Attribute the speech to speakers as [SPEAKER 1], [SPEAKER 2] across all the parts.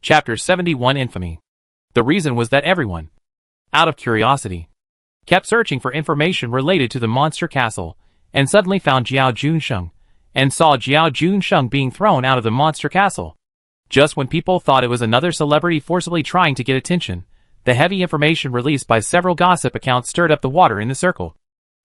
[SPEAKER 1] Chapter 71 Infamy. The reason was that everyone, out of curiosity, kept searching for information related to the monster castle, and suddenly found Jiao Junsheng, and saw Jiao Junsheng being thrown out of the monster castle. Just when people thought it was another celebrity forcibly trying to get attention, the heavy information released by several gossip accounts stirred up the water in the circle.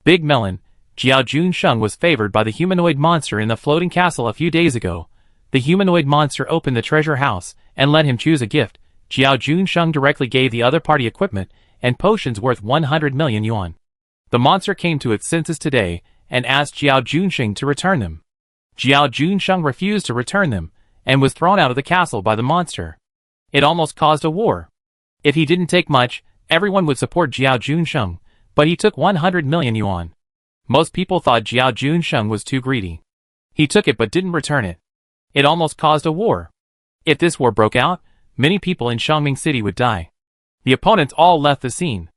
[SPEAKER 1] Big Melon, Jiao Junsheng was favored by the humanoid monster in the floating castle a few days ago. The humanoid monster opened the treasure house and let him choose a gift. Jiao Junsheng directly gave the other party equipment and potions worth 100 million yuan. The monster came to its senses today and asked Jiao Junsheng to return them. Jiao Junsheng refused to return them and was thrown out of the castle by the monster. It almost caused a war. If he didn't take much, everyone would support Jiao Junsheng, but he took 100 million yuan. Most people thought Jiao Junsheng was too greedy. He took it but didn't return it. It almost caused a war. If this war broke out, many people in Shangming City would die. The opponents all left the scene.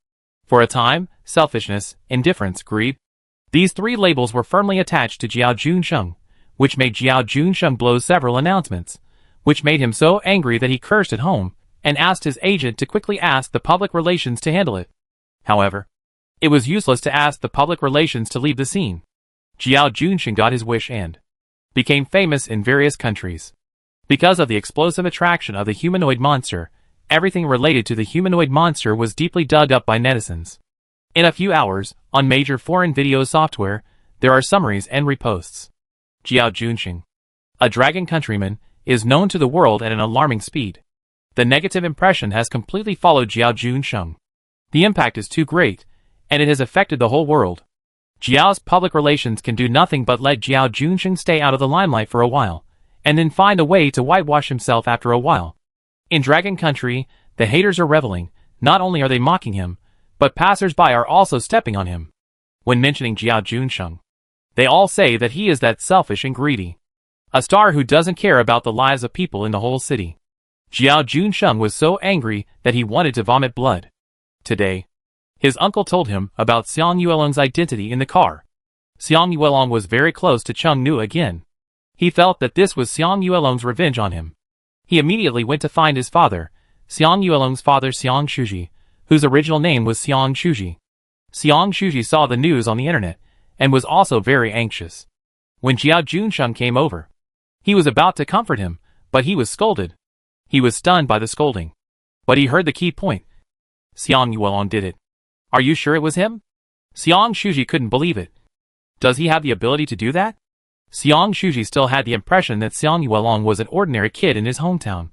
[SPEAKER 1] For a time, selfishness, indifference, greed. These three labels were firmly attached to Jiao Junsheng, which made Jiao Junsheng blow several announcements, which made him so angry that he cursed at home, and asked his agent to quickly ask the public relations to handle it. However, it was useless to ask the public relations to leave the scene. Jiao Junsheng got his wish and became famous in various countries. Because of the explosive attraction of the humanoid monster, everything related to the humanoid monster was deeply dug up by netizens. In a few hours, on major foreign video software, there are summaries and reposts. Jiao Junsheng, a dragon countryman, is known to the world at an alarming speed. The negative impression has completely followed Jiao Junsheng. The impact is too great, and it has affected the whole world. Jiao's public relations can do nothing but let Jiao Junsheng stay out of the limelight for a while, and then find a way to whitewash himself after a while. In Dragon Country, the haters are reveling. Not only are they mocking him, but passers-by are also stepping on him. When mentioning Jiao Junsheng, they all say that he is that selfish and greedy. A star who doesn't care about the lives of people in the whole city. Jiao Junsheng was so angry that he wanted to vomit blood. Today, his uncle told him about Xiang Yuelong's identity in the car. Xiang Yuelong was very close to Cheng Nu again. He felt that this was Xiang Yuelong's revenge on him. He immediately went to find his father, Xiang Yuelong's father Xiang Shuji, whose original name was Xiang Shuji. Xiang Shuji saw the news on the internet, and was also very anxious. When Jiao Junsheng came over, he was about to comfort him, but he was scolded. He was stunned by the scolding. But he heard the key point. Xiang Yuelong did it. Are you sure it was him? Xiang Shuji couldn't believe it. Does he have the ability to do that? Xiang Shuji still had the impression that Xiang Yuelong was an ordinary kid in his hometown,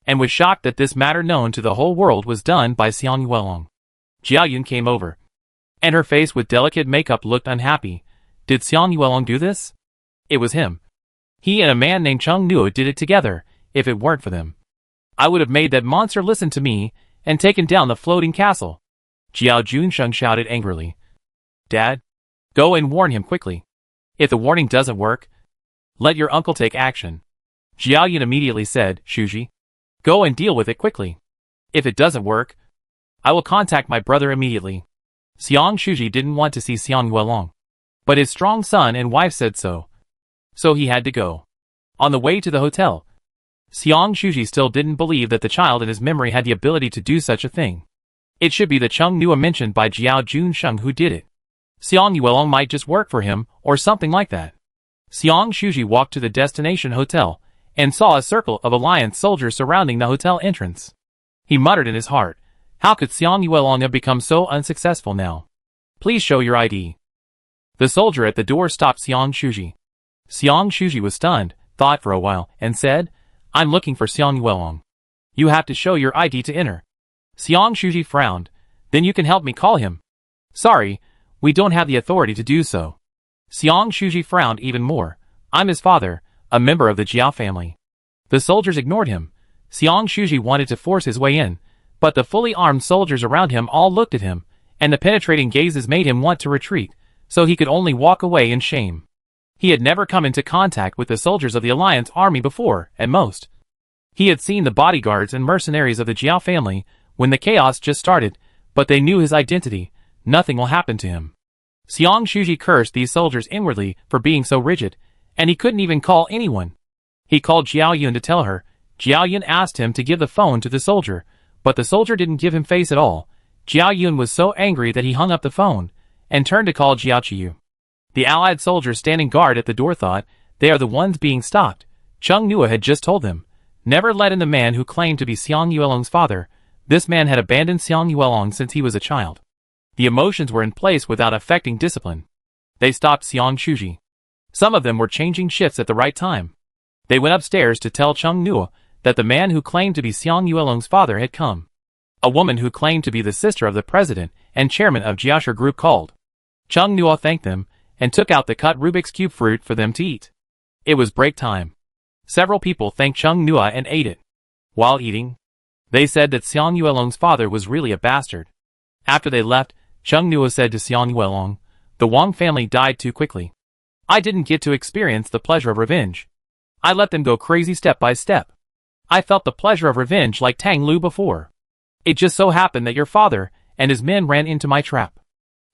[SPEAKER 1] and was shocked that this matter known to the whole world was done by Xiang Yuelong. Jia Yun came over, and her face with delicate makeup looked unhappy. Did Xiang Yuelong do this? It was him. He and a man named Cheng Nu did it together. If it weren't for them, I would have made that monster listen to me and taken down the floating castle. Jiao Junsheng shouted angrily. Dad, go and warn him quickly. If the warning doesn't work, let your uncle take action. Jiao Yun immediately said, Shuji, go and deal with it quickly. If it doesn't work, I will contact my brother immediately. Xiang Shuji didn't want to see Xiang Yuelong, but his strong son and wife said so. So he had to go. On the way to the hotel, Xiang Shuji still didn't believe that the child in his memory had the ability to do such a thing. It should be the Cheng Nu mentioned by Jiao Junsheng who did it. Xiang Yuelong might just work for him, or something like that. Xiang Shuji walked to the destination hotel, and saw a circle of alliance soldiers surrounding the hotel entrance. He muttered in his heart, how could Xiang Yuelong have become so unsuccessful now? Please show your ID. The soldier at the door stopped Xiang Shuji. Xiang Shuji was stunned, thought for a while, and said, I'm looking for Xiang Yuelong. You have to show your ID to enter. Xiang Shuji frowned. Then you can help me call him. Sorry, we don't have the authority to do so. Xiang Shuji frowned even more. I'm his father, a member of the Jiao family. The soldiers ignored him. Xiang Shuji wanted to force his way in, but the fully armed soldiers around him all looked at him, and the penetrating gazes made him want to retreat, so he could only walk away in shame. He had never come into contact with the soldiers of the Alliance army before, at most. He had seen the bodyguards and mercenaries of the Jiao family when the chaos just started, but they knew his identity. Nothing will happen to him. Xiang Shuji cursed these soldiers inwardly for being so rigid, and he couldn't even call anyone. He called Jiao Yun to tell her, Jiao Yun asked him to give the phone to the soldier, but the soldier didn't give him face at all. Jiao Yun was so angry that he hung up the phone and turned to call Jiao Qiyu. The allied soldiers standing guard at the door thought they are the ones being stopped. Chung Nua had just told them, never let in the man who claimed to be Xiang Yuelong's father. This man had abandoned Xiang Yuelong since he was a child. The emotions were in place without affecting discipline. They stopped Xiang Shuji. Some of them were changing shifts at the right time. They went upstairs to tell Chung Nua that the man who claimed to be Xiang Yuelong's father had come. A woman who claimed to be the sister of the president and chairman of Jiashi Group called. Chung Nua thanked them and took out the cut Rubik's Cube fruit for them to eat. It was break time. Several people thanked Chung Nua and ate it. While eating, they said that Xiang Yuelong's father was really a bastard. After they left, Chung Nua said to Xiang Yuelong, the Wang family died too quickly. I didn't get to experience the pleasure of revenge. I let them go crazy step by step. I felt the pleasure of revenge like Tang Lu before. It just so happened that your father and his men ran into my trap.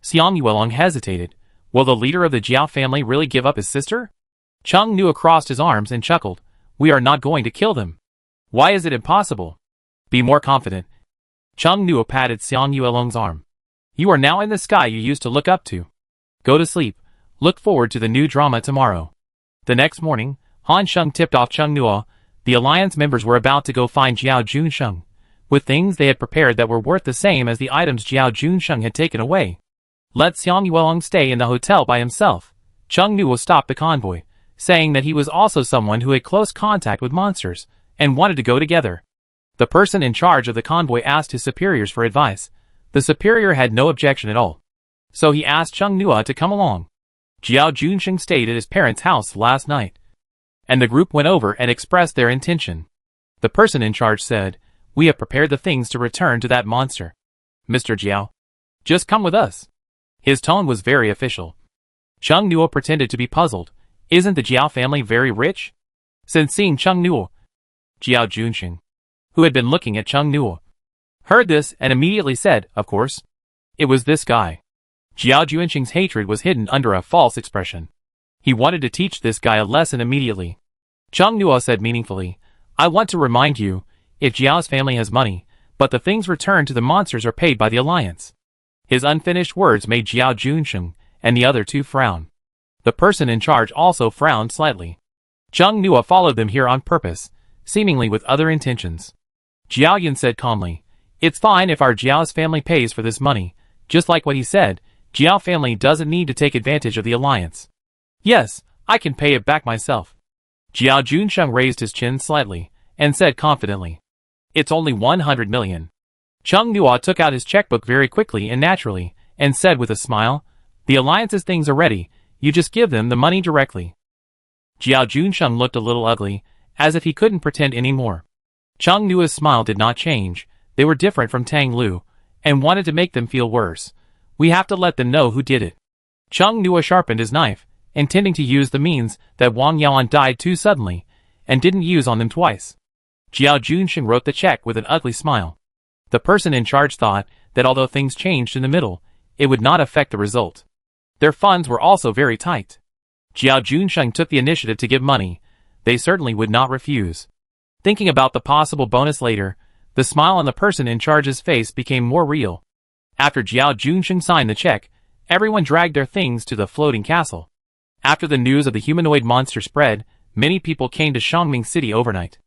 [SPEAKER 1] Xiang Yuelong hesitated. Will the leader of the Jiao family really give up his sister? Chung Nua crossed his arms and chuckled. We are not going to kill them. Why is it impossible? Be more confident. Chung Nua patted Xiang Yuelong's arm. You are now in the sky you used to look up to. Go to sleep. Look forward to the new drama tomorrow. The next morning, Han Sheng tipped off Chung Nua. The alliance members were about to go find Jiao Junsheng, with things they had prepared that were worth the same as the items Jiao Junsheng had taken away. Let Xiang Yuelong stay in the hotel by himself. Chung Nua stopped the convoy, saying that he was also someone who had close contact with monsters, and wanted to go together. The person in charge of the convoy asked his superiors for advice. The superior had no objection at all. So he asked Chung Nua to come along. Jiao Junsheng stayed at his parents' house last night, and the group went over and expressed their intention. The person in charge said, we have prepared the things to return to that monster. Mr. Jiao, just come with us. His tone was very official. Chung Nua pretended to be puzzled. Isn't the Jiao family very rich? Since seeing Chung Nua, Jiao Junsheng, who had been looking at Chung Nua, heard this and immediately said, of course. It was this guy. Jiao Junsheng's hatred was hidden under a false expression. He wanted to teach this guy a lesson immediately. Chung Nua said meaningfully, I want to remind you, if Jiao's family has money, but the things returned to the monsters are paid by the alliance. His unfinished words made Jiao Junsheng and the other two frown. The person in charge also frowned slightly. Chung Nua followed them here on purpose, seemingly with other intentions. Jiao Yun said calmly, it's fine if our Jiao's family pays for this money. Just like what he said, Jiao family doesn't need to take advantage of the alliance. Yes, I can pay it back myself. Jiao Junsheng raised his chin slightly, and said confidently, it's only 100 million. Chung Nua took out his checkbook very quickly and naturally, and said with a smile, the alliance's things are ready, you just give them the money directly. Jiao Junsheng looked a little ugly, as if he couldn't pretend anymore. Chung Nua's smile did not change. They were different from Tang Lu, and wanted to make them feel worse. We have to let them know who did it. Chung Nua sharpened his knife, intending to use the means that Wang Yaoan died too suddenly, and didn't use on them twice. Jiao Junsheng wrote the check with an ugly smile. The person in charge thought that although things changed in the middle, it would not affect the result. Their funds were also very tight. Jiao Junsheng took the initiative to give money. They certainly would not refuse. Thinking about the possible bonus later, the smile on the person in charge's face became more real. After Jiao Junsheng signed the check, everyone dragged their things to the floating castle. After the news of the humanoid monster spread, many people came to Shangming City overnight.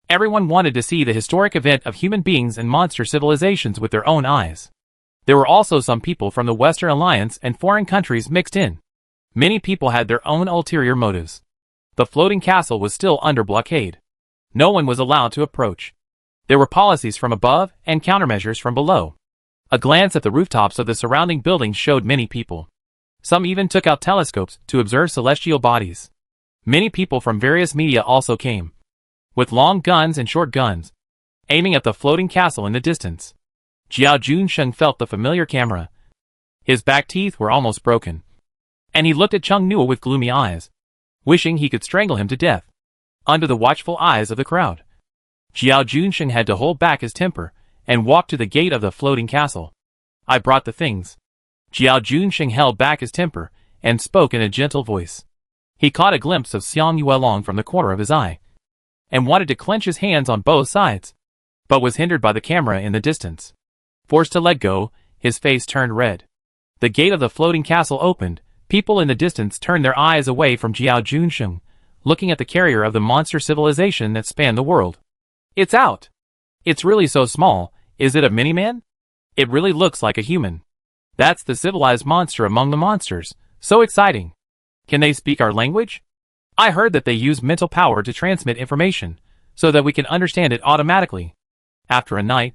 [SPEAKER 1] Everyone wanted to see the historic event of human beings and monster civilizations with their own eyes. There were also some people from the Western Alliance and foreign countries mixed in. Many people had their own ulterior motives. The floating castle was still under blockade. No one was allowed to approach. There were policies from above and countermeasures from below. A glance at the rooftops of the surrounding buildings showed many people. Some even took out telescopes to observe celestial bodies. Many people from various media also came, with long guns and short guns, aiming at the floating castle in the distance. Jiao Junsheng felt the familiar camera. His back teeth were almost broken, and he looked at Chung Nua with gloomy eyes, wishing he could strangle him to death. Under the watchful eyes of the crowd, Jiao Junsheng had to hold back his temper and walk to the gate of the floating castle. I brought the things. Jiao Junsheng held back his temper and spoke in a gentle voice. He caught a glimpse of Xiang Yuelong from the corner of his eye. and wanted to clench his hands on both sides, but was hindered by the camera in the distance. Forced to let go, his face turned red. The gate of the floating castle opened. People in the distance turned their eyes away from Jiao Junsheng, looking at the carrier of the monster civilization that spanned the world. It's out! It's really so small. Is it a mini-man? It really looks like a human. That's the civilized monster among the monsters. So exciting. Can they speak our language? I heard that they use mental power to transmit information, so that we can understand it automatically. After a night,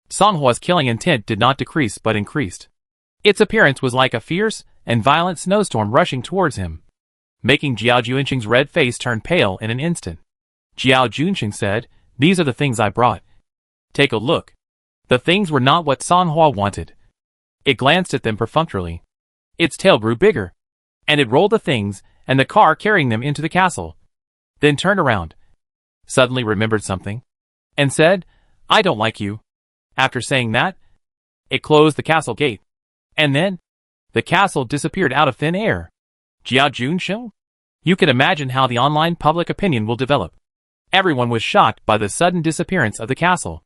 [SPEAKER 1] Songhua's killing intent did not decrease but increased. Its appearance was like a fierce and violent snowstorm rushing towards him, making Jiao Junsheng's red face turn pale in an instant. Jiao Junsheng said, "These are the things I brought. Take a look." The things were not what Songhua wanted. It glanced at them perfunctorily. Its tail grew bigger, and it rolled the things and the car carrying them into the castle. Then turned around, suddenly remembered something, and said, "I don't like you." After saying that, it closed the castle gate. And then, the castle disappeared out of thin air. Jiao Junsheng? You can imagine how the online public opinion will develop. Everyone was shocked by the sudden disappearance of the castle.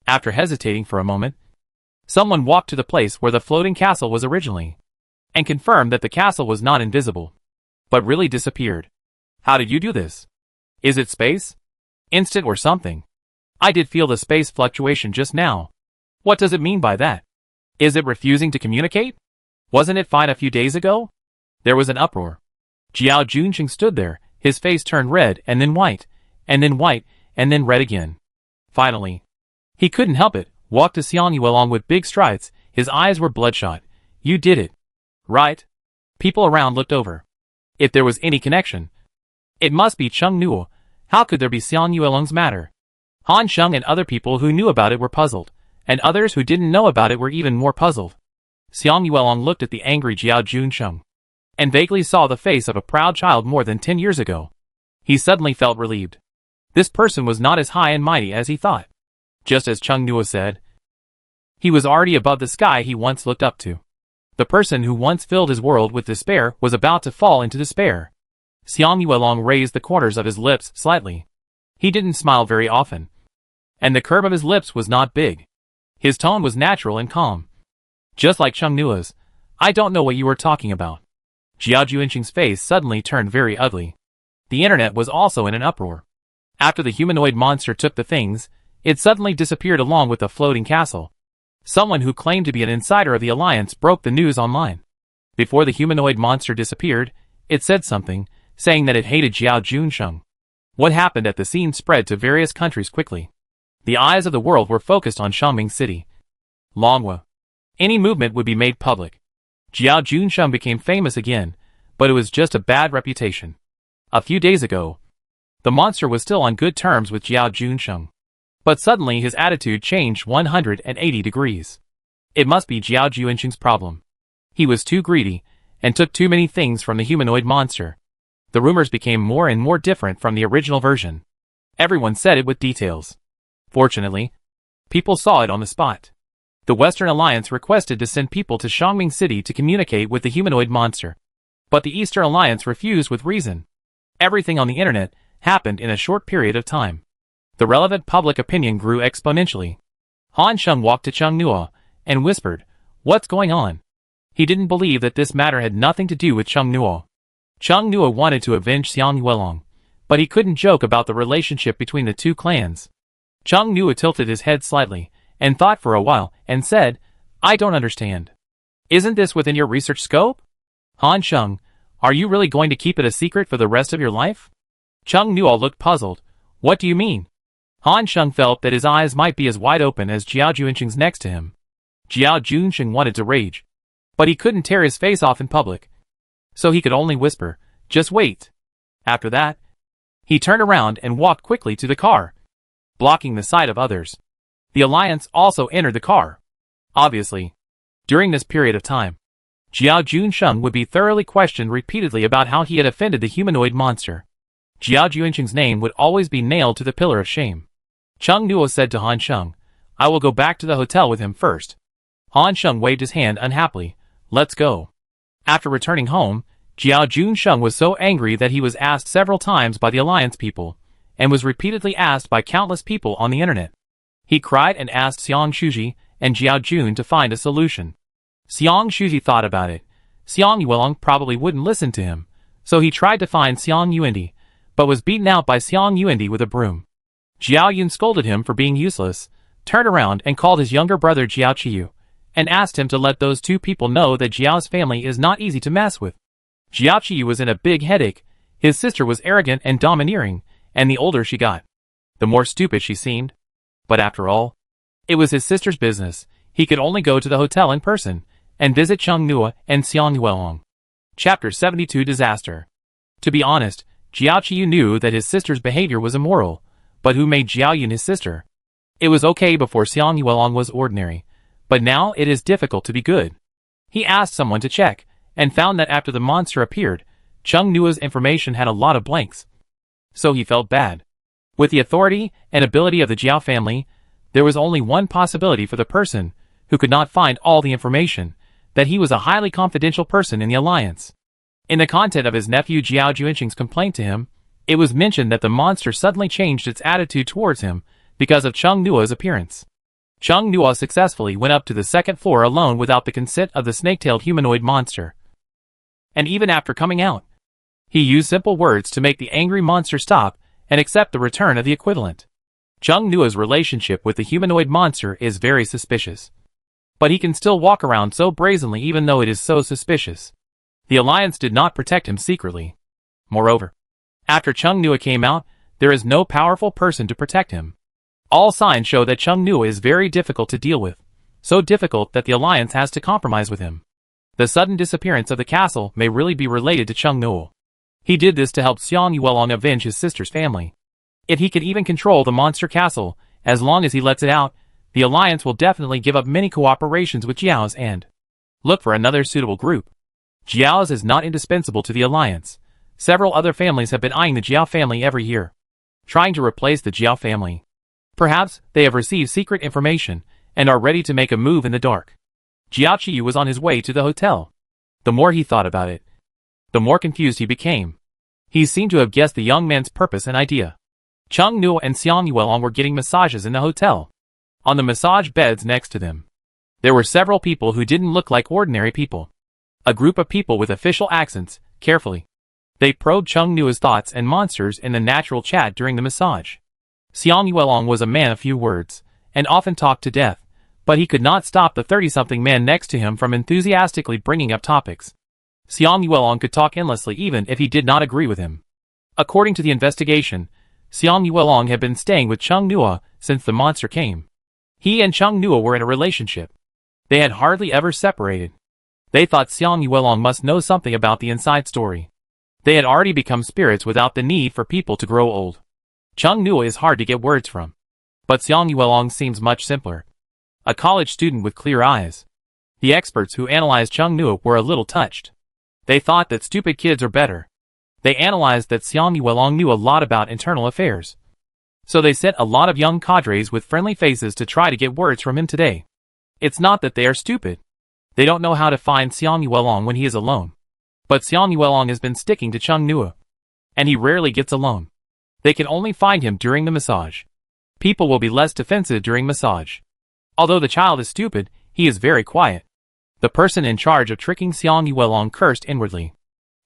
[SPEAKER 1] After hesitating for a moment, someone walked to the place where the floating castle was originally, and confirmed that the castle was not invisible, but really disappeared. How did you do this? Is it space? Instant or something? I did feel the space fluctuation just now. What does it mean by that? Is it refusing to communicate? Wasn't it fine a few days ago? There was an uproar. Jiao Junsheng stood there, his face turned red and then white, and then white, and then red again. Finally, he couldn't help it, walked to Xiang Yuelong with big strides, his eyes were bloodshot. You did it. Right? People around looked over. If there was any connection, it must be Cheng Nuo. How could there be Xiang Yuelong's matter? Han Sheng and other people who knew about it were puzzled, and others who didn't know about it were even more puzzled. Xiang Yuelong looked at the angry Jiao Junsheng, and vaguely saw the face of a proud child more than 10 years ago. He suddenly felt relieved. This person was not as high and mighty as he thought. Just as Cheng Nuo said, he was already above the sky he once looked up to. The person who once filled his world with despair was about to fall into despair. Xiang Yuelong raised the corners of his lips slightly. He didn't smile very often, and the curve of his lips was not big. His tone was natural and calm. Just like Cheng Nuo's. I don't know what you were talking about. Jiao Junsheng's face suddenly turned very ugly. The internet was also in an uproar. After the humanoid monster took the things, it suddenly disappeared along with the floating castle. Someone who claimed to be an insider of the Alliance broke the news online. Before the humanoid monster disappeared, it said something, saying that it hated Jiao Junsheng. What happened at the scene spread to various countries quickly. The eyes of the world were focused on Xiangming City. Longhua. Any movement would be made public. Jiao Junsheng became famous again, but it was just a bad reputation. A few days ago, the monster was still on good terms with Jiao Junsheng. But suddenly his attitude changed 180 degrees. It must be Jiao Junsheng's problem. He was too greedy, and took too many things from the humanoid monster. The rumors became more and more different from the original version. Everyone said it with details. Fortunately, people saw it on the spot. The Western Alliance requested to send people to Xiangming City to communicate with the humanoid monster. But the Eastern Alliance refused with reason. Everything on the internet happened in a short period of time. The relevant public opinion grew exponentially. Han Sheng walked to Cheng Nuo and whispered, "What's going on?" He didn't believe that this matter had nothing to do with Cheng Nuo. Cheng Nuo wanted to avenge Xiang Yuelong, but he couldn't joke about the relationship between the two clans. Cheng Nuo tilted his head slightly, and thought for a while, and said, "I don't understand. Isn't this within your research scope? Han Sheng, are you really going to keep it a secret for the rest of your life?" Cheng Nuo looked puzzled. "What do you mean?" Han Sheng felt that his eyes might be as wide open as Jiao Junsheng's next to him. Jiao Junsheng wanted to rage, but he couldn't tear his face off in public. So he could only whisper, "Just wait." After that, he turned around and walked quickly to the car, blocking the sight of others. The Alliance also entered the car. Obviously, during this period of time, Jiao Junsheng would be thoroughly questioned repeatedly about how he had offended the humanoid monster. Jiao Junsheng's name would always be nailed to the pillar of shame. Cheng Nuo said to Han Sheng, "I will go back to the hotel with him first." Han Sheng waved his hand unhappily. "Let's go." After returning home, Jiao Junsheng was so angry that he was asked several times by the Alliance people, and was repeatedly asked by countless people on the internet. He cried and asked Xiang Shuji and Jiao Jun to find a solution. Xiang Shuji thought about it. Xiang Yuelong probably wouldn't listen to him, so he tried to find Xiang Yuendi, but was beaten out by Xiang Yuendi with a broom. Jiao Yun scolded him for being useless, turned around and called his younger brother Jiao Qiyu, and asked him to let those two people know that Jiao's family is not easy to mess with. Jiao Qiyu was in a big headache. His sister was arrogant and domineering, and the older she got, the more stupid she seemed. But after all, it was his sister's business. He could only go to the hotel in person and visit Cheng Nua and Xiang Yuelong. Chapter 72 Disaster. To be honest, Jiao Qiyu knew that his sister's behavior was immoral, but who made Jiao Yun his sister? It was okay before Xiang Yuelong was ordinary, but now it is difficult to be good. He asked someone to check, and found that after the monster appeared, Cheng Nua's information had a lot of blanks. So he felt bad. With the authority and ability of the Jiao family, there was only one possibility for the person who could not find all the information, that he was a highly confidential person in the alliance. In the content of his nephew Jiao Juanqing's complaint to him, it was mentioned that the monster suddenly changed its attitude towards him because of Cheng Nua's appearance. Cheng Nua successfully went up to the second floor alone without the consent of the snake-tailed humanoid monster. And even after coming out, he used simple words to make the angry monster stop and accept the return of the equivalent. Cheng Nua's relationship with the humanoid monster is very suspicious. But he can still walk around so brazenly even though it is so suspicious. The alliance did not protect him secretly. Moreover, after Cheng Nua came out, there is no powerful person to protect him. All signs show that Cheng Nua is very difficult to deal with, so difficult that the alliance has to compromise with him. The sudden disappearance of the castle may really be related to Cheng Nua. He did this to help Xiang Yuelong avenge his sister's family. If he can even control the monster castle, as long as he lets it out, the alliance will definitely give up many cooperations with Jiao's and look for another suitable group. Jiao's is not indispensable to the alliance. Several other families have been eyeing the Jiao family every year, trying to replace the Jiao family. Perhaps they have received secret information and are ready to make a move in the dark. Jiao Qiyu was on his way to the hotel. The more he thought about it, the more confused he became. He seemed to have guessed the young man's purpose and idea. Cheng Nua and Xiang Yuelong were getting massages in the hotel. On the massage beds next to them, there were several people who didn't look like ordinary people. A group of people with official accents, carefully. They probed Cheng Nua's thoughts and monsters in the natural chat during the massage. Xiang Yuelong was a man of few words, and often talked to death, but he could not stop the 30-something man next to him from enthusiastically bringing up topics. Xiang Yuelong could talk endlessly even if he did not agree with him. According to the investigation, Xiang Yuelong had been staying with Cheng Nua since the monster came. He and Cheng Nua were in a relationship. They had hardly ever separated. They thought Xiang Yuelong must know something about the inside story. They had already become spirits without the need for people to grow old. Cheng Nua is hard to get words from. But Xiang Yuelong seems much simpler. A college student with clear eyes. The experts who analyzed Cheng Nua were a little touched. They thought that stupid kids are better. They analyzed that Xiang Yuelong knew a lot about internal affairs. So they sent a lot of young cadres with friendly faces to try to get words from him today. It's not that they are stupid. They don't know how to find Xiang Yuelong when he is alone. But Xiang Yuelong has been sticking to Cheng Nua. And he rarely gets alone. They can only find him during the massage. People will be less defensive during massage. Although the child is stupid, he is very quiet. The person in charge of tricking Xiang Yuelong cursed inwardly.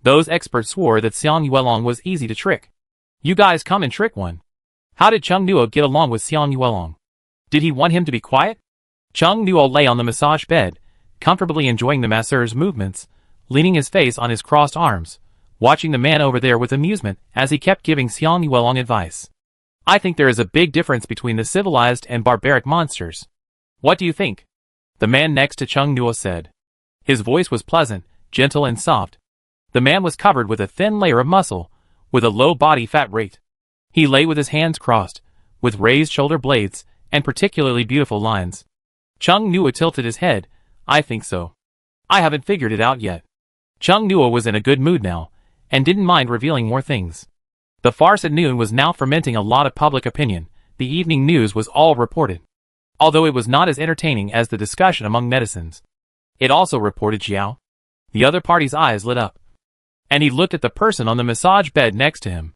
[SPEAKER 1] Those experts swore that Xiang Yuelong was easy to trick. You guys come and trick one. How did Cheng Nua get along with Xiang Yuelong? Did he want him to be quiet? Cheng Nua lay on the massage bed, comfortably enjoying the masseur's movements, leaning his face on his crossed arms, watching the man over there with amusement as he kept giving Xiang Yuelong advice. I think there is a big difference between the civilized and barbaric monsters. What do you think? The man next to Cheng Nua said. His voice was pleasant, gentle and soft. The man was covered with a thin layer of muscle, with a low body fat rate. He lay with his hands crossed, with raised shoulder blades, and particularly beautiful lines. Cheng Nua tilted his head. I think so. I haven't figured it out yet. Cheng Nua was in a good mood now, and didn't mind revealing more things. The farce at noon was now fermenting a lot of public opinion. The evening news was all reported. Although it was not as entertaining as the discussion among netizens. It also reported Jiao. The other party's eyes lit up. And he looked at the person on the massage bed next to him.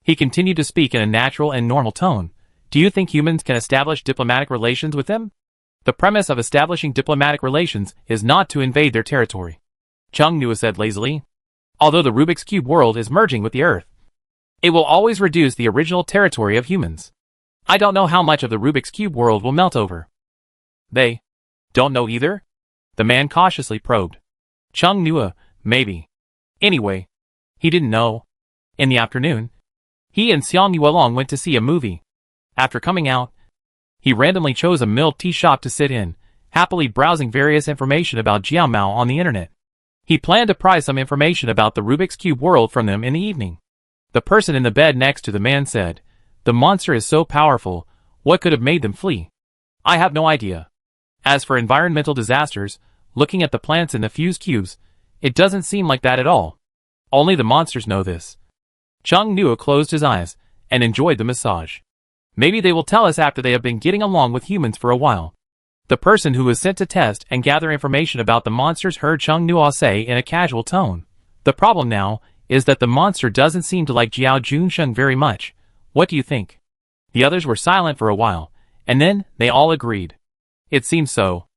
[SPEAKER 1] He continued to speak in a natural and normal tone. Do you think humans can establish diplomatic relations with them? The premise of establishing diplomatic relations is not to invade their territory. Chung Nua said lazily. Although the Rubik's Cube world is merging with the Earth, it will always reduce the original territory of humans. I don't know how much of the Rubik's Cube world will melt over. They don't know either? The man cautiously probed. Chung Nua, maybe. Anyway, he didn't know. In the afternoon, he and Xiang Yuelong went to see a movie. After coming out, he randomly chose a milled tea shop to sit in, happily browsing various information about Jiao Mao on the internet. He planned to pry some information about the Rubik's Cube world from them in the evening. The person in the bed next to the man said, "The monster is so powerful, what could have made them flee? I have no idea. As for environmental disasters, looking at the plants in the fused cubes, it doesn't seem like that at all. Only the monsters know this." Chung Nua closed his eyes and enjoyed the massage. Maybe they will tell us after they have been getting along with humans for a while. The person who was sent to test and gather information about the monsters heard Chung Nua say in a casual tone. The problem now is that the monster doesn't seem to like Jiao Junsheng very much. What do you think? The others were silent for a while, and then they all agreed. It seems so.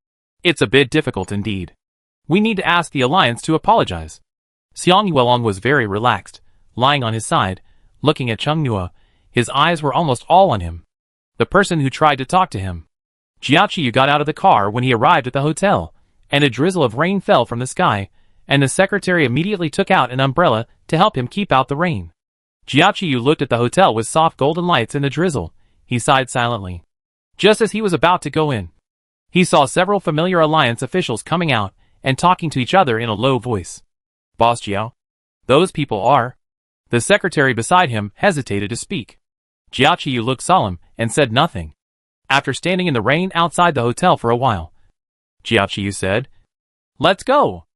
[SPEAKER 1] It's a bit difficult indeed. We need to ask the Alliance to apologize. Xiang Yuelong was very relaxed, lying on his side, looking at Chung Nua. His eyes were almost all on him. The person who tried to talk to him. Jiaqiyu got out of the car when he arrived at the hotel, and a drizzle of rain fell from the sky, and the secretary immediately took out an umbrella to help him keep out the rain. Jiaqiyu looked at the hotel with soft golden lights in the drizzle. He sighed silently. Just as he was about to go in, he saw several familiar Alliance officials coming out and talking to each other in a low voice. Boss Jiao? Those people are. The secretary beside him hesitated to speak. Jiaqiyu looked solemn and said nothing. After standing in the rain outside the hotel for a while, Jiaqiyu said, "Let's go."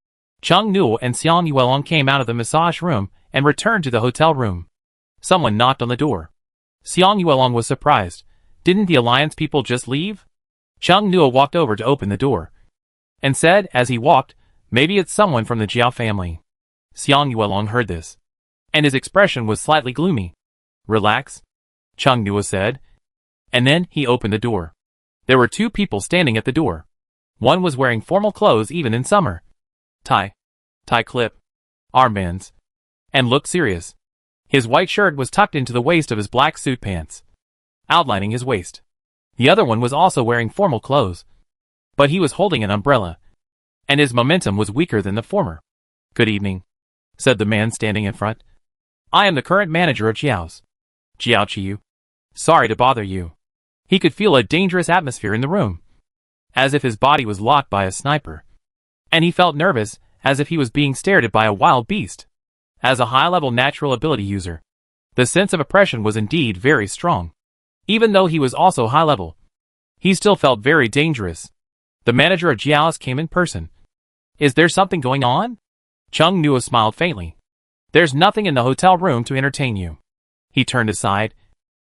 [SPEAKER 1] Chung Nua and Xiang Yuelong came out of the massage room and returned to the hotel room. Someone knocked on the door. Xiang Yuelong was surprised. Didn't the Alliance people just leave? Chung Nua walked over to open the door and said as he walked, "Maybe it's someone from the Jiao family." Xiang Yuelong heard this, and his expression was slightly gloomy. "Relax," Chung Nua said, and then he opened the door. There were two people standing at the door. One was wearing formal clothes even in summer. Tie clip, armbands, and looked serious. His white shirt was tucked into the waist of his black suit pants, outlining his waist. The other one was also wearing formal clothes, but he was holding an umbrella, and his momentum was weaker than the former. "Good evening," said the man standing in front. "I am the current manager of Jiao's. Jiaqiyu. Sorry to bother you." He could feel a dangerous atmosphere in the room, as if his body was locked by a sniper. And he felt nervous, as if he was being stared at by a wild beast. As a high-level natural ability user, the sense of oppression was indeed very strong. Even though he was also high-level, he still felt very dangerous. The manager of Jiao's came in person. "Is there something going on?" Chung Nua smiled faintly. "There's nothing in the hotel room to entertain you." He turned aside,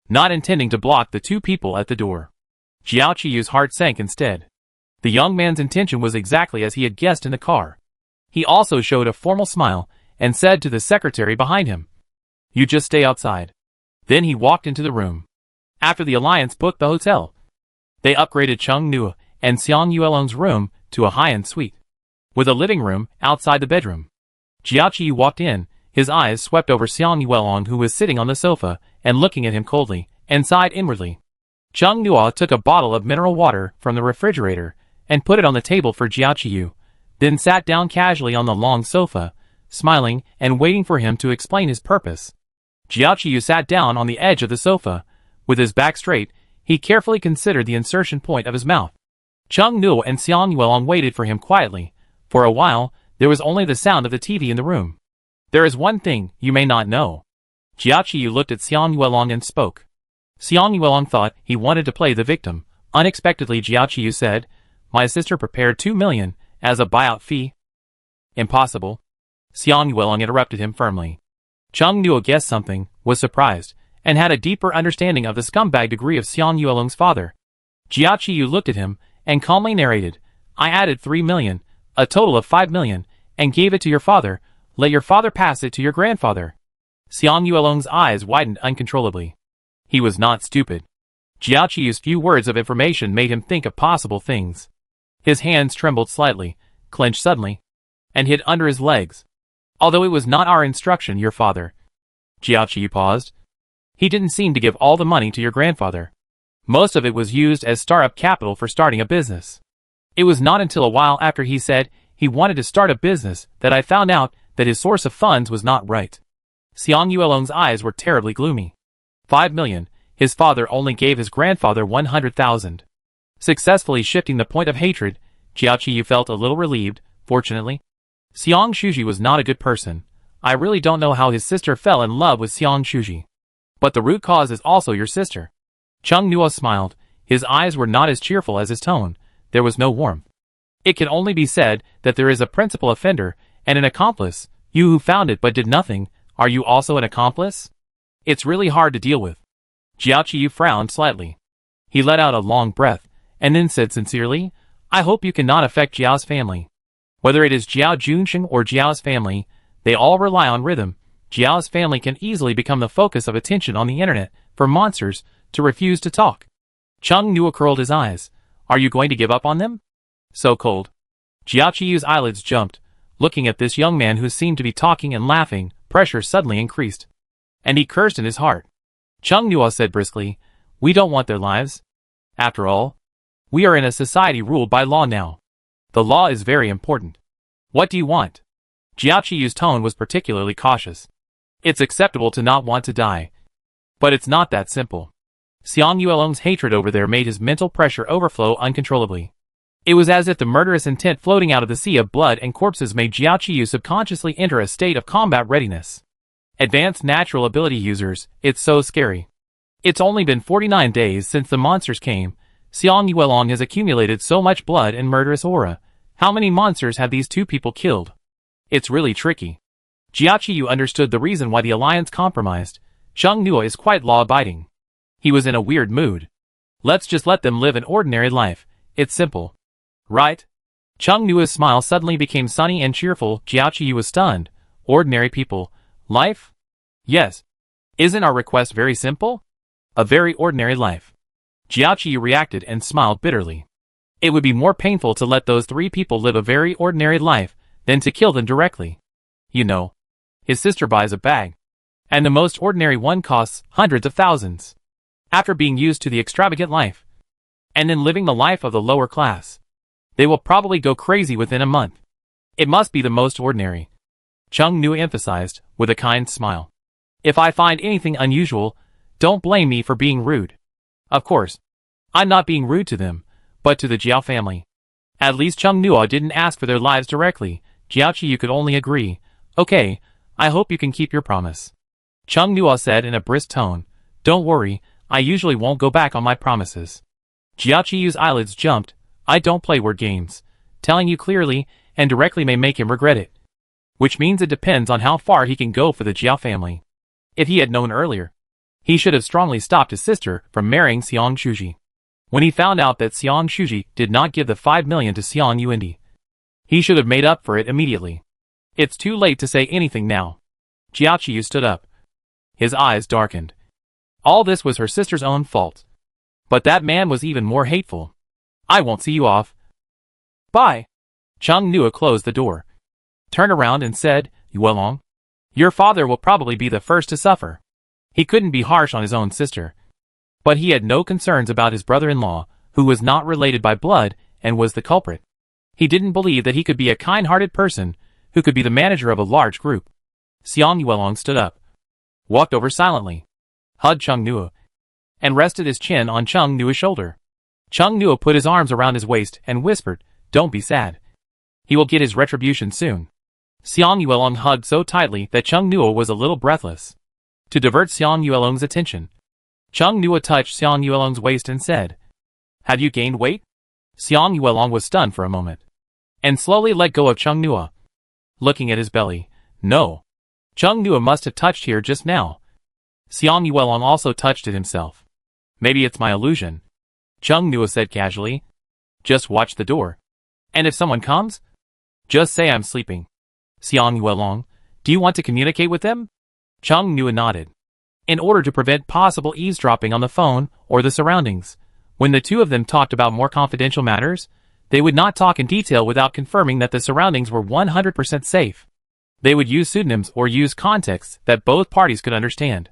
[SPEAKER 1] not intending to block the two people at the door. Jiaqiyu's heart sank instead. The young man's intention was exactly as he had guessed in the car. He also showed a formal smile and said to the secretary behind him, "You just stay outside." Then he walked into the room. After the Alliance booked the hotel, they upgraded Chung Nua and Xiang Yuelong's room to a high-end suite, with a living room outside the bedroom. Jiaqiyu walked in, his eyes swept over Xiang Yuelong, who was sitting on the sofa and looking at him coldly, and sighed inwardly. Chung Nua took a bottle of mineral water from the refrigerator and put it on the table for Jiaqiyu, then sat down casually on the long sofa, smiling and waiting for him to explain his purpose. Jiaqiyu sat down on the edge of the sofa. With his back straight, he carefully considered the insertion point of his mouth. Chung Nua and Xiang Yuelong waited for him quietly. For a while, there was only the sound of the TV in the room. "There is one thing you may not know." Jiaqiyu looked at Xiang Yuelong and spoke. Xiang Yuelong thought he wanted to play the victim. Unexpectedly, Jiaqiyu said, "My sister prepared 2 million as a buyout fee." "Impossible." Xiang Yuelong interrupted him firmly. Chung Nua guessed something, was surprised, and had a deeper understanding of the scumbag degree of Xiang Yuelong's father. Jiaqiyu looked at him and calmly narrated, "I added 3 million, a total of 5 million, and gave it to your father. Let your father pass it to your grandfather." Xiang Yuelong's eyes widened uncontrollably. He was not stupid. Jiao Qiyu's few words of information made him think of possible things. His hands trembled slightly, clenched suddenly, and hid under his legs. Although it was not our instruction, your father. Jiao Qiyu paused. He didn't seem to give all the money to your grandfather. Most of it was used as startup capital for starting a business. It was not until a while after he said he wanted to start a business that I found out that his source of funds was not right. Xiang Yuelong's eyes were terribly gloomy. 5 million. His father only gave his grandfather 100,000. Successfully shifting the point of hatred, Jiao Qiyu felt a little relieved, fortunately. Xiang Shuji was not a good person. I really don't know how his sister fell in love with Xiang Shuji. But the root cause is also your sister. Chung Nuo smiled. His eyes were not as cheerful as his tone. There was no warmth. It can only be said that there is a principal offender and an accomplice. You who found it but did nothing, are you also an accomplice? It's really hard to deal with. Jiao Qiyu frowned slightly. He let out a long breath, and then said sincerely, I hope you cannot affect Jiao's family. Whether it is Jiao Junsheng or Jiao's family, they all rely on rhythm. Jiao's family can easily become the focus of attention on the internet for monsters to refuse to talk. Chung Nuo curled his eyes. Are you going to give up on them? So cold. Jiao Qiyu's eyelids jumped. Looking at this young man who seemed to be talking and laughing, pressure suddenly increased. And he cursed in his heart. Chung Nuo said briskly, we don't want their lives. After all, we are in a society ruled by law now. The law is very important. What do you want? Jiao Qiyu's tone was particularly cautious. It's acceptable to not want to die. But it's not that simple. Xiang Yuelong's hatred over there made his mental pressure overflow uncontrollably. It was as if the murderous intent floating out of the sea of blood and corpses made Jiao Qiyu subconsciously enter a state of combat readiness. Advanced natural ability users, it's so scary. It's only been 49 days since the monsters came. Xiang Yuelong has accumulated so much blood and murderous aura. How many monsters have these two people killed? It's really tricky. Jiao Qiyu understood the reason why the alliance compromised. Chung Nuo is quite law-abiding. He was in a weird mood. Let's just let them live an ordinary life. It's simple. Right? Chung Nuo's smile suddenly became sunny and cheerful. Jiao Qiyu was stunned. Ordinary people. Life? Yes. Isn't our request very simple? A very ordinary life. Jiao Qiyu reacted and smiled bitterly. It would be more painful to let those three people live a very ordinary life than to kill them directly. You know, his sister buys a bag, and the most ordinary one costs hundreds of thousands. After being used to the extravagant life, and then living the life of the lower class, they will probably go crazy within a month. It must be the most ordinary. Chung Nuo emphasized, with a kind smile. If I find anything unusual, don't blame me for being rude. Of course, I'm not being rude to them, but to the Jiao family. At least Chung Nuo didn't ask for their lives directly. Jiao Qiyu could only agree. Okay, I hope you can keep your promise. Chung Nuo said in a brisk tone. Don't worry, I usually won't go back on my promises. Jiao Qiyu's eyelids jumped. I don't play word games. Telling you clearly and directly may make him regret it. Which means it depends on how far he can go for the Jiao family. If he had known earlier, he should have strongly stopped his sister from marrying Xiang Shuji. When he found out that Xiang Shuji did not give the 5 million to Xiang Yuandi, he should have made up for it immediately. It's too late to say anything now. Jiao Qiyu stood up. His eyes darkened. All this was her sister's own fault. But that man was even more hateful. I won't see you off. Bye. Chung Nuo closed the door, turned around and said, Yuelong, your father will probably be the first to suffer. He couldn't be harsh on his own sister. But he had no concerns about his brother-in-law, who was not related by blood and was the culprit. He didn't believe that he could be a kind-hearted person who could be the manager of a large group. Xiang Yuelong stood up, walked over silently, hugged Chung Nuo, and rested his chin on Chung Nuo's shoulder. Chung Nuo put his arms around his waist and whispered, Don't be sad. He will get his retribution soon. Xiang Yuelong hugged so tightly that Chung Nuo was a little breathless. To divert Xiang Yuelong's attention, Chung Nuo touched Xiang Yuelong's waist and said, Have you gained weight? Xiang Yuelong was stunned for a moment, and slowly let go of Chung Nuo. Looking at his belly, no. Chung Nuo must have touched here just now. Xiang Yuelong also touched it himself. Maybe it's my illusion. Chung Nuo said casually. Just watch the door. And if someone comes, just say I'm sleeping. Xiang Yuelong, do you want to communicate with them? Chung Nua nodded. In order to prevent possible eavesdropping on the phone or the surroundings, when the two of them talked about more confidential matters, they would not talk in detail without confirming that the surroundings were 100% safe. They would use pseudonyms or use contexts that both parties could understand.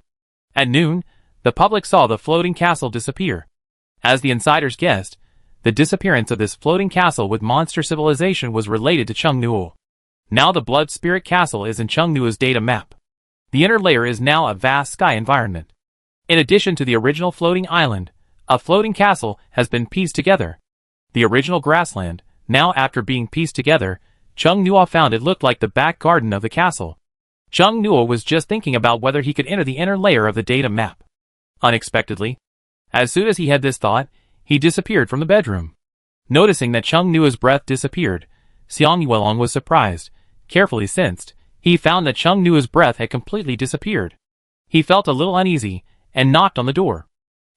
[SPEAKER 1] At noon, the public saw the floating castle disappear. As the insiders guessed, the disappearance of this floating castle with monster civilization was related to Chung Nua. Now the Blood Spirit Castle is in Chung Nua's data map. The inner layer is now a vast sky environment. In addition to the original floating island, a floating castle has been pieced together. The original grassland, now after being pieced together, Chung Nua found it looked like the back garden of the castle. Chung Nua was just thinking about whether he could enter the inner layer of the data map. Unexpectedly, as soon as he had this thought, he disappeared from the bedroom. Noticing that Chung Nua's breath disappeared, Xiang Yuelong was surprised. Carefully sensed, he found that Chung Nua's breath had completely disappeared. He felt a little uneasy, and knocked on the door.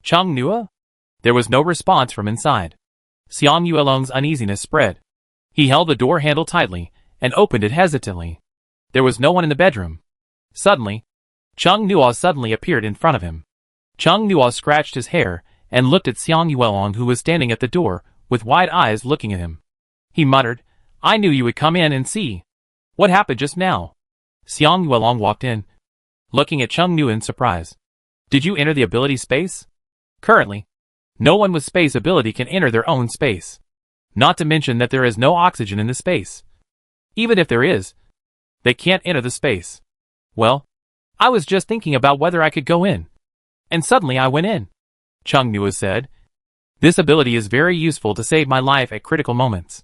[SPEAKER 1] Chung Nua? There was no response from inside. Xiang Yuelong's uneasiness spread. He held the door handle tightly, and opened it hesitantly. There was no one in the bedroom. Suddenly, Chung Nua suddenly appeared in front of him. Chung Nua scratched his hair, and looked at Xiang Yuelong, who was standing at the door, with wide eyes looking at him. He muttered, "I knew you would come in and see. What happened just now?" Xiang Yuelong walked in, looking at Chung Nua in surprise. "Did you enter the ability space?" Currently, no one with space ability can enter their own space. Not to mention that there is no oxygen in the space. Even if there is, they can't enter the space. "Well, I was just thinking about whether I could go in. And suddenly I went in," Chung Nua said. "This ability is very useful to save my life at critical moments.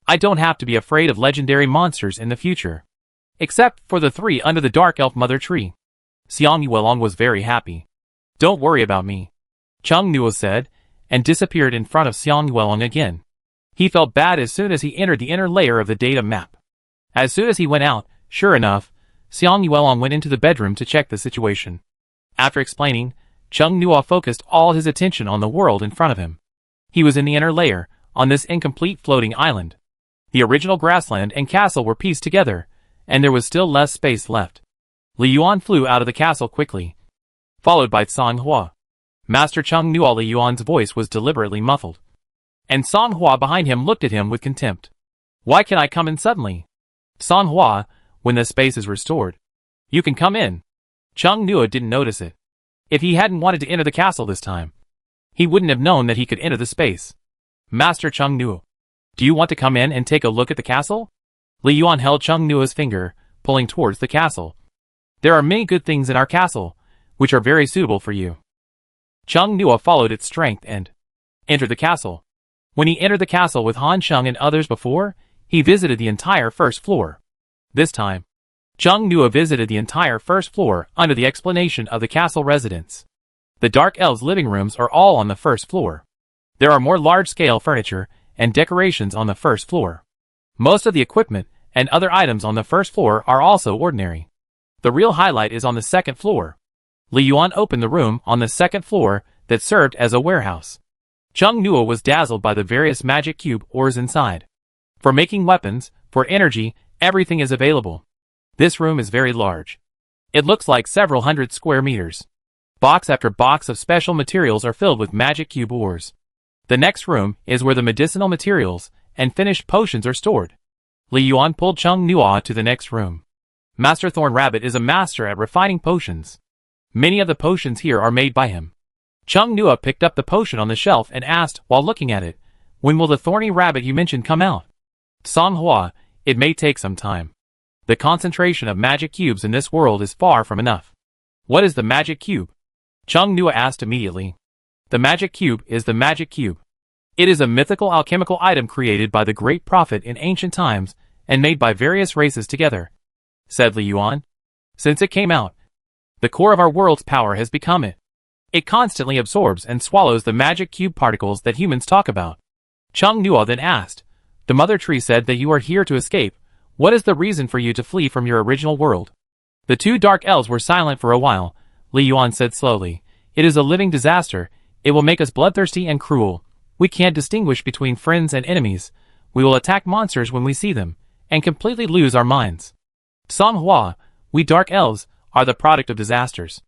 [SPEAKER 1] I don't have to be afraid of legendary monsters in the future. Except for the 3 under the Dark Elf Mother Tree." Xiang Yuelong was very happy. "Don't worry about me," Chung Nua said, and disappeared in front of Xiang Yuelong again. He felt bad as soon as he entered the inner layer of the data map. As soon as he went out, sure enough, Xiang Yuelong went into the bedroom to check the situation. After explaining, Chung Nua focused all his attention on the world in front of him. He was in the inner layer, on this incomplete floating island. The original grassland and castle were pieced together, and there was still less space left. Li Yuan flew out of the castle quickly, followed by Song Hua. Master Chung Nua. Li Yuan's voice was deliberately muffled, and Song Hua behind him looked at him with contempt. "Why can I come in suddenly?" "Song Hua, when the space is restored, you can come in." Chung Nua didn't notice it. If he hadn't wanted to enter the castle this time, he wouldn't have known that he could enter the space. "Master Chung Nua, do you want to come in and take a look at the castle?" Li Yuan held Chung Nua's finger, pulling towards the castle. "There are many good things in our castle, which are very suitable for you." Chung Nua followed its strength and entered the castle. When he entered the castle with Han Chung and others before, he visited the entire first floor. This time, Chung Nua visited the entire first floor under the explanation of the castle residence. The Dark Elves' living rooms are all on the first floor. There are more large-scale furniture and decorations on the first floor. Most of the equipment and other items on the first floor are also ordinary. The real highlight is on the second floor. Li Yuan opened the room on the second floor that served as a warehouse. Chung Nua was dazzled by the various magic cube ores inside. For making weapons, for energy, everything is available. This room is very large. It looks like several hundred square meters. Box after box of special materials are filled with magic cube ores. The next room is where the medicinal materials and finished potions are stored. Li Yuan pulled Chung Nua to the next room. Master Thorn Rabbit is a master at refining potions. Many of the potions here are made by him. Chung Nua picked up the potion on the shelf and asked, while looking at it, "When will the thorny rabbit you mentioned come out?" "Song Hua, it may take some time. The concentration of magic cubes in this world is far from enough." "What is the magic cube?" Chung Nua asked immediately. "The magic cube is the magic cube. It is a mythical alchemical item created by the great prophet in ancient times and made by various races together," said Li Yuan. "Since it came out, the core of our world's power has become it. It constantly absorbs and swallows the magic cube particles that humans talk about." Chung Nua then asked, "The Mother Tree said that you are here to escape. What is the reason for you to flee from your original world?" The 2 dark elves were silent for a while. Li Yuan said slowly, "It is a living disaster. It will make us bloodthirsty and cruel. We can't distinguish between friends and enemies. We will attack monsters when we see them, and completely lose our minds. Song Hua, we dark elves, are the product of disasters.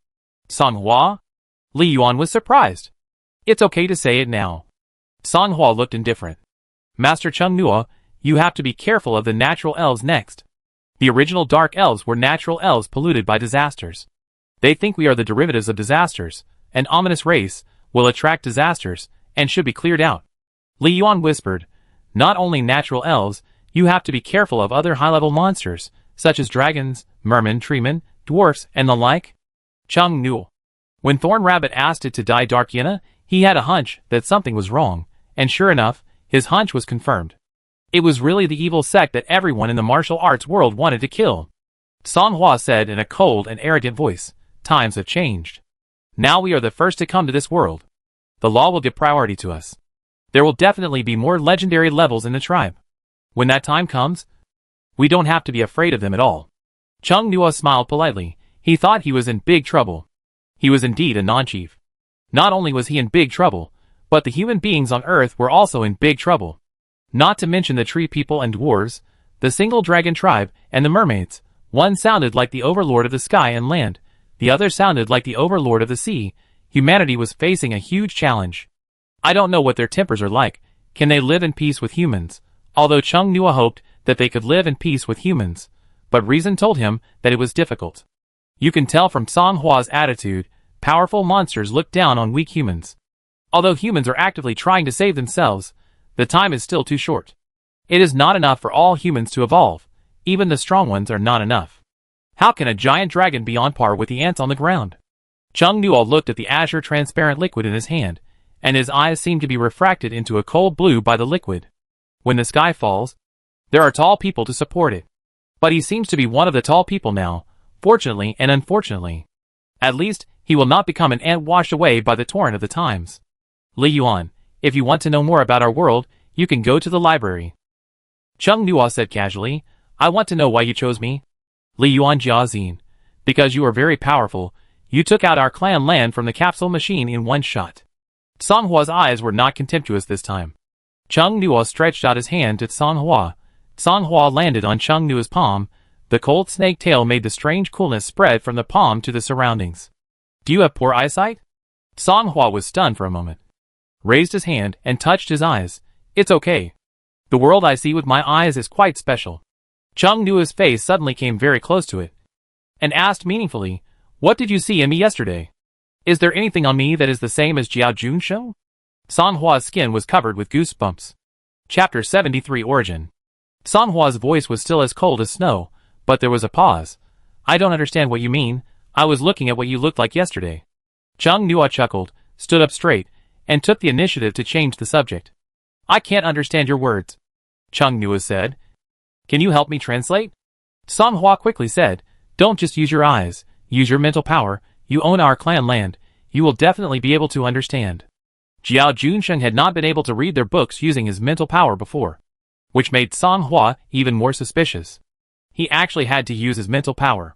[SPEAKER 1] Songhua? Li Yuan was surprised. It's okay to say it now. Songhua looked indifferent. Master Chung Nua, you have to be careful of the natural elves next. The original dark elves were natural elves polluted by disasters. They think we are the derivatives of disasters. An ominous race will attract disasters and should be cleared out. Li Yuan whispered, not only natural elves, you have to be careful of other high-level monsters, such as dragons, mermen, treemen, dwarfs, and the like. Chung Nua. When Thorn Rabbit asked it to die Dark Yena, he had a hunch that something was wrong, and sure enough, his hunch was confirmed. It was really the evil sect that everyone in the martial arts world wanted to kill. Songhua said in a cold and arrogant voice, times have changed. Now we are the first to come to this world. The law will give priority to us. There will definitely be more legendary levels in the tribe. When that time comes, we don't have to be afraid of them at all. Chung Nua smiled politely. He thought he was in big trouble. He was indeed a non-chief. Not only was he in big trouble, but the human beings on Earth were also in big trouble. Not to mention the tree people and dwarves, the single dragon tribe, and the mermaids. One sounded like the overlord of the sky and land. The other sounded like the overlord of the sea. Humanity was facing a huge challenge. I don't know what their tempers are like. Can they live in peace with humans? Although Chung Nua hoped that they could live in peace with humans. But reason told him that it was difficult. You can tell from Songhua's attitude, powerful monsters look down on weak humans. Although humans are actively trying to save themselves, the time is still too short. It is not enough for all humans to evolve. Even the strong ones are not enough. How can a giant dragon be on par with the ants on the ground? Chung Nua looked at the azure transparent liquid in his hand, and his eyes seemed to be refracted into a cold blue by the liquid. When the sky falls, there are tall people to support it. But he seems to be one of the tall people now, fortunately and unfortunately. At least, he will not become an ant washed away by the torrent of the times. Li Yuan, if you want to know more about our world, you can go to the library. Chung Nua said casually, I want to know why you chose me. Li Yuan Jiazin. Because you are very powerful, you took out our clan land from the capsule machine in one shot. Songhua's eyes were not contemptuous this time. Chung Nua stretched out his hand to Songhua. Songhua landed on Chung Nua's palm. The cold snake tail made the strange coolness spread from the palm to the surroundings. Do you have poor eyesight? Songhua was stunned for a moment. Raised his hand and touched his eyes. It's okay. The world I see with my eyes is quite special. Chung Nua's face suddenly came very close to it, and asked meaningfully, what did you see in me yesterday? Is there anything on me that is the same as Jiao Junsheng? Songhua's skin was covered with goosebumps. Chapter 73 Origin. Songhua's voice was still as cold as snow, but there was a pause. I don't understand what you mean. I was looking at what you looked like yesterday. Chung Nua chuckled, stood up straight, and took the initiative to change the subject. I can't understand your words. Chung Nua said. Can you help me translate? Songhua quickly said, don't just use your eyes, use your mental power. You own our clan land. You will definitely be able to understand. Jiao Junsheng had not been able to read their books using his mental power before, which made Songhua even more suspicious. He actually had to use his mental power.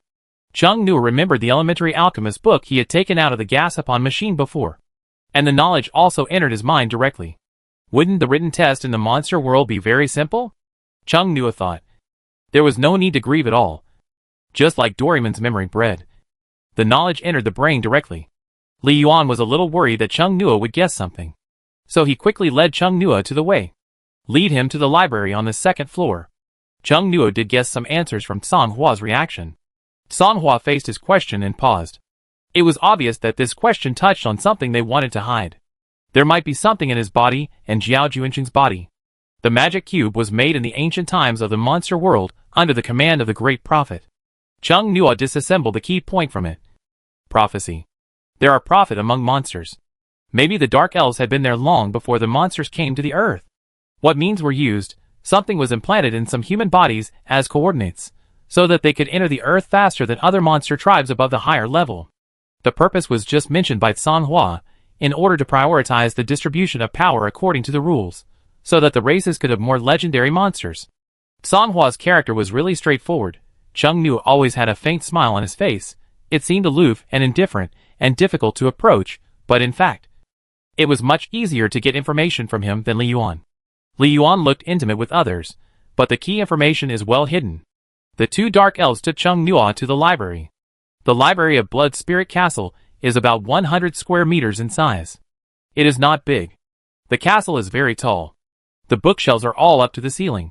[SPEAKER 1] Chung Nua remembered the elementary alchemist book he had taken out of the Gasupon machine before, and the knowledge also entered his mind directly. Wouldn't the written test in the monster world be very simple? Chung Nua thought. There was no need to grieve at all. Just like Doraemon's memory bread. The knowledge entered the brain directly. Li Yuan was a little worried that Chung Nua would guess something. So he quickly led Chung Nua to the way. Lead him to the library on the second floor. Chung Nua did guess some answers from Songhua's reaction. Songhua faced his question and paused. It was obvious that this question touched on something they wanted to hide. There might be something in his body and Jiao Junsheng's body. The magic cube was made in the ancient times of the monster world under the command of the great prophet. Chung Nua disassembled the key point from it. Prophecy. There are prophet among monsters. Maybe the dark elves had been there long before the monsters came to the earth. What means were used? Something was implanted in some human bodies as coordinates, so that they could enter the earth faster than other monster tribes above the higher level. The purpose was just mentioned by Songhua, in order to prioritize the distribution of power according to the rules, so that the races could have more legendary monsters. Songhua's character was really straightforward. Chung Nua always had a faint smile on his face. It seemed aloof and indifferent, and difficult to approach, but in fact, it was much easier to get information from him than Li Yuan. Li Yuan looked intimate with others, but the key information is well hidden. The two dark elves took Chung Nua to the library. The Library of Blood Spirit Castle is about 100 square meters in size. It is not big. The castle is very tall. The bookshelves are all up to the ceiling.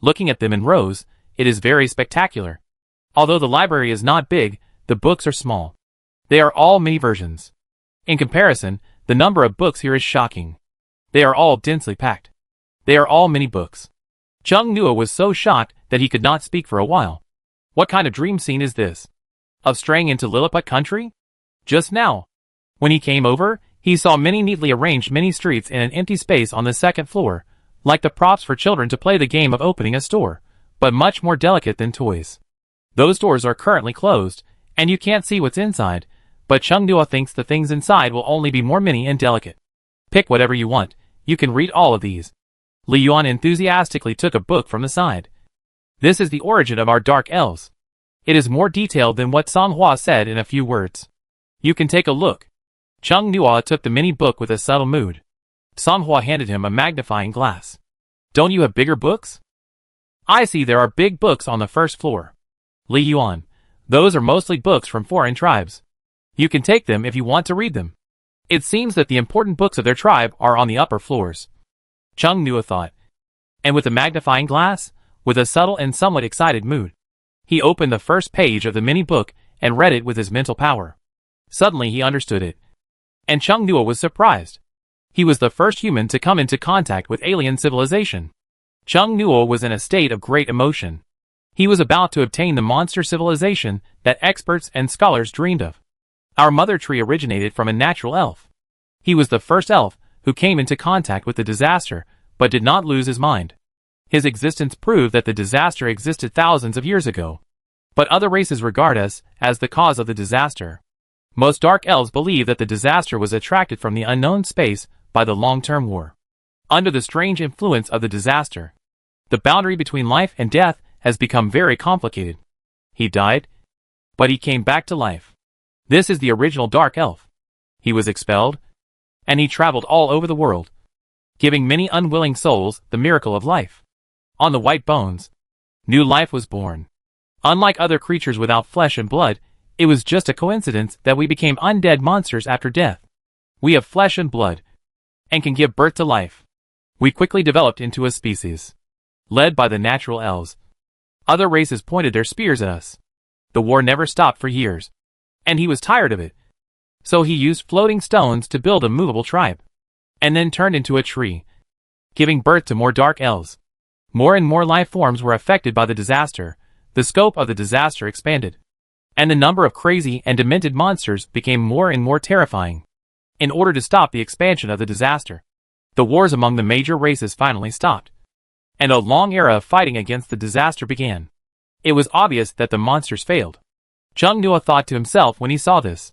[SPEAKER 1] Looking at them in rows, it is very spectacular. Although the library is not big, the books are small. They are all mini versions. In comparison, the number of books here is shocking. They are all densely packed. They are all mini books. Chung Nua was so shocked that he could not speak for a while. What kind of dream scene is this? Of straying into Lilliput country? Just now, when he came over, he saw many neatly arranged mini streets in an empty space on the second floor, like the props for children to play the game of opening a store, but much more delicate than toys. Those doors are currently closed, and you can't see what's inside, but Chung Nua thinks the things inside will only be more mini and delicate. Pick whatever you want, you can read all of these. Li Yuan enthusiastically took a book from the side. This is the origin of our dark elves. It is more detailed than what Song Hua said in a few words. You can take a look. Chung Nua took the mini book with a subtle mood. Song Hua handed him a magnifying glass. Don't you have bigger books? I see there are big books on the first floor. Li Yuan, those are mostly books from foreign tribes. You can take them if you want to read them. It seems that the important books of their tribe are on the upper floors. Chung Nua thought. And with a magnifying glass, with a subtle and somewhat excited mood, he opened the first page of the mini book and read it with his mental power. Suddenly he understood it. And Chung Nua was surprised. He was the first human to come into contact with alien civilization. Chung Nua was in a state of great emotion. He was about to obtain the monster civilization that experts and scholars dreamed of. Our mother tree originated from a natural elf. He was the first elf who came into contact with the disaster, but did not lose his mind. His existence proved that the disaster existed thousands of years ago. But other races regard us as the cause of the disaster. Most dark elves believe that the disaster was attracted from the unknown space by the long-term war. Under the strange influence of the disaster, the boundary between life and death has become very complicated. He died, but he came back to life. This is the original dark elf. He was expelled, and he traveled all over the world, giving many unwilling souls the miracle of life. On the white bones, new life was born. Unlike other creatures without flesh and blood, it was just a coincidence that we became undead monsters after death. We have flesh and blood, and can give birth to life. We quickly developed into a species, led by the natural elves. Other races pointed their spears at us. The war never stopped for years, and he was tired of it. So he used floating stones to build a movable tribe, and then turned into a tree, giving birth to more dark elves. More and more life forms were affected by the disaster. The scope of the disaster expanded, and the number of crazy and demented monsters became more and more terrifying. In order to stop the expansion of the disaster, the wars among the major races finally stopped, and a long era of fighting against the disaster began. It was obvious that the monsters failed. Chung Nua thought to himself when he saw this.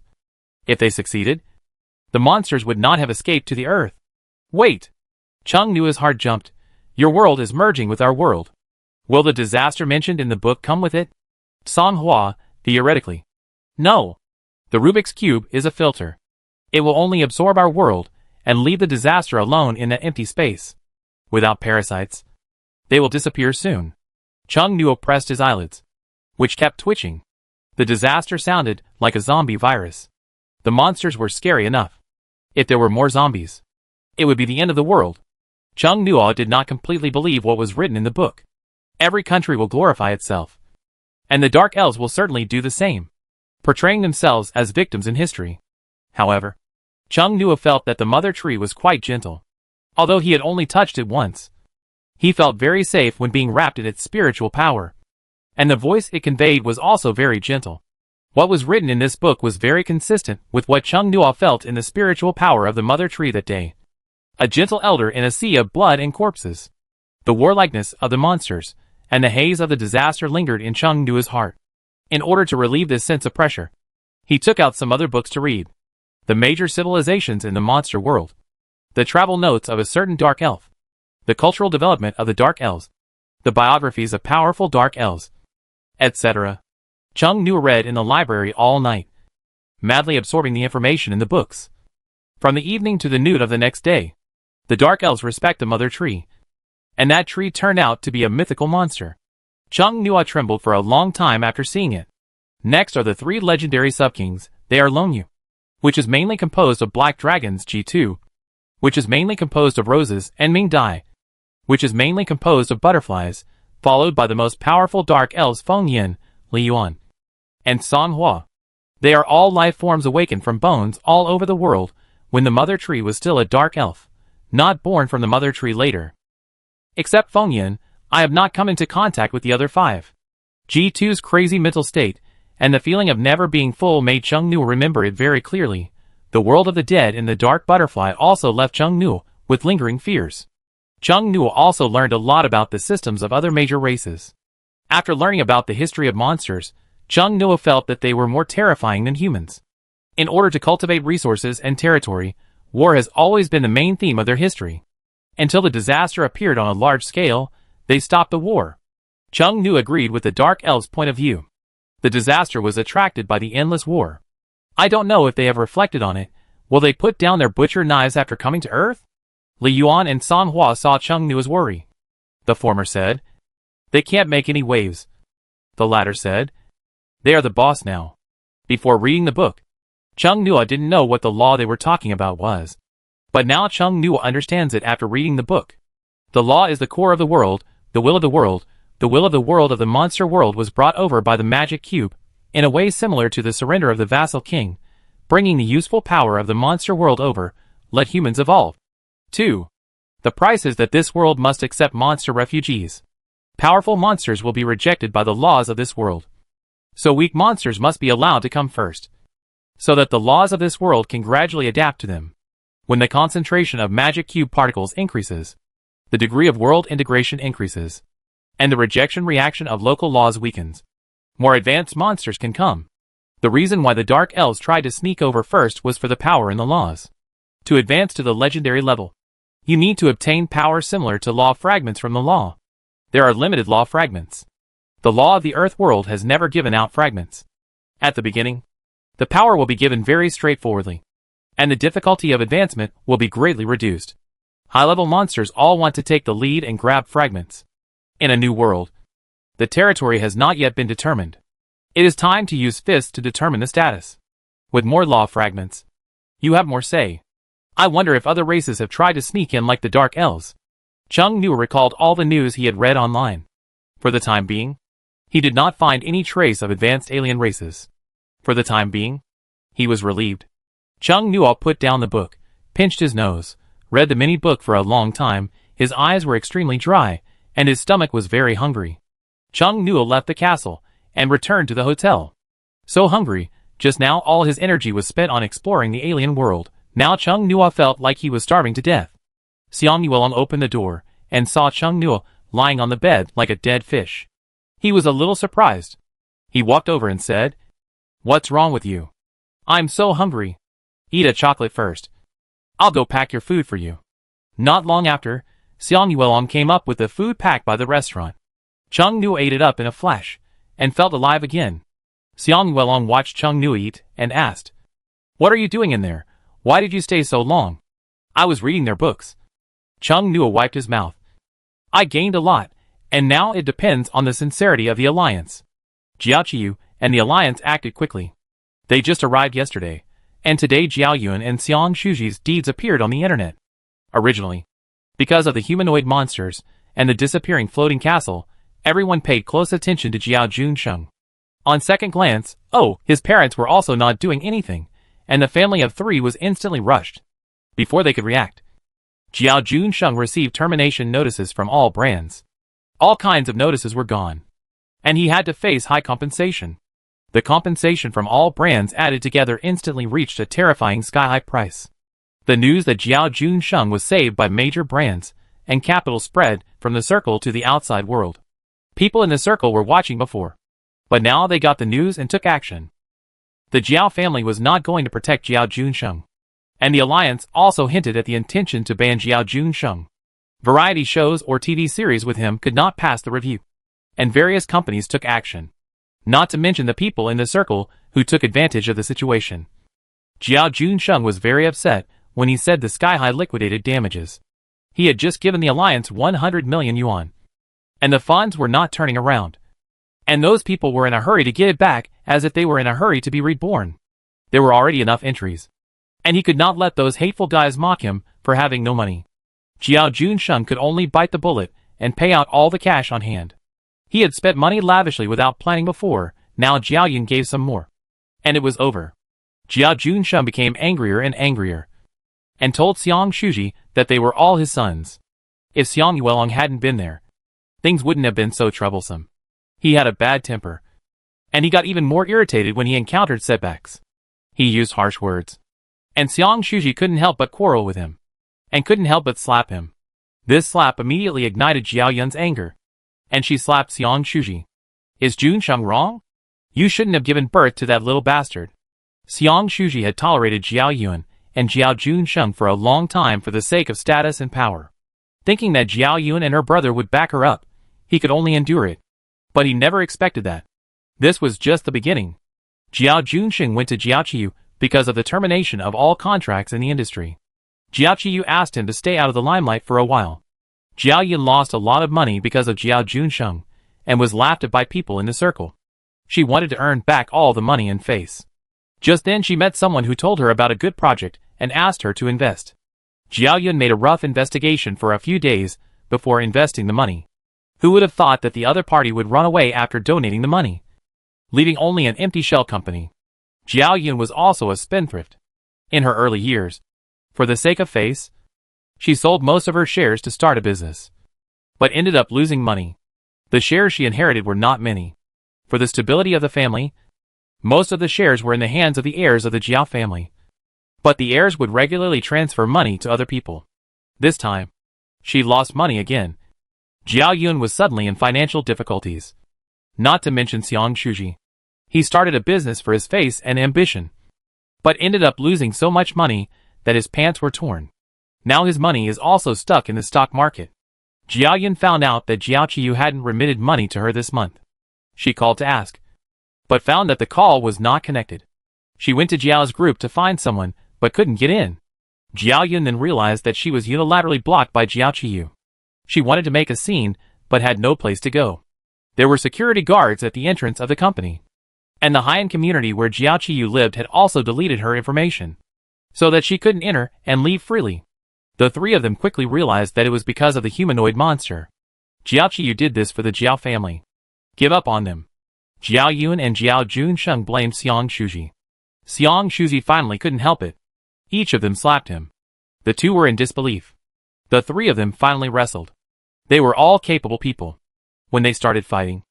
[SPEAKER 1] If they succeeded, the monsters would not have escaped to the earth. Wait! Chung Nua's heart jumped. Your world is merging with our world. Will the disaster mentioned in the book come with it? Song Hua, theoretically. No. The Rubik's Cube is a filter. It will only absorb our world and leave the disaster alone in that empty space. Without parasites, they will disappear soon. Chung Nua pressed his eyelids, which kept twitching. The disaster sounded like a zombie virus. The monsters were scary enough. If there were more zombies, it would be the end of the world. Chung Nua did not completely believe what was written in the book. Every country will glorify itself, and the Dark Elves will certainly do the same, portraying themselves as victims in history. However, Chung Nua felt that the mother tree was quite gentle. Although he had only touched it once, he felt very safe when being wrapped in its spiritual power, and the voice it conveyed was also very gentle. What was written in this book was very consistent with what Chung Nua felt in the spiritual power of the mother tree that day. A gentle elder in a sea of blood and corpses. The warlikeness of the monsters and the haze of the disaster lingered in Chung Nua's heart. In order to relieve this sense of pressure, he took out some other books to read. The major civilizations in the monster world. The travel notes of a certain dark elf. The cultural development of the dark elves. The biographies of powerful dark elves, etc. Chung Nua read in the library all night, madly absorbing the information in the books. From the evening to the noon of the next day, the dark elves respect the mother tree, and that tree turned out to be a mythical monster. Chung Nua trembled for a long time after seeing it. Next are the 3 legendary sub-kings. They are Longyu, which is mainly composed of black dragons, G2, which is mainly composed of roses, and Mingdai, which is mainly composed of butterflies, followed by the most powerful dark elves Feng Yin, Li Yuan, and Song Hua. They are all life forms awakened from bones all over the world when the mother tree was still a dark elf, not born from the mother tree later. Except Feng Yin, I have not come into contact with the other 5. G2's crazy mental state and the feeling of never being full made Cheng Nu remember it very clearly. The world of the dead and the dark butterfly also left Cheng Nu with lingering fears. Cheng Nu also learned a lot about the systems of other major races. After learning about the history of monsters, Cheng Nu felt that they were more terrifying than humans. In order to cultivate resources and territory, war has always been the main theme of their history. Until the disaster appeared on a large scale, they stopped the war. Cheng Nu agreed with the Dark Elves' point of view. The disaster was attracted by the endless war. I don't know if they have reflected on it. Will they put down their butcher knives after coming to Earth? Li Yuan and Song Hua saw Cheng Nu's worry. The former said, "They can't make any waves." The latter said, "They are the boss now." Before reading the book, Cheng Nu didn't know what the law they were talking about was. But now Cheng Nu understands it after reading the book. The law is the core of the world, the will of the world. The will of the world of the monster world was brought over by the magic cube, in a way similar to the surrender of the vassal king, bringing the useful power of the monster world over. Let humans evolve. 2. The price is that this world must accept monster refugees. Powerful monsters will be rejected by the laws of this world. So weak monsters must be allowed to come first, so that the laws of this world can gradually adapt to them. When the concentration of magic cube particles increases, the degree of world integration increases, and the rejection reaction of local laws weakens. More advanced monsters can come. The reason why the Dark Elves tried to sneak over first was for the power in the laws. To advance to the legendary level, you need to obtain power similar to law fragments from the law. There are limited law fragments. The law of the Earth world has never given out fragments. At the beginning, the power will be given very straightforwardly, and the difficulty of advancement will be greatly reduced. High-level monsters all want to take the lead and grab fragments. In a new world, the territory has not yet been determined. It is time to use fists to determine the status. With more law fragments, you have more say. I wonder if other races have tried to sneak in like the Dark Elves. Cheng Nu recalled all the news he had read online. For the time being, he did not find any trace of advanced alien races. For the time being, he was relieved. Cheng Nu put down the book, pinched his nose, read the mini book for a long time. His eyes were extremely dry, and his stomach was very hungry. Cheng Nu left the castle and returned to the hotel. So hungry, just now all his energy was spent on exploring the alien world. Now Cheng Nu felt like he was starving to death. Xiang Yuelong opened the door and saw Cheng Nu lying on the bed like a dead fish. He was a little surprised. He walked over and said, "What's wrong with you? I'm so hungry. Eat a chocolate first. I'll go pack your food for you." Not long after, Xiang Yuelong came up with the food packed by the restaurant. Cheng Nu ate it up in a flash, and felt alive again. Xiang Yuelong watched Cheng Nu eat, and asked, "What are you doing in there? Why did you stay so long?" "I was reading their books." Cheng Nu wiped his mouth. "I gained a lot, and now it depends on the sincerity of the alliance." Jiao Qiyu and the alliance acted quickly. They just arrived yesterday, and today Jiao Yun and Xiang Shuji's deeds appeared on the internet. Originally, because of the humanoid monsters and the disappearing floating castle, everyone paid close attention to Jiao Junsheng. On second glance, his parents were also not doing anything, and the family of 3 was instantly rushed. Before they could react, Jiao Junsheng received termination notices from all brands. All kinds of notices were gone, and he had to face high compensation. The compensation from all brands added together instantly reached a terrifying sky-high price. The news that Jiao Junsheng was saved by major brands and capital spread from the circle to the outside world. People in the circle were watching before, but now they got the news and took action. The Jiao family was not going to protect Jiao Junsheng, and the alliance also hinted at the intention to ban Jiao Junsheng. Variety shows or TV series with him could not pass the review, and various companies took action. Not to mention the people in the circle who took advantage of the situation. Jiao Junsheng was very upset when he said the Sky High liquidated damages. He had just given the alliance 100 million yuan, and the funds were not turning around. And those people were in a hurry to get it back, as if they were in a hurry to be reborn. There were already enough entries. And he could not let those hateful guys mock him for having no money. Jiao Junsheng could only bite the bullet and pay out all the cash on hand. He had spent money lavishly without planning before, now Jiao Yun gave some more. And it was over. Jiao Junsheng became angrier and angrier, and told Xiang Shuji that they were all his sons. If Xiang Yuelong hadn't been there, things wouldn't have been so troublesome. He had a bad temper, and he got even more irritated when he encountered setbacks. He used harsh words, and Xiang Shuji couldn't help but quarrel with him, and couldn't help but slap him. This slap immediately ignited Jiao Yun's anger, and she slapped Xiang Shuji. Is Junsheng wrong? You shouldn't have given birth to that little bastard. Xiang Shuji had tolerated Jiao Yun and Jiao Junsheng for a long time for the sake of status and power. Thinking that Jiao Yun and her brother would back her up, he could only endure it. But he never expected that. This was just the beginning. Jiao Junsheng went to Jiao Qiyu because of the termination of all contracts in the industry. Jiao Qiyu asked him to stay out of the limelight for a while. Jiao Yun lost a lot of money because of Jiao Junsheng, and was laughed at by people in the circle. She wanted to earn back all the money and face. Just then she met someone who told her about a good project and asked her to invest. Jiao Yun made a rough investigation for a few days before investing the money. Who would have thought that the other party would run away after donating the money, leaving only an empty shell company? Jiao Yun was also a spendthrift. In her early years, for the sake of face, she sold most of her shares to start a business, but ended up losing money. The shares she inherited were not many. For the stability of the family, most of the shares were in the hands of the heirs of the Jiao family. But the heirs would regularly transfer money to other people. This time, she lost money again. Jiao Yun was suddenly in financial difficulties. Not to mention Xiang Shuji. He started a business for his face and ambition, but ended up losing so much money that his pants were torn. Now his money is also stuck in the stock market. Jiao Yun found out that Jiao Qiyu hadn't remitted money to her this month. She called to ask, but found that the call was not connected. She went to Jiao's group to find someone, but couldn't get in. Jiao Yun then realized that she was unilaterally blocked by Jiao Qiyu. She wanted to make a scene, but had no place to go. There were security guards at the entrance of the company, and the high-end community where Jiao Qiyu lived had also deleted her information, so that she couldn't enter and leave freely. The three of them quickly realized that it was because of the humanoid monster. Jiao Qiyu did this for the Jiao family. Give up on them. Jiao Yun and Jiao Junsheng blamed Xiang Shuji. Xiang Shuji finally couldn't help it. Each of them slapped him. The two were in disbelief. The three of them finally wrestled. They were all capable people. When they started fighting,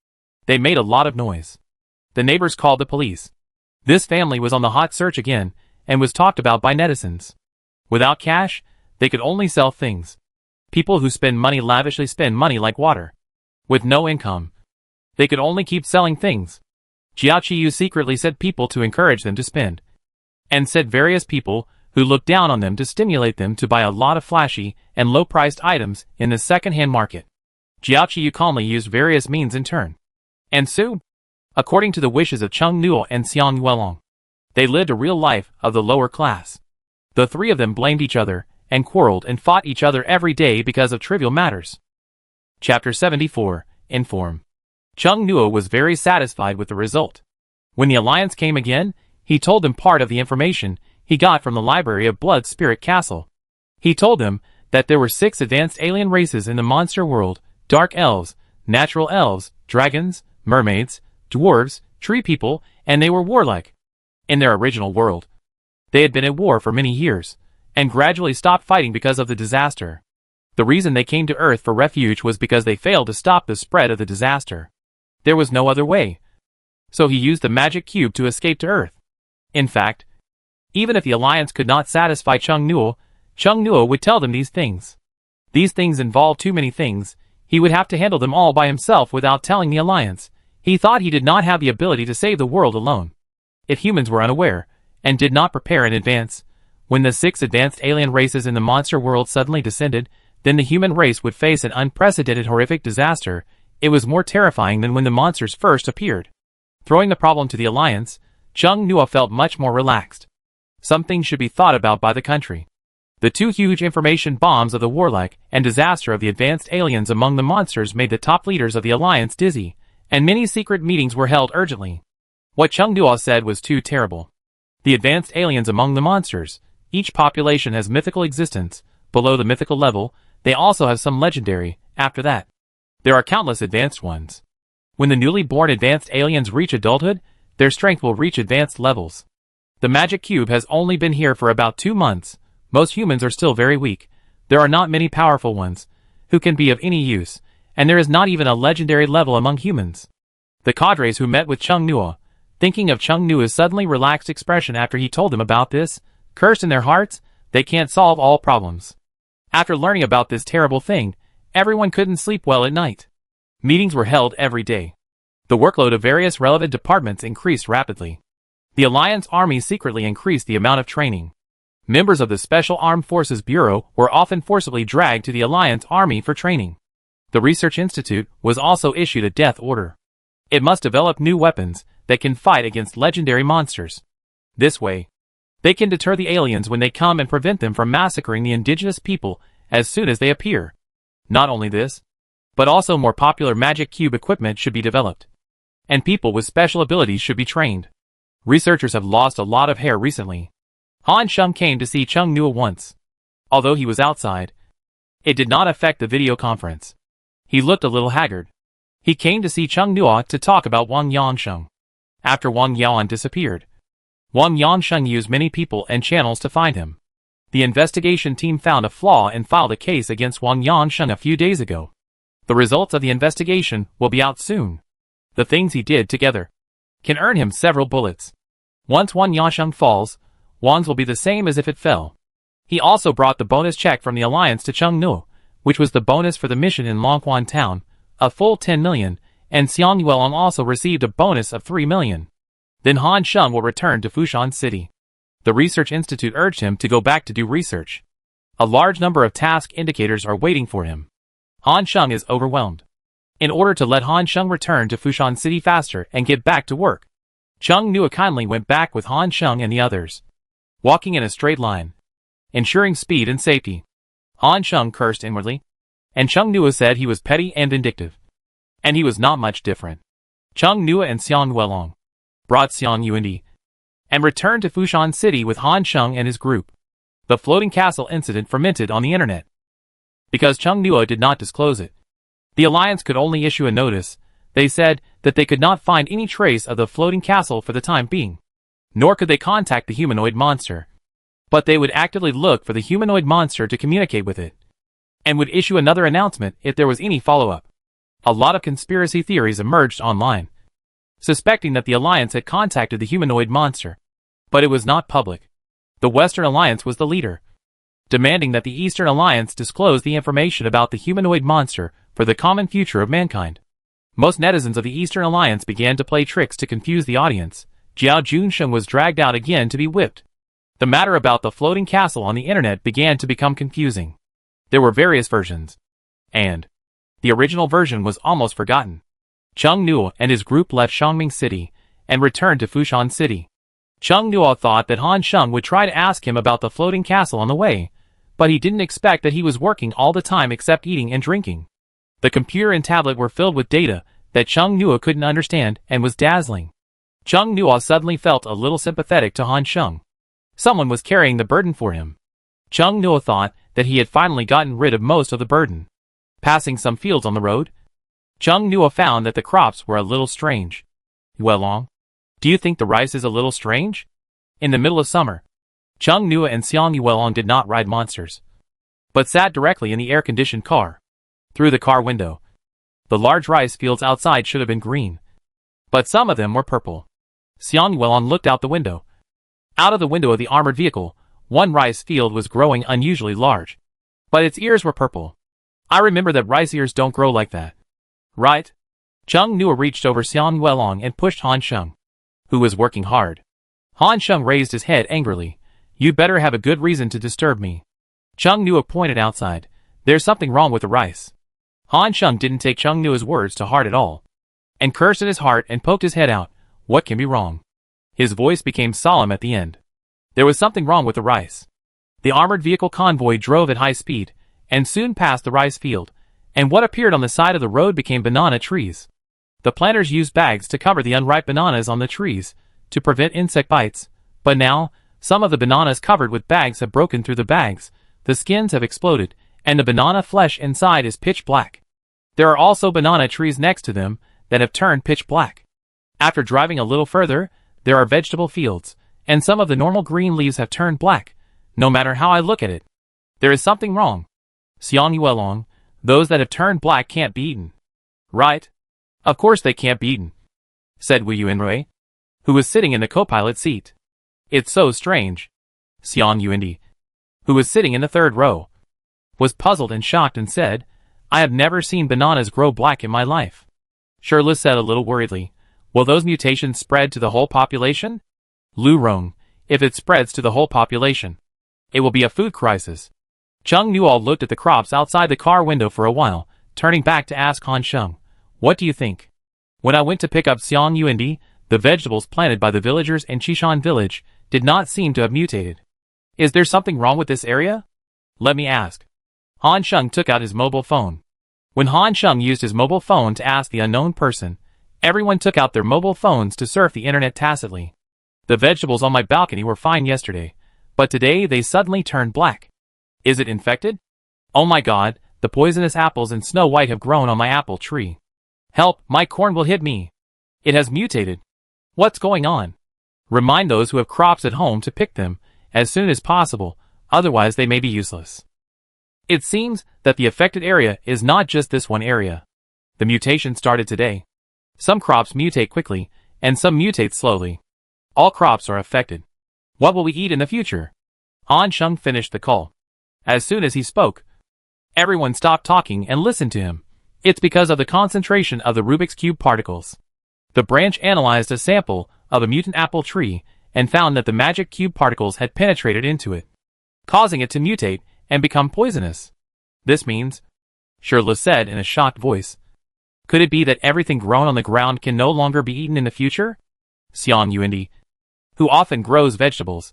[SPEAKER 1] they made a lot of noise. The neighbors called the police. This family was on the hot search again, and was talked about by netizens. Without cash, they could only sell things. People who spend money lavishly spend money like water. With no income, they could only keep selling things. Jiao Qiyu secretly said people to encourage them to spend, and said various people who looked down on them to stimulate them to buy a lot of flashy and low-priced items in the second-hand market. Jiao Qiyu calmly used various means in turn. And so, according to the wishes of Cheng Nuo and Xiang Yuelong, they lived a real life of the lower class. The three of them blamed each other, and quarreled and fought each other every day because of trivial matters. Chapter 74, Inform. Cheng Nuo was very satisfied with the result. When the alliance came again, he told them part of the information he got from the library of Blood Spirit Castle. He told them that there were 6 advanced alien races in the monster world: dark elves, natural elves, dragons, mermaids, dwarves, tree people, and they were warlike. In their original world, they had been at war for many years, and gradually stopped fighting because of the disaster. The reason they came to Earth for refuge was because they failed to stop the spread of the disaster. There was no other way. So he used the magic cube to escape to Earth. In fact, even if the Alliance could not satisfy Cheng Nuo would tell them these things. These things involved too many things. He would have to handle them all by himself without telling the Alliance. He thought he did not have the ability to save the world alone. If humans were unaware, and did not prepare in advance, when the 6 advanced alien races in the monster world suddenly descended, then the human race would face an unprecedented horrific disaster. It was more terrifying than when the monsters first appeared. Throwing the problem to the Alliance, Cheng Nuo felt much more relaxed. Something should be thought about by the country. The 2 huge information bombs of the warlike and disaster of the advanced aliens among the monsters made the top leaders of the Alliance dizzy, and many secret meetings were held urgently. What Chung Duo said was too terrible. The advanced aliens among the monsters, each population has mythical existence. Below the mythical level, they also have some legendary. After that, there are countless advanced ones. When the newly born advanced aliens reach adulthood, their strength will reach advanced levels. The magic cube has only been here for about 2 months. Most humans are still very weak. There are not many powerful ones who can be of any use, and there is not even a legendary level among humans. The cadres who met with Chung Nuo, thinking of Chung Nuo's suddenly relaxed expression after he told them about this, cursed in their hearts. They can't solve all problems. After learning about this terrible thing, everyone couldn't sleep well at night. Meetings were held every day. The workload of various relevant departments increased rapidly. The Alliance Army secretly increased the amount of training. Members of the Special Armed Forces Bureau were often forcibly dragged to the Alliance Army for training. The Research Institute was also issued a death order. It must develop new weapons that can fight against legendary monsters. This way, they can deter the aliens when they come and prevent them from massacring the indigenous people as soon as they appear. Not only this, but also more popular magic cube equipment should be developed. And people with special abilities should be trained. Researchers have lost a lot of hair recently. Han Sheng came to see Chung Nuo once. Although he was outside, it did not affect the video conference. He looked a little haggard. He came to see Chung Nuo to talk about Wang Yansheng. After Wang Yan disappeared, Wang Yansheng used many people and channels to find him. The investigation team found a flaw and filed a case against Wang Yansheng a few days ago. The results of the investigation will be out soon. The things he did together can earn him several bullets. Once Wang Yansheng falls, Wang's will be the same as if it fell. He also brought the bonus check from the Alliance to Chung Nuo, which was the bonus for the mission in Longquan Town, a full 10 million, and Xiang Yuelong also received a bonus of 3 million. Then Han Sheng will return to Fushan City. The Research Institute urged him to go back to do research. A large number of task indicators are waiting for him. Han Sheng is overwhelmed. In order to let Han Sheng return to Fushan City faster and get back to work, Chung Nuo kindly went back with Han Sheng and the others, walking in a straight line, ensuring speed and safety. Han Sheng cursed inwardly, and Chung Nuo said he was petty and vindictive. And he was not much different. Chung Nuo and Xiang Yuelong brought Xiang Yuandi and returned to Fushan City with Han Sheng and his group. The floating castle incident fermented on the internet. Because Chung Nuo did not disclose it, the Alliance could only issue a notice. They said that they could not find any trace of the floating castle for the time being, nor could they contact the humanoid monster. But they would actively look for the humanoid monster to communicate with it, and would issue another announcement if there was any follow-up. A lot of conspiracy theories emerged online, suspecting that the Alliance had contacted the humanoid monster, but it was not public. The Western Alliance was the leader, demanding that the Eastern Alliance disclose the information about the humanoid monster for the common future of mankind. Most netizens of the Eastern Alliance began to play tricks to confuse the audience. Jiao Junsheng was dragged out again to be whipped. The matter about the floating castle on the internet began to become confusing. There were various versions, and the original version was almost forgotten. Chung Nuo and his group left Shangming City and returned to Fushan City. Chung Nuo thought that Han Sheng would try to ask him about the floating castle on the way, but he didn't expect that he was working all the time except eating and drinking. The computer and tablet were filled with data that Chung Nuo couldn't understand and was dazzling. Chung Nuo suddenly felt a little sympathetic to Han Sheng. Someone was carrying the burden for him. Chung Nuo thought that he had finally gotten rid of most of the burden. Passing some fields on the road, Chung Nuo found that the crops were a little strange. Yuelong, do you think the rice is a little strange? In the middle of summer, Chung Nuo and Xiang Yuelong did not ride monsters, but sat directly in the air-conditioned car. Through the car window, the large rice fields outside should have been green, but some of them were purple. Xiang Yuelong looked out the window. Out of the window of the armored vehicle, one rice field was growing unusually large, but its ears were purple. I remember that rice ears don't grow like that. Right? Chung Nuo reached over Xiang Yuelong and pushed Han Sheng, who was working hard. Han Sheng raised his head angrily. You better have a good reason to disturb me. Chung Nuo pointed outside. There's something wrong with the rice. Han Sheng didn't take Chung Nuo's words to heart at all, and cursed in his heart and poked his head out. What can be wrong? His voice became solemn at the end. There was something wrong with the rice. The armored vehicle convoy drove at high speed, and soon passed the rice field, and what appeared on the side of the road became banana trees. The planters used bags to cover the unripe bananas on the trees to prevent insect bites, but now, some of the bananas covered with bags have broken through the bags, the skins have exploded, and the banana flesh inside is pitch black. There are also banana trees next to them that have turned pitch black. After driving a little further, there are vegetable fields, and some of the normal green leaves have turned black, no matter how I look at it. There is something wrong. Xiang Yuelong, those that have turned black can't be eaten. Right? Of course they can't be eaten, said Wu Yuanrui, who was sitting in the co-pilot seat. It's so strange. Xiang Yuandi, who was sitting in the third row, was puzzled and shocked and said, I have never seen bananas grow black in my life. Shirley said a little worriedly, will those mutations spread to the whole population? Lu Rong, if it spreads to the whole population, it will be a food crisis. Chung Nual looked at the crops outside the car window for a while, turning back to ask Han Sheng, what do you think? When I went to pick up Xiang Yuandi, the vegetables planted by the villagers in Chishan village did not seem to have mutated. Is there something wrong with this area? Let me ask. Han Sheng took out his mobile phone. When Han Sheng used his mobile phone to ask the unknown person, everyone took out their mobile phones to surf the internet tacitly. The vegetables on my balcony were fine yesterday, but today they suddenly turned black. Is it infected? Oh my god, the poisonous apples in Snow White have grown on my apple tree. Help, my corn will hit me. It has mutated. What's going on? Remind those who have crops at home to pick them as soon as possible, otherwise they may be useless. It seems that the affected area is not just this one area. The mutation started today. Some crops mutate quickly, and some mutate slowly. All crops are affected. What will we eat in the future? Han Sheng finished the call. As soon as he spoke, everyone stopped talking and listened to him. It's because of the concentration of the Rubik's Cube particles. The branch analyzed a sample of a mutant apple tree and found that the magic cube particles had penetrated into it, causing it to mutate and become poisonous. This means, Shirley said in a shocked voice, could it be that everything grown on the ground can no longer be eaten in the future? Xiang Yuandi, who often grows vegetables,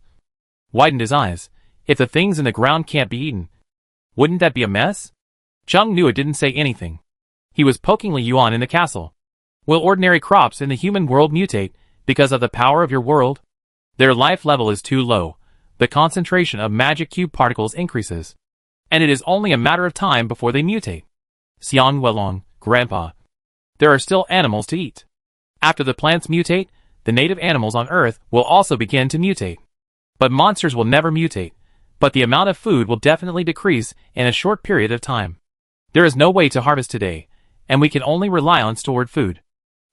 [SPEAKER 1] widened his eyes. If the things in the ground can't be eaten, wouldn't that be a mess? Chung Nua didn't say anything. He was poking Li Yuan in the castle. Will ordinary crops in the human world mutate because of the power of your world? Their life level is too low. The concentration of magic cube particles increases, and it is only a matter of time before they mutate. Xiang Welong, Grandpa, there are still animals to eat. After the plants mutate, the native animals on Earth will also begin to mutate. But monsters will never mutate. But the amount of food will definitely decrease in a short period of time. There is no way to harvest today, and we can only rely on stored food.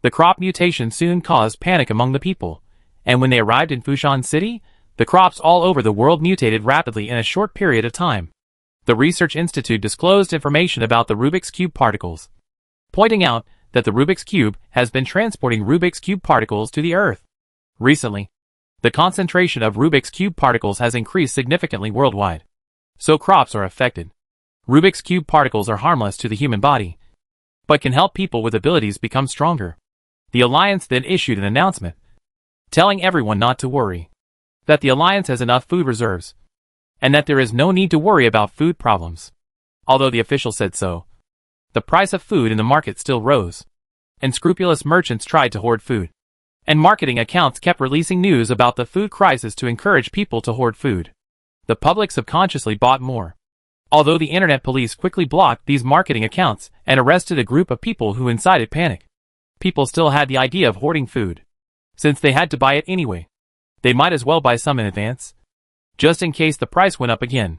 [SPEAKER 1] The crop mutation soon caused panic among the people, and when they arrived in Fushan City, the crops all over the world mutated rapidly in a short period of time. The Research Institute disclosed information about the Rubik's Cube particles, pointing out that the Rubik's Cube has been transporting Rubik's Cube particles to the Earth. Recently, the concentration of Rubik's Cube particles has increased significantly worldwide. So crops are affected. Rubik's Cube particles are harmless to the human body, but can help people with abilities become stronger. The Alliance then issued an announcement, telling everyone not to worry, that the Alliance has enough food reserves, and that there is no need to worry about food problems. Although the official said so, the price of food in the market still rose, and scrupulous merchants tried to hoard food. And marketing accounts kept releasing news about the food crisis to encourage people to hoard food. The public subconsciously bought more. Although the internet police quickly blocked these marketing accounts and arrested a group of people who incited panic, people still had the idea of hoarding food. Since they had to buy it anyway, they might as well buy some in advance, just in case the price went up again.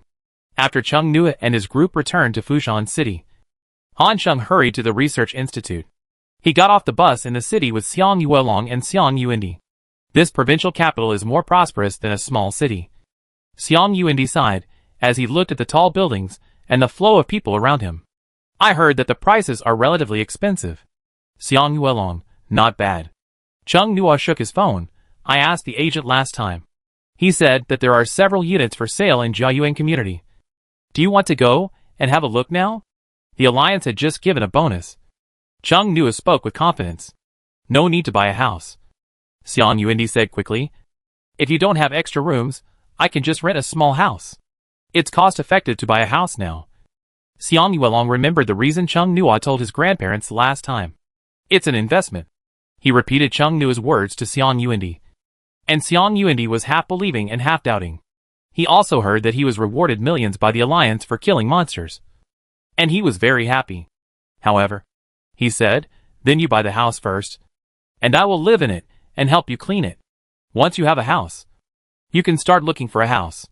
[SPEAKER 1] After Chung Nua and his group returned to Fushan City, Han Sheng hurried to the Research Institute. He got off the bus in the city with Xiang Yuelong and Xiang Yuandi. This provincial capital is more prosperous than a small city. Xiang Yuandi sighed as he looked at the tall buildings and the flow of people around him. I heard that the prices are relatively expensive. Xiang Yuelong, not bad. Chung Nua shook his phone. I asked the agent last time. He said that there are several units for sale in Jiayuan community. Do you want to go and have a look now? The Alliance had just given a bonus. Chung Nua spoke with confidence. No need to buy a house. Xiang Yuandi said quickly. If you don't have extra rooms, I can just rent a small house. It's cost-effective to buy a house now. Xiang Yuelong remembered the reason Chung Nua told his grandparents last time. It's an investment. He repeated Chung Nua's words to Xiang Yuandi. And Xiang Yuandi was half believing and half doubting. He also heard that he was rewarded millions by the Alliance for killing monsters. And he was very happy. However, he said, then you buy the house first. And I will live in it, and help you clean it. Once you have a house, you can start looking for a house.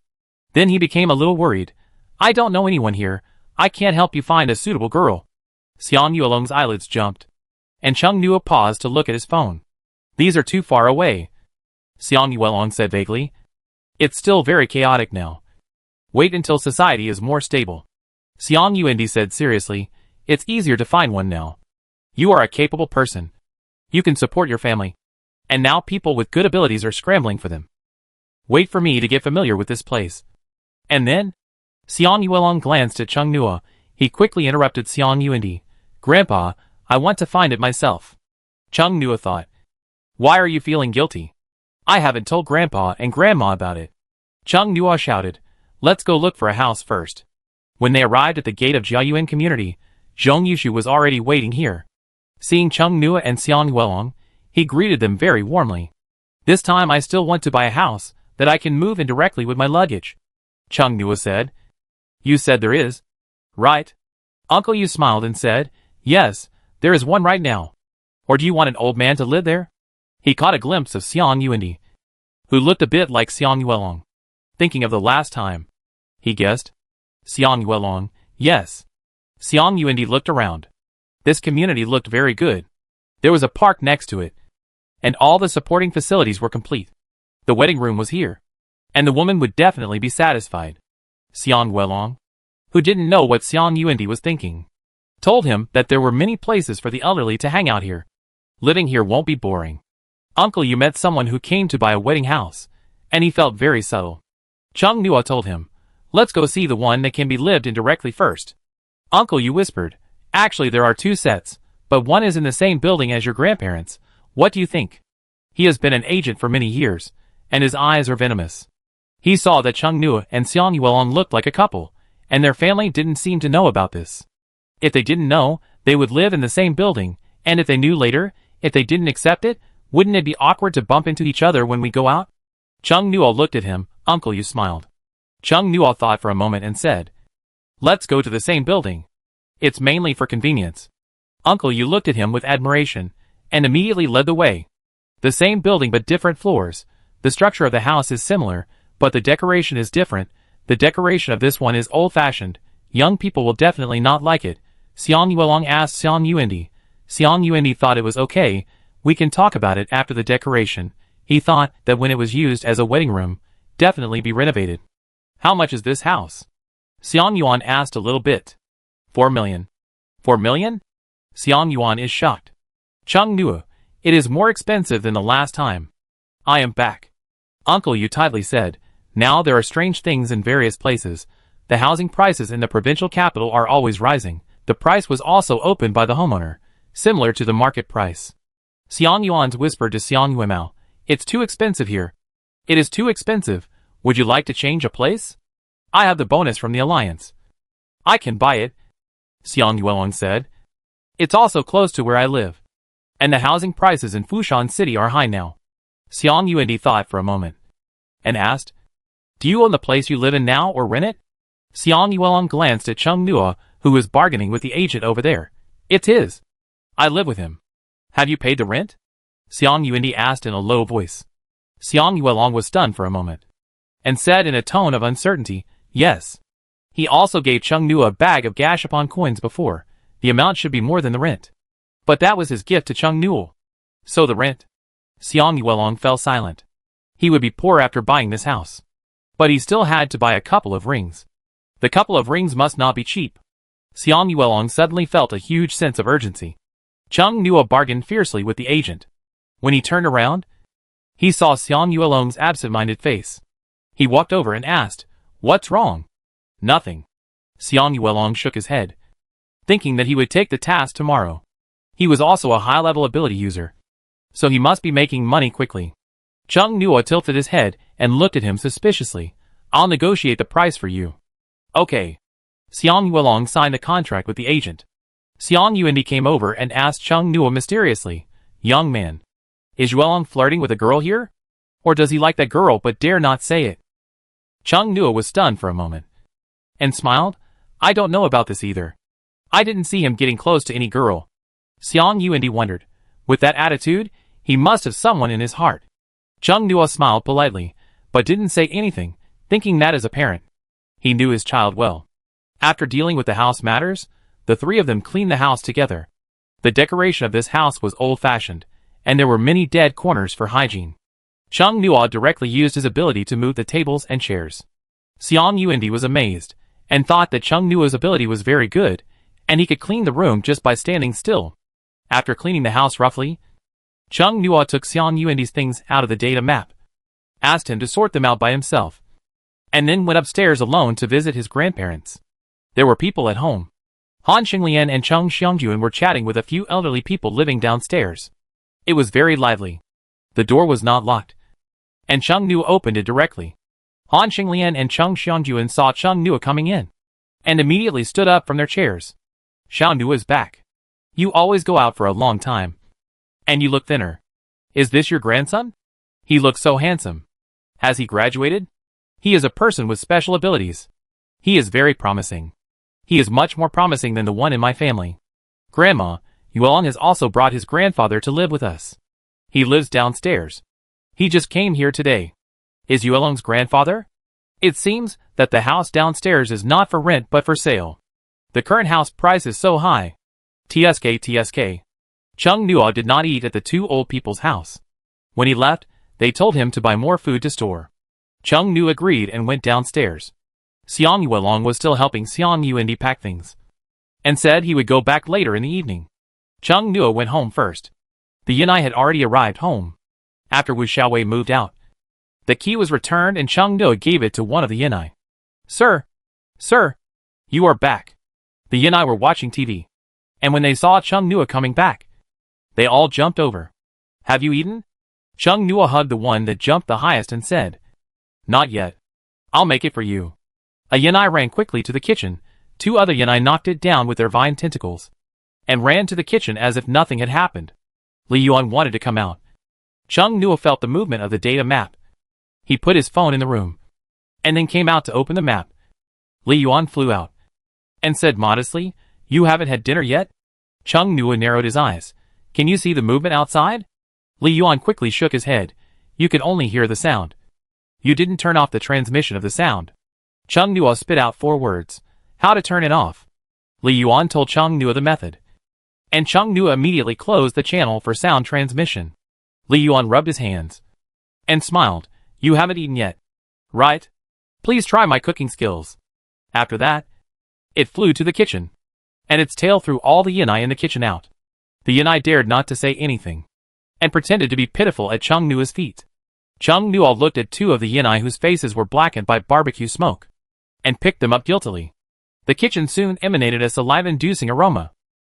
[SPEAKER 1] Then he became a little worried. I don't know anyone here. I can't help you find a suitable girl. Xiang Yuelong's eyelids jumped. And Chung Nua paused to look at his phone. These are too far away. Xiang Yuelong said vaguely. It's still very chaotic now. Wait until society is more stable. Xiang Yuandi said seriously. It's easier to find one now. You are a capable person. You can support your family. And now people with good abilities are scrambling for them. Wait for me to get familiar with this place. And then? Xiang Yuelong glanced at Chung Nua. He quickly interrupted Xiang Yuandi. Grandpa, I want to find it myself. Chung Nua thought. Why are you feeling guilty? I haven't told Grandpa and Grandma about it. Chung Nua shouted. Let's go look for a house first. When they arrived at the gate of Jiayuan community, Zhong Yushu was already waiting here. Seeing Chung Nua and Xiang Yuelong, he greeted them very warmly. This time I still want to buy a house that I can move in directly with my luggage. Chung Nua said. You said there is. Right? Uncle Yu smiled and said, yes, there is one right now. Or do you want an old man to live there? He caught a glimpse of Xiang Yuandi, who looked a bit like Xiang Yuelong. Thinking of the last time, he guessed. Xiang Yuelong, yes. Xiang Yuandi looked around. This community looked very good. There was a park next to it. And all the supporting facilities were complete. The wedding room was here. And the woman would definitely be satisfied. Xiang Yuelong, who didn't know what Xiang Yuandi was thinking, told him that there were many places for the elderly to hang out here. Living here won't be boring. Uncle Yu met someone who came to buy a wedding house, and he felt very subtle. Chung Nua told him, let's go see the one that can be lived in directly first. Uncle Yu whispered, actually there are two sets, but one is in the same building as your grandparents. What do you think? He has been an agent for many years, and his eyes are venomous. He saw that Chung Nua and Xiang Yuelong looked like a couple, and their family didn't seem to know about this. If they didn't know, they would live in the same building, and if they knew later, if they didn't accept it, wouldn't it be awkward to bump into each other when we go out? Chung Nua looked at him. Uncle Yu smiled. Chung Nua thought for a moment and said, let's go to the same building. It's mainly for convenience. Uncle Yu looked at him with admiration, and immediately led the way. The same building but different floors. The structure of the house is similar, but the decoration is different. The decoration of this one is old-fashioned. Young people will definitely not like it. Xiang Yuelong asked Xiang Yuandi. Xiang Yuandi thought it was okay. We can talk about it after the decoration. He thought that when it was used as a wedding room, definitely be renovated. How much is this house? Xiang Yuan asked a little bit. 4 million. 4 million? Xiang Yuan is shocked. Chung Nua, it is more expensive than the last time. I am back. Uncle Yu tightly said, now there are strange things in various places. The housing prices in the provincial capital are always rising. The price was also opened by the homeowner, similar to the market price. Xiang Yuan whispered to Xiang Yuemao, it's too expensive here. It is too expensive. Would you like to change a place? I have the bonus from the Alliance. I can buy it, Xiang Yuelong said. It's also close to where I live. And the housing prices in Fushan City are high now. Xiang Yuandi thought for a moment. And asked, do you own the place you live in now or rent it? Xiang Yuelong glanced at Chung Nua, who was bargaining with the agent over there. It's his. I live with him. Have you paid the rent? Xiang Yuandi asked in a low voice. Xiang Yuelong was stunned for a moment, and said in a tone of uncertainty, yes. He also gave Chung Nua a bag of Gashapon coins before. The amount should be more than the rent. But that was his gift to Chung Nua. So the rent? Xiang Yuelong fell silent. He would be poor after buying this house. But he still had to buy a couple of rings. The couple of rings must not be cheap. Xiang Yuelong suddenly felt a huge sense of urgency. Chung Nua bargained fiercely with the agent. When he turned around, he saw Xiang Yuelong's absent-minded face. He walked over and asked, what's wrong? Nothing. Xiang Yuelong shook his head, thinking that he would take the task tomorrow. He was also a high-level ability user, so he must be making money quickly. Chung Nua tilted his head and looked at him suspiciously. I'll negotiate the price for you. Okay. Xiang Yuelong signed the contract with the agent. Xiang Yuandi came over and asked Chung Nua mysteriously, "Young man, is Yuelong flirting with a girl here? Or does he like that girl but dare not say it?" Chung Nua was stunned for a moment. And smiled, "I don't know about this either. I didn't see him getting close to any girl." Xiang Yuandi wondered, with that attitude, he must have someone in his heart. Chung Nua smiled politely, but didn't say anything, thinking that as a parent, he knew his child well. After dealing with the house matters, the three of them cleaned the house together. The decoration of this house was old-fashioned, and there were many dead corners for hygiene. Chung Nua directly used his ability to move the tables and chairs. Xiang Yuandi was amazed, and thought that Chung Nua's ability was very good, and he could clean the room just by standing still. After cleaning the house roughly, Chung Nua took Xiang Yuandi's things out of the data map, asked him to sort them out by himself, and then went upstairs alone to visit his grandparents. There were people at home. Han Xinglian and Chung Xiangjuan were chatting with a few elderly people living downstairs. It was very lively. The door was not locked, and Chung Nua opened it directly. Han Xinglian and Chung Xiangjuan saw Chung Nua coming in, and immediately stood up from their chairs. "Xiao Nua is back. You always go out for a long time. And you look thinner. Is this your grandson? He looks so handsome. Has he graduated? He is a person with special abilities. He is very promising. He is much more promising than the one in my family. Grandma, Yuelong has also brought his grandfather to live with us. He lives downstairs. He just came here today. Is Yuelong's grandfather? It seems that the house downstairs is not for rent but for sale. The current house price is so high. TSK. Chung Nua did not eat at the two old people's house. When he left, they told him to buy more food to store. Chung Nua agreed and went downstairs. Xiang Yuelong was still helping Xiang Yuandi pack things, and said he would go back later in the evening. Chung Nua went home first. The Yanai had already arrived home. After Wu Xiaowei moved out, the key was returned and Chung Nua gave it to one of the Yanai. Sir, you are back." The Yanai were watching TV, and when they saw Chung Nua coming back, they all jumped over. "Have you eaten?" Chung Nua hugged the one that jumped the highest and said, "Not yet. I'll make it for you." A Yanai ran quickly to the kitchen. Two other Yanai knocked it down with their vine tentacles, and ran to the kitchen as if nothing had happened. Li Yuan wanted to come out. Chung Nua felt the movement of the data map. He put his phone in the room, and then came out to open the map. Li Yuan flew out, and said modestly, "You haven't had dinner yet?" Chung Nua narrowed his eyes. "Can you see the movement outside?" Li Yuan quickly shook his head. "You could only hear the sound. You didn't turn off the transmission of the sound." Chung Nua spit out 4 words. "How to turn it off?" Li Yuan told Chung Nua the method, and Chung Nua immediately closed the channel for sound transmission. Li Yuan rubbed his hands, and smiled. "You haven't eaten yet, right? Please try my cooking skills." After that, it flew to the kitchen, and its tail threw all the Yanai in the kitchen out. The Yanai dared not to say anything, and pretended to be pitiful at Chung Nua's feet. Chung Nua looked at 2 of the Yanai whose faces were blackened by barbecue smoke, and picked them up guiltily. The kitchen soon emanated a saliva-inducing aroma.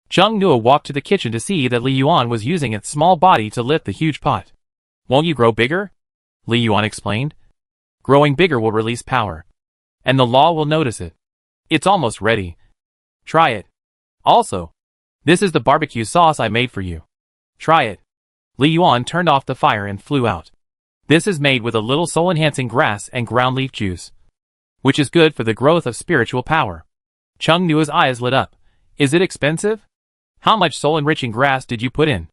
[SPEAKER 1] Chung Nua walked to the kitchen to see that Li Yuan was using its small body to lift the huge pot. "Won't you grow bigger?" Li Yuan explained. "Growing bigger will release power, and the law will notice it. It's almost ready. Try it. Also, this is the barbecue sauce I made for you. Try it." Li Yuan turned off the fire and flew out. "This is made with a little soul-enhancing grass and ground leaf juice, which is good for the growth of spiritual power." Chung Nua's eyes lit up. "Is it expensive? How much soul-enriching grass did you put in?"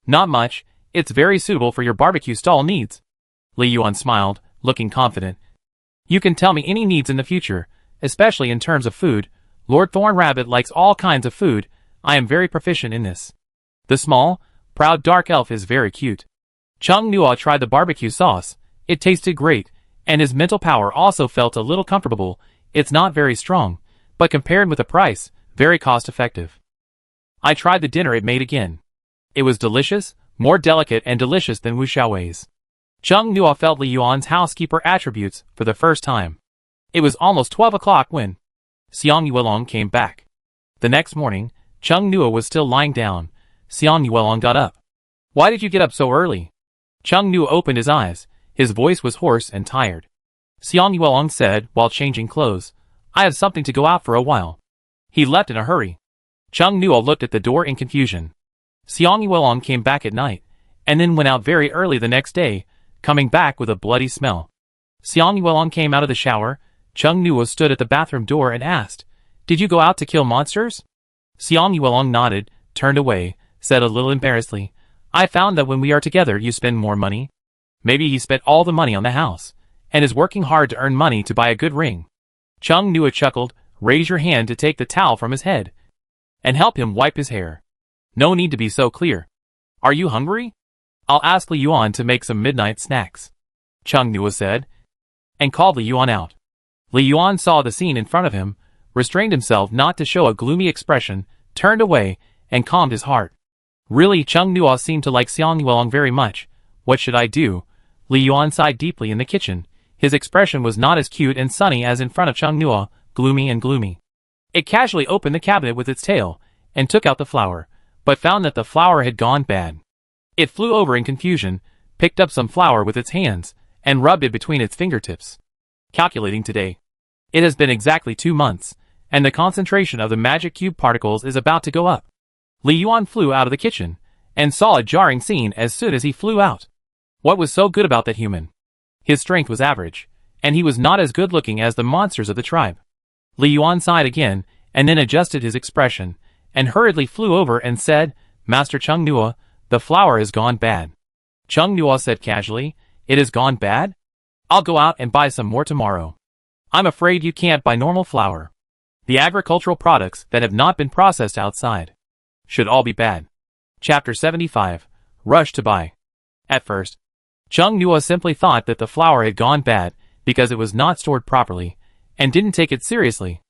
[SPEAKER 1] "Not much. It's very suitable for your barbecue stall needs." Li Yuan smiled, looking confident. "You can tell me any needs in the future, especially in terms of food. Lord Thorn Rabbit likes all kinds of food. I am very proficient in this. The small, proud dark elf is very cute." Chung Nua tried the barbecue sauce. It tasted great, and his mental power also felt a little comfortable. It's not very strong, but compared with the price, very cost-effective. I tried the dinner it made again. It was delicious, more delicate and delicious than Wu Xiaowei's. Chung Nua felt Li Yuan's housekeeper attributes for the first time. It was almost 12 o'clock when Xiang Yuelong came back. The next morning, Chung Nua was still lying down. Xiang Yuelong got up. "Why did you get up so early?" Chung Nua opened his eyes. His voice was hoarse and tired. Xiang Yuelong said while changing clothes, "I have something to go out for a while." He left in a hurry. Chung Nuo looked at the door in confusion. Xiang Yuelong came back at night, and then went out very early the next day, coming back with a bloody smell. Xiang Yuelong came out of the shower. Chung Nuo stood at the bathroom door and asked, "Did you go out to kill monsters?" Xiang Yuelong nodded, turned away, said a little embarrassedly, "I found that when we are together you spend more money." Maybe he spent all the money on the house, and is working hard to earn money to buy a good ring. Chung Nuo chuckled, "Raise your hand to take the towel from his head, and help him wipe his hair. No need to be so clear. Are you hungry? I'll ask Li Yuan to make some midnight snacks," Chung Nuo said, and called Li Yuan out. Li Yuan saw the scene in front of him, restrained himself not to show a gloomy expression, turned away, and calmed his heart. Really, Chung Nuo seemed to like Xiang Yuelong very much. What should I do? Li Yuan sighed deeply in the kitchen. His expression was not as cute and sunny as in front of Chung Nuo, gloomy and gloomy. It casually opened the cabinet with its tail, and took out the flour, but found that the flour had gone bad. It flew over in confusion, picked up some flour with its hands, and rubbed it between its fingertips. Calculating today. It has been exactly 2 months, and the concentration of the magic cube particles is about to go up. Li Yuan flew out of the kitchen, and saw a jarring scene as soon as he flew out. What was so good about that human? His strength was average, and he was not as good looking as the monsters of the tribe. Li Yuan sighed again, and then adjusted his expression, and hurriedly flew over and said, "Master Chung Nuo, the flour has gone bad." Chung Nuo said casually, "It has gone bad? I'll go out and buy some more tomorrow. I'm afraid you can't buy normal flour. The agricultural products that have not been processed outside should all be bad." Chapter 75. Rush to buy. At first, Chung Nuo simply thought that the flour had gone bad because it was not stored properly, and didn't take it seriously.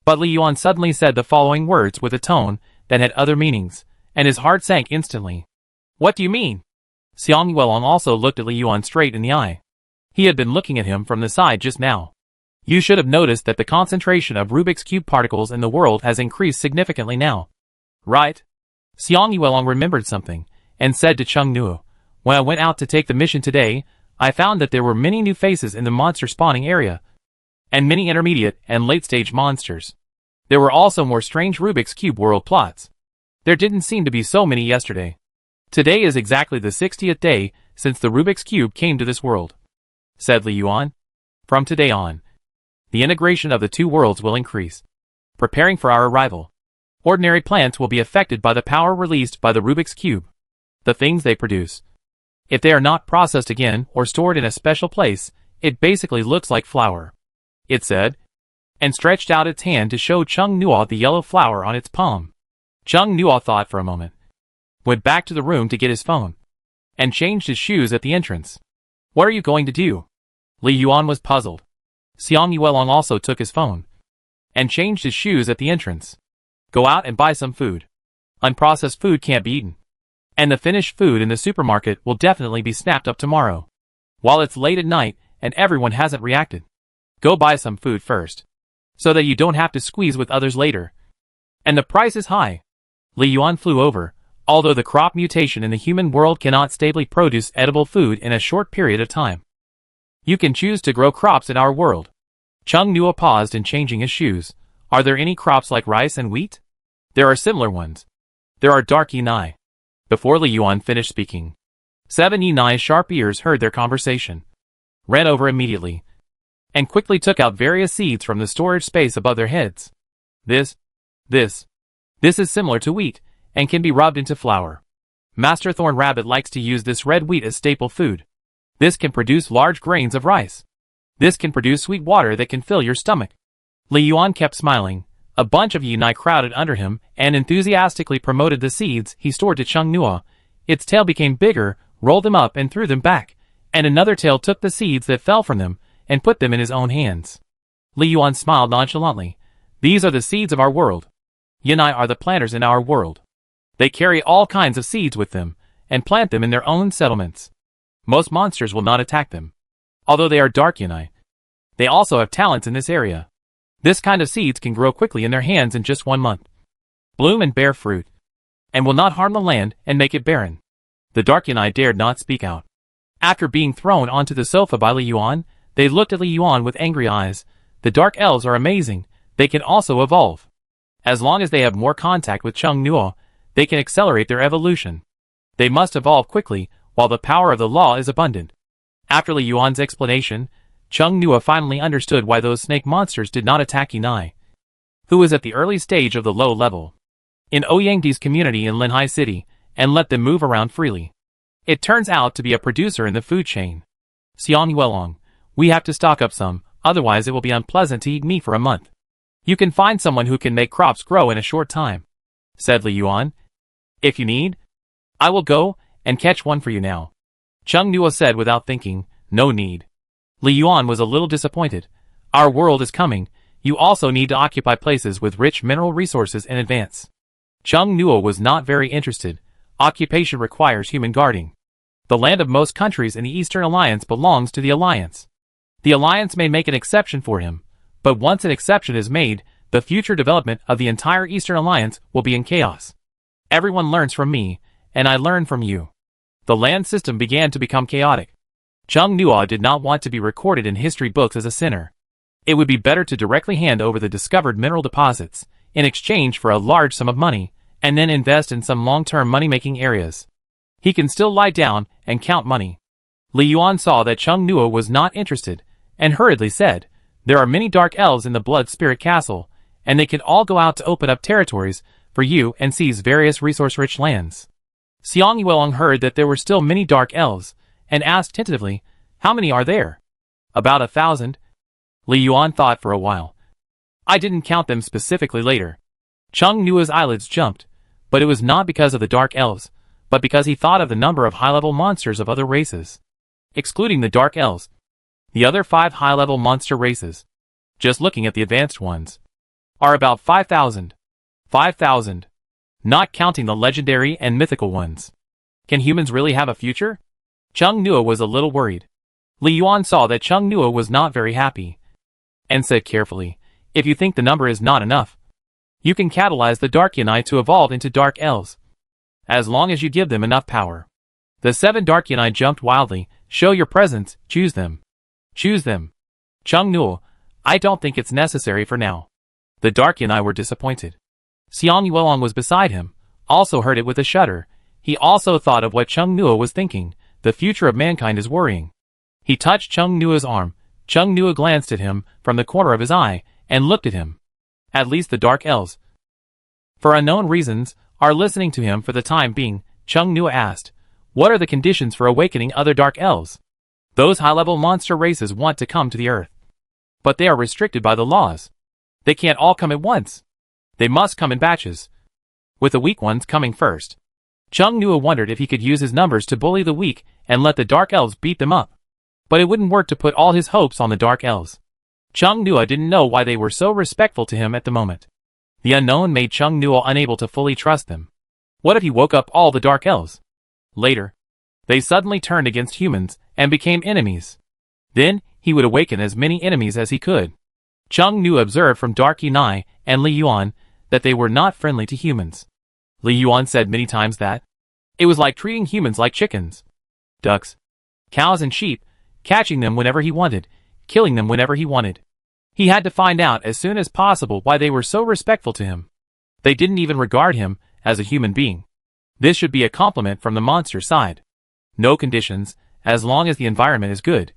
[SPEAKER 1] But Li Yuan suddenly said the following words with a tone that had other meanings, and his heart sank instantly. "What do you mean?" Xiang Yuelong also looked at Li Yuan straight in the eye. He had been looking at him from the side just now. You should have noticed that the concentration of Rubik's Cube particles in the world has increased significantly now. Right? Xiang Yuelong remembered something, and said to Chung Nuo, "When I went out to take the mission today, I found that there were many new faces in the monster spawning area, and many intermediate and late-stage monsters. There were also more strange Rubik's Cube world plots. There didn't seem to be so many yesterday. Today is exactly the 60th day since the Rubik's Cube came to this world," said Li Yuan. "From today on, the integration of the two worlds will increase, preparing for our arrival. Ordinary plants will be affected by the power released by the Rubik's Cube. The things they produce, if they are not processed again or stored in a special place, it basically looks like flour," it said, and stretched out its hand to show Chung Nuo the yellow flour on its palm. Chung Nuo thought for a moment, went back to the room to get his phone, and changed his shoes at the entrance. "What are you going to do?" Li Yuan was puzzled. Xiang Yuelong also took his phone, and changed his shoes at the entrance. "Go out and buy some food. Unprocessed food can't be eaten, and the finished food in the supermarket will definitely be snapped up tomorrow, while it's late at night and everyone hasn't reacted. Go buy some food first, so that you don't have to squeeze with others later. And the price is high." Li Yuan flew over. Although the crop mutation in the human world cannot stably produce edible food in a short period of time, you can choose to grow crops in our world. Chung Nuo paused in changing his shoes. "Are there any crops like rice and wheat?" "There are similar ones. There are dark Yinai." Before Li Yuan finished speaking, 7 Yinai's sharp ears heard their conversation, ran over immediately, and quickly took out various seeds from the storage space above their heads. This is similar to wheat, and can be rubbed into flour. Master Thorn Rabbit likes to use this red wheat as staple food. This can produce large grains of rice. This can produce sweet water that can fill your stomach." Li Yuan kept smiling. A bunch of Yinai crowded under him and enthusiastically promoted the seeds he stored to Chung Nuo. Its tail became bigger, rolled them up and threw them back, and another tail took the seeds that fell from them and put them in his own hands. Li Yuan smiled nonchalantly. "These are the seeds of our world. Yinai are the planters in our world. They carry all kinds of seeds with them, and plant them in their own settlements. Most monsters will not attack them, although they are dark Yinai. They also have talents in this area. This kind of seeds can grow quickly in their hands in just 1 month, bloom and bear fruit, and will not harm the land and make it barren." The dark Yinai dared not speak out. After being thrown onto the sofa by Li Yuan, they looked at Li Yuan with angry eyes. "The dark elves are amazing. They can also evolve. As long as they have more contact with Chung Nuo, they can accelerate their evolution. They must evolve quickly, while the power of the law is abundant. After Li Yuan's explanation, Chung Nuo finally understood why those snake monsters did not attack Yinai, who was at the early stage of the low level, in Ouyangdi's community in Linhai City, and let them move around freely. It turns out to be a producer in the food chain. Xiang Yuelong, we have to stock up some, otherwise it will be unpleasant to eat meat for a month. You can find someone who can make crops grow in a short time, said Li Yuan. If you need, I will go and catch one for you now. Chung Nuo said without thinking, no need. Li Yuan was a little disappointed. Our world is coming, you also need to occupy places with rich mineral resources in advance. Chung Nuo was not very interested. Occupation requires human guarding. The land of most countries in the Eastern Alliance belongs to the Alliance. The Alliance may make an exception for him, but once an exception is made, the future development of the entire Eastern Alliance will be in chaos. Everyone learns from me, and I learn from you. The land system began to become chaotic. Chung Nuo did not want to be recorded in history books as a sinner. It would be better to directly hand over the discovered mineral deposits, in exchange for a large sum of money, and then invest in some long-term money-making areas. He can still lie down and count money. Li Yuan saw that Chung Nuo was not interested, and hurriedly said, there are many dark elves in the Blood Spirit Castle, and they can all go out to open up territories for you and seize various resource-rich lands. Xiang Yuelong heard that there were still many dark elves, and asked tentatively, how many are there? About 1,000. Li Yuan thought for a while. I didn't count them specifically later. Chung Nuo's eyelids jumped, but it was not because of the dark elves, but because he thought of the number of high-level monsters of other races. Excluding the dark elves, the other 5 high-level monster races, just looking at the advanced ones, are about 5,000. 5,000. Not counting the legendary and mythical ones. Can humans really have a future? Chung Nuo was a little worried. Li Yuan saw that Chung Nuo was not very happy, and said carefully, if you think the number is not enough, you can catalyze the Dark Yinai to evolve into Dark Elves, as long as you give them enough power. The 7 Dark Yinai jumped wildly. Show your presence, choose them. Choose them. Chung Nuo, I don't think it's necessary for now. The Dark Yinai were disappointed. Xiang Yuelong was beside him, also heard it with a shudder. He also thought of what Chung Nuo was thinking. The future of mankind is worrying. He touched Chung Nuo's arm. Chung Nuo glanced at him from the corner of his eye, and looked at him. At least the Dark Elves, for unknown reasons, are listening to him for the time being. Chung Nuo asked, what are the conditions for awakening other Dark Elves? Those high-level monster races want to come to the Earth, but they are restricted by the laws. They can't all come at once. They must come in batches, with the weak ones coming first. Chung Nuo wondered if he could use his numbers to bully the weak and let the Dark Elves beat them up. But it wouldn't work to put all his hopes on the Dark Elves. Chung Nuo didn't know why they were so respectful to him at the moment. The unknown made Chung Nuo unable to fully trust them. What if he woke up all the Dark Elves? Later, they suddenly turned against humans and became enemies. Then, he would awaken as many enemies as he could. Chung Nuo observed from Dark Yinai and Li Yuan that they were not friendly to humans. Li Yuan said many times that it was like treating humans like chickens, ducks, cows and sheep, catching them whenever he wanted, killing them whenever he wanted. He had to find out as soon as possible why they were so respectful to him. They didn't even regard him as a human being. This should be a compliment from the monster side. No conditions, as long as the environment is good.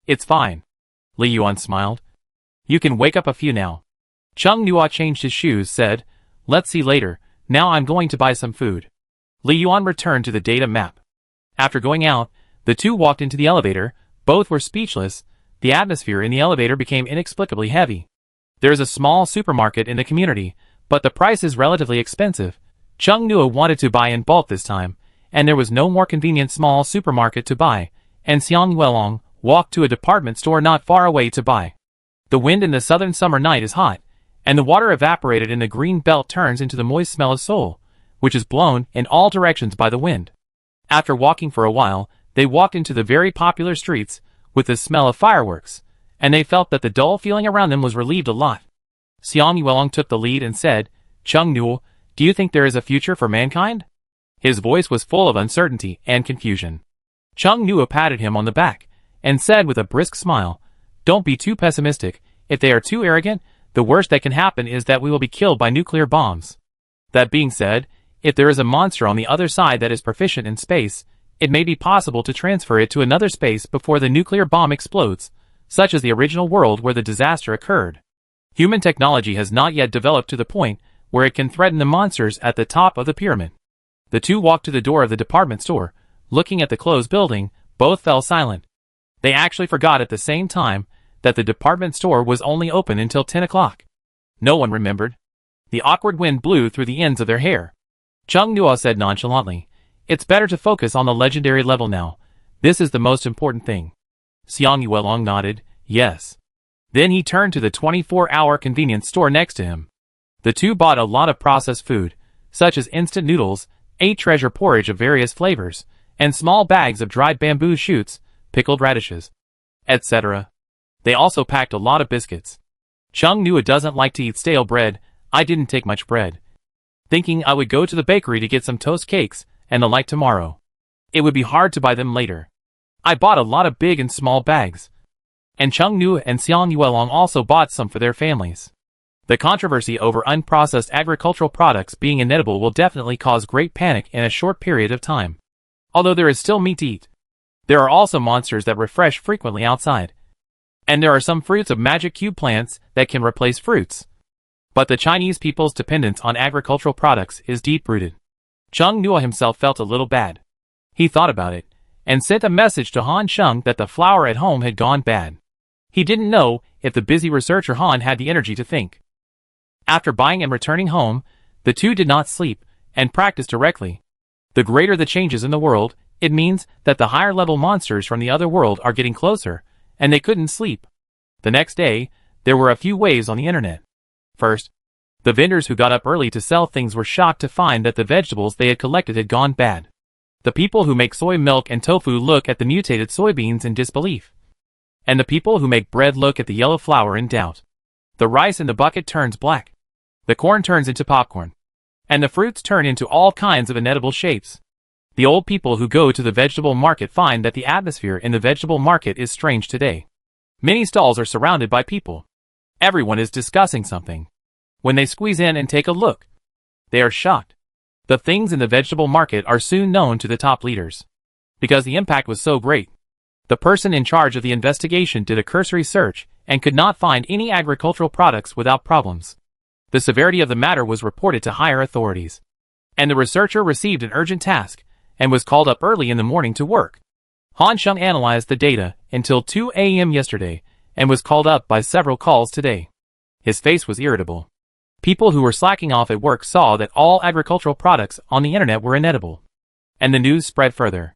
[SPEAKER 1] It's fine. Li Yuan smiled. You can wake up a few now. Chung Nuo changed his shoes, said, let's see later, now I'm going to buy some food. Li Yuan returned to the data map. After going out, the two walked into the elevator. Both were speechless. The atmosphere in the elevator became inexplicably heavy. There's a small supermarket in the community, but the price is relatively expensive. Chung Nuo wanted to buy in bulk this time, and there was no more convenient small supermarket to buy, and Xiang Yuelong walked to a department store not far away to buy. The wind in the southern summer night is hot, and the water evaporated in the green belt turns into the moist smell of soul, which is blown in all directions by the wind. After walking for a while, they walked into the very popular streets, with the smell of fireworks, and they felt that the dull feeling around them was relieved a lot. Xiang Yuelong took the lead and said, Chung Nuo, do you think there is a future for mankind? His voice was full of uncertainty and confusion. Chung Nuo patted him on the back, and said with a brisk smile, don't be too pessimistic. If they are too arrogant, the worst that can happen is that we will be killed by nuclear bombs. That being said, if there is a monster on the other side that is proficient in space, it may be possible to transfer it to another space before the nuclear bomb explodes, such as the original world where the disaster occurred. Human technology has not yet developed to the point where it can threaten the monsters at the top of the pyramid. The two walked to the door of the department store. Looking at the closed building, both fell silent. They actually forgot at the same time that the department store was only open until 10 o'clock. No one remembered. The awkward wind blew through the ends of their hair. Chung Nuo said nonchalantly, "It's better to focus on the legendary level now. This is the most important thing." Xiang Yuelong nodded, yes. Then he turned to the 24-hour convenience store next to him. The two bought a lot of processed food, such as instant noodles, ate treasure porridge of various flavors, and small bags of dried bamboo shoots, pickled radishes, etc. They also packed a lot of biscuits. Chung Nuo doesn't like to eat stale bread. I didn't take much bread, thinking I would go to the bakery to get some toast cakes and the like tomorrow. It would be hard to buy them later. I bought a lot of big and small bags. And Chung Nuo and Xiang Yuelong also bought some for their families. The controversy over unprocessed agricultural products being inedible will definitely cause great panic in a short period of time. Although there is still meat to eat, there are also monsters that refresh frequently outside. And there are some fruits of magic cube plants that can replace fruits. But the Chinese people's dependence on agricultural products is deep-rooted. Chung Nuo himself felt a little bad. He thought about it, and sent a message to Han Sheng that the flour at home had gone bad. He didn't know if the busy researcher Han had the energy to think. After buying and returning home, the two did not sleep, and practiced directly. The greater the changes in the world, it means that the higher-level monsters from the other world are getting closer, and they couldn't sleep. The next day, there were a few waves on the internet. First, the vendors who got up early to sell things were shocked to find that the vegetables they had collected had gone bad. The people who make soy milk and tofu look at the mutated soybeans in disbelief. And the people who make bread look at the yellow flour in doubt. The rice in the bucket turns black. The corn turns into popcorn. And the fruits turn into all kinds of inedible shapes. The old people who go to the vegetable market find that the atmosphere in the vegetable market is strange today. Many stalls are surrounded by people. Everyone is discussing something. When they squeeze in and take a look, they are shocked. The things in the vegetable market are soon known to the top leaders. Because the impact was so great. The person in charge of the investigation did a cursory search and could not find any agricultural products without problems. The severity of the matter was reported to higher authorities. And the researcher received an urgent task and was called up early in the morning to work. Han Sheng analyzed the data until 2 a.m. yesterday and was called up by several calls today. His face was irritable. People who were slacking off at work saw that all agricultural products on the internet were inedible. And the news spread further.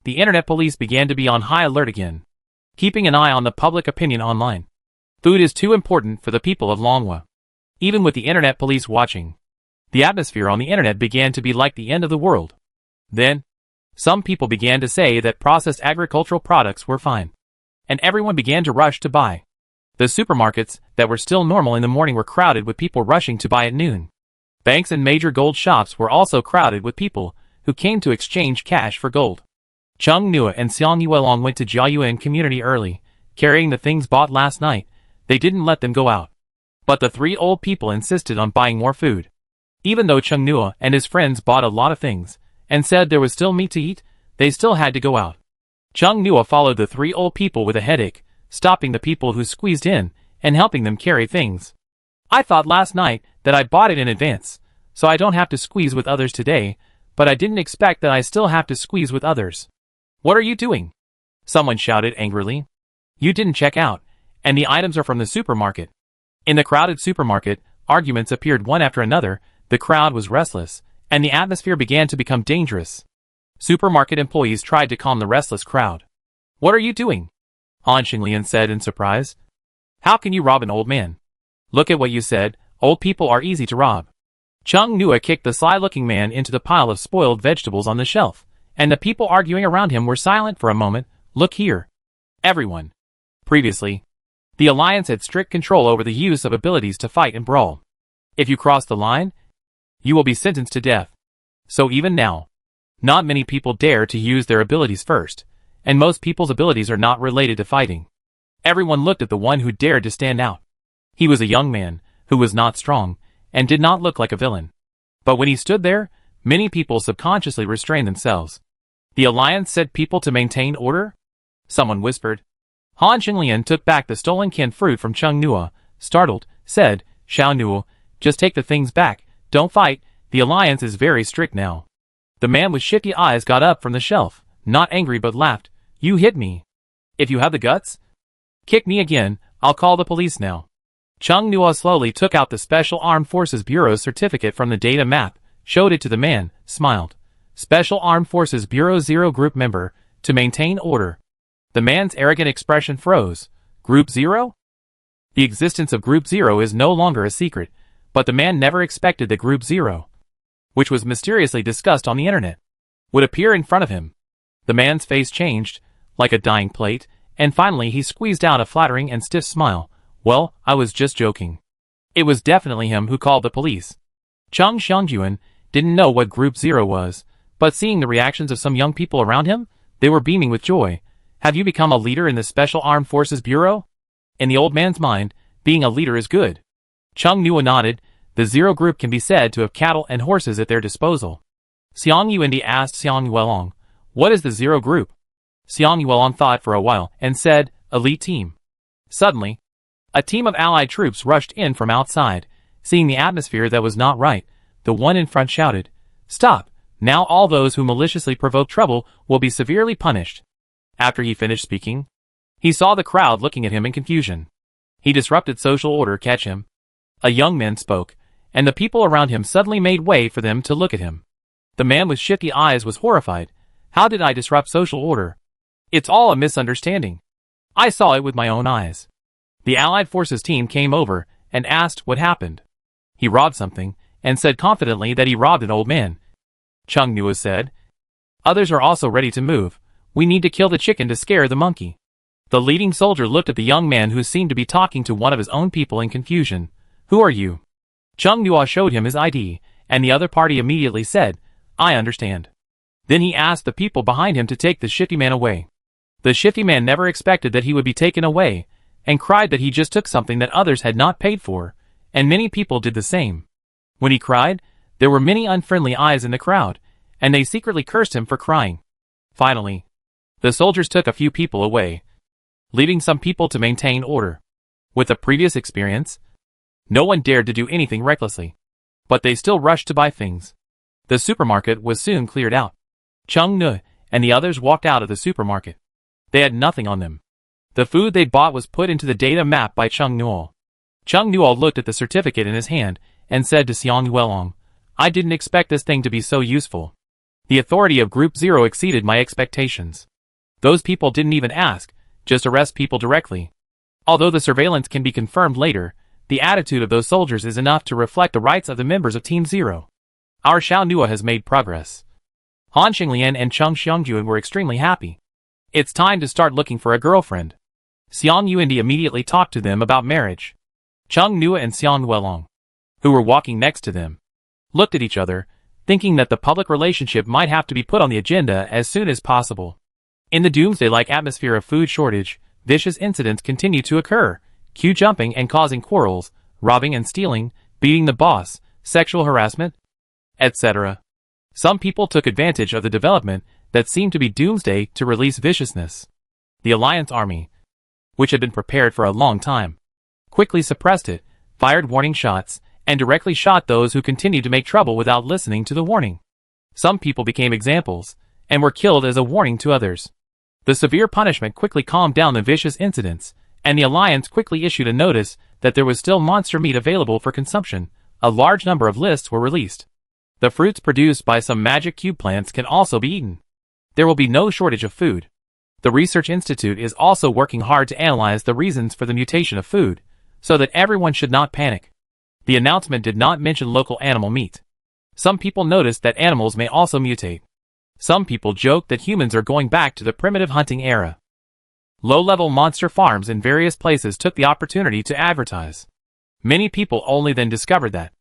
[SPEAKER 1] The internet police began to be on high alert again, keeping an eye on the public opinion online. Food is too important for the people of Longhua. Even with the internet police watching, the atmosphere on the internet began to be like the end of the world. Then, some people began to say that processed agricultural products were fine. And everyone began to rush to buy. The supermarkets that were still normal in the morning were crowded with people rushing to buy at noon. Banks and major gold shops were also crowded with people who came to exchange cash for gold. Chung Nuo and Xiang Yuelong went to Jiayuan community early, carrying the things bought last night. They didn't let them go out. But the three old people insisted on buying more food. Even though Chung Nuo and his friends bought a lot of things, and said there was still meat to eat, they still had to go out. Chung Nuo followed the three old people with a headache, stopping the people who squeezed in, and helping them carry things. I thought last night that I bought it in advance, so I don't have to squeeze with others today, but I didn't expect that I still have to squeeze with others. What are you doing? Someone shouted angrily. You didn't check out, and the items are from the supermarket. In the crowded supermarket, arguments appeared one after another. The crowd was restless, and the atmosphere began to become dangerous. Supermarket employees tried to calm the restless crowd. What are you doing? Han Xinglian said in surprise. How can you rob an old man? Look at what you said, old people are easy to rob. Chung Nuo kicked the sly-looking man into the pile of spoiled vegetables on the shelf, and the people arguing around him were silent for a moment. Look here. Everyone. Previously, the Alliance had strict control over the use of abilities to fight and brawl. If you cross the line, you will be sentenced to death. So even now, not many people dare to use their abilities first, and most people's abilities are not related to fighting. Everyone looked at the one who dared to stand out. He was a young man, who was not strong, and did not look like a villain. But when he stood there, many people subconsciously restrained themselves. The Alliance said people to maintain order? Someone whispered. Han Qinglian took back the stolen canned fruit from Chung Nua, startled, said, Xiao Nuo, just take the things back, don't fight, the Alliance is very strict now. The man with shifty eyes got up from the shelf, not angry but laughed. You hit me. If you have the guts, kick me again, I'll call the police now. Chung Nua slowly took out the Special Armed Forces Bureau's certificate from the data map, showed it to the man, smiled. Special Armed Forces Bureau 0 Group Member, to maintain order. The man's arrogant expression froze. Group 0? The existence of Group 0 is no longer a secret, but the man never expected that Group 0, which was mysteriously discussed on the internet, would appear in front of him. The man's face changed, like a dying plate, and finally he squeezed out a flattering and stiff smile. Well, I was just joking. It was definitely him who called the police. Chung Xiangjuan didn't know what Group 0 was, but seeing the reactions of some young people around him, they were beaming with joy. Have you become a leader in the Special Armed Forces Bureau? In the old man's mind, being a leader is good. Chung Nua nodded. The 0 Group can be said to have cattle and horses at their disposal. Xiang Yuandi asked Xiang Yuelong, what is the 0 Group? Xiang Yuelong thought for a while and said, elite team. Suddenly, a team of allied troops rushed in from outside. Seeing the atmosphere that was not right, the one in front shouted, Stop! Now all those who maliciously provoke trouble will be severely punished. After he finished speaking, he saw the crowd looking at him in confusion. He disrupted social order, catch him. A young man spoke, and the people around him suddenly made way for them to look at him. The man with shifty eyes was horrified. How did I disrupt social order? It's all a misunderstanding. I saw it with my own eyes. The Allied Forces team came over and asked what happened. He robbed something, and said confidently that he robbed an old man. Chung Nua said, Others are also ready to move. We need to kill the chicken to scare the monkey. The leading soldier looked at the young man who seemed to be talking to one of his own people in confusion. Who are you? Chung Nua showed him his ID, and the other party immediately said, I understand. Then he asked the people behind him to take the shifty man away. The shifty man never expected that he would be taken away, and cried that he just took something that others had not paid for, and many people did the same. When he cried, there were many unfriendly eyes in the crowd, and they secretly cursed him for crying. Finally, the soldiers took a few people away, leaving some people to maintain order. With the previous experience, no one dared to do anything recklessly, but they still rushed to buy things. The supermarket was soon cleared out. Chung Nu and the others walked out of the supermarket. They had nothing on them. The food they'd bought was put into the data map by Chung Nuol. Chung Nuol looked at the certificate in his hand and said to Xiang Yuelong, I didn't expect this thing to be so useful. The authority of Group 0 exceeded my expectations. Those people didn't even ask, just arrest people directly. Although the surveillance can be confirmed later, the attitude of those soldiers is enough to reflect the rights of the members of Team 0. Our Xiao Nua has made progress. Han Xinglian and Chung Xiangjuan were extremely happy. It's time to start looking for a girlfriend. Xiang Yuandi immediately talked to them about marriage. Chung Nua and Xiang Yuelong, who were walking next to them, looked at each other, thinking that the public relationship might have to be put on the agenda as soon as possible. In the doomsday-like atmosphere of food shortage, vicious incidents continue to occur, queue jumping and causing quarrels, robbing and stealing, beating the boss, sexual harassment, etc. Some people took advantage of the development that seemed to be doomsday to release viciousness. The Alliance Army, which had been prepared for a long time, quickly suppressed it, fired warning shots, and directly shot those who continued to make trouble without listening to the warning. Some people became examples, and were killed as a warning to others. The severe punishment quickly calmed down the vicious incidents, and the Alliance quickly issued a notice that there was still monster meat available for consumption. A large number of lists were released. The fruits produced by some magic cube plants can also be eaten. There will be no shortage of food. The Research Institute is also working hard to analyze the reasons for the mutation of food, so that everyone should not panic. The announcement did not mention local animal meat. Some people noticed that animals may also mutate. Some people joked that humans are going back to the primitive hunting era. Low-level monster farms in various places took the opportunity to advertise. Many people only then discovered that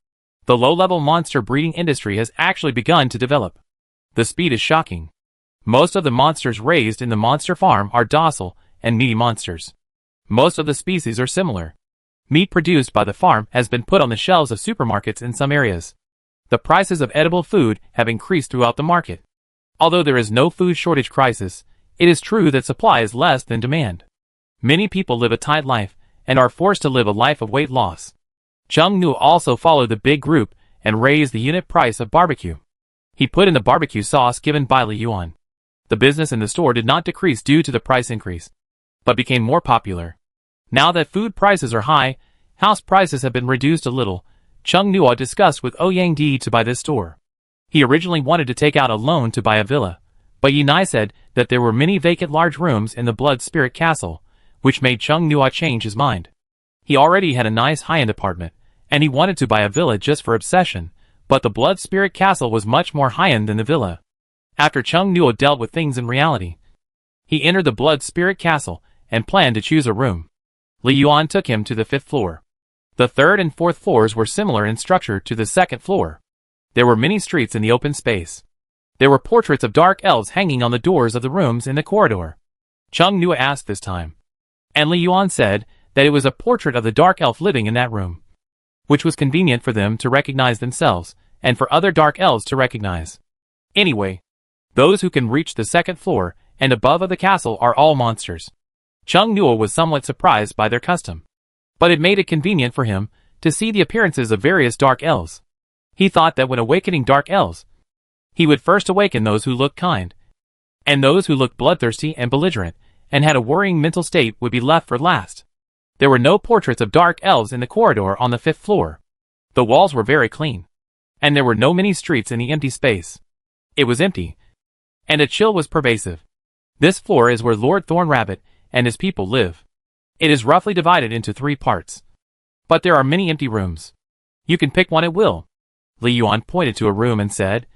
[SPEAKER 1] the low-level monster breeding industry has actually begun to develop. The speed is shocking. Most of the monsters raised in the monster farm are docile and needy monsters. Most of the species are similar. Meat produced by the farm has been put on the shelves of supermarkets in some areas. The prices of edible food have increased throughout the market. Although there is no food shortage crisis, it is true that supply is less than demand. Many people live a tight life and are forced to live a life of weight loss. Chung Nu also followed the big group and raised the unit price of barbecue. He put in the barbecue sauce given by Li Yuan. The business in the store did not decrease due to the price increase, but became more popular. Now that food prices are high, house prices have been reduced a little. Chung Nu discussed with Ouyang Di to buy this store. He originally wanted to take out a loan to buy a villa, but Yinai said that there were many vacant large rooms in the Blood Spirit Castle, which made Chung Nu change his mind. He already had a nice high-end apartment, and he wanted to buy a villa just for obsession, but the Blood Spirit Castle was much more high-end than the villa. After Chung Nu dealt with things in reality, he entered the Blood Spirit Castle and planned to choose a room. Li Yuan took him to the 5th floor. The 3rd and 4th floors were similar in structure to the 2nd floor. There were many streets in the open space. There were portraits of dark elves hanging on the doors of the rooms in the corridor. Chung Nu asked this time, and Li Yuan said that it was a portrait of the dark elf living in that room, which was convenient for them to recognize themselves, and for other dark elves to recognize. Anyway, those who can reach the 2nd floor and above of the castle are all monsters. Chung Nu was somewhat surprised by their custom, but it made it convenient for him to see the appearances of various dark elves. He thought that when awakening dark elves, he would first awaken those who looked kind, and those who looked bloodthirsty and belligerent, and had a worrying mental state would be left for last. There were no portraits of dark elves in the corridor on the 5th floor. The walls were very clean, and there were no many streets in the empty space. It was empty, and a chill was pervasive. This floor is where Lord Thornrabbit and his people live. It is roughly divided into 3 parts, but there are many empty rooms. You can pick one at will. Li Yuan pointed to a room and said,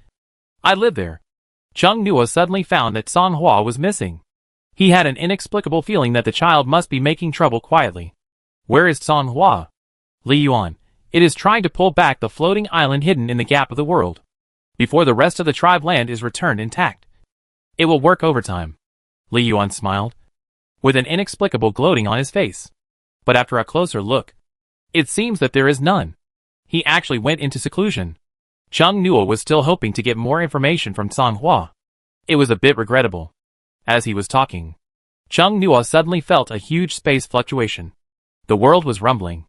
[SPEAKER 1] I live there. Chung Nu suddenly found that Song Hua was missing. He had an inexplicable feeling that the child must be making trouble quietly. Where is Song Hua? Li Yuan. It is trying to pull back the floating island hidden in the gap of the world, before the rest of the tribe land is returned intact. It will work overtime. Li Yuan smiled, with an inexplicable gloating on his face. But after a closer look, it seems that there is none. He actually went into seclusion. Chung Nu was still hoping to get more information from Song Hua. It was a bit regrettable. As he was talking, Chung Nu suddenly felt a huge space fluctuation. The world was rumbling.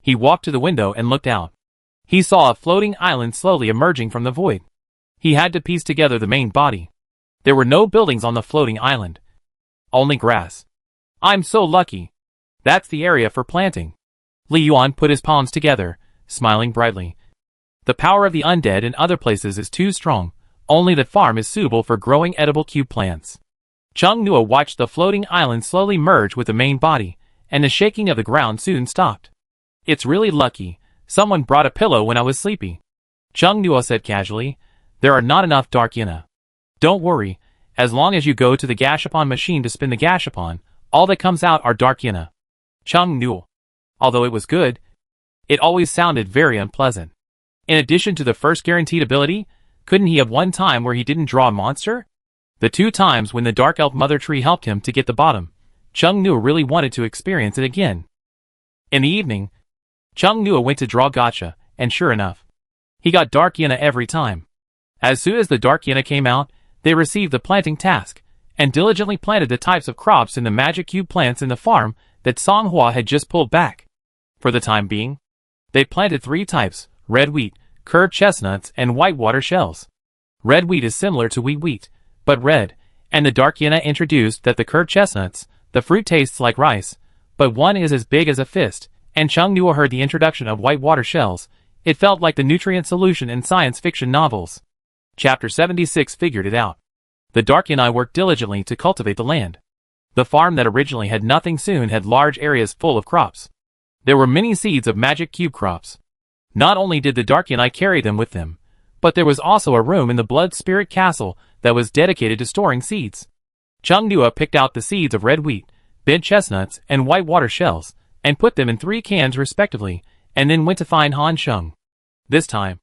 [SPEAKER 1] He walked to the window and looked out. He saw a floating island slowly emerging from the void. He had to piece together the main body. There were no buildings on the floating island. Only grass. I'm so lucky. That's the area for planting. Li Yuan put his palms together, smiling brightly. The power of the undead in other places is too strong. Only the farm is suitable for growing edible cube plants. Chung Nu watched the floating island slowly merge with the main body, and the shaking of the ground soon stopped. It's really lucky. Someone brought a pillow when I was sleepy. Chung Nu said casually. There are not enough dark yin. Don't worry. As long as you go to the gashapon machine to spin the gashapon, all that comes out are dark yin. Chung Nu. Although it was good, it always sounded very unpleasant. In addition to the first guaranteed ability, couldn't he have one time where he didn't draw a monster? The 2 times when the Dark Elf Mother Tree helped him to get the bottom, Chung Nu really wanted to experience it again. In the evening, Chung Nu went to draw Gacha, and sure enough, he got Dark Yin every time. As soon as the Dark Yin came out, they received the planting task, and diligently planted the types of crops in the magic cube plants in the farm that Song Hua had just pulled back. For the time being, they planted 3 types, red wheat, curved chestnuts, and whitewater shells. Red wheat is similar to wheat, but red, and the dark yin introduced that the curved chestnuts, the fruit tastes like rice, but one is as big as a fist, and Chung Nu heard the introduction of whitewater shells. It felt like the nutrient solution in science fiction novels. Chapter 76 figured it out. The dark yin worked diligently to cultivate the land. The farm that originally had nothing soon had large areas full of crops. There were many seeds of magic cube crops. Not only did the dark yin carry them with them, but there was also a room in the Blood Spirit Castle that was dedicated to storing seeds. Chung Nu picked out the seeds of red wheat, bent chestnuts, and whitewater shells, and put them in 3 cans respectively, and then went to find Han Sheng. This time,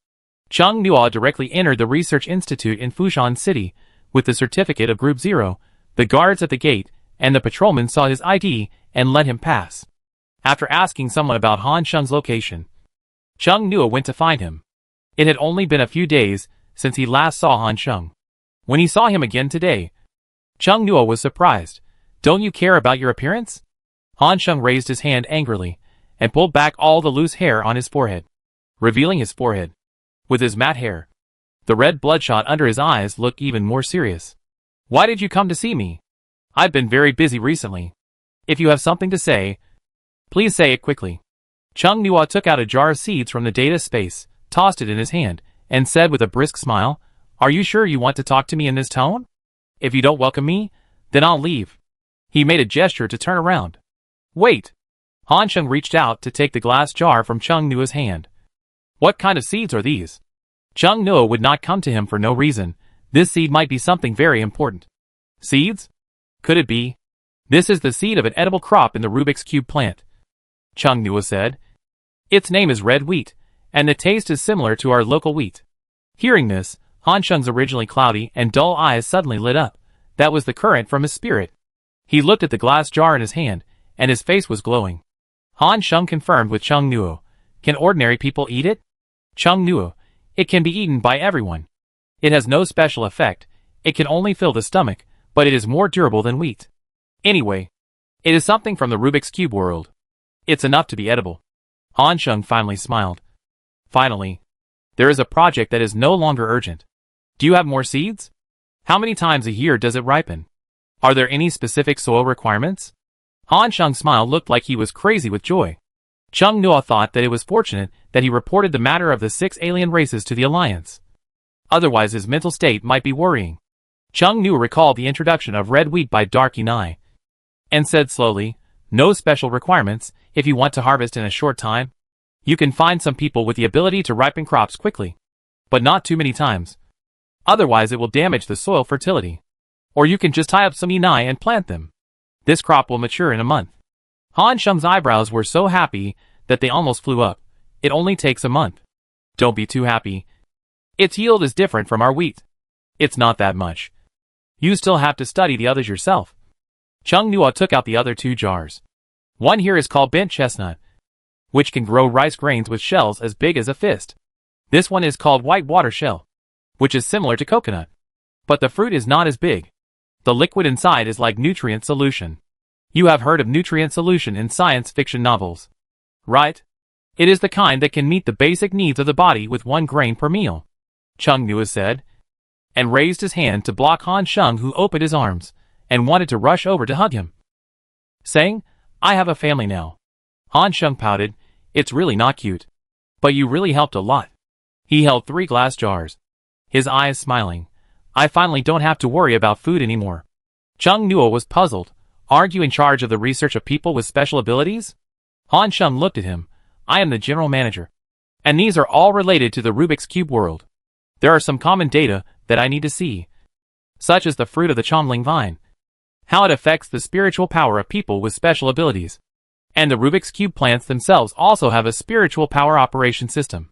[SPEAKER 1] Chung Nu directly entered the Research Institute in Fushan City with the certificate of Group 0. The guards at the gate and the patrolman saw his ID and let him pass. After asking someone about Han Sheng's location, Chung Nuo went to find him. It had only been a few days since he last saw Han Sheng. When he saw him again today, Chung Nuo was surprised. Don't you care about your appearance? Han Sheng raised his hand angrily and pulled back all the loose hair on his forehead, revealing his forehead with his matte hair. The red bloodshot under his eyes looked even more serious. Why did you come to see me? I've been very busy recently. If you have something to say, please say it quickly. Chung Nuo took out a jar of seeds from the data space, tossed it in his hand, and said with a brisk smile, Are you sure you want to talk to me in this tone? If you don't welcome me, then I'll leave. He made a gesture to turn around. Wait. Han Sheng reached out to take the glass jar from Chung Nuo's hand. What kind of seeds are these? Chung Nuo would not come to him for no reason. This seed might be something very important. Seeds? Could it be? This is the seed of an edible crop in the Rubik's Cube plant. Chung Nuo said. Its name is red wheat, and the taste is similar to our local wheat. Hearing this, Han Sheng's originally cloudy and dull eyes suddenly lit up. That was the current from his spirit. He looked at the glass jar in his hand, and his face was glowing. Han Sheng confirmed with Chung Nuo. Can ordinary people eat it? Chung Nuo. It can be eaten by everyone. It has no special effect. It can only fill the stomach, but it is more durable than wheat. Anyway, it is something from the Rubik's Cube world. It's enough to be edible. Han Sheng finally smiled. Finally, there is a project that is no longer urgent. Do you have more seeds? How many times a year does it ripen? Are there any specific soil requirements? Han Sheng's smile looked like he was crazy with joy. Chung Nuo thought that it was fortunate that he reported the matter of the 6 alien races to the Alliance. Otherwise his mental state might be worrying. Chung Nuo recalled the introduction of red wheat by Dark Enai, and said slowly, No special requirements. If you want to harvest in a short time, you can find some people with the ability to ripen crops quickly. But not too many times. Otherwise it will damage the soil fertility. Or you can just tie up some Enai and plant them. This crop will mature in a month. Han Sheng's eyebrows were so happy that they almost flew up. It only takes a month. Don't be too happy. Its yield is different from our wheat. It's not that much. You still have to study the others yourself. Chung Nuo took out the other 2 jars. One here is called bent chestnut, which can grow rice grains with shells as big as a fist. This one is called white water shell, which is similar to coconut. But the fruit is not as big. The liquid inside is like nutrient solution. You have heard of nutrient solution in science fiction novels, right? It is the kind that can meet the basic needs of the body with 1 grain per meal. Chung Nuo said, and raised his hand to block Han Sheng, who opened his arms and wanted to rush over to hug him, saying, I have a family now. Han Sheng pouted. It's really not cute. But you really helped a lot. He held 3 glass jars, his eyes smiling. I finally don't have to worry about food anymore. Chung Nuo was puzzled. Aren't you in charge of the research of people with special abilities? Han Sheng looked at him. I am the general manager. And these are all related to the Rubik's Cube world. There are some common data that I need to see, such as the fruit of the Chomling vine, how it affects the spiritual power of people with special abilities. And the Rubik's Cube plants themselves also have a spiritual power operation system.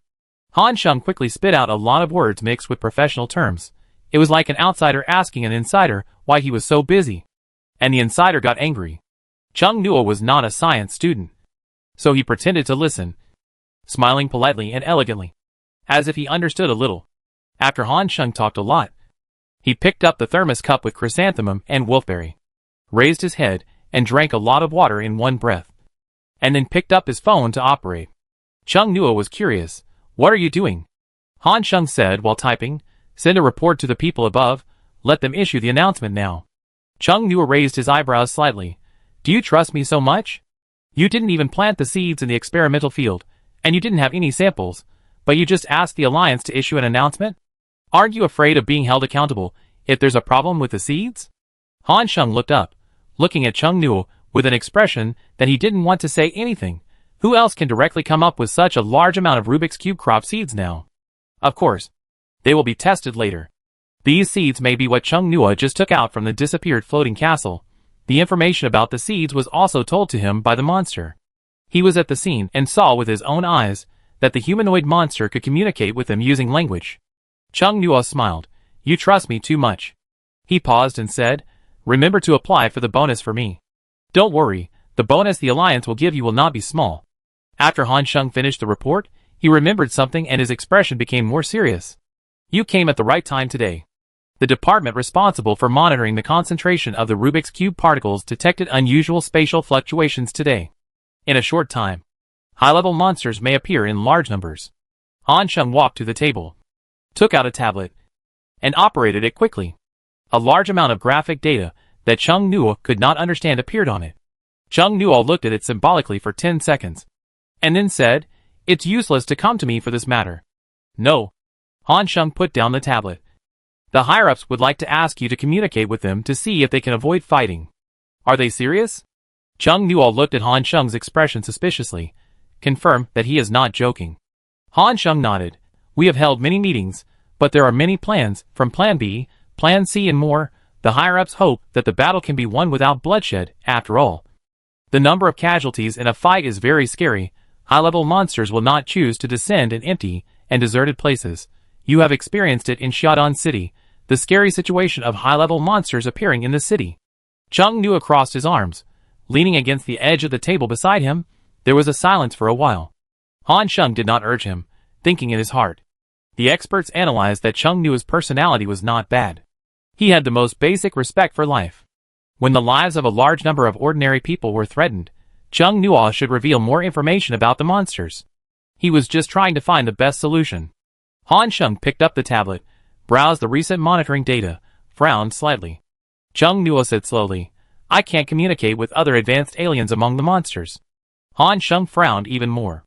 [SPEAKER 1] Han Sheng quickly spit out a lot of words mixed with professional terms. It was like an outsider asking an insider why he was so busy. And the insider got angry. Chung Nuo was not a science student, so he pretended to listen, smiling politely and elegantly, as if he understood a little. After Han Sheng talked a lot, he picked up the thermos cup with chrysanthemum and wolfberry, raised his head, and drank a lot of water in one breath, and then picked up his phone to operate. Chung Nuo was curious. What are you doing? Han Sheng said while typing. Send a report to the people above. Let them issue the announcement now. Chung Nuo raised his eyebrows slightly. Do you trust me so much? You didn't even plant the seeds in the experimental field, and you didn't have any samples, but you just asked the Alliance to issue an announcement? Aren't you afraid of being held accountable if there's a problem with the seeds? Han Sheng looked up, looking at Chung Nuo with an expression that he didn't want to say anything. Who else can directly come up with such a large amount of Rubik's Cube crop seeds now? Of course, they will be tested later. These seeds may be what Chung Nuo just took out from the disappeared floating castle. The information about the seeds was also told to him by the monster. He was at the scene and saw with his own eyes that the humanoid monster could communicate with him using language. Chung Nuo smiled. You trust me too much. He paused and said, Remember to apply for the bonus for me. Don't worry, The bonus the Alliance will give you will not be small. After Han Sheng finished the report, he remembered something and his expression became more serious. You came at the right time today. The department responsible for monitoring the concentration of the Rubik's Cube particles detected unusual spatial fluctuations today. In a short time, high-level monsters may appear in large numbers. Han Sheng walked to the table, took out a tablet, and operated it quickly. A large amount of graphic data that Chung Nuo could not understand appeared on it. Chung Nuo looked at it symbolically for 10 seconds, and then said, "It's useless to come to me for this matter." "No." Han Sheng put down the tablet. "The higher-ups would like to ask you to communicate with them to see if they can avoid fighting." "Are they serious?" Chung Nuo looked at Han Sheng's expression suspiciously, confirmed that he is not joking. Han Sheng nodded. "We have held many meetings, but there are many plans, from Plan B, Plan C and more. The higher-ups hope that the battle can be won without bloodshed, after all. The number of casualties in a fight is very scary. High-level monsters will not choose to descend in empty and deserted places. You have experienced it in Xiaodong City, the scary situation of high-level monsters appearing in the city." Chung Nuo crossed his arms. Leaning against the edge of the table beside him, there was a silence for a while. Han Sheng did not urge him, thinking in his heart. The experts analyzed that Chung Nuo's personality was not bad. He had the most basic respect for life. When the lives of a large number of ordinary people were threatened, Chung Nuo should reveal more information about the monsters. He was just trying to find the best solution. Han Sheng picked up the tablet, browsed the recent monitoring data, frowned slightly. Chung Nuo said slowly, "I can't communicate with other advanced aliens among the monsters." Han Sheng frowned even more.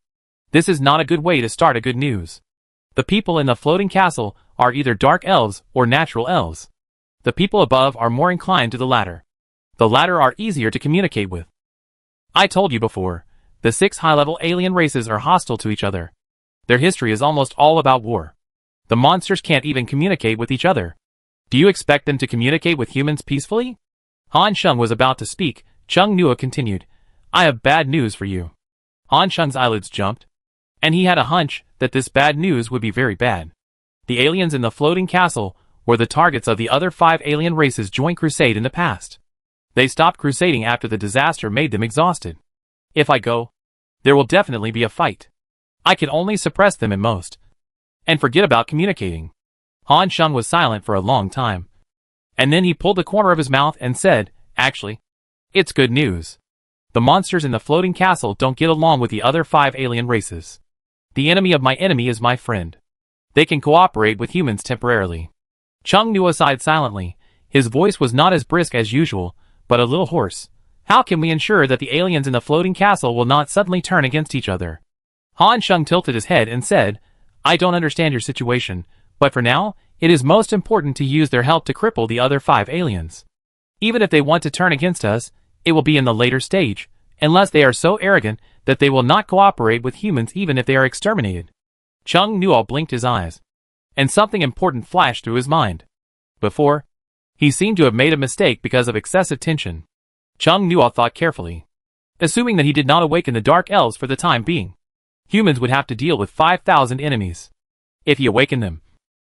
[SPEAKER 1] This is not a good way to start a good news. The people in the floating castle are either dark elves or natural elves. The people above are more inclined to the latter. The latter are easier to communicate with. I told you before, the 6 high-level alien races are hostile to each other. Their history is almost all about war. The monsters can't even communicate with each other. Do you expect them to communicate with humans peacefully? Han Sheng was about to speak. Chung Nuo continued, "I have bad news for you." Han Sheng's eyelids jumped, and he had a hunch that this bad news would be very bad. The aliens in the floating castle were the targets of the other 5 alien races' joint crusade in the past. They stopped crusading after the disaster made them exhausted. If I go, there will definitely be a fight. I can only suppress them at most, and forget about communicating. Han Sheng was silent for a long time, and then he pulled the corner of his mouth and said, "Actually, it's good news. The monsters in the floating castle don't get along with the other 5 alien races. The enemy of my enemy is my friend. They can cooperate with humans temporarily." Chung Nuo sighed silently. His voice was not as brisk as usual, but a little hoarse. "How can we ensure that the aliens in the floating castle will not suddenly turn against each other?" Han Sheng tilted his head and said, "I don't understand your situation, but for now, it is most important to use their help to cripple the other 5 aliens. Even if they want to turn against us, it will be in the later stage, unless they are so arrogant that they will not cooperate with humans even if they are exterminated." Chung Nuo blinked his eyes, and something important flashed through his mind. Before, he seemed to have made a mistake because of excessive tension. Chung Nuo thought carefully. Assuming that he did not awaken the Dark Elves for the time being, humans would have to deal with 5,000 enemies. If he awakened them,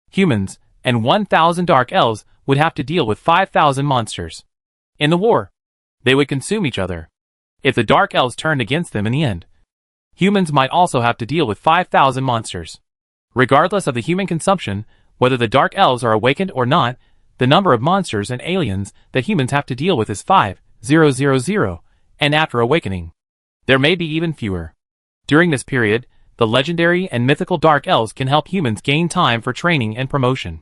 [SPEAKER 1] humans and 1,000 Dark Elves would have to deal with 5,000 monsters. In the war, they would consume each other. If the Dark Elves turned against them in the end, humans might also have to deal with 5,000 monsters. Regardless of the human consumption, whether the Dark Elves are awakened or not, the number of monsters and aliens that humans have to deal with is 5,000, and after awakening, there may be even fewer. During this period, the legendary and mythical Dark Elves can help humans gain time for training and promotion.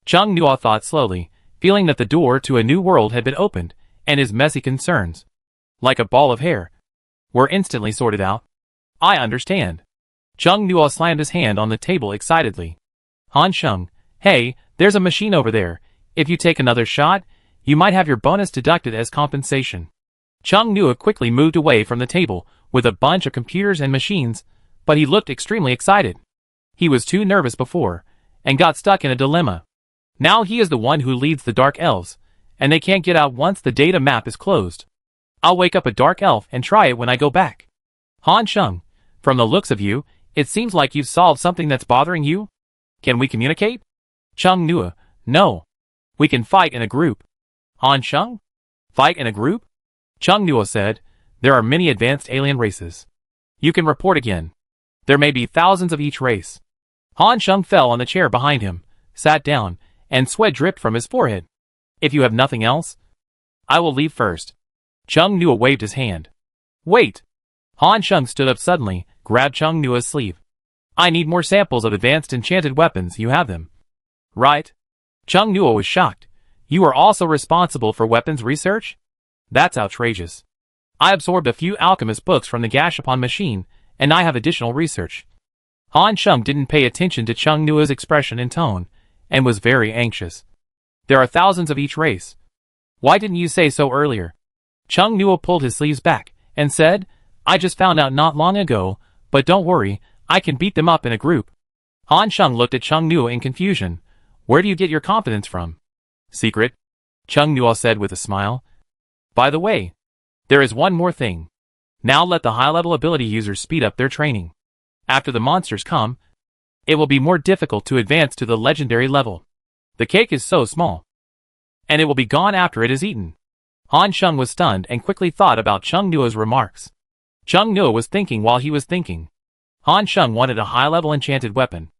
[SPEAKER 1] Chung Nuo thought slowly, feeling that the door to a new world had been opened, and his messy concerns, like a ball of hair, were instantly sorted out. "I understand." Chung Nuo slammed his hand on the table excitedly. "Han Sheng, hey, there's a machine over there. If you take another shot, you might have your bonus deducted as compensation." Chung Nuo quickly moved away from the table with a bunch of computers and machines, but he looked extremely excited. He was too nervous before, and got stuck in a dilemma. Now he is the one who leads the Dark Elves, and they can't get out once the data map is closed. "I'll wake up a Dark Elf and try it when I go back." "Han Sheng, from the looks of you, it seems like you've solved something that's bothering you. Can we communicate?" Chung Nuo, "No. We can fight in a group." "Han Sheng? Fight in a group?" Chung Nuo said, There are many advanced alien races. You can report again. There may be thousands of each race. Han Sheng fell on the chair behind him, sat down, and sweat dripped from his forehead. If you have nothing else, I will leave first. Chung Nua waved his hand. Wait! Han Sheng stood up suddenly, grabbed Chung Nua's sleeve. I need more samples of advanced enchanted weapons. You have them, right? Chung Nua was shocked. You are also responsible for weapons research? That's outrageous. I absorbed a few alchemist books from the Gashapon machine, and I have additional research. Han Sheng didn't pay attention to Chung Nua's expression and tone, and was very anxious. There are thousands of each race. Why didn't you say so earlier? Chung Nua pulled his sleeves back, and said, I just found out not long ago, but don't worry, I can beat them up in a group. Han Sheng looked at Chung Nua in confusion. Where do you get your confidence from? Secret, Chung Nua said with a smile. By the way, there is one more thing. Now let the high-level ability users speed up their training. After the monsters come, it will be more difficult to advance to the legendary level. The cake is so small, and it will be gone after it is eaten. Han Sheng was stunned and quickly thought about Chung Nua's remarks. Chung Nua was thinking while he was thinking. Han Sheng wanted a high-level enchanted weapon.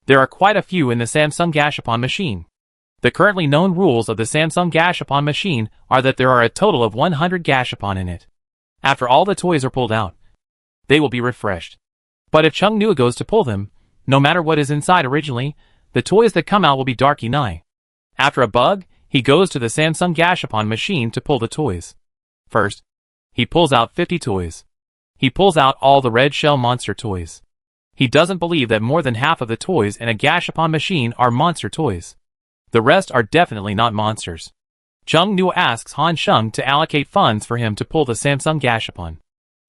[SPEAKER 1] There are quite a few in the Samsung Gashapon machine. The currently known rules of the Samsung Gashapon machine are that there are a total of 100 Gashapon in it. After all the toys are pulled out, they will be refreshed. But if Chung Nua goes to pull them, no matter what is inside originally, the toys that come out will be dark Enai. After a bug, he goes to the Samsung Gashapon machine to pull the toys. First, he pulls out 50 toys. He pulls out all the red shell monster toys. He doesn't believe that more than half of the toys in a Gashapon machine are monster toys. The rest are definitely not monsters. Chung Nua asks Han Sheng to allocate funds for him to pull the Samsung Gashapon.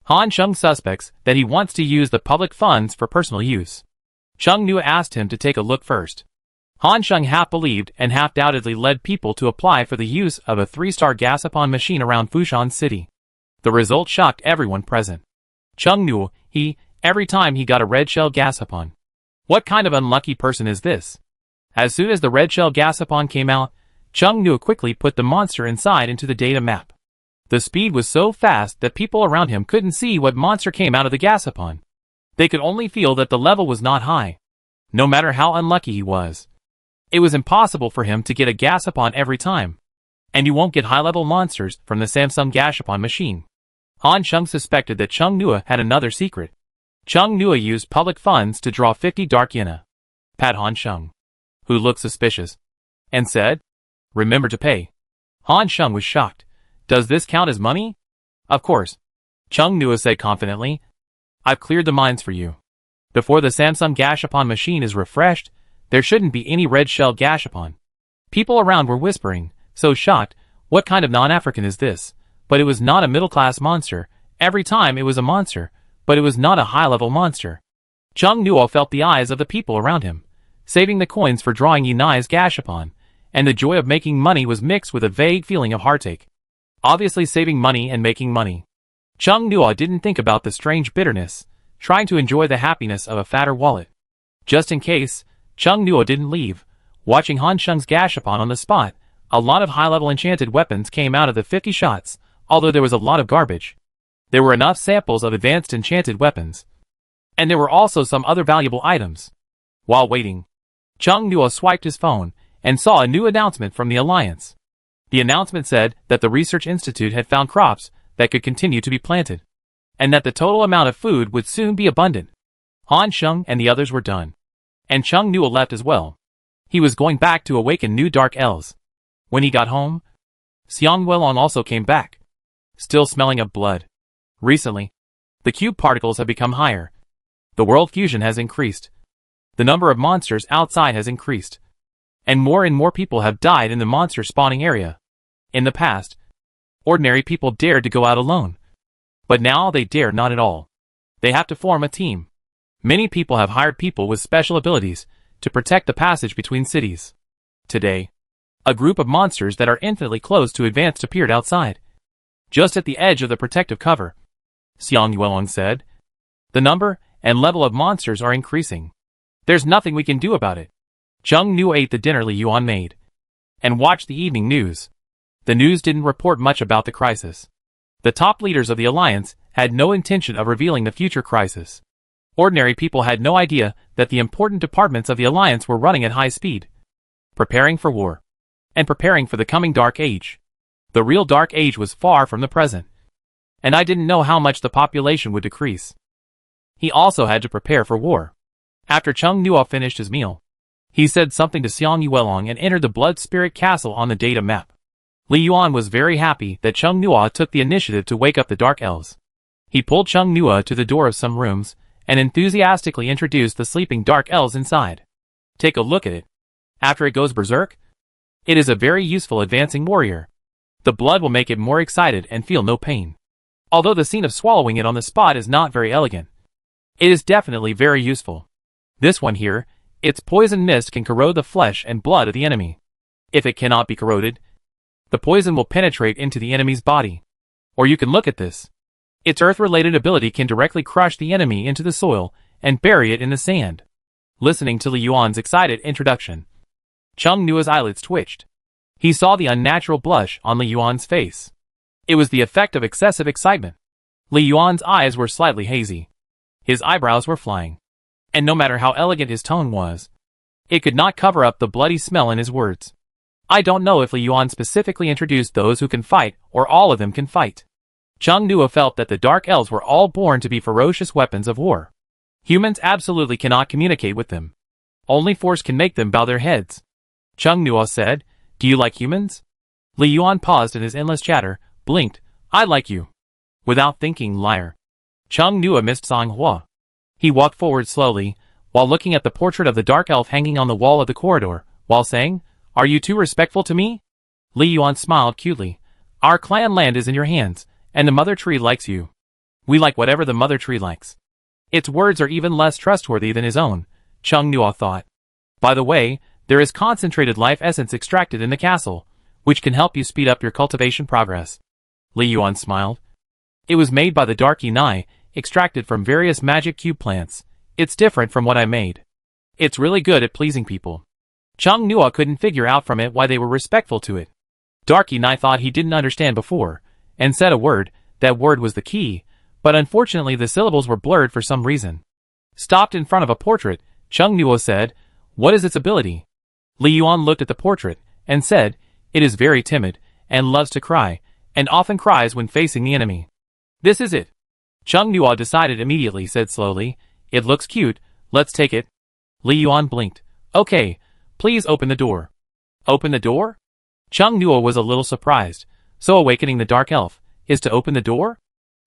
[SPEAKER 1] Han Sheng suspects that he wants to use the public funds for personal use. Chung Nua asked him to take a look first. Han Sheng half-believed and half-doubtedly led people to apply for the use of a 3-star Gashapon machine around Fushan City. The result shocked everyone present. Chung Nua, every time he got a red shell Gashapon. What kind of unlucky person is this? As soon as the red shell Gashapon came out, Chung Nua quickly put the monster inside into the data map. The speed was so fast that people around him couldn't see what monster came out of the Gashapon. They could only feel that the level was not high. No matter how unlucky he was, it was impossible for him to get a Gashapon every time. And you won't get high-level monsters from the Samsung Gashapon machine. Han Sheng suspected that Chung Nua had another secret. Chung Nua used public funds to draw 50 dark Yena. Pat Han Sheng, who looked suspicious, and said, Remember to pay. Han Sheng was shocked. Does this count as money? Of course. Chung Nua said confidently. I've cleared the mines for you. Before the Samsung Gashapon machine is refreshed, there shouldn't be any red shell Gashapon. People around were whispering, so shocked, what kind of non-African is this? But it was not a middle-class monster. Every time it was a monster, but it was not a high-level monster. Chung Nua felt the eyes of the people around him, saving the coins for drawing Yunai's Gashapon, and the joy of making money was mixed with a vague feeling of heartache. Obviously saving money and making money. Chung Nua didn't think about the strange bitterness, trying to enjoy the happiness of a fatter wallet. Just in case, Chung Nua didn't leave. Watching Han Sheng's Gashapon on the spot, a lot of high-level enchanted weapons came out of the 50 shots, although there was a lot of garbage. There were enough samples of advanced enchanted weapons. And there were also some other valuable items. While waiting, Chung Nua swiped his phone and saw a new announcement from the Alliance. The announcement said that the Research Institute had found crops that could continue to be planted, and that the total amount of food would soon be abundant. Han Sheng and the others were done. And Chung Nua left as well. He was going back to awaken new Dark Elves. When he got home, Xiang Weilong also came back, still smelling of blood. Recently, the cube particles have become higher. The world fusion has increased. The number of monsters outside has increased. And more people have died in the monster spawning area. In the past, ordinary people dared to go out alone. But now they dare not at all. They have to form a team. Many people have hired people with special abilities to protect the passage between cities. Today, a group of monsters that are infinitely close to advanced appeared outside, just at the edge of the protective cover. Xiang Yuelong said, The number and level of monsters are increasing. There's nothing we can do about it. Chung Nu ate the dinner Li Yuan made, and watched the evening news. The news didn't report much about the crisis. The top leaders of the alliance had no intention of revealing the future crisis. Ordinary people had no idea that the important departments of the alliance were running at high speed, preparing for war, and preparing for the coming Dark Age. The real Dark Age was far from the present, and I didn't know how much the population would decrease. He also had to prepare for war. After Chung Nuo finished his meal, he said something to Xiang Yuelong and entered the Blood Spirit Castle on the data map. Li Yuan was very happy that Chung Nuo took the initiative to wake up the Dark Elves. He pulled Chung Nuo to the door of some rooms and enthusiastically introduced the sleeping Dark Elves inside. Take a look at it. After it goes berserk, it is a very useful advancing warrior. The blood will make it more excited and feel no pain. Although the scene of swallowing it on the spot is not very elegant, it is definitely very useful. This one here, its poison mist can corrode the flesh and blood of the enemy. If it cannot be corroded, the poison will penetrate into the enemy's body. Or you can look at this. Its earth-related ability can directly crush the enemy into the soil and bury it in the sand. Listening to Li Yuan's excited introduction, Chung Nuo's eyelids twitched. He saw the unnatural blush on Li Yuan's face. It was the effect of excessive excitement. Li Yuan's eyes were slightly hazy. His eyebrows were flying. And no matter how elegant his tone was, it could not cover up the bloody smell in his words. I don't know if Li Yuan specifically introduced those who can fight or all of them can fight. Chung Nuo felt that the Dark Elves were all born to be ferocious weapons of war. Humans absolutely cannot communicate with them. Only force can make them bow their heads. Chung Nuo said, "Do you like humans?" Li Yuan paused in his endless chatter, blinked. "I like you." Without thinking, liar. Chung Nuo missed Sang Hua. He walked forward slowly, while looking at the portrait of the Dark Elf hanging on the wall of the corridor, while saying, "Are you too respectful to me?" Li Yuan smiled cutely. "Our clan land is in your hands, and the Mother Tree likes you. We like whatever the Mother Tree likes." Its words are even less trustworthy than his own, Chung Nuo thought. By the way, there is concentrated life essence extracted in the castle, which can help you speed up your cultivation progress. Li Yuan smiled. It was made by the Dark Yunai, extracted from various magic cube plants. It's different from what I made. It's really good at pleasing people. Chung Nuo couldn't figure out from it why they were respectful to it. Dark Yunai thought he didn't understand before, and said a word. That word was the key, but unfortunately the syllables were blurred for some reason. Stopped in front of a portrait, Chung Nuo said, "What is its ability?" Li Yuan looked at the portrait, and said, "It is very timid, and loves to cry, and often cries when facing the enemy." "This is it." Chung Nuo decided immediately, said slowly, "It looks cute, let's take it." Li Yuan blinked. "Okay, please open the door." "Open the door?" Chung Nuo was a little surprised. So awakening the Dark Elf is to open the door?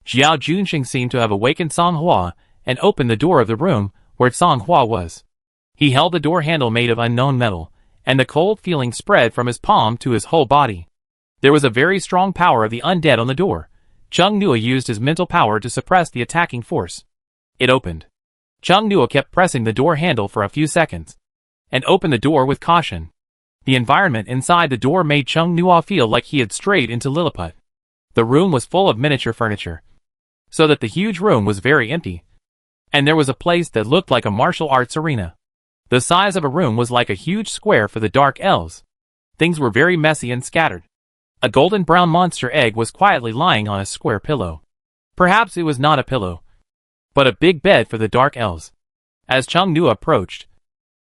[SPEAKER 1] Xiao Junxing seemed to have awakened Sang Hua and opened the door of the room where Sang Hua was. He held the door handle made of unknown metal, and the cold feeling spread from his palm to his whole body. There was a very strong power of the undead on the door. Chung Nuo used his mental power to suppress the attacking force. It opened. Chung Nuo kept pressing the door handle for a few seconds, and opened the door with caution. The environment inside the door made Chung Nuo feel like he had strayed into Lilliput. The room was full of miniature furniture, so that the huge room was very empty. And there was a place that looked like a martial arts arena. The size of a room was like a huge square for the Dark Elves. Things were very messy and scattered. A golden brown monster egg was quietly lying on a square pillow. Perhaps it was not a pillow, but a big bed for the Dark Elves. As Chung Nuo approached,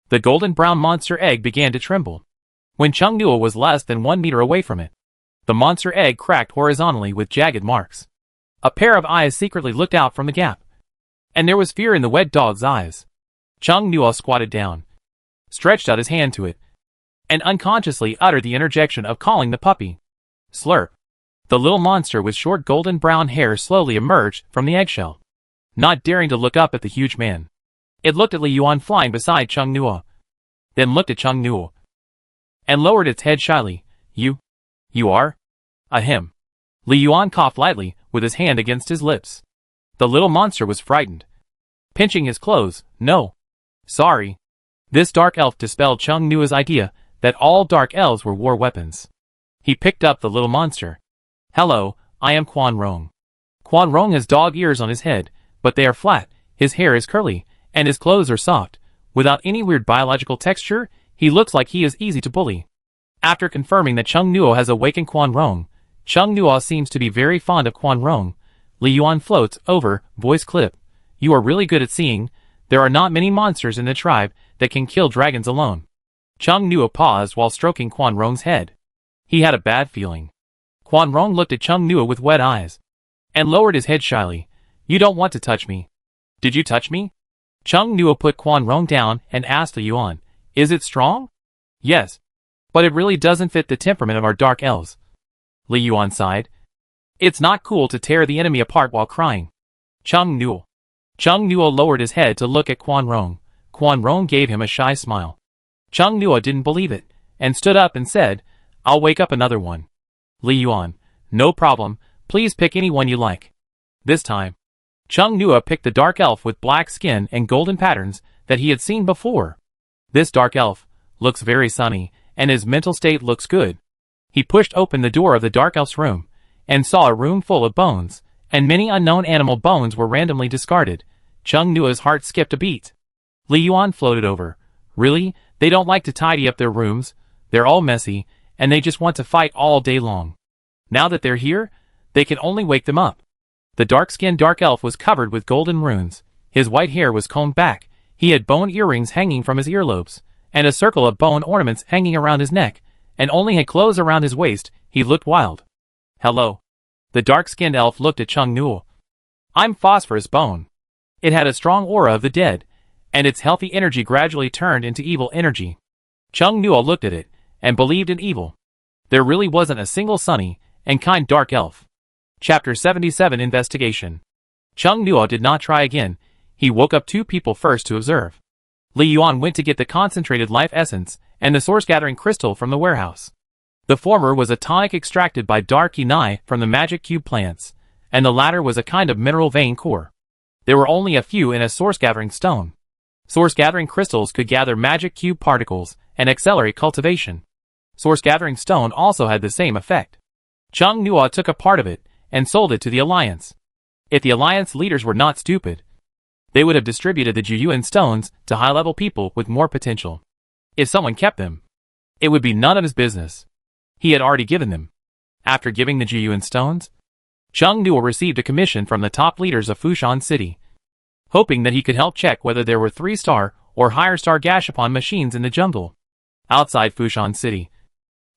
[SPEAKER 1] the golden brown monster egg began to tremble. When Chung Nuo was less than 1 meter away from it, the monster egg cracked horizontally with jagged marks. A pair of eyes secretly looked out from the gap, and there was fear in the wet dog's eyes. Chung Nuo squatted down, stretched out his hand to it, and unconsciously uttered the interjection of calling the puppy. Slurp. The little monster with short golden brown hair slowly emerged from the eggshell, not daring to look up at the huge man. It looked at Li Yuan flying beside Chung Nuo, then looked at Chung Nuo, and lowered its head shyly. You are? Ahem. Li Yuan coughed lightly, with his hand against his lips. The little monster was frightened. Pinching his clothes, "No. Sorry." This Dark Elf dispelled Chung Nuo's idea that all Dark Elves were war weapons. He picked up the little monster. "Hello, I am Quan Rong." Quan Rong has dog ears on his head, but they are flat, his hair is curly, and his clothes are soft. Without any weird biological texture, he looks like he is easy to bully. After confirming that Chung Nuo has awakened Quan Rong, Chung Nuo seems to be very fond of Quan Rong. Li Yuan floats over, voice clip. You are really good at seeing. There are not many monsters in the tribe that can kill dragons alone. Chung Nuo paused while stroking Quan Rong's head. He had a bad feeling. Quan Rong looked at Chung Nuo with wet eyes and lowered his head shyly. You don't want to touch me. Did you touch me? Chung Nuo put Quan Rong down and asked Li Yuan, is it strong? Yes. But it really doesn't fit the temperament of our dark elves. Li Yuan sighed. It's not cool to tear the enemy apart while crying. Chung Nuo lowered his head to look at Quan Rong. Quan Rong gave him a shy smile. Chung Nuo didn't believe it, and stood up and said, I'll wake up another one. Li Yuan, no problem, please pick anyone you like. This time, Chung Nuo picked the dark elf with black skin and golden patterns that he had seen before. This dark elf looks very sunny, and his mental state looks good. He pushed open the door of the dark elf's room, and saw a room full of bones, and many unknown animal bones were randomly discarded. Chung Nuo's heart skipped a beat. Li Yuan floated over. Really? They don't like to tidy up their rooms. They're all messy, and they just want to fight all day long. Now that they're here, they can only wake them up. The dark-skinned dark elf was covered with golden runes. His white hair was combed back. He had bone earrings hanging from his earlobes, and a circle of bone ornaments hanging around his neck, and only had clothes around his waist. He looked wild. Hello. The dark-skinned elf looked at Chung Nuo. I'm Phosphorus Bone. It had a strong aura of the dead, and its healthy energy gradually turned into evil energy. Chung Nuo looked at it, and believed in evil. There really wasn't a single sunny and kind dark elf. Chapter 77 Investigation. Chung Nuo did not try again. He woke up two people first to observe. Li Yuan went to get the concentrated life essence and the source-gathering crystal from the warehouse. The former was a tonic extracted by dark Inai from the magic cube plants, and the latter was a kind of mineral vein core. There were only a few in a source-gathering stone. Source-gathering crystals could gather magic cube particles and accelerate cultivation. Source-gathering stone also had the same effect. Chung Nuo took a part of it and sold it to the Alliance. If the Alliance leaders were not stupid, they would have distributed the Juyuan stones to high-level people with more potential. If someone kept them, it would be none of his business. He had already given them. After giving the Juyuan stones, Chung Nuo received a commission from the top leaders of Fushan City, hoping that he could help check whether there were 3-star or higher-star Gashapon machines in the jungle. Outside Fushan City,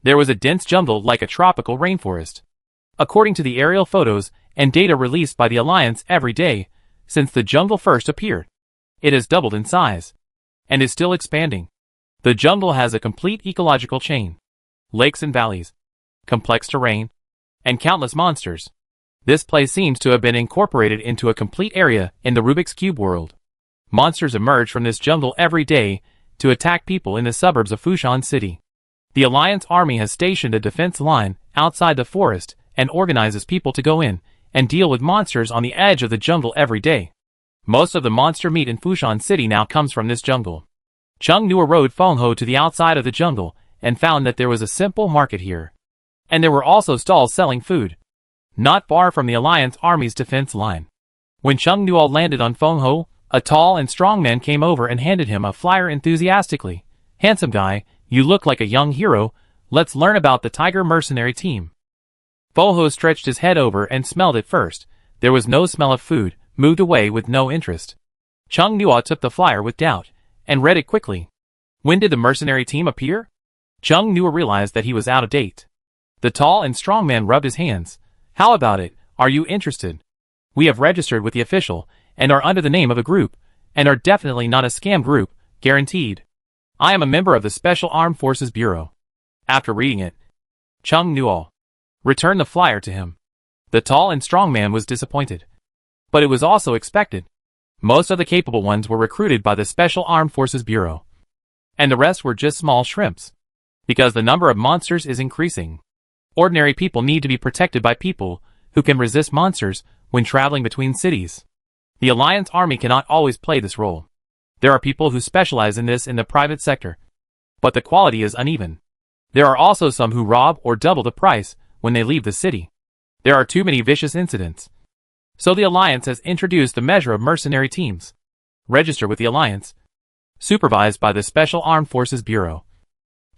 [SPEAKER 1] there was a dense jungle like a tropical rainforest. According to the aerial photos and data released by the Alliance every day since the jungle first appeared, it has doubled in size and is still expanding. The jungle has a complete ecological chain, lakes and valleys, complex terrain, and countless monsters. This place seems to have been incorporated into a complete area in the Rubik's Cube world. Monsters emerge from this jungle every day to attack people in the suburbs of Fushan City. The Alliance army has stationed a defense line outside the forest and organizes people to go in and deal with monsters on the edge of the jungle every day. Most of the monster meat in Fushan City now comes from this jungle. Chung Nuo rode Fengho to the outside of the jungle and found that there was a simple market here. And there were also stalls selling food, not far from the Alliance army's defense line. When Chung Nuo landed on Fengho, a tall and strong man came over and handed him a flyer enthusiastically. Handsome guy, you look like a young hero. Let's learn about the Tiger Mercenary Team. Fengho stretched his head over and smelled it first. There was no smell of food, moved away with no interest. Chung Nuo took the flyer with doubt and read it quickly. When did the mercenary team appear? Chung Nuo realized that he was out of date. The tall and strong man rubbed his hands. How about it? Are you interested? We have registered with the official and are under the name of a group and are definitely not a scam group, guaranteed. I am a member of the Special Armed Forces Bureau. After reading it, Chung Nuo returned the flyer to him. The tall and strong man was disappointed. But it was also expected. Most of the capable ones were recruited by the Special Armed Forces Bureau, and the rest were just small shrimps. Because the number of monsters is increasing, ordinary people need to be protected by people who can resist monsters when traveling between cities. The Alliance army cannot always play this role. There are people who specialize in this in the private sector, but the quality is uneven. There are also some who rob or double the price when they leave the city. There are too many vicious incidents. So the Alliance has introduced the measure of mercenary teams. Register with the Alliance. Supervised by the Special Armed Forces Bureau.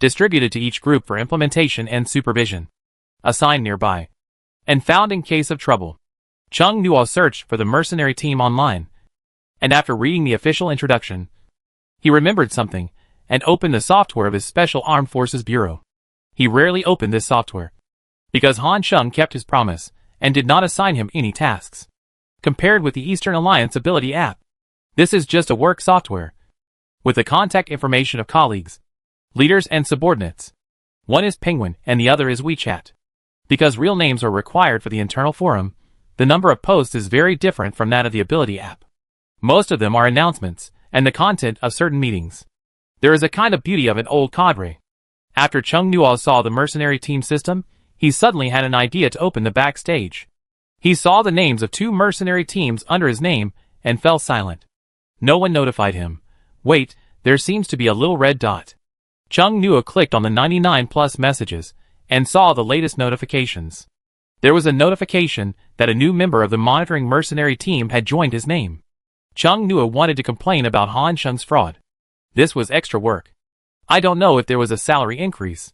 [SPEAKER 1] Distributed to each group for implementation and supervision. Assigned nearby. and found in case of trouble. Chung Nuo searched for the mercenary team online, and after reading the official introduction, he remembered something and opened the software of his Special Armed Forces Bureau. He rarely opened this software, because Han Sheng kept his promise and did not assign him any tasks. Compared with the Eastern Alliance Ability app, this is just a work software, with the contact information of colleagues, leaders and subordinates. One is Penguin and the other is WeChat. Because real names are required for the internal forum, the number of posts is very different from that of the Ability app. Most of them are announcements and the content of certain meetings. There is a kind of beauty of an old cadre. After Chung Nuo saw the mercenary team system, he suddenly had an idea to open the backstage. He saw the names of 2 mercenary teams under his name and fell silent. No one notified him. Wait, there seems to be a little red dot. Chung Nuo clicked on the 99 plus messages and saw the latest notifications. There was a notification that a new member of the monitoring mercenary team had joined his name. Chung Nuo wanted to complain about Han Sheng's fraud. This was extra work. I don't know if there was a salary increase.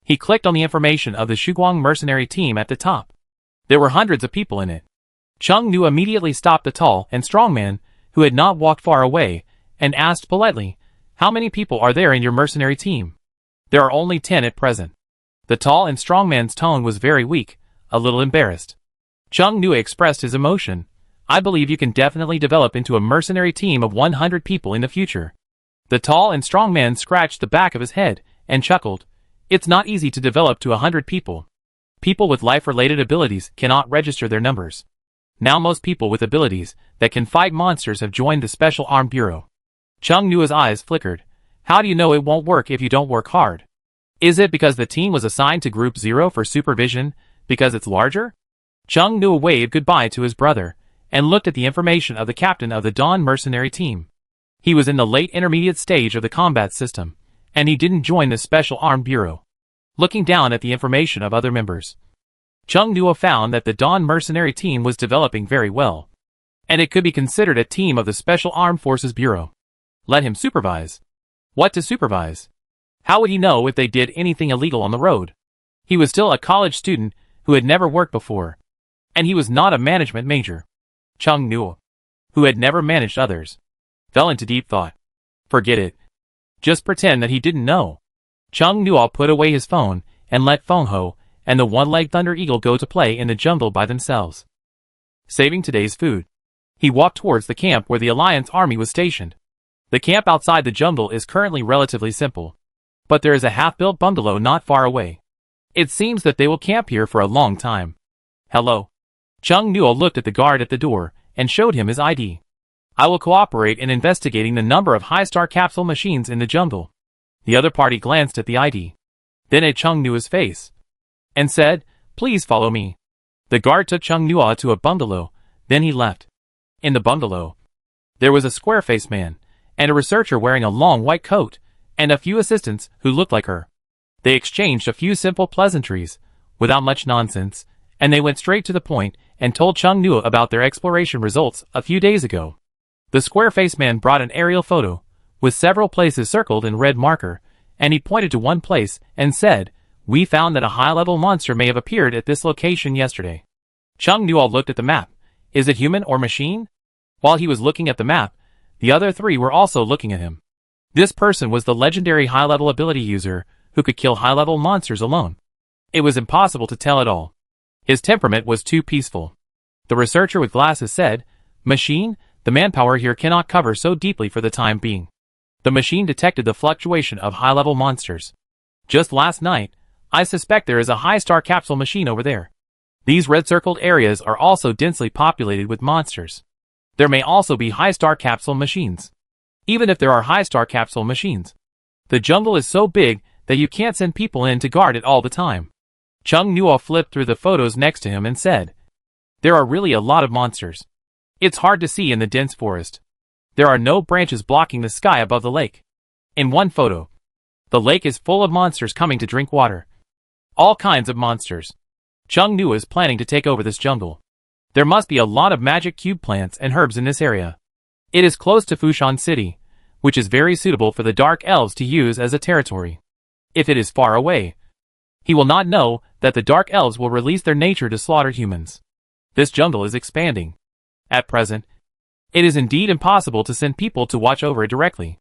[SPEAKER 1] He clicked on the information of the Shuguang mercenary team at the top. There were hundreds of people in it. Chung Nuo immediately stopped the tall and strong man, who had not walked far away, and asked politely, "How many people are there in your mercenary team?" "There are only 10 at present." The tall and strong man's tone was very weak, a little embarrassed. Chung Nuo expressed his emotion. "I believe you can definitely develop into a mercenary team of 100 people in the future." The tall and strong man scratched the back of his head and chuckled. "It's not easy to develop to 100 people. People with life-related abilities cannot register their numbers. Now most people with abilities that can fight monsters have joined the Special Armed Bureau." Chung Nuo's eyes flickered. "How do you know it won't work if you don't work hard? Is it because the team was assigned to Group 0 for supervision, because it's larger?" Chung Nuo waved goodbye to his brother, and looked at the information of the captain of the Dawn mercenary team. He was in the late intermediate stage of the combat system, and he didn't join the Special Armed Bureau. Looking down at the information of other members, Chung Nuo found that the Dawn mercenary team was developing very well, and it could be considered a team of the Special Armed Forces Bureau. Let him supervise. What to supervise? How would he know if they did anything illegal on the road? He was still a college student who had never worked before, and he was not a management major. Chung Nuo, who had never managed others, fell into deep thought. Forget it. Just pretend that he didn't know. Chung Nuo put away his phone and let Feng Ho and the one-legged Thunder Eagle go to play in the jungle by themselves. Saving today's food, he walked towards the camp where the Alliance army was stationed. The camp outside the jungle is currently relatively simple, but there is a half-built bungalow not far away. It seems that they will camp here for a long time. "Hello." Chung Nuo looked at the guard at the door and showed him his ID. "I will cooperate in investigating the number of high-star capsule machines in the jungle." The other party glanced at the ID, then at Chung Nuo's face, and said, "Please follow me." The guard took Chung Nuo to a bungalow, then he left. In the bungalow, there was a square-faced man, and a researcher wearing a long white coat, and a few assistants who looked like her. They exchanged a few simple pleasantries, without much nonsense, and they went straight to the point and told Chung Nuo about their exploration results a few days ago. The square-faced man brought an aerial photo, with several places circled in red marker, and he pointed to one place and said, "We found that a high-level monster may have appeared at this location yesterday." Chung Nuo looked at the map. Is it human or machine? While he was looking at the map, the other 3 were also looking at him. This person was the legendary high-level ability user who could kill high-level monsters alone. It was impossible to tell at all. His temperament was too peaceful. The researcher with glasses said, "Machine, the manpower here cannot cover so deeply for the time being." The machine detected the fluctuation of high-level monsters. "Just last night, I suspect there is a high-star capsule machine over there. These red-circled areas are also densely populated with monsters. There may also be high-star capsule machines. Even if there are high-star capsule machines, the jungle is so big that you can't send people in to guard it all the time." Chung Nuo flipped through the photos next to him and said, "There are really a lot of monsters. It's hard to see in the dense forest. There are no branches blocking the sky above the lake. In one photo, the lake is full of monsters coming to drink water. All kinds of monsters. Chung Nuo is planning to take over this jungle. There must be a lot of magic cube plants and herbs in this area. It is close to Fushan City, which is very suitable for the Dark Elves to use as a territory. If it is far away, He will not know that the Dark Elves will release their nature to slaughter humans. This jungle is expanding. At present, it is indeed impossible to send people to watch over it directly.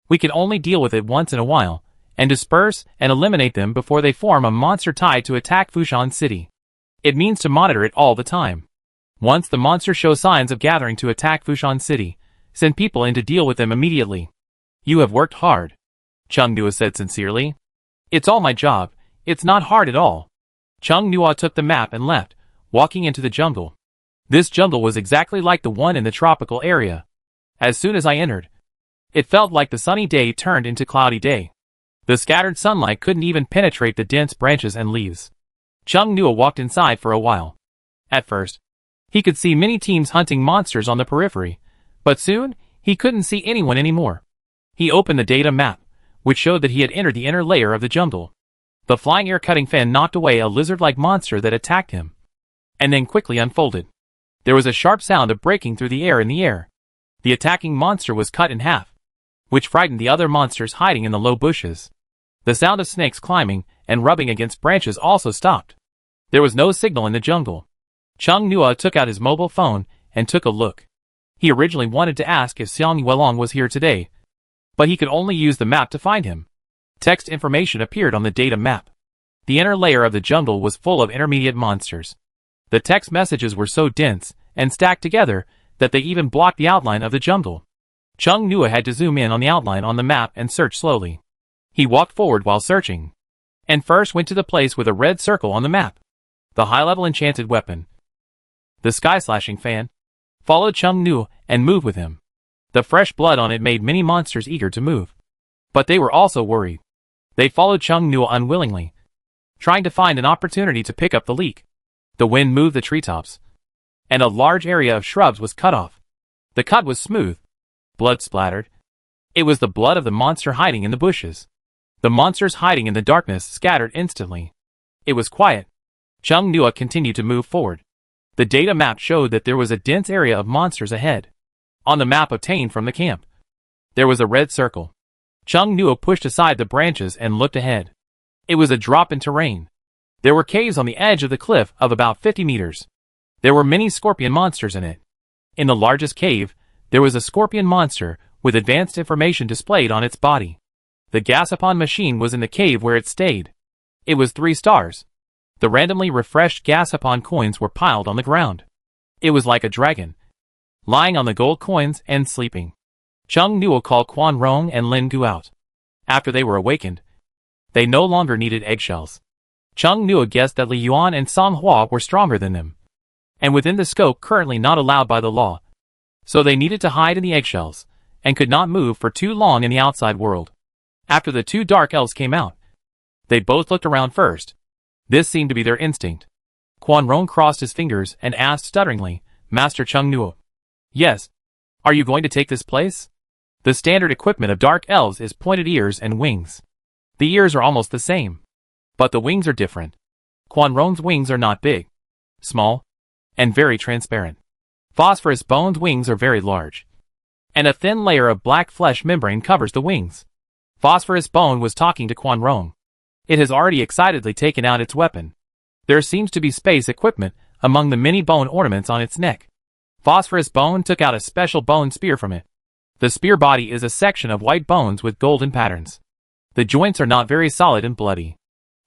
[SPEAKER 1] We can only deal with it once in a while, and disperse and eliminate them before they form a monster tide to attack Fushan City. It means to monitor it all the time. Once the monster shows signs of gathering to attack Fushan City, send people in to deal with them immediately. You have worked hard, Chung Nua said sincerely. It's all my job, it's not hard at all. Chung Nua took the map and left, walking into the jungle. This jungle was exactly like the one in the tropical area. As soon as I entered, it felt like the sunny day turned into cloudy day. The scattered sunlight couldn't even penetrate the dense branches and leaves. Chung Nua walked inside for a while. At first, he could see many teams hunting monsters on the periphery, but soon, he couldn't see anyone anymore. He opened the data map, which showed that he had entered the inner layer of the jungle. The flying air-cutting fan knocked away a lizard-like monster that attacked him, and then quickly unfolded. There was a sharp sound of breaking through the air in the air. The attacking monster was cut in half, which frightened the other monsters hiding in the low bushes. The sound of snakes climbing and rubbing against branches also stopped. There was no signal in the jungle. Chung Nua took out his mobile phone and took a look. He originally wanted to ask if Xiang Yuelong was here today, but he could only use the map to find him. Text information appeared on the data map. The inner layer of the jungle was full of intermediate monsters. The text messages were so dense and stacked together that they even blocked the outline of the jungle. Chung Nua had to zoom in on the outline on the map and search slowly. He walked forward while searching, and first went to the place with a red circle on the map. The high-level enchanted weapon. The sky-slashing fan followed Chung Nua and moved with him. The fresh blood on it made many monsters eager to move. But they were also worried. They followed Chung Nua unwillingly, trying to find an opportunity to pick up the leak. The wind moved the treetops, and a large area of shrubs was cut off. The cut was smooth. Blood splattered. It was the blood of the monster hiding in the bushes. The monsters hiding in the darkness scattered instantly. It was quiet. Chung Nua continued to move forward. The data map showed that there was a dense area of monsters ahead. On the map obtained from the camp, there was a red circle. Chung Nua pushed aside the branches and looked ahead. It was a drop in terrain. There were caves on the edge of the cliff of about 50 meters. There were many scorpion monsters in it. In the largest cave, there was a scorpion monster with advanced information displayed on its body. The Gasapon machine was in the cave where it stayed. It was 3 stars. The randomly refreshed Gasapon coins were piled on the ground. It was like a dragon, lying on the gold coins and sleeping. Chung Nua called Quan Rong and Lin Gu out. After they were awakened, they no longer needed eggshells. Chung Nua guessed that Li Yuan and Song Hua were stronger than them, and within the scope currently not allowed by the law. So they needed to hide in the eggshells, and could not move for too long in the outside world. After the 2 dark elves came out, they both looked around first. This seemed to be their instinct. Quan Rong crossed his fingers and asked stutteringly, Master Chung Nua. Yes. Are you going to take this place? The standard equipment of dark elves is pointed ears and wings. The ears are almost the same, but the wings are different. Quan Rong's wings are not big, small, and very transparent. Phosphorus Bone's wings are very large, and a thin layer of black flesh membrane covers the wings. Phosphorus Bone was talking to Quan Rong. It has already excitedly taken out its weapon. There seems to be space equipment among the many bone ornaments on its neck. Phosphorus Bone took out a special bone spear from it. The spear body is a section of white bones with golden patterns. The joints are not very solid and bloody,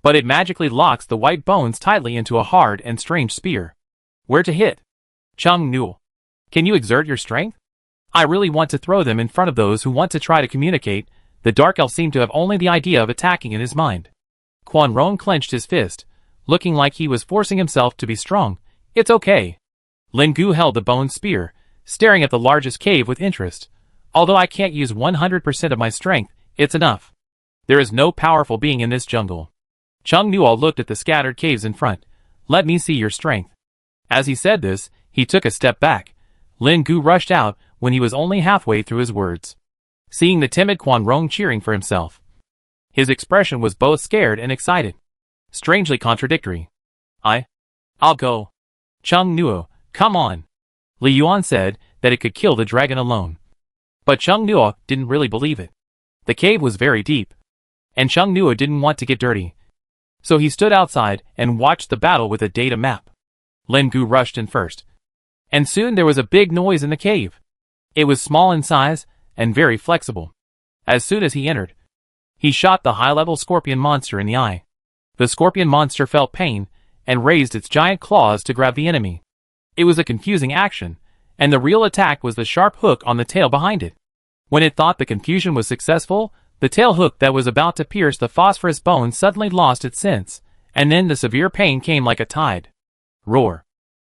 [SPEAKER 1] but it magically locks the white bones tightly into a hard and strange spear. Where to hit? Chung Nua. Can you exert your strength? I really want to throw them in front of those who want to try to communicate. The dark elf seemed to have only the idea of attacking in his mind. Quan Rong clenched his fist, looking like he was forcing himself to be strong. It's okay. Lin Gu held the bone spear, staring at the largest cave with interest. Although I can't use 100% of my strength, it's enough. There is no powerful being in this jungle. Chung Nua looked at the scattered caves in front. Let me see your strength. As he said this, he took a step back. Lin Gu rushed out when he was only halfway through his words. Seeing the timid Quan Rong cheering for himself, his expression was both scared and excited. Strangely contradictory. I'll go. Chung Nua, come on. Li Yuan said that it could kill the dragon alone. But Chung Nua didn't really believe it. The cave was very deep, and Chung Nua didn't want to get dirty. So he stood outside and watched the battle with a data map. Lin Gu rushed in first. And soon there was a big noise in the cave. It was small in size and very flexible. As soon as he entered, he shot the high-level scorpion monster in the eye. The scorpion monster felt pain and raised its giant claws to grab the enemy. It was a confusing action, and the real attack was the sharp hook on the tail behind it. When it thought the confusion was successful, the tail hook that was about to pierce the phosphorus bone suddenly lost its sense, and then the severe pain came like a tide. Roar.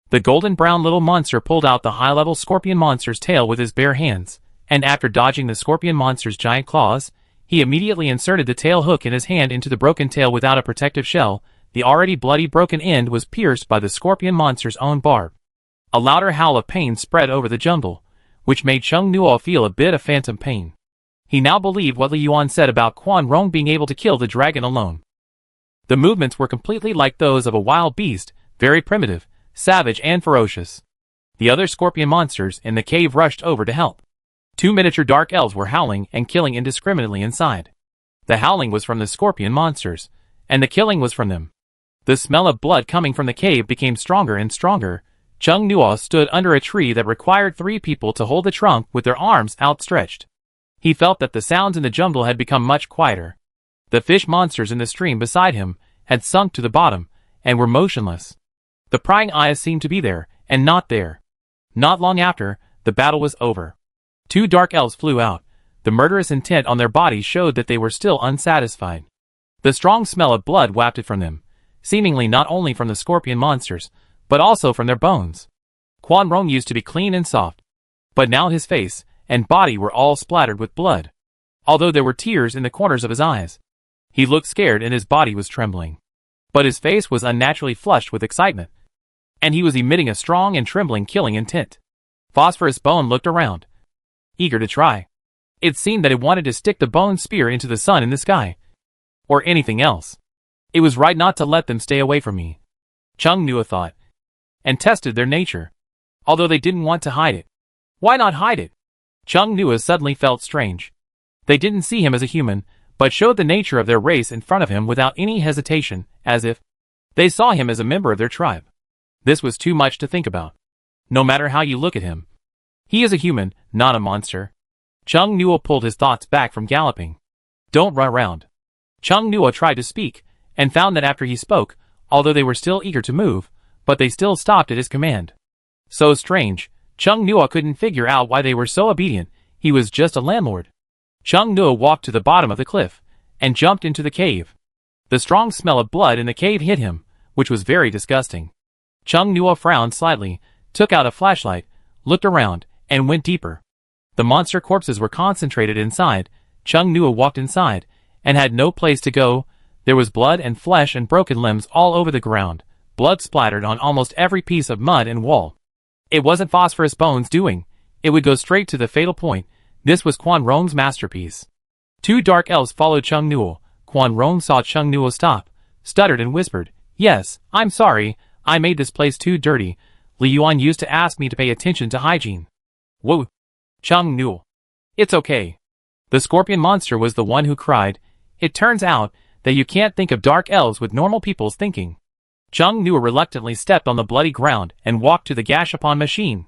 [SPEAKER 1] The golden-brown little monster pulled out the high-level scorpion monster's tail with his bare hands, and after dodging the scorpion monster's giant claws, he immediately inserted the tail hook in his hand into the broken tail without a protective shell. The already bloody broken end was pierced by the scorpion monster's own barb. A louder howl of pain spread over the jungle, which made Chung Nuo feel a bit of phantom pain. He now believed what Li Yuan said about Quan Rong being able to kill the dragon alone. The movements were completely like those of a wild beast, very primitive, savage and ferocious. The other scorpion monsters in the cave rushed over to help. 2 miniature dark elves were howling and killing indiscriminately inside. The howling was from the scorpion monsters, and the killing was from them. The smell of blood coming from the cave became stronger and stronger. Chung Nuo stood under a tree that required 3 people to hold the trunk with their arms outstretched. He felt that the sounds in the jungle had become much quieter. The fish monsters in the stream beside him had sunk to the bottom and were motionless. The prying eyes seemed to be there and not there. Not long after, the battle was over. 2 dark elves flew out. The murderous intent on their bodies showed that they were still unsatisfied. The strong smell of blood wafted from them, seemingly not only from the scorpion monsters, but also from their bones. Quan Rong used to be clean and soft, but now his face and body were all splattered with blood. Although there were tears in the corners of his eyes, he looked scared and his body was trembling. But his face was unnaturally flushed with excitement, and he was emitting a strong and trembling killing intent. Phosphorus Bone looked around, eager to try. It seemed that it wanted to stick the bone spear into the sun in the sky, or anything else. It was right not to let them stay away from me, Chung Nuo thought, and tested their nature. Although they didn't want to hide it. Why not hide it? Chung Nuo suddenly felt strange. They didn't see him as a human, but showed the nature of their race in front of him without any hesitation, as if they saw him as a member of their tribe. This was too much to think about. No matter how you look at him, he is a human, not a monster. Chung Nuo pulled his thoughts back from galloping. Don't run around. Chung Nuo tried to speak, and found that after he spoke, although they were still eager to move, but they still stopped at his command. So strange, Chung Nuo couldn't figure out why they were so obedient. He was just a landlord. Chung Nuo walked to the bottom of the cliff, and jumped into the cave. The strong smell of blood in the cave hit him, which was very disgusting. Chung Nuo frowned slightly, took out a flashlight, looked around, and went deeper. The monster corpses were concentrated inside. Chung Nuo walked inside, and had no place to go. There was blood and flesh and broken limbs all over the ground, blood splattered on almost every piece of mud and wall. It wasn't Phosphorus Bone's doing. It would go straight to the fatal point. This was Quan Rong's masterpiece. 2 dark elves followed Chung Nuo. Quan Rong saw Chung Nuo stop, stuttered and whispered, "Yes, I'm sorry, I made this place too dirty. Li Yuan used to ask me to pay attention to hygiene." Whoa! Chung Nuo. It's okay. The scorpion monster was the one who cried. It turns out that you can't think of dark elves with normal people's thinking. Chung Nuo reluctantly stepped on the bloody ground and walked to the Gashapon machine.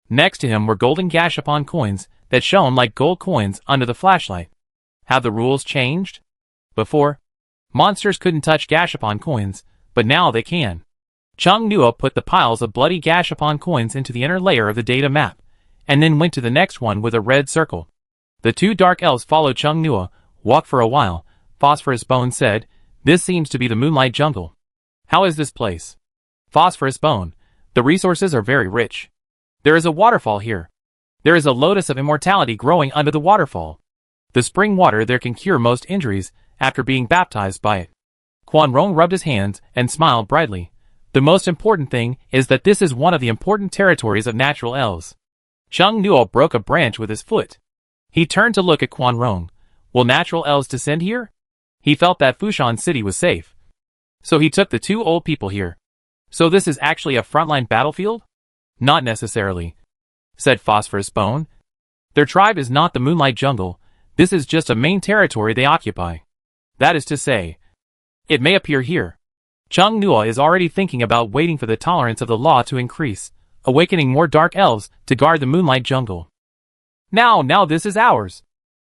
[SPEAKER 1] Next to him were golden Gashapon coins that shone like gold coins under the flashlight. Have the rules changed? Before, monsters couldn't touch Gashapon coins, but now they can. Chung Nuo put the piles of bloody Gashapon coins into the inner layer of the data map, and then went to the next one with a red circle. The 2 dark elves followed Chung Nuo, walked for a while. Phosphorus Bone said, "This seems to be the Moonlight Jungle. How is this place?" Phosphorus Bone, "The resources are very rich. There is a waterfall here. There is a lotus of immortality growing under the waterfall. The spring water there can cure most injuries after being baptized by it." Quan Rong rubbed his hands and smiled brightly. "The most important thing is that this is one of the important territories of natural elves." Chung Nuo broke a branch with his foot. He turned to look at Quan Rong. Will natural elves descend here? He felt that Fushan City was safe. So he took the 2 old people here. So this is actually a frontline battlefield? Not necessarily, said Phosphorus Bone. Their tribe is not the Moonlight Jungle. This is just a main territory they occupy. That is to say, It may appear here. Chung Nua is already thinking about waiting for the tolerance of the law to increase, awakening more dark elves to guard the moonlight jungle. Now this is ours.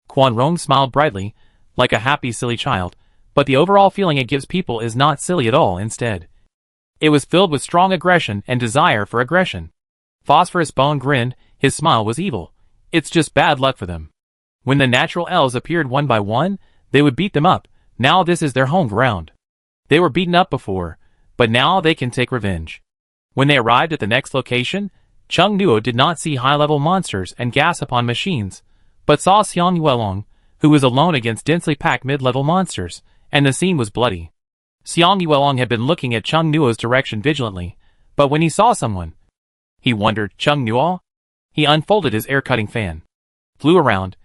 [SPEAKER 1] Quan Rong smiled brightly, like a happy silly child, but the overall feeling it gives people is not silly at all. Instead, it was filled with strong aggression and desire for aggression. Phosphorus Bone grinned, his smile was evil. It's just bad luck for them. When the natural elves appeared one by one, they would beat them up. Now this is their home ground. They were beaten up before, but now they can take revenge. When they arrived at the next location, Chung Nuo did not see high-level monsters and gas-upon machines, but saw Xiang Yuelong, who was alone against densely packed mid-level monsters, and the scene was bloody. Xiang Yuelong had been looking at Chung Nuo's direction vigilantly, but when he saw someone, he wondered, Chung Nuo? He unfolded his air-cutting fan, flew around,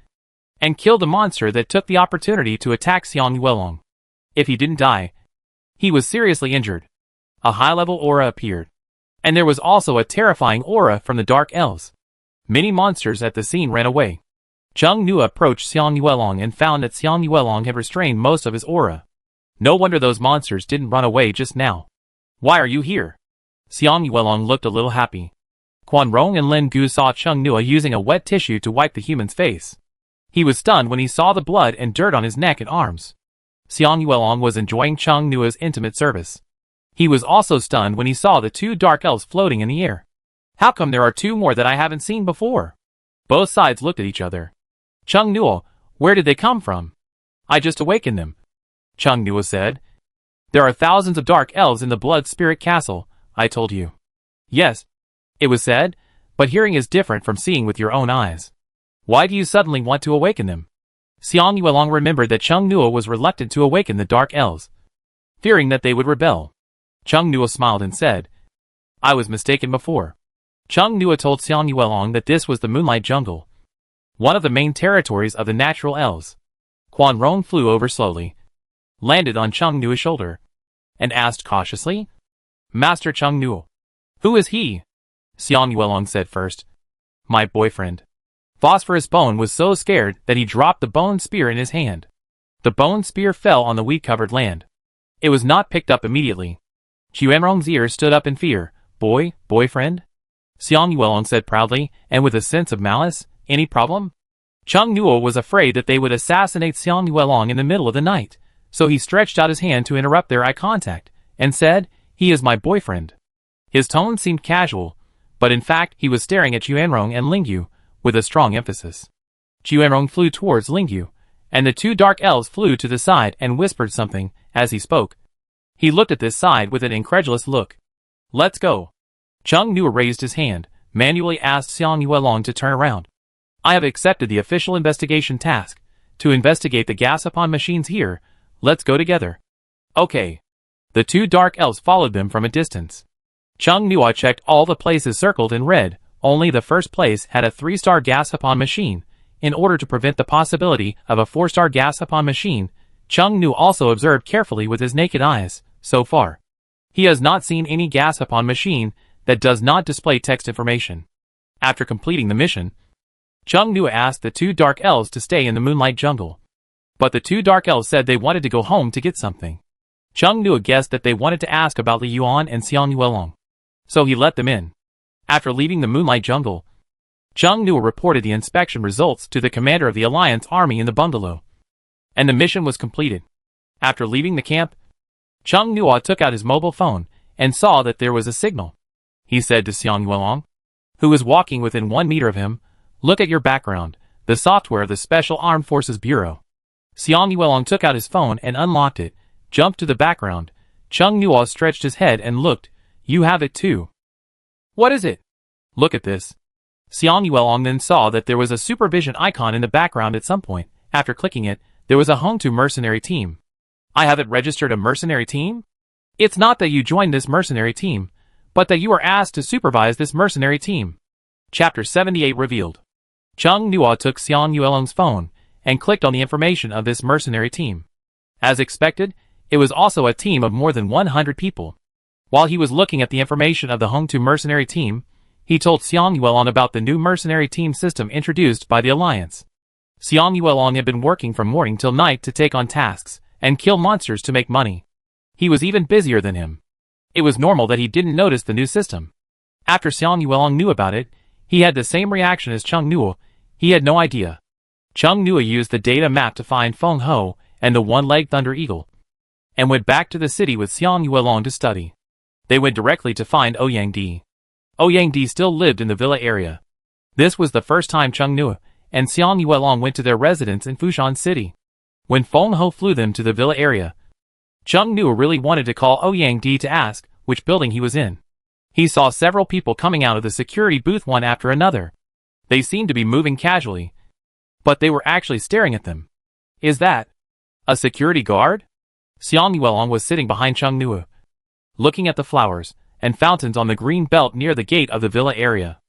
[SPEAKER 1] and killed the monster that took the opportunity to attack Xiang Yuelong. If he didn't die, he was seriously injured. A high-level aura appeared, and there was also a terrifying aura from the Dark Elves. Many monsters at the scene ran away. Chung Nu approached Xiang Yuelong and found that Xiang Yuelong had restrained most of his aura. No wonder those monsters didn't run away just now. Why are you here? Xiang Yuelong looked a little happy. Quan Rong and Lin Gu saw Chung Nua using a wet tissue to wipe the human's face. He was stunned when he saw the blood and dirt on his neck and arms. Xiang Yuelong was enjoying Chung Nua's intimate service. He was also stunned when he saw the two dark elves floating in the air. How come there are two more that I haven't seen before? Both sides looked at each other. Chung Nua, where did they come from? I just awakened them. Chung Nua said. There are thousands of dark elves in the Blood Spirit Castle, I told you. Yes, it was said, but hearing is different from seeing with your own eyes. Why do you suddenly want to awaken them? Xiang Yuelong remembered that Chung Nua was reluctant to awaken the dark elves, fearing that they would rebel. Chung Nua smiled and said, I was mistaken before. Chung Nua told Xiang Yuelong that this was the Moonlight Jungle, one of the main territories of the natural elves. Quan Rong flew over slowly, landed on Chung Nua's shoulder, and asked cautiously, Master Chung Nua, who is he? Xiang Yuelong said first, my boyfriend. Phosphorus Bone was so scared that he dropped the bone spear in his hand. The bone spear fell on the weed-covered land. It was not picked up immediately. Chuanrong's ears stood up in fear. Boyfriend? Xiang Yuelong said proudly, and with a sense of malice, any problem? Chung Nua was afraid that they would assassinate Xiang Yuelong in the middle of the night, so he stretched out his hand to interrupt their eye contact, and said, he is my boyfriend. His tone seemed casual, but in fact he was staring at Chuanrong and Lingyu, with a strong emphasis. Chuanrong flew towards Lingyu, and the two dark elves flew to the side and whispered something as he spoke. He looked at this side with an incredulous look. Let's go. Chung Nua raised his hand, manually asked Xiang Yuelong to turn around. I have accepted the official investigation task, to investigate the gas-upon machines here. Let's go together. Okay. The two dark elves followed them from a distance. Chung Nua checked all the places circled in red. Only the first place had a 3-star gas-upon machine. In order to prevent the possibility of a 4-star gas-upon machine, Chung Nu also observed carefully with his naked eyes. So far, he has not seen any gas-upon machine that does not display text information. After completing the mission, Chung Nu asked the two dark elves to stay in the Moonlight Jungle. But the two dark elves said they wanted to go home to get something. Chung Nu guessed that they wanted to ask about Li Yuan and Xiang Yuelong, so he let them in. After leaving the Moonlight Jungle, Chung Nu reported the inspection results to the commander of the Alliance army in the bungalow, and the mission was completed. After leaving the camp, Chung Nua took out his mobile phone and saw that there was a signal. He said to Xiang Yuelong, who was walking within 1 meter of him, look at your background, the software of the Special Armed Forces Bureau. Xiang Yuelong took out his phone and unlocked it, jumped to the background. Chung Nua stretched his head and looked. You have it too. What is it? Look at this. Xiang Yuelong then saw that there was a supervision icon in the background at some point. After clicking it, there was a Hongtu mercenary team. I have it registered a mercenary team? It's not that you joined this mercenary team, but that you are asked to supervise this mercenary team. Chapter 78 revealed. Chung Nua took Xiang Yuelong's phone and clicked on the information of this mercenary team. As expected, it was also a team of more than 100 people. While he was looking at the information of the Hongtu mercenary team, he told Xiang Yuelong about the new mercenary team system introduced by the Alliance. Xiang Yuelong had been working from morning till night to take on tasks and kill monsters to make money. He was even busier than him. It was normal that he didn't notice the new system. After Xiang Yuelong knew about it, he had the same reaction as Chung Nuo. He had no idea. Chung Nuo used the data map to find Feng Ho and the one-legged Thunder Eagle, and went back to the city with Xiang Yuelong to study. They went directly to find Ouyang Di. Ouyang Di still lived in the villa area. This was the first time Chung Nuo and Xiang Yuelong went to their residence in Fushan City. When Feng Ho flew them to the villa area, Chung Nuo really wanted to call Ouyang Di to ask which building he was in. He saw several people coming out of the security booth one after another. They seemed to be moving casually, but they were actually staring at them. Is that a security guard? Xiang Yuelong was sitting behind Chung Nuo, looking at the flowers and fountains on the green belt near the gate of the villa area.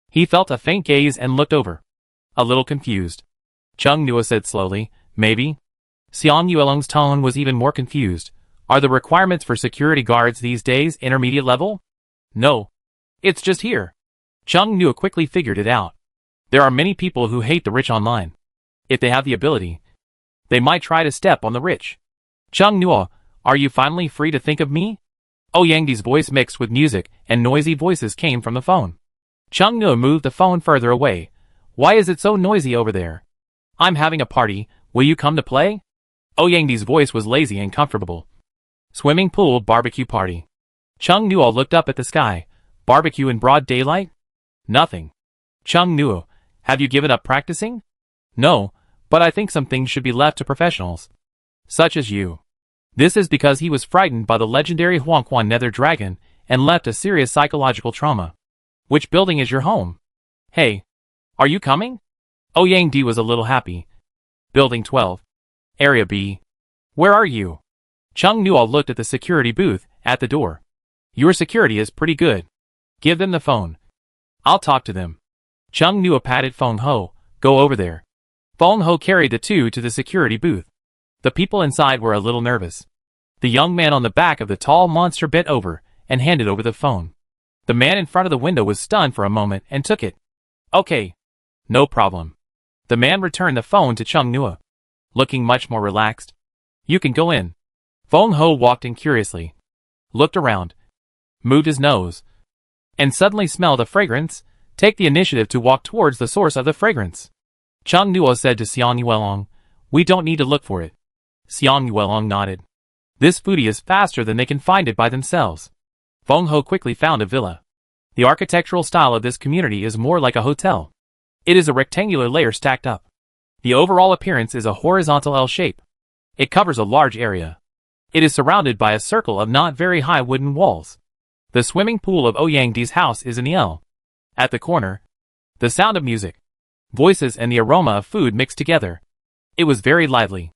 [SPEAKER 1] He felt a faint gaze and looked over, a little confused. Chung Nuo said slowly, maybe? Xiang Yuelong's tone was even more confused. Are the requirements for security guards these days intermediate level? No. It's just here. Chung Nuo quickly figured it out. There are many people who hate the rich online. If they have the ability, they might try to step on the rich. Chung Nuo, are you finally free to think of me? Ouyang Di's voice mixed with music and noisy voices came from the phone. Chung Nuo moved the phone further away. Why is it so noisy over there? I'm having a party, will you come to play? Ouyang Di's voice was lazy and comfortable. Swimming pool barbecue party. Chung Nuo looked up at the sky. Barbecue in broad daylight? Nothing. Chung Nuo, have you given up practicing? No, but I think some things should be left to professionals. Such as you. This is because he was frightened by the legendary Huangquan Nether Dragon and left a serious psychological trauma. Which building is your home? Hey, are you coming? Ouyang Di was a little happy. Building 12. Area B. Where are you? Chung Nuo looked at the security booth at the door. Your security is pretty good. Give them the phone. I'll talk to them. Chung Nuo patted Feng Ho. Go over there. Feng Ho carried the two to the security booth. The people inside were a little nervous. The young man on the back of the tall monster bent over and handed over the phone. The man in front of the window was stunned for a moment and took it. Okay. No problem. The man returned the phone to Chung Nuo, looking much more relaxed. You can go in. Feng Ho walked in curiously, looked around, moved his nose, and suddenly smelled a fragrance. Take the initiative to walk towards the source of the fragrance. Chung Nuo said to Xiang Yuelong, we don't need to look for it. Xiang Yuelong nodded. This foodie is faster than they can find it by themselves. Feng Ho quickly found a villa. The architectural style of this community is more like a hotel. It is a rectangular layer stacked up. The overall appearance is a horizontal L shape. It covers a large area. It is surrounded by a circle of not very high wooden walls. The swimming pool of Ouyang Di's house is in the L. At the corner, the sound of music, voices and the aroma of food mixed together. It was very lively.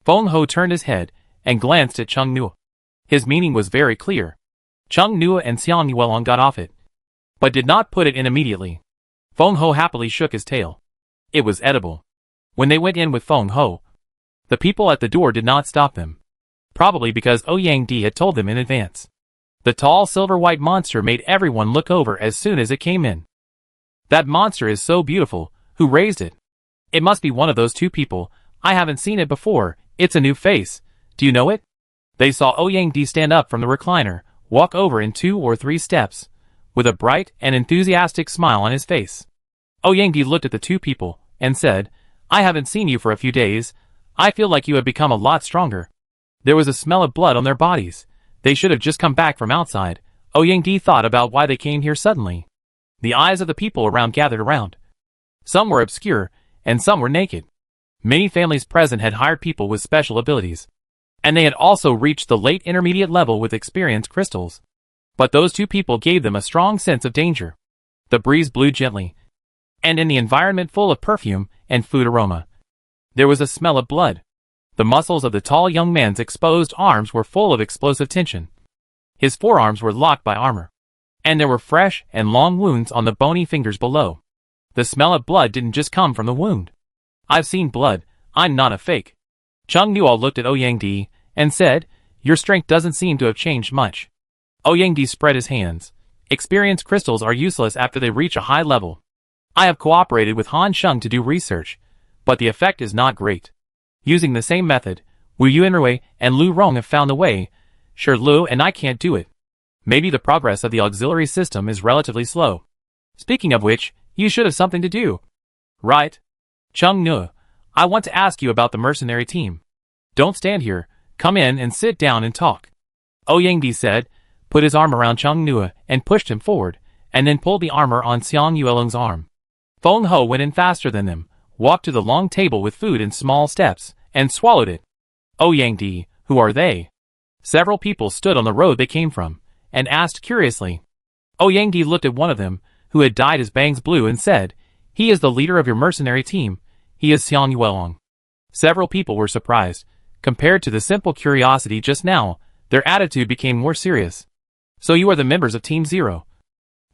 [SPEAKER 1] Feng Ho turned his head and glanced at Chung Nuo. His meaning was very clear. Chung Nuo and Xiang Yuelong got off it, but did not put it in immediately. Feng Ho happily shook his tail. It was edible. When they went in with Feng Ho, the people at the door did not stop them. Probably because Ouyang Di had told them in advance. The tall silver-white monster made everyone look over as soon as it came in. That monster is so beautiful. Who raised it? It must be one of those two people. I haven't seen it before. It's a new face. Do you know it? They saw Ouyang Di stand up from the recliner, walk over in 2 or 3 steps, with a bright and enthusiastic smile on his face. Ouyang Di looked at the two people and said, I haven't seen you for a few days. I feel like you have become a lot stronger. There was a smell of blood on their bodies. They should have just come back from outside. Ouyang Di thought about why they came here suddenly. The eyes of the people around gathered around. Some were obscure, and some were naked. Many families present had hired people with special abilities, and they had also reached the late intermediate level with experienced crystals. But those two people gave them a strong sense of danger. The breeze blew gently, and in the environment full of perfume and food aroma, there was a smell of blood. The muscles of the tall young man's exposed arms were full of explosive tension. His forearms were locked by armor, and there were fresh and long wounds on the bony fingers below. The smell of blood didn't just come from the wound. I've seen blood. I'm not a fake. Chung Nuo looked at Ouyang Di and said, your strength doesn't seem to have changed much. Ouyang Di spread his hands. Experienced crystals are useless after they reach a high level. I have cooperated with Han Sheng to do research, but the effect is not great. Using the same method, Wu Yuanrui and Lu Rong have found a way Sure, Lu and I can't do it. Maybe the progress of the auxiliary system is relatively slow. Speaking of which, you should have something to do. Right? Chung Nu, I want to ask you about the mercenary team. Don't stand here, come in and sit down and talk. Ouyangdi said, put his arm around Chung Nu and pushed him forward, and then pulled the armor on Xiang Yuelong's arm. Feng Ho went in faster than them, walked to the long table with food in small steps, and swallowed it. Ouyangdi, who are they? Several people stood on the road they came from, and asked curiously. Ouyangdi looked at one of them, who had dyed his bangs blue, and said, he is the leader of your mercenary team. He is Xiang Yuelong. Several people were surprised. Compared to the simple curiosity just now, their attitude became more serious. So you are the members of Team Zero.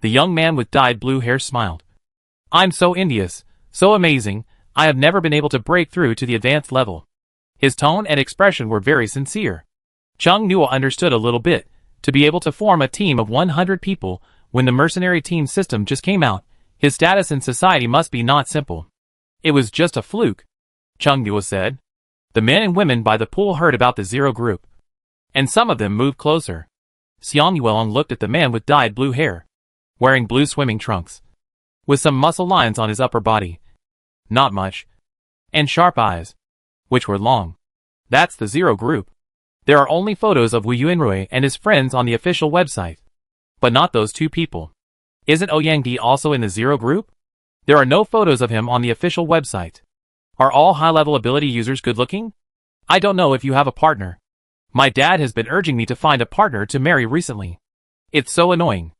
[SPEAKER 1] The young man with dyed blue hair smiled. I'm so envious, so amazing, I have never been able to break through to the advanced level. His tone and expression were very sincere. Chung Nu understood a little bit. To be able to form a team of 100 people when the mercenary team system just came out, his status in society must be not simple. It was just a fluke, Chung Nu said. The men and women by the pool heard about the Zero group, and some of them moved closer. Xiang Yuelong looked at the man with dyed blue hair, wearing blue swimming trunks, with some muscle lines on his upper body. Not much. And sharp eyes, which were long. That's the Zero group. There are only photos of Wu Yuanrui and his friends on the official website. But not those two people. Isn't Ouyangdi also in the Zero group? There are no photos of him on the official website. Are all high-level ability users good-looking? I don't know if you have a partner. My dad has been urging me to find a partner to marry recently. It's so annoying.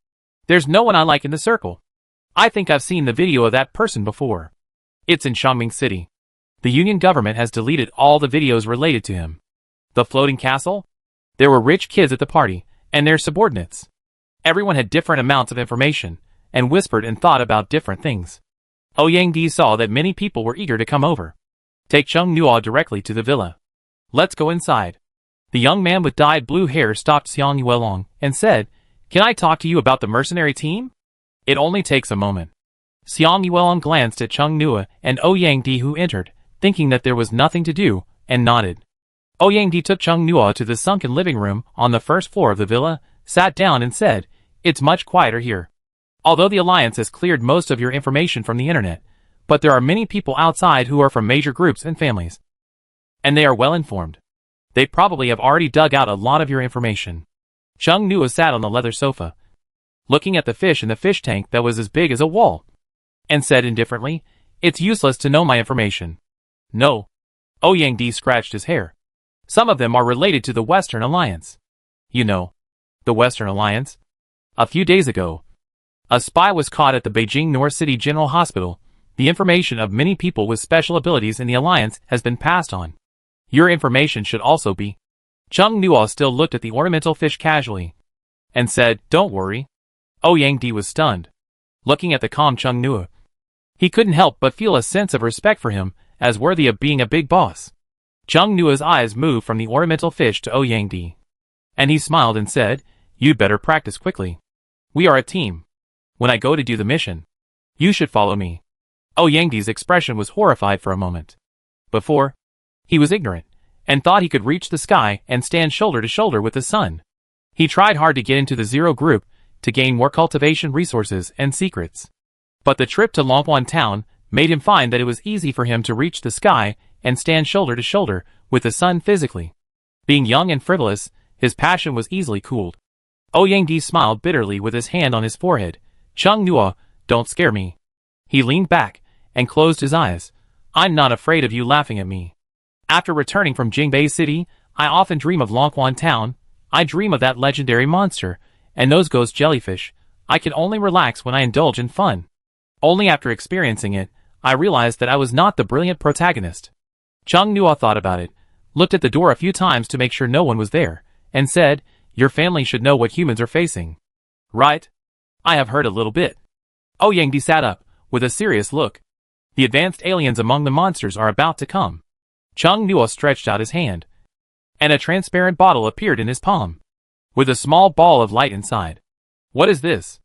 [SPEAKER 1] There's no one I like in the circle. I think I've seen the video of that person before. It's in Xiangming City. The Union government has deleted all the videos related to him. The floating castle? There were rich kids at the party, and their subordinates. Everyone had different amounts of information, and whispered and thought about different things. Ouyangdi saw that many people were eager to come over. Take Chung Nu directly to the villa. Let's go inside. The young man with dyed blue hair stopped Xiang Yuelong and said, can I talk to you about the mercenary team? It only takes a moment. Xiang Yuelong glanced at Chung Nu and Ouyangdi, who entered, thinking that there was nothing to do, and nodded. Ouyangdi took Chung Nu to the sunken living room on the first floor of the villa, sat down and said, it's much quieter here. Although the Alliance has cleared most of your information from the internet, but there are many people outside who are from major groups and families. And they are well informed. They probably have already dug out a lot of your information. Chung Nu sat on the leather sofa, looking at the fish in the fish tank that was as big as a wall, and said indifferently, it's useless to know my information. No. Ouyangdi scratched his hair. Some of them are related to the Western Alliance. You know, the Western Alliance? A few days ago, a spy was caught at the Beijing North City General Hospital. The information of many people with special abilities in the Alliance has been passed on. Your information should also be. Chung Nu still looked at the ornamental fish casually, and said, don't worry. Ouyangdi was stunned, looking at the calm Chung Nu. He couldn't help but feel a sense of respect for him, as worthy of being a big boss. Chung Nu's eyes moved from the ornamental fish to Ouyangdi, and he smiled and said, you'd better practice quickly. We are a team. When I go to do the mission, you should follow me. Ouyangdi's expression was horrified for a moment. Before, he was ignorant, and thought he could reach the sky and stand shoulder to shoulder with the sun. He tried hard to get into the Zero group, to gain more cultivation resources and secrets. But the trip to Longquan town made him find that it was easy for him to reach the sky and stand shoulder to shoulder with the sun physically. Being young and frivolous, his passion was easily cooled. Ouyangdi smiled bitterly with his hand on his forehead. Chung Nu, don't scare me. He leaned back and closed his eyes. I'm not afraid of you laughing at me. After returning from Jingbei City, I often dream of Longquan town. I dream of that legendary monster, and those ghost jellyfish. I can only relax when I indulge in fun. Only after experiencing it, I realized that I was not the brilliant protagonist. Chung Nu thought about it, looked at the door a few times to make sure no one was there, and said, your family should know what humans are facing. Right? I have heard a little bit. Ouyangdi sat up, with a serious look. The advanced aliens among the monsters are about to come. Chung Nu stretched out his hand, and a transparent bottle appeared in his palm, with a small ball of light inside. What is this?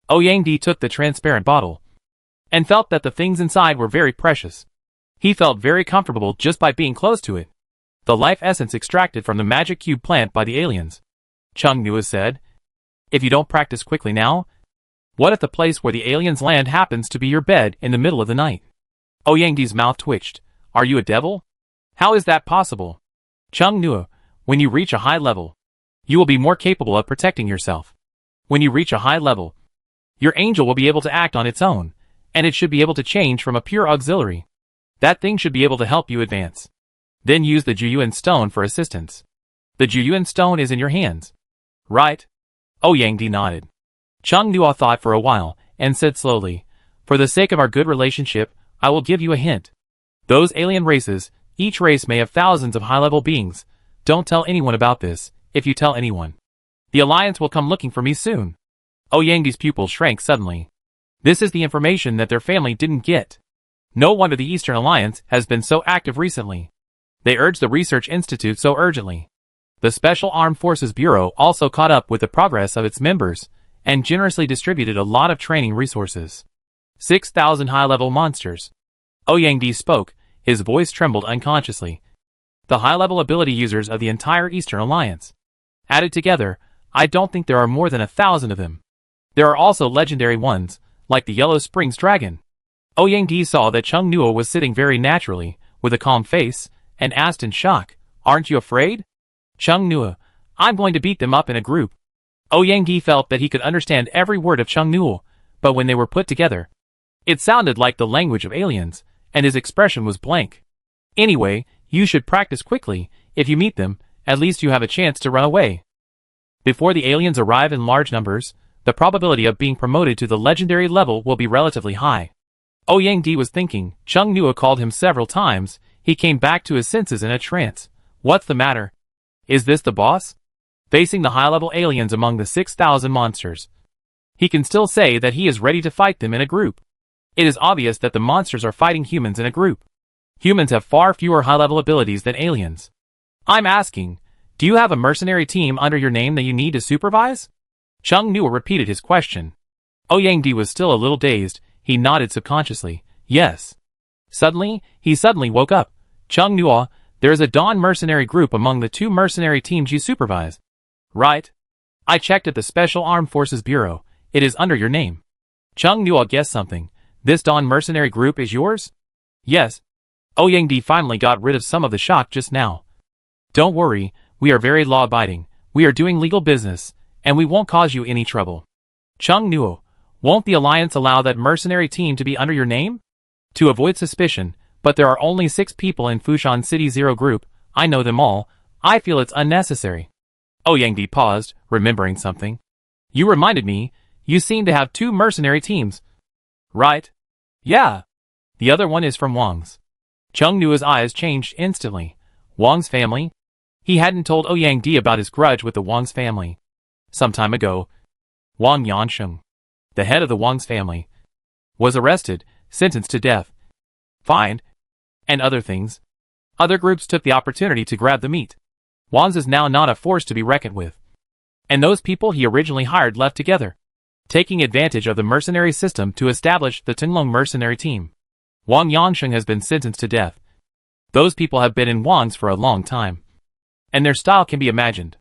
[SPEAKER 1] Ouyangdi took the transparent bottle, and felt that the things inside were very precious. He felt very comfortable just by being close to it. The life essence extracted from the magic cube plant by the aliens. Chung Nua said. If you don't practice quickly now, what if the place where the aliens land happens to be your bed in the middle of the night? Ouyangdi's mouth twitched. Are you a devil? How is that possible? Chung Nua, when you reach a high level, you will be more capable of protecting yourself. When you reach a high level, your angel will be able to act on its own, and it should be able to change from a pure auxiliary. That thing should be able to help you advance. Then use the Juyuan stone for assistance. The Juyuan stone is in your hands. Right? Ouyangdi nodded. Chung Nua thought for a while, and said slowly, for the sake of our good relationship, I will give you a hint. Those alien races, each race may have thousands of high-level beings. Don't tell anyone about this. If you tell anyone, the Alliance will come looking for me soon. Ouyangdi's pupil shrank suddenly. This is the information that their family didn't get. No wonder the Eastern Alliance has been so active recently. They urged the Research Institute so urgently. The Special Armed Forces Bureau also caught up with the progress of its members, and generously distributed a lot of training resources. 6,000 high-level monsters. Ouyangdi spoke, his voice trembled unconsciously. The high-level ability users of the entire Eastern Alliance. Added together, I don't think there are more than 1,000 of them. There are also legendary ones, like the Yellow Springs Dragon. Ouyangdi saw that Chung Nua was sitting very naturally, with a calm face, and asked in shock, Aren't you afraid? Chung Nua, I'm going to beat them up in a group. Ouyangdi felt that he could understand every word of Chung Nua, but when they were put together, it sounded like the language of aliens, and his expression was blank. Anyway, you should practice quickly. If you meet them, at least you have a chance to run away. Before the aliens arrive in large numbers, the probability of being promoted to the legendary level will be relatively high. Ouyangdi was thinking. Chung Nua called him several times. He came back to his senses in a trance. What's the matter? Is this the boss? Facing the high-level aliens among the 6,000 monsters, he can still say that he is ready to fight them in a group. It is obvious that the monsters are fighting humans in a group. Humans have far fewer high-level abilities than aliens. I'm asking, do you have a mercenary team under your name that you need to supervise? Chung Nua repeated his question. Ouyangdi was still a little dazed. He nodded subconsciously. Yes. He suddenly woke up. Chung Nua, there is a Dawn mercenary group among the 2 mercenary teams you supervise. Right? I checked at the Special Armed Forces Bureau. It is under your name. Chung Nua guessed something. This Dawn mercenary group is yours? Yes. Ouyangdi finally got rid of some of the shock just now. Don't worry, we are very law-abiding. We are doing legal business, and we won't cause you any trouble. Chung Nua, won't the Alliance allow that mercenary team to be under your name? To avoid suspicion, but there are only 6 people in Fushan City Zero Group. I know them all. I feel it's unnecessary. Ouyangdi paused, remembering something. You reminded me, you seem to have 2 mercenary teams. Right? Yeah. The other one is from Wang's. Chung Nua's eyes changed instantly. Wang's family? He hadn't told Ouyangdi about his grudge with the Wang's family. Some time ago, Wang Yansheng, the head of the Wang's family, was arrested, sentenced to death, fined, and other things. Other groups took the opportunity to grab the meat. Wang's is now not a force to be reckoned with. And those people he originally hired left together, taking advantage of the mercenary system to establish the Tinglong mercenary team. Wang Yansheng has been sentenced to death. Those people have been in Wang's for a long time, and their style can be imagined.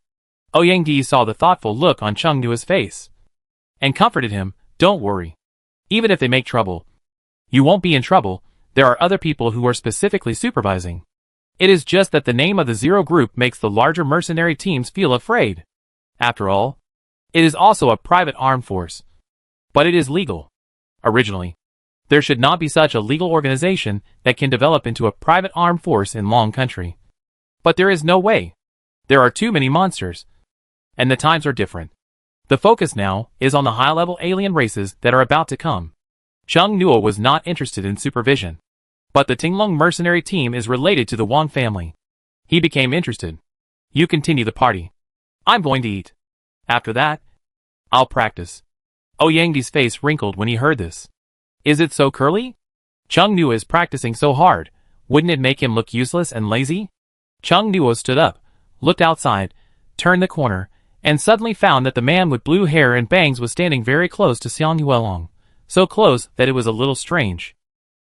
[SPEAKER 1] Ouyangdi saw the thoughtful look on Chung Nua's face, and comforted him. Don't worry. Even if they make trouble, you won't be in trouble. There are other people who are specifically supervising. It is just that the name of the Zero Group makes the larger mercenary teams feel afraid. After all, it is also a private armed force. But it is legal. Originally, there should not be such a legal organization that can develop into a private armed force in Long Country. But there is no way. There are too many monsters. And the times are different. The focus now is on the high-level alien races that are about to come. Chung Nua was not interested in supervision. But the Tinglong mercenary team is related to the Wang family. He became interested. You continue the party. I'm going to eat. After that, I'll practice. Ouyangdi's face wrinkled when he heard this. Is it so curly? Chung Nua is practicing so hard. Wouldn't it make him look useless and lazy? Chung Nua stood up, looked outside, turned the corner, and suddenly found that the man with blue hair and bangs was standing very close to Xiang Yuelong. So close that it was a little strange.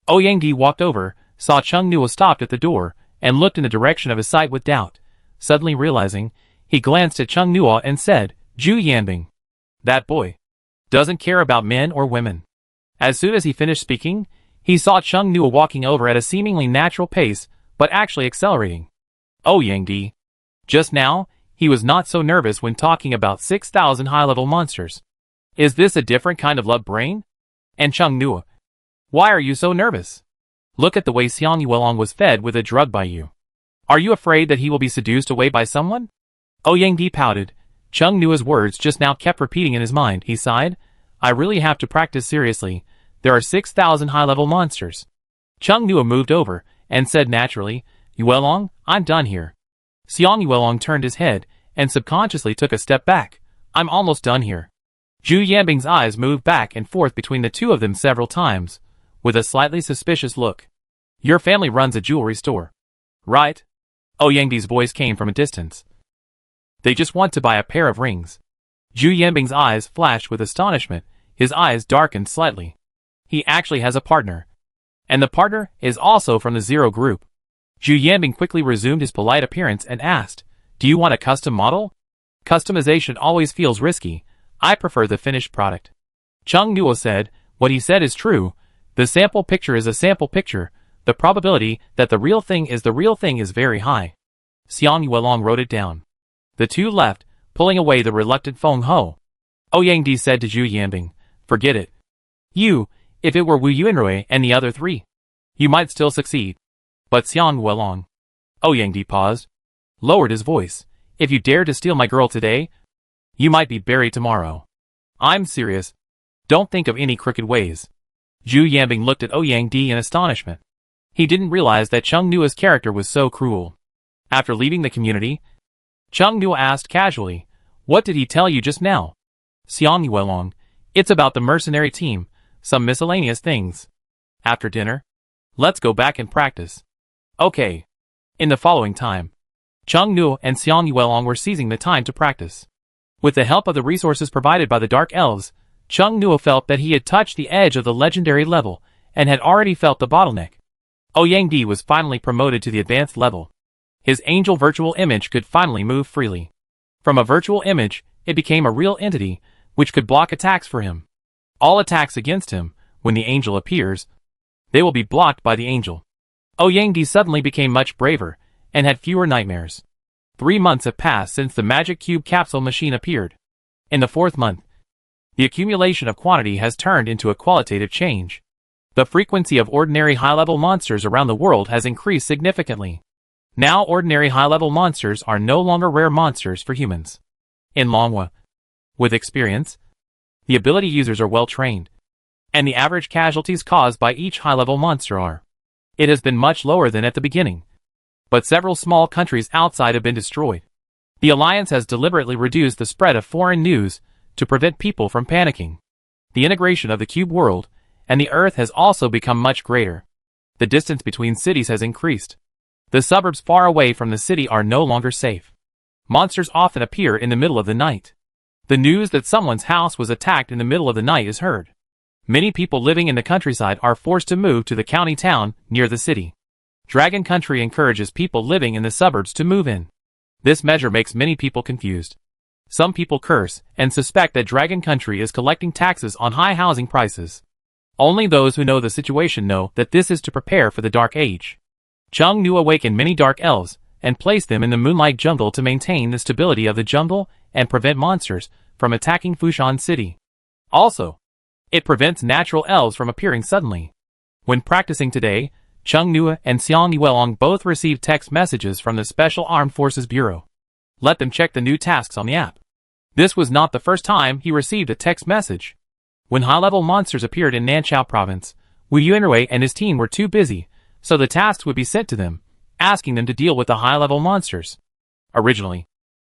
[SPEAKER 1] Ouyangdi walked over, saw Chung Nua stopped at the door, and looked in the direction of his sight with doubt. Suddenly realizing, He glanced at Chung Nua and said, Zhu Yanbing. That boy doesn't care about men or women. As soon as he finished speaking, he saw Chung Nua walking over at a seemingly natural pace, but actually accelerating. Oh Yang Di. Just now, he was not so nervous when talking about 6,000 high-level monsters. Is this a different kind of love brain? And Chung Nua, why are you so nervous? Look at the way Xiang Yuelong was fed with a drug by you. Are you afraid that he will be seduced away by someone? Oh Yang Di pouted. Chung Nua's words just now kept repeating in his mind. He sighed. I really have to practice seriously. There are 6,000 high-level monsters. Chung Nua moved over and said naturally, Yuelong, I'm done here. Xiang Yuelong turned his head and subconsciously took a step back. I'm almost done here. Zhu Yanbing's eyes moved back and forth between the two of them several times, with a slightly suspicious look. Your family runs a jewelry store, right? Oh Yang Di's voice came from a distance. They just want to buy a pair of rings. Zhu Yanbing's eyes flashed with astonishment. His eyes darkened slightly. He actually has a partner. And the partner is also from the Zero Group. Zhu Yanbing quickly resumed his polite appearance and asked, Do you want a custom model? Customization always feels risky. I prefer the finished product. Chung Nua said, What he said is true. The sample picture is a sample picture. The probability that the real thing is very high. Xiang Yuelong wrote it down. The two left, pulling away the reluctant Feng Ho. Oh Yang Di said to Zhu Yanbing, Forget it. If it were Wu Yunrui and the other three, you might still succeed. But Xiang Yuelong. Oh Yang Di paused, lowered his voice. If you dare to steal my girl today, you might be buried tomorrow. I'm serious. Don't think of any crooked ways. Zhu Yanbing looked at Oh Yang Di in astonishment. He didn't realize that Chung Nua's character was so cruel. After leaving the community, Chung Nua asked casually, What did he tell you just now? Xiang Yuelong, it's about the mercenary team, some miscellaneous things. After dinner, let's go back and practice. Okay. In the following time, Chung Nua and Xiang Yuelong were seizing the time to practice. With the help of the resources provided by the Dark Elves, Chung Nua felt that he had touched the edge of the legendary level and had already felt the bottleneck. Oh Yang Di was finally promoted to the advanced level. His angel virtual image could finally move freely. From a virtual image, it became a real entity, which could block attacks for him. All attacks against him, when the angel appears, they will be blocked by the angel. Oh Yang Di suddenly became much braver, and had fewer nightmares. 3 months have passed since the Magic Cube capsule machine appeared. In the 4th month, the accumulation of quantity has turned into a qualitative change. The frequency of ordinary high-level monsters around the world has increased significantly. Now ordinary high-level monsters are no longer rare monsters for humans. In Longwa, with experience, the ability users are well trained, and the average casualties caused by each high-level monster are. It has been much lower than at the beginning. But several small countries outside have been destroyed. The Alliance has deliberately reduced the spread of foreign news to prevent people from panicking. The integration of the cube world and the Earth has also become much greater. The distance between cities has increased. The suburbs far away from the city are no longer safe. Monsters often appear in the middle of the night. The news that someone's house was attacked in the middle of the night is heard. Many people living in the countryside are forced to move to the county town near the city. Dragon Country encourages people living in the suburbs to move in. This measure makes many people confused. Some people curse and suspect that Dragon Country is collecting taxes on high housing prices. Only those who know the situation know that this is to prepare for the Dark Age. Chung Nua awakened many Dark Elves and placed them in the Moonlight Jungle to maintain the stability of the jungle and prevent monsters from attacking Fushan City. Also, it prevents natural elves from appearing suddenly. When practicing today, Chung Nua and Xiang Yuelong both received text messages from the Special Armed Forces Bureau. Let them check the new tasks on the app. This was not the first time he received a text message. When high-level monsters appeared in Nanchao Province, Wu Yunrui and his team were too busy, so the tasks would be sent to them, asking them to deal with the high-level monsters. Originally,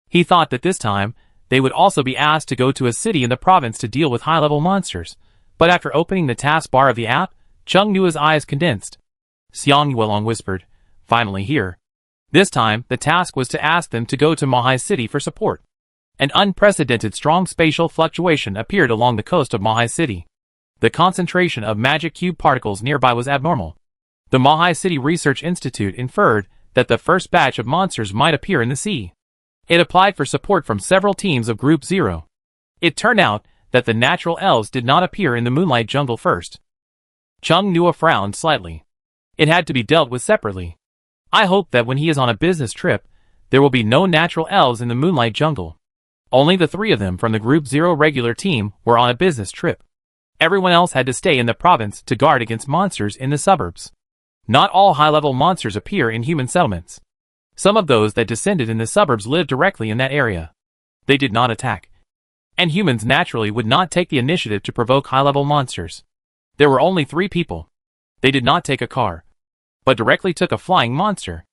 [SPEAKER 1] he thought that this time, they would also be asked to go to a city in the province to deal with high-level monsters, but after opening the taskbar of the app, Chung Nua's eyes condensed. Xiang Yuelong whispered, Finally here. This time, the task was to ask them to go to Mahai City for support. An unprecedented strong spatial fluctuation appeared along the coast of Mahai City. The concentration of magic cube particles nearby was abnormal. The Mahai City Research Institute inferred that the first batch of monsters might appear in the sea. It applied for support from several teams of Group 0. It turned out that the natural elves did not appear in the Moonlight Jungle first. Chung Nua frowned slightly. It had to be dealt with separately. I hope that when he is on a business trip, there will be no natural elves in the Moonlight Jungle. Only the 3 of them from the Group 0 regular team were on a business trip. Everyone else had to stay in the province to guard against monsters in the suburbs. Not all high-level monsters appear in human settlements. Some of those that descended in the suburbs lived directly in that area. They did not attack. And humans naturally would not take the initiative to provoke high-level monsters. There were only 3 people. They did not take a car, but directly took a flying monster.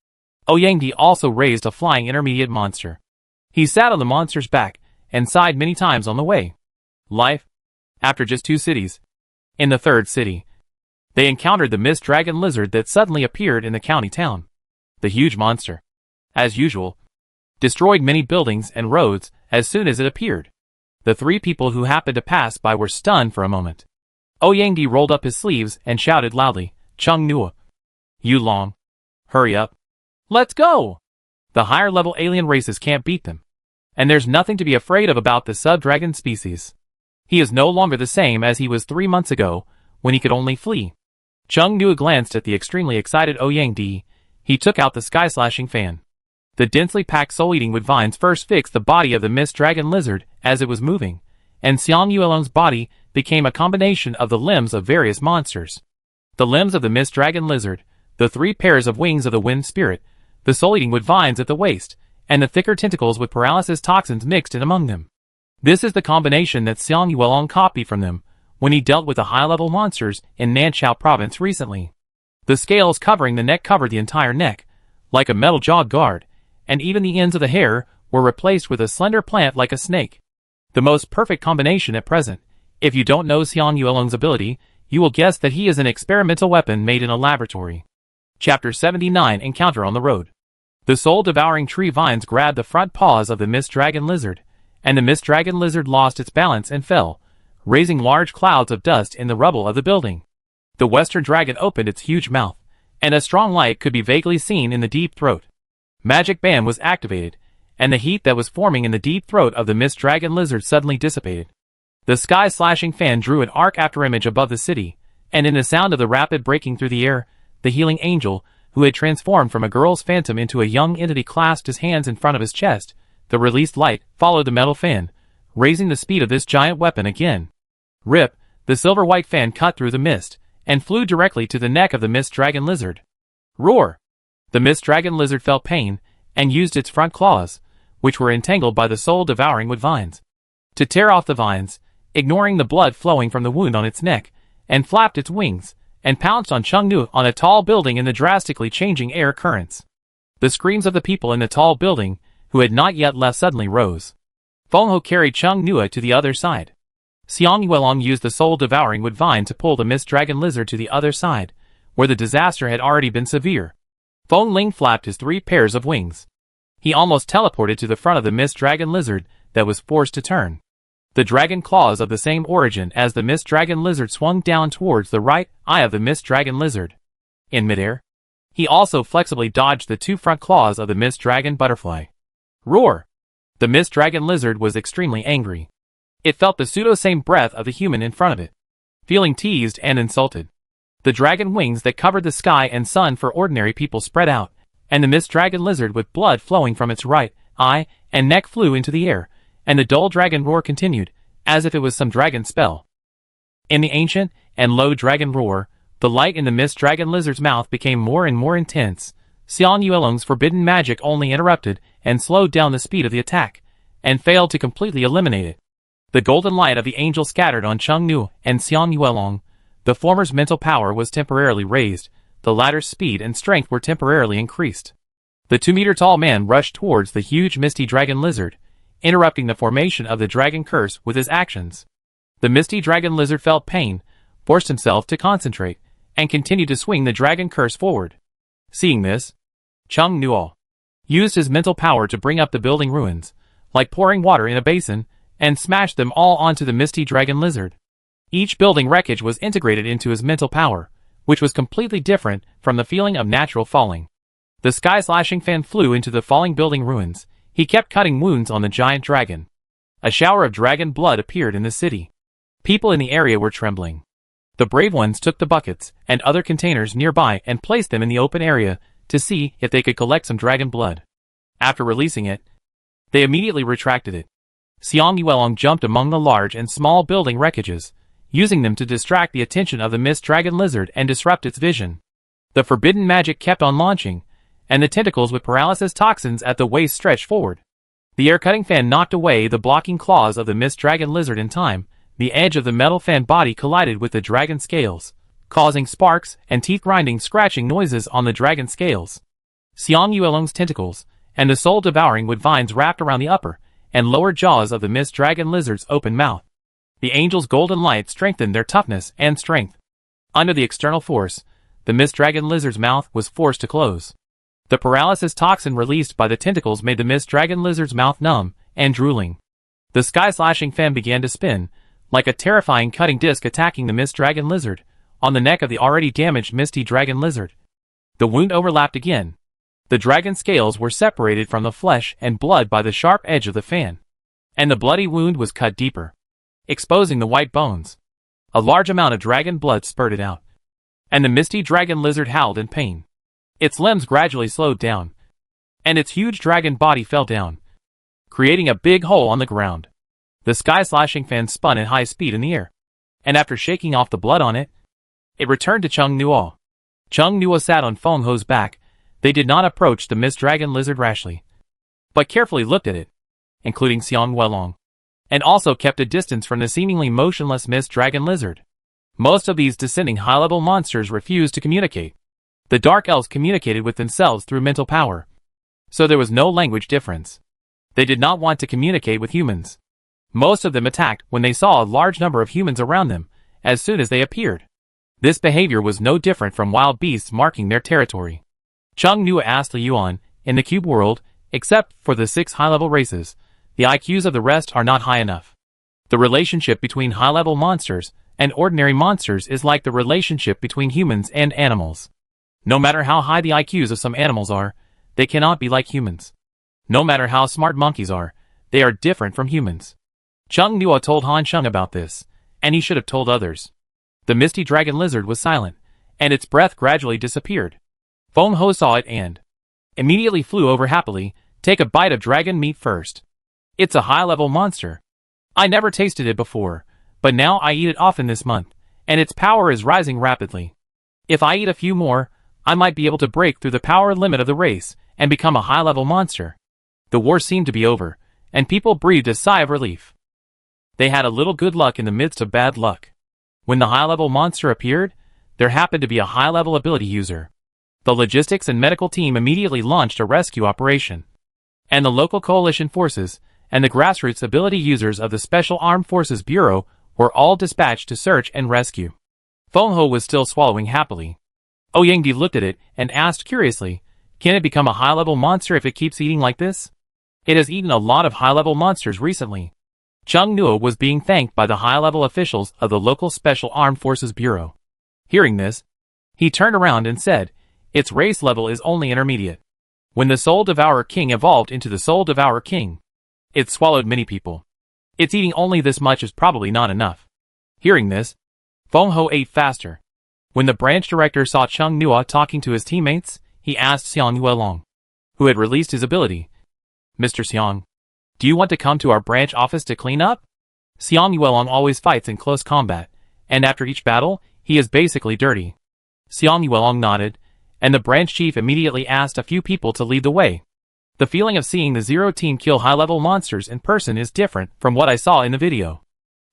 [SPEAKER 1] Oyangdi also raised a flying intermediate monster. He sat on the monster's back and sighed many times on the way. Life. After just 2 cities. In the 3rd city, they encountered the mist dragon lizard that suddenly appeared in the county town. The huge monster, as usual, destroyed many buildings and roads as soon as it appeared. The 3 people who happened to pass by were stunned for a moment. Oyangdi rolled up his sleeves and shouted loudly, "Chung Nua! You long! Hurry up! Let's go! The higher-level alien races can't beat them. And there's nothing to be afraid of about the sub-dragon species. He is no longer the same as he was 3 months ago, when he could only flee." Chung Nua glanced at the extremely excited Oyangdi. He took out the sky-slashing fan. The densely packed soul-eating wood vines first fixed the body of the mist dragon lizard as it was moving, and Xiang Yuelong's body became a combination of the limbs of various monsters. The limbs of the mist dragon lizard, the 3 pairs of wings of the wind spirit, the soul-eating wood vines at the waist, and the thicker tentacles with paralysis toxins mixed in among them. This is the combination that Xiang Yuelong copied from them when he dealt with the high-level monsters in Nanchao province recently. The scales covering the neck covered the entire neck, like a metal jaw guard, and even the ends of the hair were replaced with a slender plant like a snake. The most perfect combination at present. If you don't know Xiang Yuelong's ability, you will guess that he is an experimental weapon made in a laboratory. Chapter 79 Encounter on the Road. The soul-devouring tree vines grabbed the front paws of the mist dragon lizard, and the mist dragon lizard lost its balance and fell, raising large clouds of dust in the rubble of the building. The western dragon opened its huge mouth, and a strong light could be vaguely seen in the deep throat. Magic Band was activated, and the heat that was forming in the deep throat of the mist dragon lizard suddenly dissipated. The sky-slashing fan drew an arc after image above the city, and in the sound of the rapid breaking through the air, the healing angel, who had transformed from a girl's phantom into a young entity, clasped his hands in front of his chest. The released light followed the metal fan, raising the speed of this giant weapon again. Rip, the silver-white fan cut through the mist, and flew directly to the neck of the mist dragon lizard. Roar! The mist dragon lizard felt pain, and used its front claws, which were entangled by the soul-devouring wood vines, to tear off the vines, ignoring the blood flowing from the wound on its neck, and flapped its wings, and pounced on Chung Nua on a tall building in the drastically changing air currents. The screams of the people in the tall building, who had not yet left, suddenly rose. Feng Ho carried Chung Nua to the other side. Xiang Yuelong used the soul-devouring wood vine to pull the mist dragon lizard to the other side, where the disaster had already been severe. Feng Ling flapped his 3 pairs of wings. He almost teleported to the front of the mist dragon lizard that was forced to turn. The dragon claws of the same origin as the mist dragon lizard swung down towards the right eye of the mist dragon lizard. In midair, he also flexibly dodged the 2 front claws of the mist dragon butterfly. Roar! The mist dragon lizard was extremely angry. It felt the pseudo-same breath of the human in front of it. Feeling teased and insulted, the dragon wings that covered the sky and sun for ordinary people spread out, and the mist dragon lizard with blood flowing from its right eye and neck flew into the air, and the dull dragon roar continued, as if it was some dragon spell. In the ancient and low dragon roar, the light in the mist dragon lizard's mouth became more and more intense. Xiang Yuelong's forbidden magic only interrupted and slowed down the speed of the attack, and failed to completely eliminate it. The golden light of the angel scattered on Chung Nua and Xiang Yuelong. The former's mental power was temporarily raised, the latter's speed and strength were temporarily increased. The 2-meter-tall man rushed towards the huge misty dragon lizard, interrupting the formation of the dragon curse with his actions. The misty dragon lizard felt pain, forced himself to concentrate, and continued to swing the dragon curse forward. Seeing this, Chung Nua used his mental power to bring up the building ruins, like pouring water in a basin, and smashed them all onto the misty dragon lizard. Each building wreckage was integrated into his mental power, which was completely different from the feeling of natural falling. The sky-slashing fan flew into the falling building ruins. He kept cutting wounds on the giant dragon. A shower of dragon blood appeared in the city. People in the area were trembling. The brave ones took the buckets and other containers nearby and placed them in the open area to see if they could collect some dragon blood. After releasing it, they immediately retracted it. Xiang Yuelong jumped among the large and small building wreckages, using them to distract the attention of the mist dragon lizard and disrupt its vision. The forbidden magic kept on launching, and the tentacles with paralysis toxins at the waist stretched forward. The air-cutting fan knocked away the blocking claws of the mist dragon lizard in time. The edge of the metal fan body collided with the dragon scales, causing sparks and teeth-grinding scratching noises on the dragon scales. Xiang Yuelong's tentacles and the soul-devouring wood vines wrapped around the upper and lower jaws of the mist dragon lizard's open mouth. The angel's golden light strengthened their toughness and strength. Under the external force, the mist dragon lizard's mouth was forced to close. The paralysis toxin released by the tentacles made the mist dragon lizard's mouth numb and drooling. The sky-slashing fan began to spin, like a terrifying cutting disc attacking the mist dragon lizard, on the neck of the already damaged misty dragon lizard. The wound overlapped again. The dragon scales were separated from the flesh and blood by the sharp edge of the fan. And the bloody wound was cut deeper, exposing the white bones. A large amount of dragon blood spurted out. And the misty dragon lizard howled in pain. Its limbs gradually slowed down, and its huge dragon body fell down, creating a big hole on the ground. The sky-slashing fan spun at high speed in the air, and after shaking off the blood on it, it returned to Chung Nuo. Chung Nuo sat on Feng Ho's back. They did not approach the mist dragon lizard rashly, but carefully looked at it, including Xiang Yuelong, and also kept a distance from the seemingly motionless mist dragon lizard. Most of these descending high-level monsters refused to communicate. The Dark Elves communicated with themselves through mental power, so there was no language difference. They did not want to communicate with humans. Most of them attacked when they saw a large number of humans around them, as soon as they appeared. This behavior was no different from wild beasts marking their territory. Chung Nuo asked Li Yuan, in the cube world, except for the 6 high-level races, the IQs of the rest are not high enough. The relationship between high-level monsters and ordinary monsters is like the relationship between humans and animals. No matter how high the IQs of some animals are, they cannot be like humans. No matter how smart monkeys are, they are different from humans. Chung Nuo told Han Sheng about this, and he should have told others. The misty dragon lizard was silent, and its breath gradually disappeared. Feng Ho saw it and immediately flew over happily. Take a bite of dragon meat first. It's a high-level monster. I never tasted it before, but now I eat it often this month, and its power is rising rapidly. If I eat a few more, I might be able to break through the power limit of the race and become a high-level monster. The war seemed to be over, and people breathed a sigh of relief. They had a little good luck in the midst of bad luck. When the high-level monster appeared, there happened to be a high-level ability user. The logistics and medical team immediately launched a rescue operation. And the local coalition forces and the grassroots ability users of the Special Armed Forces Bureau were all dispatched to search and rescue. Feng Ho was still swallowing happily. Ouyangdi looked at it and asked curiously, can it become a high-level monster if it keeps eating like this? It has eaten a lot of high-level monsters recently. Chung Nuo was being thanked by the high-level officials of the local Special Armed Forces Bureau. Hearing this, he turned around and said, its race level is only intermediate. When the Soul Devourer King evolved into the Soul Devourer King, it swallowed many people. It's eating only this much is probably not enough. Hearing this, Feng Ho ate faster. When the branch director saw Chung Nuo talking to his teammates, he asked Xiang Yuelong, who had released his ability, Mr. Xiang, do you want to come to our branch office to clean up? Xiang Yuelong always fights in close combat, and after each battle, he is basically dirty. Xiang Yuelong nodded, and the branch chief immediately asked a few people to lead the way. The feeling of seeing the Zero Team kill high-level monsters in person is different from what I saw in the video.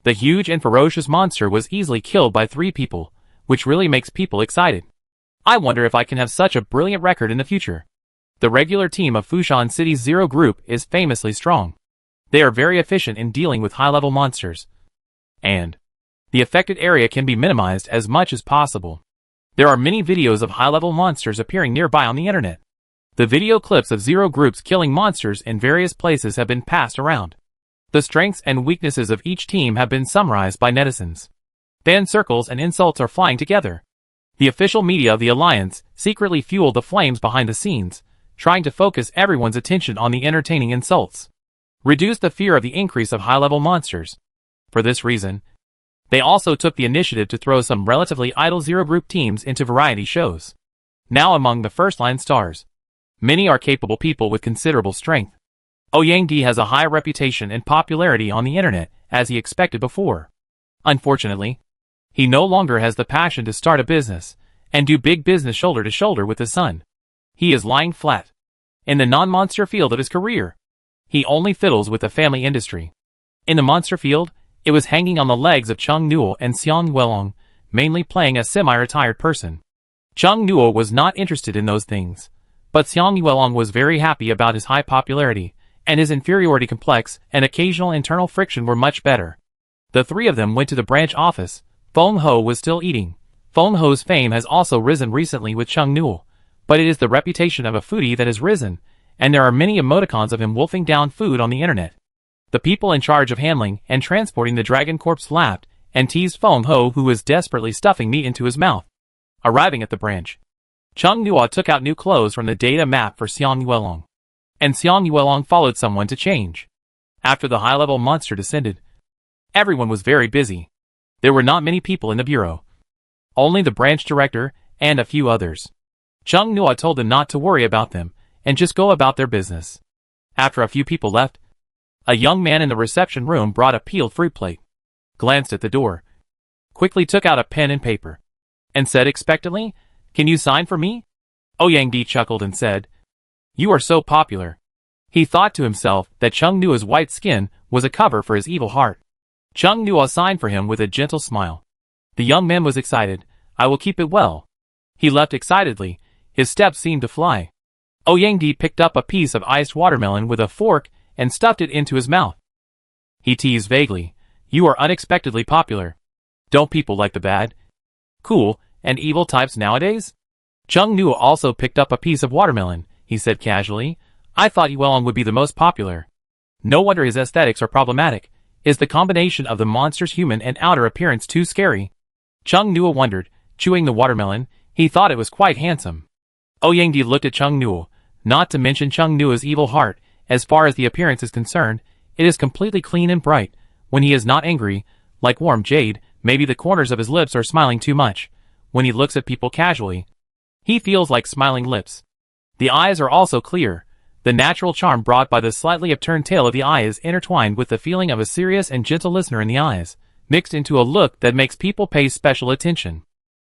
[SPEAKER 1] The huge and ferocious monster was easily killed by 3 people, which really makes people excited. I wonder if I can have such a brilliant record in the future. The regular team of Fushan City's Zero Group is famously strong. They are very efficient in dealing with high-level monsters. And the affected area can be minimized as much as possible. There are many videos of high-level monsters appearing nearby on the internet. The video clips of Zero Groups killing monsters in various places have been passed around. The strengths and weaknesses of each team have been summarized by netizens. Fan circles and insults are flying together. The official media of the Alliance secretly fueled the flames behind the scenes to trying to focus everyone's attention on the entertaining insults. Reduce the fear of the increase of high-level monsters. For this reason, they also took the initiative to throw some relatively idle zero-group teams into variety shows. Now among the first-line stars, many are capable people with considerable strength. Ouyang has a high reputation and popularity on the internet, as he expected before. Unfortunately, he no longer has the passion to start a business and do big business shoulder to shoulder with his son. He is lying flat in the non-monster field of his career. He only fiddles with the family industry. In the monster field, it was hanging on the legs of Chung Nuo and Xiang Yuelong, mainly playing a semi-retired person. Chung Nuo was not interested in those things, but Xiang Yuelong was very happy about his high popularity, and his inferiority complex and occasional internal friction were much better. The three of them went to the branch office. Feng Ho was still eating. Feng Ho's fame has also risen recently with Chung Nuo, but it is the reputation of a foodie that has risen, and there are many emoticons of him wolfing down food on the internet. The people in charge of handling and transporting the dragon corpse laughed and teased Feng Ho, who was desperately stuffing meat into his mouth. Arriving at the branch, Chung Nuo took out new clothes from the data map for Xiang Yuelong, and Xiang Yuelong followed someone to change. After the high-level monster descended, everyone was very busy. There were not many people in the bureau. Only the branch director and a few others. Chung Nuo told them not to worry about them and just go about their business. After a few people left, a young man in the reception room brought a peeled fruit plate, glanced at the door, quickly took out a pen and paper, and said expectantly, "Can you sign for me?" Ouyang chuckled and said, "You are so popular." He thought to himself that Chung Nuo's white skin was a cover for his evil heart. Chung Nuo signed for him with a gentle smile. The young man was excited. "I will keep it well." He left excitedly. His steps seemed to fly. Ouyang picked up a piece of iced watermelon with a fork and stuffed it into his mouth. He teased vaguely, "You are unexpectedly popular. Don't people like the bad, cool, and evil types nowadays?" Chung Nuo also picked up a piece of watermelon. He said casually, "I thought Yuelong would be the most popular. No wonder his aesthetics are problematic. Is the combination of the monster's human and outer appearance too scary?" Chung Nuo wondered, chewing the watermelon. He thought it was quite handsome. Ouyang looked at Chung Nuo. Not to mention Chung Nuo's evil heart, as far as the appearance is concerned, it is completely clean and bright. When he is not angry, like warm jade, maybe the corners of his lips are smiling too much. When he looks at people casually, he feels like smiling lips. The eyes are also clear. The natural charm brought by the slightly upturned tail of the eye is intertwined with the feeling of a serious and gentle listener in the eyes, mixed into a look that makes people pay special attention.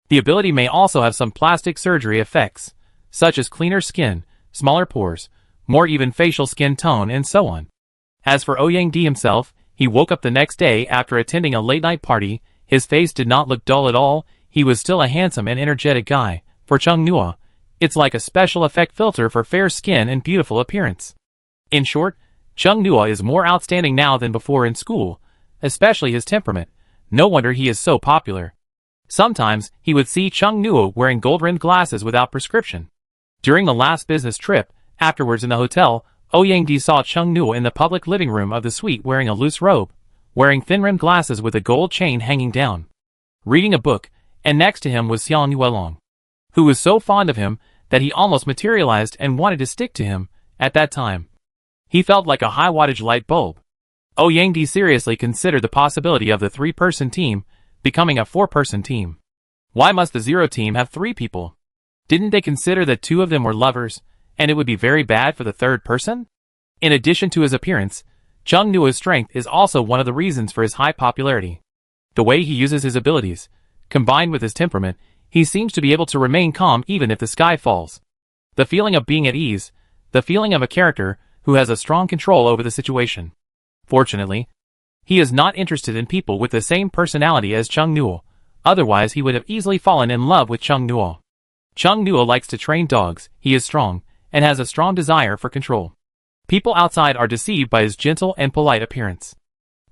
[SPEAKER 1] The ability may also have some plastic surgery effects, such as cleaner skin, smaller pores, more even facial skin tone, and so on. As for Ouyang himself, he woke up the next day after attending a late-night party. His face did not look dull at all. He was still a handsome and energetic guy. For Chung Nuo, it's like a special effect filter for fair skin and beautiful appearance. In short, Chung Nuo is more outstanding now than before in school, especially his temperament. No wonder he is so popular. Sometimes, he would see Chung Nuo wearing gold-rimmed glasses without prescription. During the last business trip, afterwards in the hotel, Ouyang saw Chung Nuo in the public living room of the suite wearing a loose robe, wearing thin-rimmed glasses with a gold chain hanging down, reading a book, and next to him was Xiang Yuelong, who was so fond of him that he almost materialized and wanted to stick to him. At that time, he felt like a high-wattage light bulb. Ouyang seriously considered the possibility of the three-person team becoming a four-person team. Why must the zero team have three people? Didn't they consider that two of them were lovers, and it would be very bad for the third person? In addition to his appearance, Chung Nuo's strength is also one of the reasons for his high popularity. The way he uses his abilities, combined with his temperament, he seems to be able to remain calm even if the sky falls. The feeling of being at ease, the feeling of a character who has a strong control over the situation. Fortunately, he is not interested in people with the same personality as Chung Nuo, otherwise he would have easily fallen in love with Chung Nuo. Chung Nuo likes to train dogs. He is strong, and has a strong desire for control. People outside are deceived by his gentle and polite appearance.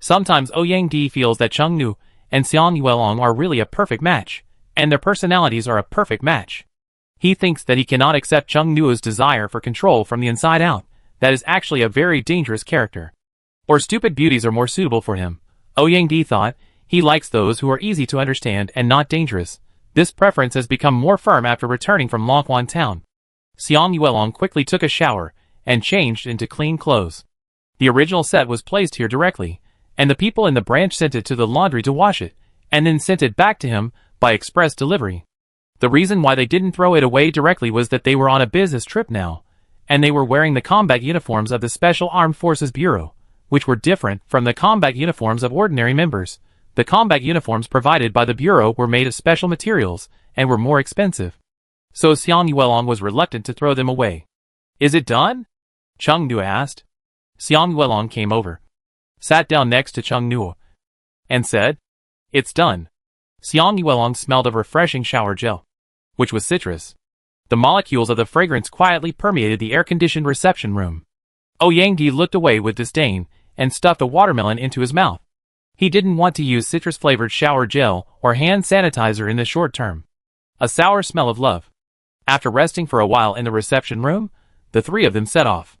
[SPEAKER 1] Sometimes Ouyang feels that Chung Nuo and Xiang Yuelong are really a perfect match, and their personalities are a perfect match. He thinks that he cannot accept Chung Nuo's desire for control from the inside out. That is actually a very dangerous character. Or stupid beauties are more suitable for him. Ouyang thought, he likes those who are easy to understand and not dangerous. This preference has become more firm after returning from Longhwan Town. Xiang Yuelong quickly took a shower and changed into clean clothes. The original set was placed here directly, and the people in the branch sent it to the laundry to wash it, and then sent it back to him by express delivery. The reason why they didn't throw it away directly was that they were on a business trip now, and they were wearing the combat uniforms of the Special Armed Forces Bureau, which were different from the combat uniforms of ordinary members. The combat uniforms provided by the Bureau were made of special materials and were more expensive. So Xiang Yuelong was reluctant to throw them away. "Is it done?" Cheng Nuo asked. Xiang Yuelong came over, sat down next to Cheng Nuo, and said, "It's done." Xiang Yuelong smelled of refreshing shower gel, which was citrus. The molecules of the fragrance quietly permeated the air-conditioned reception room. Yang looked away with disdain and stuffed a watermelon into his mouth. He didn't want to use citrus-flavored shower gel or hand sanitizer in the short term. A sour smell of love. After resting for a while in the reception room, the three of them set off.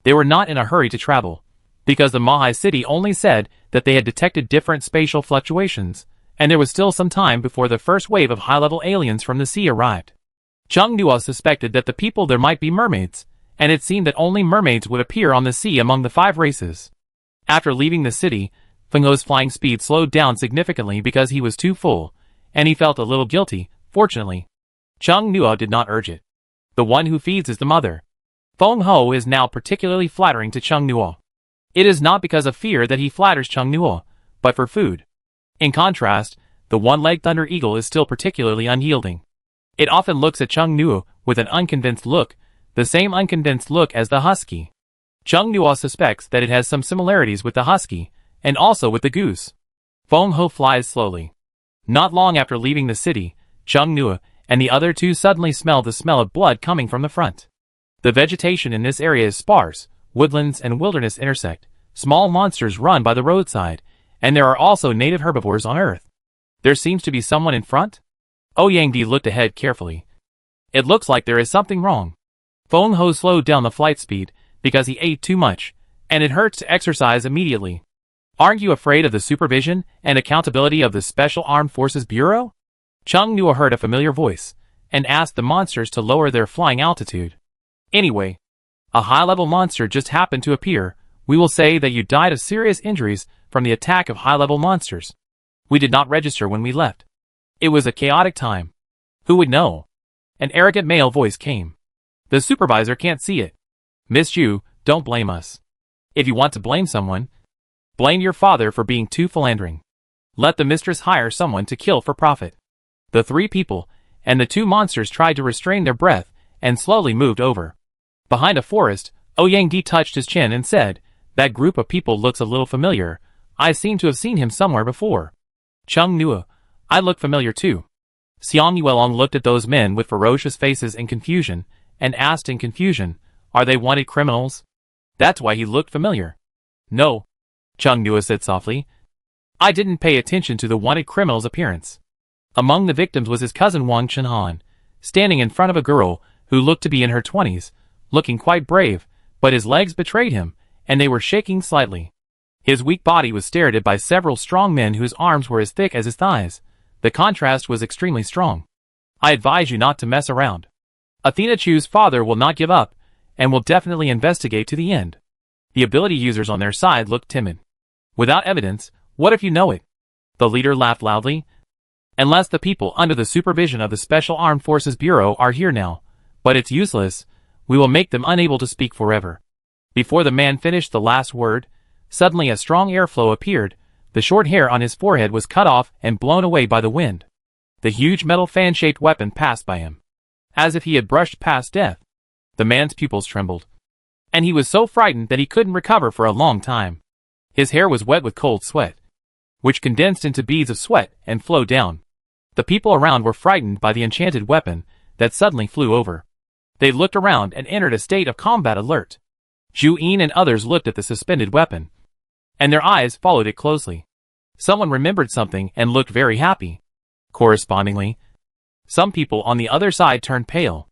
[SPEAKER 1] They were not in a hurry to travel, because the Mahai city only said that they had detected different spatial fluctuations, and there was still some time before the first wave of high-level aliens from the sea arrived. Cheng Nuo suspected that the people there might be mermaids, and it seemed that only mermaids would appear on the sea among the 5 races. After leaving the city, Feng Ho's flying speed slowed down significantly because he was too full, and he felt a little guilty. Fortunately, Cheng Nuo did not urge it. The one who feeds is the mother. Feng Ho is now particularly flattering to Cheng Nuo. It is not because of fear that he flatters Cheng Nuo, but for food. In contrast, the one-legged thunder eagle is still particularly unyielding. It often looks at Cheng Nuo with an unconvinced look, the same unconvinced look as the husky. Cheng Nuo suspects that it has some similarities with the husky, and also with the goose. Feng Ho flies slowly. Not long after leaving the city, Cheng Nuo and the other two suddenly smell the smell of blood coming from the front. The vegetation in this area is sparse, woodlands and wilderness intersect, small monsters run by the roadside, and there are also native herbivores on Earth. There seems to be someone in front? Yang looked ahead carefully. It looks like there is something wrong. Feng Ho slowed down the flight speed because he ate too much, and it hurts to exercise immediately. Aren't you afraid of the supervision and accountability of the Special Armed Forces Bureau? Cheng Nuo heard a familiar voice, and asked the monsters to lower their flying altitude. Anyway, a high-level monster just happened to appear. We will say that you died of serious injuries from the attack of high-level monsters. We did not register when we left. It was a chaotic time. Who would know? An arrogant male voice came. The supervisor can't see it. Miss Yu, don't blame us. If you want to blame someone, blame your father for being too philandering. Let the mistress hire someone to kill for profit. The 3 people and the 2 monsters tried to restrain their breath and slowly moved over. Behind a forest, Yang touched his chin and said, "That group of people looks a little familiar. I seem to have seen him somewhere before." Cheng Nuo, I look familiar too. Xiang Yuelong looked at those men with ferocious faces in confusion, and asked in confusion, "Are they wanted criminals?" That's why he looked familiar. "No," Cheng Nuo said softly. "I didn't pay attention to the wanted criminal's appearance." Among the victims was his cousin Wang Chenhan, standing in front of a girl who looked to be in her 20s, looking quite brave, but his legs betrayed him, and they were shaking slightly. His weak body was stared at by several strong men whose arms were as thick as his thighs. The contrast was extremely strong. I advise you not to mess around. Athena Chu's father will not give up, and will definitely investigate to the end. The ability users on their side looked timid. Without evidence, what if you know it? The leader laughed loudly. Unless the people under the supervision of the Special Armed Forces Bureau are here now, but it's useless, we will make them unable to speak forever. Before the man finished the last word, suddenly a strong airflow appeared. The short hair on his forehead was cut off and blown away by the wind. The huge metal fan-shaped weapon passed by him, as if he had brushed past death. The man's pupils trembled, and he was so frightened that he couldn't recover for a long time. His hair was wet with cold sweat, which condensed into beads of sweat and flowed down. The people around were frightened by the enchanted weapon that suddenly flew over. They looked around and entered a state of combat alert. Zhu Yin and others looked at the suspended weapon, and their eyes followed it closely. Someone remembered something and looked very happy. Correspondingly, some people on the other side turned pale.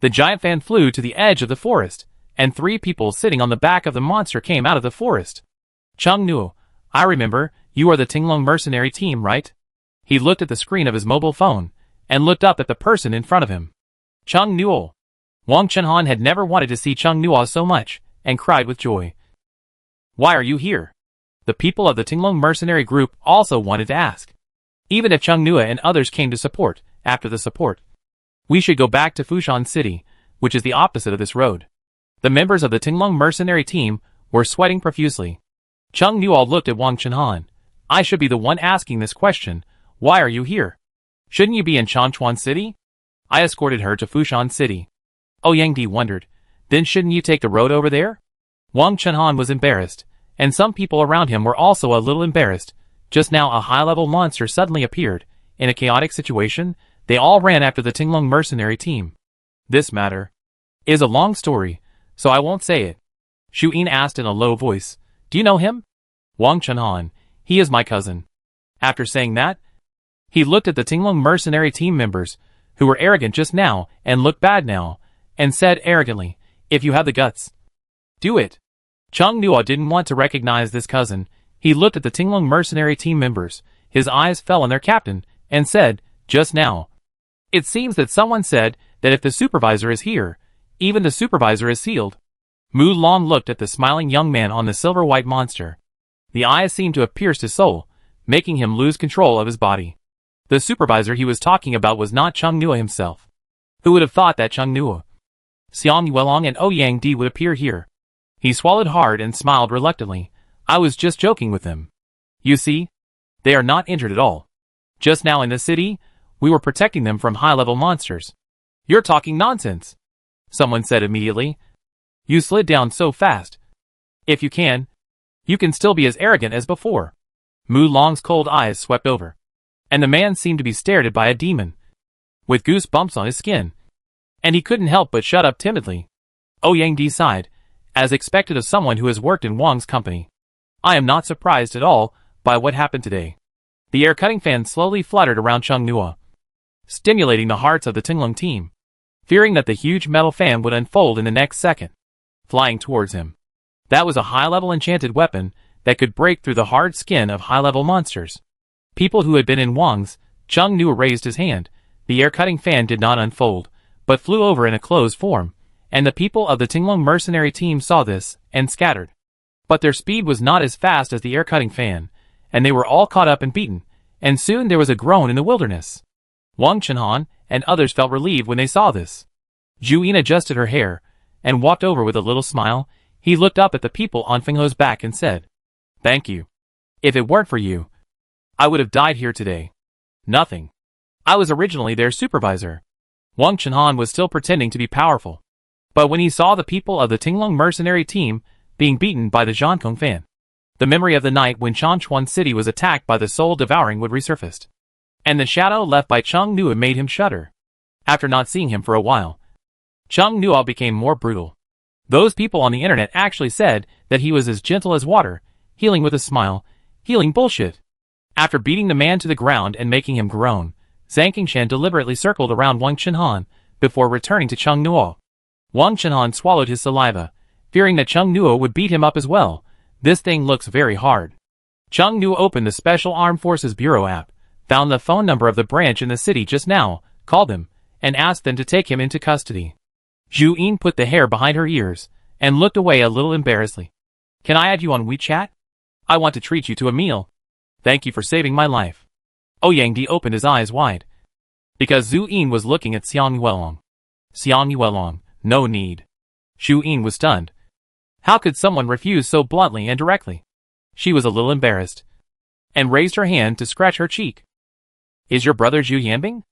[SPEAKER 1] The giant fan flew to the edge of the forest, and 3 people sitting on the back of the monster came out of the forest. Cheng Nuo, I remember, you are the Tinglong mercenary team, right? He looked at the screen of his mobile phone, and looked up at the person in front of him. Cheng Nuo, Wang Chenhan had never wanted to see Chung Nuo so much, and cried with joy. Why are you here? The people of the Tinglong mercenary group also wanted to ask. Even if Chung Nuo and others came to support, after the support, we should go back to Fushan City, which is the opposite of this road. The members of the Tinglong mercenary team were sweating profusely. Chung Nuo looked at Wang Chenhan. I should be the one asking this question. Why are you here? Shouldn't you be in Chanchuan City? I escorted her to Fushan City. Yang wondered. Then shouldn't you take the road over there? Wang Chenhan was embarrassed, and some people around him were also a little embarrassed. Just now a high-level monster suddenly appeared. In a chaotic situation, they all ran after the Tinglong mercenary team. This matter is a long story, so I won't say it. Xu Yin asked in a low voice. Do you know him? Wang Chenhan. He is my cousin. After saying that, he looked at the Tinglong mercenary team members, who were arrogant just now and looked bad now, and said arrogantly, if you have the guts, do it. Chung Nuo didn't want to recognize this cousin. He looked at the Tinglong mercenary team members. His eyes fell on their captain, and said, just now. It seems that someone said that if the supervisor is here, even the supervisor is sealed. Mu Long looked at the smiling young man on the silver-white monster. The eyes seemed to have pierced his soul, making him lose control of his body. The supervisor he was talking about was not Chung Nuo himself. Who would have thought that Chung Nuo, Xiang Yuelong and Ouyang Di would appear here? He swallowed hard and smiled reluctantly. I was just joking with them. You see, they are not injured at all. Just now in the city, we were protecting them from high-level monsters. You're talking nonsense, someone said immediately. You slid down so fast. If you can still be as arrogant as before. Mu Long's cold eyes swept over, and the man seemed to be stared at by a demon, with goosebumps on his skin, and he couldn't help but shut up timidly. Ouyang Di sighed, as expected of someone who has worked in Wang's company. I am not surprised at all by what happened today. The air-cutting fan slowly fluttered around Chung Nuo, stimulating the hearts of the Tinglong team, fearing that the huge metal fan would unfold in the next second, flying towards him. That was a high-level enchanted weapon that could break through the hard skin of high-level monsters. People who had been in Wang's, Chung Nuo raised his hand. The air-cutting fan did not unfold, but flew over in a closed form, and the people of the Tinglong mercenary team saw this, and scattered. But their speed was not as fast as the air-cutting fan, and they were all caught up and beaten, and soon there was a groan in the wilderness. Wang Chenhan and others felt relieved when they saw this. Xu Yin adjusted her hair, and walked over with a little smile. He looked up at the people on Fengho's back and said, Thank you. If it weren't for you, I would have died here today. Nothing. I was originally their supervisor. Wang Chenhan was still pretending to be powerful. But when he saw the people of the Tinglong mercenary team being beaten by the Zhankong fan, the memory of the night when Chanchuan City was attacked by the soul-devouring wood resurfaced, and the shadow left by Chung Nuo made him shudder. After not seeing him for a while, Chung Nuo became more brutal. Those people on the internet actually said that he was as gentle as water, healing with a smile, healing bullshit. After beating the man to the ground and making him groan, Zhang Qingshan deliberately circled around Wang Chenhan before returning to Chung Nuo. Wang Chenhan swallowed his saliva, fearing that Chung Nuo would beat him up as well. This thing looks very hard. Chung Nuo opened the Special Armed Forces Bureau app, found the phone number of the branch in the city just now, called them, and asked them to take him into custody. Xu Yin put the hair behind her ears, and looked away a little embarrassedly. Can I add you on WeChat? I want to treat you to a meal. Thank you for saving my life. Ouyang Di opened his eyes wide, because Xu Yin was looking at Xiang Yuelong. Xiang Yuelong, no need. Xu Yin was stunned. How could someone refuse so bluntly and directly? She was a little embarrassed, and raised her hand to scratch her cheek. Is your brother Zhu Yanbing?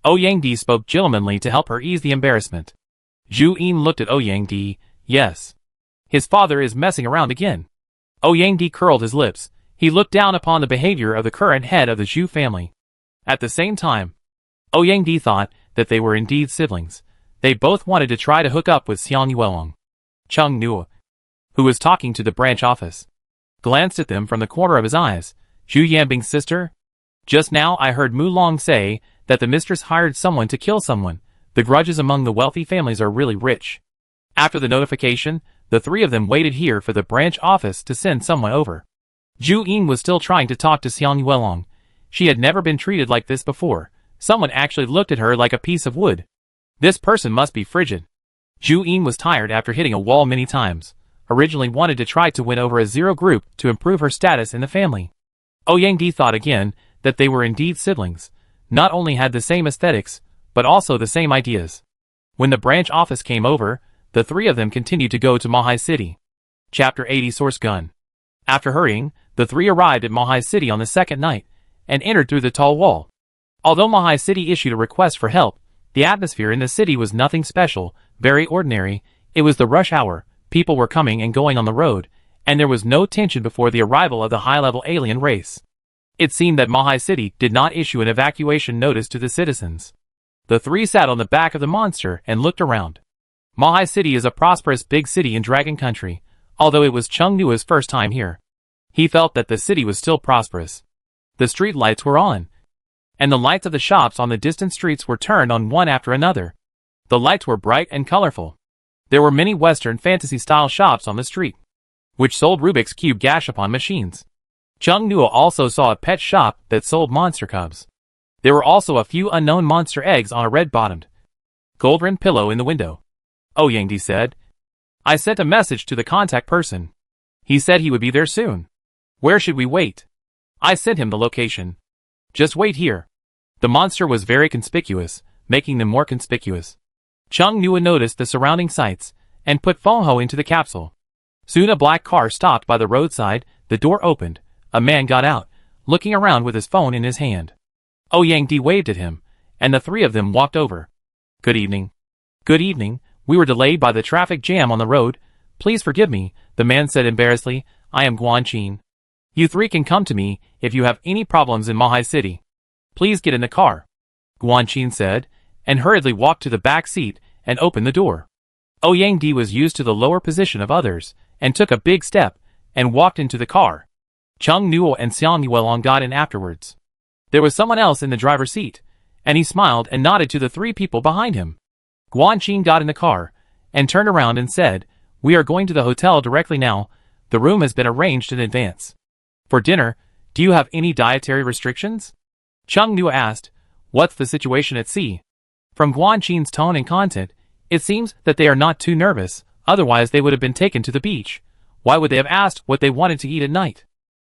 [SPEAKER 1] Ouyang Di spoke gentlemanly to help her ease the embarrassment. Xu Yin looked at Ouyang Di. Yes. His father is messing around again. Ouyang Di curled his lips. He looked down upon the behavior of the current head of the Zhu family. At the same time, Ouyang Di thought that they were indeed siblings. They both wanted to try to hook up with Xiang Yuelong. Chung Nuo, who was talking to the branch office, glanced at them from the corner of his eyes. Zhu Yanbing's sister? Just now I heard Mu Long say that the mistress hired someone to kill someone. The grudges among the wealthy families are really rich. After the notification, the three of them waited here for the branch office to send someone over. Zhu Yin was still trying to talk to Xiang Yuelong. She had never been treated like this before. Someone actually looked at her like a piece of wood. This person must be frigid. Zhu Yin was tired after hitting a wall many times, originally wanted to try to win over a zero group to improve her status in the family. Ouyang thought again that they were indeed siblings, not only had the same aesthetics, but also the same ideas. When the branch office came over, the three of them continued to go to Mahai City. Chapter 80 Source Gun. After hurrying, the three arrived at Mahai City on the second night, and entered through the tall wall. Although Mahai City issued a request for help, the atmosphere in the city was nothing special, very ordinary. It was the rush hour, people were coming and going on the road, and there was no tension before the arrival of the high-level alien race. It seemed that Mahai City did not issue an evacuation notice to the citizens. The three sat on the back of the monster and looked around. Mahai City is a prosperous big city in Dragon Country, although it was Chung Nua's first time here. He felt that the city was still prosperous. The street lights were on, and the lights of the shops on the distant streets were turned on one after another. The lights were bright and colorful. There were many Western fantasy-style shops on the street, which sold Rubik's Cube Gashapon machines. Chung Nua also saw a pet shop that sold monster cubs. There were also a few unknown monster eggs on a red-bottomed, gold-rimmed pillow in the window. Ouyang said, "I sent a message to the contact person. He said he would be there soon. Where should we wait?" I sent him the location. "Just wait here." The monster was very conspicuous, making them more conspicuous. Chung Nua noticed the surrounding sights, and put Fengho into the capsule. Soon a black car stopped by the roadside, the door opened, a man got out, looking around with his phone in his hand. Ouyang waved at him, and the three of them walked over. "Good evening." "Good evening, we were delayed by the traffic jam on the road. Please forgive me," the man said embarrassedly. "I am Guanqin. You three can come to me if you have any problems in Mahai City. Please get in the car," Guanqin said, and hurriedly walked to the back seat and opened the door. Ouyang was used to the lower position of others, and took a big step, and walked into the car. Chung Nua and Xiang Yuelong got in afterwards. There was someone else in the driver's seat, and he smiled and nodded to the three people behind him. Guanqin got in the car, and turned around and said, "We are going to the hotel directly now. The room has been arranged in advance. For dinner, do you have any dietary restrictions?" Chung Nua asked, "What's the situation at sea?" From Guanqin's tone and content, it seems that they are not too nervous, otherwise they would have been taken to the beach. Why would they have asked what they wanted to eat at night?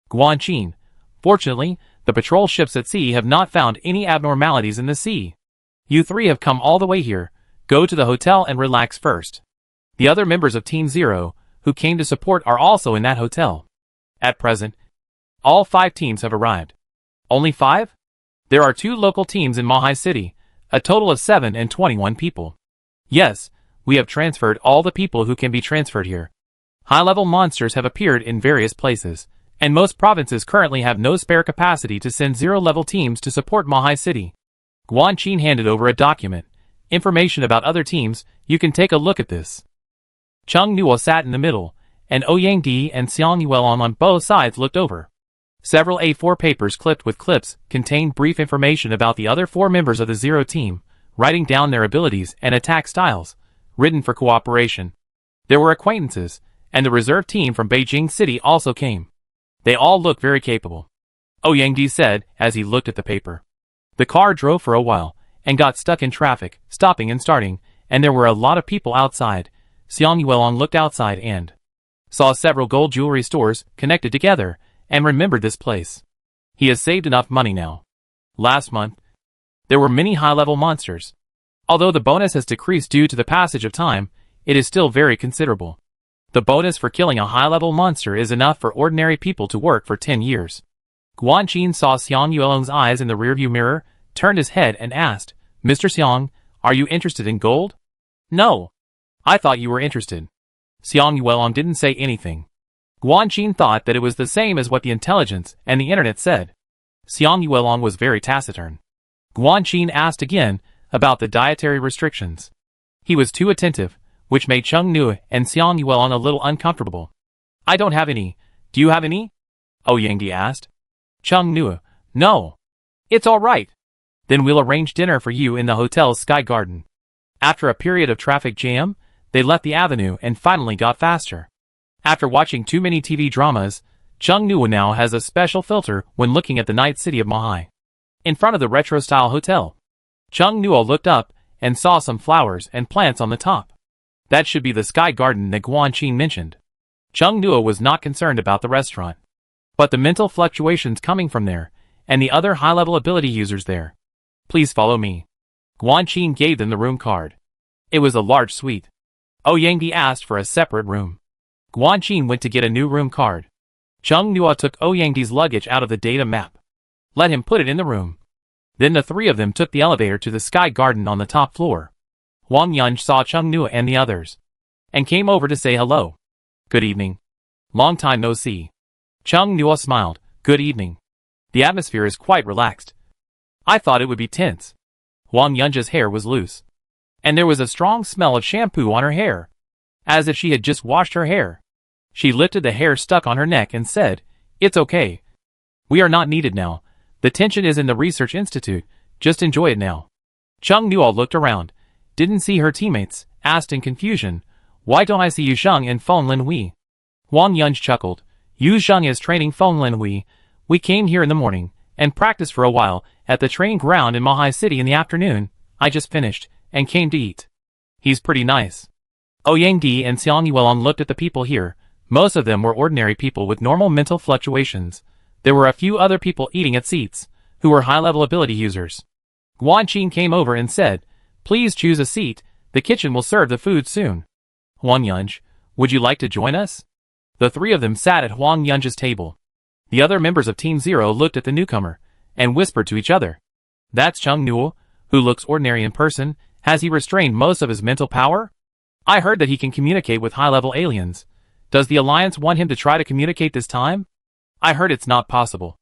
[SPEAKER 1] Guanqin, fortunately, the patrol ships at sea have not found any abnormalities in the sea. You three have come all the way here. Go to the hotel and relax first. The other members of Team Zero, who came to support, are also in that hotel. At present, all 5 teams have arrived. Only 5? There are 2 local teams in Mahai City, a total of 7 and 21 people. Yes, we have transferred all the people who can be transferred here. High-level monsters have appeared in various places, and most provinces currently have no spare capacity to send 0-level teams to support Mahai City. Guanqin handed over a document. Information about other teams, you can take a look at this. Chung Nua sat in the middle, and Ouyang and Xiang Yuelong on both sides looked over. Several A4 papers clipped with clips contained brief information about the other 4 members of the Zero team, writing down their abilities and attack styles, written for cooperation. There were acquaintances, and the reserve team from Beijing City also came. They all look very capable, Ouyang said as he looked at the paper. The car drove for a while, and got stuck in traffic, stopping and starting, and there were a lot of people outside. Xiang Yuelong looked outside and saw several gold jewelry stores connected together, and remembered this place. He has saved enough money now. Last month, there were many high-level monsters. Although the bonus has decreased due to the passage of time, it is still very considerable. The bonus for killing a high-level monster is enough for ordinary people to work for 10 years. Guanqin saw Xiang Yuelong's eyes in the rearview mirror, turned his head and asked, "Mr. Xiang, are you interested in gold?" "No. I thought you were interested." Xiang Yuelong didn't say anything. Guanqin thought that it was the same as what the intelligence and the internet said. Xiang Yuelong was very taciturn. Guanqin asked again about the dietary restrictions. He was too attentive, which made Chung Nua and Xiang Yuelong a little uncomfortable. "I don't have any. Do you have any?" Ouyang asked. Chung Nua, "No. It's all right. Then we'll arrange dinner for you in the hotel's Sky Garden." After a period of traffic jam, they left the avenue and finally got faster. After watching too many TV dramas, Chung Nua now has a special filter when looking at the night city of Mahai. In front of the retro-style hotel, Chung Nua looked up and saw some flowers and plants on the top. That should be the Sky Garden that Guanqin mentioned. Chung Nua was not concerned about the restaurant, but the mental fluctuations coming from there, and the other high-level ability users there. Please follow me. Guanqin gave them the room card. It was a large suite. Ouyangdi asked for a separate room. Guanqin went to get a new room card. Chung Nua took Ouyangdi's luggage out of the data map. Let him put it in the room. Then the three of them took the elevator to the Sky Garden on the top floor. Wang Yunj saw Chung Nua and the others, and came over to say hello. Good evening. Long time no see. Chung Nua smiled. Good evening. The atmosphere is quite relaxed. I thought it would be tense. Wang Yunj's hair was loose, and there was a strong smell of shampoo on her hair, as if she had just washed her hair. She lifted the hair stuck on her neck and said, "It's okay. We are not needed now. The tension is in the research institute. Just enjoy it now." Chung Nua looked around, didn't see her teammates, asked in confusion, "Why don't I see Yu Zheng and Feng Linhui?" Wang Yunj chuckled. Yu Zheng is training Feng Linhui. We came here in the morning, and practiced for a while, at the training ground in Mahai City in the afternoon. I just finished, and came to eat. He's pretty nice. Ouyangdi and Xiang Yuelong looked at the people here. Most of them were ordinary people with normal mental fluctuations. There were a few other people eating at seats, who were high-level ability users. Guanqin came over and said, "Please choose a seat, the kitchen will serve the food soon." Huang Yunj, would you like to join us? The three of them sat at Huang Yunj's table. The other members of Team Zero looked at the newcomer, and whispered to each other. That's Chung Nua, who looks ordinary in person. Has he restrained most of his mental power? I heard that he can communicate with high-level aliens. Does the Alliance want him to try to communicate this time? I heard it's not possible.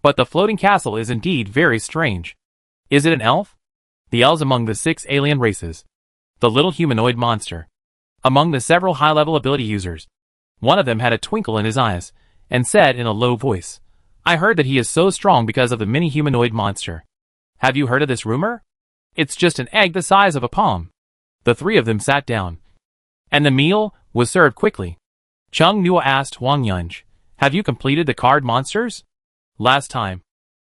[SPEAKER 1] But the floating castle is indeed very strange. Is it an elf? The elves among the 6 alien races. The little humanoid monster. Among the several high-level ability users. One of them had a twinkle in his eyes, and said in a low voice, I heard that he is so strong because of the mini-humanoid monster. Have you heard of this rumor? It's just an egg the size of a palm. The three of them sat down. And the meal was served quickly. Chung Nua asked Huang Yunj, have you completed the card monsters? Last time.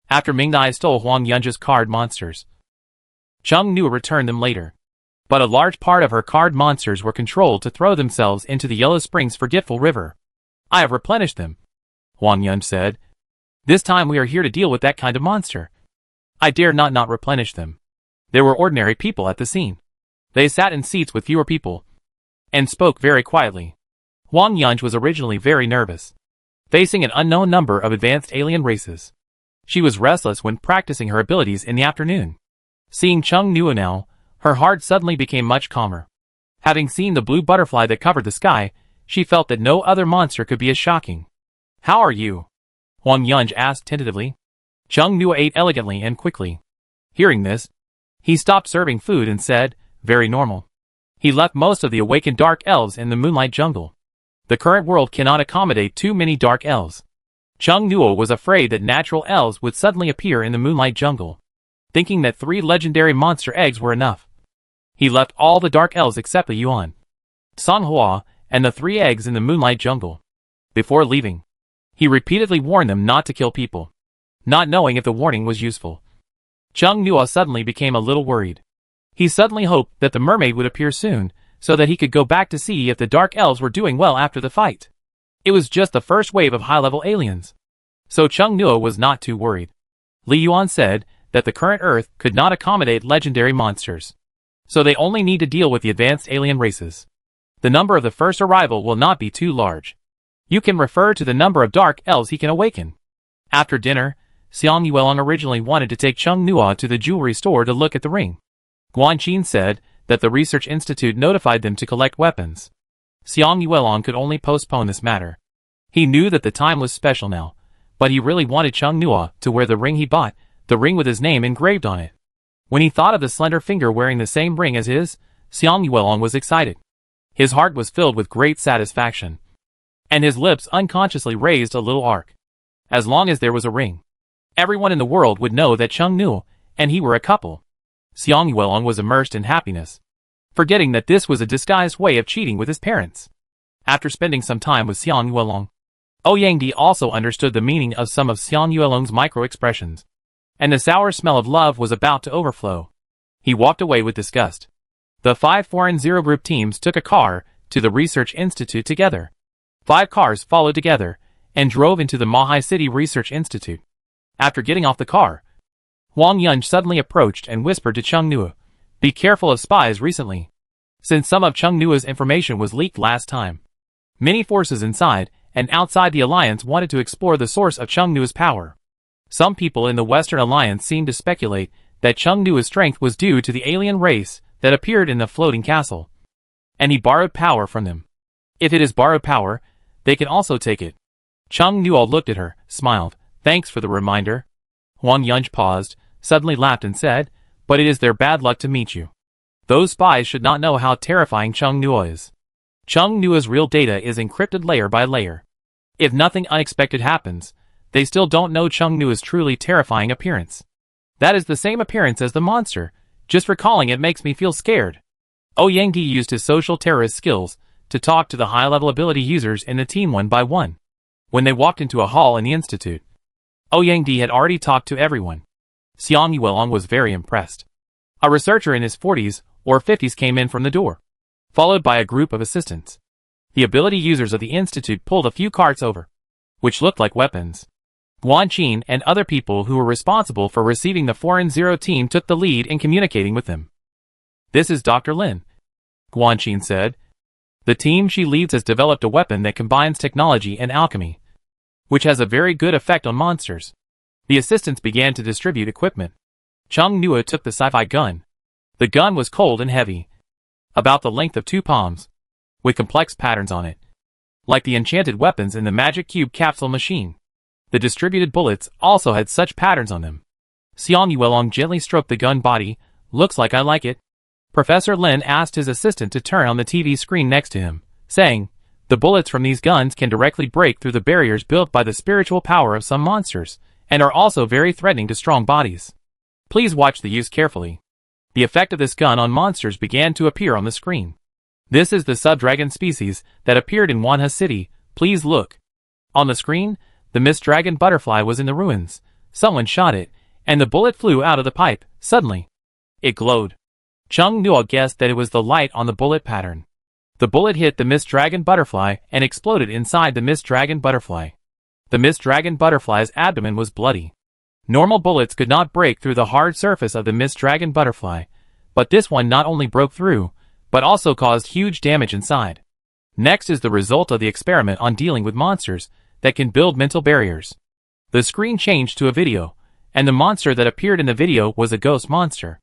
[SPEAKER 1] After Mingdai stole Huang Yunj's card monsters. Chung Nua returned them later. But a large part of her card monsters were controlled to throw themselves into the Yellow Springs Forgetful River. I have replenished them. Huang Yunj said. This time we are here to deal with that kind of monster. I dare not replenish them. There were ordinary people at the scene. They sat in seats with fewer people, and spoke very quietly. Huang Yunj was originally very nervous, facing an unknown number of advanced alien races. She was restless when practicing her abilities in the afternoon. Seeing Chung Nua now, her heart suddenly became much calmer. Having seen the blue butterfly that covered the sky, she felt that no other monster could be as shocking. How are you? Huang Yunj asked tentatively. Chung Nua ate elegantly and quickly. Hearing this, he stopped serving food and said, very normal. He left most of the awakened dark elves in the moonlight jungle. The current world cannot accommodate too many dark elves. Chung Nua was afraid that natural elves would suddenly appear in the moonlight jungle, thinking that 3 legendary monster eggs were enough. He left all the dark elves except the Yuan, Songhua, and the 3 eggs in the moonlight jungle. Before leaving, he repeatedly warned them not to kill people, not knowing if the warning was useful. Chung Nua suddenly became a little worried. He suddenly hoped that the mermaid would appear soon, so that he could go back to see if the dark elves were doing well after the fight. It was just the first wave of high-level aliens, so Chung Nua was not too worried. Li Yuan said that the current Earth could not accommodate legendary monsters, so they only need to deal with the advanced alien races. The number of the first arrival will not be too large. You can refer to the number of dark elves he can awaken. After dinner, Xiang Yuelong originally wanted to take Chung Nua to the jewelry store to look at the ring. Guanqin said that the Research Institute notified them to collect weapons. Xiang Yuelong could only postpone this matter. He knew that the time was special now, but he really wanted Chung Nua to wear the ring he bought, the ring with his name engraved on it. When he thought of the slender finger wearing the same ring as his, Xiang Yuelong was excited. His heart was filled with great satisfaction, and his lips unconsciously raised a little arc. As long as there was a ring, everyone in the world would know that Chung Nua and he were a couple. Xiang Yuelong was immersed in happiness, forgetting that this was a disguised way of cheating with his parents. After spending some time with Xiang Yuelong, Ouyangdi also understood the meaning of some of Xiang Yuelong's micro-expressions, and the sour smell of love was about to overflow. He walked away with disgust. The 5 foreign Zero Group teams took a car to the Research Institute together. 5 cars followed together and drove into the Mahai City Research Institute. After getting off the car, Wang Yun suddenly approached and whispered to Chung Nua, "Be careful of spies recently." Since some of Chung Nua's information was leaked last time, many forces inside and outside the alliance wanted to explore the source of Chung Nua's power. Some people in the Western Alliance seemed to speculate that Chung Nua's strength was due to the alien race that appeared in the floating castle, and he borrowed power from them. If it is borrowed power, they can also take it. Chung Nua looked at her, smiled. "Thanks for the reminder." Wang Yun paused, suddenly laughed and said, "But it is their bad luck to meet you. Those spies should not know how terrifying Chung Nua is. Chung Nua's real data is encrypted layer by layer. If nothing unexpected happens, they still don't know Chung Nua's truly terrifying appearance. That is the same appearance as the monster. Just recalling it makes me feel scared." Ouyang used his social terrorist skills to talk to the high-level ability users in the team one by one. When they walked into a hall in the institute, Ouyang had already talked to everyone. Xiang Yuelong was very impressed. A researcher in his 40s or 50s came in from the door, followed by a group of assistants. The ability users of the institute pulled a few carts over, which looked like weapons. Guan Qin and other people who were responsible for receiving the Foreign Zero team took the lead in communicating with them. "This is Dr. Lin," Guan Qin said. "The team she leads has developed a weapon that combines technology and alchemy, which has a very good effect on monsters." The assistants began to distribute equipment. Chung Nua took the sci-fi gun. The gun was cold and heavy, about the length of 2 palms, with complex patterns on it, like the enchanted weapons in the Magic Cube capsule machine. The distributed bullets also had such patterns on them. Xiang Yuelong gently stroked the gun body. "Looks like I like it." Professor Lin asked his assistant to turn on the TV screen next to him, saying, "The bullets from these guns can directly break through the barriers built by the spiritual power of some monsters, and are also very threatening to strong bodies. Please watch the use carefully." The effect of this gun on monsters began to appear on the screen. "This is the sub-dragon species that appeared in Wanha City. Please look." On the screen, the Mist Dragon butterfly was in the ruins. Someone shot it, and the bullet flew out of the pipe. Suddenly, it glowed. Chung Nua guessed that it was the light on the bullet pattern. The bullet hit the Mist Dragon butterfly and exploded inside the Mist Dragon butterfly. The Mist Dragon butterfly's abdomen was bloody. Normal bullets could not break through the hard surface of the Mist Dragon butterfly, but this one not only broke through, but also caused huge damage inside. Next is the result of the experiment on dealing with monsters that can build mental barriers. The screen changed to a video, and the monster that appeared in the video was a ghost monster.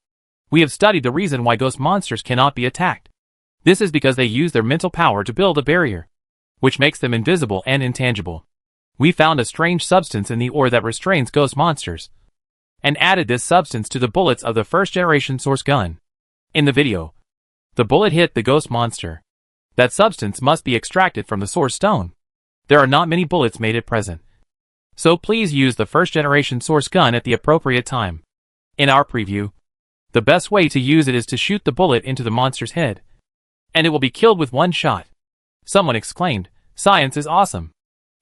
[SPEAKER 1] We have studied the reason why ghost monsters cannot be attacked. This is because they use their mental power to build a barrier, which makes them invisible and intangible. We found a strange substance in the ore that restrains ghost monsters, and added this substance to the bullets of the first-generation source gun. In the video, the bullet hit the ghost monster. That substance must be extracted from the source stone. There are not many bullets made at present, so please use the first-generation source gun at the appropriate time. In our preview, the best way to use it is to shoot the bullet into the monster's head, and it will be killed with one shot. Someone exclaimed, "Science is awesome.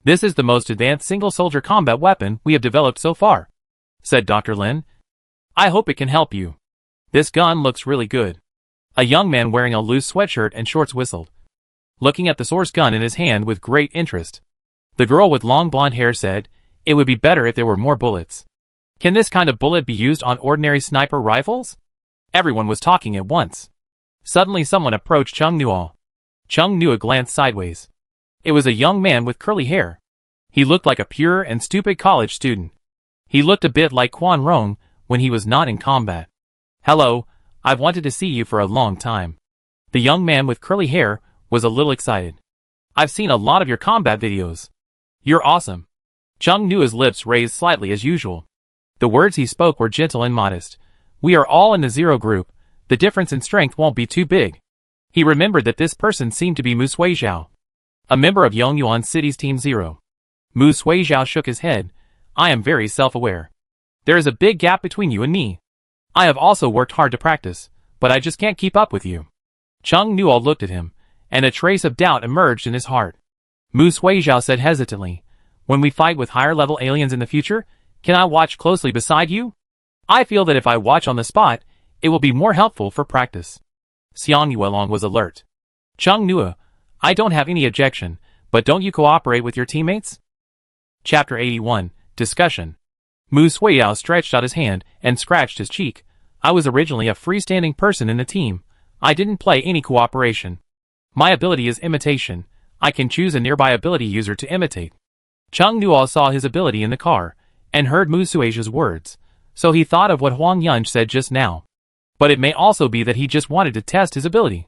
[SPEAKER 1] This is the most advanced single-soldier combat weapon we have developed so far," said Dr. Lin. "I hope it can help you. This gun looks really good." A young man wearing a loose sweatshirt and shorts whistled, looking at the source gun in his hand with great interest. The girl with long blonde hair said, "It would be better if there were more bullets. Can this kind of bullet be used on ordinary sniper rifles?" Everyone was talking at once. Suddenly someone approached Chung Nua. Chung Nua glanced sideways. It was a young man with curly hair. He looked like a pure and stupid college student. He looked a bit like Quan Rong when he was not in combat. "Hello, I've wanted to see you for a long time." The young man with curly hair was a little excited. "I've seen a lot of your combat videos. You're awesome." Chung Nua's lips raised slightly as usual. The words he spoke were gentle and modest. "We are all in the Zero Group. The difference in strength won't be too big." He remembered that this person seemed to be Mu Suizhao, a member of Yongyuan City's Team Zero. Mu Suizhao shook his head. "I am very self-aware. There is a big gap between you and me. I have also worked hard to practice, but I just can't keep up with you." Chung Nua looked at him, and a trace of doubt emerged in his heart. Mu Suizhao said hesitantly, "When we fight with higher-level aliens in the future, can I watch closely beside you? I feel that if I watch on the spot, it will be more helpful for practice." Xiang Yuelong was alert. Chung Nua, I don't have any objection, but don't you cooperate with your teammates? Chapter 81, Discussion. Mu Suiyao stretched out his hand and scratched his cheek. I was originally a freestanding person in the team. I didn't play any cooperation. My ability is imitation. I can choose a nearby ability user to imitate. Chung Nuo saw his ability in the car, and heard Mu Suijia's words, so he thought of what Huang Yunj said just now. But it may also be that he just wanted to test his ability.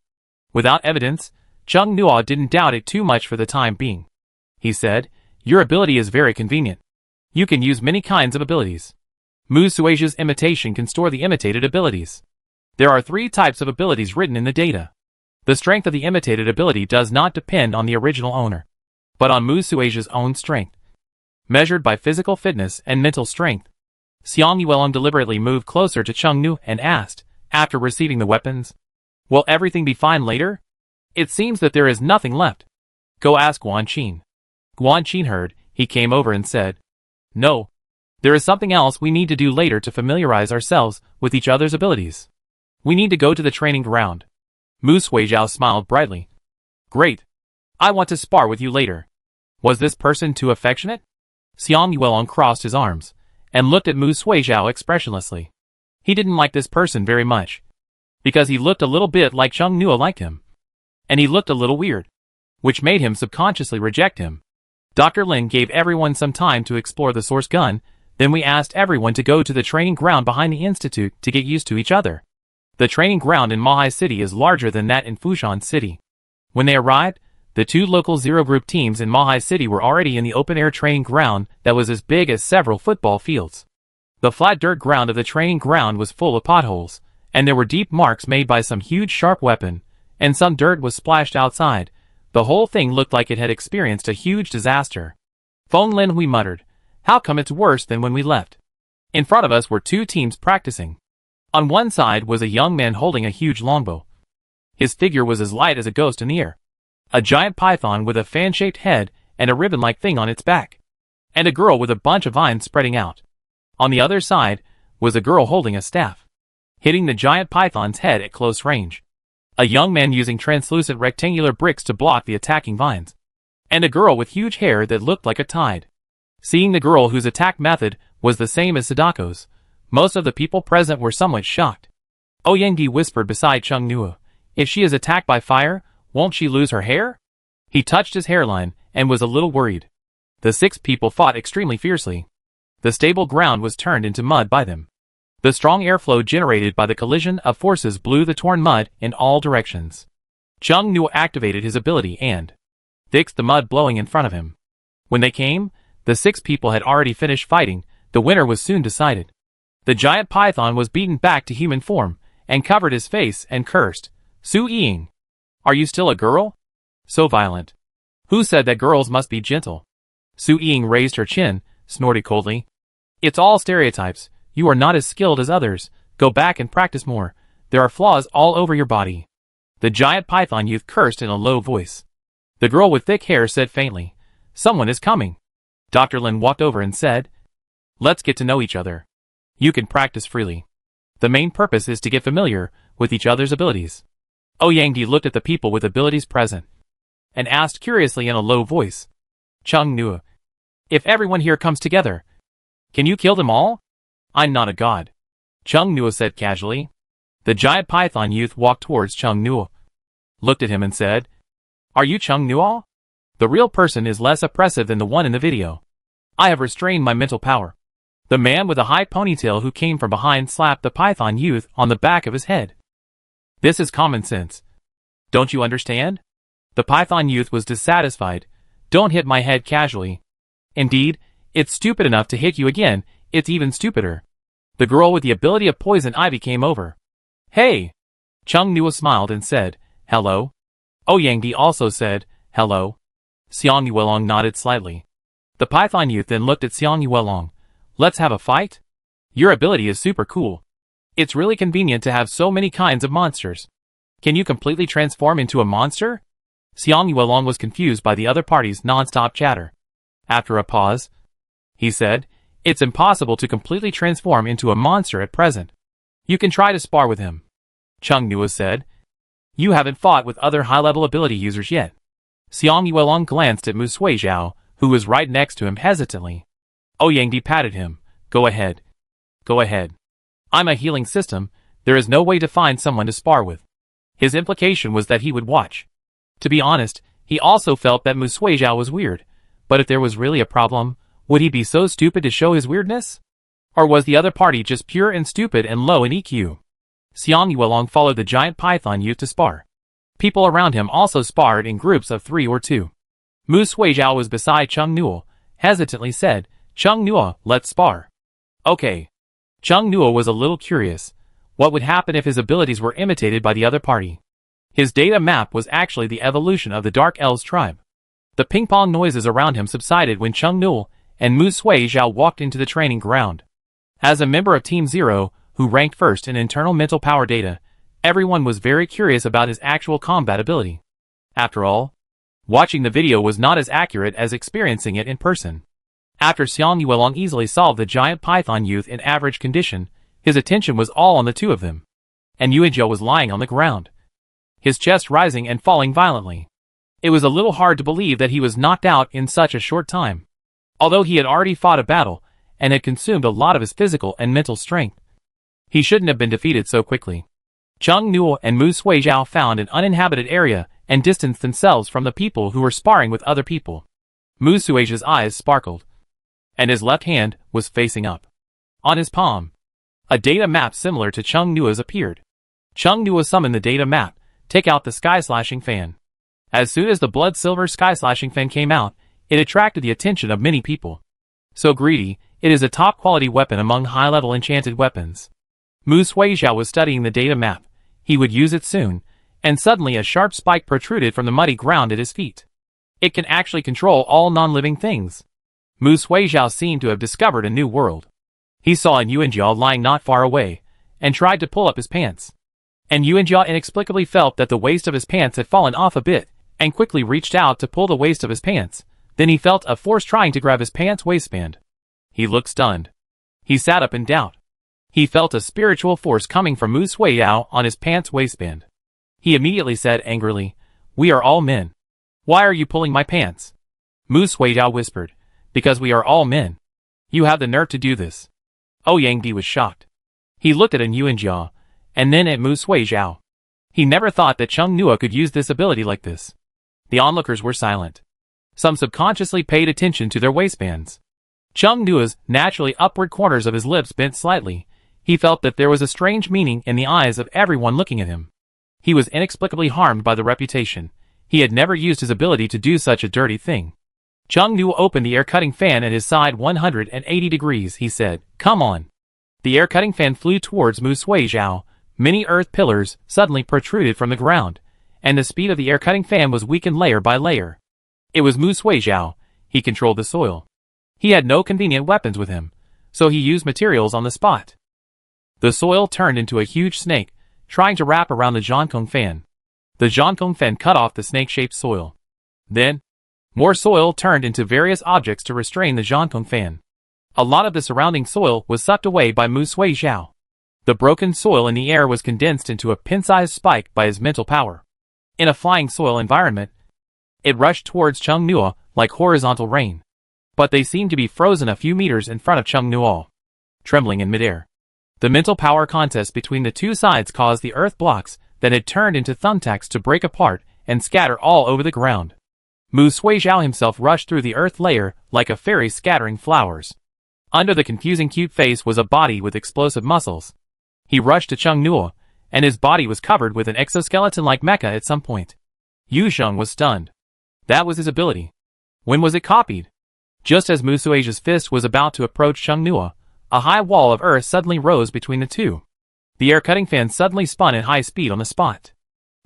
[SPEAKER 1] Without evidence, Chung Nuo didn't doubt it too much for the time being. He said, your ability is very convenient. You can use many kinds of abilities. Mu Suijia's imitation can store the imitated abilities. There are 3 types of abilities written in the data. The strength of the imitated ability does not depend on the original owner, but on Mu Suijia's own strength, measured by physical fitness and mental strength. Xiang Yuelong deliberately moved closer to Chung Nu and asked, after receiving the weapons, will everything be fine later? It seems that there is nothing left. Go ask Guan Qin. Guan Qin heard, he came over and said, no. There is something else we need to do later to familiarize ourselves with each other's abilities. We need to go to the training ground. Mu Suijiao smiled brightly. Great. I want to spar with you later. Was this person too affectionate? Xiang Yuelong crossed his arms, and looked at Mu Suijiao expressionlessly. He didn't like this person very much, because he looked a little bit like Chung Nuo liked him. And he looked a little weird, which made him subconsciously reject him. Dr. Lin gave everyone some time to explore the source gun, then we asked everyone to go to the training ground behind the institute to get used to each other. The training ground in Mahai City is larger than that in Fushan City. When they arrived, the 2 local zero-group teams in Mahai City were already in the open-air training ground that was as big as several football fields. The flat dirt ground of the training ground was full of potholes, and there were deep marks made by some huge sharp weapon, and some dirt was splashed outside. The whole thing looked like it had experienced a huge disaster. Feng Lin Hui muttered, how come it's worse than when we left? In front of us were 2 teams practicing. On one side was a young man holding a huge longbow. His figure was as light as a ghost in the air. A giant python with a fan-shaped head and a ribbon-like thing on its back. And a girl with a bunch of vines spreading out. On the other side was a girl holding a staff, hitting the giant python's head at close range. A young man using translucent rectangular bricks to block the attacking vines. And a girl with huge hair that looked like a tide. Seeing the girl whose attack method was the same as Sadako's, most of the people present were somewhat shocked. Ouyangdi whispered beside Chung Nuo, if she is attacked by fire, won't she lose her hair? He touched his hairline and was a little worried. The 6 people fought extremely fiercely. The stable ground was turned into mud by them. The strong airflow generated by the collision of forces blew the torn mud in all directions. Chung Nuo activated his ability and fixed the mud blowing in front of him. When they came, the 6 people had already finished fighting. The winner was soon decided. The giant python was beaten back to human form, and covered his face and cursed, Su Ying, are you still a girl? So violent. Who said that girls must be gentle? Su Ying raised her chin, snorted coldly. It's all stereotypes. You are not as skilled as others. Go back and practice more. There are flaws all over your body. The giant python youth cursed in a low voice. The girl with thick hair said faintly, someone is coming. Dr. Lin walked over and said, let's get to know each other. You can practice freely. The main purpose is to get familiar with each other's abilities. Ouyangdi looked at the people with abilities present, and asked curiously in a low voice, Chung Nuo, if everyone here comes together, can you kill them all? I'm not a god. Chung Nuo said casually. The giant python youth walked towards Chung Nuo, looked at him and said, are you Chung Nuo? The real person is less oppressive than the one in the video. I have restrained my mental power. The man with a high ponytail who came from behind slapped the python youth on the back of his head. This is common sense. Don't you understand? The python youth was dissatisfied. Don't hit my head casually. Indeed, it's stupid enough to hit you again. It's even stupider. The girl with the ability of poison ivy came over. Hey! Chung Nuo smiled and said, hello. Ouyangdi also said, hello. Xiang Yuelong nodded slightly. The python youth then looked at Xiang Yuelong. Let's have a fight? Your ability is super cool. It's really convenient to have so many kinds of monsters. Can you completely transform into a monster? Xiang Yuelong was confused by the other party's non-stop chatter. After a pause, he said, it's impossible to completely transform into a monster at present. You can try to spar with him. Chung Nuo said. You haven't fought with other high-level ability users yet. Xiang Yuelong glanced at Mu Suizhao, who was right next to him hesitantly. Ouyang patted him. Go ahead. Go ahead. I'm a healing system, there is no way to find someone to spar with. His implication was that he would watch. To be honest, he also felt that Mu Suizhao was weird, but if there was really a problem, would he be so stupid to show his weirdness? Or was the other party just pure and stupid and low in EQ? Xiang Yuelong followed the giant python youth to spar. People around him also sparred in groups of 3 or 2. Mu Suizhao was beside Chung Nuo, hesitantly said, Chung Nuo, let's spar. Okay. Chung Nuo was a little curious. What would happen if his abilities were imitated by the other party? His data map was actually the evolution of the Dark Elves tribe. The ping-pong noises around him subsided when Chung Nuo and Mu Suizhao walked into the training ground. As a member of Team Zero, who ranked first in internal mental power data, everyone was very curious about his actual combat ability. After all, watching the video was not as accurate as experiencing it in person. After Xiang Yuelong easily solved the giant python youth in average condition, his attention was all on the 2 of them. And Yuanjiao was lying on the ground, his chest rising and falling violently. It was a little hard to believe that he was knocked out in such a short time. Although he had already fought a battle, and had consumed a lot of his physical and mental strength, he shouldn't have been defeated so quickly. Chung Nuo and Mu Suizhao found an uninhabited area and distanced themselves from the people who were sparring with other people. Mu Suizhao's eyes sparkled, and his left hand was facing up. On his palm, a data map similar to Chung Nuo's appeared. Chung Nuo summoned the data map, take out the sky-slashing fan. As soon as the blood-silver sky-slashing fan came out, it attracted the attention of many people. So greedy, it is a top-quality weapon among high-level enchanted weapons. Mu Suizhao was studying the data map. He would use it soon, and suddenly a sharp spike protruded from the muddy ground at his feet. It can actually control all non-living things. Mu Suizhao seemed to have discovered a new world. He saw an Yuanjiao lying not far away, and tried to pull up his pants. And Yuanjiao inexplicably felt that the waist of his pants had fallen off a bit, and quickly reached out to pull the waist of his pants. Then he felt a force trying to grab his pants waistband. He looked stunned. He sat up in doubt. He felt a spiritual force coming from Mu Suizhao on his pants waistband. He immediately said angrily, "We are all men. Why are you pulling my pants?" Mu Suizhao whispered, "Because we are all men. You have the nerve to do this." Ouyang was shocked. He looked at An Yuanjiao, and then at Mu Suizhao. He never thought that Chung Nuo could use this ability like this. The onlookers were silent. Some subconsciously paid attention to their waistbands. Chung Nuo's naturally upward corners of his lips bent slightly. He felt that there was a strange meaning in the eyes of everyone looking at him. He was inexplicably harmed by the reputation. He had never used his ability to do such a dirty thing. Chung Nuo opened the air-cutting fan at his side 180 degrees, he said, "Come on." The air-cutting fan flew towards Mu Suizhao. Many earth pillars suddenly protruded from the ground, and the speed of the air-cutting fan was weakened layer by layer. It was Mu Suizhao. He controlled the soil. He had no convenient weapons with him, so he used materials on the spot. The soil turned into a huge snake, trying to wrap around the Zhongkong fan. The Zhongkong fan cut off the snake-shaped soil. Then, more soil turned into various objects to restrain the Zhongkong fan. A lot of the surrounding soil was sucked away by Mu Suizhao. The broken soil in the air was condensed into a pin-sized spike by his mental power. In a flying soil environment, it rushed towards Chung Nuo like horizontal rain. But they seemed to be frozen a few meters in front of Chung Nuo, trembling in midair. The mental power contest between the two sides caused the earth blocks that had turned into thumbtacks to break apart and scatter all over the ground. Mu Suizhao himself rushed through the earth layer like a fairy scattering flowers. Under the confusing cute face was a body with explosive muscles. He rushed to Chung Nuo, and his body was covered with an exoskeleton-like mecha at some point. Yu Sheng was stunned. That was his ability. When was it copied? Just as Mu Suizhao's fist was about to approach Chung Nuo, a high wall of earth suddenly rose between the two. The air-cutting fan suddenly spun at high speed on the spot.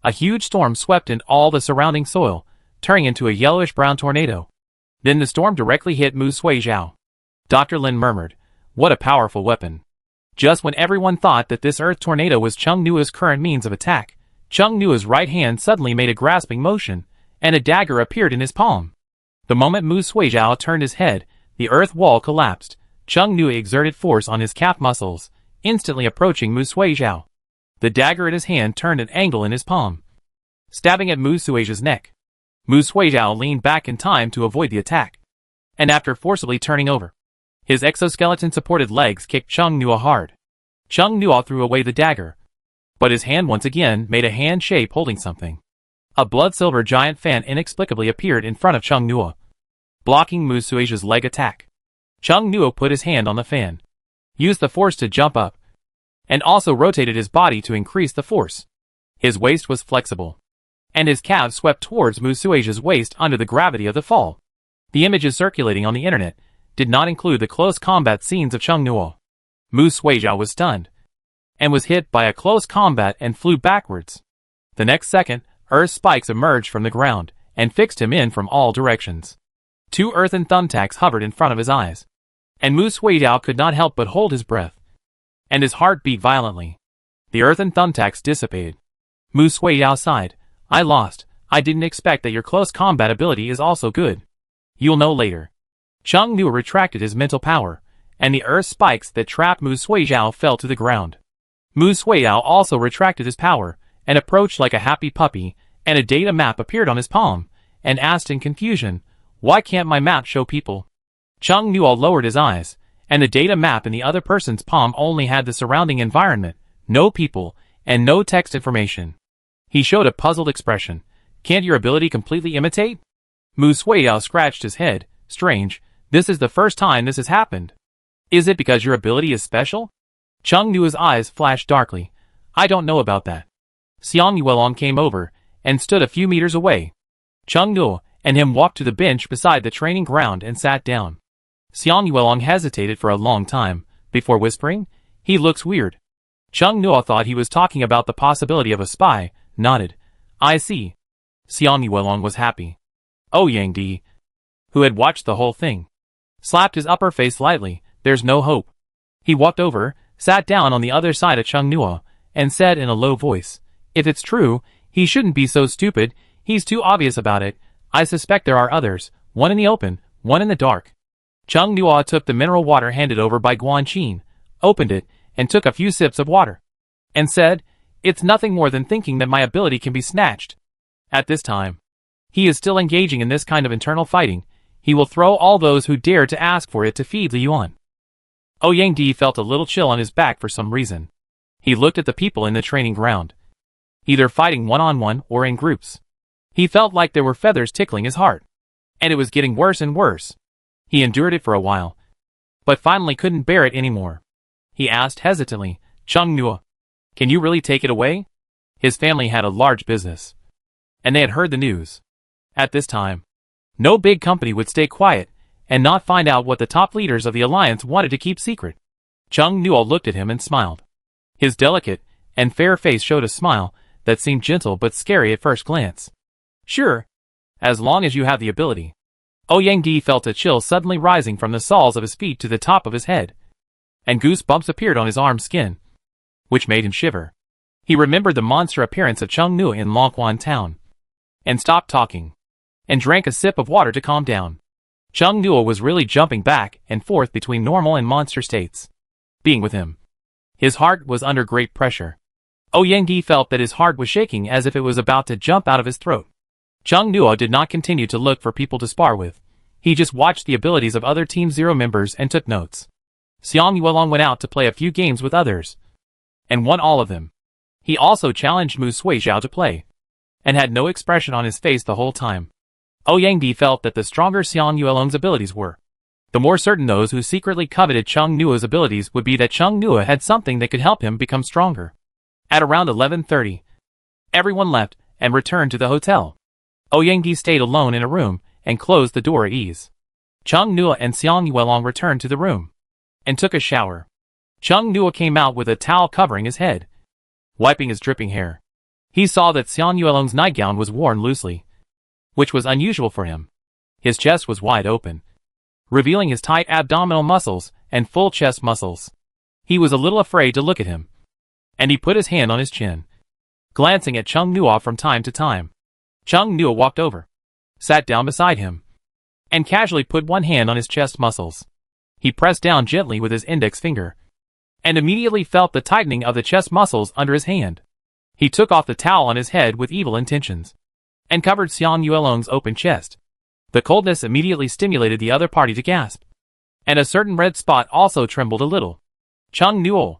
[SPEAKER 1] A huge storm swept in all the surrounding soil, turning into a yellowish-brown tornado. Then the storm directly hit Mu Suizhao. Dr. Lin murmured, "What a powerful weapon." Just when everyone thought that this earth tornado was Chung Nuo's current means of attack, Chung Nuo's right hand suddenly made a grasping motion, and a dagger appeared in his palm. The moment Mu Suizhao turned his head, the earth wall collapsed. Chung Nuo exerted force on his calf muscles, instantly approaching Mu Suizhao. The dagger at his hand turned an angle in his palm. stabbing at Mu Suizha's neck. Mu Suizha leaned back in time to avoid the attack, and after forcibly turning over, his exoskeleton-supported legs kicked Chung Nua hard. Chung Nua threw away the dagger, but his hand once again made a hand shape holding something. A blood-silver giant fan inexplicably appeared in front of Chung Nua, blocking Mu Suizha's leg attack. Chung Nua put his hand on the fan, used the force to jump up, and also rotated his body to increase the force. His waist was flexible, and his calves swept towards Mu Suizha's waist under the gravity of the fall. The images circulating on the internet did not include the close combat scenes of Chung Nua. Mu Suizha was stunned, and was hit by a close combat and flew backwards. The next second, earth spikes emerged from the ground, and fixed him in from all directions. 2 earthen thumbtacks hovered in front of his eyes, and Mu Suizha could not help but hold his breath, and his heart beat violently. The earthen thumbtacks dissipated. Mu Suizha sighed. I lost. I didn't expect that your close combat ability is also good. You'll know later. Chung Nua retracted his mental power, and the earth spikes that trapped Mu Suizha fell to the ground. Mu Suizha also retracted his power, and approached like a happy puppy, and a data map appeared on his palm, and asked in confusion, why can't my map show people? Chung Nua lowered his eyes, and the data map in the other person's palm only had the surrounding environment, no people, and no text information. He showed a puzzled expression. Can't your ability completely imitate? Mu Suizha scratched his head. Strange, this is the first time this has happened. Is it because your ability is special? Chung Nua's eyes flashed darkly. I don't know about that. Xiang Yuelong came over, and stood a few meters away. Chung Nua and him walked to the bench beside the training ground and sat down. Xiang Yuelong hesitated for a long time, before whispering, he looks weird. Chung Nua thought he was talking about the possibility of a spy, nodded. I see. Xiang Yuelong was happy. Yang Di, who had watched the whole thing, slapped his upper face lightly. There's no hope. He walked over, sat down on the other side of Chung Nua, and said in a low voice, if it's true, he shouldn't be so stupid, he's too obvious about it. I suspect there are others, one in the open, one in the dark. Chung Nua took the mineral water handed over by Guan Qin, opened it, and took a few sips of water, and said, it's nothing more than thinking that my ability can be snatched. At this time, he is still engaging in this kind of internal fighting. He will throw all those who dare to ask for it to feed the yuan. Yang Di felt a little chill on his back for some reason. He looked at the people in the training ground, either fighting one-on-one or in groups. He felt like there were feathers tickling his heart, and it was getting worse and worse. He endured it for a while, but finally couldn't bear it anymore. He asked hesitantly, Chung Nua, can you really take it away? His family had a large business, and they had heard the news. At this time, no big company would stay quiet and not find out what the top leaders of the alliance wanted to keep secret. Chung Nua looked at him and smiled. His delicate and fair face showed a smile that seemed gentle but scary at first glance. Sure, as long as you have the ability. Yang Di felt a chill suddenly rising from the soles of his feet to the top of his head, and goosebumps appeared on his arm skin, which made him shiver. He remembered the monster appearance of Chung Nua in Longquan town, and stopped talking, and drank a sip of water to calm down. Chung Nua was really jumping back and forth between normal and monster states. Being with him, his heart was under great pressure. Yang Di felt that his heart was shaking as if it was about to jump out of his throat. Chung Nua did not continue to look for people to spar with. He just watched the abilities of other Team Zero members and took notes. Xiang Yuelong went out to play a few games with others, and won all of them. He also challenged Mu Suizha to play, and had no expression on his face the whole time. Yang Di felt that the stronger Xiang Yuelong's abilities were, the more certain those who secretly coveted Chung Nua's abilities would be that Chung Nua had something that could help him become stronger. At around 11:30, everyone left and returned to the hotel. Yang Di stayed alone in a room and closed the door at ease. Chung Nua and Xiang Yuelong returned to the room and took a shower. Chung Nua came out with a towel covering his head, wiping his dripping hair. He saw that Xiang Yuelong's nightgown was worn loosely, which was unusual for him. His chest was wide open, revealing his tight abdominal muscles and full chest muscles. He was a little afraid to look at him, and he put his hand on his chin, glancing at Chung Nua from time to time. Chung Nua walked over, sat down beside him, and casually put one hand on his chest muscles. He pressed down gently with his index finger, and immediately felt the tightening of the chest muscles under his hand. He took off the towel on his head with evil intentions, and covered Xiang Yuelong's open chest. The coldness immediately stimulated the other party to gasp, and a certain red spot also trembled a little. Chung Nuo.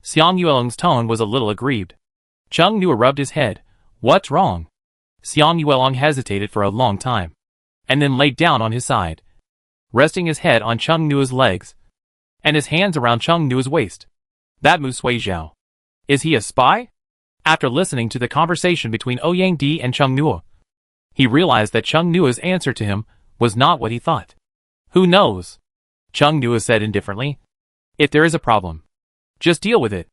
[SPEAKER 1] Xiang Yuelong's tone was a little aggrieved. Chung Nuo rubbed his head. What's wrong? Xiang Yuelong hesitated for a long time, and then laid down on his side, resting his head on Chung Nuo's legs, and his hands around Chung Nuo's waist. That Mu Sui Zhao. Is he a spy? After listening to the conversation between Ouyang Di and Chung Nuo, he realized that Chung Nuo's answer to him was not what he thought. Who knows? Chung Nuo said indifferently. If there is a problem, just deal with it.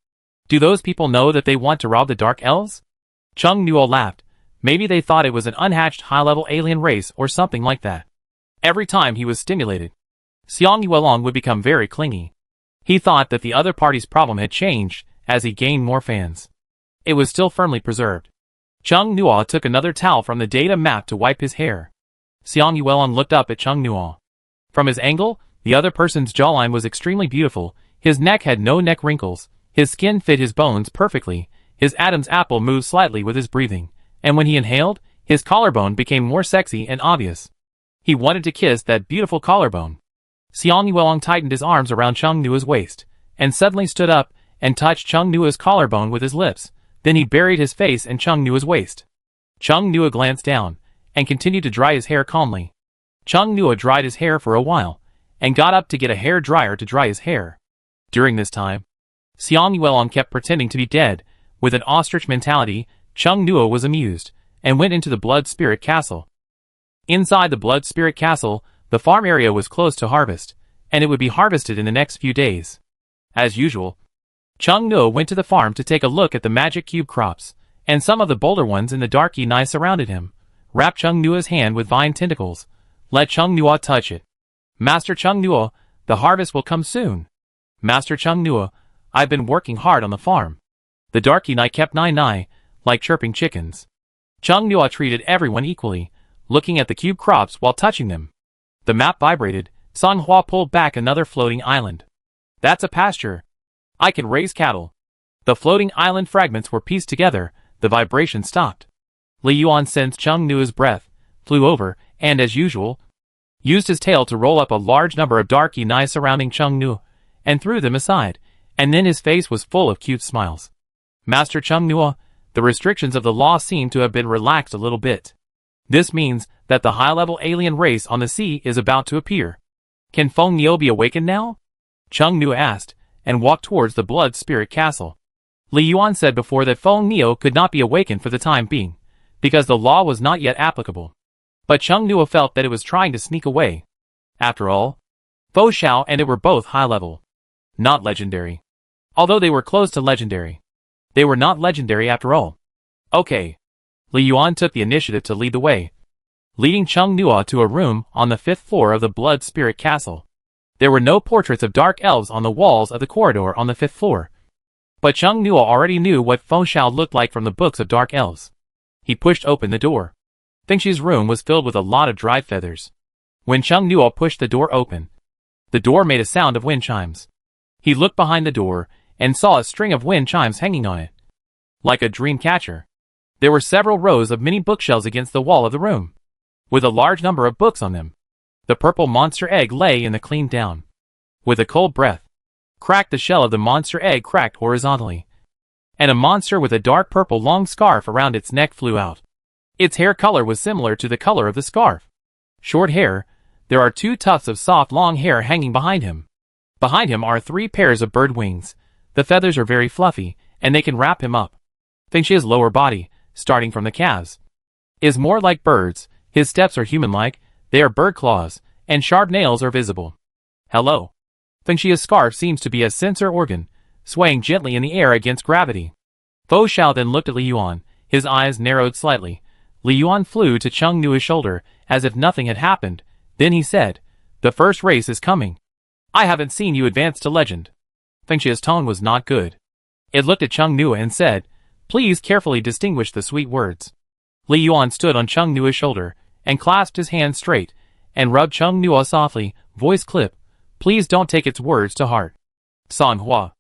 [SPEAKER 1] Do those people know that they want to rob the Dark Elves? Chung Nuo laughed. Maybe they thought it was an unhatched high-level alien race or something like that. Every time he was stimulated, Xiang Yuelong would become very clingy. He thought that the other party's problem had changed as he gained more fans. It was still firmly preserved. Chung Nuo took another towel from the data map to wipe his hair. Xiang Yuelong looked up at Chung Nuo. From his angle, the other person's jawline was extremely beautiful. His neck had no neck wrinkles. His skin fit his bones perfectly. His Adam's apple moved slightly with his breathing, and when he inhaled, his collarbone became more sexy and obvious. He wanted to kiss that beautiful collarbone. Xiang Yuelong tightened his arms around Chung Nuo's waist, and suddenly stood up and touched Chung Nuo's collarbone with his lips. Then he buried his face in Chung Nuo's waist. Chung Nuo glanced down, and continued to dry his hair calmly. Chung Nuo dried his hair for a while, and got up to get a hair dryer to dry his hair. During this time, Xiang Yuelong kept pretending to be dead. With an ostrich mentality, Chung Nuo was amused, and went into the Blood Spirit Castle. Inside the Blood Spirit Castle, the farm area was close to harvest, and it would be harvested in the next few days. As usual, Chung Nuo went to the farm to take a look at the magic cube crops, and some of the bolder ones in the dark night surrounded him. Wrap Chung Nuo's hand with vine tentacles. Let Chung Nuo touch it. Master Chung Nuo, the harvest will come soon. Master Chung Nuo, I've been working hard on the farm. The dark night kept nigh, like chirping chickens. Chung Nuo treated everyone equally, looking at the cube crops while touching them. The map vibrated. Song Hua pulled back another floating island. That's a pasture. I can raise cattle. The floating island fragments were pieced together. The vibration stopped. Li Yuan sensed Chung Nuo's breath, flew over, and as usual, used his tail to roll up a large number of dark knives surrounding Chung Nuo, and threw them aside, and then his face was full of cute smiles. Master Chung Nuo, the restrictions of the law seem to have been relaxed a little bit. This means that the high-level alien race on the sea is about to appear. Can Feng Nio be awakened now? Chung Nuo asked, and walked towards the Blood Spirit Castle. Li Yuan said before that Feng Nio could not be awakened for the time being, because the law was not yet applicable. But Chung Nuo felt that it was trying to sneak away. After all, Fo Xiao and it were both high-level, not legendary. Although they were close to legendary, they were not legendary after all. Okay. Li Yuan took the initiative to lead the way, leading Chung Nuo to a room on the 5th floor of the Blood Spirit Castle. There were no portraits of dark elves on the walls of the corridor on the 5th floor. But Chung Nuo already knew what Fo Xiao looked like from the books of dark elves. He pushed open the door. Fengxi's room was filled with a lot of dried feathers. When Chung Nuo pushed the door open, the door made a sound of wind chimes. He looked behind the door, and saw a string of wind chimes hanging on it. Like a dream catcher. There were several rows of mini bookshelves against the wall of the room, with a large number of books on them. The purple monster egg lay in the clean down. With a cold breath, cracked the shell of the monster egg cracked horizontally, and a monster with a dark purple long scarf around its neck flew out. Its hair color was similar to the color of the scarf. Short hair, there are 2 tufts of soft long hair hanging behind him. Behind him are 3 pairs of bird wings. The feathers are very fluffy, and they can wrap him up. Fengxi's lower body, starting from the calves, is more like birds. His steps are human-like. They are bird claws, and sharp nails are visible. Hello. Fengxi's scarf seems to be a sensor organ, swaying gently in the air against gravity. Fo Xiao then looked at Li Yuan. His eyes narrowed slightly. Li Yuan flew to Chung Nuo's shoulder, as if nothing had happened. Then he said, "The first race is coming. I haven't seen you advance to legend." Fengxi's tone was not good. It looked at Chung Nuo and said, "Please carefully distinguish the sweet words." Li Yuan stood on Chung Nuo's shoulder, and clasped his hand straight, and rubbed Chung Nuo softly, voice clip, "Please don't take its words to heart." Song Hua,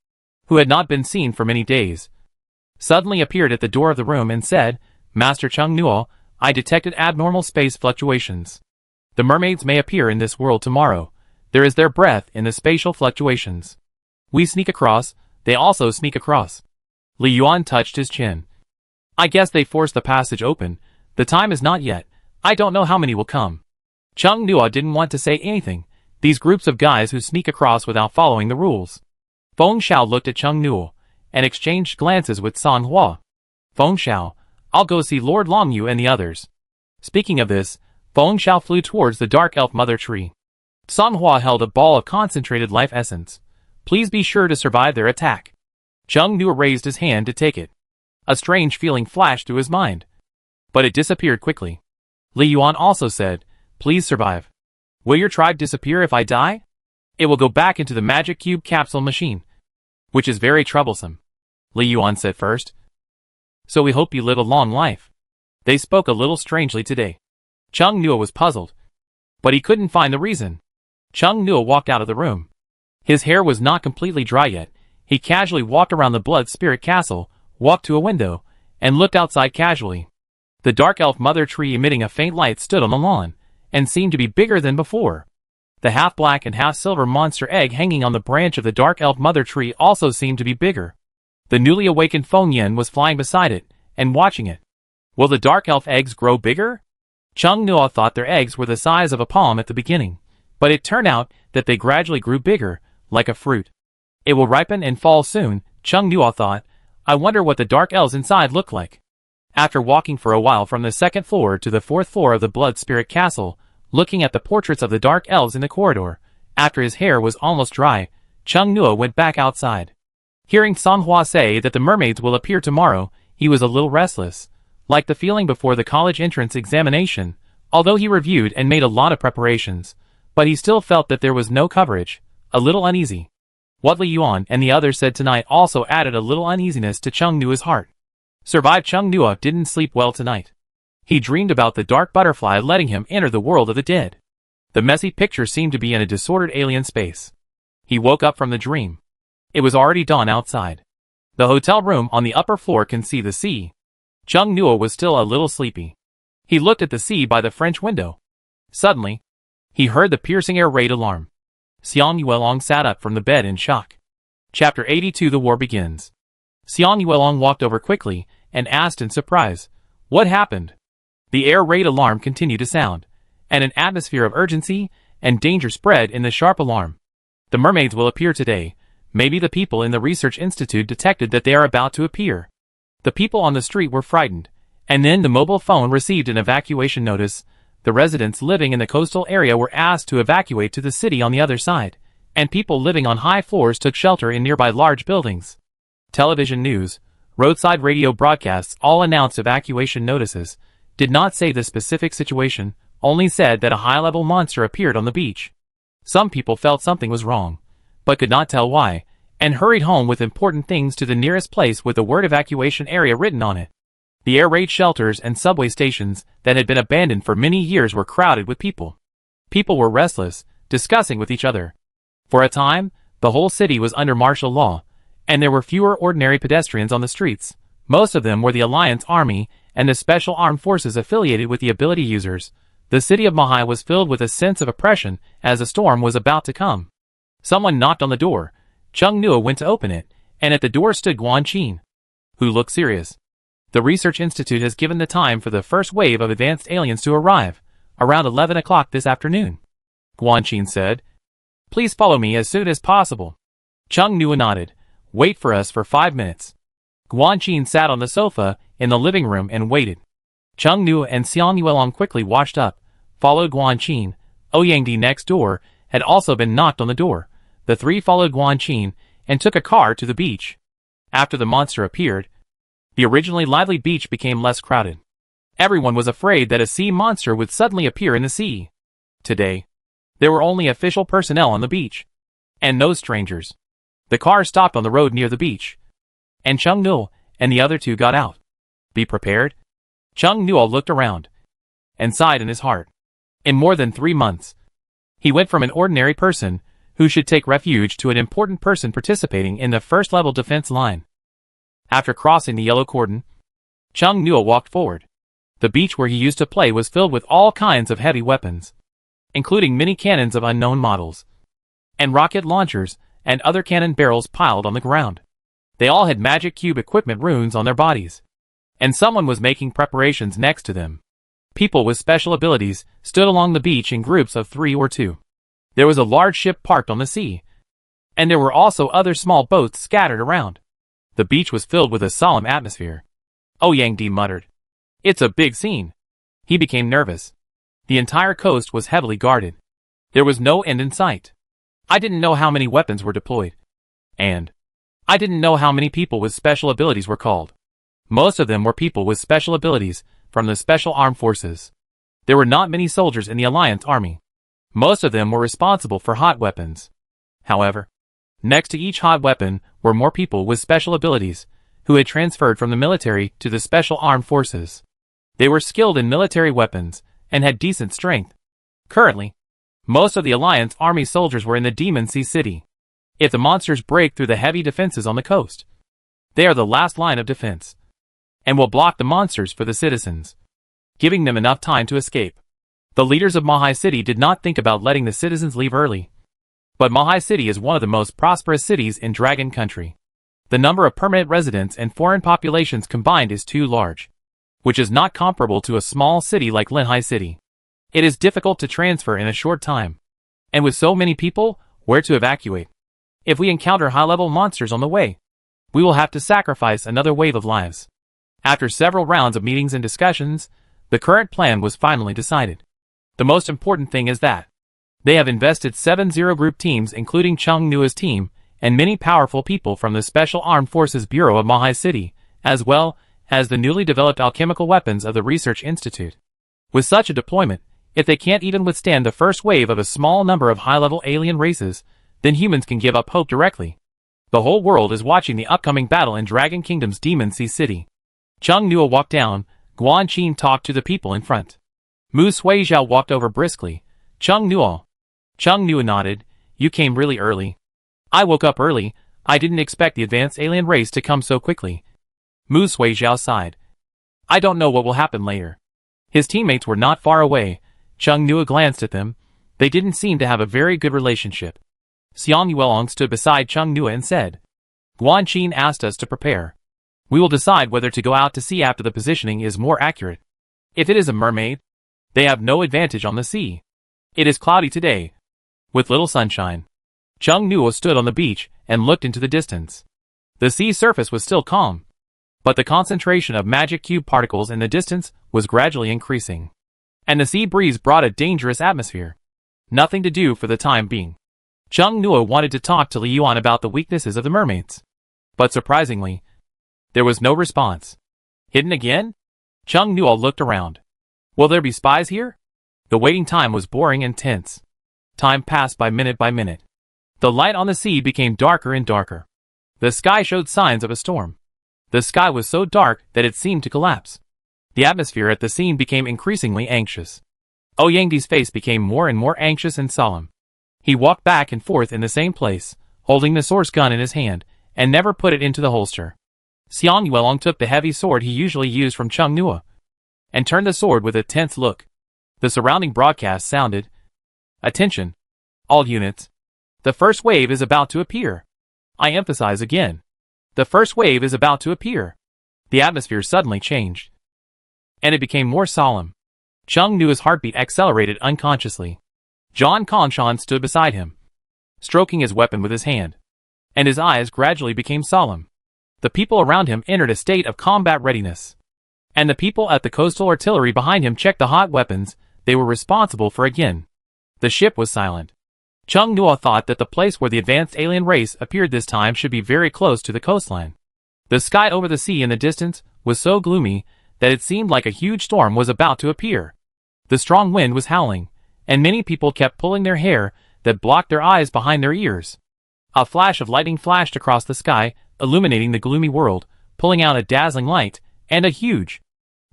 [SPEAKER 1] who had not been seen for many days, suddenly appeared at the door of the room and said, Master Chung Nuo, I detected abnormal space fluctuations. The mermaids may appear in this world tomorrow. There is their breath in the spatial fluctuations. We sneak across, they also sneak across. Li Yuan touched his chin. I guess they forced the passage open. The time is not yet. I don't know how many will come. Chung Nuo didn't want to say anything. These groups of guys who sneak across without following the rules. Feng Xiao looked at Chung Nuo and exchanged glances with San Hua. Feng Xiao, I'll go see Lord Longyu and the others. Speaking of this, Feng Xiao flew towards the dark elf mother tree. San Hua held a ball of concentrated life essence. Please be sure to survive their attack. Chung Nuo raised his hand to take it. A strange feeling flashed through his mind. But it disappeared quickly. Li Yuan also said, please survive. Will your tribe disappear if I die? It will go back into the magic cube capsule machine, which is very troublesome. Li Yuan said first. So we hope you live a long life. They spoke a little strangely today. Chung Nuo was puzzled, but he couldn't find the reason. Chung Nuo walked out of the room. His hair was not completely dry yet. He casually walked around the blood spirit castle, walked to a window, and looked outside casually. The dark elf mother tree emitting a faint light stood on the lawn, and seemed to be bigger than before. The half-black and half-silver monster egg hanging on the branch of the dark elf mother tree also seemed to be bigger. The newly awakened Feng Yen was flying beside it, and watching it. Will the dark elf eggs grow bigger? Chung Nuo thought their eggs were the size of a palm at the beginning, but it turned out that they gradually grew bigger, like a fruit. It will ripen and fall soon, Chung Nuo thought. I wonder what the dark elves inside look like. After walking for a while from the second floor to the fourth floor of the blood spirit castle, looking at the portraits of the dark elves in the corridor, after his hair was almost dry, Chung Nuo went back outside. Hearing San Hua say that the mermaids will appear tomorrow, he was a little restless, like the feeling before the college entrance examination, although he reviewed and made a lot of preparations, but he still felt that there was no coverage, a little uneasy. What Li Yuan and the others said tonight also added a little uneasiness to Chung Nuo's heart. Survived Chung Nuo didn't sleep well tonight. He dreamed about the dark butterfly letting him enter the world of the dead. The messy picture seemed to be in a disordered alien space. He woke up from the dream. It was already dawn outside. The hotel room on the upper floor can see the sea. Chung Nuo was still a little sleepy. He looked at the sea by the French window. Suddenly, he heard the piercing air raid alarm. Xiang Yuelong sat up from the bed in shock. Chapter 82 The War Begins. Xiang Yuelong walked over quickly and asked in surprise, what happened? The air raid alarm continued to sound, and an atmosphere of urgency and danger spread in the sharp alarm. The mermaids will appear today. Maybe the people in the research institute detected that they are about to appear. The people on the street were frightened, and then the mobile phone received an evacuation notice. The residents living in the coastal area were asked to evacuate to the city on the other side, and people living on high floors took shelter in nearby large buildings. Television news, roadside radio broadcasts all announced evacuation notices, did not say the specific situation, only said that a high-level monster appeared on the beach. Some people felt something was wrong, but could not tell why, and hurried home with important things to the nearest place with the word evacuation area written on it. The air raid shelters and subway stations that had been abandoned for many years were crowded with people. People were restless, discussing with each other. For a time, the whole city was under martial law, and there were fewer ordinary pedestrians on the streets. Most of them were the Alliance Army and the Special Armed Forces affiliated with the ability users. The city of Mahai was filled with a sense of oppression as a storm was about to come. Someone knocked on the door. Chung Nuo went to open it, and at the door stood Guan Qin, who looked serious. The Research Institute has given the time for the first wave of advanced aliens to arrive, around 11 o'clock this afternoon. Guan Qin said, please follow me as soon as possible. Chung Nuo nodded. Wait for us for 5 minutes. Guan Qin sat on the sofa in the living room and waited. Chung Nuo and Xiang Yuelong quickly washed up, followed Guan Qin. Ouyangdi next door had also been knocked on the door. The three followed Guan Qin and took a car to the beach. After the monster appeared, the originally lively beach became less crowded. Everyone was afraid that a sea monster would suddenly appear in the sea. Today, there were only official personnel on the beach, and no strangers. The car stopped on the road near the beach, and Chung Nuo and the other two got out. Be prepared? Chung Nuo looked around and sighed in his heart. In more than 3 months, he went from an ordinary person who should take refuge to an important person participating in the first-level defense line. After crossing the yellow cordon, Chung Nua walked forward. The beach where he used to play was filled with all kinds of heavy weapons, including mini cannons of unknown models, and rocket launchers, and other cannon barrels piled on the ground. They all had magic cube equipment runes on their bodies, and someone was making preparations next to them. People with special abilities stood along the beach in groups of 3 or 2. There was a large ship parked on the sea, and there were also other small boats scattered around. The beach was filled with a solemn atmosphere. Oh, Yang Di muttered. It's a big scene. He became nervous. The entire coast was heavily guarded. There was no end in sight. I didn't know how many weapons were deployed. And I didn't know how many people with special abilities were called. Most of them were people with special abilities from the Special Armed Forces. There were not many soldiers in the Alliance Army. Most of them were responsible for hot weapons. However, next to each hot weapon were more people with special abilities who had transferred from the military to the Special Armed Forces. They were skilled in military weapons and had decent strength. Currently, most of the Alliance Army soldiers were in the Demon Sea City. If the monsters break through the heavy defenses on the coast, they are the last line of defense, and will block the monsters for the citizens, giving them enough time to escape. The leaders of Mahai City did not think about letting the citizens leave early. But Mahai City is one of the most prosperous cities in Dragon Country. The number of permanent residents and foreign populations combined is too large, which is not comparable to a small city like Linhai City. It is difficult to transfer in a short time. And with so many people, where to evacuate? If we encounter high-level monsters on the way, we will have to sacrifice another wave of lives. After several rounds of meetings and discussions, the current plan was finally decided. The most important thing is that they have invested 7 zero-group teams including Chung Nua's team, and many powerful people from the Special Armed Forces Bureau of Mahai City, as well as the newly developed alchemical weapons of the Research Institute. With such a deployment, if they can't even withstand the first wave of a small number of high-level alien races, then humans can give up hope directly. The whole world is watching the upcoming battle in Dragon Kingdom's Demon Sea City. Chung Nua walked down, Guan Qin talked to the people in front. Mu Suizhao walked over briskly. Chung Nua nodded. You came really early. I woke up early. I didn't expect the advanced alien race to come so quickly. Mu Suizhao sighed. I don't know what will happen later. His teammates were not far away. Chung Nua glanced at them. They didn't seem to have a very good relationship. Xiang Yuelong stood beside Chung Nua and said, Guan Qin asked us to prepare. We will decide whether to go out to sea after the positioning is more accurate. If it is a mermaid, they have no advantage on the sea. It is cloudy today, with little sunshine. Chung Nua stood on the beach and looked into the distance. The sea surface was still calm, but the concentration of magic cube particles in the distance was gradually increasing. And the sea breeze brought a dangerous atmosphere. Nothing to do for the time being. Chung Nua wanted to talk to Li Yuan about the weaknesses of the mermaids. But surprisingly, there was no response. Hidden again? Chung Nua looked around. Will there be spies here? The waiting time was boring and tense. Time passed by minute by minute. The light on the sea became darker and darker. The sky showed signs of a storm. The sky was so dark that it seemed to collapse. The atmosphere at the scene became increasingly anxious. Ouyangdi's face became more and more anxious and solemn. He walked back and forth in the same place, holding the source gun in his hand, and never put it into the holster. Xiang Yuelong took the heavy sword he usually used from Chung Nua, and turned the sword with a tense look. The surrounding broadcast sounded, Attention, all units. The first wave is about to appear. I emphasize again. The first wave is about to appear. The atmosphere suddenly changed, and it became more solemn. Chung Nua's heartbeat accelerated unconsciously. John Kongshan stood beside him, stroking his weapon with his hand, and his eyes gradually became solemn. The people around him entered a state of combat readiness, and the people at the coastal artillery behind him checked the hot weapons they were responsible for again. The ship was silent. Chung Nua thought that the place where the advanced alien race appeared this time should be very close to the coastline. The sky over the sea in the distance was so gloomy that it seemed like a huge storm was about to appear. The strong wind was howling, and many people kept pulling their hair that blocked their eyes behind their ears. A flash of lightning flashed across the sky, illuminating the gloomy world, pulling out a dazzling light, and a huge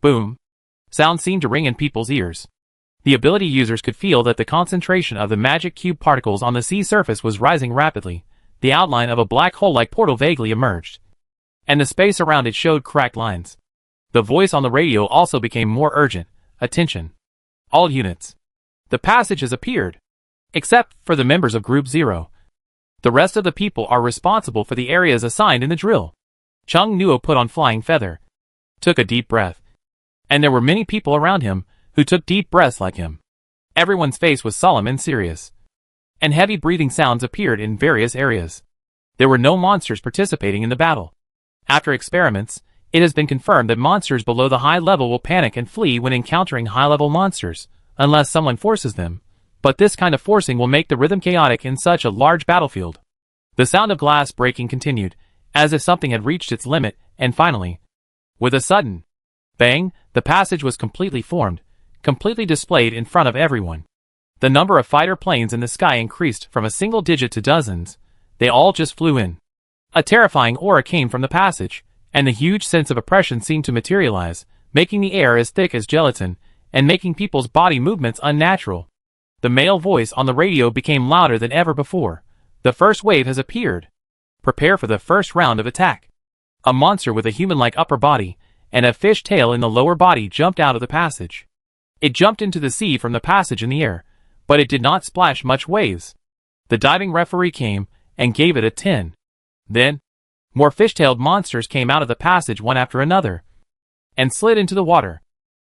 [SPEAKER 1] boom sound seemed to ring in people's ears. The ability users could feel that the concentration of the magic cube particles on the sea surface was rising rapidly. The outline of a black hole-like portal vaguely emerged. and the space around it showed cracked lines. The voice on the radio also became more urgent. Attention. All units. The passage has appeared. Except for the members of Group 0. The rest of the people are responsible for the areas assigned in the drill. Chung Nuo put on flying feather. Took a deep breath. And there were many people around him who took deep breaths like him. Everyone's face was solemn and serious. And heavy breathing sounds appeared in various areas. There were no monsters participating in the battle. After experiments, it has been confirmed that monsters below the high level will panic and flee when encountering high-level monsters, unless someone forces them. But this kind of forcing will make the rhythm chaotic in such a large battlefield. The sound of glass breaking continued, as if something had reached its limit, and finally, with a sudden bang, the passage was completely formed, completely displayed in front of everyone. The number of fighter planes in the sky increased from a single digit to dozens. They all just flew in. A terrifying aura came from the passage, and the huge sense of oppression seemed to materialize, making the air as thick as gelatin, and making people's body movements unnatural. The male voice on the radio became louder than ever before. The first wave has appeared. Prepare for the first round of attack. A monster with a human-like upper body and a fish tail in the lower body jumped out of the passage. It jumped into the sea from the passage in the air, but it did not splash much waves. The diving referee came and gave it a 10. Then, more fish-tailed monsters came out of the passage one after another and slid into the water.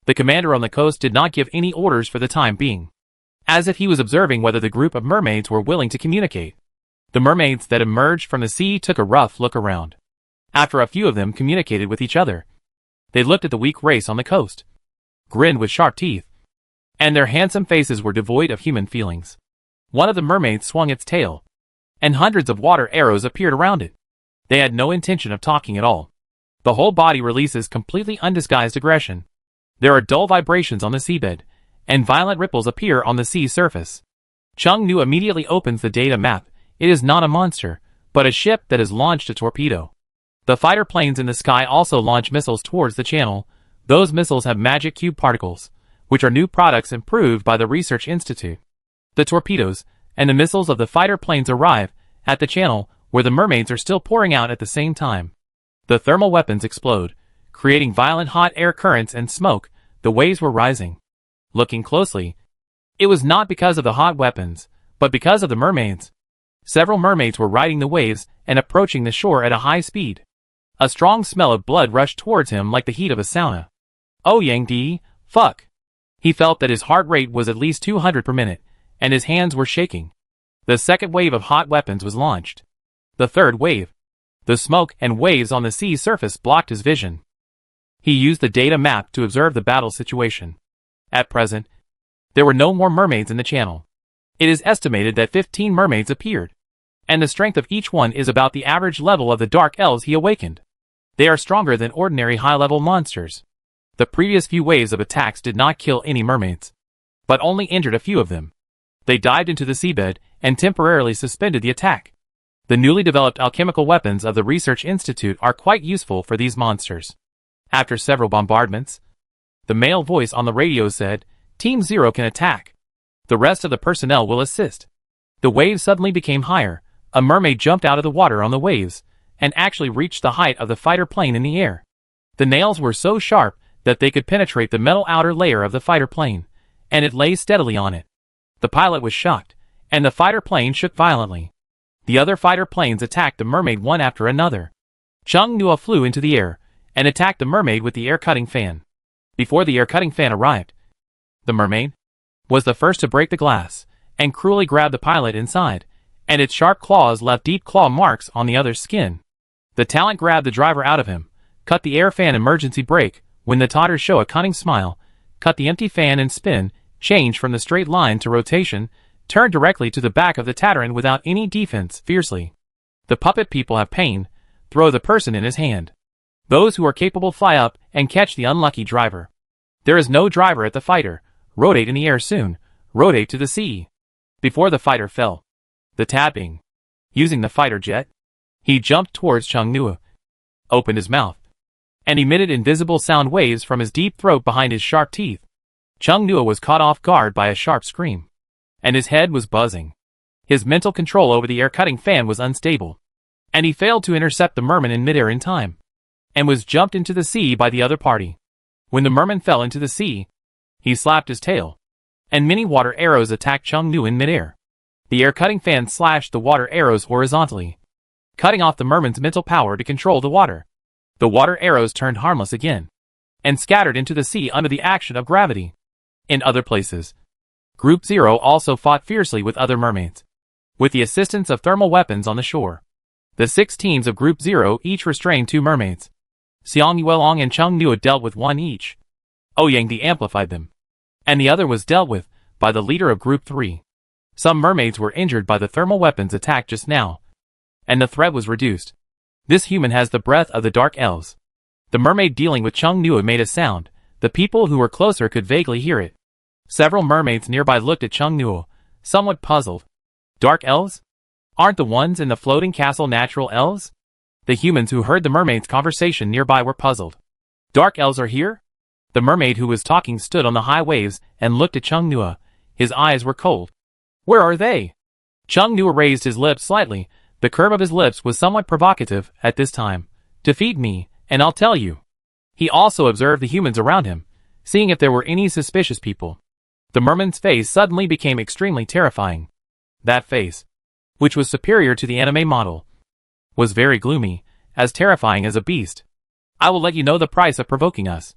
[SPEAKER 1] The commander on the coast did not give any orders for the time being, as if he was observing whether the group of mermaids were willing to communicate. The mermaids that emerged from the sea took a rough look around. After a few of them communicated with each other, they looked at the weak race on the coast, grinned with sharp teeth, and their handsome faces were devoid of human feelings. One of the mermaids swung its tail, and hundreds of water arrows appeared around it. They had no intention of talking at all. The whole body releases completely undisguised aggression. There are dull vibrations on the seabed, and violent ripples appear on the sea surface. Chung Nu immediately opens the data map. It is not a monster, but a ship that has launched a torpedo. The fighter planes in the sky also launch missiles towards the channel. Those missiles have magic cube particles, which are new products improved by the Research Institute. The torpedoes and the missiles of the fighter planes arrive at the channel where the mermaids are still pouring out at the same time. The thermal weapons explode, creating violent hot air currents and smoke. The waves were rising. Looking closely, it was not because of the hot weapons, but because of the mermaids. Several mermaids were riding the waves and approaching the shore at a high speed. A strong smell of blood rushed towards him like the heat of a sauna. Oh Yang Di, fuck. He felt that his heart rate was at least 200 per minute, and his hands were shaking. The second wave of hot weapons was launched. The third wave. The smoke and waves on the sea surface blocked his vision. He used the data map to observe the battle situation. At present, there were no more mermaids in the channel. It is estimated that 15 mermaids appeared, and the strength of each one is about the average level of the dark elves he awakened. They are stronger than ordinary high-level monsters. The previous few waves of attacks did not kill any mermaids, but only injured a few of them. They dived into the seabed and temporarily suspended the attack. The newly developed alchemical weapons of the Research Institute are quite useful for these monsters. After several bombardments, the male voice on the radio said, Team 0 can attack. The rest of the personnel will assist. The waves suddenly became higher. A mermaid jumped out of the water on the waves, and actually reached the height of the fighter plane in the air. The nails were so sharp that they could penetrate the metal outer layer of the fighter plane, and it lay steadily on it. The pilot was shocked, and the fighter plane shook violently. The other fighter planes attacked the mermaid one after another. Chung Nuo flew into the air, and attacked the mermaid with the air-cutting fan. Before the air-cutting fan arrived, the mermaid was the first to break the glass, and cruelly grabbed the pilot inside, and its sharp claws left deep claw marks on the other's skin. The talent grabbed the driver out of him, cut the air fan emergency brake, when the totters show a cunning smile, cut the empty fan and spin, change from the straight line to rotation, turn directly to the back of the Tataran without any defense, fiercely. The puppet people have pain, throw the person in his hand. Those who are capable fly up and catch the unlucky driver. There is no driver at the fighter, rotate in the air soon, rotate to the sea. Before the fighter fell, the tapping, using the fighter jet, he jumped towards Chung Nuo, opened his mouth, and emitted invisible sound waves from his deep throat behind his sharp teeth. Chung Nuo was caught off guard by a sharp scream, and his head was buzzing. His mental control over the air-cutting fan was unstable, and he failed to intercept the merman in midair in time. and was jumped into the sea by the other party. When the merman fell into the sea, he slapped his tail, and many water arrows attacked Chung Nu in midair. The air-cutting fan slashed the water arrows horizontally, cutting off the merman's mental power to control the water. The water arrows turned harmless again, and scattered into the sea under the action of gravity. In other places, Group 0 also fought fiercely with other mermaids, with the assistance of thermal weapons on the shore. The 6 teams of Group 0 each restrained 2 mermaids. Xiang Yuelong and Chung Nu dealt with 1 each. Ouyang the amplified them, and the other was dealt with by the leader of Group 3. Some mermaids were injured by the thermal weapons attack just now, and the threat was reduced. This human has the breath of the dark elves. The mermaid dealing with Chung Nu made a sound. The people who were closer could vaguely hear it. Several mermaids nearby looked at Chung Nu, somewhat puzzled. Dark elves? Aren't the ones in the floating castle natural elves? The humans who heard the mermaid's conversation nearby were puzzled. Dark elves are here? The mermaid who was talking stood on the high waves and looked at Chung Nu. His eyes were cold. Where are they? Chung Nu raised his lips slightly. The curve of his lips was somewhat provocative at this time. Defeat me, and I'll tell you. He also observed the humans around him, seeing if there were any suspicious people. The merman's face suddenly became extremely terrifying. That face, which was superior to the anime model, was very gloomy, as terrifying as a beast. I will let you know the price of provoking us.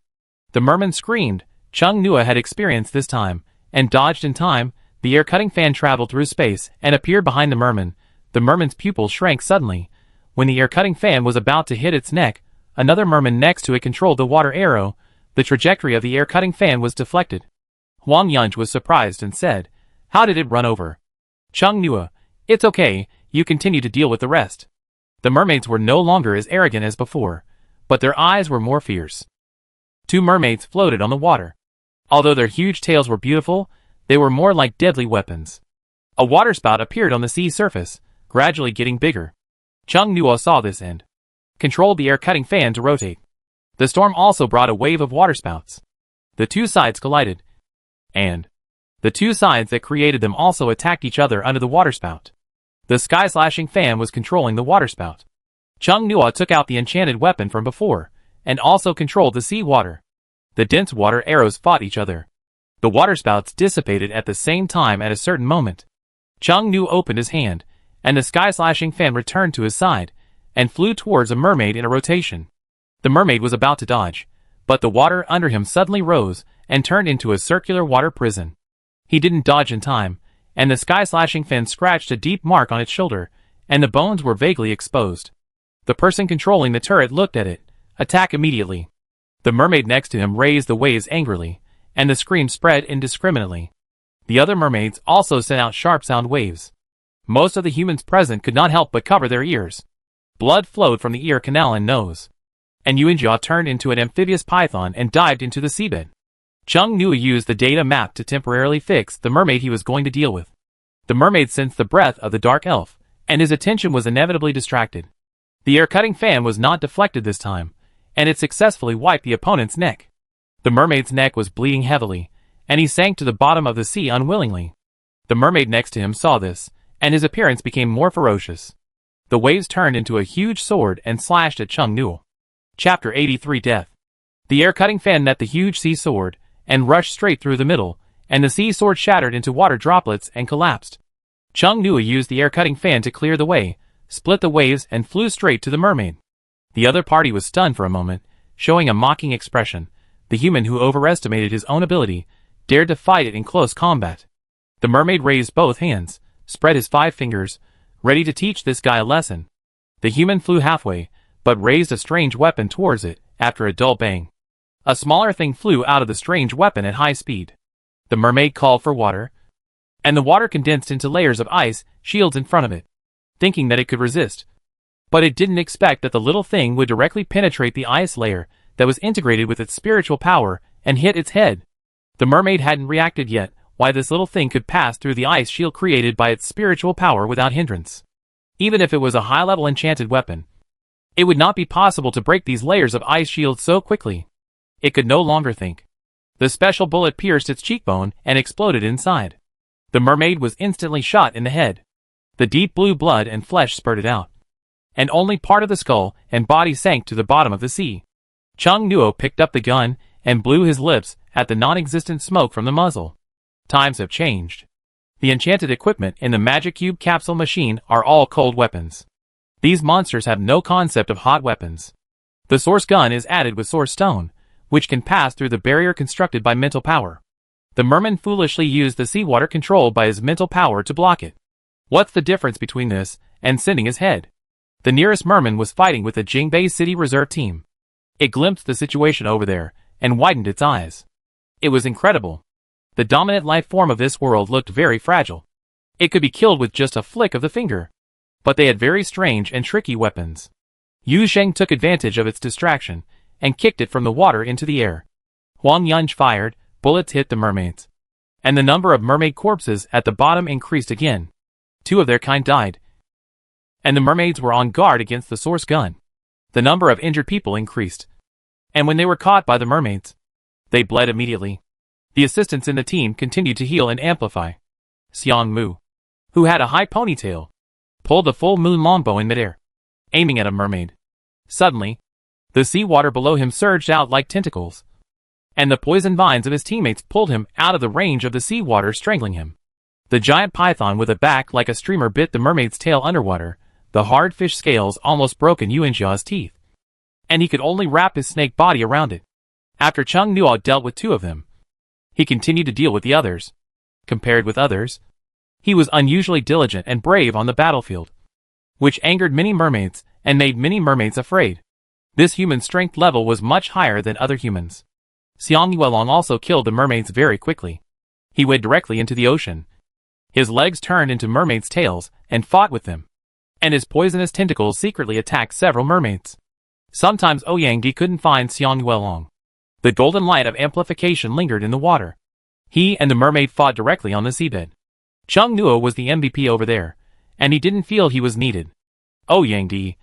[SPEAKER 1] The merman screamed. Chung Nu had experienced this time, and dodged in time. The air-cutting fan traveled through space and appeared behind the merman. The merman's pupil shrank suddenly. When the air-cutting fan was about to hit its neck, another merman next to it controlled the water arrow. The trajectory of the air-cutting fan was deflected. Huang Yunj was surprised and said, "How did it run over?" Chung Nu, "It's okay, you continue to deal with the rest." The mermaids were no longer as arrogant as before, but their eyes were more fierce. 2 mermaids floated on the water. Although their huge tails were beautiful, they were more like deadly weapons. A waterspout appeared on the sea surface, gradually getting bigger. Chung Nu saw this and controlled the air-cutting fan to rotate. The storm also brought a wave of waterspouts. The 2 sides collided, and the 2 sides that created them also attacked each other under the waterspout. The sky-slashing fan was controlling the waterspout. Chung Nu took out the enchanted weapon from before, and also controlled the sea water. The dense water arrows fought each other. The waterspouts dissipated at the same time at a certain moment. Chung Nu opened his hand, and the sky-slashing fan returned to his side, and flew towards a mermaid in a rotation. The mermaid was about to dodge, but the water under him suddenly rose, and turned into a circular water prison. He didn't dodge in time, and the sky-slashing fan scratched a deep mark on its shoulder, and the bones were vaguely exposed. The person controlling the turret looked at it. Attack immediately. The mermaid next to him raised the waves angrily, and the scream spread indiscriminately. The other mermaids also sent out sharp sound waves. Most of the humans present could not help but cover their ears. Blood flowed from the ear canal and nose. And Yuanjia turned into an amphibious python and dived into the seabed. Chung Nu used the data map to temporarily fix the mermaid he was going to deal with. The mermaid sensed the breath of the dark elf, and his attention was inevitably distracted. The air-cutting fan was not deflected this time, and it successfully wiped the opponent's neck. The mermaid's neck was bleeding heavily, and he sank to the bottom of the sea unwillingly. The mermaid next to him saw this, and his appearance became more ferocious. The waves turned into a huge sword and slashed at Chung Nu. Chapter 83 Death. The air-cutting fan met the huge sea sword, and rushed straight through the middle, and the sea sword shattered into water droplets and collapsed. Chung Nu used the air-cutting fan to clear the way, split the waves and flew straight to the mermaid. The other party was stunned for a moment, showing a mocking expression. The human who overestimated his own ability dared to fight it in close combat. The mermaid raised both hands, spread his 5 fingers, ready to teach this guy a lesson. The human flew halfway, but raised a strange weapon towards it, after a dull bang. A smaller thing flew out of the strange weapon at high speed. The mermaid called for water, and the water condensed into layers of ice shields in front of it, thinking that it could resist. But it didn't expect that the little thing would directly penetrate the ice layer that was integrated with its spiritual power and hit its head. The mermaid hadn't reacted yet why this little thing could pass through the ice shield created by its spiritual power without hindrance. Even if it was a high-level enchanted weapon, it would not be possible to break these layers of ice shield so quickly. It could no longer think. The special bullet pierced its cheekbone and exploded inside. The mermaid was instantly shot in the head. The deep blue blood and flesh spurted out, and only part of the skull and body sank to the bottom of the sea. Chung Nuo picked up the gun and blew his lips at the non-existent smoke from the muzzle. Times have changed. The enchanted equipment in the Magic Cube capsule machine are all cold weapons. These monsters have no concept of hot weapons. The source gun is added with source stone, which can pass through the barrier constructed by mental power. The merman foolishly used the seawater controlled by his mental power to block it. What's the difference between this and sending his head? The nearest merman was fighting with the Jingbei City Reserve team. It glimpsed the situation over there and widened its eyes. It was incredible. The dominant life form of this world looked very fragile. It could be killed with just a flick of the finger. But they had very strange and tricky weapons. Yu Sheng took advantage of its distraction and kicked it from the water into the air. Huang Yunj fired, bullets hit the mermaids. And the number of mermaid corpses at the bottom increased again. 2 of their kind died. And the mermaids were on guard against the source gun. The number of injured people increased. And when they were caught by the mermaids, they bled immediately. The assistants in the team continued to heal and amplify. Xiang Mu, who had a high ponytail, pulled the full moon longbow in midair, aiming at a mermaid. Suddenly, the seawater below him surged out like tentacles, and the poison vines of his teammates pulled him out of the range of the seawater, strangling him. The giant python with a back like a streamer bit the mermaid's tail underwater. The hard fish scales almost broke in Yuanjia's teeth, and he could only wrap his snake body around it. After Chung Nuo dealt with 2 of them, he continued to deal with the others. Compared with others, he was unusually diligent and brave on the battlefield, which angered many mermaids and made many mermaids afraid. This human strength level was much higher than other humans. Xiang Yuelong also killed the mermaids very quickly. He went directly into the ocean. His legs turned into mermaids' tails and fought with them, and his poisonous tentacles secretly attacked several mermaids. Sometimes Ouyangdi couldn't find Xiang Yuelong. The golden light of amplification lingered in the water. He and the mermaid fought directly on the seabed. Chung Nuo was the MVP over there, and he didn't feel he was needed. Ouyangdi,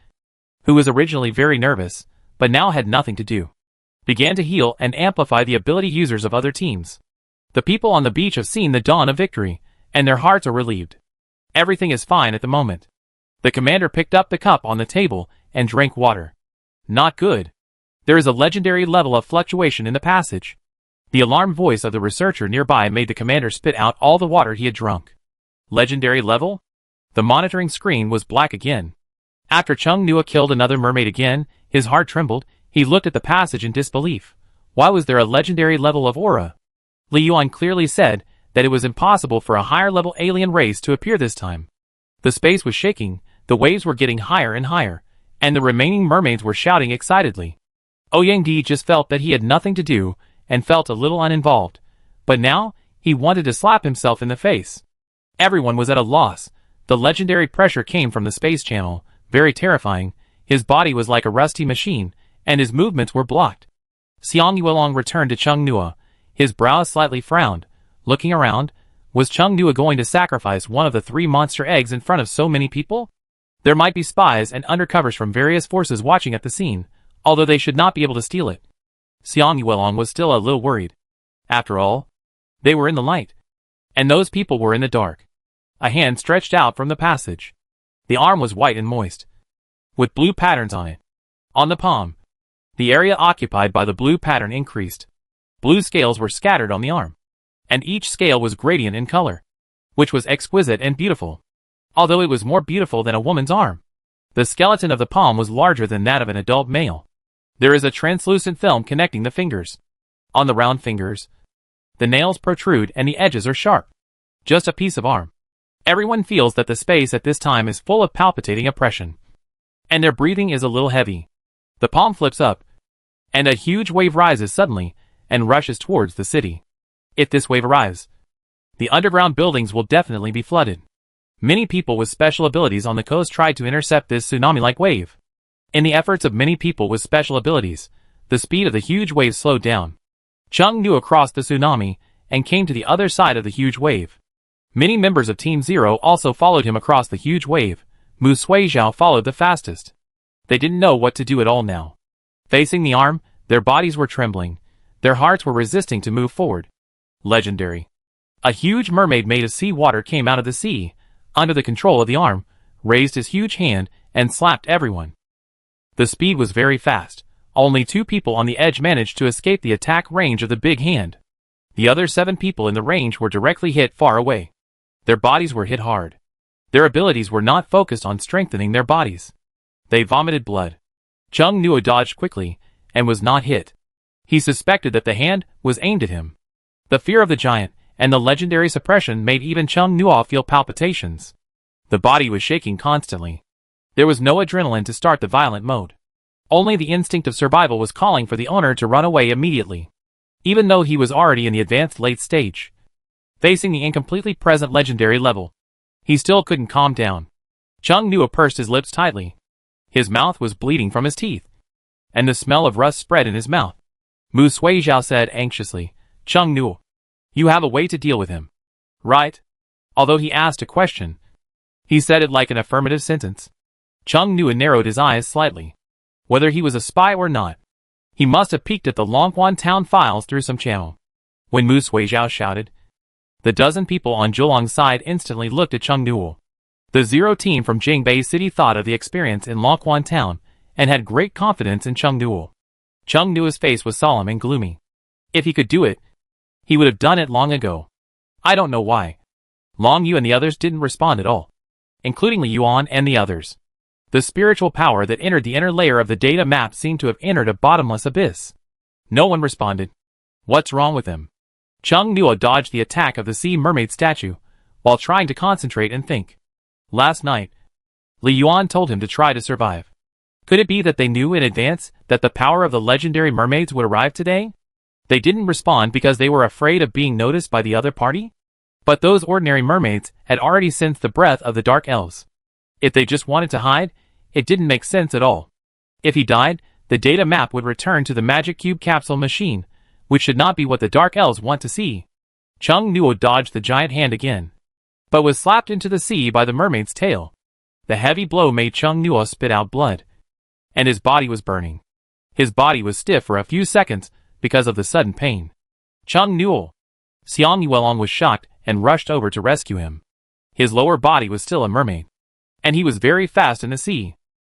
[SPEAKER 1] who was originally very nervous, but now had nothing to do, began to heal and amplify the ability users of other teams. The people on the beach have seen the dawn of victory, and their hearts are relieved. Everything is fine at the moment. The commander picked up the cup on the table and drank water. Not good. There is a legendary level of fluctuation in the passage. The alarmed voice of the researcher nearby made the commander spit out all the water he had drunk. Legendary level? The monitoring screen was black again. After Chung Nuo killed another mermaid again, his heart trembled. He looked at the passage in disbelief. Why was there a legendary level of aura? Li Yuan clearly said that it was impossible for a higher-level alien race to appear this time. The space was shaking, the waves were getting higher and higher, and the remaining mermaids were shouting excitedly. Ouyangdi just felt that he had nothing to do, and felt a little uninvolved. But now, he wanted to slap himself in the face. Everyone was at a loss. The legendary pressure came from the space channel, very terrifying. His body was like a rusty machine, and his movements were blocked. Xiang Yuelong returned to Chung Nuo. His brows slightly frowned. Looking around, was Chung Nuo going to sacrifice one of the 3 monster eggs in front of so many people? There might be spies and undercovers from various forces watching at the scene, although they should not be able to steal it. Xiang Yuelong was still a little worried. After all, they were in the light, and those people were in the dark. A hand stretched out from the passage. The arm was white and moist, with blue patterns on it. On the palm, the area occupied by the blue pattern increased. Blue scales were scattered on the arm, and each scale was gradient in color, which was exquisite and beautiful, although it was more beautiful than a woman's arm. The skeleton of the palm was larger than that of an adult male. There is a translucent film connecting the fingers. On the round fingers, the nails protrude and the edges are sharp. Just a piece of arm. Everyone feels that the space at this time is full of palpitating oppression, and their breathing is a little heavy. The palm flips up, and a huge wave rises suddenly and rushes towards the city. If this wave arrives, the underground buildings will definitely be flooded. Many people with special abilities on the coast tried to intercept this tsunami-like wave. In the efforts of many people with special abilities, the speed of the huge wave slowed down. Chung Nuo crossed the tsunami and came to the other side of the huge wave. Many members of Team Zero also followed him across the huge wave. Mu Suizhao followed the fastest. They didn't know what to do at all now. Facing the arm, their bodies were trembling. Their hearts were resisting to move forward. Legendary. A huge mermaid made of sea water came out of the sea, under the control of the arm, raised his huge hand, and slapped everyone. The speed was very fast. Only 2 people on the edge managed to escape the attack range of the big hand. The other 7 people in the range were directly hit far away. Their bodies were hit hard. Their abilities were not focused on strengthening their bodies. They vomited blood. Chung Nuo dodged quickly, and was not hit. He suspected that the hand was aimed at him. The fear of the giant, and the legendary suppression made even Chung Nuo feel palpitations. The body was shaking constantly. There was no adrenaline to start the violent mode. Only the instinct of survival was calling for the owner to run away immediately. Even though he was already in the advanced late stage, facing the incompletely present legendary level, he still couldn't calm down. Chung Nuo pursed his lips tightly. His mouth was bleeding from his teeth, and the smell of rust spread in his mouth. Mu Suizhao said anxiously, "Chung Nuo, you have a way to deal with him, right?" Although he asked a question, he said it like an affirmative sentence. Chung Nuo narrowed his eyes slightly. Whether he was a spy or not, he must have peeked at the Longquan town files through some channel. When Mu Suizhao shouted, the dozen people on Zhuolong's side instantly looked at Chung Nuo. The Zero team from Jingbei City thought of the experience in Longquan town and had great confidence in Chung Nuo. Chung Nuo's face was solemn and gloomy. If he could do it, he would have done it long ago. I don't know why. Long Yu and the others didn't respond at all, including Li Yuan and the others. The spiritual power that entered the inner layer of the data map seemed to have entered a bottomless abyss. No one responded. What's wrong with him? Chung Nuo dodged the attack of the sea mermaid statue, while trying to concentrate and think. Last night, Li Yuan told him to try to survive. Could it be that they knew in advance that the power of the legendary mermaids would arrive today? They didn't respond because they were afraid of being noticed by the other party? But those ordinary mermaids had already sensed the breath of the dark elves. If they just wanted to hide, it didn't make sense at all. If he died, the data map would return to the magic cube capsule machine, which should not be what the dark elves want to see. Chung Nuo dodged the giant hand again, but was slapped into the sea by the mermaid's tail. The heavy blow made Chung Nuo spit out blood, and his body was burning. His body was stiff for a few seconds because of the sudden pain. Chung Nuo. Xiang Yuelong was shocked and rushed over to rescue him. His lower body was still a mermaid, and he was very fast in the sea.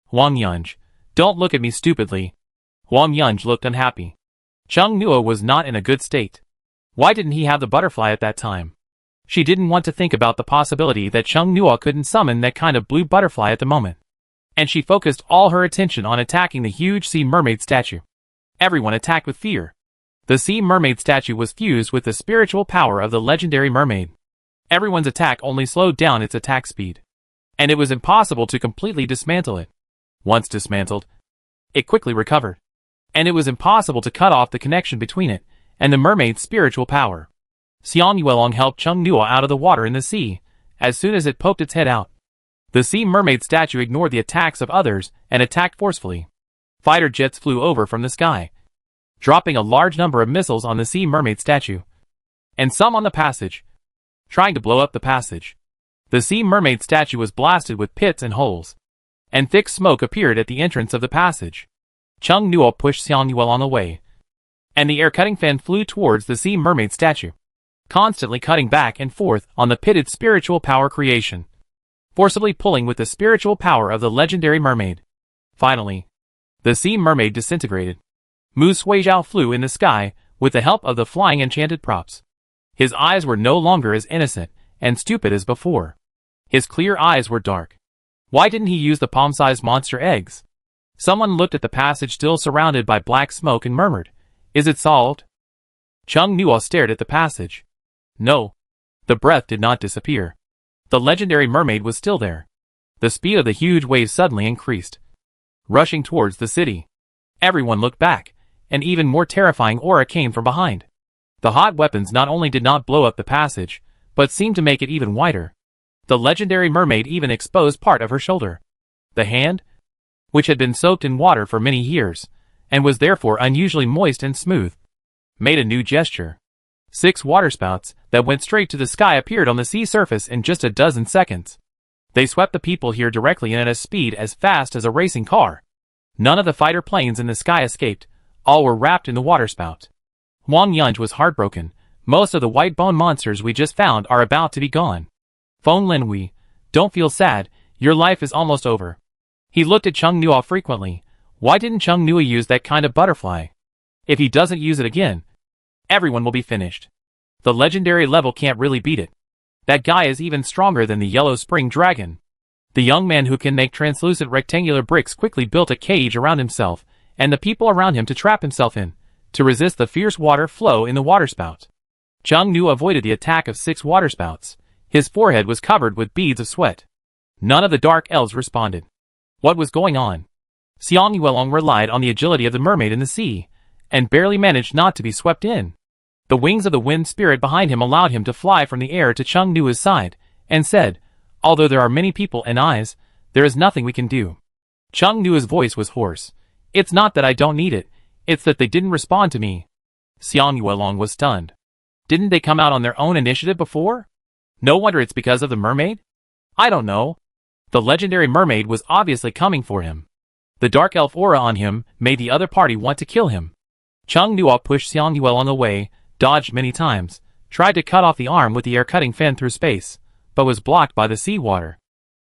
[SPEAKER 1] Huang Yunj, don't look at me stupidly. Huang Yunj looked unhappy. Chung Nuo was not in a good state. Why didn't he have the butterfly at that time? She didn't want to think about the possibility that Chung Nuo couldn't summon that kind of blue butterfly at the moment, and she focused all her attention on attacking the huge sea mermaid statue. Everyone attacked with fear. The sea mermaid statue was fused with the spiritual power of the legendary mermaid. Everyone's attack only slowed down its attack speed, and it was impossible to completely dismantle it. Once dismantled, it quickly recovered, and it was impossible to cut off the connection between it and the mermaid's spiritual power. Xiang Yuelong helped Chung Nuo out of the water in the sea as soon as it poked its head out. The sea mermaid statue ignored the attacks of others and attacked forcefully. Fighter jets flew over from the sky, dropping a large number of missiles on the sea mermaid statue, and some on the passage, trying to blow up the passage. The sea mermaid statue was blasted with pits and holes, and thick smoke appeared at the entrance of the passage. Chung Nuo pushed Xiang Yuelong away, and the air-cutting fan flew towards the sea mermaid statue, constantly cutting back and forth on the pitted spiritual power creation, forcibly pulling with the spiritual power of the legendary mermaid. Finally, the sea mermaid disintegrated. Mu Suizhao flew in the sky with the help of the flying enchanted props. His eyes were no longer as innocent and stupid as before. His clear eyes were dark. Why didn't he use the palm-sized monster eggs? Someone looked at the passage still surrounded by black smoke and murmured, "Is it solved?" Chung Nuo stared at the passage. No. The breath did not disappear. The legendary mermaid was still there. The speed of the huge wave suddenly increased, rushing towards the city. Everyone looked back. An even more terrifying aura came from behind. The hot weapons not only did not blow up the passage, but seemed to make it even wider. The legendary mermaid even exposed part of her shoulder. The hand, which had been soaked in water for many years, and was therefore unusually moist and smooth, made a new gesture. 6 waterspouts that went straight to the sky appeared on the sea surface in just a dozen seconds. They swept the people here directly and at a speed as fast as a racing car. None of the fighter planes in the sky escaped. All were wrapped in the waterspout. Huang Yunj was heartbroken. Most of the white bone monsters we just found are about to be gone. Feng Linhui, don't feel sad, your life is almost over. He looked at Chung Nua frequently. Why didn't Chung Nua use that kind of butterfly? If he doesn't use it again, everyone will be finished. The legendary level can't really beat it. That guy is even stronger than the Yellow Spring Dragon. The young man who can make translucent rectangular bricks quickly built a cage around himself and the people around him to trap himself in, to resist the fierce water flow in the waterspout. Chung Nu avoided the attack of 6 waterspouts. His forehead was covered with beads of sweat. None of the dark elves responded. What was going on? Xiang Yuelong relied on the agility of the mermaid in the sea, and barely managed not to be swept in. The wings of the wind spirit behind him allowed him to fly from the air to Chung Nua's side, and said, "Although there are many people and eyes, there is nothing we can do." Chung Nua's voice was hoarse. "It's not that I don't need it, it's that they didn't respond to me." Xiang Yuelong was stunned. Didn't they come out on their own initiative before? No wonder it's because of the mermaid? I don't know. The legendary mermaid was obviously coming for him. The dark elf aura on him made the other party want to kill him. Chung Nua pushed Xiang Yuelong away, dodged many times, tried to cut off the arm with the air-cutting fin through space, but was blocked by the seawater.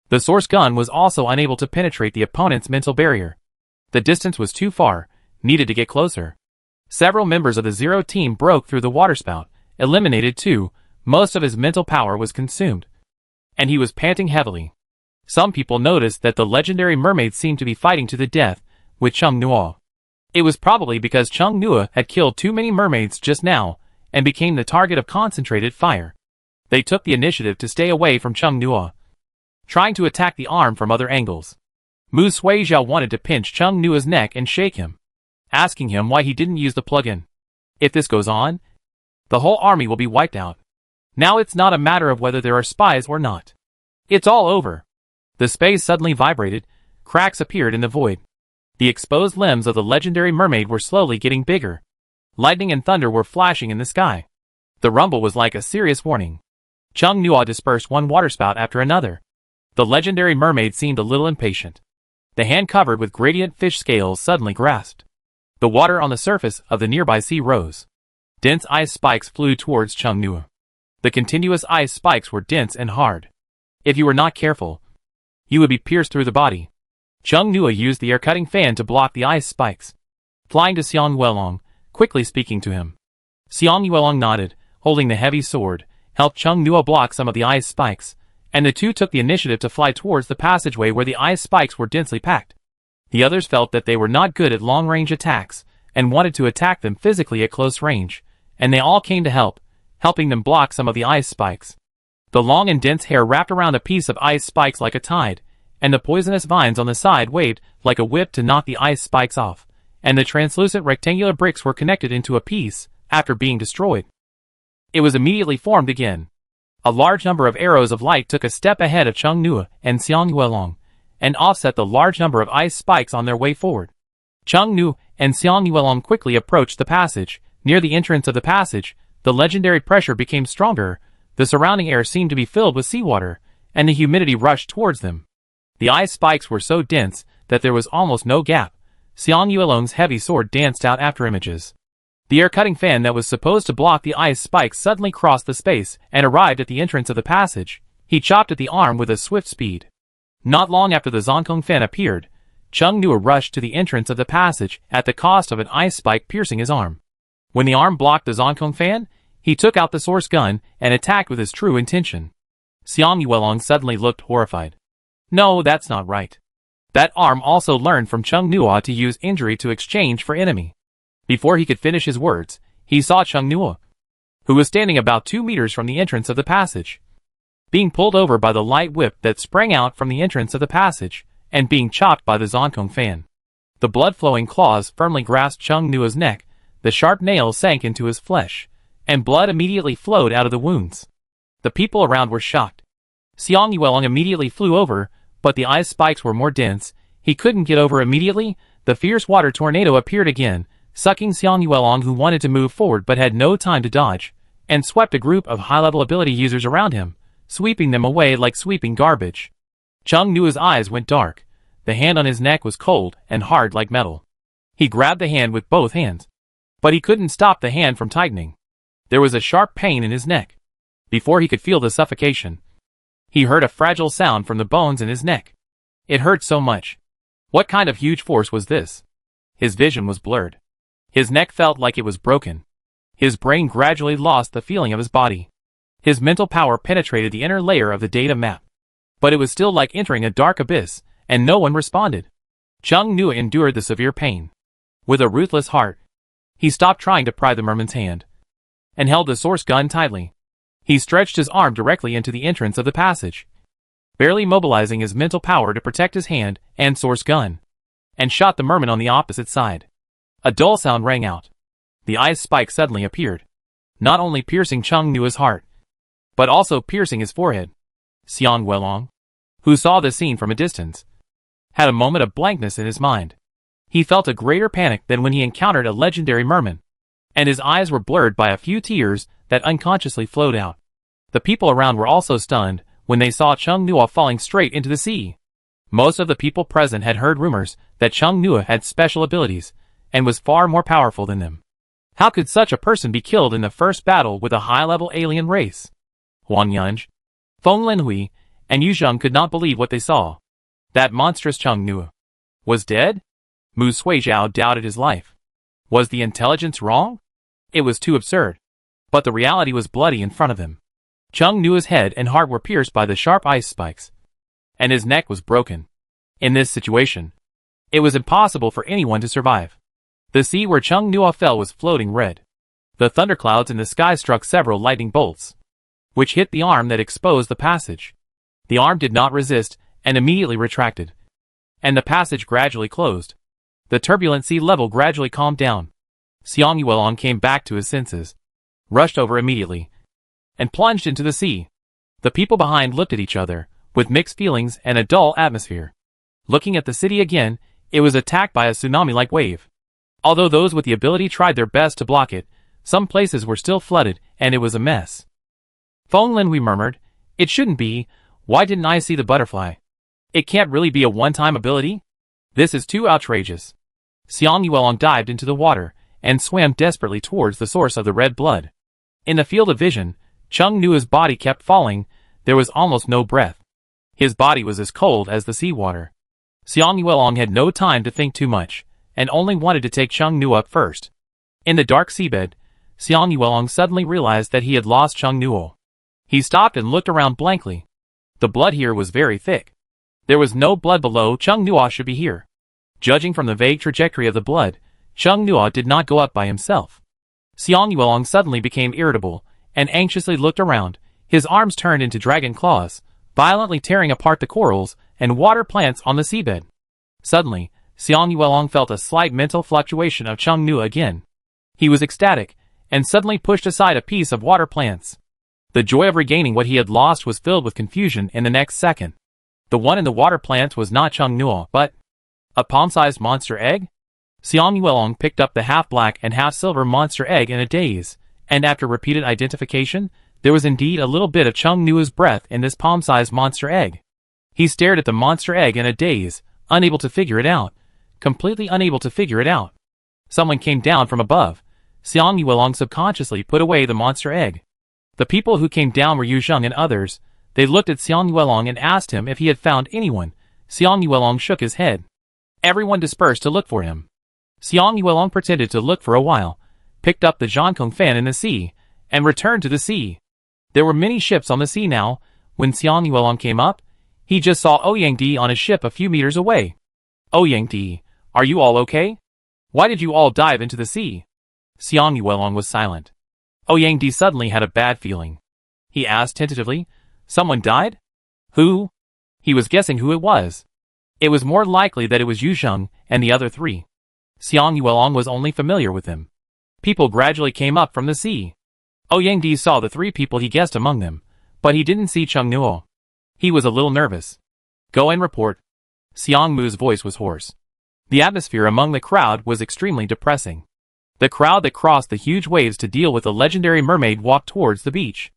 [SPEAKER 1] The source gun was also unable to penetrate the opponent's mental barrier. The distance was too far, needed to get closer. Several members of the Zero team broke through the waterspout, eliminated 2, most of his mental power was consumed. And he was panting heavily. Some people noticed that the legendary mermaid seemed to be fighting to the death with Chung Nua. It was probably because Chung Nua had killed too many mermaids just now, and became the target of concentrated fire. They took the initiative to stay away from Chung Nua, trying to attack the arm from other angles. Mu Suijiao wanted to pinch Chung Nua's neck and shake him, asking him why he didn't use the plug-in. If this goes on, the whole army will be wiped out. Now it's not a matter of whether there are spies or not. It's all over. The space suddenly vibrated, cracks appeared in the void. The exposed limbs of the legendary mermaid were slowly getting bigger. Lightning and thunder were flashing in the sky. The rumble was like a serious warning. Chung Nua dispersed one waterspout after another. The legendary mermaid seemed a little impatient. The hand covered with gradient fish scales suddenly grasped. The water on the surface of the nearby sea rose. Dense ice spikes flew towards Chung Nua. The continuous ice spikes were dense and hard. If you were not careful, you would be pierced through the body. Chung Nua used the air-cutting fan to block the ice spikes. Flying to Xiang Yuelong, quickly speaking to him. Xiang Yuelong nodded, holding the heavy sword, helped Chung Nua block some of the ice spikes, and the two took the initiative to fly towards the passageway where the ice spikes were densely packed. The others felt that they were not good at long-range attacks, and wanted to attack them physically at close range, and they all came to help, helping them block some of the ice spikes. The long and dense hair wrapped around a piece of ice spikes like a tide, and the poisonous vines on the side waved like a whip to knock the ice spikes off, and the translucent rectangular bricks were connected into a piece after being destroyed. It was immediately formed again. A large number of arrows of light took a step ahead of Chung Nua and Xiang Yuelong, and offset the large number of ice spikes on their way forward. Chung Nu and Xiang Yuelong quickly approached the passage. Near the entrance of the passage, the legendary pressure became stronger, the surrounding air seemed to be filled with seawater, and the humidity rushed towards them. The ice spikes were so dense that there was almost no gap. Xiang Yuelong's heavy sword danced out after images. The air-cutting fan that was supposed to block the ice spikes suddenly crossed the space and arrived at the entrance of the passage. He chopped at the arm with a swift speed. Not long after the Zonkong fan appeared, Chung Nua rushed to the entrance of the passage at the cost of an ice spike piercing his arm. When the arm blocked the Zonkong fan, he took out the source gun and attacked with his true intention. Xiang Yuelong suddenly looked horrified. No, that's not right. That arm also learned from Chung Nua to use injury to exchange for enemy. Before he could finish his words, he saw Chung Nua, who was standing about 2 meters from the entrance of the passage, being pulled over by the light whip that sprang out from the entrance of the passage, and being chopped by the Zonkong fan. The blood-flowing claws firmly grasped Chung Nua's neck, the sharp nails sank into his flesh, and blood immediately flowed out of the wounds. The people around were shocked. Xiang Yuelong immediately flew over, but the ice spikes were more dense. He couldn't get over immediately. The fierce water tornado appeared again, sucking Xiang Yuelong, who wanted to move forward but had no time to dodge, and swept a group of high-level ability users around him, sweeping them away like sweeping garbage. Chung Nua's eyes went dark. The hand on his neck was cold and hard like metal. He grabbed the hand with both hands, but he couldn't stop the hand from tightening. There was a sharp pain in his neck. Before he could feel the suffocation, he heard a fragile sound from the bones in his neck. It hurt so much. What kind of huge force was this? His vision was blurred. His neck felt like it was broken. His brain gradually lost the feeling of his body. His mental power penetrated the inner layer of the data map. But it was still like entering a dark abyss, and no one responded. Chung Nua endured the severe pain. With a ruthless heart, he stopped trying to pry the merman's hand, and held the source gun tightly. He stretched his arm directly into the entrance of the passage, barely mobilizing his mental power to protect his hand and source gun, and shot the merman on the opposite side. A dull sound rang out. The ice spike suddenly appeared, not only piercing Chung Nua's heart, but also piercing his forehead. Xiang Welong, who saw the scene from a distance, had a moment of blankness in his mind. He felt a greater panic than when he encountered a legendary merman, and his eyes were blurred by a few tears that unconsciously flowed out. The people around were also stunned when they saw Chung Nua falling straight into the sea. Most of the people present had heard rumors that Chung Nua had special abilities and was far more powerful than them. How could such a person be killed in the first battle with a high-level alien race? Huang Yunj, Feng Linhui, and Yu Zheng could not believe what they saw. That monstrous Chung Nua was dead? Mu Suijiao doubted his life. Was the intelligence wrong? It was too absurd. But the reality was bloody in front of him. Chung Nua's head and heart were pierced by the sharp ice spikes, and his neck was broken. In this situation, it was impossible for anyone to survive. The sea where Chung Nua fell was floating red. The thunderclouds in the sky struck several lightning bolts, which hit the arm that exposed the passage. The arm did not resist and immediately retracted, and the passage gradually closed. The turbulent sea level gradually calmed down. Xiang Yuelong came back to his senses, rushed over immediately, and plunged into the sea. The people behind looked at each other, with mixed feelings and a dull atmosphere. Looking at the city again, it was attacked by a tsunami-like wave. Although those with the ability tried their best to block it, some places were still flooded, and it was a mess. Feng Linhui murmured, "It shouldn't be. Why didn't I see the butterfly? It can't really be a one-time ability? This is too outrageous." Xiang Yuelong dived into the water and swam desperately towards the source of the red blood. In the field of vision, Chung Nua's body kept falling. There was almost no breath. His body was as cold as the seawater. Xiang Yuelong had no time to think too much, and only wanted to take Chung Nua up first. In the dark seabed, Xiang Yuelong suddenly realized that he had lost Chung Nua. He stopped and looked around blankly. The blood here was very thick. There was no blood below. Chung Nua should be here. Judging from the vague trajectory of the blood, Chung Nua did not go up by himself. Xiang Yuelong suddenly became irritable, and anxiously looked around. His arms turned into dragon claws, violently tearing apart the corals and water plants on the seabed. Suddenly, Xiang Yuelong felt a slight mental fluctuation of Chung Nua again. He was ecstatic, and suddenly pushed aside a piece of water plants. The joy of regaining what he had lost was filled with confusion in the next second. The one in the water plants was not Chung Nua, but a palm-sized monster egg? Xiang Yuelong picked up the half-black and half-silver monster egg in a daze, and after repeated identification, there was indeed a little bit of Chung Nua's breath in this palm-sized monster egg. He stared at the monster egg in a daze, unable to figure it out, completely unable to figure it out. Someone came down from above. Xiang Yuelong subconsciously put away the monster egg. The people who came down were Yu Zheng and others. They looked at Xiang Yuelong and asked him if he had found anyone. Xiang Yuelong shook his head. Everyone dispersed to look for him. Xiang Yuelong pretended to look for a while, picked up the Zhangkong fan in the sea, and returned to the sea. There were many ships on the sea now. When Xiang Yuelong came up, he just saw Ouyang on a ship a few meters away. "Ouyang, are you all okay? Why did you all dive into the sea?" Xiang Yuelong was silent. Ouyang suddenly had a bad feeling. He asked tentatively, "Someone died? Who?" He was guessing who it was. It was more likely that it was Yu Zheng and the other three. Xiang Yuelong was only familiar with them. People gradually came up from the sea. Ouyang saw the three people he guessed among them, but he didn't see Chung Nua. He was a little nervous. "Go and report." Xiang Mu's voice was hoarse. The atmosphere among the crowd was extremely depressing. The crowd that crossed the huge waves to deal with the legendary mermaid walked towards the beach.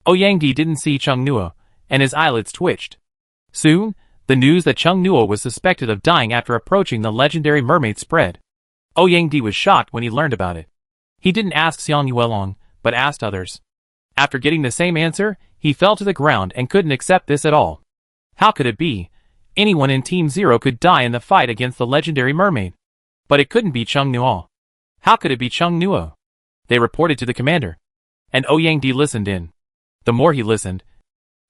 [SPEAKER 1] Ouyang didn't see Chung Nua, and his eyelids twitched. Soon, the news that Chung Nua was suspected of dying after approaching the legendary mermaid spread. Ouyang was shocked when he learned about it. He didn't ask Xiang Yuelong, but asked others. After getting the same answer, he fell to the ground and couldn't accept this at all. How could it be? Anyone in Team Zero could die in the fight against the legendary mermaid. But it couldn't be Chung Nuo. How could it be Chung Nuo? They reported to the commander. And Ouyang listened in. The more he listened,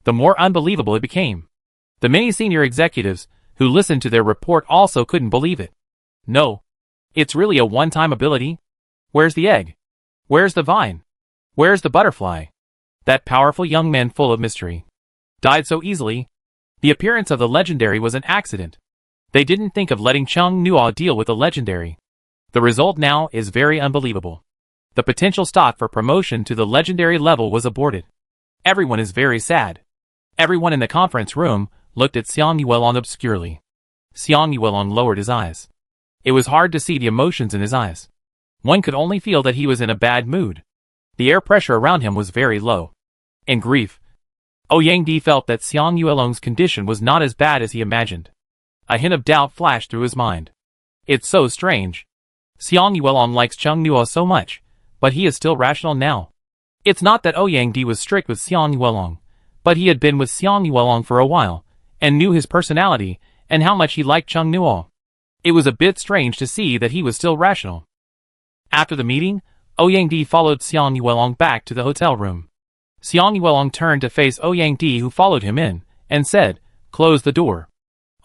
[SPEAKER 1] the more unbelievable it became. The many senior executives who listened to their report also couldn't believe it. No. It's really a one-time ability? Where's the egg? Where's the vine? Where's the butterfly? That powerful young man full of mystery died so easily. The appearance of the legendary was an accident. They didn't think of letting Chung Nuo deal with the legendary. The result now is very unbelievable. The potential stock for promotion to the legendary level was aborted. Everyone is very sad. Everyone in the conference room looked at Xiang Yuelong obscurely. Xiang Yuelong lowered his eyes. It was hard to see the emotions in his eyes. One could only feel that he was in a bad mood. The air pressure around him was very low. In grief, Ouyang felt that Xiang Yuelong's condition was not as bad as he imagined. A hint of doubt flashed through his mind. It's so strange. Xiang Yuelong likes Chung Nuo so much, but he is still rational now. It's not that Ouyang was strict with Xiang Yuelong, but he had been with Xiang Yuelong for a while, and knew his personality, and how much he liked Chung Nuo. It was a bit strange to see that he was still rational. After the meeting, Ouyang followed Xiang Yuelong back to the hotel room. Xiang Yuelong turned to face Ouyang who followed him in, and said, "Close the door."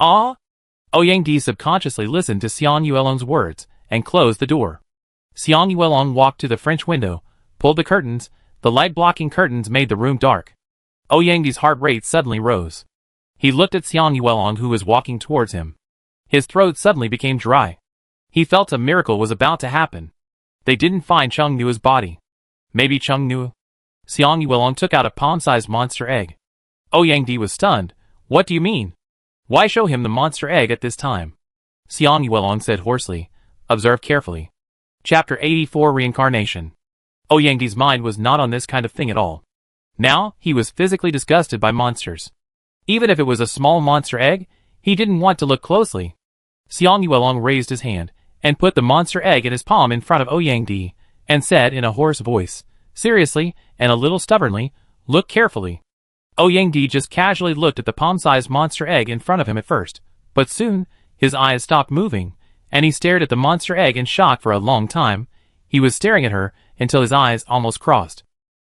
[SPEAKER 1] Ah? Ouyang subconsciously listened to Xiang Yuelong's words, and closed the door. Xiang Yuelong walked to the French window, pulled the curtains. The light-blocking curtains made the room dark. Ouyang's heart rate suddenly rose. He looked at Xiang Yuelong who was walking towards him. His throat suddenly became dry. He felt a miracle was about to happen. They didn't find Chung Nuo's body. Maybe Chung Nuo? Xiang Yuelong took out a palm-sized monster egg. Ouyang was stunned. What do you mean? Why show him the monster egg at this time? Xiang Yuelong said hoarsely. Observe carefully. Chapter 84 Reincarnation. Ouyang's mind was not on this kind of thing at all. Now, he was physically disgusted by monsters. Even if it was a small monster egg, he didn't want to look closely. Xiang Yuelong raised his hand, and put the monster egg in his palm in front of Ouyang, and said in a hoarse voice, seriously, and a little stubbornly, "Look carefully." Ouyang just casually looked at the palm-sized monster egg in front of him at first, but soon, his eyes stopped moving, and he stared at the monster egg in shock for a long time. He was staring at her until his eyes almost crossed.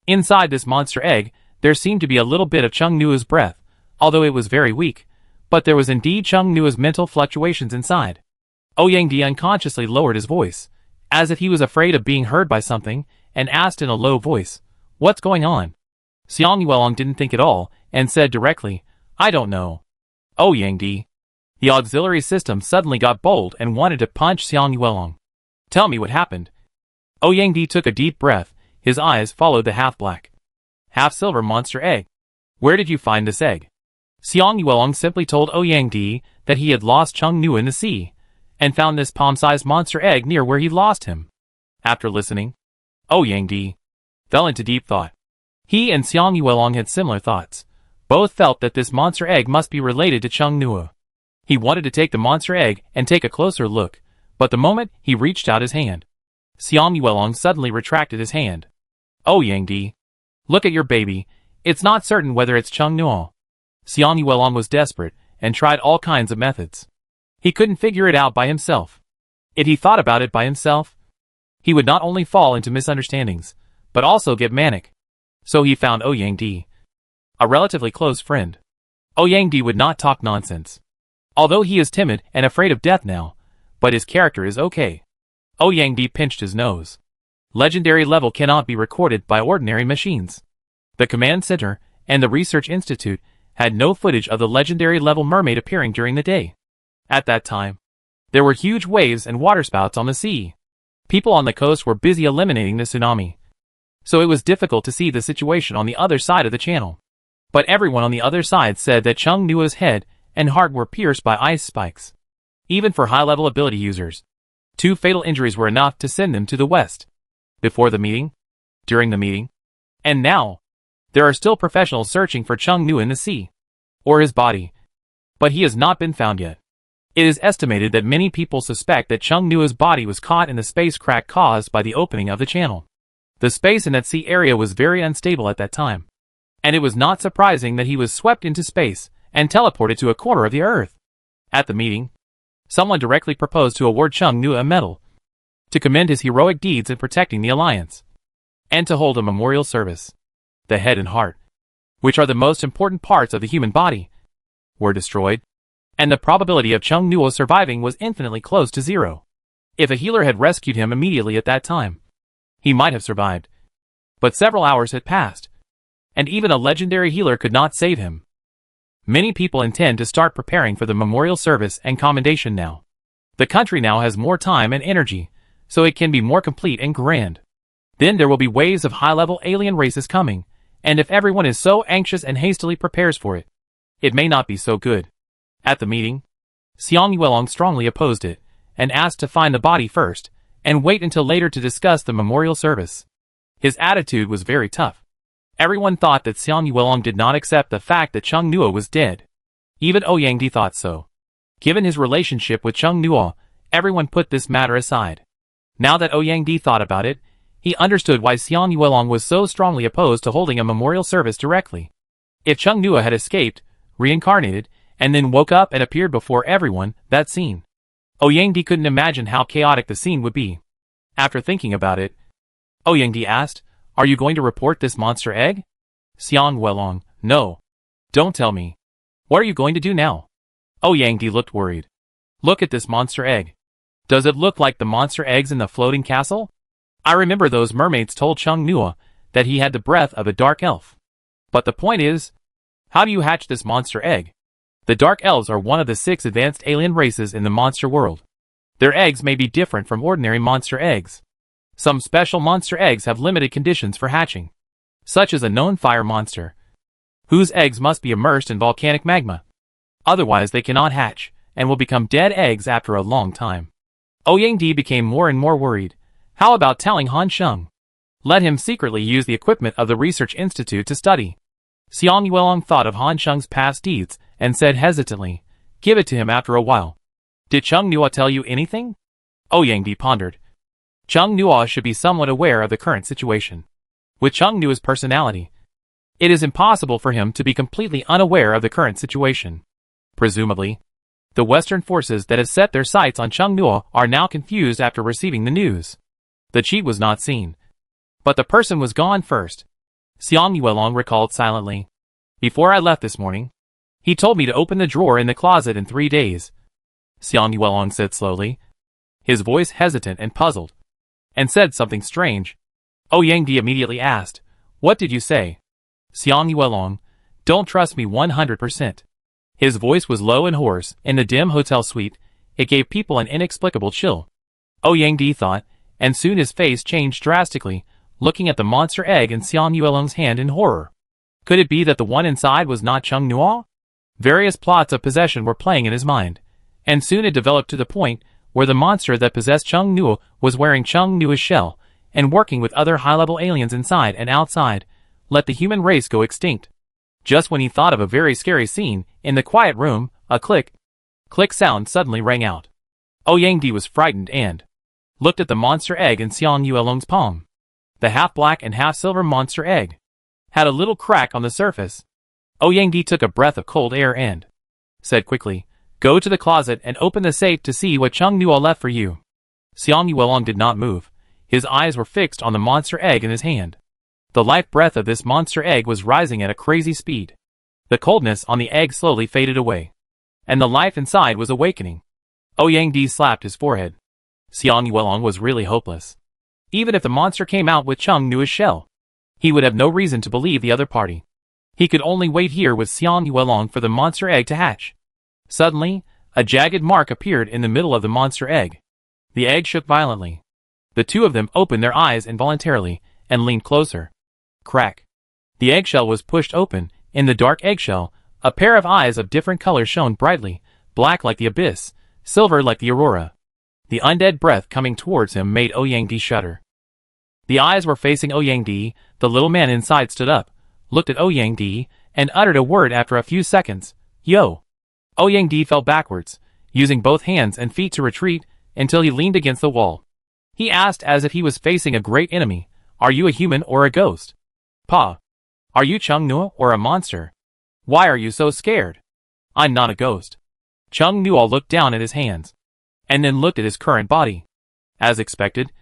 [SPEAKER 1] Inside this monster egg, there seemed to be a little bit of Chung Nuo's breath, although it was very weak, but there was indeed Chung Nuo's mental fluctuations inside. Ouyang unconsciously lowered his voice, as if he was afraid of being heard by something, and asked in a low voice, "What's going on?" Xiang Yuelong didn't think at all, and said directly, "I don't know." Ouyang. The auxiliary system suddenly got bold and wanted to punch Xiang Yuelong. "Tell me what happened." Ouyang took a deep breath. His eyes followed the half-black, half-silver monster egg. "Where did you find this egg?" Xiang Yuelong simply told Ouyang that he had lost Chung Nuo in the sea, and found this palm-sized monster egg near where he lost him. After listening, Ouyang fell into deep thought. He and Xiang Yuelong had similar thoughts. Both felt that this monster egg must be related to Chung Nuo. He wanted to take the monster egg and take a closer look, but the moment he reached out his hand, Xiang Yuelong suddenly retracted his hand. "Ouyang, look at your baby. It's not certain whether it's Chung Nuo." Xiang Yuelong was desperate, and tried all kinds of methods. He couldn't figure it out by himself. If he thought about it by himself, he would not only fall into misunderstandings, but also get manic. So he found Ouyang, a relatively close friend. Ouyang would not talk nonsense. Although he is timid and afraid of death now, but his character is okay. Ouyang pinched his nose. Legendary level cannot be recorded by ordinary machines. The command center and the research institute had no footage of the legendary level mermaid appearing during the day. At that time, there were huge waves and waterspouts on the sea. People on the coast were busy eliminating the tsunami, so it was difficult to see the situation on the other side of the channel. But everyone on the other side said that Chung Nuo's head and heart were pierced by ice spikes. Even for high-level ability users, 2 fatal injuries were enough to send them to the west. Before the meeting, during the meeting, and now, there are still professionals searching for Chung Nuo in the sea, or his body, but he has not been found yet. It is estimated that many people suspect that Chung Nuo's body was caught in the space crack caused by the opening of the channel. The space in that sea area was very unstable at that time, and it was not surprising that he was swept into space and teleported to a corner of the Earth. At the meeting, someone directly proposed to award Chung Nu a medal, to commend his heroic deeds in protecting the alliance, and to hold a memorial service. The head and heart, which are the most important parts of the human body, were destroyed, and the probability of Chung Nu surviving was infinitely close to zero. If a healer had rescued him immediately at that time, he might have survived. But several hours had passed, and even a legendary healer could not save him. Many people intend to start preparing for the memorial service and commendation now. The country now has more time and energy, so it can be more complete and grand. Then there will be waves of high-level alien races coming, and if everyone is so anxious and hastily prepares for it, it may not be so good. At the meeting, Xiang Yuelong strongly opposed it, and asked to find the body first, and wait until later to discuss the memorial service. His attitude was very tough. Everyone thought that Xiang Yuelong did not accept the fact that Chung Nuo was dead. Even Ouyang thought so. Given his relationship with Chung Nuo, everyone put this matter aside. Now that Ouyang thought about it, he understood why Xiang Yuelong was so strongly opposed to holding a memorial service directly. If Chung Nuo had escaped, reincarnated, and then woke up and appeared before everyone, that scene. Ouyang couldn't imagine how chaotic the scene would be. After thinking about it, Ouyang asked, "Are you going to report this monster egg?" Xiang Yuelong, "No. Don't tell me. What are you going to do now?" Ouyang looked worried. "Look at this monster egg. Does it look like the monster eggs in the floating castle? I remember those mermaids told Chung Nuo that he had the breath of a dark elf. But the point is, how do you hatch this monster egg? The dark elves are one of the 6 advanced alien races in the monster world. Their eggs may be different from ordinary monster eggs. Some special monster eggs have limited conditions for hatching, such as a known fire monster, whose eggs must be immersed in volcanic magma. Otherwise they cannot hatch, and will become dead eggs after a long time." Ouyang became more and more worried. How about telling Han Sheng? Let him secretly use the equipment of the Research Institute to study. Xiang Yuelong thought of Han Sheng's past deeds, and said hesitantly, "Give it to him after a while." "Did Chung Nuo tell you anything?" Ouyang pondered. Chung Nuo should be somewhat aware of the current situation. With Chung Nuo's personality, it is impossible for him to be completely unaware of the current situation. Presumably, the Western forces that have set their sights on Chung Nuo are now confused after receiving the news. The cheat was not seen, but the person was gone first. Xiang Yuelong recalled silently. "Before I left this morning, he told me to open the drawer in the closet in 3 days." Xiang Yuelong said slowly, his voice hesitant and puzzled, and said something strange. Ouyang immediately asked, "What did you say?" Xiang Yuelong, "Don't trust me 100%. His voice was low and hoarse. In the dim hotel suite, it gave people an inexplicable chill. Ouyang thought, and soon his face changed drastically, looking at the monster egg in Xiang Yuelong's hand in horror. Could it be that the one inside was not Chung Nuo? Various plots of possession were playing in his mind, and soon it developed to the point where the monster that possessed Chung Nuo was wearing Chung Nuo's shell, and working with other high-level aliens inside and outside, let the human race go extinct. Just when he thought of a very scary scene, in the quiet room, a click sound suddenly rang out. Ouyang was frightened and looked at the monster egg in Xiang Yuelong's palm. The half-black and half-silver monster egg had a little crack on the surface. Ouyang took a breath of cold air and said quickly, "Go to the closet and open the safe to see what Chung Nuo left for you." Xiang Yuelong did not move. His eyes were fixed on the monster egg in his hand. The life breath of this monster egg was rising at a crazy speed. The coldness on the egg slowly faded away, and the life inside was awakening. Ouyang slapped his forehead. Xiang Yuelong was really hopeless. Even if the monster came out with Chung Nuo's shell, he would have no reason to believe the other party. He could only wait here with Xiang Yuelong for the monster egg to hatch. Suddenly, a jagged mark appeared in the middle of the monster egg. The egg shook violently. The two of them opened their eyes involuntarily and leaned closer. Crack. The eggshell was pushed open. In the dark eggshell, a pair of eyes of different colors shone brightly, black like the abyss, silver like the aurora. The undead breath coming towards him made Ouyang shudder. The eyes were facing Ouyang. The little man inside stood up, looked at Ouyang, and uttered a word after a few seconds. "Yo!" Ouyang fell backwards, using both hands and feet to retreat, until he leaned against the wall. He asked as if he was facing a great enemy, "Are you a human or a ghost?" "Pa. Are you Chung Nuo or a monster? Why are you so scared?" "I'm not a ghost. Chung Nuo looked down at his hands, and then looked at his current body. As expected,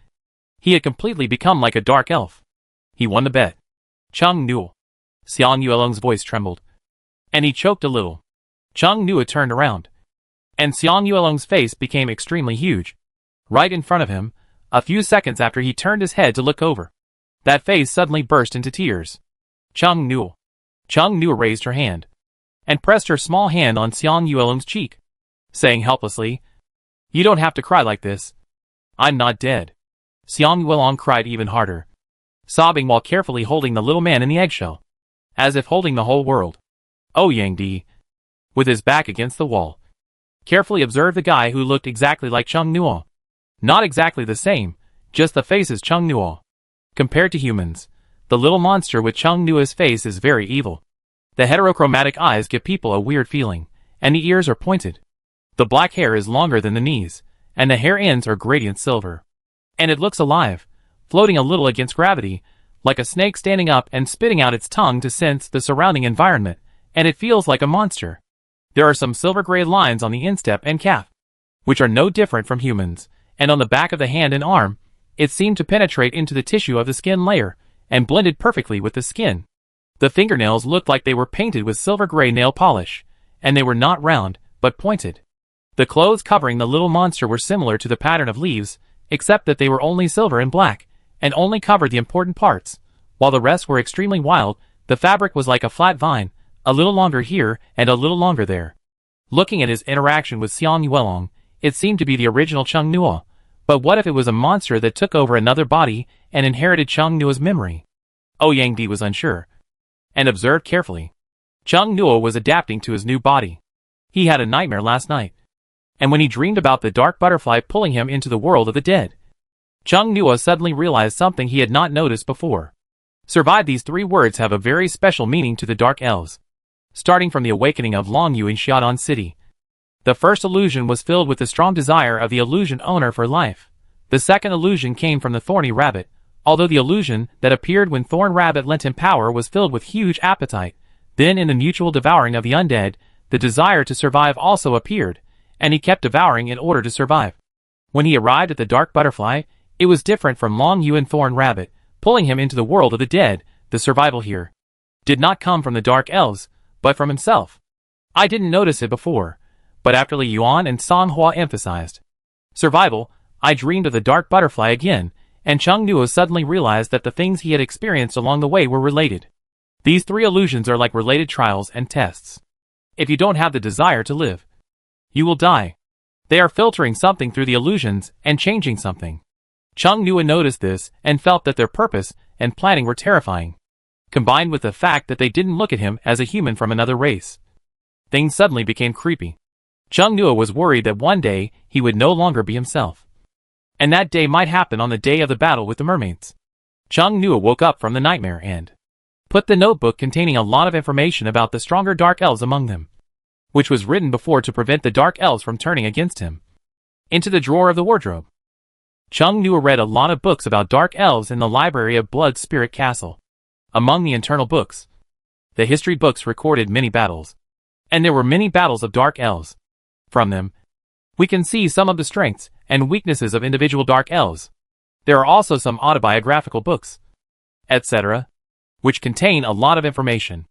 [SPEAKER 1] he had completely become like a dark elf. He won the bet. Chung Nuo. Xiang Yuelong's voice trembled, and he choked a little. Chung Nuo turned around, and Xiang Yuelong's face became extremely huge. Right in front of him, a few seconds after he turned his head to look over, that face suddenly burst into tears. Chung Nuo. Chung Nuo raised her hand, and pressed her small hand on Xiang Yuelong's cheek, saying helplessly, "You don't have to cry like this. I'm not dead." Xiang Yuelong cried even harder, sobbing while carefully holding the little man in the eggshell, as if holding the whole world. Yang Di, with his back against the wall, carefully observed the guy who looked exactly like Chung Nuo. Not exactly the same, just the face is Chung Nuo. Compared to humans, the little monster with Chung Nuo's face is very evil. The heterochromatic eyes give people a weird feeling, and the ears are pointed. The black hair is longer than the knees, and the hair ends are gradient silver. And it looks alive, floating a little against gravity, like a snake standing up and spitting out its tongue to sense the surrounding environment, and it feels like a monster. There are some silver-gray lines on the instep and calf, which are no different from humans, and on the back of the hand and arm, it seemed to penetrate into the tissue of the skin layer, and blended perfectly with the skin. The fingernails looked like they were painted with silver-gray nail polish, and they were not round, but pointed. The clothes covering the little monster were similar to the pattern of leaves, except that they were only silver and black, and only covered the important parts. While the rest were extremely wild, the fabric was like a flat vine, a little longer here and a little longer there. Looking at his interaction with Xiang Yuelong, it seemed to be the original Chung Nuo. But what if it was a monster that took over another body and inherited Chung Nuo's memory? Yang Di was unsure, and observed carefully. Chung Nuo was adapting to his new body. He had a nightmare last night, and when he dreamed about the dark butterfly pulling him into the world of the dead, Chung Nuo suddenly realized something he had not noticed before. Survive. These three words have a very special meaning to the Dark Elves. Starting from the awakening of Longyu in Xiaodong City, the first illusion was filled with the strong desire of the illusion owner for life. The second illusion came from the thorny rabbit, although the illusion that appeared when Thorn Rabbit lent him power was filled with huge appetite. Then in the mutual devouring of the undead, the desire to survive also appeared, and he kept devouring in order to survive. When he arrived at the dark butterfly, it was different from Longyu and Thorn Rabbit, pulling him into the world of the dead. The survival here did not come from the Dark Elves, but from himself. I didn't notice it before, but after Li Yuan and Song Hua emphasized survival, I dreamed of the dark butterfly again, and Chung Nuo suddenly realized that the things he had experienced along the way were related. These three illusions are like related trials and tests. If you don't have the desire to live, you will die. They are filtering something through the illusions and changing something. Chung Nuo noticed this and felt that their purpose and planning were terrifying, combined with the fact that they didn't look at him as a human from another race. Things suddenly became creepy. Chung Nuo was worried that one day he would no longer be himself, and that day might happen on the day of the battle with the mermaids. Chung Nuo woke up from the nightmare and put the notebook containing a lot of information about the stronger Dark Elves among them, which was written before to prevent the Dark Elves from turning against him, into the drawer of the wardrobe. Chung Nuo read a lot of books about Dark Elves in the library of Blood Spirit Castle. Among the internal books, the history books recorded many battles, and there were many battles of Dark Elves. From them, we can see some of the strengths and weaknesses of individual Dark Elves. There are also some autobiographical books, etc., which contain a lot of information.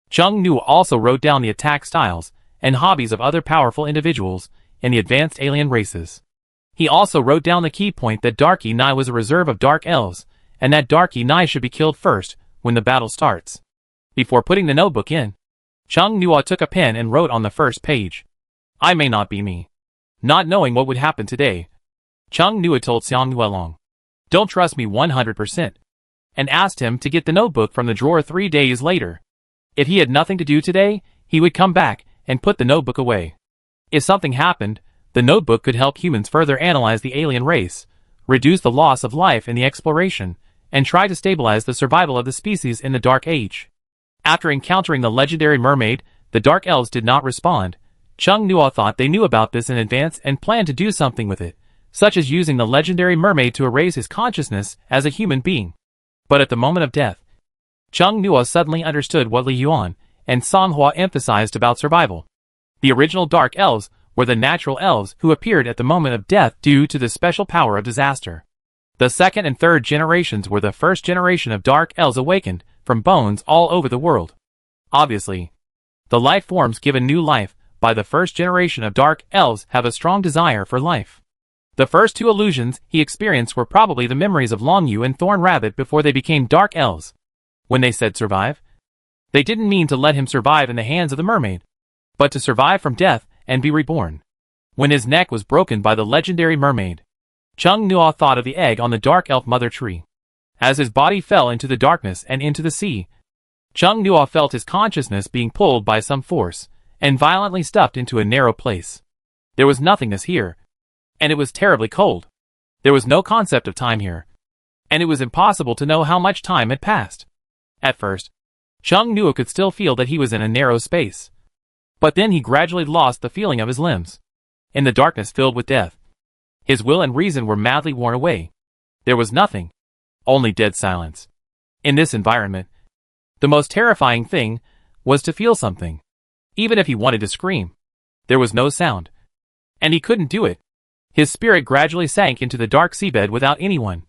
[SPEAKER 1] Chung Nuo also wrote down the attack styles and hobbies of other powerful individuals in the advanced alien races. He also wrote down the key point that Darky Nai was a reserve of Dark Elves, and that Darky Nai should be killed first when the battle starts. Before putting the notebook in, Chung Nuo took a pen and wrote on the first page, "I may not be me." Not knowing what would happen today, Chung Nuo told Xiang Yuelong, "Don't trust me 100%, and asked him to get the notebook from the drawer 3 days later. If he had nothing to do today, he would come back and put the notebook away. If something happened, the notebook could help humans further analyze the alien race, reduce the loss of life in the exploration, and try to stabilize the survival of the species in the Dark Age." After encountering the legendary mermaid, the Dark Elves did not respond. Chung Nuo thought they knew about this in advance and planned to do something with it, such as using the legendary mermaid to erase his consciousness as a human being. But at the moment of death, Chung Nuo suddenly understood what Li Yuan and Song Hua emphasized about survival. The original Dark Elves were the natural elves who appeared at the moment of death due to the special power of disaster. The second and third generations were the first generation of dark elves awakened from bones all over the world. Obviously, the life forms given new life by the first generation of dark elves have a strong desire for life. The first two illusions he experienced were probably the memories of Longyu and Thorn Rabbit before they became dark elves. When they said survive, they didn't mean to let him survive in the hands of the mermaid, but to survive from death and be reborn. When his neck was broken by the legendary mermaid, Chung Nuo thought of the egg on the dark elf mother tree. As his body fell into the darkness and into the sea, Chung Nuo felt his consciousness being pulled by some force, and violently stuffed into a narrow place. There was nothingness here, and it was terribly cold. There was no concept of time here, and it was impossible to know how much time had passed. At first, Chung Nuo could still feel that he was in a narrow space. But then he gradually lost the feeling of his limbs. In the darkness filled with death, his will and reason were madly worn away. There was nothing, only dead silence. In this environment, the most terrifying thing was to feel something. Even if he wanted to scream, there was no sound. And he couldn't do it. His spirit gradually sank into the dark seabed without anyone.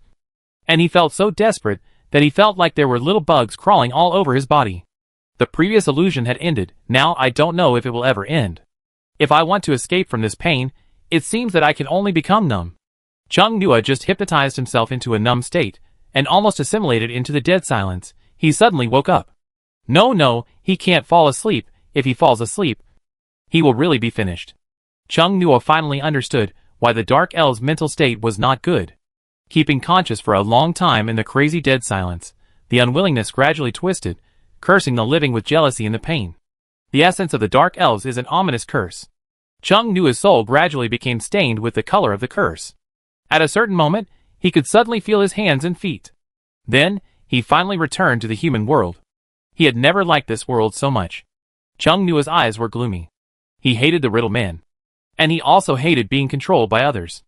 [SPEAKER 1] And he felt so desperate that he felt like there were little bugs crawling all over his body. The previous illusion had ended. Now I don't know if it will ever end. If I want to escape from this pain, it seems that I can only become numb. Chung Nuo just hypnotized himself into a numb state, and almost assimilated into the dead silence. He suddenly woke up. No, he can't fall asleep. If he falls asleep, he will really be finished. Chung Nuo finally understood why the Dark Elf's mental state was not good. Keeping conscious for a long time in the crazy dead silence, the unwillingness gradually twisted, cursing the living with jealousy and the pain. The essence of the Dark Elves is an ominous curse. Chung Nuo's soul gradually became stained with the color of the curse. At a certain moment, he could suddenly feel his hands and feet. Then, he finally returned to the human world. He had never liked this world so much. Chung Nuo's eyes were gloomy. He hated the Riddle Man. And he also hated being controlled by others.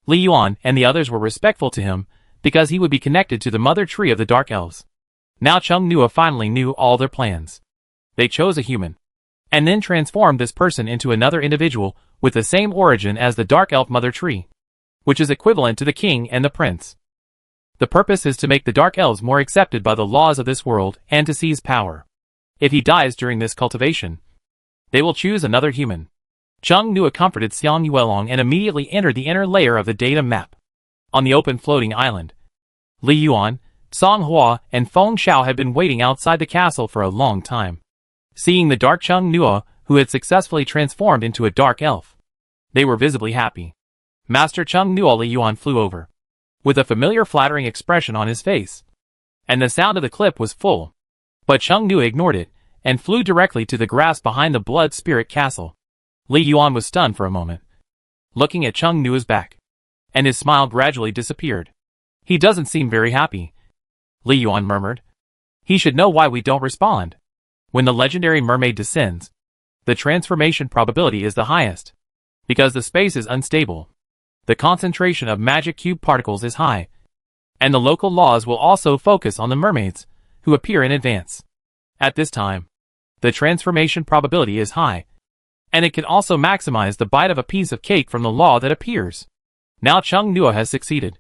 [SPEAKER 1] Li Yuan and the others were respectful to him, because he would be connected to the mother tree of the Dark Elves. Now Chung Nuo finally knew all their plans. They chose a human, and then transformed this person into another individual with the same origin as the Dark Elf mother tree, which is equivalent to the king and the prince. The purpose is to make the Dark Elves more accepted by the laws of this world and to seize power. If he dies during this cultivation, they will choose another human. Chung Nuo comforted Xiang Yuelong and immediately entered the inner layer of the data map. On the open floating island, Li Yuan, Song Hua, and Feng Xiao had been waiting outside the castle for a long time. Seeing the dark Chung Nuo, who had successfully transformed into a dark elf, they were visibly happy. Master Chung Nuo Li Yuan flew over, with a familiar flattering expression on his face. And the sound of the clip was full. But Chung Nuo ignored it, and flew directly to the grass behind the Blood Spirit Castle. Li Yuan was stunned for a moment, looking at Chung Nuo's back, and his smile gradually disappeared. He doesn't seem very happy, Li Yuan murmured. He should know why we don't respond. When the legendary mermaid descends, the transformation probability is the highest, because the space is unstable. The concentration of magic cube particles is high, and the local laws will also focus on the mermaids, who appear in advance. At this time, the transformation probability is high, and it can also maximize the bite of a piece of cake from the law that appears. Now Chung Nuo has succeeded.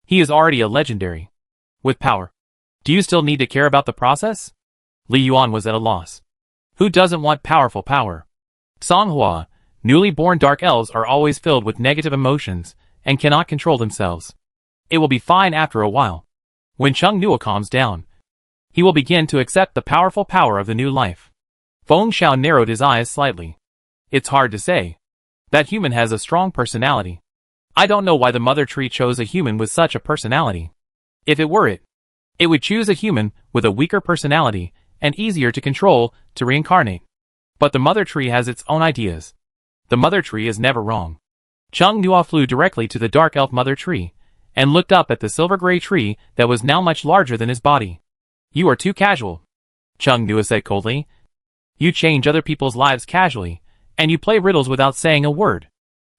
[SPEAKER 1] He is already a legendary, with power. Do you still need to care about the process? Li Yuan was at a loss. Who doesn't want powerful power? Song Hua, newly born dark elves are always filled with negative emotions, and cannot control themselves. It will be fine after a while. When Chung Nuo calms down, he will begin to accept the powerful power of the new life. Feng Xiao narrowed his eyes slightly. It's hard to say. That human has a strong personality. I don't know why the mother tree chose a human with such a personality. If it were it would choose a human with a weaker personality and easier to control to reincarnate. But the mother tree has its own ideas. The mother tree is never wrong. Chung Nuo flew directly to the dark elf mother tree, and looked up at the silver-gray tree that was now much larger than his body. You are too casual, Chung Nuo said coldly. You change other people's lives casually, and you play riddles without saying a word.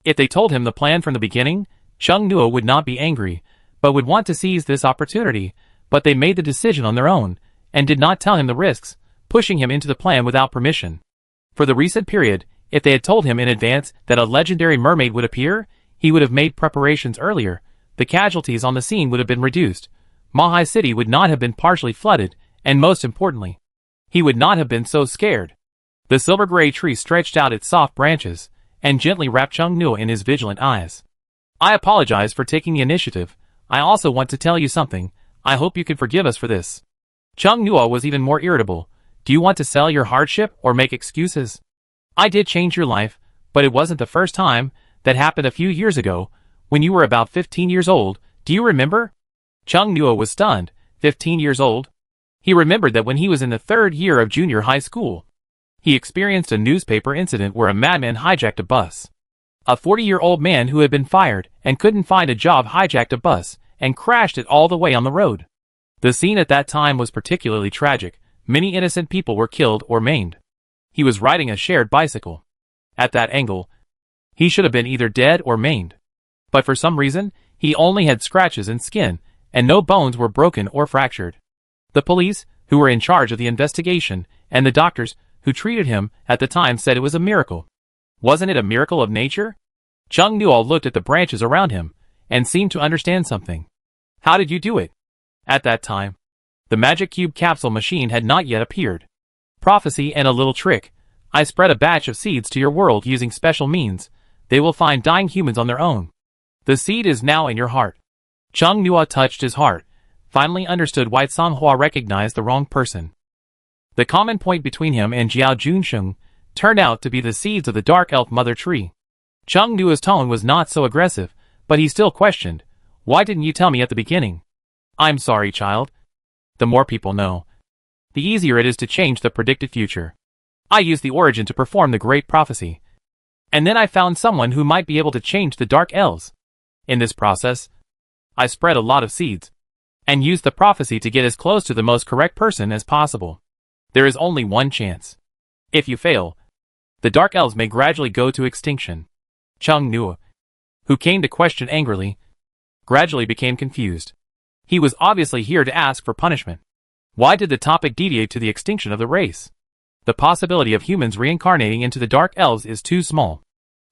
[SPEAKER 1] If they told him the plan from the beginning, Chung Nuo would not be angry, but would want to seize this opportunity, but they made the decision on their own, and did not tell him the risks, pushing him into the plan without permission. For the recent period, If they had told him in advance that a legendary mermaid would appear, he would have made preparations earlier. The casualties on the scene would have been reduced. Mahai City would not have been partially flooded, and most importantly, he would not have been so scared. The silver-gray tree stretched out its soft branches, and gently wrapped Chung Nua in his vigilant eyes. I apologize for taking the initiative. I also want to tell you something. I hope you can forgive us for this. Chung Nua was even more irritable. Do you want to sell your hardship or make excuses? I did change your life, but it wasn't the first time. That happened a few years ago, when you were about 15 years old. Do you remember? Chung Nua was stunned. 15 years old? He remembered that when he was in the third year of junior high school, he experienced a newspaper incident where a madman hijacked a bus. A 40-year-old man who had been fired and couldn't find a job hijacked a bus and crashed it all the way on the road. The scene at that time was particularly tragic. Many innocent people were killed or maimed. He was riding a shared bicycle. At that angle, he should have been either dead or maimed. But for some reason, he only had scratches and skin, and no bones were broken or fractured. The police, who were in charge of the investigation, and the doctors, who treated him at the time, said it was a miracle. Wasn't it a miracle of nature? Chung Nua looked at the branches around him, and seemed to understand something. How did you do it? At that time, the magic cube capsule machine had not yet appeared. Prophecy and a little trick. I spread a batch of seeds to your world using special means. They will find dying humans on their own. The seed is now in your heart. Chung Nua touched his heart, finally understood why Songhua recognized the wrong person. The common point between him and Jiao Junsheng turned out to be the seeds of the Dark Elf Mother Tree. Chung Nua's tone was not so aggressive, but he still questioned. Why didn't you tell me at the beginning? I'm sorry, child. The more people know, the easier it is to change the predicted future. I used the origin to perform the great prophecy. And then I found someone who might be able to change the Dark Elves. In this process, I spread a lot of seeds, and used the prophecy to get as close to the most correct person as possible. There is only one chance. If you fail, the Dark Elves may gradually go to extinction. Chung Nua, who came to question angrily, gradually became confused. He was obviously here to ask for punishment. Why did the topic deviate to the extinction of the race? The possibility of humans reincarnating into the Dark Elves is too small.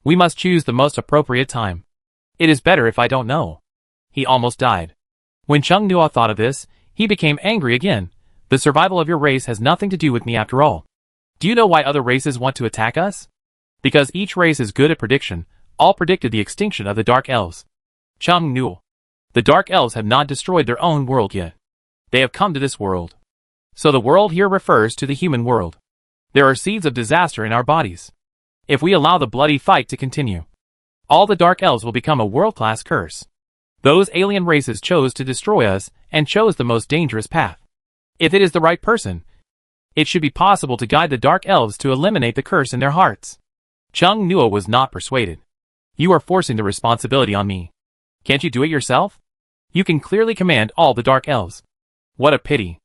[SPEAKER 1] We must choose the most appropriate time. It is better if I don't know. He almost died. When Chung Nua thought of this, he became angry again. The survival of your race has nothing to do with me after all. Do you know why other races want to attack us? Because each race is good at prediction. All predicted the extinction of the Dark Elves. Chung Nua. The Dark Elves have not destroyed their own world yet. They have come to this world. So the world here refers to the human world. There are seeds of disaster in our bodies. If we allow the bloody fight to continue, all the Dark Elves will become a world-class curse. Those alien races chose to destroy us and chose the most dangerous path. If it is the right person, it should be possible to guide the Dark Elves to eliminate the curse in their hearts. Chung Nua was not persuaded. You are forcing the responsibility on me. Can't you do it yourself? You can clearly command all the Dark Elves. What a pity.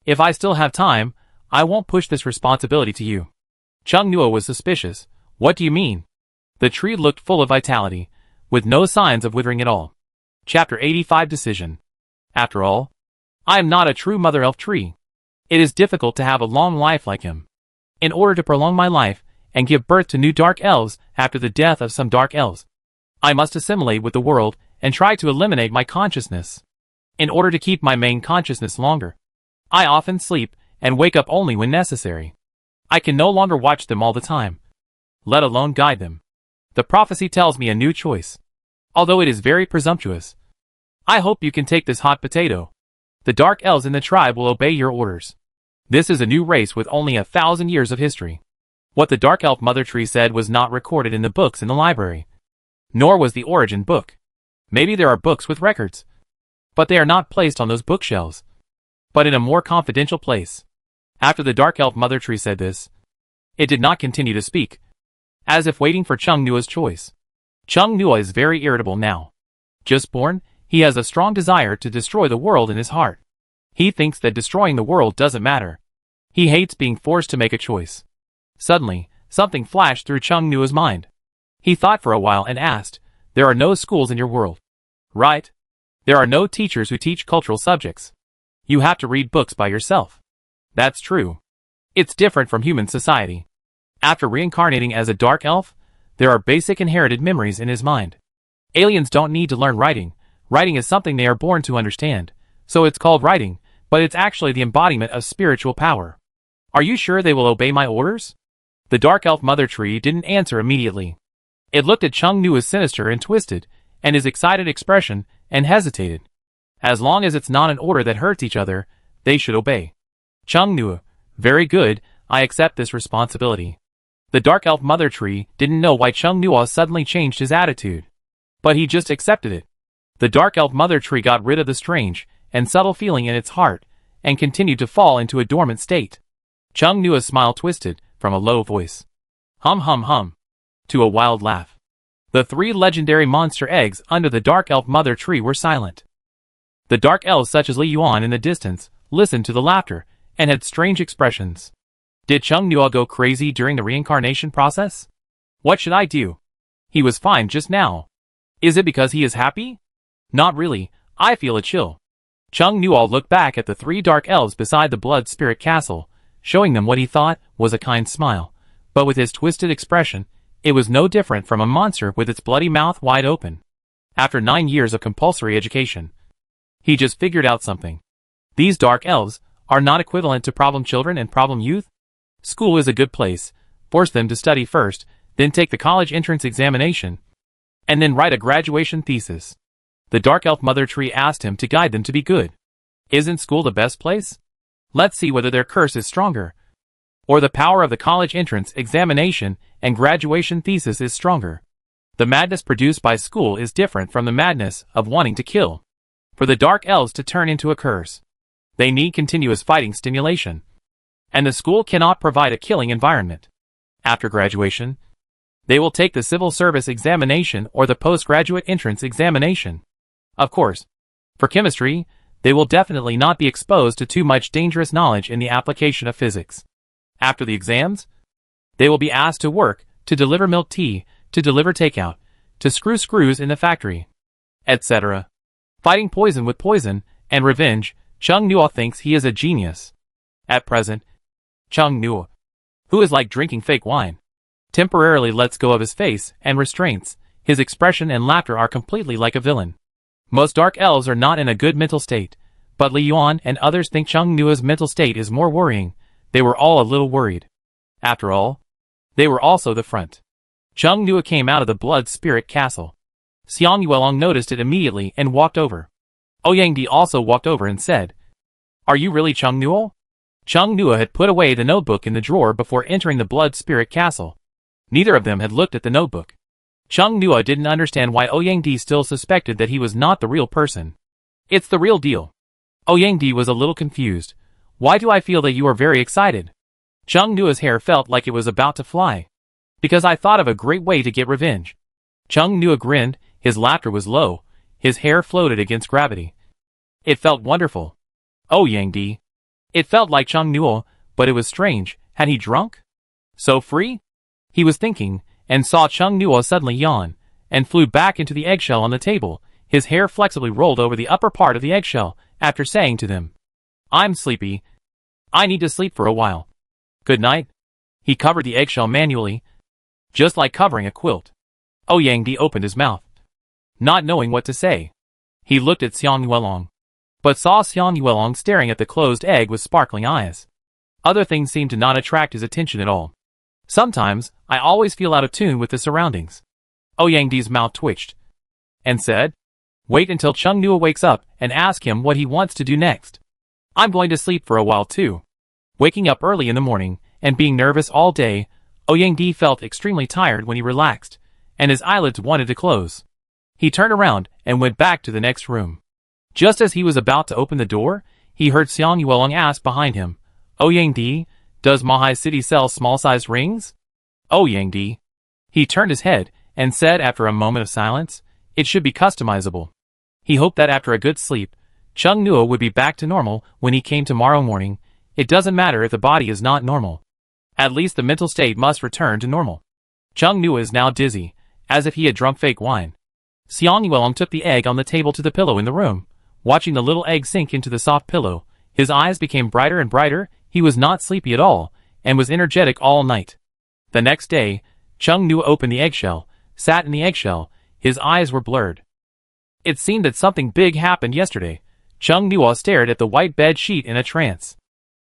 [SPEAKER 1] If I still have time, I won't push this responsibility to you. Chung Nua was suspicious. What do you mean? The tree looked full of vitality, with no signs of withering at all. Chapter 85 Decision. After all, I am not a true Mother Elf tree. It is difficult to have a long life like him. In order to prolong my life, and give birth to new Dark Elves after the death of some Dark Elves, I must assimilate with the world and try to eliminate my consciousness. In order to keep my main consciousness longer, I often sleep and wake up only when necessary. I can no longer watch them all the time, let alone guide them. The prophecy tells me a new choice. Although it is very presumptuous, I hope you can take this hot potato. The Dark Elves in the tribe will obey your orders. This is a new race with only 1,000 years of history. What the Dark Elf Mother Tree said was not recorded in the books in the library. Nor was the origin book. Maybe there are books with records, but they are not placed on those bookshelves, but in a more confidential place. After the Dark Elf Mother Tree said this, it did not continue to speak, as if waiting for Chung Nua's choice. Chung Nua is very irritable now. Just born, he has a strong desire to destroy the world in his heart. He thinks that destroying the world doesn't matter. He hates being forced to make a choice. Suddenly, something flashed through Chung Nua's mind. He thought for a while and asked, there are no schools in your world, right? There are no teachers who teach cultural subjects. You have to read books by yourself. That's true. It's different from human society. After reincarnating as a dark elf, there are basic inherited memories in his mind. Aliens don't need to learn writing. Writing is something they are born to understand. So it's called writing, but it's actually the embodiment of spiritual power. Are you sure they will obey my orders? The dark elf mother tree didn't answer immediately. It looked at Chung Nu as sinister and twisted, and his excited expression, and hesitated. As long as it's not an order that hurts each other, they should obey. Chung Nu, very good, I accept this responsibility. The dark elf mother tree didn't know why Chung Nu suddenly changed his attitude. But he just accepted it. The dark elf mother tree got rid of the strange and subtle feeling in its heart, and continued to fall into a dormant state. Chung Nu's smile twisted from a low voice. Hum hum hum. To a wild laugh. The 3 legendary monster eggs under the dark elf mother tree were silent. The dark elves such as Li Yuan in the distance listened to the laughter and had strange expressions. Did Chung Nu go crazy during the reincarnation process? What should I do? He was fine just now. Is it because he is happy? Not really, I feel a chill. Chung Nu looked back at the 3 dark elves beside the blood spirit castle, showing them what he thought was a kind smile, but with his twisted expression, it was no different from a monster with its bloody mouth wide open. After 9 years of compulsory education, he just figured out something. These dark elves are not equivalent to problem children and problem youth. School is a good place. Force them to study first, then take the college entrance examination, and then write a graduation thesis. The dark elf mother tree asked him to guide them to be good. Isn't school the best place? Let's see whether their curse is stronger, or the power of the college entrance examination and graduation thesis is stronger. The madness produced by school is different from the madness of wanting to kill. For the dark elves to turn into a curse, they need continuous fighting stimulation. And the school cannot provide a killing environment. After graduation, they will take the civil service examination or the postgraduate entrance examination. Of course, for chemistry, they will definitely not be exposed to too much dangerous knowledge in the application of physics. After the exams, they will be asked to work, to deliver milk tea, to deliver takeout, to screw screws in the factory, etc. Fighting poison with poison, and revenge, Chung Nu thinks he is a genius. At present, Chung Nu, who is like drinking fake wine, temporarily lets go of his face and restraints, his expression and laughter are completely like a villain. Most dark elves are not in a good mental state, but Li Yuan and others think Chung Nu's mental state is more worrying. They were all a little worried. After all, they were also the front. Chung Nu came out of the blood spirit castle. Xiang Yuelong noticed it immediately and walked over. Ouyang also walked over and said, Are you really Chung Nu? Chung Nu had put away the notebook in the drawer before entering the blood spirit castle. Neither of them had looked at the notebook. Chung Nu didn't understand why Ouyang still suspected that he was not the real person. It's the real deal. Ouyang was a little confused. Why do I feel that you are very excited? Chung Nu's hair felt like it was about to fly. Because I thought of a great way to get revenge. Chung Nu grinned, his laughter was low, his hair floated against gravity. It felt wonderful. Ouyang. It felt like Chung Nu, but it was strange, had he drunk? So free? He was thinking, and saw Chung Nu suddenly yawn, and flew back into the eggshell on the table. His hair flexibly rolled over the upper part of the eggshell, after saying to them, I'm sleepy. I need to sleep for a while. Good night. He covered the eggshell manually, just like covering a quilt. Ouyang opened his mouth, not knowing what to say. He looked at Xiang Yuelong, but saw Xiang Yuelong staring at the closed egg with sparkling eyes. Other things seemed to not attract his attention at all. Sometimes, I always feel out of tune with the surroundings. Ouyang's mouth twitched, and said, Wait until Chung Nu wakes up and ask him what he wants to do next. I'm going to sleep for a while too. Waking up early in the morning, and being nervous all day, Ouyang felt extremely tired when he relaxed, and his eyelids wanted to close. He turned around and went back to the next room. Just as he was about to open the door, he heard Xiang Yuelong ask behind him, Ouyang, does Mahai City sell small-sized rings? Ouyang. He turned his head and said after a moment of silence, It should be customizable. He hoped that after a good sleep, Chung Nu would be back to normal when he came tomorrow morning. It doesn't matter if the body is not normal. At least the mental state must return to normal. Chung Nu is now dizzy, as if he had drunk fake wine. Xiang Yuelong took the egg on the table to the pillow in the room. Watching the little egg sink into the soft pillow, his eyes became brighter and brighter. He was not sleepy at all, and was energetic all night. The next day, Chung Nuo opened the eggshell, sat in the eggshell, his eyes were blurred. It seemed that something big happened yesterday. Chung Nuo stared at the white bed sheet in a trance.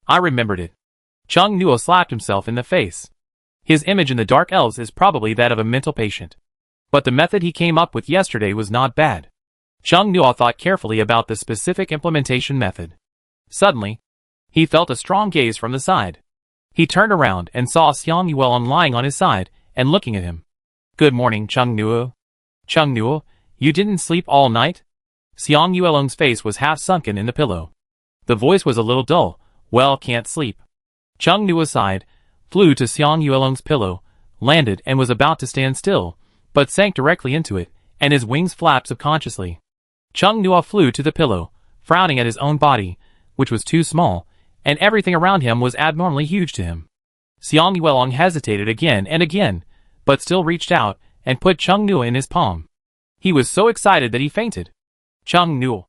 [SPEAKER 1] I remembered it. Chung Nuo slapped himself in the face. His image in the Dark Elves is probably that of a mental patient. But the method he came up with yesterday was not bad. Chung Nuo thought carefully about the specific implementation method. Suddenly, he felt a strong gaze from the side. He turned around and saw Xiang Yuelong lying on his side and looking at him. Good morning, Chung Nuo. Chung Nuo, you didn't sleep all night? Xiang Yuelong's face was half sunken in the pillow. The voice was a little dull. Well, can't sleep. Chung Nuo sighed, flew to Xiang Yuelong's pillow, landed and was about to stand still, but sank directly into it, and his wings flapped subconsciously. Chung Nuo flew to the pillow, frowning at his own body, which was too small, and everything around him was abnormally huge to him. Xiang Yuelong hesitated again and again, but still reached out and put Chung Nuo in his palm. He was so excited that he fainted. Chung Nuo,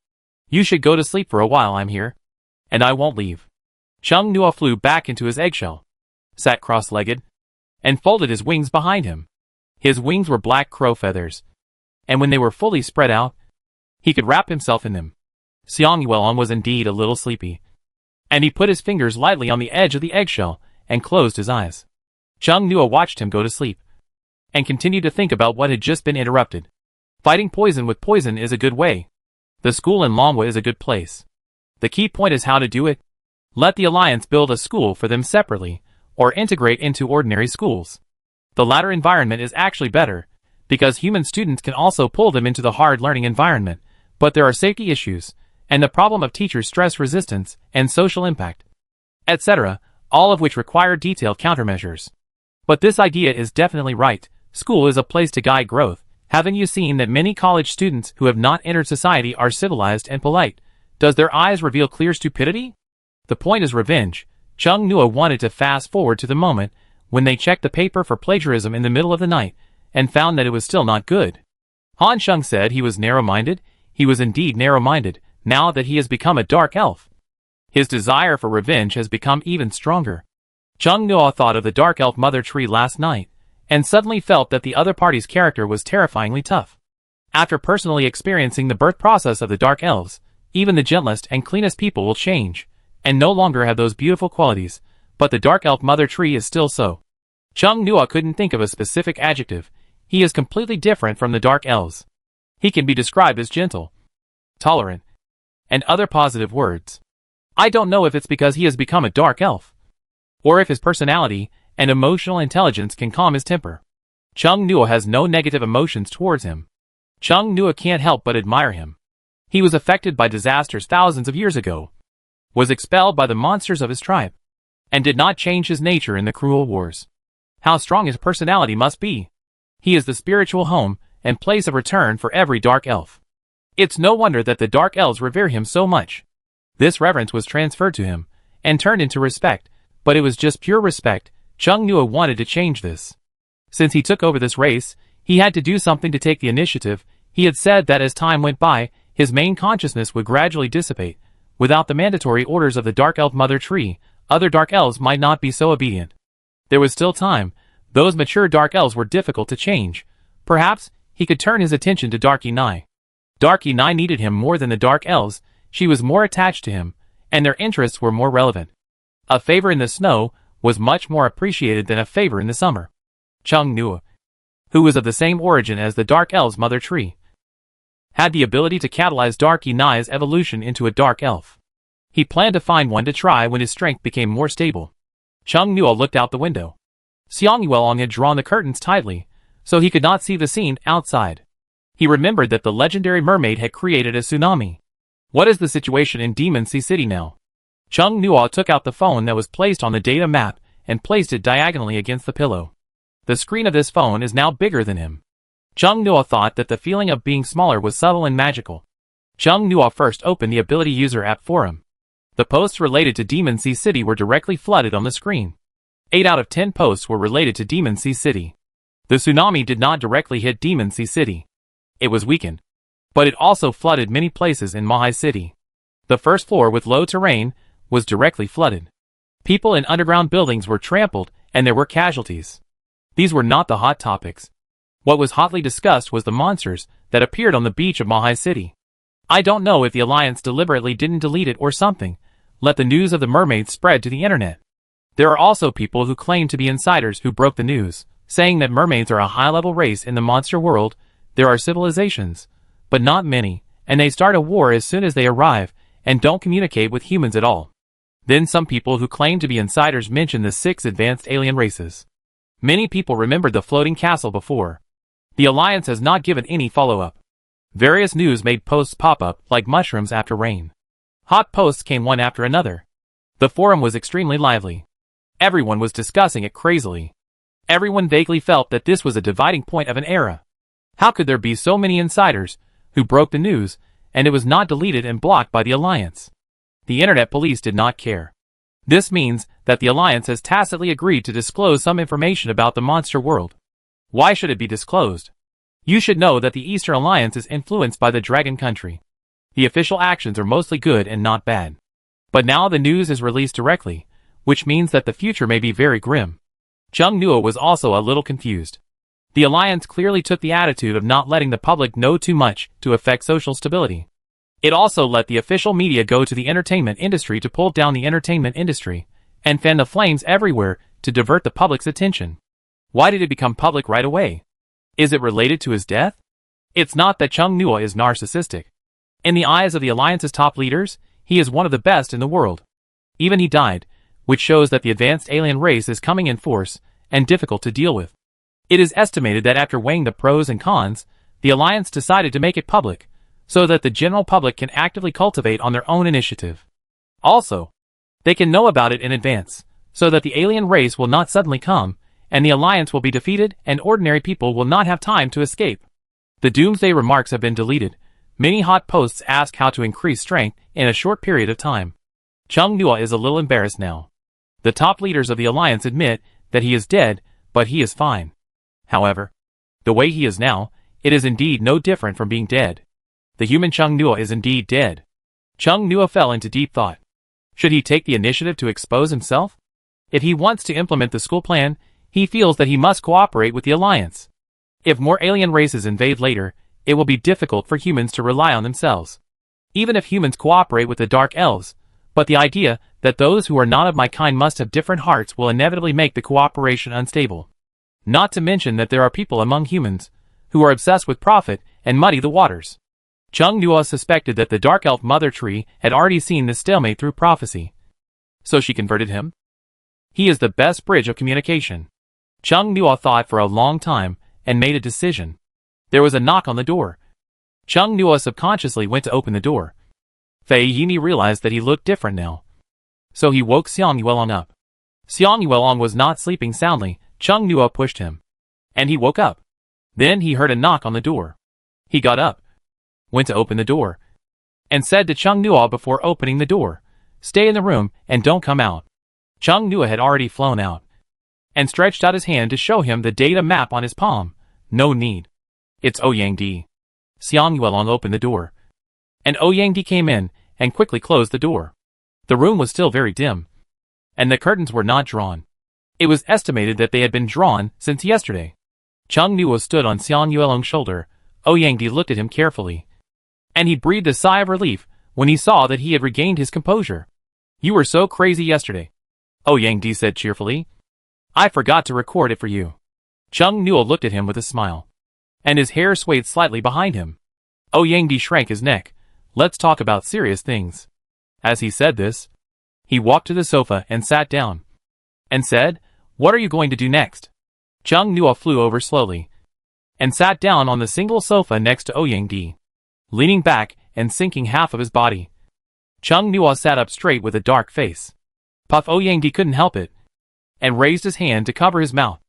[SPEAKER 1] you should go to sleep for a while. I'm here, and I won't leave. Chung Nuo flew back into his eggshell, sat cross-legged, and folded his wings behind him. His wings were black crow feathers, and when they were fully spread out, he could wrap himself in them. Xiang Yuelong was indeed a little sleepy, and he put his fingers lightly on the edge of the eggshell and closed his eyes. Chung Nuo watched him go to sleep, and continued to think about what had just been interrupted. Fighting poison with poison is a good way. The school in Longwa is a good place. The key point is how to do it. Let the Alliance build a school for them separately, or integrate into ordinary schools. The latter environment is actually better, because human students can also pull them into the hard learning environment, but there are safety issues, and the problem of teachers' stress resistance and social impact, etc., all of which require detailed countermeasures. But this idea is definitely right. School is a place to guide growth. Haven't you seen that many college students who have not entered society are civilized and polite? Does their eyes reveal clear stupidity? The point is revenge. Chung Nuo wanted to fast forward to the moment when they checked the paper for plagiarism in the middle of the night and found that it was still not good. Han Sheng said he was narrow-minded. He was indeed narrow-minded now that he has become a dark elf. His desire for revenge has become even stronger. Chung Nuo thought of the dark elf mother tree last night and suddenly felt that the other party's character was terrifyingly tough. After personally experiencing the birth process of the dark elves, even the gentlest and cleanest people will change, and no longer have those beautiful qualities, but the dark elf mother tree is still so. Chung Nuo couldn't think of a specific adjective. He is completely different from the dark elves. He can be described as gentle, tolerant, and other positive words. I don't know if it's because he has become a dark elf, or if his personality and emotional intelligence can calm his temper. Chung Nuo has no negative emotions towards him. Chung Nuo can't help but admire him. He was affected by disasters thousands of years ago, was expelled by the monsters of his tribe, and did not change his nature in the cruel wars. How strong his personality must be. He is the spiritual home and place of return for every dark elf. It's no wonder that the dark elves revere him so much. This reverence was transferred to him, and turned into respect, but it was just pure respect. Chung Nuo wanted to change this. Since he took over this race, he had to do something to take the initiative. He had said that as time went by, his main consciousness would gradually dissipate. Without the mandatory orders of the Dark Elf Mother Tree, other Dark Elves might not be so obedient. There was still time. Those mature Dark Elves were difficult to change. Perhaps he could turn his attention to Darky Nai. Darky Nai needed him more than the Dark Elves. She was more attached to him, and their interests were more relevant. A favor in the snow was much more appreciated than a favor in the summer. Chung Nuo, who was of the same origin as the Dark Elf's mother tree, had the ability to catalyze Darky Nai's evolution into a dark elf. He planned to find one to try when his strength became more stable. Chung Nuo looked out the window. Xiang Yuelong had drawn the curtains tightly, so he could not see the scene outside. He remembered that the legendary mermaid had created a tsunami. What is the situation in Demon Sea City now? Chung Nuo took out the phone that was placed on the data map and placed it diagonally against the pillow. The screen of this phone is now bigger than him. Chung Nuo thought that the feeling of being smaller was subtle and magical. Chung Nuo first opened the Ability User app forum. The posts related to Demon Sea City were directly flooded on the screen. 8 out of 10 posts were related to Demon Sea City. The tsunami did not directly hit Demon Sea City. It was weakened, but it also flooded many places in Mahai City. The first floor with low terrain was directly flooded. People in underground buildings were trampled, and there were casualties. These were not the hot topics. What was hotly discussed was the monsters that appeared on the beach of Mahai City. I don't know if the Alliance deliberately didn't delete it or something. Let the news of the mermaids spread to the internet. There are also people who claim to be insiders who broke the news, saying that mermaids are a high-level race in the monster world. There are civilizations, but not many, and they start a war as soon as they arrive and don't communicate with humans at all. Then some people who claim to be insiders mention the 6 advanced alien races. Many people remembered the floating castle before. The Alliance has not given any follow-up. Various news-made posts pop up like mushrooms after rain. Hot posts came one after another. The forum was extremely lively. Everyone was discussing it crazily. Everyone vaguely felt that this was a dividing point of an era. How could there be so many insiders who broke the news, and it was not deleted and blocked by the Alliance? The internet police did not care. This means that the Alliance has tacitly agreed to disclose some information about the monster world. Why should it be disclosed? You should know that the Eastern Alliance is influenced by the Dragon Country. The official actions are mostly good and not bad. But now the news is released directly, which means that the future may be very grim. Chung Nuo was also a little confused. The Alliance clearly took the attitude of not letting the public know too much to affect social stability. It also let the official media go to the entertainment industry to pull down the entertainment industry, and fan the flames everywhere to divert the public's attention. Why did it become public right away? Is it related to his death? It's not that Chung Nuo is narcissistic. In the eyes of the Alliance's top leaders, he is one of the best in the world. Even he died, which shows that the advanced alien race is coming in force and difficult to deal with. It is estimated that after weighing the pros and cons, the Alliance decided to make it public, so that the general public can actively cultivate on their own initiative. Also, they can know about it in advance, so that the alien race will not suddenly come, and the Alliance will be defeated and ordinary people will not have time to escape. The doomsday remarks have been deleted. Many hot posts ask how to increase strength in a short period of time. Chung Nuo is a little embarrassed now. The top leaders of the Alliance admit that he is dead, but he is fine. However, the way he is now, it is indeed no different from being dead. The human Chung Nuo is indeed dead. Chung Nuo fell into deep thought. Should he take the initiative to expose himself? If he wants to implement the school plan, he feels that he must cooperate with the Alliance. If more alien races invade later, it will be difficult for humans to rely on themselves. Even if humans cooperate with the Dark Elves, but the idea that those who are not of my kind must have different hearts will inevitably make the cooperation unstable. Not to mention that there are people among humans who are obsessed with profit and muddy the waters. Chung Nuo suspected that the Dark Elf Mother Tree had already seen this stalemate through prophecy. So she converted him? He is the best bridge of communication. Chung Nuo thought for a long time and made a decision. There was a knock on the door. Chung Nuo subconsciously went to open the door. Fei Yini realized that he looked different now. So he woke Xiang Yuelong up. Xiang Yuelong was not sleeping soundly. Chung Nuo pushed him. And he woke up. Then he heard a knock on the door. He got up, went to open the door, and said to Chung Nuo before opening the door, "Stay in the room and don't come out." Chung Nuo had already flown out, and stretched out his hand to show him the data map on his palm. No need. It's Ouyang-di. Xiang Yuelong opened the door, and Ouyang-di came in and quickly closed the door. The room was still very dim, and the curtains were not drawn. It was estimated that they had been drawn since yesterday. Chung Nuo stood on Xiang Yuelong's shoulder. Ouyang-di looked at him carefully, and he breathed a sigh of relief when he saw that he had regained his composure. "You were so crazy yesterday," Ouyang-di said cheerfully. "I forgot to record it for you." Chung Nuo looked at him with a smile, and his hair swayed slightly behind him. Ouyang-di shrank his neck. "Let's talk about serious things." As he said this, he walked to the sofa and sat down, and said, "What are you going to do next?" Chung Nuo flew over slowly, and sat down on the single sofa next to Ouyang-di, leaning back and sinking half of his body. Chung Nuo sat up straight with a dark face. Puff Ouyang-di couldn't help it, and raised his hand to cover his mouth.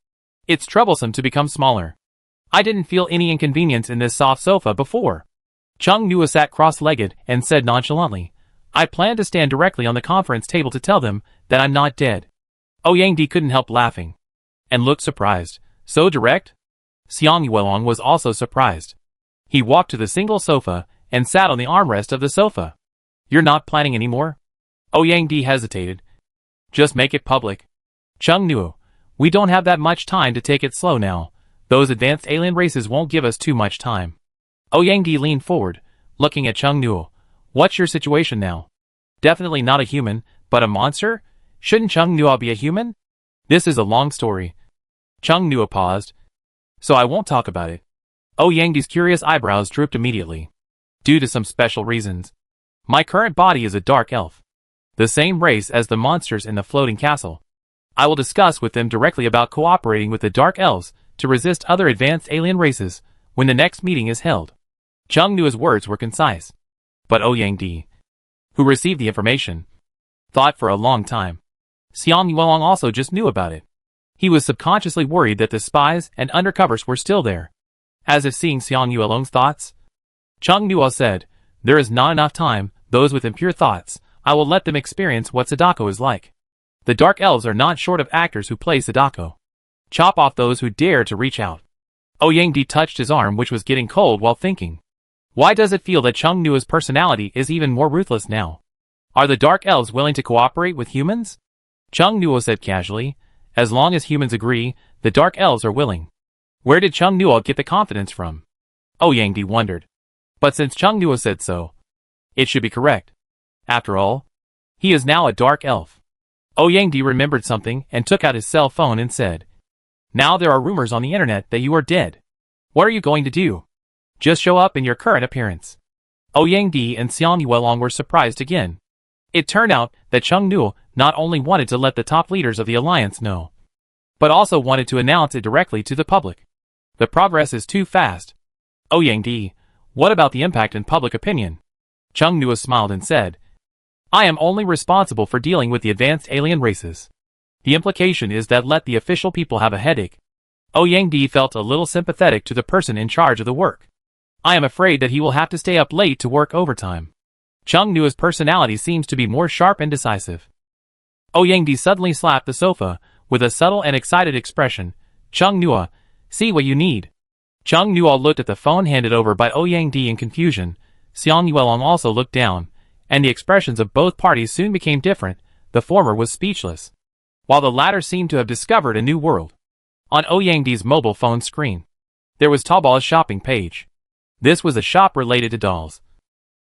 [SPEAKER 1] "It's troublesome to become smaller. I didn't feel any inconvenience in this soft sofa before." Chung Nuo sat cross-legged and said nonchalantly, "I plan to stand directly on the conference table to tell them that I'm not dead." Ouyang-di couldn't help laughing, and looked surprised. "So direct?" Xiang Yuelong was also surprised. He walked to the single sofa and sat on the armrest of the sofa. "You're not planning anymore?" Ouyang-di hesitated. "Just make it public." "Chung Nuo, We don't have that much time to take it slow now. Those advanced alien races won't give us too much time. Yang leaned forward, looking at Chung Nuo. What's your situation now? Definitely not a human, but a monster? Shouldn't Chung Nuo be a human? This is a long story. Chung Nuo paused. So I won't talk about it. Yang's curious eyebrows drooped immediately. Due to some special reasons. My current body is a dark elf. The same race as the monsters in the floating castle. I will discuss with them directly about cooperating with the dark elves to resist other advanced alien races when the next meeting is held. Chung Nuo's words were concise. But Yang, who received the information, thought for a long time. Xiang Yuelong also just knew about it. He was subconsciously worried that the spies and undercovers were still there. As if seeing Xiang Yuelong's thoughts, Chung Nuo said, there is not enough time, those with impure thoughts, I will let them experience what Sadako is like. The Dark Elves are not short of actors who play Sadako. Chop off those who dare to reach out. Yang touched his arm, which was getting cold, while thinking. Why does it feel that Chung Nuo's personality is even more ruthless now? Are the Dark Elves willing to cooperate with humans? Chung Nuo said casually, as long as humans agree, the Dark Elves are willing. Where did Chung Nuo get the confidence from? Yang wondered. But since Chung Nuo said so, it should be correct. After all, he is now a Dark Elf. Yang remembered something and took out his cell phone and said, now there are rumors on the internet that you are dead. What are you going to do? Just show up in your current appearance. Yang and Xiang Yuelong were surprised again. It turned out that Chung Nuo not only wanted to let the top leaders of the alliance know, but also wanted to announce it directly to the public. The progress is too fast. Yang, what about the impact in public opinion? Chung Nuo smiled and said, I am only responsible for dealing with the advanced alien races. The implication is that let the official people have a headache. Yang felt a little sympathetic to the person in charge of the work. I am afraid that he will have to stay up late to work overtime. Chung Nuo's personality seems to be more sharp and decisive. Yang suddenly slapped the sofa, with a subtle and excited expression. Chung Nuo, see what you need. Chung Nuo looked at the phone handed over by Yang in confusion. Xiang Yuelong also looked down, and the expressions of both parties soon became different. The former was speechless, while the latter seemed to have discovered a new world. On Yang's mobile phone screen, there was Taobao's shopping page. This was a shop related to dolls,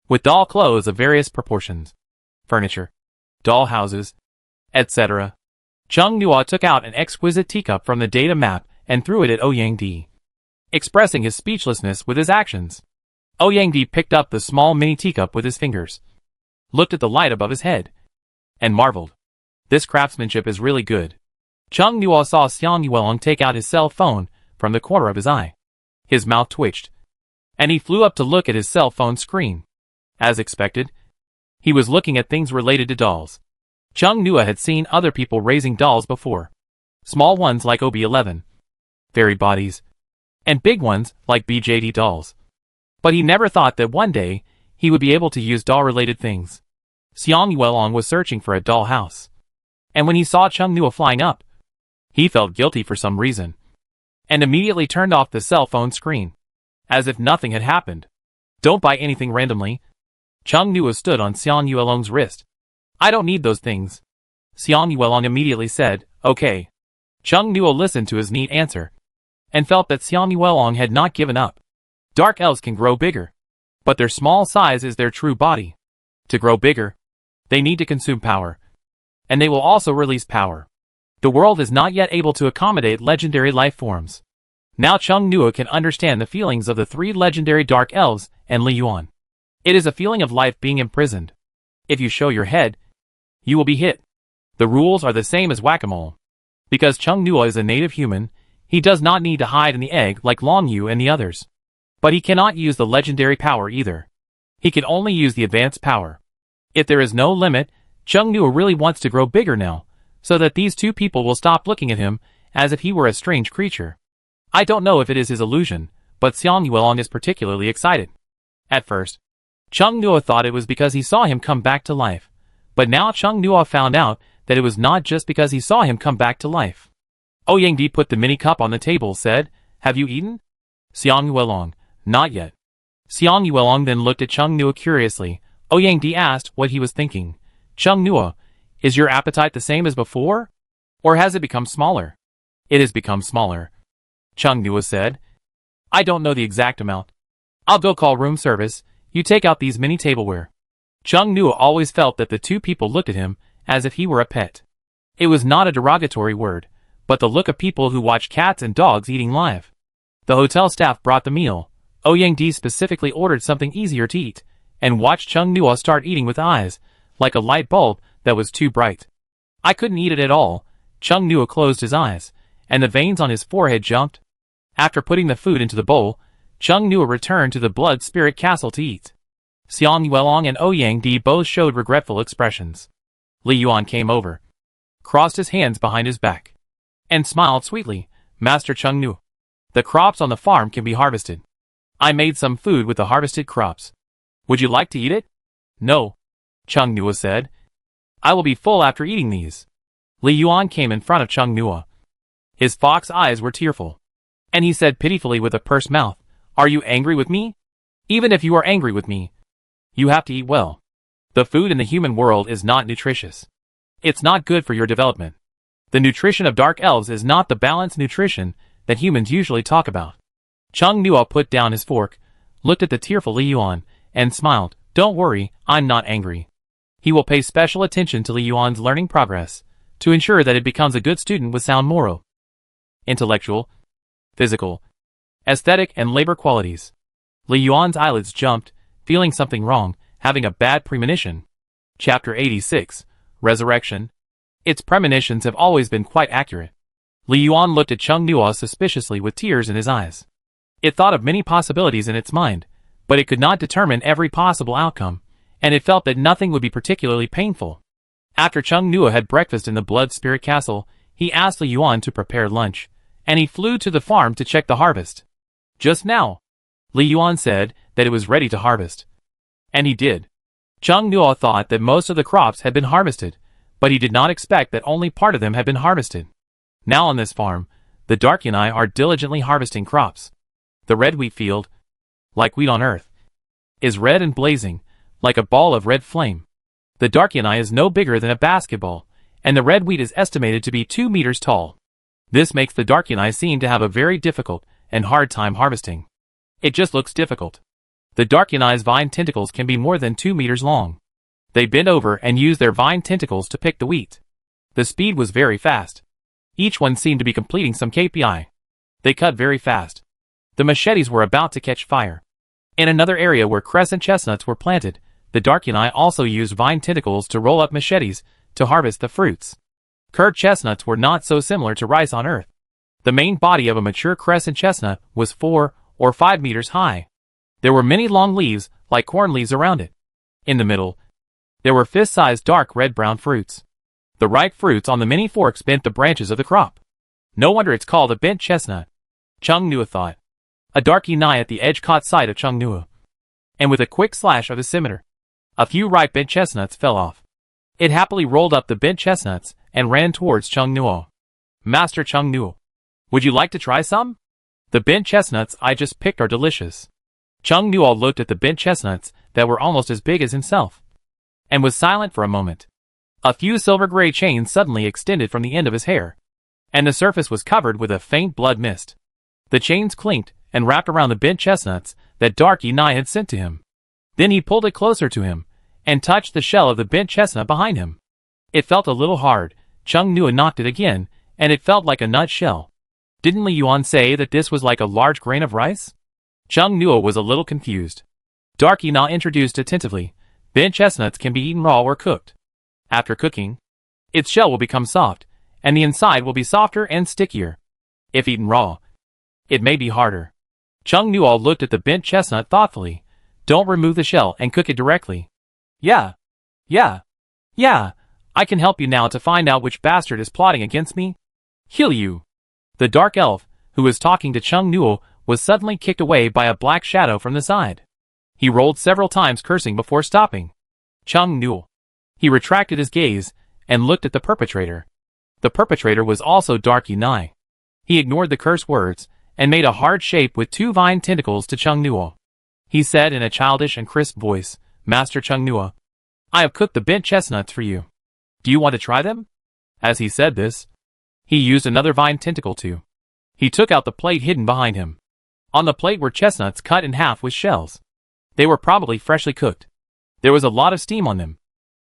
[SPEAKER 1] with doll clothes of various proportions, furniture, doll houses, etc. Chung Nuo took out an exquisite teacup from the data map and threw it at Yang, expressing his speechlessness with his actions. Yang picked up the small mini teacup with his fingers, looked at the light above his head, and marveled. This craftsmanship is really good. Chung Nuo saw Xiang Yuelong take out his cell phone from the corner of his eye. His mouth twitched, and he flew up to look at his cell phone screen. As expected, he was looking at things related to dolls. Chung Nuo had seen other people raising dolls before. Small ones like OB11, fairy bodies, and big ones like BJD dolls. But he never thought that one day he would be able to use doll-related things. Xiang Yuelong was searching for a doll house, and when he saw Chung Nuo flying up, he felt guilty for some reason, and immediately turned off the cell phone screen, as if nothing had happened. Don't buy anything randomly. Chung Nuo stood on Xiang Yuelong's wrist. I don't need those things. Xiang Yuelong immediately said, okay. Chung Nuo listened to his neat answer, and felt that Xiang Yuelong had not given up. Dark elves can grow bigger, but their small size is their true body. To grow bigger, they need to consume power, and they will also release power. The world is not yet able to accommodate legendary life forms. Now Chung Nuo can understand the feelings of the three legendary dark elves and Li Yuan. It is a feeling of life being imprisoned. If you show your head, you will be hit. The rules are the same as whack-a-mole. Because Chung Nuo is a native human, he does not need to hide in the egg like Long Yu and the others. But he cannot use the legendary power either. He can only use the advanced power. If there is no limit, Chung Nuo really wants to grow bigger now, so that these two people will stop looking at him as if he were a strange creature. I don't know if it is his illusion, but Xiang Yuelong is particularly excited. At first, Chung Nuo thought it was because he saw him come back to life, but now Chung Nuo found out that it was not just because he saw him come back to life. Yang put the mini cup on the table, said, have you eaten? Xiang Yuelong, not yet. Xiang Yuelong then looked at Chung Nuo curiously. Yang asked what he was thinking. Chung Nuo, is your appetite the same as before? Or has it become smaller? It has become smaller. Chung Nua said. I don't know the exact amount. I'll go call room service. You take out these mini tableware. Chung Nua always felt that the two people looked at him as if he were a pet. It was not a derogatory word, but the look of people who watch cats and dogs eating live. The hotel staff brought the meal. Ouyang Di specifically ordered something easier to eat, and watched Chung Nua start eating with eyes, like a light bulb that was too bright. I couldn't eat it at all. Chung Nua closed his eyes, and the veins on his forehead jumped. After putting the food into the bowl, Chung Nua returned to the Blood Spirit Castle to eat. Xiang Yuelong and Ouyang Di both showed regretful expressions. Li Yuan came over, crossed his hands behind his back, and smiled sweetly. Master Chung Nua, the crops on the farm can be harvested. I made some food with the harvested crops. Would you like to eat it? No, Chung Nua said. I will be full after eating these. Li Yuan came in front of Chung Nua. His fox eyes were tearful, and he said pitifully with a pursed mouth, Are you angry with me? Even if you are angry with me, you have to eat well. The food in the human world is not nutritious. It's not good for your development. The nutrition of dark elves is not the balanced nutrition that humans usually talk about. Chung Nua put down his fork, looked at the tearful Li Yuan, and smiled. Don't worry, I'm not angry. He will pay special attention to Li Yuan's learning progress, to ensure that it becomes a good student with sound moral, intellectual, physical, aesthetic, and labor qualities. Li Yuan's eyelids jumped, feeling something wrong, having a bad premonition. Chapter 86, Resurrection. Its premonitions have always been quite accurate. Li Yuan looked at Chung Nua suspiciously with tears in his eyes. It thought of many possibilities in its mind, but it could not determine every possible outcome, and it felt that nothing would be particularly painful. After Chung Nua had breakfast in the Blood Spirit Castle, he asked Li Yuan to prepare lunch, and he flew to the farm to check the harvest. Just now, Li Yuan said that it was ready to harvest. And he did. Chung Nua thought that most of the crops had been harvested, but he did not expect that only part of them had been harvested. Now on this farm, the Dark Yanai are diligently harvesting crops. The red wheat field, like wheat on earth, is red and blazing, like a ball of red flame. The Dark Yanai is no bigger than a basketball, and the red wheat is estimated to be 2 meters tall. This makes the Dark Yanai seem to have a very difficult and hard time harvesting. It just looks difficult. The Dark Yanai's vine tentacles can be more than 2 meters long. They bend over and use their vine tentacles to pick the wheat. The speed was very fast. Each one seemed to be completing some KPI. They cut very fast. The machetes were about to catch fire. In another area where crescent chestnuts were planted, the Dark Yanai also used vine tentacles to roll up machetes to harvest the fruits. Curd chestnuts were not so similar to rice on earth. The main body of a mature crescent chestnut was 4 or 5 meters high. There were many long leaves, like corn leaves around it. In the middle, there were fist-sized dark red-brown fruits. The ripe fruits on the many forks bent the branches of the crop. No wonder it's called a bent chestnut, Chung Nua thought. A dark yanai at the edge caught sight of Chung Nua, and with a quick slash of his scimitar, a few ripe bent chestnuts fell off. It happily rolled up the bent chestnuts and ran towards Chung Nua. Master Chung Nua, would you like to try some? The bent chestnuts I just picked are delicious. Chung Nua looked at the bent chestnuts that were almost as big as himself, and was silent for a moment. A few silver-gray chains suddenly extended from the end of his hair, and the surface was covered with a faint blood mist. The chains clinked and wrapped around the bent chestnuts that Dark Yanai had sent to him. Then he pulled it closer to him, and touched the shell of the bent chestnut behind him. It felt a little hard. Chung Nua knocked it again, and it felt like a nut shell. Didn't Li Yuan say that this was like a large grain of rice? Chung Nua was a little confused. Dark Yanai introduced attentively. Bent chestnuts can be eaten raw or cooked. After cooking, its shell will become soft, and the inside will be softer and stickier. If eaten raw, it may be harder. Chung Nua looked at the bent chestnut thoughtfully. Don't remove the shell and cook it directly. Yeah. I can help you now to find out which bastard is plotting against me. Heal you. The dark elf, who was talking to Chung Nua, was suddenly kicked away by a black shadow from the side. He rolled several times cursing before stopping. Chung Nua. He retracted his gaze and looked at the perpetrator. The perpetrator was also Dark Yanai. He ignored the curse words and made a hard shape with 2 vine tentacles to Chung Nua. He said in a childish and crisp voice, Master Chung Nua, I have cooked the bent chestnuts for you. Do you want to try them? As he said this, He used another vine tentacle too. He took out the plate hidden behind him. On the plate were chestnuts cut in half with shells. They were probably freshly cooked. There was a lot of steam on them.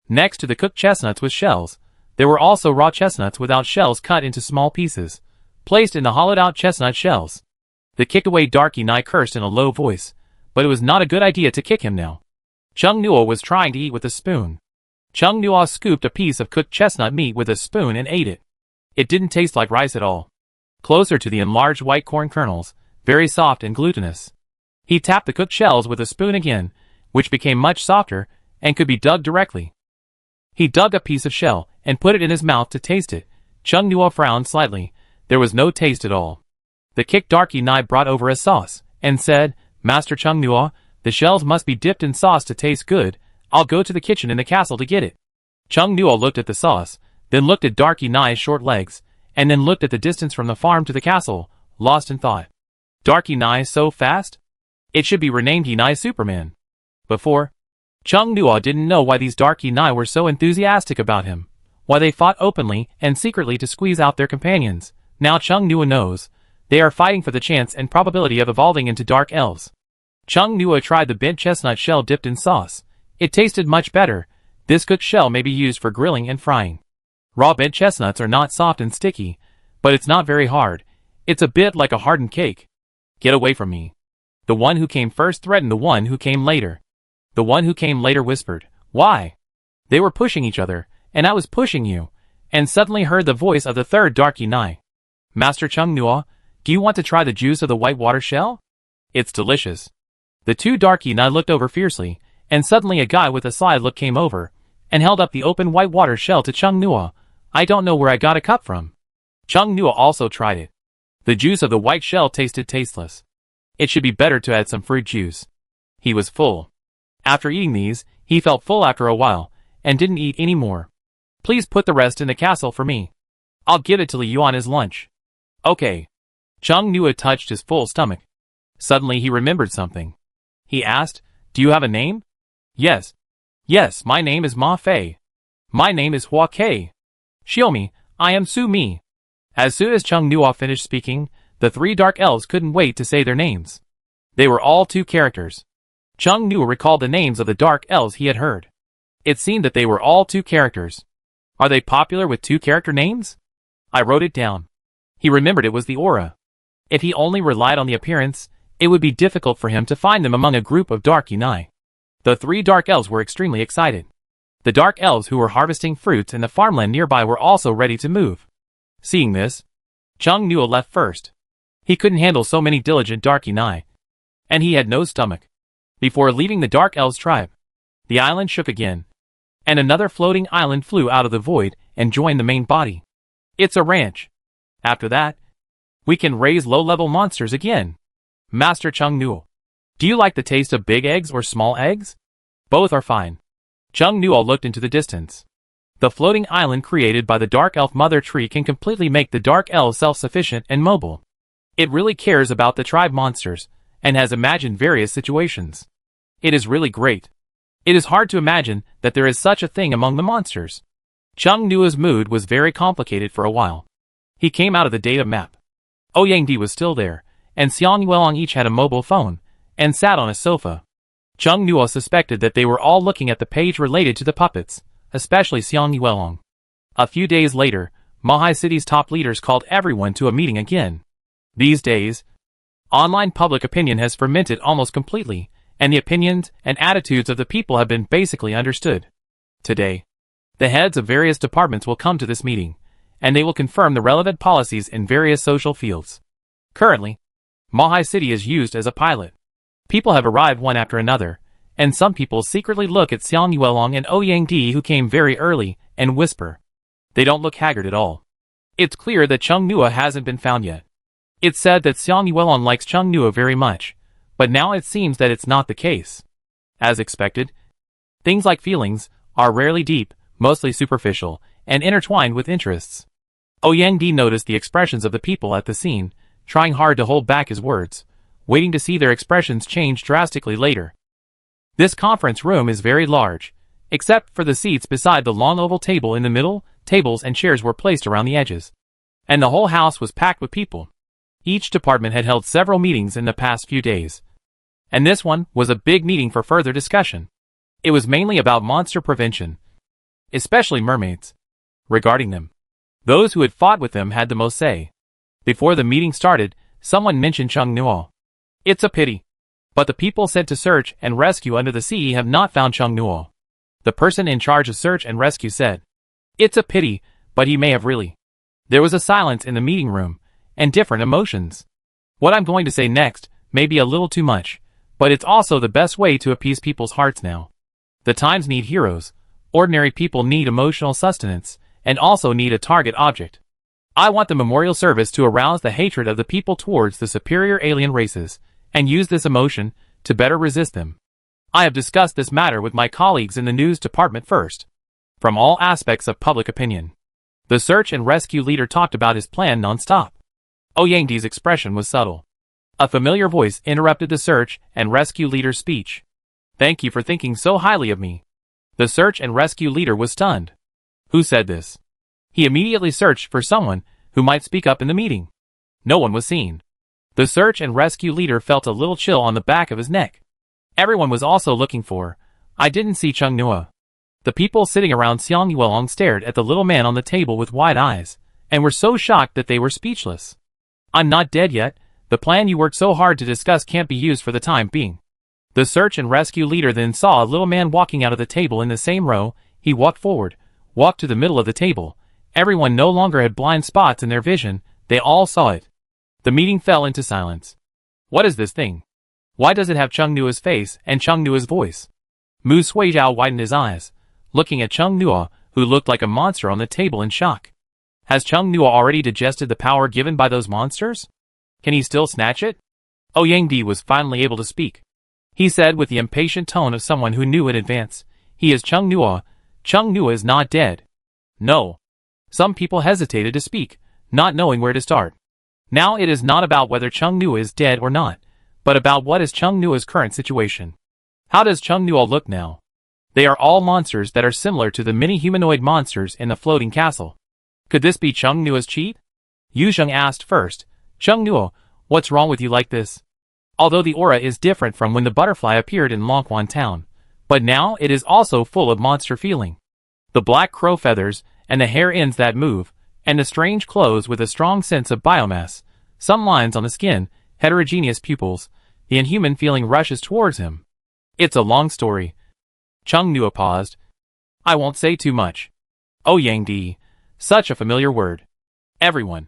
[SPEAKER 1] Next to the cooked chestnuts with shells, there were also raw chestnuts without shells cut into small pieces, placed in the hollowed-out chestnut shells. The kick-away darky Nai cursed in a low voice, but it was not a good idea to kick him now. Chung Nuo was trying to eat with a spoon. Chung Nuo scooped a piece of cooked chestnut meat with a spoon and ate it. It didn't taste like rice at all. Closer to the enlarged white corn kernels, very soft and glutinous. He tapped the cooked shells with a spoon again, which became much softer and could be dug directly. He dug a piece of shell and put it in his mouth to taste it. Chung Nuo frowned slightly. There was no taste at all. The kicked darky Nai brought over a sauce and said, "Master Chung Nuo, the shells must be dipped in sauce to taste good. I'll go to the kitchen in the castle to get it." Chung Nuo looked at the sauce, then looked at darky Nai's short legs, and then looked at the distance from the farm to the castle, lost in thought. Darky Nai so fast? It should be renamed Nai Superman. Before, Chung Nuo didn't know why these darky Nai were so enthusiastic about him, why they fought openly and secretly to squeeze out their companions. Now Chung Nuo knows. They are fighting for the chance and probability of evolving into dark elves. Chung Nuo tried the bent chestnut shell dipped in sauce. It tasted much better. This cooked shell may be used for grilling and frying. Raw bent chestnuts are not soft and sticky, but it's not very hard. It's a bit like a hardened cake. Get away from me. The one who came first threatened the one who came later. The one who came later whispered, "Why?" They were pushing each other, and I was pushing you, and suddenly heard the voice of the third darky Nai. "Master Chung Nuo, do you want to try the juice of the white water shell? It's delicious." The two darky Nai looked over fiercely, and suddenly a guy with a side look came over, and held up the open white water shell to Chung Nuo. "I don't know where I got a cup from." Chung Nuo also tried it. The juice of the white shell tasted tasteless. It should be better to add some fruit juice. He was full. After eating these, he felt full after a while, and didn't eat any more. "Please put the rest in the castle for me. I'll give it to Li Yuan as lunch." "Okay." Chung Nuo touched his full stomach. Suddenly he remembered something. He asked, "Do you have a name?" "Yes. Yes, my name is Ma Fei. My name is Hua Kei. Xiaomi, I am Su Mi." As soon as Chung Nuo finished speaking, the three dark elves couldn't wait to say their names. They were all two characters. Chung Nuo recalled the names of the dark elves he had heard. It seemed that they were all two characters. Are they popular with two-character names? I wrote it down. He remembered it was the aura. If he only relied on the appearance, it would be difficult for him to find them among a group of darky Nai. The three dark elves were extremely excited. The dark elves who were harvesting fruits in the farmland nearby were also ready to move. Seeing this, Chung Nuo left first. He couldn't handle so many diligent darky Nai, and he had no stomach. Before leaving the dark elves' tribe, the island shook again, and another floating island flew out of the void and joined the main body. It's a ranch. After that, we can raise low-level monsters again. Master Chung Nuo, do you like the taste of big eggs or small eggs? Both are fine. Chung Nuo looked into the distance. The floating island created by the Dark Elf Mother Tree can completely make the Dark Elf self-sufficient and mobile. It really cares about the tribe monsters, and has imagined various situations. It is really great. It is hard to imagine that there is such a thing among the monsters. Chung Nuo's mood was very complicated for a while. He came out of the data map. Ouyang was still there, and Xiang Yuelong each had a mobile phone, and sat on a sofa. Chung Nuo suspected that they were all looking at the page related to the puppets, especially Xiang Yuelong. A few days later, Mahai City's top leaders called everyone to a meeting again. These days, online public opinion has fermented almost completely, and the opinions and attitudes of the people have been basically understood. Today, the heads of various departments will come to this meeting, and they will confirm the relevant policies in various social fields. Currently, Mahai City is used as a pilot. People have arrived one after another, and some people secretly look at Xiang Yuelong and Ouyang who came very early, and whisper. They don't look haggard at all. It's clear that Chung Nuo hasn't been found yet. It's said that Xiang Yuelong likes Chung Nuo very much, but now it seems that it's not the case. As expected, things like feelings are rarely deep, mostly superficial, and intertwined with interests. Ouyang noticed the expressions of the people at the scene, trying hard to hold back his words, waiting to see their expressions change drastically later. This conference room is very large, except for the seats beside the long oval table in the middle. Tables and chairs were placed around the edges. And the whole house was packed with people. Each department had held several meetings in the past few days. And this one was a big meeting for further discussion. It was mainly about monster prevention, especially mermaids. Regarding them, those who had fought with them had the most say. Before the meeting started, someone mentioned Chung Nuo. It's a pity, but the people sent to search and rescue under the sea have not found Chung Nuo. The person in charge of search and rescue said, it's a pity, but he may have really. There was a silence in the meeting room, and different emotions. What I'm going to say next may be a little too much, but it's also the best way to appease people's hearts now. The times need heroes, ordinary people need emotional sustenance, and also need a target object. I want the memorial service to arouse the hatred of the people towards the superior alien races, and use this emotion to better resist them. I have discussed this matter with my colleagues in the news department first. From all aspects of public opinion. The search and rescue leader talked about his plan non-stop. Yangdi's expression was subtle. A familiar voice interrupted the search and rescue leader's speech. Thank you for thinking so highly of me. The search and rescue leader was stunned. Who said this? He immediately searched for someone who might speak up in the meeting. No one was seen. The search and rescue leader felt a little chill on the back of his neck. Everyone was also looking for. I didn't see Chung Nuo. The people sitting around Xiang Yuelong stared at the little man on the table with wide eyes, and were so shocked that they were speechless. I'm not dead yet. The plan you worked so hard to discuss can't be used for the time being. The search and rescue leader then saw a little man walking out of the table in the same row. He walked forward, walked to the middle of the table. Everyone no longer had blind spots in their vision, they all saw it. The meeting fell into silence. What is this thing? Why does it have Chung Nuo's face and Chung Nuo's voice? Mu Suijiao widened his eyes, looking at Chung Nuo, who looked like a monster on the table in shock. Has Chung Nuo already digested the power given by those monsters? Can he still snatch it? Yangdi was finally able to speak. He said with the impatient tone of someone who knew in advance, he is Chung Nuo. Chung Nuo is not dead. No. Some people hesitated to speak, not knowing where to start. Now it is not about whether Chung Nuo is dead or not, but about what is Chung Nuo's current situation. How does Chung Nuo look now? They are all monsters that are similar to the many humanoid monsters in the floating castle. Could this be Chung Nuo's cheat? Yu Zheng asked first. Chung Nuo, what's wrong with you like this? Although the aura is different from when the butterfly appeared in Longquan town, but now it is also full of monster feeling. The black crow feathers, and the hair ends that move, and the strange clothes with a strong sense of biomass, some lines on the skin, heterogeneous pupils, the inhuman feeling rushes towards him. It's a long story. Chung Nuo paused. I won't say too much. Yangdi. Such a familiar word. Everyone.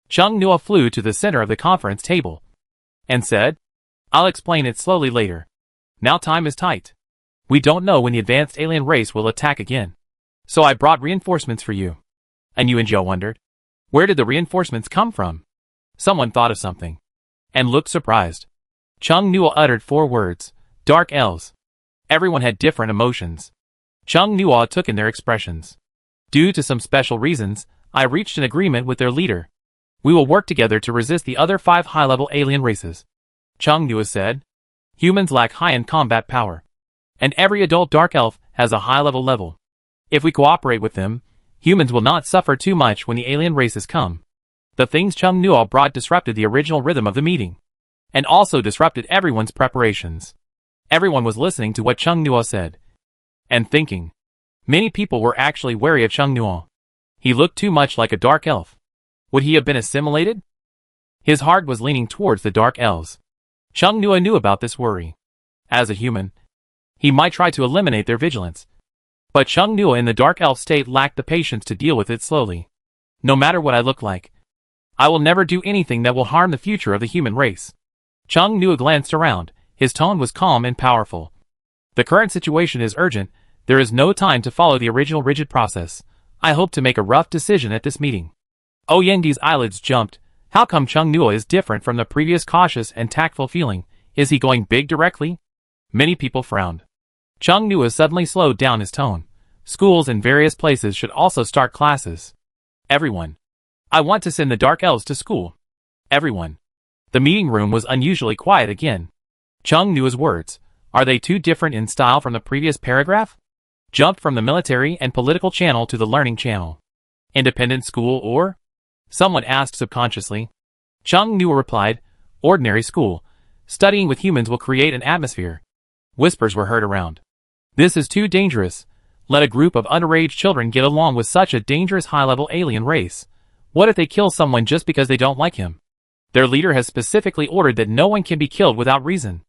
[SPEAKER 1] Chung Nuo flew to the center of the conference table and said, I'll explain it slowly later. Now time is tight. We don't know when the advanced alien race will attack again. So I brought reinforcements for you. And Yu and Jiao wondered, where did the reinforcements come from? Someone thought of something and looked surprised. Chung Nuo uttered 4 words, dark elves. Everyone had different emotions. Chung Nuo took in their expressions. Due to some special reasons, I reached an agreement with their leader. We will work together to resist the other 5 high-level alien races. Chung Nuo said, humans lack high-end combat power. And every adult dark elf has a high-level level. If we cooperate with them, humans will not suffer too much when the alien races come. The things Chung Nuo brought disrupted the original rhythm of the meeting. And also disrupted everyone's preparations. Everyone was listening to what Chung Nuo said. And thinking. Many people were actually wary of Chung Nuo. He looked too much like a dark elf. Would he have been assimilated? His heart was leaning towards the dark elves. Chung Nuo knew about this worry. As a human, he might try to eliminate their vigilance. But Chung Nuo in the dark elf state lacked the patience to deal with it slowly. No matter what I look like, I will never do anything that will harm the future of the human race. Chung Nuo glanced around. His tone was calm and powerful. The current situation is urgent. There is no time to follow the original rigid process. I hope to make a rough decision at this meeting. Yangdi's eyelids jumped. How come Chung Nuo is different from the previous cautious and tactful feeling? Is he going big directly? Many people frowned. Chung Nuo suddenly slowed down his tone. Schools in various places should also start classes. Everyone. I want to send the dark elves to school. Everyone. The meeting room was unusually quiet again. Chung Nuo's words, are they too different in style from the previous paragraph? Jumped from the military and political channel to the learning channel. Independent school or? Someone asked subconsciously. Chung Nuo replied, ordinary school. Studying with humans will create an atmosphere. Whispers were heard around. This is too dangerous. Let a group of underage children get along with such a dangerous high-level alien race. What if they kill someone just because they don't like him? Their leader has specifically ordered that no one can be killed without reason.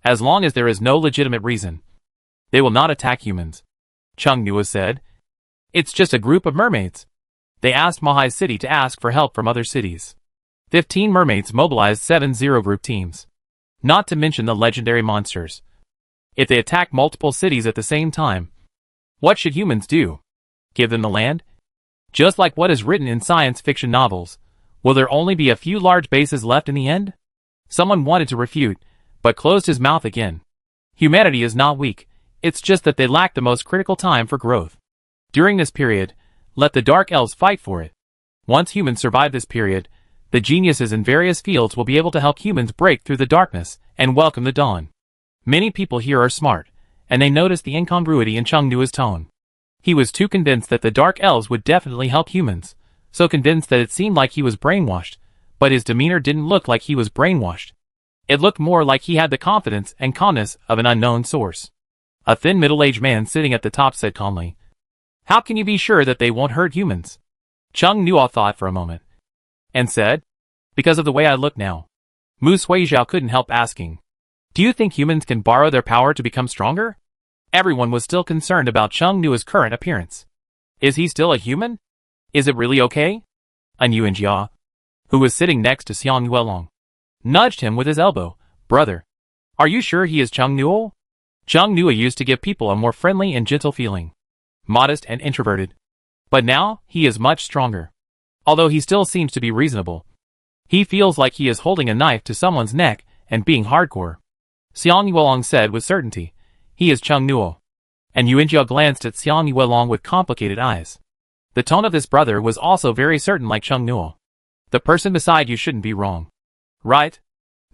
[SPEAKER 1] As long as there is no legitimate reason, they will not attack humans. Chung Nuo said. It's just a group of mermaids. They asked Mahai City to ask for help from other cities. 15 mermaids mobilized 7 zero-group teams. Not to mention the legendary monsters. If they attack multiple cities at the same time, what should humans do? Give them the land? Just like what is written in science fiction novels, will there only be a few large bases left in the end? Someone wanted to refute, but closed his mouth again. Humanity is not weak, it's just that they lack the most critical time for growth. During this period, let the Dark Elves fight for it. Once humans survive this period, the geniuses in various fields will be able to help humans break through the darkness and welcome the dawn. Many people here are smart, and they noticed the incongruity in Chung Nuo's tone. He was too convinced that the Dark Elves would definitely help humans, so convinced that it seemed like he was brainwashed, but his demeanor didn't look like he was brainwashed. It looked more like he had the confidence and calmness of an unknown source. A thin middle-aged man sitting at the top said calmly, "How can you be sure that they won't hurt humans?" Chung Nuo thought for a moment, and said, "Because of the way I look now." Mu Suizhao couldn't help asking, "Do you think humans can borrow their power to become stronger?" Everyone was still concerned about Chung Nuo's current appearance. Is he still a human? Is it really okay? An Yuan Jia, who was sitting next to Xiang Yuelong, nudged him with his elbow. "Brother, are you sure he is Chung Nuo?" Chung Nuo used to give people a more friendly and gentle feeling, modest and introverted. But now, he is much stronger. Although he still seems to be reasonable, he feels like he is holding a knife to someone's neck and being hardcore. Xiang Yuelong said with certainty, "He is Chung Nuo." And Yuan Jia glanced at Xiang Yuelong with complicated eyes. The tone of this brother was also very certain, like Chung Nuo. The person beside you shouldn't be wrong. Right?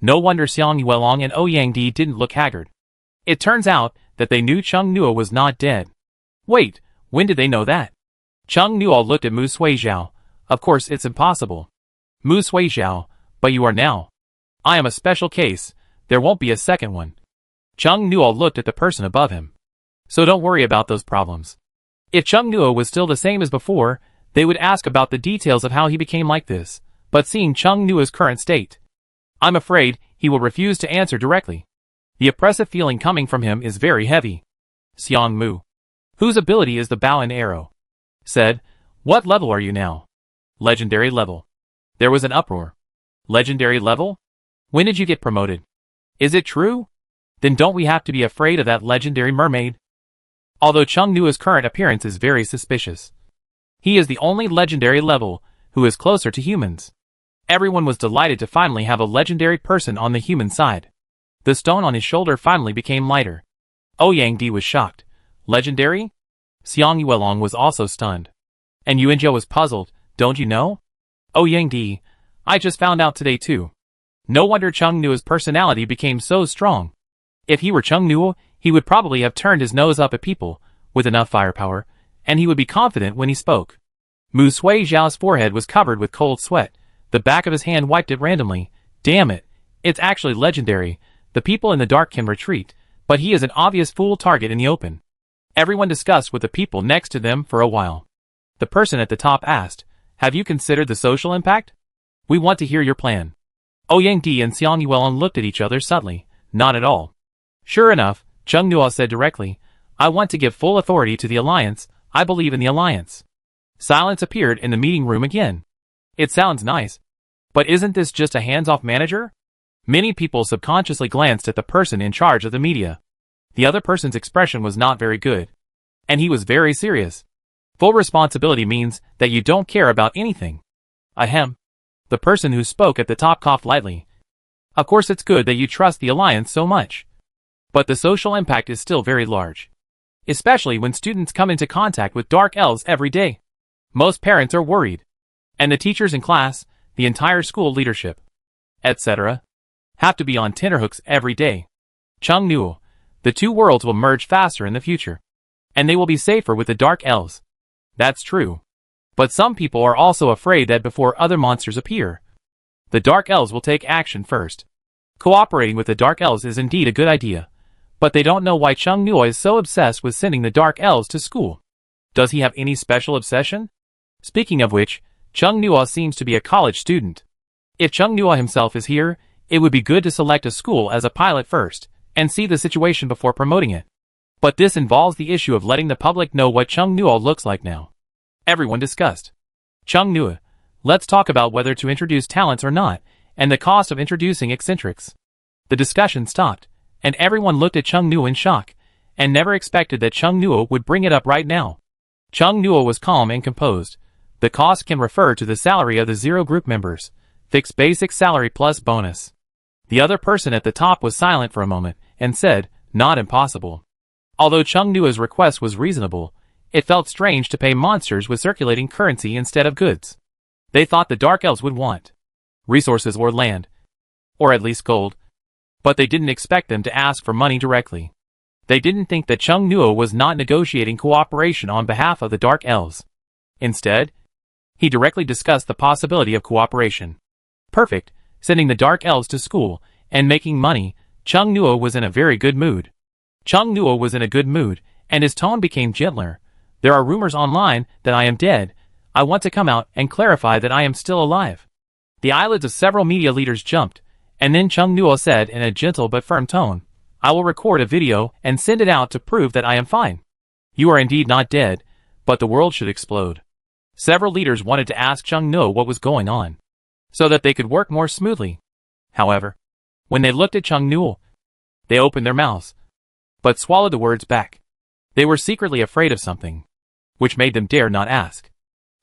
[SPEAKER 1] No wonder Xiang Yuelong and Ouyang Di didn't look haggard. It turns out that they knew Chung Nuo was not dead. Wait, when did they know that? Chung Nuo looked at Mu Suizhao. Of course it's impossible. Mu Suizhao, but you are now. I am a special case, there won't be a second one. Chung Nuo looked at the person above him. So don't worry about those problems. If Chung Nuo was still the same as before, they would ask about the details of how he became like this, but seeing Chung Nuo's current state, I'm afraid he will refuse to answer directly. The oppressive feeling coming from him is very heavy. Xiang Mu, whose ability is the bow and arrow, said, "What level are you now?" "Legendary level." There was an uproar. "Legendary level? When did you get promoted? Is it true? Then don't we have to be afraid of that legendary mermaid?" Although Chung Nuo's current appearance is very suspicious, he is the only legendary level who is closer to humans. Everyone was delighted to finally have a legendary person on the human side. The stone on his shoulder finally became lighter. Ouyang Di was shocked. Legendary? Xiang Yuelong was also stunned. And Yuan Jia was puzzled. Don't you know? Ouyang Di, I just found out today too. No wonder Chung Nuo's personality became so strong. If he were Chung Nuo, he would probably have turned his nose up at people, with enough firepower, and he would be confident when he spoke. Mu Suizhao's forehead was covered with cold sweat. The back of his hand wiped it randomly. Damn it. It's actually legendary. The people in the dark can retreat, but he is an obvious fool target in the open. Everyone discussed with the people next to them for a while. The person at the top asked, "Have you considered the social impact? We want to hear your plan." Ouyang Di and Xiang Yuelong looked at each other subtly. Not at all. Sure enough, Chung Nuo said directly, "I want to give full authority to the Alliance. I believe in the Alliance." Silence appeared in the meeting room again. It sounds nice. But isn't this just a hands-off manager? Many people subconsciously glanced at the person in charge of the media. The other person's expression was not very good. And he was very serious. Full responsibility means that you don't care about anything. Ahem. The person who spoke at the top coughed lightly. Of course it's good that you trust the Alliance so much. But the social impact is still very large. Especially when students come into contact with Dark Elves every day. Most parents are worried. And the teachers in class, the entire school leadership, etc., have to be on tenterhooks every day. Chung Nuo, the two worlds will merge faster in the future. And they will be safer with the Dark Elves. That's true. But some people are also afraid that before other monsters appear, the Dark Elves will take action first. Cooperating with the Dark Elves is indeed a good idea, but they don't know why Chung Nuo is so obsessed with sending the Dark Elves to school. Does he have any special obsession? Speaking of which, Chung Nuo seems to be a college student. If Chung Nuo himself is here, it would be good to select a school as a pilot first, and see the situation before promoting it. But this involves the issue of letting the public know what Chung Nuo looks like now. Everyone discussed. Chung Nuo, let's talk about whether to introduce talents or not, and the cost of introducing eccentrics. The discussion stopped, and everyone looked at Chung Nuo in shock, and never expected that Chung Nuo would bring it up right now. Chung Nuo was calm and composed. The cost can refer to the salary of the 0 group members, fixed basic salary plus bonus. The other person at the top was silent for a moment, and said, not impossible. Although Chung Nuo's request was reasonable, it felt strange to pay monsters with circulating currency instead of goods. They thought the Dark Elves would want resources or land, or at least gold, but they didn't expect them to ask for money directly. They didn't think that Chung Nuo was not negotiating cooperation on behalf of the Dark Elves. Instead, he directly discussed the possibility of cooperation. Perfect, sending the Dark Elves to school, and making money. Chung Nuo was in a very good mood. Chung Nuo was in a good mood, and his tone became gentler. There are rumors online that I am dead. I want to come out and clarify that I am still alive. The eyelids of several media leaders jumped, and then Chung Nuo said in a gentle but firm tone, I will record a video and send it out to prove that I am fine. You are indeed not dead, but the world should explode. Several leaders wanted to ask Chung Nuo what was going on, so that they could work more smoothly. However, when they looked at Chung Nuo, they opened their mouths, but swallowed the words back. They were secretly afraid of something, which made them dare not ask.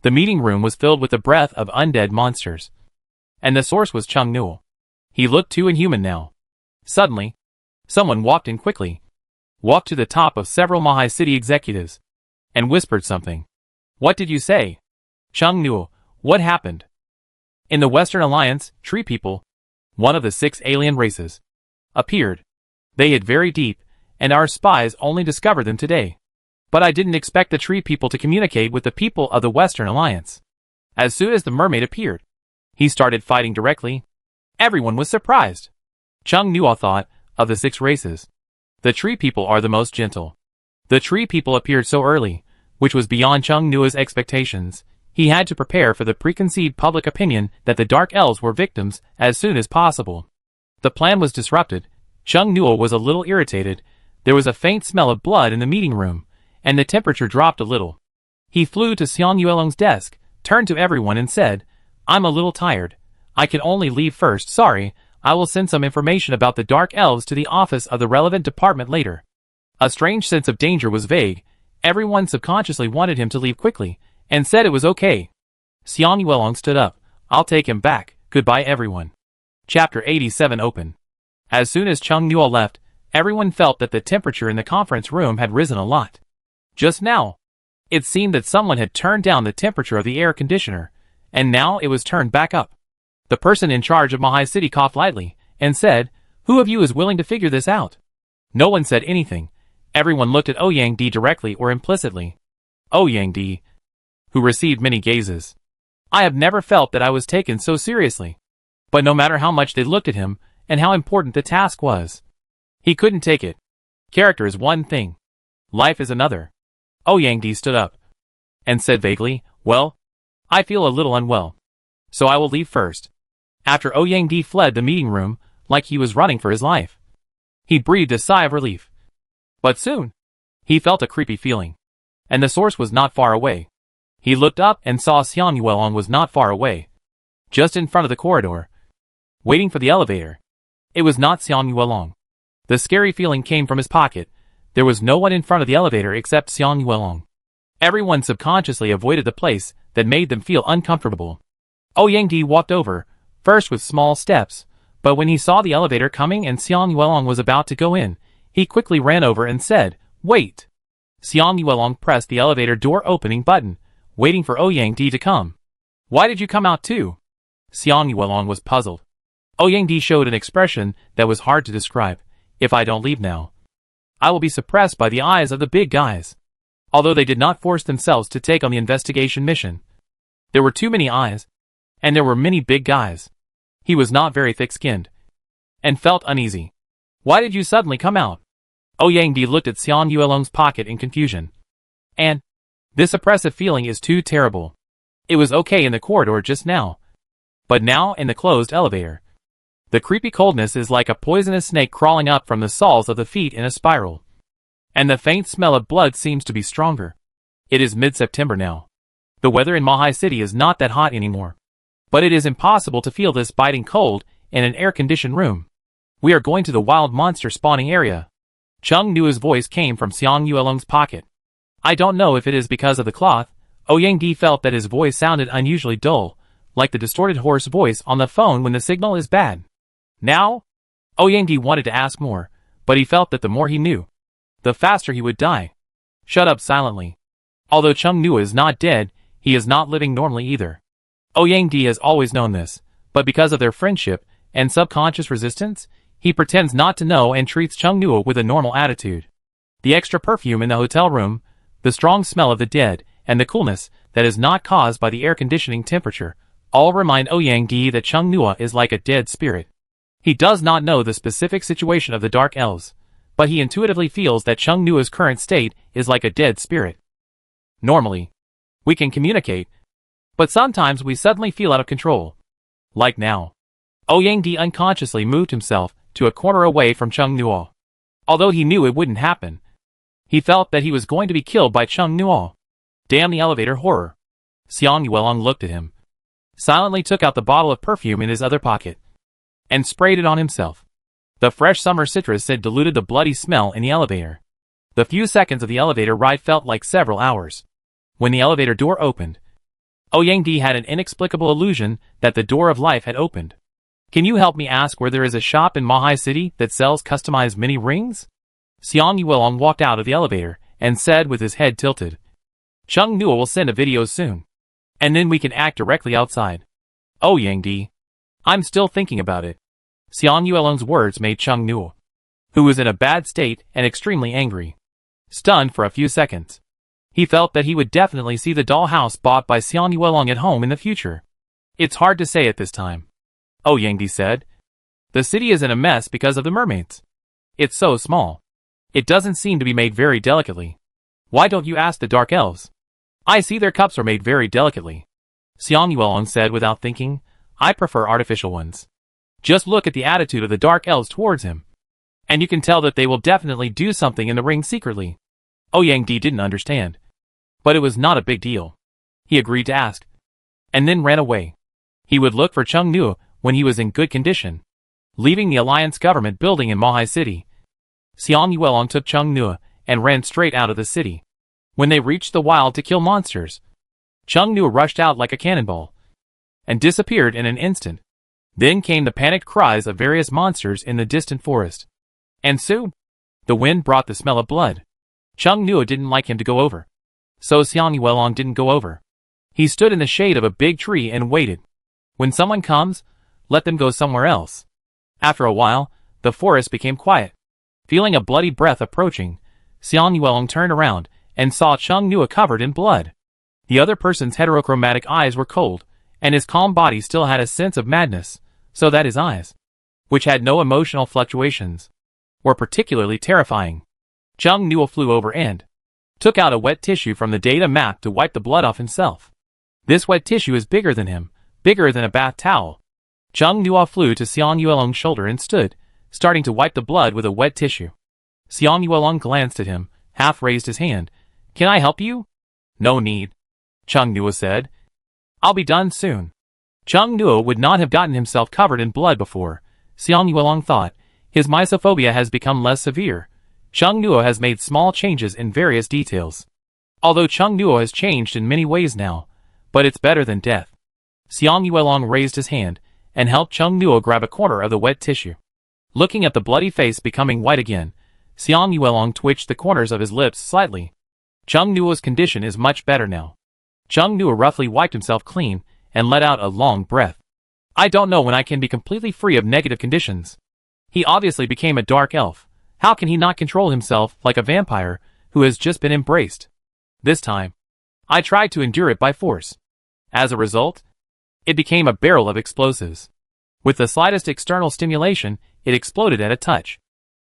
[SPEAKER 1] The meeting room was filled with the breath of undead monsters, and the source was Chung Nuo. He looked too inhuman now. Suddenly, someone walked in quickly, walked to the top of several Mahai City executives, and whispered something. What did you say? Chung Nuo, what happened? In the Western Alliance, Tree People, one of the 6 alien races, appeared. They hid very deep, and our spies only discovered them today. But I didn't expect the Tree People to communicate with the people of the Western Alliance. As soon as the mermaid appeared, he started fighting directly. Everyone was surprised. Chung Nuo thought, of the 6 races, the Tree People are the most gentle. The Tree People appeared so early, which was beyond Chung Nuo's expectations. He had to prepare for the preconceived public opinion that the Dark Elves were victims as soon as possible. The plan was disrupted. Chung Nuo was a little irritated. There was a faint smell of blood in the meeting room, and the temperature dropped a little. He flew to Xiang Yuelong's desk, turned to everyone and said, I'm a little tired. I can only leave first, sorry. I will send some information about the Dark Elves to the office of the relevant department later. A strange sense of danger was vague. Everyone subconsciously wanted him to leave quickly, and said it was okay. Xiang Yuelong stood up. I'll take him back. Goodbye everyone. Chapter 87 open. As soon as Chung Nuo left, everyone felt that the temperature in the conference room had risen a lot. Just now, it seemed that someone had turned down the temperature of the air conditioner, and now it was turned back up. The person in charge of Mahai City coughed lightly, and said, Who of you is willing to figure this out? No one said anything. Everyone looked at Ouyang Di directly or implicitly. Ouyang Di, who received many gazes. I have never felt that I was taken so seriously. But no matter how much they looked at him, and how important the task was, he couldn't take it. Character is one thing. Life is another. Ouyang Di stood up, and said vaguely, Well, I feel a little unwell, so I will leave first. After Ouyang Di fled the meeting room, like he was running for his life, he breathed a sigh of relief. But soon, he felt a creepy feeling, and the source was not far away. He looked up and saw Xiang Yuelong was not far away, just in front of the corridor, waiting for the elevator. It was not Xiang Yuelong. The scary feeling came from his pocket. There was no one in front of the elevator except Xiang Yuelong. Everyone subconsciously avoided the place that made them feel uncomfortable. Ouyang Di walked over, first with small steps, but when he saw the elevator coming and Xiang Yuelong was about to go in, he quickly ran over and said, Wait! Xiang Yuelong pressed the elevator door opening button, waiting for Ouyang Di to come. Why did you come out too? Xiang Yuelong was puzzled. Ouyang Di showed an expression that was hard to describe. If I don't leave now, I will be suppressed by the eyes of the big guys. Although they did not force themselves to take on the investigation mission, There were too many eyes, and there were many big guys. He was not very thick-skinned, and felt uneasy. Why did you suddenly come out? Yang Di looked at Xiang Yuelong's pocket in confusion. And this oppressive feeling is too terrible. It was okay in the corridor just now, but now in the closed elevator. The creepy coldness is like a poisonous snake crawling up from the soles of the feet in a spiral. And the faint smell of blood seems to be stronger. It is mid-September now. The weather in Mahai City is not that hot anymore. But it is impossible to feel this biting cold in an air-conditioned room. We are going to the wild monster spawning area. Chung Nua's voice came from Xiang Yuelong's pocket. I don't know if it is because of the cloth. Yang Di felt that his voice sounded unusually dull, like the distorted hoarse voice on the phone when the signal is bad. Now? Yang Di wanted to ask more, but he felt that the more he knew, the faster he would die. Shut up silently. Although Chung Nua is not dead, he is not living normally either. Yang Di has always known this, but because of their friendship and subconscious resistance, he pretends not to know and treats Chung Nua with a normal attitude. The extra perfume in the hotel room, the strong smell of the dead, and the coolness that is not caused by the air conditioning temperature, all remind Yang Di that Chung Nua is like a dead spirit. He does not know the specific situation of the Dark Elves, but he intuitively feels that Chung Nua's current state is like a dead spirit. Normally, we can communicate, but sometimes we suddenly feel out of control. Like now. Yang Di unconsciously moved himself to a corner away from Chung Nua. Although he knew it wouldn't happen, he felt that he was going to be killed by Chung Nua. Damn the elevator horror. Xiang Yuelong looked at him, silently took out the bottle of perfume in his other pocket, and sprayed it on himself. The fresh summer citrus scent diluted the bloody smell in the elevator. The few seconds of the elevator ride felt like several hours. When the elevator door opened, Yang Di had an inexplicable illusion that the door of life had opened. Can you help me ask where there is a shop in Mahai City that sells customized mini rings? Xiang Yuelong walked out of the elevator and said with his head tilted. Chung Nua will send a video soon. And then we can act directly outside. Yang Di. I'm still thinking about it. Xiang Yuelong's words made Chung Nua, who was in a bad state and extremely angry, stunned for a few seconds. He felt that he would definitely see the dollhouse bought by Xiang Yuelong at home in the future. It's hard to say at this time. Yang Di said. The city is in a mess because of the mermaids. It's so small. It doesn't seem to be made very delicately. Why don't you ask the Dark Elves? I see their cups are made very delicately. Xiang Yuelong said without thinking. I prefer artificial ones. Just look at the attitude of the Dark Elves towards him, and you can tell that they will definitely do something in the ring secretly. Yang Di didn't understand, but it was not a big deal. He agreed to ask, and then ran away. He would look for Chung Nua when he was in good condition. Leaving the Alliance government building in Mahai City, Xiang Yuelong took Chung Nua and ran straight out of the city. When they reached the wild to kill monsters, Chung Nua rushed out like a cannonball and disappeared in an instant. Then came the panicked cries of various monsters in the distant forest. And soon, the wind brought the smell of blood. Chung Nua didn't like him to go over, so Xiang Yuelong didn't go over. He stood in the shade of a big tree and waited. When someone comes, let them go somewhere else. After a while, the forest became quiet. Feeling a bloody breath approaching, Xiang Yuelong turned around and saw Chung Nua covered in blood. The other person's heterochromatic eyes were cold, and his calm body still had a sense of madness, so that his eyes, which had no emotional fluctuations, were particularly terrifying. Chung Nua flew over and took out a wet tissue from the data map to wipe the blood off himself. This wet tissue is bigger than him, bigger than a bath towel. Chung Nua flew to Xiang Yuelong's shoulder and stood, starting to wipe the blood with a wet tissue. Xiang Yuelong glanced at him, half raised his hand. Can I help you? No need, Chung Nua said. I'll be done soon. Chung Nua would not have gotten himself covered in blood before. Xiang Yuelong thought. His mysophobia has become less severe. Chung Nua has made small changes in various details. Although Chung Nua has changed in many ways now, but it's better than death. Xiang Yuelong raised his hand and helped Chung Nua grab a corner of the wet tissue. Looking at the bloody face becoming white again, Xiang Yuelong twitched the corners of his lips slightly. Chung Nua's condition is much better now. Chung Nua roughly wiped himself clean and let out a long breath. I don't know when I can be completely free of negative conditions. He obviously became a dark elf. How can he not control himself like a vampire who has just been embraced? This time, I tried to endure it by force. As a result, it became a barrel of explosives. With the slightest external stimulation, it exploded at a touch.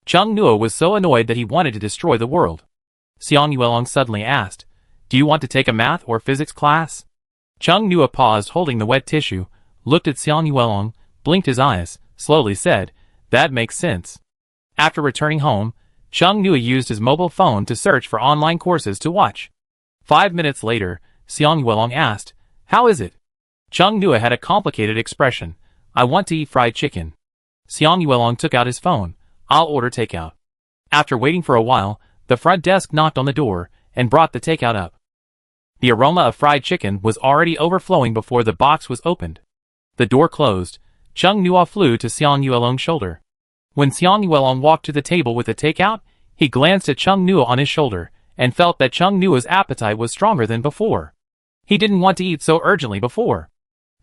[SPEAKER 1] Chung Nuo was so annoyed that he wanted to destroy the world. Xiang Yuelong suddenly asked, "Do you want to take a math or physics class?" Chung Nuo paused holding the wet tissue, looked at Xiang Yuelong, blinked his eyes, slowly said, "That makes sense." After returning home, Chung Nuo used his mobile phone to search for online courses to watch. 5 minutes later, Xiang Yuelong asked, "How is it?" Chung Nuo had a complicated expression. "I want to eat fried chicken." Xiang Yuelong took out his phone. "I'll order takeout." After waiting for a while, the front desk knocked on the door and brought the takeout up. The aroma of fried chicken was already overflowing before the box was opened. The door closed. Chung Nuo flew to Xiang Yuelong's shoulder. When Xiang Yuelong walked to the table with the takeout, he glanced at Chung Nuo on his shoulder and felt that Chung Nuo's appetite was stronger than before. He didn't want to eat so urgently before.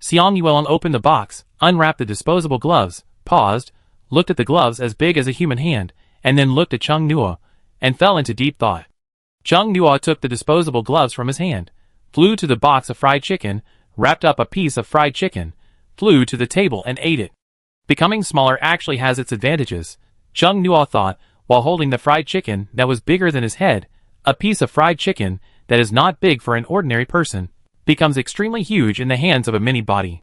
[SPEAKER 1] Xiang Yuelong opened the box, unwrapped the disposable gloves, paused, looked at the gloves as big as a human hand, and then looked at Chung Nuo, and fell into deep thought. Chung Nuo took the disposable gloves from his hand, flew to the box of fried chicken, wrapped up a piece of fried chicken, flew to the table and ate it. Becoming smaller actually has its advantages, Chung Nuo thought, while holding the fried chicken that was bigger than his head. A piece of fried chicken that is not big for an ordinary person becomes extremely huge in the hands of a mini body.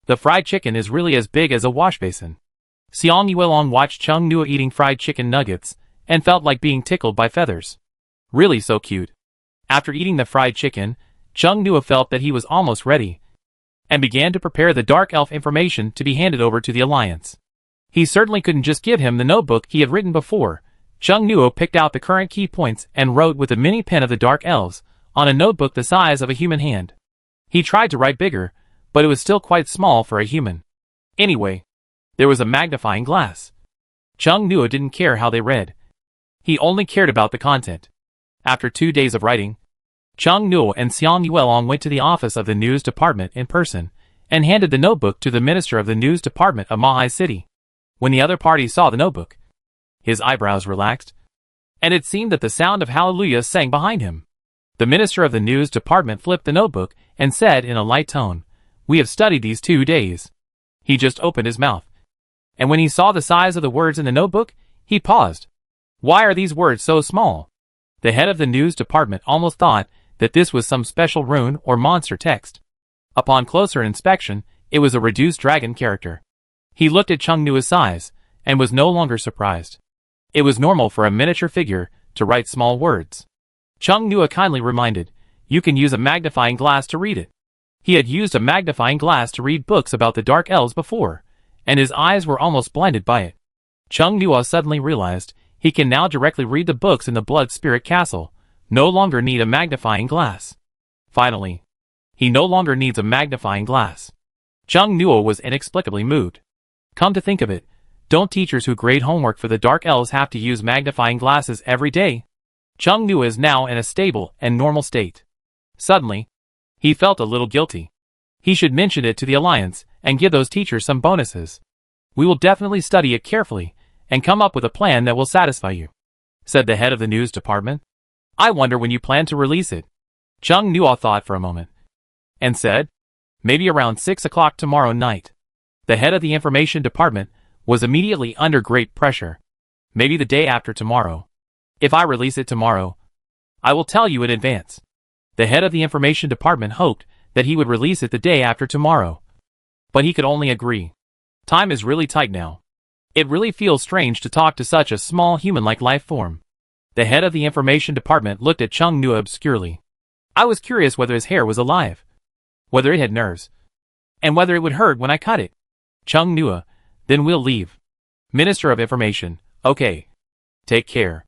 [SPEAKER 1] The fried chicken is really as big as a wash basin. Xiang Yuelong watched Chung Nuo eating fried chicken nuggets and felt like being tickled by feathers. Really so cute. After eating the fried chicken, Chung Nuo felt that he was almost ready and began to prepare the dark elf information to be handed over to the Alliance. He certainly couldn't just give him the notebook he had written before. Chung Nuo picked out the current key points and wrote with a mini pen of the dark elves on a notebook the size of a human hand. He tried to write bigger, but it was still quite small for a human. Anyway, there was a magnifying glass. Chung Nuo didn't care how they read. He only cared about the content. After 2 days of writing, Chung Nuo and Xiang Yuelong went to the office of the news department in person and handed the notebook to the minister of the news department of Mahai City. When the other party saw the notebook, his eyebrows relaxed, and it seemed that the sound of hallelujah sang behind him. The minister of the news department flipped the notebook and said in a light tone, "We have studied these 2 days." He just opened his mouth, and when he saw the size of the words in the notebook, he paused. Why are these words so small? The head of the news department almost thought that this was some special rune or monster text. Upon closer inspection, it was a reduced dragon character. He looked at Chung Nuo's size and was no longer surprised. It was normal for a miniature figure to write small words. Chung Nuo kindly reminded, "You can use a magnifying glass to read it." He had used a magnifying glass to read books about the Dark Elves before, and his eyes were almost blinded by it. Chung Nuo suddenly realized he can now directly read the books in the Blood Spirit Castle, no longer need a magnifying glass. Finally, he no longer needs a magnifying glass. Chung Nuo was inexplicably moved. Come to think of it, don't teachers who grade homework for the Dark Elves have to use magnifying glasses every day? Chung Nuo is now in a stable and normal state. Suddenly, he felt a little guilty. He should mention it to the Alliance and give those teachers some bonuses. "We will definitely study it carefully and come up with a plan that will satisfy you," said the head of the news department. "I wonder when you plan to release it." Chung Nuo thought for a moment and said, "Maybe around 6 o'clock tomorrow night." The head of the information department was immediately under great pressure. "Maybe the day after tomorrow. If I release it tomorrow, I will tell you in advance." The head of the information department hoped that he would release it the day after tomorrow. But he could only agree. Time is really tight now. It really feels strange to talk to such a small human-like life form. The head of the information department looked at Chung Nuo obscurely. "I was curious whether his hair was alive, whether it had nerves, and whether it would hurt when I cut it." Chung Nuo, "Then we'll leave." Minister of Information, "Okay. Take care."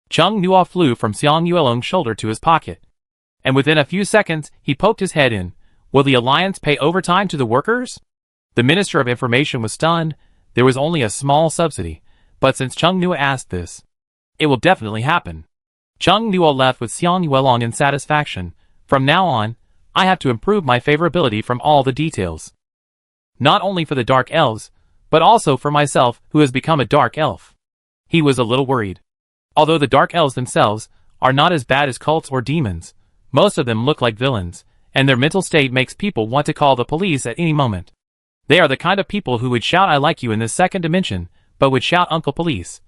[SPEAKER 1] Chung Nuo flew from Xiang Yuelong's shoulder to his pocket, and within a few seconds he poked his head in. "Will the Alliance pay overtime to the workers?" The Minister of Information was stunned. There was only a small subsidy, but since Chung Nuo asked this, it will definitely happen. Chung Nuo left with Xiang Yuelong in satisfaction. "From now on, I have to improve my favorability from all the details. Not only for the Dark Elves, but also for myself who has become a Dark Elf." He was a little worried. Although the Dark Elves themselves are not as bad as cults or demons, most of them look like villains, and their mental state makes people want to call the police at any moment. They are the kind of people who would shout "I like you" in this second dimension, but would shout "Uncle Police,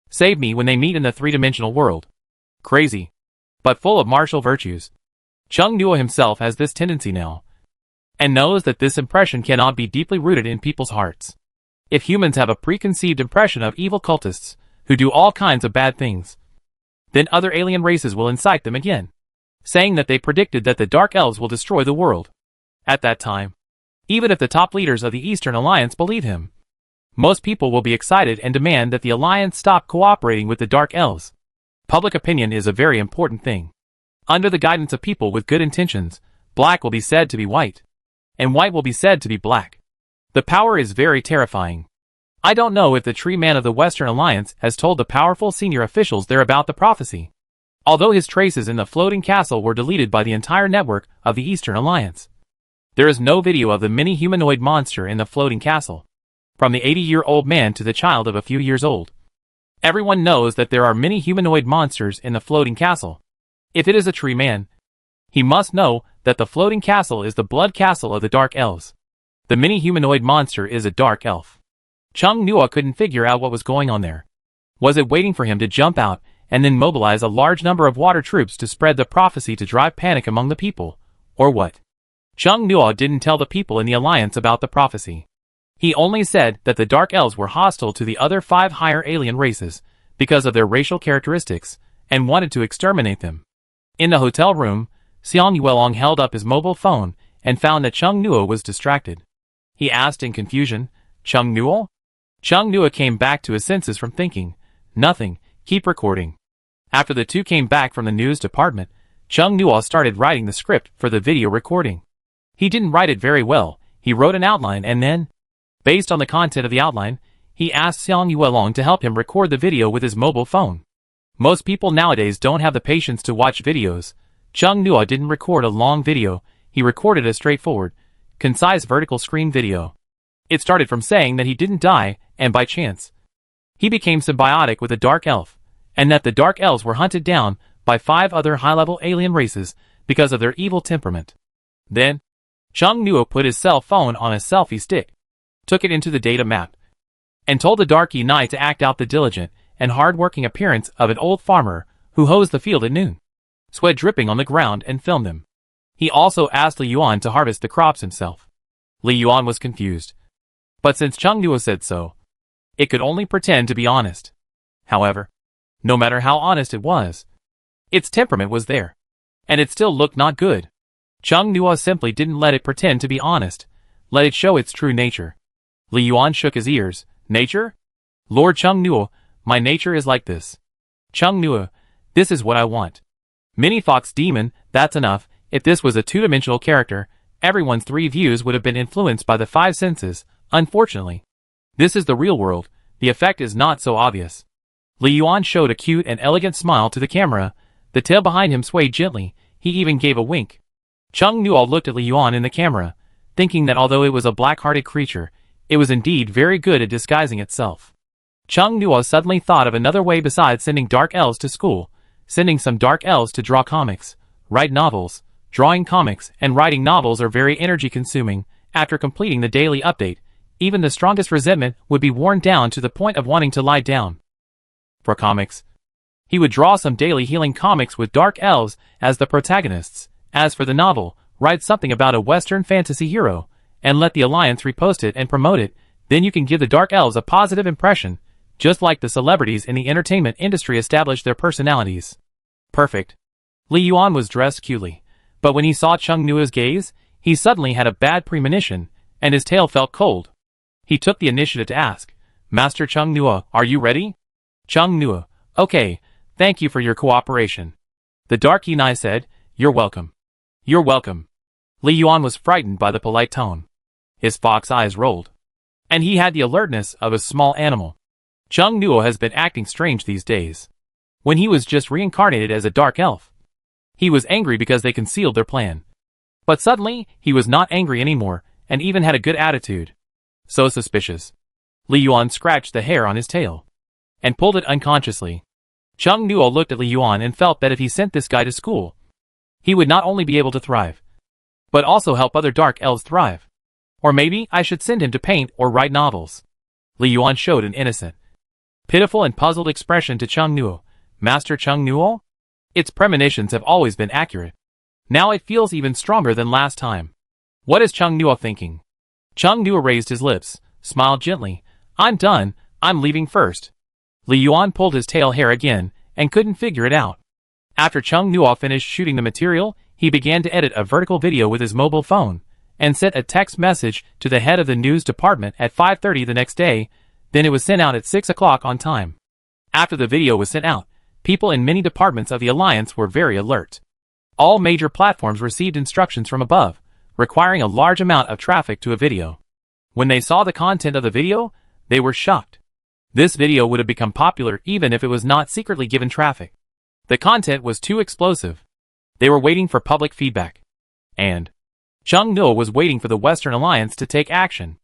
[SPEAKER 1] save me" when they meet in the three-dimensional world. Crazy, but full of martial virtues. Chung Nuo himself has this tendency now, and knows that this impression cannot be deeply rooted in people's hearts. If humans have a preconceived impression of evil cultists, who do all kinds of bad things, then other alien races will incite them again, saying that they predicted that the Dark Elves will destroy the world. At that time, even if the top leaders of the Eastern Alliance believe him, most people will be excited and demand that the Alliance stop cooperating with the Dark Elves. Public opinion is a very important thing. Under the guidance of people with good intentions, black will be said to be white, and white will be said to be black. The power is very terrifying. I don't know if the Tree Man of the Western Alliance has told the powerful senior officials there about the prophecy, although his traces in the floating castle were deleted by the entire network of the Eastern Alliance. There is no video of the mini-humanoid monster in the floating castle, from the 80-year-old man to the child of a few years old. Everyone knows that there are mini-humanoid monsters in the floating castle. If it is a Tree Man, he must know that the floating castle is the blood castle of the Dark Elves. The mini-humanoid monster is a Dark Elf. Chung Nuo couldn't figure out what was going on there. Was it waiting for him to jump out and then mobilize a large number of water troops to spread the prophecy to drive panic among the people, or what? Chung Nuo didn't tell the people in the Alliance about the prophecy. He only said that the Dark Elves were hostile to the other 5 higher alien races because of their racial characteristics and wanted to exterminate them. In the hotel room, Xiang Yuelong held up his mobile phone and found that Chung Nuo was distracted. He asked in confusion, "Chung Nuo?" Chung Nuo came back to his senses from thinking, "Nothing, keep recording." After the two came back from the news department, Chung Nuo started writing the script for the video recording. He didn't write it very well. He wrote an outline and then, based on the content of the outline, he asked Xiang Yuelong to help him record the video with his mobile phone. Most people nowadays don't have the patience to watch videos. Chung Nuo didn't record a long video. He recorded a straightforward, concise vertical screen video. It started from saying that he didn't die, and by chance, he became symbiotic with a Dark Elf, and that the Dark Elves were hunted down by 5 other high-level alien races because of their evil temperament. Then, Chung Nuo put his cell phone on a selfie stick, took it into the data map, and told the Darky Knight to act out the diligent and hard-working appearance of an old farmer who hoes the field at noon, sweat dripping on the ground, and filmed him. He also asked Li Yuan to harvest the crops himself. Li Yuan was confused, but since Chung Nuo said so, it could only pretend to be honest. However, no matter how honest it was, its temperament was there, and it still looked not good. Chung Nuo simply didn't let it pretend to be honest, let it show its true nature. Li Yuan shook his ears. "Nature? Lord Chung Nuo, my nature is like this. Chung Nuo, this is what I want. Mini Fox Demon, that's enough." If this was a two-dimensional character, everyone's 3 views would have been influenced by the 5 senses. Unfortunately, this is the real world. The effect is not so obvious. Li Yuan showed a cute and elegant smile to the camera. The tail behind him swayed gently. He even gave a wink. Chung Nuo looked at Li Yuan in the camera, thinking that although it was a black-hearted creature, it was indeed very good at disguising itself. Chung Nuo suddenly thought of another way besides sending Dark Elves to school, sending some Dark Elves to draw comics, write novels. Drawing comics and writing novels are very energy-consuming. After completing the daily update, even the strongest resentment would be worn down to the point of wanting to lie down. For comics, he would draw some daily healing comics with Dark Elves as the protagonists. As for the novel, write something about a Western fantasy hero, and let the Alliance repost it and promote it. Then you can give the Dark Elves a positive impression, just like the celebrities in the entertainment industry establish their personalities. Perfect. Li Yuan was dressed cutely, but when he saw Chung Nuo's gaze, he suddenly had a bad premonition, and his tail felt cold. He took the initiative to ask, "Master Chung Nuo, are you ready?" Chung Nuo, "Okay, thank you for your cooperation." The Dark Yinai said, "You're welcome. You're welcome." Li Yuan was frightened by the polite tone. His fox eyes rolled, and he had the alertness of a small animal. Chung Nuo has been acting strange these days. When he was just reincarnated as a Dark Elf, he was angry because they concealed their plan. But suddenly, he was not angry anymore, and even had a good attitude. So suspicious. Li Yuan scratched the hair on his tail, and pulled it unconsciously. Chung Nuo looked at Li Yuan and felt that if he sent this guy to school, he would not only be able to thrive, but also help other dark elves thrive. Or maybe I should send him to paint or write novels. Li Yuan showed an innocent, pitiful and puzzled expression to Cheng Nuo. Master Cheng Nuo? Its premonitions have always been accurate. Now it feels even stronger than last time. What is Cheng Nuo thinking? Cheng Nuo raised his lips, smiled gently. I'm done, I'm leaving first. Li Yuan pulled his tail hair again, and couldn't figure it out. After Cheng Nuo finished shooting the material, he began to edit a vertical video with his mobile phone, and sent a text message to the head of the news department at 5:30 the next day, then it was sent out at 6 o'clock on time. After the video was sent out, people in many departments of the Alliance were very alert. All major platforms received instructions from above, requiring a large amount of traffic to a video. When they saw the content of the video, they were shocked. This video would have become popular even if it was not secretly given traffic. The content was too explosive. They were waiting for public feedback. And Cheng Nuo was waiting for the Western Alliance to take action.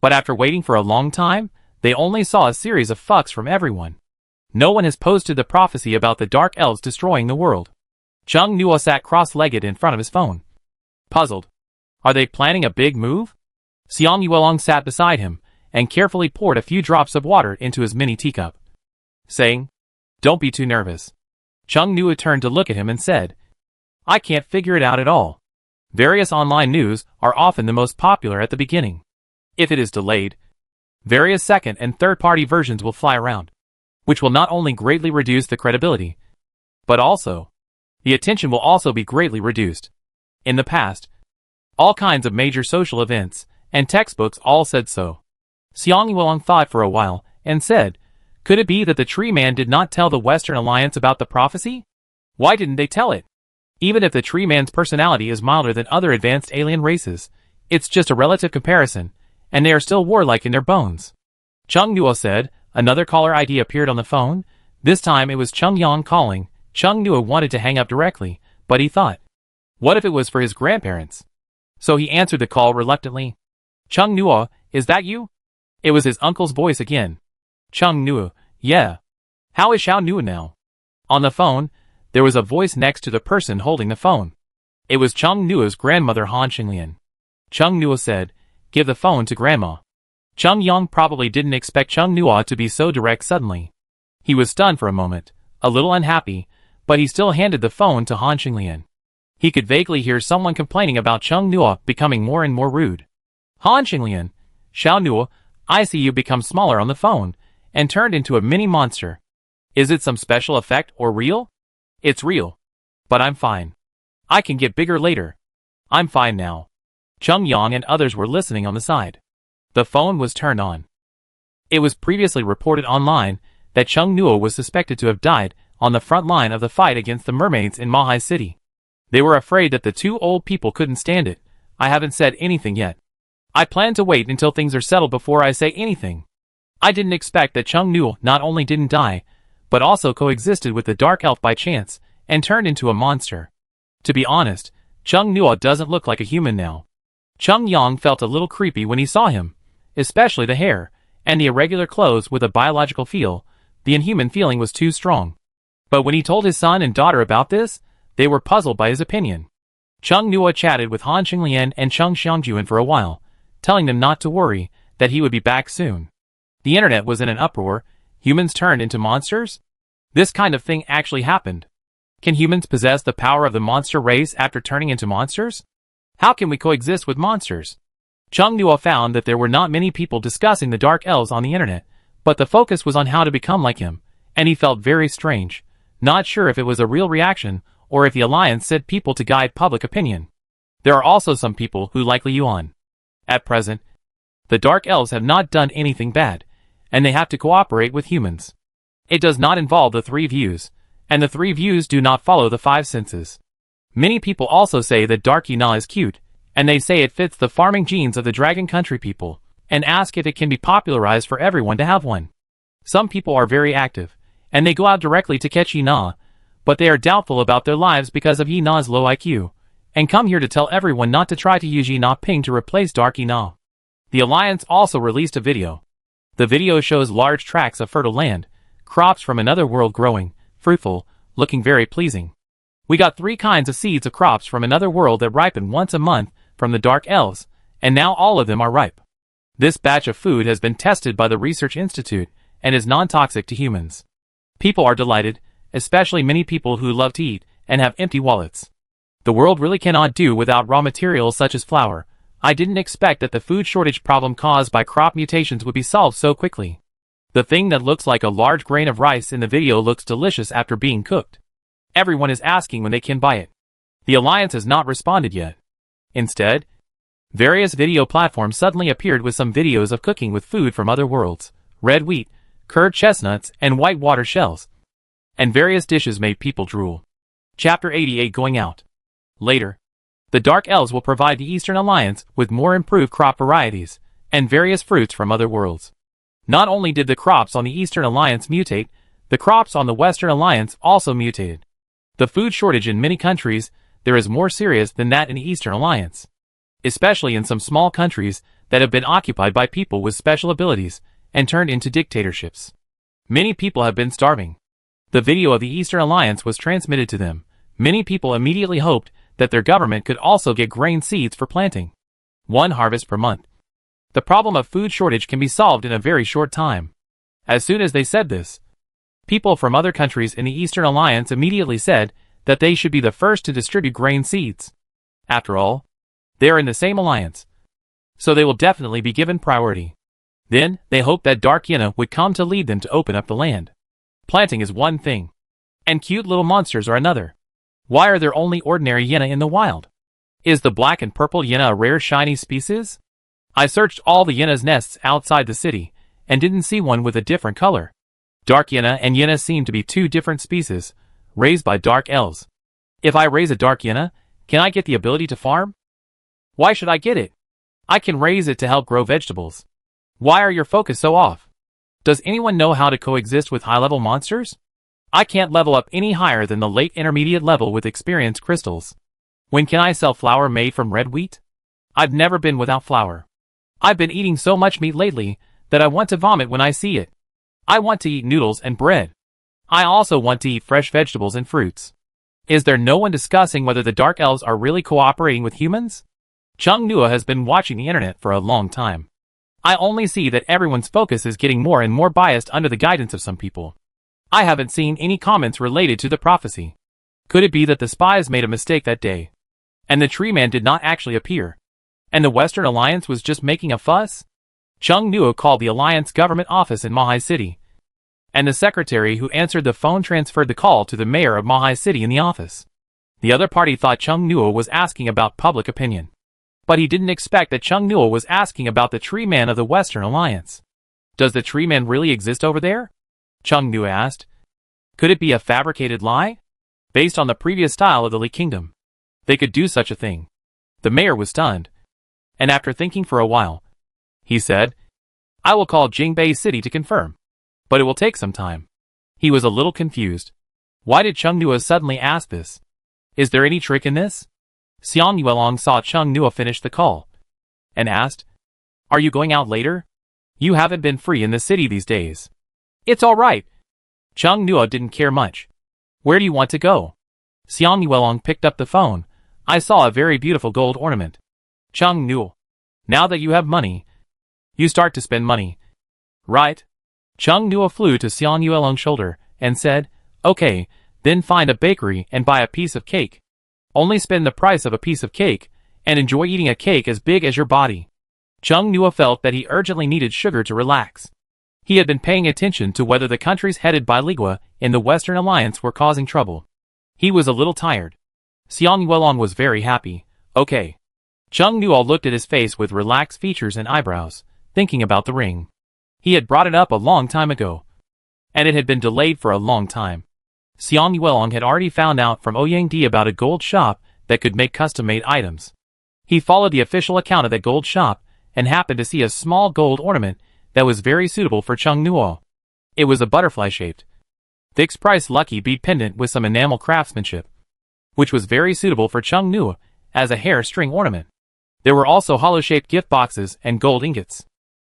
[SPEAKER 1] But after waiting for a long time, they only saw a series of fucks from everyone. No one has posted the prophecy about the Dark Elves destroying the world. Cheng Nuo sat cross-legged in front of his phone. Puzzled. Are they planning a big move? Xiang Yuelong sat beside him, and carefully poured a few drops of water into his mini teacup, saying, Don't be too nervous. Cheng Nuo turned to look at him and said, I can't figure it out at all. Various online news are often the most popular at the beginning. If it is delayed, various second and third-party versions will fly around, which will not only greatly reduce the credibility, but also, the attention will also be greatly reduced. In the past, all kinds of major social events and textbooks all said so. Xiang Yuelong thought for a while, and said, Could it be that the Tree Man did not tell the Western Alliance about the prophecy? Why didn't they tell it? Even if the Tree Man's personality is milder than other advanced alien races, it's just a relative comparison, and they are still warlike in their bones. Cheng Nuo said. Another caller ID appeared on the phone. This time it was Cheng Yang calling. Cheng Nuo wanted to hang up directly, but he thought, what if it was for his grandparents? So he answered the call reluctantly. Cheng Nuo, is that you? It was his uncle's voice again. Cheng Nuo, yeah. How is Xiao Nuo now? On the phone, there was a voice next to the person holding the phone. It was Cheng Nuo's grandmother Han Xinglian. Cheng Nuo said, Give the phone to Grandma. Cheng Yang probably didn't expect Cheng Nuo to be so direct suddenly. He was stunned for a moment, a little unhappy, but he still handed the phone to Han Xinglian. He could vaguely hear someone complaining about Cheng Nuo becoming more and more rude. Han Xinglian, Xiao Nuo, I see you become smaller on the phone, and turned into a mini monster. Is it some special effect or real? It's real. But I'm fine. I can get bigger later. I'm fine now. Cheng Yang and others were listening on the side. The phone was turned on. It was previously reported online that Cheng Nuo was suspected to have died on the front line of the fight against the mermaids in Mahai City. They were afraid that the two old people couldn't stand it. I haven't said anything yet. I plan to wait until things are settled before I say anything. I didn't expect that Cheng Nuo not only didn't die, but also coexisted with the Dark Elf by chance, and turned into a monster. To be honest, Cheng Nuo doesn't look like a human now. Cheng Yang felt a little creepy when he saw him, especially the hair, and the irregular clothes with a biological feel. The inhuman feeling was too strong. But when he told his son and daughter about this, they were puzzled by his opinion. Cheng Nuo chatted with Han Xinglian and Cheng Xiangjuan for a while, telling them not to worry, that he would be back soon. The internet was in an uproar. Humans turned into monsters? This kind of thing actually happened. Can humans possess the power of the monster race after turning into monsters? How can we coexist with monsters? Cheng Nuo found that there were not many people discussing the Dark Elves on the internet, but the focus was on how to become like him, and he felt very strange, not sure if it was a real reaction, or if the Alliance sent people to guide public opinion. There are also some people who like Li Yuan. At present, the Dark Elves have not done anything bad, and they have to cooperate with humans. It does not involve the three views, and the three views do not follow the five senses. Many people also say that Dark Ina is cute, and they say it fits the farming genes of the Dragon Country people, and ask if it can be popularized for everyone to have one. Some people are very active, and they go out directly to catch Ina, but they are doubtful about their lives because of Ina's low IQ, and come here to tell everyone not to try to use Ina Ping to replace Dark Ina. The Alliance also released a video. The video shows large tracts of fertile land, crops from another world growing, fruitful, looking very pleasing. We got 3 kinds of seeds of crops from another world that ripen once a month from the Dark Elves, and now all of them are ripe. This batch of food has been tested by the Research Institute and is non-toxic to humans. People are delighted, especially many people who love to eat and have empty wallets. The world really cannot do without raw materials such as flour. I didn't expect that the food shortage problem caused by crop mutations would be solved so quickly. The thing that looks like a large grain of rice in the video looks delicious after being cooked. Everyone is asking when they can buy it. The Alliance has not responded yet. Instead, various video platforms suddenly appeared with some videos of cooking with food from other worlds, red wheat, curd chestnuts, and white water shells. And various dishes made people drool. Chapter 88 going out. Later, the Dark Elves will provide the Eastern Alliance with more improved crop varieties and various fruits from other worlds. Not only did the crops on the Eastern Alliance mutate, the crops on the Western Alliance also mutated. The food shortage in many countries there is more serious than that in the Eastern Alliance. Especially in some small countries that have been occupied by people with special abilities and turned into dictatorships. Many people have been starving. The video of the Eastern Alliance was transmitted to them. Many people immediately hoped that their government could also get grain seeds for planting. 1 harvest per month. The problem of food shortage can be solved in a very short time. As soon as they said this, people from other countries in the Eastern Alliance immediately said that they should be the first to distribute grain seeds. After all, they are in the same alliance, so they will definitely be given priority. Then, they hoped that Dark Hyena would come to lead them to open up the land. Planting is one thing, and cute little monsters are another. Why are there only ordinary hyena in the wild? Is the black and purple hyena a rare shiny species? I searched all the hyena's nests outside the city, and didn't see one with a different color. Dark hyena and hyena seem to be 2 different species, raised by Dark Elves. If I raise a Dark hyena, can I get the ability to farm? Why should I get it? I can raise it to help grow vegetables. Why are your focus so off? Does anyone know how to coexist with high-level monsters? I can't level up any higher than the late intermediate level with experience crystals. When can I sell flour made from red wheat? I've never been without flour. I've been eating so much meat lately that I want to vomit when I see it. I want to eat noodles and bread. I also want to eat fresh vegetables and fruits. Is there no one discussing whether the Dark Elves are really cooperating with humans? Chung Nua has been watching the internet for a long time. I only see that everyone's focus is getting more and more biased under the guidance of some people. I haven't seen any comments related to the prophecy. Could it be that the spies made a mistake that day, and the tree man did not actually appear, and the Western Alliance was just making a fuss? Chung Nua called the Alliance government office in Mahai City, and the secretary who answered the phone transferred the call to the mayor of Mahai City in the office. The other party thought Chung Nua was asking about public opinion, but he didn't expect that Chung Nua was asking about the tree man of the Western Alliance. Does the tree man really exist over there? Chung Nua asked. Could it be a fabricated lie? Based on the previous style of the Li Kingdom, they could do such a thing. The mayor was stunned, and after thinking for a while, he said, I will call Jingbei City to confirm, but it will take some time. He was a little confused. Why did Chung Nua suddenly ask this? Is there any trick in this? Xiang Yuelong saw Chung Nua finish the call, and asked, Are you going out later? You haven't been free in the city these days. It's all right. Chung Nua didn't care much. Where do you want to go? Xiang Yuelong picked up the phone. I saw a very beautiful gold ornament. Chung Nua, now that you have money, you start to spend money, right? Chung Nua flew to Xiang Yuelong's shoulder and said, Okay, then find a bakery and buy a piece of cake. Only spend the price of a piece of cake, and enjoy eating a cake as big as your body. Chung Nua felt that he urgently needed sugar to relax. He had been paying attention to whether the countries headed by Ligua in the Western Alliance were causing trouble. He was a little tired. Xiang Yuelong was very happy. Okay. Chung Nua looked at his face with relaxed features and eyebrows, thinking about the ring. He had brought it up a long time ago, and it had been delayed for a long time. Xiang Yuelong had already found out from Ouyang Di about a gold shop that could make custom-made items. He followed the official account of that gold shop and happened to see a small gold ornament that was very suitable for Chung Nua. It was a butterfly-shaped, fixed-price lucky bead pendant with some enamel craftsmanship, which was very suitable for Chung Nua as a hair string ornament. There were also hollow-shaped gift boxes and gold ingots.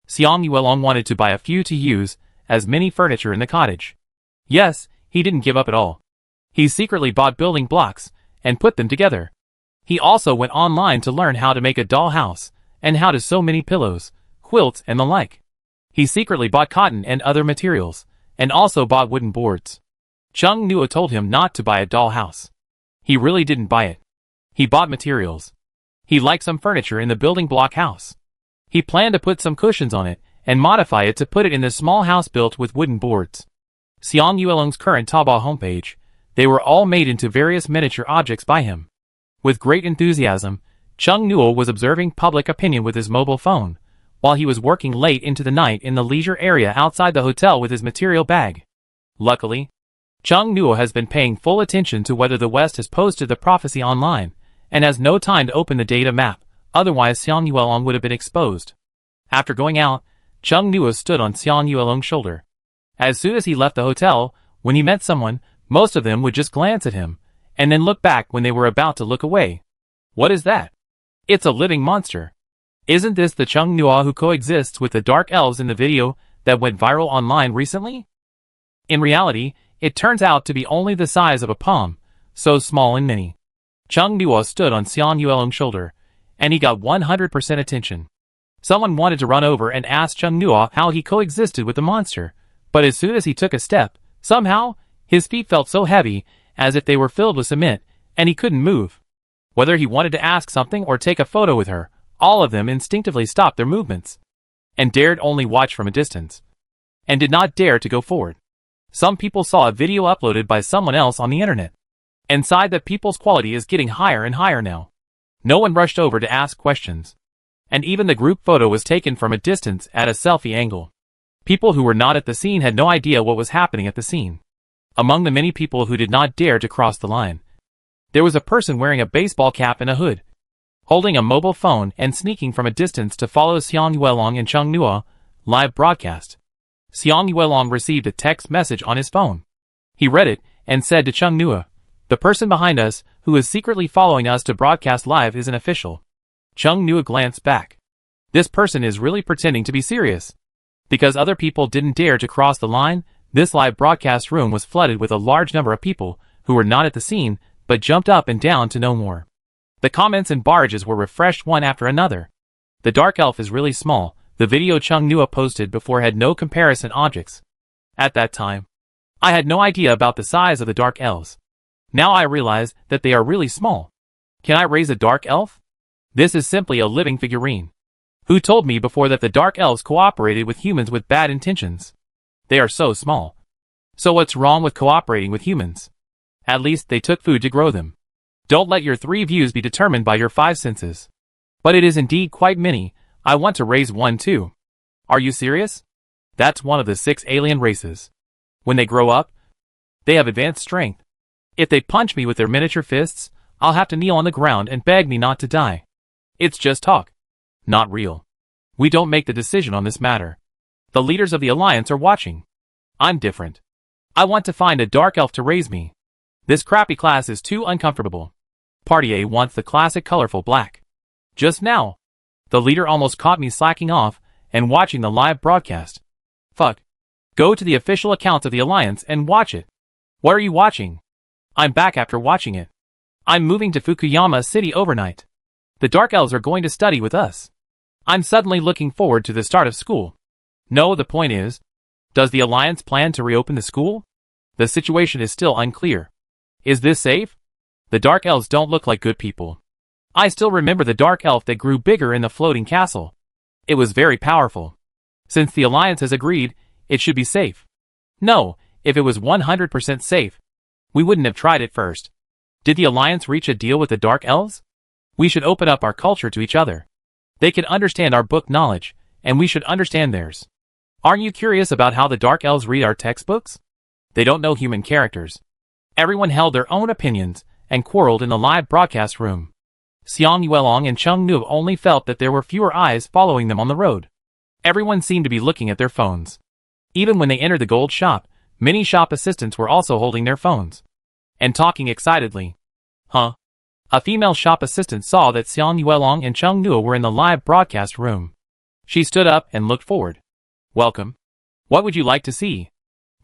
[SPEAKER 1] Xiang Yuelong wanted to buy a few to use as mini furniture in the cottage. Yes, he didn't give up at all. He secretly bought building blocks and put them together. He also went online to learn how to make a dollhouse and how to sew many pillows, quilts, and the like. He secretly bought cotton and other materials, and also bought wooden boards. Chung Nuo told him not to buy a dollhouse. He really didn't buy it. He bought materials. He liked some furniture in the building block house. He planned to put some cushions on it and modify it to put it in the small house built with wooden boards. Xiang Yuelong's current Taobao homepage, they were all made into various miniature objects by him. With great enthusiasm, Chung Nuo was observing public opinion with his mobile phone, while he was working late into the night in the leisure area outside the hotel with his material bag. Luckily, Chung Nuo has been paying full attention to whether the West has posted the prophecy online, and has no time to open the data map, otherwise Xiang Yuelong would have been exposed. After going out, Chung Nuo stood on Xiang Yuelong's shoulder. As soon as he left the hotel, when he met someone, most of them would just glance at him, and then look back when they were about to look away. What is that? It's a living monster. Isn't this the Chung Nuo who coexists with the dark elves in the video that went viral online recently? In reality, it turns out to be only the size of a palm, so small and mini. Chung Nuo stood on Xiang Yuelong's shoulder, and he got 100% attention. Someone wanted to run over and ask Chung Nuo how he coexisted with the monster, but as soon as he took a step, somehow, his feet felt so heavy, as if they were filled with cement, and he couldn't move. Whether he wanted to ask something or take a photo with her, all of them instinctively stopped their movements, and dared only watch from a distance, and did not dare to go forward. Some people saw a video uploaded by someone else on the internet, and sighed that people's quality is getting higher and higher now. No one rushed over to ask questions, and even the group photo was taken from a distance at a selfie angle. People who were not at the scene had no idea what was happening at the scene. Among the many people who did not dare to cross the line, there was a person wearing a baseball cap and a hood, holding a mobile phone and sneaking from a distance to follow Xiang Yuelong and Chung Nuo live broadcast. Xiang Yuelong received a text message on his phone. He read it and said to Chung Nuo, "The person behind us, who is secretly following us to broadcast live, is an official." Chung Nuo glanced back. This person is really pretending to be serious. Because other people didn't dare to cross the line, this live broadcast room was flooded with a large number of people who were not at the scene, but jumped up and down to know more. The comments and barrages were refreshed one after another. The dark elf is really small. The video Chung Nuo posted before had no comparison objects. At that time, I had no idea about the size of the dark elves. Now I realize that they are really small. Can I raise a dark elf? This is simply a living figurine. Who told me before that the dark elves cooperated with humans with bad intentions? They are so small. So what's wrong with cooperating with humans? At least they took food to grow them. Don't let your 3 views be determined by your 5 senses. But it is indeed quite many. I want to raise one too. Are you serious? That's one of the 6 alien races. When they grow up, they have advanced strength. If they punch me with their miniature fists, I'll have to kneel on the ground and beg me not to die. It's just talk. Not real. We don't make the decision on this matter. The leaders of the Alliance are watching. I'm different. I want to find a dark elf to raise me. This crappy class is too uncomfortable. Party A wants the classic colorful black. Just now, the leader almost caught me slacking off and watching the live broadcast. Fuck. Go to the official accounts of the Alliance and watch it. What are you watching? I'm back after watching it. I'm moving to Fukuyama City overnight. The dark elves are going to study with us. I'm suddenly looking forward to the start of school. No, the point is, does the Alliance plan to reopen the school? The situation is still unclear. Is this safe? The dark elves don't look like good people. I still remember the dark elf that grew bigger in the floating castle. It was very powerful. Since the Alliance has agreed, it should be safe. No, if it was 100% safe, we wouldn't have tried it first. Did the Alliance reach a deal with the dark elves? We should open up our culture to each other. They can understand our book knowledge, and we should understand theirs. Aren't you curious about how the dark elves read our textbooks? They don't know human characters. Everyone held their own opinions, and quarreled in the live broadcast room. Xiang Yuelong and Chung Nuo only felt that there were fewer eyes following them on the road. Everyone seemed to be looking at their phones. Even when they entered the gold shop, many shop assistants were also holding their phones and talking excitedly. Huh? A female shop assistant saw that Xiang Yuelong and Chung Nuo were in the live broadcast room. She stood up and looked forward. Welcome. What would you like to see?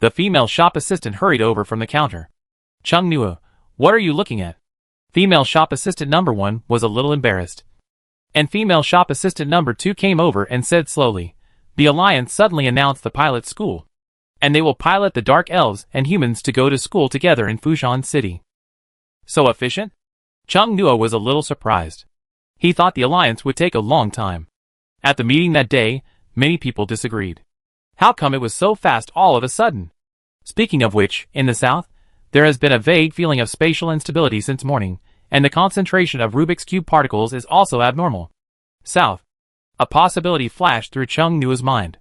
[SPEAKER 1] The female shop assistant hurried over from the counter. Chung Nua, what are you looking at? Female shop assistant number 1 was a little embarrassed. And female shop assistant number 2 came over and said slowly, the Alliance suddenly announced the pilot school. And they will pilot the dark elves and humans to go to school together in Fushan City. So efficient? Chung Nua was a little surprised. He thought the Alliance would take a long time. At the meeting that day, many people disagreed. How come it was so fast all of a sudden? Speaking of which, in the south, there has been a vague feeling of spatial instability since morning, and the concentration of Rubik's Cube particles is also abnormal. South. A possibility flashed through Chung Nua's mind.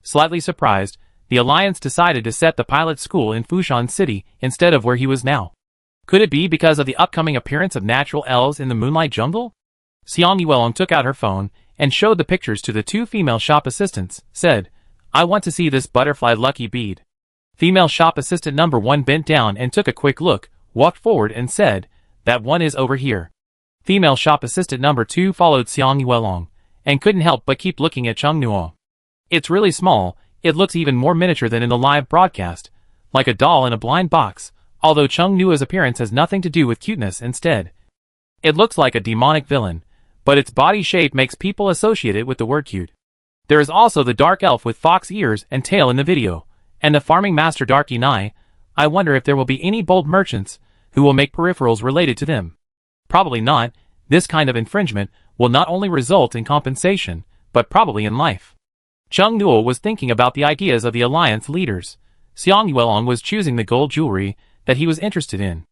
[SPEAKER 1] Slightly surprised, the Alliance decided to set the pilot school in Fushan City instead of where he was now. Could it be because of the upcoming appearance of natural elves in the Moonlight Jungle? Xiang Yuelong took out her phone and showed the pictures to the 2 female shop assistants, said, I want to see this butterfly lucky bead. Female shop assistant number 1 bent down and took a quick look, walked forward and said, that one is over here. Female shop assistant number 2 followed Xiang Yuelong, and couldn't help but keep looking at Chung Nua. It's really small, it looks even more miniature than in the live broadcast, like a doll in a blind box, although Chung Nua's appearance has nothing to do with cuteness instead. It looks like a demonic villain, but its body shape makes people associate it with the word cute. There is also the dark elf with fox ears and tail in the video, and the farming master Darky Nai. I wonder if there will be any bold merchants who will make peripherals related to them. Probably not. This kind of infringement will not only result in compensation, but probably in life. Chung Nua was thinking about the ideas of the Alliance leaders. Xiang Yuelong was choosing the gold jewelry that he was interested in.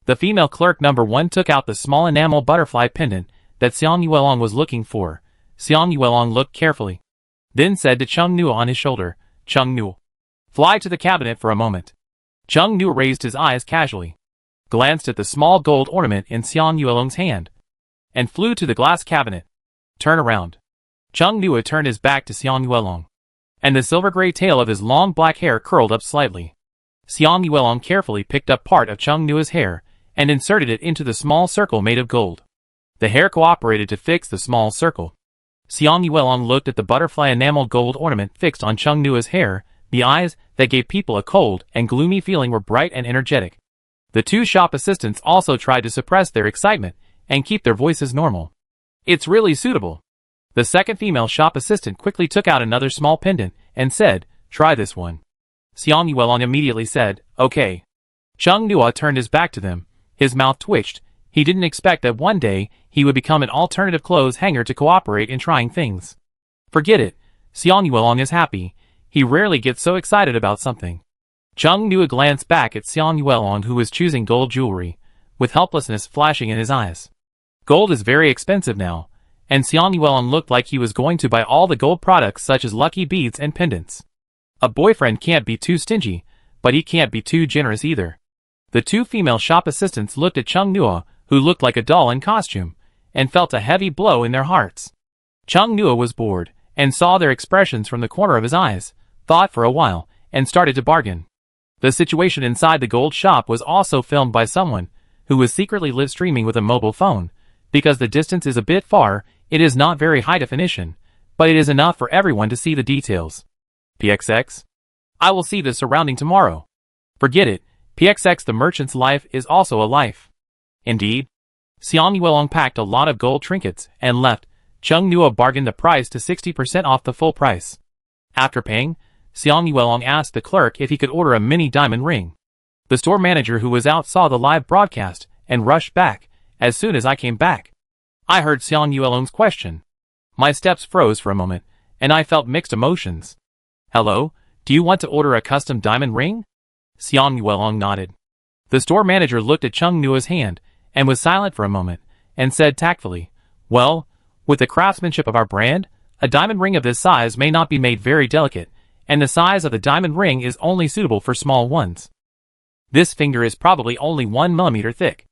[SPEAKER 1] The female clerk number 1 took out the small enamel butterfly pendant that Xiang Yuelong was looking for. Xiang Yuelong looked carefully, then said to Chung Nua on his shoulder, Chung Nua, fly to the cabinet for a moment. Chung Nua raised his eyes casually, glanced at the small gold ornament in Xiang Yuelong's hand, and flew to the glass cabinet. Turn around. Chung Nua turned his back to Xiang Yuelong, and the silver-gray tail of his long black hair curled up slightly. Xiang Yuelong carefully picked up part of Chung Nua's hair and inserted it into the small circle made of gold. The hair cooperated to fix the small circle. Xiang Yuelong looked at the butterfly enamel gold ornament fixed on Chung Nua's hair. The eyes that gave people a cold and gloomy feeling were bright and energetic. The 2 shop assistants also tried to suppress their excitement and keep their voices normal. It's really suitable. The second female shop assistant quickly took out another small pendant and said, try this one. Xiang Yuelong immediately said, okay. Chung Nua turned his back to them. His mouth twitched. He didn't expect that one day he would become an alternative clothes hanger to cooperate in trying things. Forget it. Xiang Yuelong is happy. He rarely gets so excited about something. Chung Nua glanced back at Xiang Yuelong, who was choosing gold jewelry, with helplessness flashing in his eyes. Gold is very expensive now, and Xiang Yuelong looked like he was going to buy all the gold products such as lucky beads and pendants. A boyfriend can't be too stingy, but he can't be too generous either. The 2 female shop assistants looked at Chung Nua, who looked like a doll in costume, and felt a heavy blow in their hearts. Chung Nua was bored, and saw their expressions from the corner of his eyes, thought for a while, and started to bargain. The situation inside the gold shop was also filmed by someone who was secretly live streaming with a mobile phone. Because the distance is a bit far, it is not very high definition, but it is enough for everyone to see the details. PXX? I will see the surrounding tomorrow. Forget it, PXX the merchant's life is also a life. Indeed. Xiang Yuelong packed a lot of gold trinkets and left. Chung Nua bargained the price to 60% off the full price. After paying, Xiang Yuelong asked the clerk if he could order a mini diamond ring. The store manager who was out saw the live broadcast and rushed back as soon as I came back. I heard Xiang Yuelong's question. My steps froze for a moment, and I felt mixed emotions. Hello, do you want to order a custom diamond ring? Xiang Yuelong nodded. The store manager looked at Chung Nua's hand and was silent for a moment, and said tactfully, well, with the craftsmanship of our brand, a diamond ring of this size may not be made very delicate, and the size of the diamond ring is only suitable for small ones. This finger is probably only 1 millimeter thick.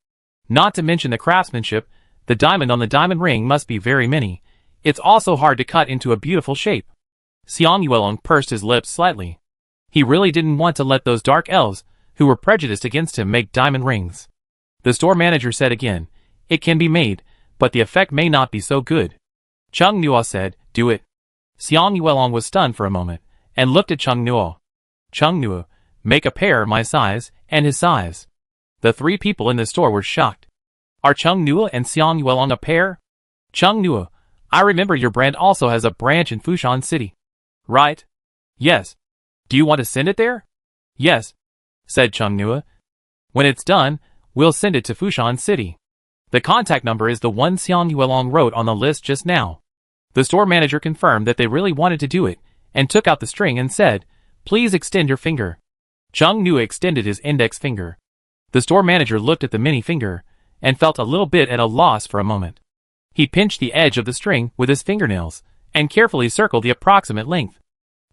[SPEAKER 1] Not to mention the craftsmanship, the diamond on the diamond ring must be very many. It's also hard to cut into a beautiful shape. Xiang Yuelong pursed his lips slightly. He really didn't want to let those dark elves, who were prejudiced against him, make diamond rings. The store manager said again, it can be made, but the effect may not be so good. Chung Nua said, do it. Xiang Yuelong was stunned for a moment, and looked at Chung Nua. Chung Nua, make a pair my size, and his size. The three people in the store were shocked. Are Chung Nua and Xiang Yuelong a pair? Chung Nua, I remember your brand also has a branch in Fushan City. Right? Yes. Do you want to send it there? Yes, said Chung Nua. When it's done, we'll send it to Fushan City. The contact number is the one Xiang Yuelong wrote on the list just now. The store manager confirmed that they really wanted to do it, and took out the string and said, please extend your finger. Chung Nua extended his index finger. The store manager looked at the mini finger, and felt a little bit at a loss for a moment. He pinched the edge of the string with his fingernails, and carefully circled the approximate length.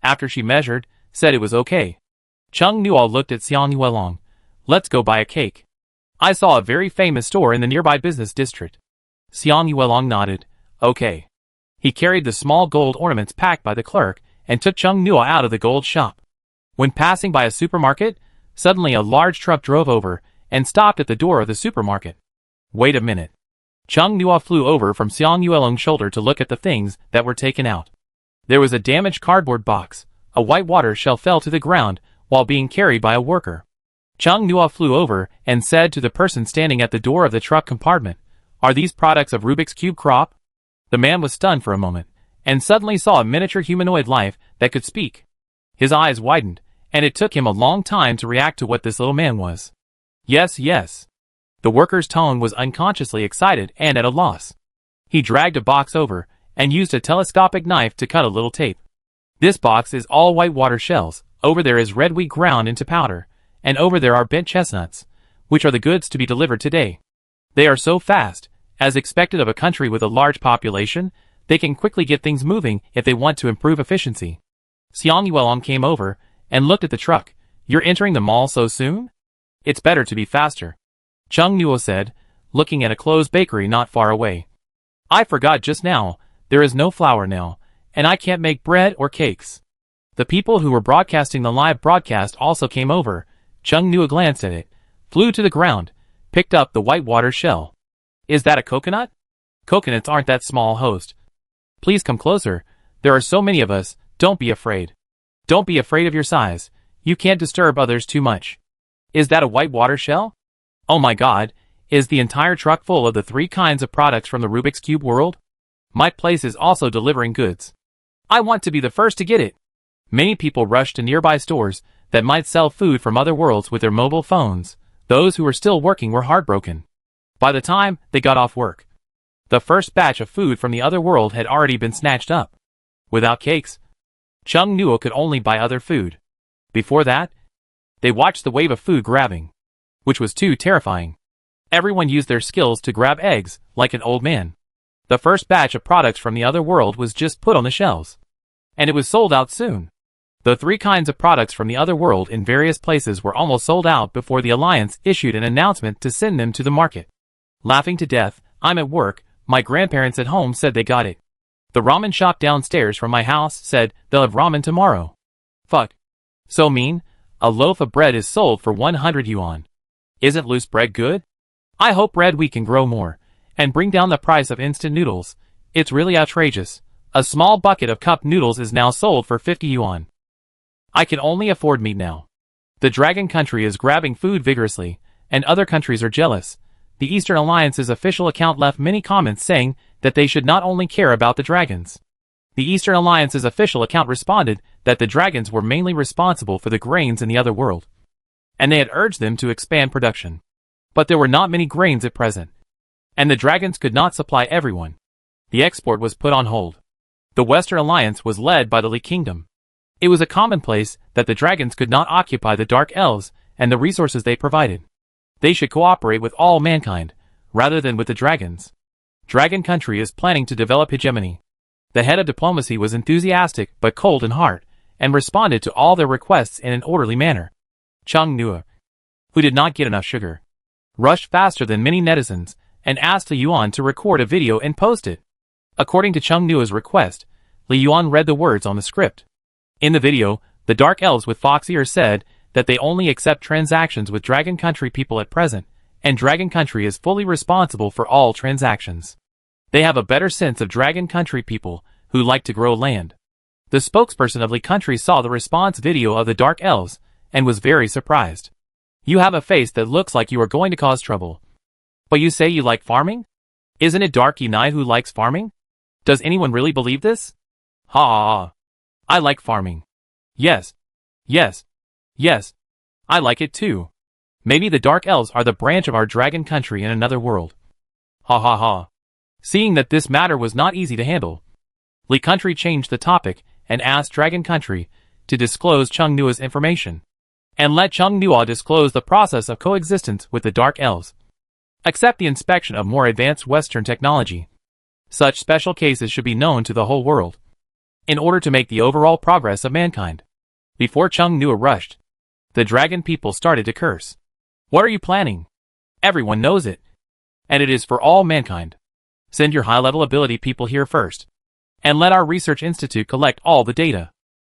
[SPEAKER 1] After she measured, said it was okay. Chung Nua looked at Xiang Yuelong. Let's go buy a cake. I saw a very famous store in the nearby business district. Xiang Yuelong nodded. Okay. He carried the small gold ornaments packed by the clerk, and took Chung Nua out of the gold shop. When passing by a supermarket, suddenly a large truck drove over, and stopped at the door of the supermarket. Wait a minute. Chung Nua flew over from Xiang Yuelong's shoulder to look at the things that were taken out. There was a damaged cardboard box. A white water shell fell to the ground while being carried by a worker. Chung Nua flew over and said to the person standing at the door of the truck compartment, are these products of Rubik's Cube crop? The man was stunned for a moment, and suddenly saw a miniature humanoid life that could speak. His eyes widened, and it took him a long time to react to what this little man was. Yes, yes. The worker's tone was unconsciously excited and at a loss. He dragged a box over, and used a telescopic knife to cut a little tape. This box is all white water shells, over there is red wheat ground into powder, and over there are bent chestnuts, which are the goods to be delivered today. They are so fast, as expected of a country with a large population, they can quickly get things moving if they want to improve efficiency. Xiang Yuelong came over, and looked at the truck. You're entering the mall so soon? It's better to be faster. Chung Nua said, looking at a closed bakery not far away. I forgot just now, there is no flour now, and I can't make bread or cakes. The people who were broadcasting the live broadcast also came over. Chung Nua glanced at it, flew to the ground, picked up the white water shell. Is that a coconut? Coconuts aren't that small, host. Please come closer, there are so many of us, don't be afraid. Don't be afraid of your size, you can't disturb others too much. Is that a white water shell? Oh my god, is the entire truck full of the 3 kinds of products from the Rubik's Cube world? My place is also delivering goods. I want to be the first to get it. Many people rushed to nearby stores that might sell food from other worlds with their mobile phones. Those who were still working were heartbroken. By the time they got off work, the first batch of food from the other world had already been snatched up. Without cakes, Chung Nua could only buy other food. Before that, they watched the wave of food grabbing, which was too terrifying. Everyone used their skills to grab eggs, like an old man. The first batch of products from the other world was just put on the shelves, and it was sold out soon. The 3 kinds of products from the other world in various places were almost sold out before the Alliance issued an announcement to send them to the market. Laughing to death, I'm at work, my grandparents at home said they got it. The ramen shop downstairs from my house said they'll have ramen tomorrow. Fuck. So mean, a loaf of bread is sold for 100 yuan. Isn't loose bread good? I hope bread we can grow more, and bring down the price of instant noodles. It's really outrageous. A small bucket of cup noodles is now sold for 50 yuan. I can only afford meat now. The Dragon Country is grabbing food vigorously, and other countries are jealous. The Eastern Alliance's official account left many comments saying that they should not only care about the dragons. The Eastern Alliance's official account responded that the dragons were mainly responsible for the grains in the other world, and they had urged them to expand production. But there were not many grains at present, and the dragons could not supply everyone. The export was put on hold. The Western Alliance was led by the Li Kingdom. It was a commonplace that the dragons could not occupy the Dark Elves and the resources they provided. They should cooperate with all mankind, rather than with the dragons. Dragon Country is planning to develop hegemony. The head of diplomacy was enthusiastic but cold in heart, and responded to all their requests in an orderly manner. Chung Nua, who did not get enough sugar, rushed faster than many netizens, and asked Li Yuan to record a video and post it. According to Chung Nua's request, Li Yuan read the words on the script. In the video, the Dark Elves with fox ears said that they only accept transactions with Dragon Country people at present, and Dragon Country is fully responsible for all transactions. They have a better sense of Dragon Country people who like to grow land. The spokesperson of Li Country saw the response video of the Dark Elves and was very surprised. You have a face that looks like you are going to cause trouble. But you say you like farming? Isn't it Darky Knight who likes farming? Does anyone really believe this? Ha ha ha. I like farming. Yes. Yes. Yes. I like it too. Maybe the Dark Elves are the branch of our dragon country in another world. Ha ha ha. Seeing that this matter was not easy to handle, Lee Country changed the topic and asked Dragon Country to disclose Chung Nua's information, and let Chung Nua disclose the process of coexistence with the Dark Elves, except the inspection of more advanced Western technology. Such special cases should be known to the whole world, in order to make the overall progress of mankind. Before Chung Nua rushed, the dragon people started to curse. What are you planning? Everyone knows it, and it is for all mankind. Send your high-level ability people here first, and let our research institute collect all the data.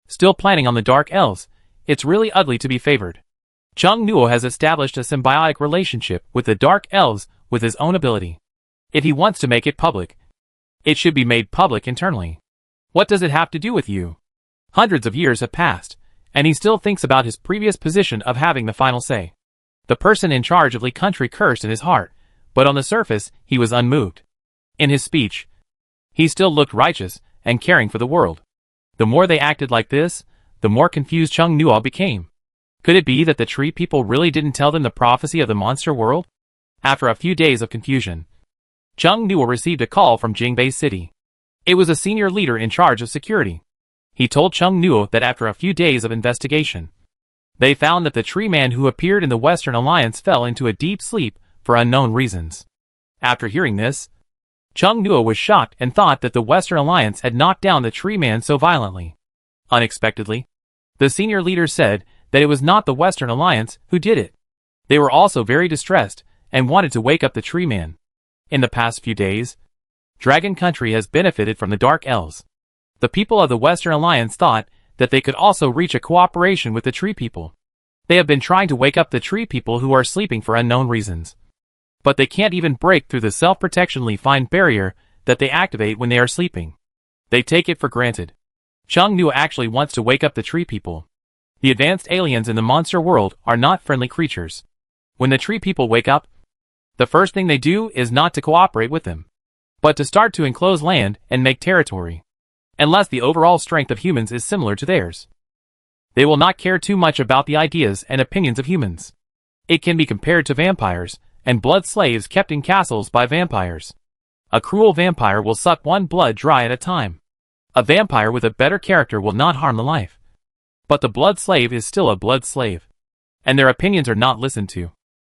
[SPEAKER 1] Still planning on the Dark Elves? It's really ugly to be favored. Chung Nua has established a symbiotic relationship with the Dark Elves with his own ability. If he wants to make it public, it should be made public internally. What does it have to do with you? Hundreds of years have passed, and he still thinks about his previous position of having the final say. The person in charge of Lee Country cursed in his heart, but on the surface, he was unmoved. In his speech, he still looked righteous and caring for the world. The more they acted like this, the more confused Chung Nua became. Could it be that the tree people really didn't tell them the prophecy of the monster world? After a few days of confusion, Chung Nua received a call from Jingbei City. It was a senior leader in charge of security. He told Chung Nua that after a few days of investigation, they found that the tree man who appeared in the Western Alliance fell into a deep sleep for unknown reasons. After hearing this, Chung Nua was shocked and thought that the Western Alliance had knocked down the tree man so violently. Unexpectedly, the senior leader said that it was not the Western Alliance who did it. They were also very distressed and wanted to wake up the tree man. In the past few days, Dragon Country has benefited from the Dark Elves. The people of the Western Alliance thought that they could also reach a cooperation with the tree people. They have been trying to wake up the tree people who are sleeping for unknown reasons. But they can't even break through the self-protectionally fine barrier that they activate when they are sleeping. They take it for granted. Chung Nua actually wants to wake up the tree people. The advanced aliens in the monster world are not friendly creatures. When the tree people wake up, the first thing they do is not to cooperate with them, but to start to enclose land and make territory. Unless the overall strength of humans is similar to theirs, they will not care too much about the ideas and opinions of humans. It can be compared to vampires and blood slaves kept in castles by vampires. A cruel vampire will suck one blood dry at a time. A vampire with a better character will not harm the life. But the blood slave is still a blood slave, and their opinions are not listened to.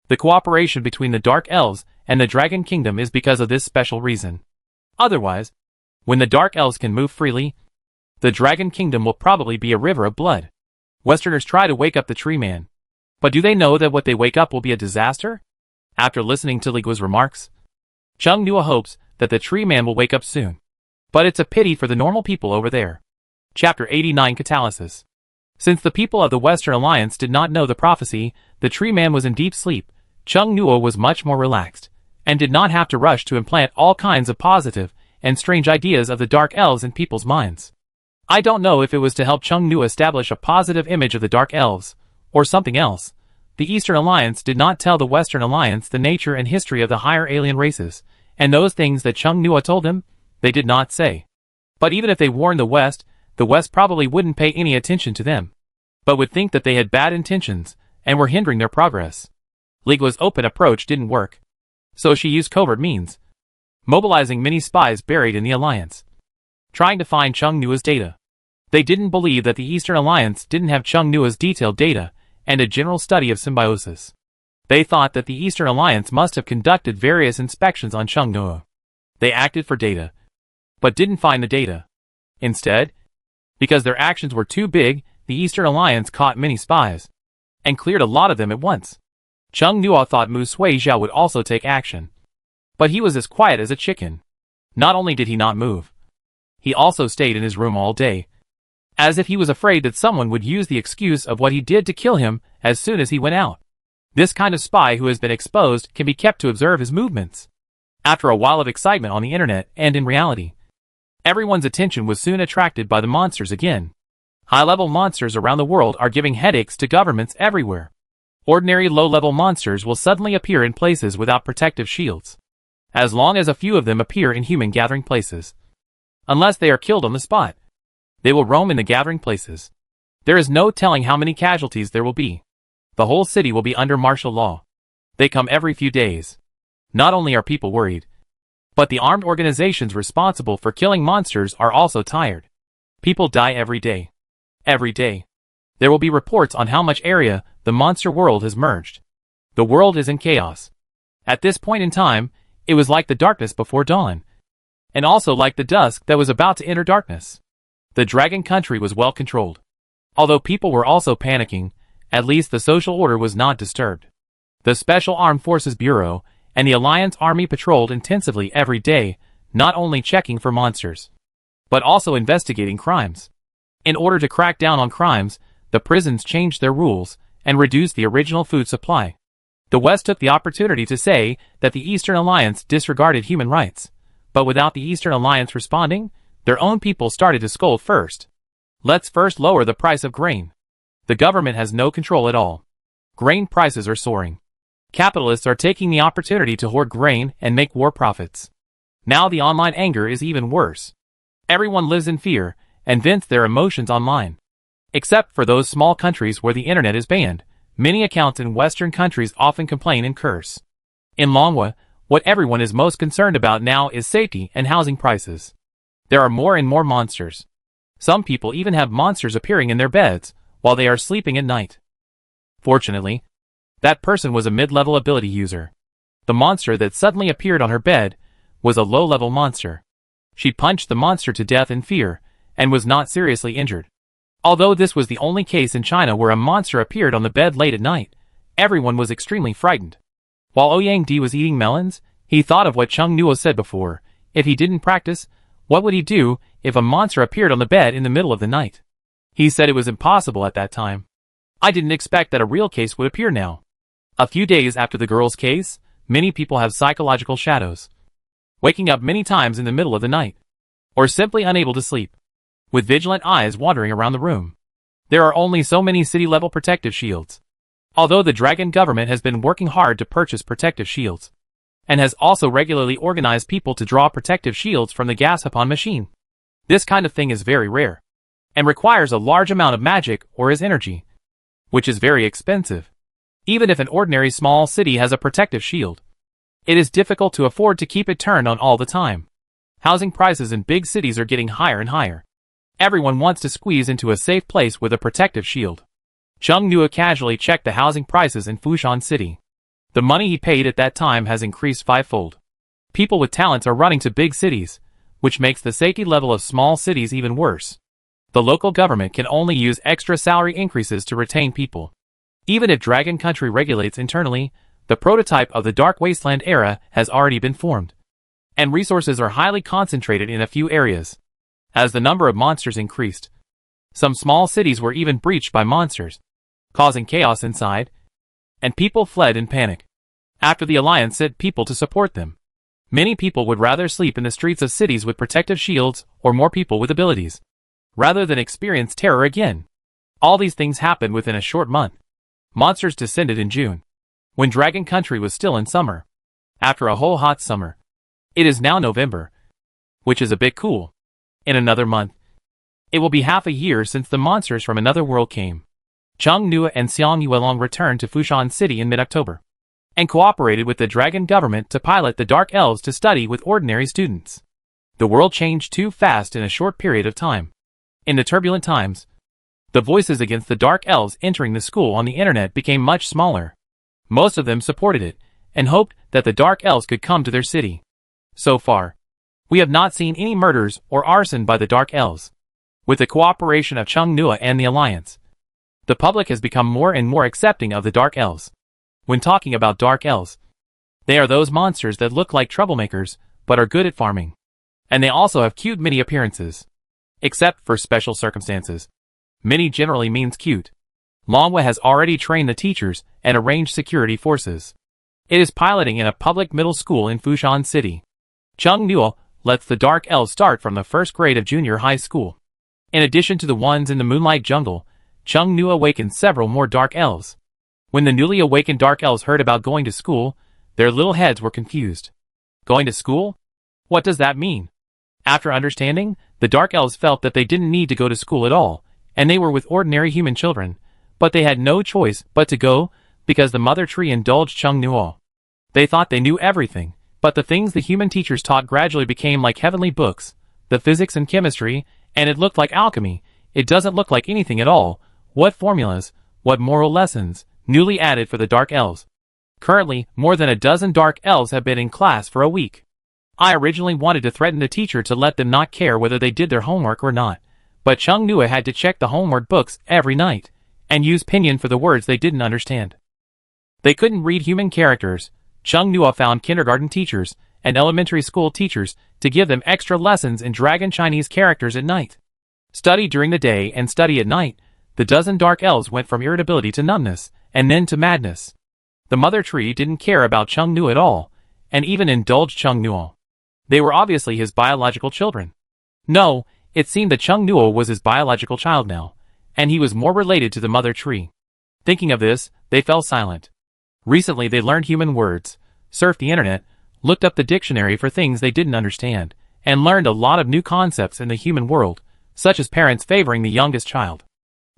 [SPEAKER 1] The cooperation between the Dark Elves and the Dragon Kingdom is because of this special reason. Otherwise, when the Dark Elves can move freely, the Dragon Kingdom will probably be a river of blood. Westerners try to wake up the tree man. But do they know that what they wake up will be a disaster? After listening to Li Guo's remarks, Chung Nua hopes that the tree man will wake up soon. But it's a pity for the normal people over there. Chapter 89 Catalysis. Since the people of the Western Alliance did not know the prophecy, the tree man was in deep sleep, Chung Nua was much more relaxed, and did not have to rush to implant all kinds of positive and strange ideas of the Dark Elves in people's minds. I don't know if it was to help Chung Nua establish a positive image of the Dark Elves, or something else. The Eastern Alliance did not tell the Western Alliance the nature and history of the higher alien races, and those things that Chung Nua told him, they did not say. But even if they warned the West probably wouldn't pay any attention to them, but would think that they had bad intentions, and were hindering their progress. Li Guo's open approach didn't work, so she used covert means, mobilizing many spies buried in the Alliance, trying to find Chung Nua's data. They didn't believe that the Eastern Alliance didn't have Chung Nua's detailed data, and a general study of symbiosis. They thought that the Eastern Alliance must have conducted various inspections on Chung Nua. They acted for data, but didn't find the data. Instead, because their actions were too big, the Eastern Alliance caught many spies, and cleared a lot of them at once. Chung Nua thought Mu Suijiao would also take action, but he was as quiet as a chicken. Not only did he not move, he also stayed in his room all day, as if he was afraid that someone would use the excuse of what he did to kill him as soon as he went out. This kind of spy who has been exposed can be kept to observe his movements. After a while of excitement on the internet and in reality, everyone's attention was soon attracted by the monsters again. High-level monsters around the world are giving headaches to governments everywhere. Ordinary low-level monsters will suddenly appear in places without protective shields. As long as a few of them appear in human gathering places. Unless they are killed on the spot, they will roam in the gathering places. There is no telling how many casualties there will be. The whole city will be under martial law. They come every few days. Not only are people worried, but the armed organizations responsible for killing monsters are also tired. People die every day. Every day. There will be reports on how much area the monster world has merged. The world is in chaos. At this point in time, it was like the darkness before dawn. And also like the dusk that was about to enter darkness. The dragon country was well controlled. Although people were also panicking, at least the social order was not disturbed. The Special Armed Forces Bureau and the Alliance Army patrolled intensively every day, not only checking for monsters, but also investigating crimes. In order to crack down on crimes, the prisons changed their rules and reduced the original food supply. The West took the opportunity to say that the Eastern Alliance disregarded human rights, but without the Eastern Alliance responding, their own people started to scold first. Let's first lower the price of grain. The government has no control at all. Grain prices are soaring. Capitalists are taking the opportunity to hoard grain and make war profits. Now the online anger is even worse. Everyone lives in fear and vents their emotions online. Except for those small countries where the internet is banned, many accounts in Western countries often complain and curse. In Longwa, what everyone is most concerned about now is safety and housing prices. There are more and more monsters. Some people even have monsters appearing in their beds while they are sleeping at night. Fortunately, that person was a mid-level ability user. The monster that suddenly appeared on her bed was a low-level monster. She punched the monster to death in fear and was not seriously injured. Although this was the only case in China where a monster appeared on the bed late at night, everyone was extremely frightened. While Ouyang Di was eating melons, he thought of what Chung Nuo said before. If he didn't practice, what would he do if a monster appeared on the bed in the middle of the night? He said it was impossible at that time. I didn't expect that a real case would appear now. A few days after the girl's case, many people have psychological shadows. Waking up many times in the middle of the night. Or simply unable to sleep. With vigilant eyes wandering around the room. There are only so many city-level protective shields. Although the dragon government has been working hard to purchase protective shields. And has also regularly organized people to draw protective shields from the Gashapon machine. This kind of thing is very rare. And requires a large amount of magic or his energy. Which is very expensive. Even if an ordinary small city has a protective shield, it is difficult to afford to keep it turned on all the time. Housing prices in big cities are getting higher and higher. Everyone wants to squeeze into a safe place with a protective shield. Chung Nuo casually checked the housing prices in Fushan City. The money he paid at that time has increased fivefold. People with talents are running to big cities, which makes the safety level of small cities even worse. The local government can only use extra salary increases to retain people. Even if Dragon Country regulates internally, the prototype of the Dark Wasteland era has already been formed. And resources are highly concentrated in a few areas. As the number of monsters increased, some small cities were even breached by monsters, causing chaos inside, and people fled in panic. After the Alliance sent people to support them, many people would rather sleep in the streets of cities with protective shields or more people with abilities, rather than experience terror again. All these things happened within a short month. Monsters descended in June, when Dragon Country was still in summer. After a whole hot summer, it is now November, which is a bit cool. In another month, it will be half a year since the monsters from another world came. Chung Nuo and Xiang Yuelong returned to Fushan City in mid-October, and cooperated with the dragon government to pilot the Dark Elves to study with ordinary students. The world changed too fast in a short period of time. In the turbulent times, the voices against the Dark Elves entering the school on the internet became much smaller. Most of them supported it, and hoped that the Dark Elves could come to their city. So far, we have not seen any murders or arson by the Dark Elves. With the cooperation of Chung Nuo and the Alliance, the public has become more and more accepting of the Dark Elves. When talking about Dark Elves, they are those monsters that look like troublemakers, but are good at farming. And they also have cute mini appearances. Except for special circumstances. Mini generally means cute. Longwa has already trained the teachers and arranged security forces. It is piloting in a public middle school in Fushan City. Chung Nuo lets the Dark Elves start from the first grade of junior high school. In addition to the ones in the Moonlight Jungle, Chung Nuo awakens several more Dark Elves. When the newly awakened dark elves heard about going to school, their little heads were confused. Going to school? What does that mean? After understanding, the dark elves felt that they didn't need to go to school at all, and they were with ordinary human children, but they had no choice but to go, because the mother tree indulged Chung Nuo. They thought they knew everything, but the things the human teachers taught gradually became like heavenly books, the physics and chemistry, and it looked like alchemy. It doesn't look like anything at all. What formulas, what moral lessons, newly added for the dark elves. Currently, more than a dozen dark elves have been in class for a week. I originally wanted to threaten the teacher to let them not care whether they did their homework or not, but Chung Nuo had to check the homework books every night, and use pinyin for the words they didn't understand. They couldn't read human characters. Chung Nuo found kindergarten teachers and elementary school teachers to give them extra lessons in Dragon Chinese characters at night. Study during the day and study at night. The dozen dark elves went from irritability to numbness, and then to madness. The mother tree didn't care about Chung Nuo at all, and even indulged Chung Nuo. They were obviously his biological children. No, it seemed that Chung Nuo was his biological child now, and he was more related to the mother tree. Thinking of this, they fell silent. Recently they learned human words, surfed the internet, looked up the dictionary for things they didn't understand, and learned a lot of new concepts in the human world, such as parents favoring the youngest child.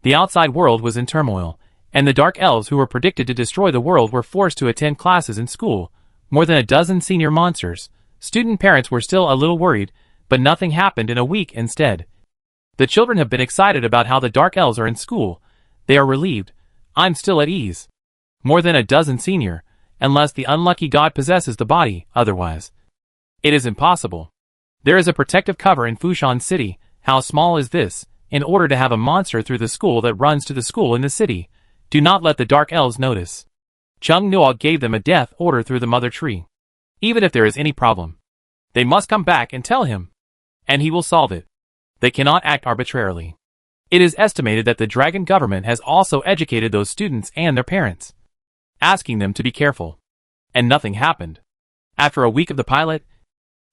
[SPEAKER 1] The outside world was in turmoil, and the dark elves who were predicted to destroy the world were forced to attend classes in school. More than a dozen senior monsters. Student parents were still a little worried, but nothing happened in a week instead. The children have been excited about how the dark elves are in school. They are relieved. I'm still at ease. More than a dozen senior, unless the unlucky god possesses the body, otherwise. It is impossible. There is a protective cover in Fushan City. How small is this? In order to have a monster through the school that runs to the school in the city. Do not let the dark elves notice. Chung Nuo gave them a death order through the mother tree. Even if there is any problem, they must come back and tell him, and he will solve it. They cannot act arbitrarily. It is estimated that the dragon government has also educated those students and their parents, asking them to be careful. And nothing happened. After a week of the pilot,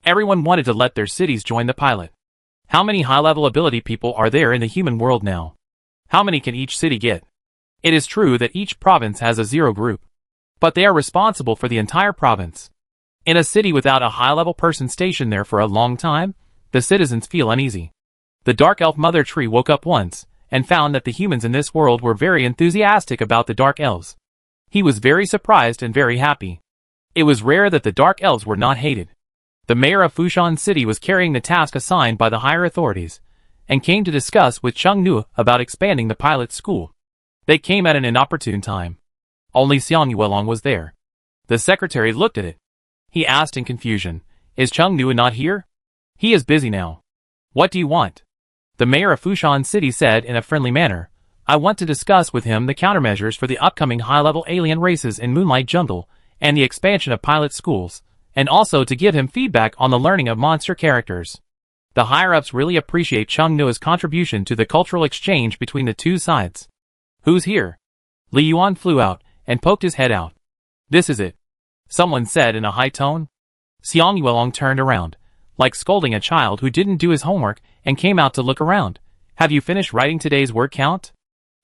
[SPEAKER 1] everyone wanted to let their cities join the pilot. How many high-level ability people are there in the human world now? How many can each city get? It is true that each province has a zero group, but they are responsible for the entire province. In a city without a high-level person stationed there for a long time, the citizens feel uneasy. The dark elf mother tree woke up once, and found that the humans in this world were very enthusiastic about the dark elves. He was very surprised and very happy. It was rare that the dark elves were not hated. The mayor of Fushan City was carrying the task assigned by the higher authorities, and came to discuss with Chung Nuo about expanding the pilot school. They came at an inopportune time. Only Xiang Yuelong was there. The secretary looked at it. He asked in confusion, "Is Chung Nuo not here?" "He is busy now." "What do you want?" The mayor of Fushan City said in a friendly manner, "I want to discuss with him the countermeasures for the upcoming high-level alien races in Moonlight Jungle, and the expansion of pilot schools, and also to give him feedback on the learning of monster characters." The higher-ups really appreciate Chung Nuo's contribution to the cultural exchange between the two sides. "Who's here?" Li Yuan flew out, and poked his head out. "This is it," someone said in a high tone. Xiang Yuelong turned around, like scolding a child who didn't do his homework, and came out to look around. "Have you finished writing today's word count?"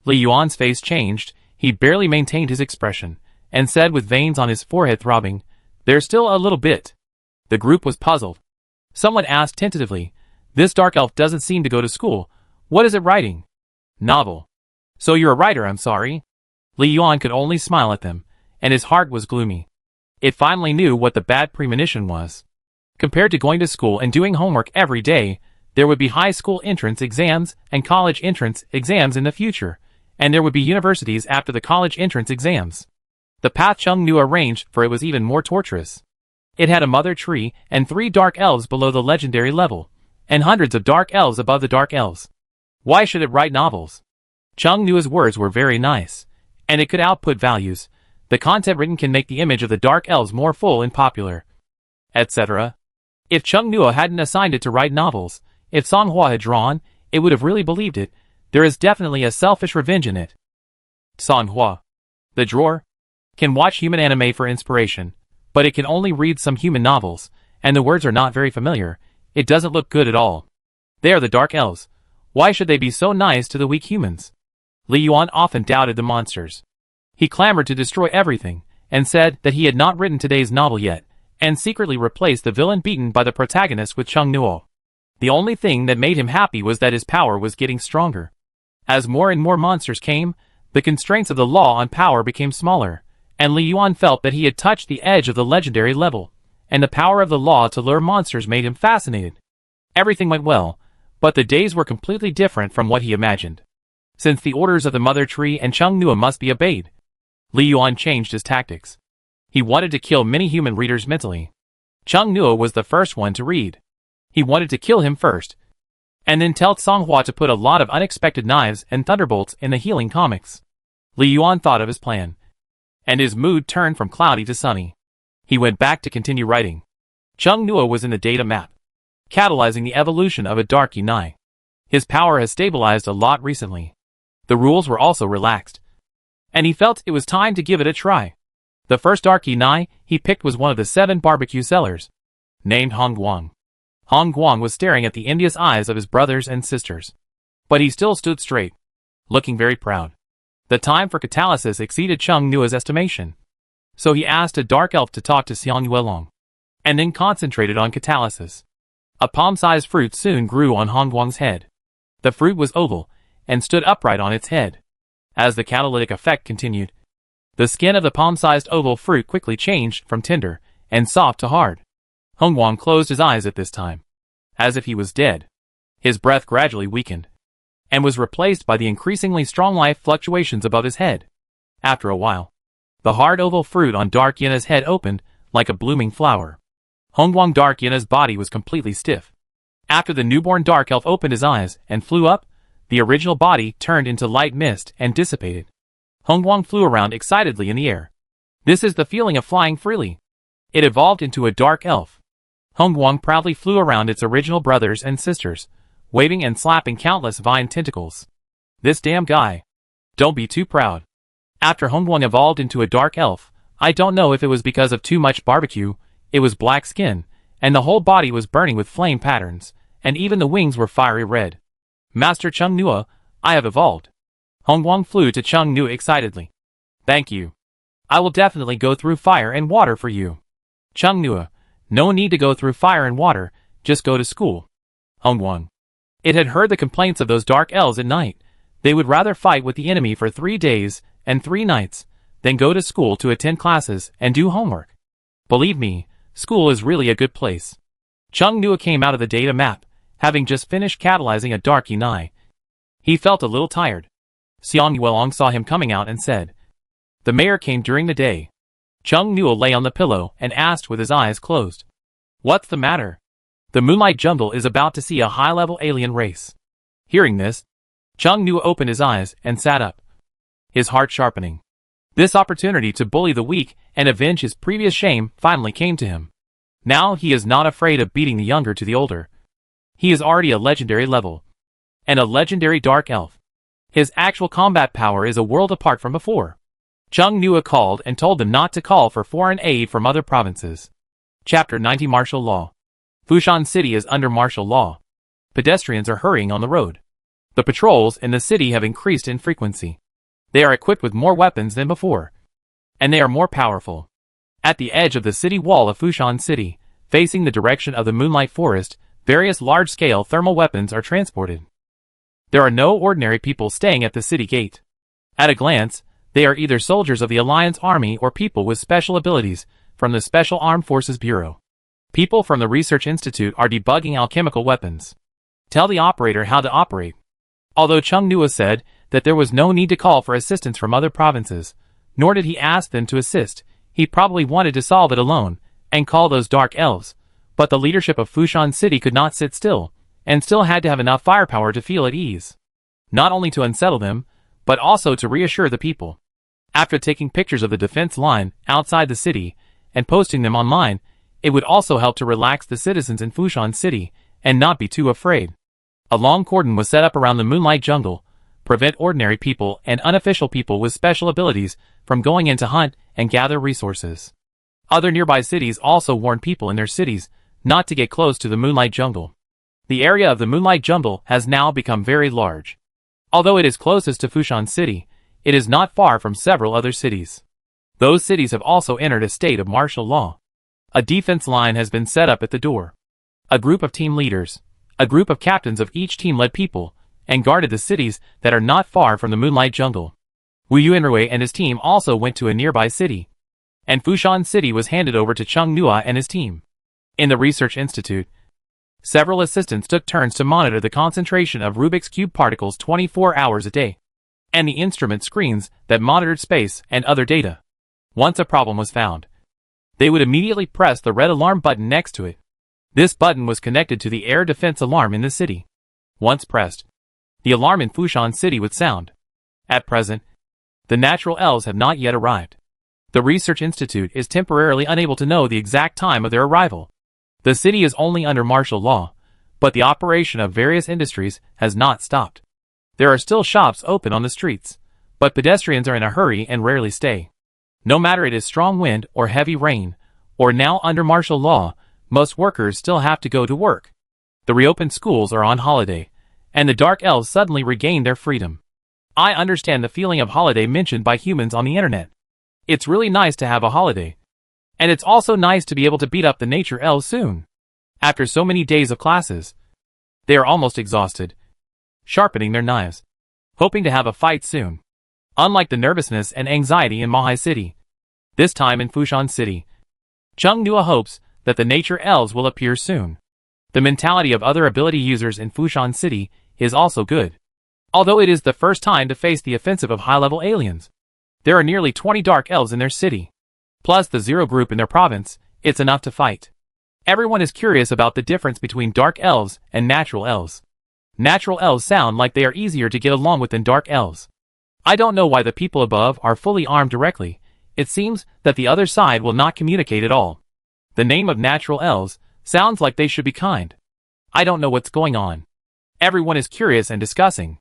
[SPEAKER 1] Li Yuan's face changed. He barely maintained his expression, and said with veins on his forehead throbbing, "There's still a little bit." The group was puzzled. Someone asked tentatively, "This dark elf doesn't seem to go to school. What is it writing?" "Novel." "So you're a writer, I'm sorry." Li Yuan could only smile at them, and his heart was gloomy. It finally knew what the bad premonition was. Compared to going to school and doing homework every day, there would be high school entrance exams and college entrance exams in the future, and there would be universities after the college entrance exams. The path Chung Nuo arranged for it was even more torturous. It had a mother tree and 3 dark elves below the legendary level, and hundreds of dark elves above the dark elves. Why should it write novels? Chung Nuo's words were very nice, and it could output values. The content written can make the image of the dark elves more full and popular, etc. If Chung Nuo hadn't assigned it to write novels, if Song Hua had drawn, it would have really believed it. There is definitely a selfish revenge in it. Song Hua, the drawer, can watch human anime for inspiration, but it can only read some human novels, and the words are not very familiar. It doesn't look good at all. They are the dark elves. Why should they be so nice to the weak humans? Li Yuan often doubted the monsters. He clamored to destroy everything, and said that he had not written today's novel yet, and secretly replaced the villain beaten by the protagonist with Chung Nuo. The only thing that made him happy was that his power was getting stronger. As more and more monsters came, the constraints of the law on power became smaller, and Li Yuan felt that he had touched the edge of the legendary level, and the power of the law to lure monsters made him fascinated. Everything went well, but the days were completely different from what he imagined. Since the orders of the Mother Tree and Chung Nuo must be obeyed, Li Yuan changed his tactics. He wanted to kill many human readers mentally. Chung Nuo was the first one to read. He wanted to kill him first, and then tell Songhua to put a lot of unexpected knives and thunderbolts in the healing comics. Li Yuan thought of his plan, and his mood turned from cloudy to sunny. He went back to continue writing. Chung Nuo was in the data map, catalyzing the evolution of a Dark Unai. His power has stabilized a lot recently. The rules were also relaxed, and he felt it was time to give it a try. The first Dark Unai he picked was one of the 7 barbecue sellers, named Hong Guang. Hong Guang was staring at the envious eyes of his brothers and sisters, but he still stood straight, looking very proud. The time for catalysis exceeded Chung Nuo's estimation, so he asked a dark elf to talk to Xiang Yuelong, and then concentrated on catalysis. A palm-sized fruit soon grew on Hong Guang's head. The fruit was oval, and stood upright on its head. As the catalytic effect continued, the skin of the palm-sized oval fruit quickly changed from tender and soft to hard. Hong Guang closed his eyes at this time, as if he was dead. His breath gradually weakened, and was replaced by the increasingly strong life fluctuations above his head. After a while, the hard oval fruit on Dark Yina's head opened like a blooming flower. Hong Guang Dark Yina's body was completely stiff. After the newborn Dark Elf opened his eyes and flew up, the original body turned into light mist and dissipated. Hong Guang flew around excitedly in the air. This is the feeling of flying freely. It evolved into a Dark Elf. Hong Guang proudly flew around its original brothers and sisters, waving and slapping countless vine tentacles. This damn guy. Don't be too proud. After Hong Guang evolved into a Dark Elf, I don't know if it was because of too much barbecue, it was black skin, and the whole body was burning with flame patterns, and even the wings were fiery red. Master Chung Nuo, I have evolved. Hong Guang flew to Chung Nuo excitedly. Thank you. I will definitely go through fire and water for you. Chung Nuo, no need to go through fire and water, just go to school. Hong Guang. It had heard the complaints of those dark elves at night. They would rather fight with the enemy for 3 days and 3 nights than go to school to attend classes and do homework. Believe me, school is really a good place. Chung Nuo came out of the data map, having just finished catalyzing a Dark Unai. He felt a little tired. Xiang Yuelong saw him coming out and said, "The mayor came during the day." Chung Nuo lay on the pillow and asked with his eyes closed, "What's the matter?" The Moonlight Jungle is about to see a high-level alien race. Hearing this, Chung Nuo opened his eyes and sat up, his heart sharpening. This opportunity to bully the weak and avenge his previous shame finally came to him. Now he is not afraid of beating the younger to the older. He is already a legendary level, and a legendary Dark Elf. His actual combat power is a world apart from before. Chung Nuo called and told them not to call for foreign aid from other provinces. Chapter 90 Martial Law. Fushan City is under martial law. Pedestrians are hurrying on the road. The patrols in the city have increased in frequency. They are equipped with more weapons than before, and they are more powerful. At the edge of the city wall of Fushan City, facing the direction of the Moonlight Forest, various large-scale thermal weapons are transported. There are no ordinary people staying at the city gate. At a glance, they are either soldiers of the Alliance Army or people with special abilities from the Special Armed Forces Bureau. People from the Research Institute are debugging alchemical weapons. Tell the operator how to operate. Although Chung Nuo said that there was no need to call for assistance from other provinces, nor did he ask them to assist, he probably wanted to solve it alone and call those dark elves, but the leadership of Fushan City could not sit still, and still had to have enough firepower to feel at ease. Not only to unsettle them, but also to reassure the people. After taking pictures of the defense line outside the city and posting them online, it would also help to relax the citizens in Fushan City and not be too afraid. A long cordon was set up around the Moonlight Jungle, prevent ordinary people and unofficial people with special abilities from going in to hunt and gather resources. Other nearby cities also warned people in their cities not to get close to the Moonlight Jungle. The area of the Moonlight Jungle has now become very large. Although it is closest to Fushan City, it is not far from several other cities. Those cities have also entered a state of martial law. A defense line has been set up at the door. A group of team leaders, a group of captains of each team led people, and guarded the cities that are not far from the Moonlight Jungle. Wu Yuanrui and his team also went to a nearby city, and Fushan City was handed over to Chung Nua and his team. In the research institute, several assistants took turns to monitor the concentration of Rubik's Cube particles 24 hours a day, and the instrument screens that monitored space and other data. Once a problem was found, they would immediately press the red alarm button next to it. This button was connected to the air defense alarm in the city. Once pressed, the alarm in Fushan City would sound. At present, the natural elves have not yet arrived. The research institute is temporarily unable to know the exact time of their arrival. The city is only under martial law, but the operation of various industries has not stopped. There are still shops open on the streets, but pedestrians are in a hurry and rarely stay. No matter it is strong wind or heavy rain, or now under martial law, most workers still have to go to work. The reopened schools are on holiday, and the Dark Elves suddenly regain their freedom. I understand the feeling of holiday mentioned by humans on the internet. It's really nice to have a holiday. And it's also nice to be able to beat up the nature elves soon. After so many days of classes, they are almost exhausted, sharpening their knives, hoping to have a fight soon. Unlike the nervousness and anxiety in Mahai City, this time in Fushan City, Chung Nua hopes that the nature elves will appear soon. The mentality of other ability users in Fushan City is also good. Although it is the first time to face the offensive of high-level aliens, there are nearly 20 dark elves in their city. Plus the Zero group in their province, it's enough to fight. Everyone is curious about the difference between dark elves and natural elves. Natural elves sound like they are easier to get along with than dark elves. I don't know why the people above are fully armed directly. It seems that the other side will not communicate at all. The name of natural elves sounds like they should be kind. I don't know what's going on. Everyone is curious and discussing.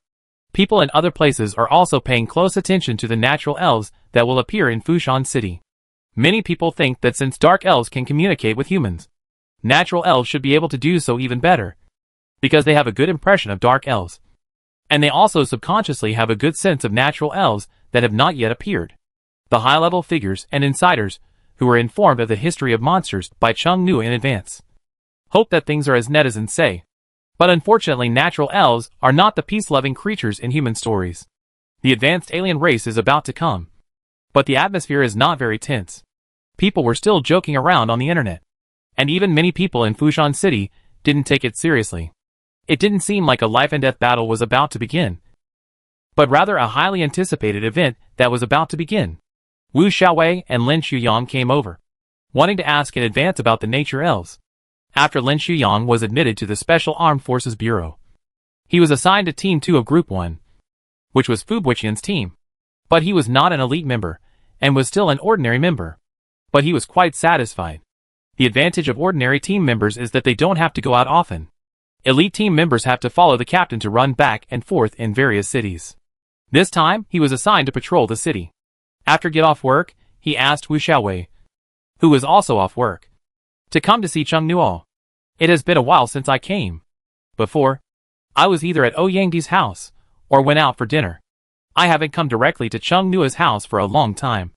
[SPEAKER 1] People in other places are also paying close attention to the natural elves that will appear in Fushan City. Many people think that since dark elves can communicate with humans, natural elves should be able to do so even better, because they have a good impression of dark elves. And they also subconsciously have a good sense of natural elves that have not yet appeared. The high-level figures and insiders who were informed of the history of monsters by Chung Nua in advance hope that things are as netizens say. But unfortunately natural elves are not the peace-loving creatures in human stories. The advanced alien race is about to come. But the atmosphere is not very tense. People were still joking around on the internet. And even many people in Fushan City didn't take it seriously. It didn't seem like a life-and-death battle was about to begin, but rather a highly anticipated event that was about to begin. Wu Xiaowei and Lin Shuyang came over, wanting to ask in advance about the nature elves. After Lin Shuyang was admitted to the Special Armed Forces Bureau, he was assigned to Team 2 of Group 1, which was Fu Buiqian's team. But he was not an elite member, and was still an ordinary member. But he was quite satisfied. The advantage of ordinary team members is that they don't have to go out often. Elite team members have to follow the captain to run back and forth in various cities. This time, he was assigned to patrol the city. After get off work, he asked Wu Xiaowei, who was also off work, to come to see Chung Nua. It has been a while since I came. Before, I was either at Ouyangdi's house, or went out for dinner. I haven't come directly to Chung Nua's house for a long time.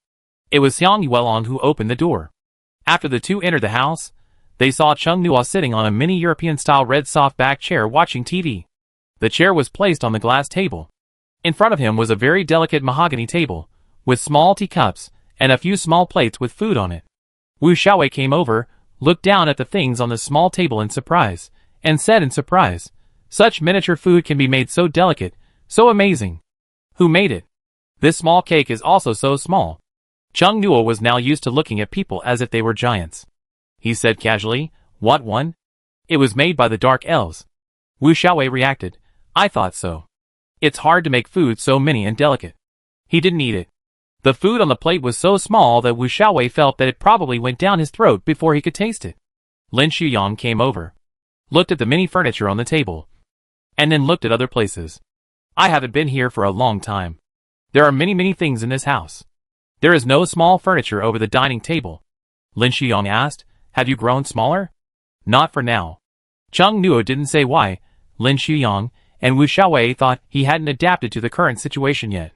[SPEAKER 1] It was Xiang Yuelong who opened the door. After the two entered the house, they saw Chung Nua sitting on a mini European-style red soft-back chair watching TV. The chair was placed on the glass table. In front of him was a very delicate mahogany table, with small teacups, and a few small plates with food on it. Wu Xiaowei came over, looked down at the things on the small table in surprise, and said in surprise, "Such miniature food can be made so delicate, so amazing. Who made it? This small cake is also so small." Chung Nua was now used to looking at people as if they were giants. He said casually, "What one?" "It was made by the Dark Elves." Wu Xiaowei reacted, "I thought so. It's hard to make food so mini and delicate." He didn't eat it. The food on the plate was so small that Wu Xiaowei felt that it probably went down his throat before he could taste it. Lin Shuyang came over, looked at the mini furniture on the table, and then looked at other places. "I haven't been here for a long time. There are many things in this house. There is no small furniture over the dining table." Lin Shuyang asked, "Have you grown smaller?" "Not for now." Chung Nua didn't say why. Lin Shuyang and Wu Xiaowei thought he hadn't adapted to the current situation yet.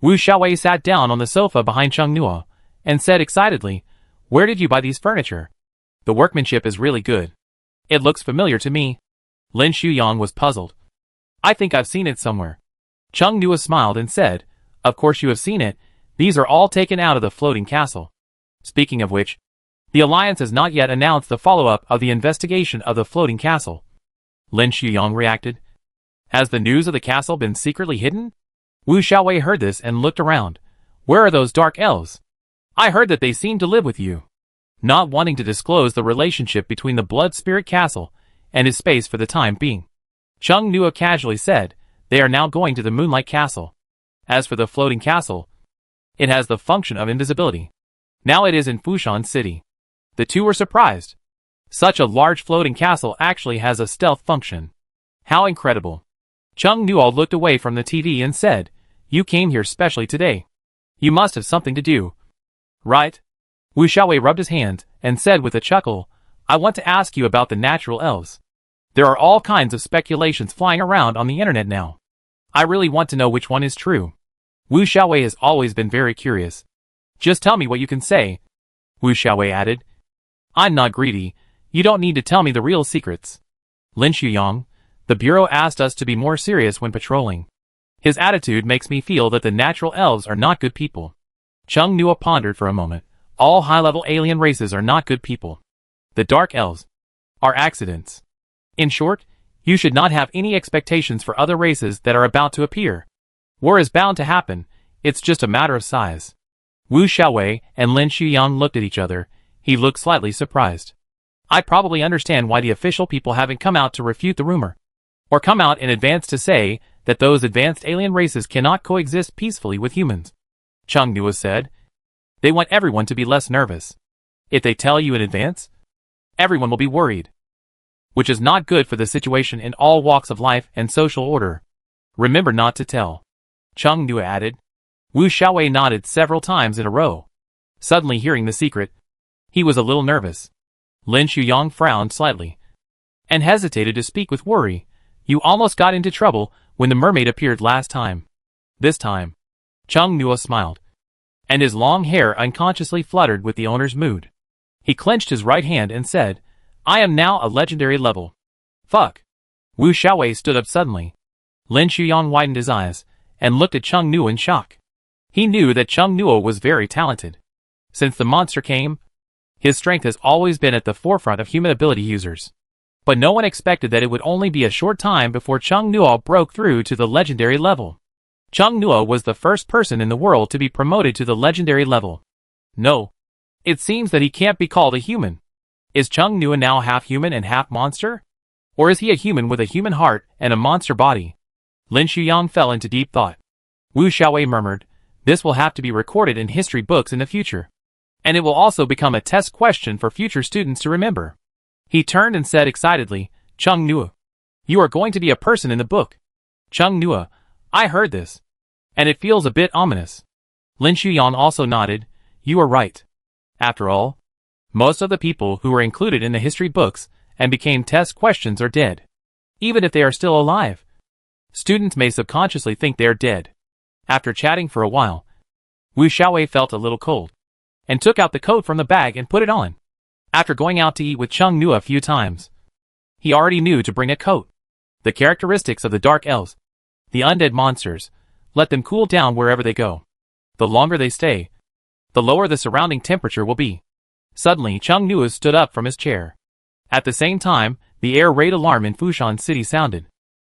[SPEAKER 1] Wu Xiaowei sat down on the sofa behind Cheng Nuo and said excitedly, "Where did you buy these furniture? The workmanship is really good. It looks familiar to me." Lin Shuyang was puzzled. "I think I've seen it somewhere." Cheng Nuo smiled and said, "Of course you have seen it. These are all taken out of the floating castle. Speaking of which, the Alliance has not yet announced the follow-up of the investigation of the floating castle." Lin Shuyang reacted. "Has the news of the castle been secretly hidden?" Wu Xiaowei heard this and looked around. "Where are those dark elves? I heard that they seem to live with you." Not wanting to disclose the relationship between the Blood Spirit Castle and his space for the time being, Cheng Nuo casually said, "They are now going to the Moonlight Castle. As for the floating castle, it has the function of invisibility. Now it is in Fushan City." The two were surprised. Such a large floating castle actually has a stealth function. How incredible. Cheng Nuo looked away from the TV and said, "You came here specially today. You must have something to do, right?" Wu Xiaowei rubbed his hands and said with a chuckle, "I want to ask you about the natural elves. There are all kinds of speculations flying around on the internet now. I really want to know which one is true." Wu Xiaowei has always been very curious. "Just tell me what you can say," Wu Xiaowei added. "I'm not greedy. You don't need to tell me the real secrets." Lin Shuyang, the Bureau asked us to be more serious when patrolling. His attitude makes me feel that the natural elves are not good people. Cheng Nuo pondered for a moment. All high-level alien races are not good people. The dark elves are accidents. In short, you should not have any expectations for other races that are about to appear. War is bound to happen, it's just a matter of size. Wu Xiaowei and Lin Shuyang looked at each other. He looked slightly surprised. "I probably understand why the official people haven't come out to refute the rumor, or come out in advance to say that those advanced alien races cannot coexist peacefully with humans," Cheng Nuo said. "They want everyone to be less nervous. If they tell you in advance, everyone will be worried, which is not good for the situation in all walks of life and social order. Remember not to tell," Cheng Nuo added. Wu Xiaowei nodded several times in a row. Suddenly hearing the secret, he was a little nervous. Lin Shuyang frowned slightly and hesitated to speak with worry. "You almost got into trouble when the mermaid appeared last time." This time, Cheng Nuo smiled, and his long hair unconsciously fluttered with the owner's mood. He clenched his right hand and said, "I am now a legendary level." Fuck. Wu Xiaowei stood up suddenly. Lin Shuyang widened his eyes and looked at Cheng Nuo in shock. He knew that Cheng Nuo was very talented. Since the monster came, his strength has always been at the forefront of human ability users. But no one expected that it would only be a short time before Cheng Nuo broke through to the legendary level. Cheng Nuo was the first person in the world to be promoted to the legendary level. No. It seems that he can't be called a human. Is Cheng Nuo now half human and half monster? Or is he a human with a human heart and a monster body? Lin Shuyang fell into deep thought. Wu Xiaowei murmured, "This will have to be recorded in history books in the future. And it will also become a test question for future students to remember." He turned and said excitedly, "Cheng Nuo, you are going to be a person in the book." Cheng Nuo, I heard this. And it feels a bit ominous. Lin Shuyang also nodded, "You are right. After all, most of the people who were included in the history books and became test questions are dead. Even if they are still alive, students may subconsciously think they are dead." After chatting for a while, Wu Xiaowei felt a little cold, and took out the coat from the bag and put it on. After going out to eat with Cheng Nuo a few times, he already knew to bring a coat. The characteristics of the dark elves, the undead monsters, let them cool down wherever they go. The longer they stay, the lower the surrounding temperature will be. Suddenly Cheng Nuo stood up from his chair. At the same time, the air raid alarm in Fushan City sounded.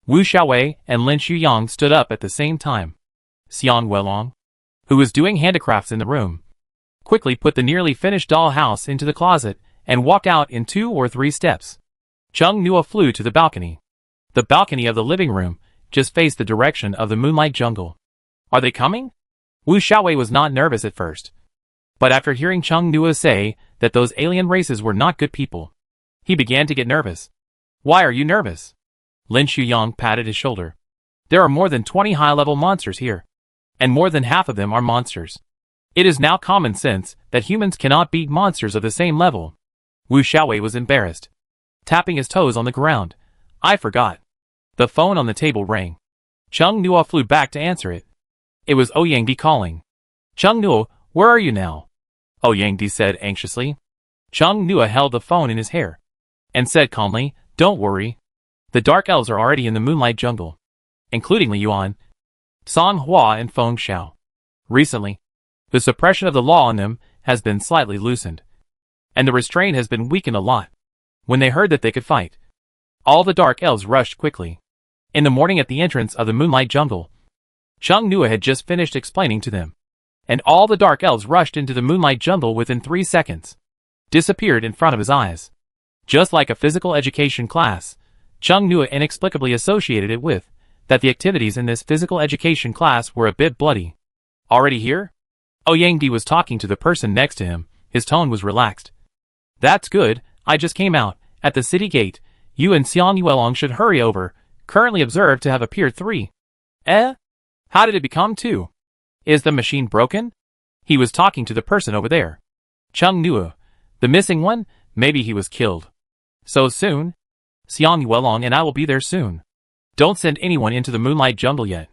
[SPEAKER 1] Wu Xiaowei and Lin Shuyang stood up at the same time. Xian Weilong, who was doing handicrafts in the room, quickly put the nearly finished doll house into the closet and walked out in 2 or 3 steps. Cheng Nuo flew to the balcony. The balcony of the living room just faced the direction of the moonlight jungle. Are they coming? Wu Xiaowei was not nervous at first. But after hearing Cheng Nuo say that those alien races were not good people, he began to get nervous. Why are you nervous? Lin Shuyang patted his shoulder. There are more than 20 high-level monsters here, and more than half of them are monsters. It is now common sense that humans cannot beat monsters of the same level. Wu Xiaowei was embarrassed, tapping his toes on the ground. I forgot. The phone on the table rang. Cheng Nuo flew back to answer it. It was Ouyang calling. Chung Nua, where are you now? Ouyang said anxiously. Chung Nua held the phone in his hair and said calmly, don't worry. The dark elves are already in the moonlight jungle, including Li Yuan, Song Hua and Feng Xiao. Recently, the suppression of the law on them has been slightly loosened, and the restraint has been weakened a lot. When they heard that they could fight, all the dark elves rushed quickly. In the morning at the entrance of the moonlight jungle, Chung Nua had just finished explaining to them, and all the dark elves rushed into the moonlight jungle within 3 seconds, disappeared in front of his eyes. Just like a physical education class, Chung Nua inexplicably associated it with that the activities in this physical education class were a bit bloody. Already here? Ouyang was talking to the person next to him. His tone was relaxed. That's good, I just came out. At the city gate, you and Xiang Yuelong should hurry over. Currently observed to have appeared 3. How did it become 2? Is the machine broken? He was talking to the person over there. Chung Nua. The missing one? Maybe he was killed. So soon? Xiang Yuelong and I will be there soon. Don't send anyone into the moonlight jungle yet.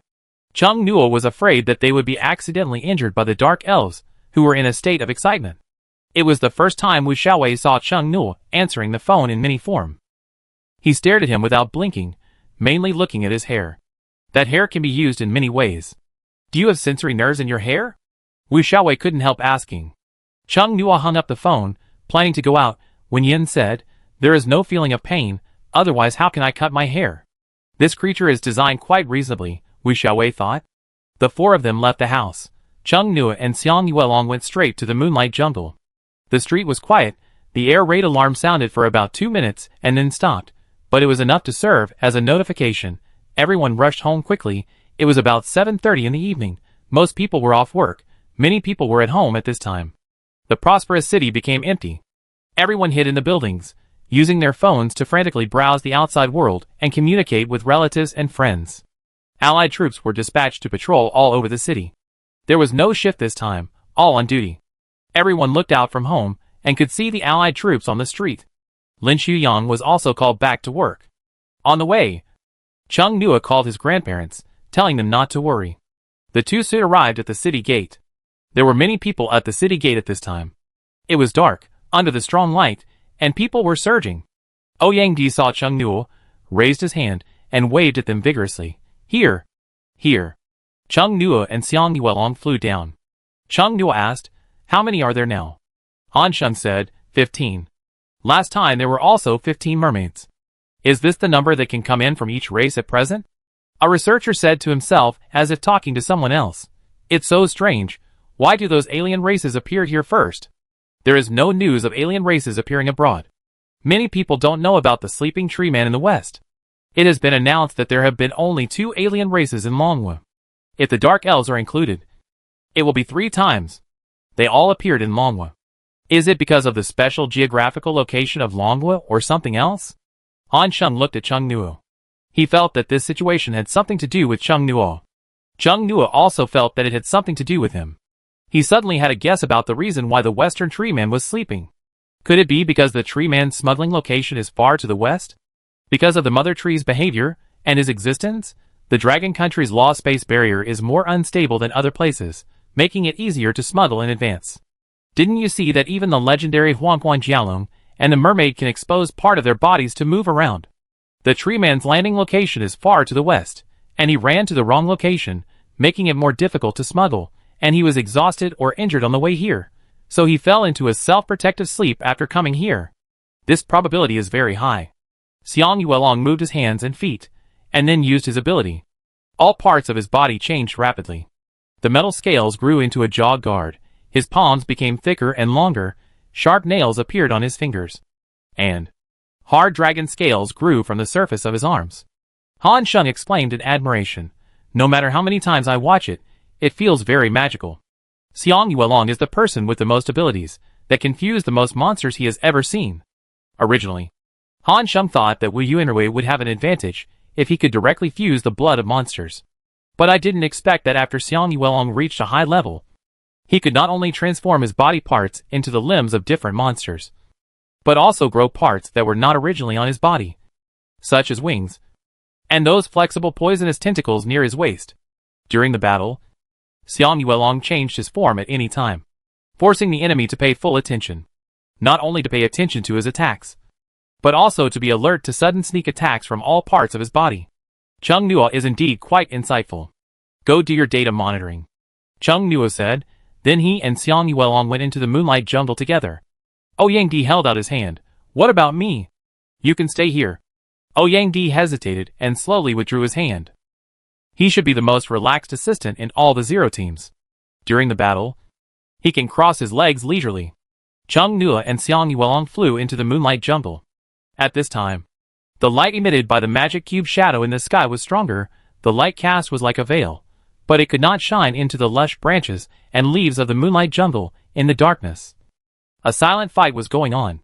[SPEAKER 1] Chung Nua was afraid that they would be accidentally injured by the dark elves, who were in a state of excitement. It was the first time Wu Xiaowei saw Chung Nua answering the phone in mini form. He stared at him without blinking, mainly looking at his hair. That hair can be used in many ways. Do you have sensory nerves in your hair? Wu Xiaowei couldn't help asking. Chung Nua hung up the phone, planning to go out, when Yin said, there is no feeling of pain, otherwise how can I cut my hair? This creature is designed quite reasonably, Wu Xiaowei thought. The 4 of them left the house. Chung Nua and Xiang Yuelong went straight to the moonlight jungle. The street was quiet, the air raid alarm sounded for about 2 minutes and then stopped, but it was enough to serve as a notification. Everyone rushed home quickly. It was about 7:30 in the evening. Most people were off work. Many people were at home at this time. The prosperous city became empty. Everyone hid in the buildings, using their phones to frantically browse the outside world and communicate with relatives and friends. Allied troops were dispatched to patrol all over the city. There was no shift this time, all on duty. Everyone looked out from home and could see the Allied troops on the street. Lin Shuyang was also called back to work. On the way, Chung Nua called his grandparents, telling them not to worry. The 2 soon arrived at the city gate. There were many people at the city gate at this time. It was dark, under the strong light, and people were surging. Ouyang saw Chung Nua, raised his hand, and waved at them vigorously. Here! Here! Chung Nua and Xiang Yuelong flew down. Chung Nua asked, how many are there now? Han Sheng said, 15. Last time there were also 15 mermaids. Is this the number that can come in from each race at present? A researcher said to himself as if talking to someone else. It's so strange. Why do those alien races appear here first? There is no news of alien races appearing abroad. Many people don't know about the sleeping tree man in the west. It has been announced that there have been only 2 alien races in Longwu. If the dark elves are included, it will be 3 times. They all appeared in Longwu. Is it because of the special geographical location of Longwu or something else? Han Sheng looked at Chung Nua. He felt that this situation had something to do with Chung Nua. Chung Nua also felt that it had something to do with him. He suddenly had a guess about the reason why the western tree man was sleeping. Could it be because the tree man's smuggling location is far to the west? Because of the mother tree's behavior and his existence, the dragon country's law space barrier is more unstable than other places, making it easier to smuggle in advance. Didn't you see that even the legendary Huangguan Jialong and the mermaid can expose part of their bodies to move around? The tree man's landing location is far to the west, and he ran to the wrong location, making it more difficult to smuggle, and he was exhausted or injured on the way here, so he fell into a self-protective sleep after coming here. This probability is very high. Xiang Yuelong moved his hands and feet, and then used his ability. All parts of his body changed rapidly. The metal scales grew into a jaw guard, his palms became thicker and longer, sharp nails appeared on his fingers, and hard dragon scales grew from the surface of his arms. Han Sheng exclaimed in admiration. No matter how many times I watch it, it feels very magical. Xiang Yuelong is the person with the most abilities, that can fuse the most monsters he has ever seen. Originally, Han Sheng thought that Wu Yuanrui would have an advantage if he could directly fuse the blood of monsters. But I didn't expect that after Xiang Yuelong reached a high level, he could not only transform his body parts into the limbs of different monsters, but also grow parts that were not originally on his body, such as wings, and those flexible poisonous tentacles near his waist. During the battle, Xiang Yuelong changed his form at any time, forcing the enemy to pay full attention. Not only to pay attention to his attacks, but also to be alert to sudden sneak attacks from all parts of his body. Chung Nuo is indeed quite insightful. Go do your data monitoring, Chung Nuo said. Then he and Xiang Yuelong went into the moonlight jungle together. Ouyang Di held out his hand. What about me? You can stay here. Ouyang Di hesitated and slowly withdrew his hand. He should be the most relaxed assistant in all the Zero teams. During the battle, he can cross his legs leisurely. Chung Nuo and Xiang Yuelong flew into the moonlight jungle. At this time, the light emitted by the magic cube shadow in the sky was stronger. The light cast was like a veil, but it could not shine into the lush branches and leaves of the moonlight jungle in the darkness. A silent fight was going on.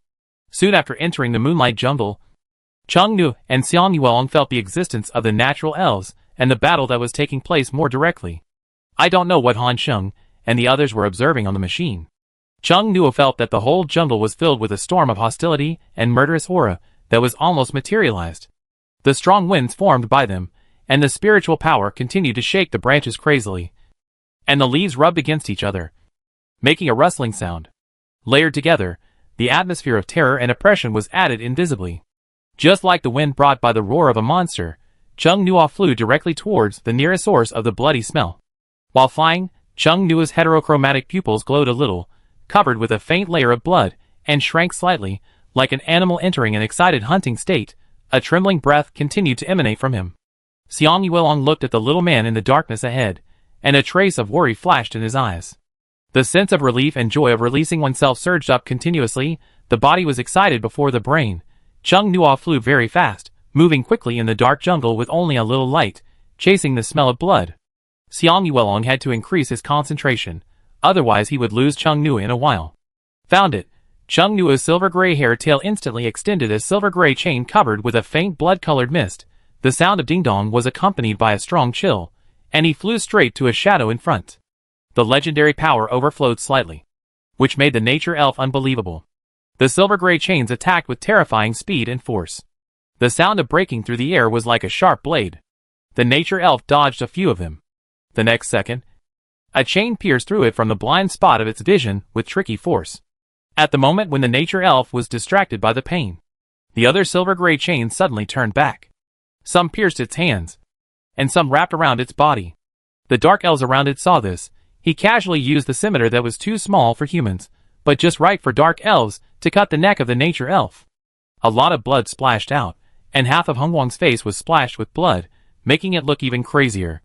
[SPEAKER 1] Soon after entering the moonlight jungle, Chung Nuo and Xiang Yuelong felt the existence of the natural elves and the battle that was taking place more directly. I don't know what Han Sheng and the others were observing on the machine. Chung Nuo felt that the whole jungle was filled with a storm of hostility and murderous aura that was almost materialized. The strong winds formed by them, and the spiritual power continued to shake the branches crazily, and the leaves rubbed against each other, making a rustling sound. Layered together, the atmosphere of terror and oppression was added invisibly. Just like the wind brought by the roar of a monster, Chung Nuo flew directly towards the nearest source of the bloody smell. While flying, Chung Nuo's heterochromatic pupils glowed a little, covered with a faint layer of blood, and shrank slightly, like an animal entering an excited hunting state. A trembling breath continued to emanate from him. Xiang Yuelong looked at the little man in the darkness ahead, and a trace of worry flashed in his eyes. The sense of relief and joy of releasing oneself surged up continuously. The body was excited before the brain. Chung Nuo flew very fast, moving quickly in the dark jungle with only a little light, chasing the smell of blood. Xiang Yuelong had to increase his concentration, otherwise he would lose Chung Nuo in a while. Found it. Chung Nuo's silver-gray hair tail instantly extended as silver-gray chain covered with a faint blood-colored mist. The sound of ding-dong was accompanied by a strong chill, and he flew straight to a shadow in front. The legendary power overflowed slightly, which made the nature elf unbelievable. The silver-gray chains attacked with terrifying speed and force. The sound of breaking through the air was like a sharp blade. The nature elf dodged a few of them. The next second, a chain pierced through it from the blind spot of its vision with tricky force. At the moment when the nature elf was distracted by the pain, the other silver-gray chains suddenly turned back. Some pierced its hands, and some wrapped around its body. The dark elves around it saw this. He casually used the scimitar that was too small for humans, but just right for dark elves, to cut the neck of the nature elf. A lot of blood splashed out, and half of Hongwang's face was splashed with blood, making it look even crazier.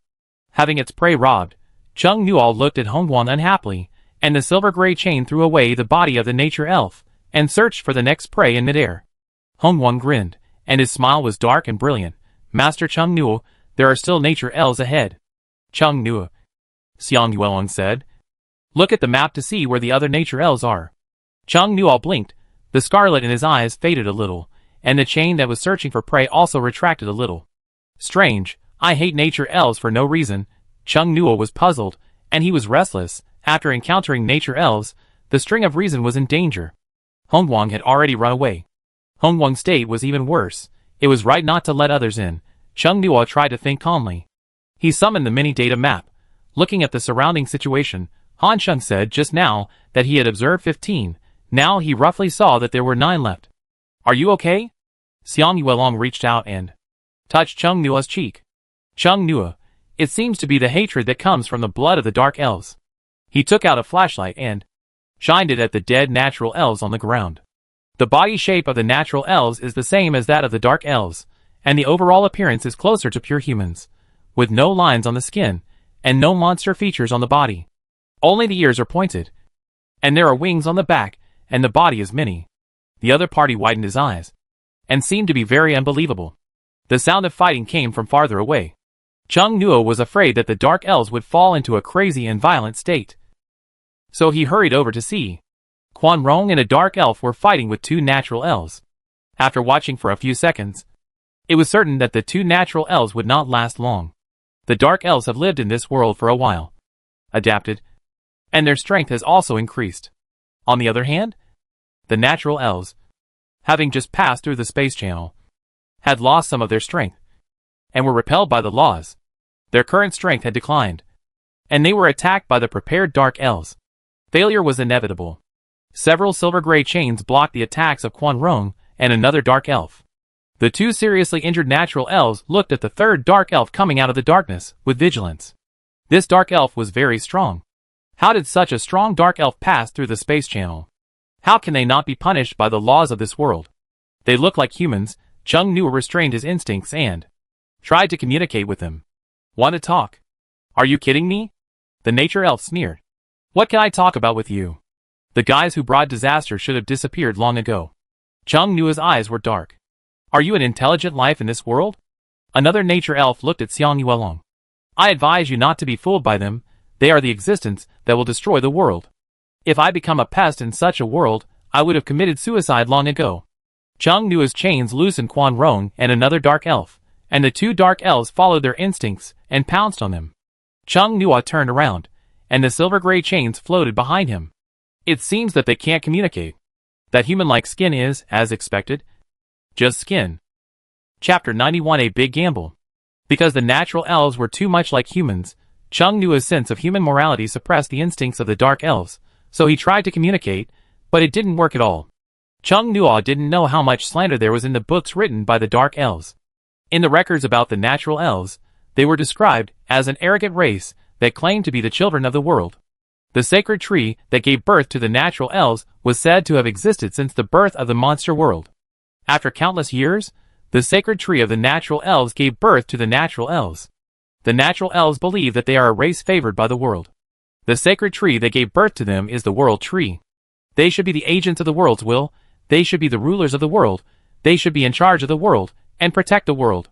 [SPEAKER 1] Having its prey robbed, Chung Nuo looked at Hongwang unhappily, and the silver-gray chain threw away the body of the nature elf, and searched for the next prey in midair. Hongwang grinned, and his smile was dark and brilliant. Master Chung Nuo, there are still nature elves ahead. Chung Nuo, Xiang Yuelong said. Look at the map to see where the other nature elves are. Chung Nuo blinked. The scarlet in his eyes faded a little, and the chain that was searching for prey also retracted a little. Strange, I hate nature elves for no reason. Chung Nuo was puzzled, and he was restless. After encountering nature elves, the string of reason was in danger. Hongwang had already run away. Hongwang's state was even worse. It was right not to let others in. Chung Nuo tried to think calmly. He summoned the mini-data map. Looking at the surrounding situation, Han Sheng said just now that he had observed 15. Now he roughly saw that there were 9 left. Are you okay? Xiang Yuelong reached out and touched Chung Nuo's cheek. Chung Nuo, it seems to be the hatred that comes from the blood of the dark elves. He took out a flashlight and shined it at the dead natural elves on the ground. The body shape of the natural elves is the same as that of the dark elves, and the overall appearance is closer to pure humans, with no lines on the skin, and no monster features on the body. Only the ears are pointed, and there are wings on the back, and the body is mini. The other party widened his eyes, and seemed to be very unbelievable. The sound of fighting came from farther away. Chung Nuo was afraid that the dark elves would fall into a crazy and violent state. So he hurried over to see. Quan Rong and a dark elf were fighting with 2 natural elves. After watching for a few seconds, it was certain that the 2 natural elves would not last long. The dark elves have lived in this world for a while, adapted, and their strength has also increased. On the other hand, the natural elves, having just passed through the space channel, had lost some of their strength, and were repelled by the laws. Their current strength had declined. and they were attacked by the prepared dark elves. Failure was inevitable. Several silver-gray chains blocked the attacks of Quan Rong and another dark elf. The two seriously injured natural elves looked at the third dark elf coming out of the darkness with vigilance. This dark elf was very strong. How did such a strong dark elf pass through the space channel? How can they not be punished by the laws of this world? They look like humans. Chung Nu restrained his instincts and tried to communicate with them. Want to talk? Are you kidding me? The nature elf sneered. What can I talk about with you? The guys who brought disaster should have disappeared long ago. Chung Nu's eyes were dark. Are you an intelligent life in this world? Another nature elf looked at Xiang Yuelong. I advise you not to be fooled by them. They are the existence that will destroy the world. If I become a pest in such a world, I would have committed suicide long ago. Chung Nu's chains loosened Quan Rong and another dark elf, and the two dark elves followed their instincts and pounced on them. Chung Nua turned around, and the silver-gray chains floated behind him. It seems that they can't communicate. That human-like skin is, as expected, just skin. Chapter 91: A Big Gamble. Because the natural elves were too much like humans, Chung Nua's sense of human morality suppressed the instincts of the dark elves, so he tried to communicate, but it didn't work at all. Chung Nua didn't know how much slander there was in the books written by the dark elves. In the records about the natural elves, they were described as an arrogant race that claimed to be the children of the world. The sacred tree that gave birth to the natural elves was said to have existed since the birth of the monster world. After countless years, the sacred tree of the natural elves gave birth to the natural elves. The natural elves believe that they are a race favored by the world. The sacred tree that gave birth to them is the world tree. They should be the agents of the world's will. They should be the rulers of the world. They should be in charge of the world and protect the world.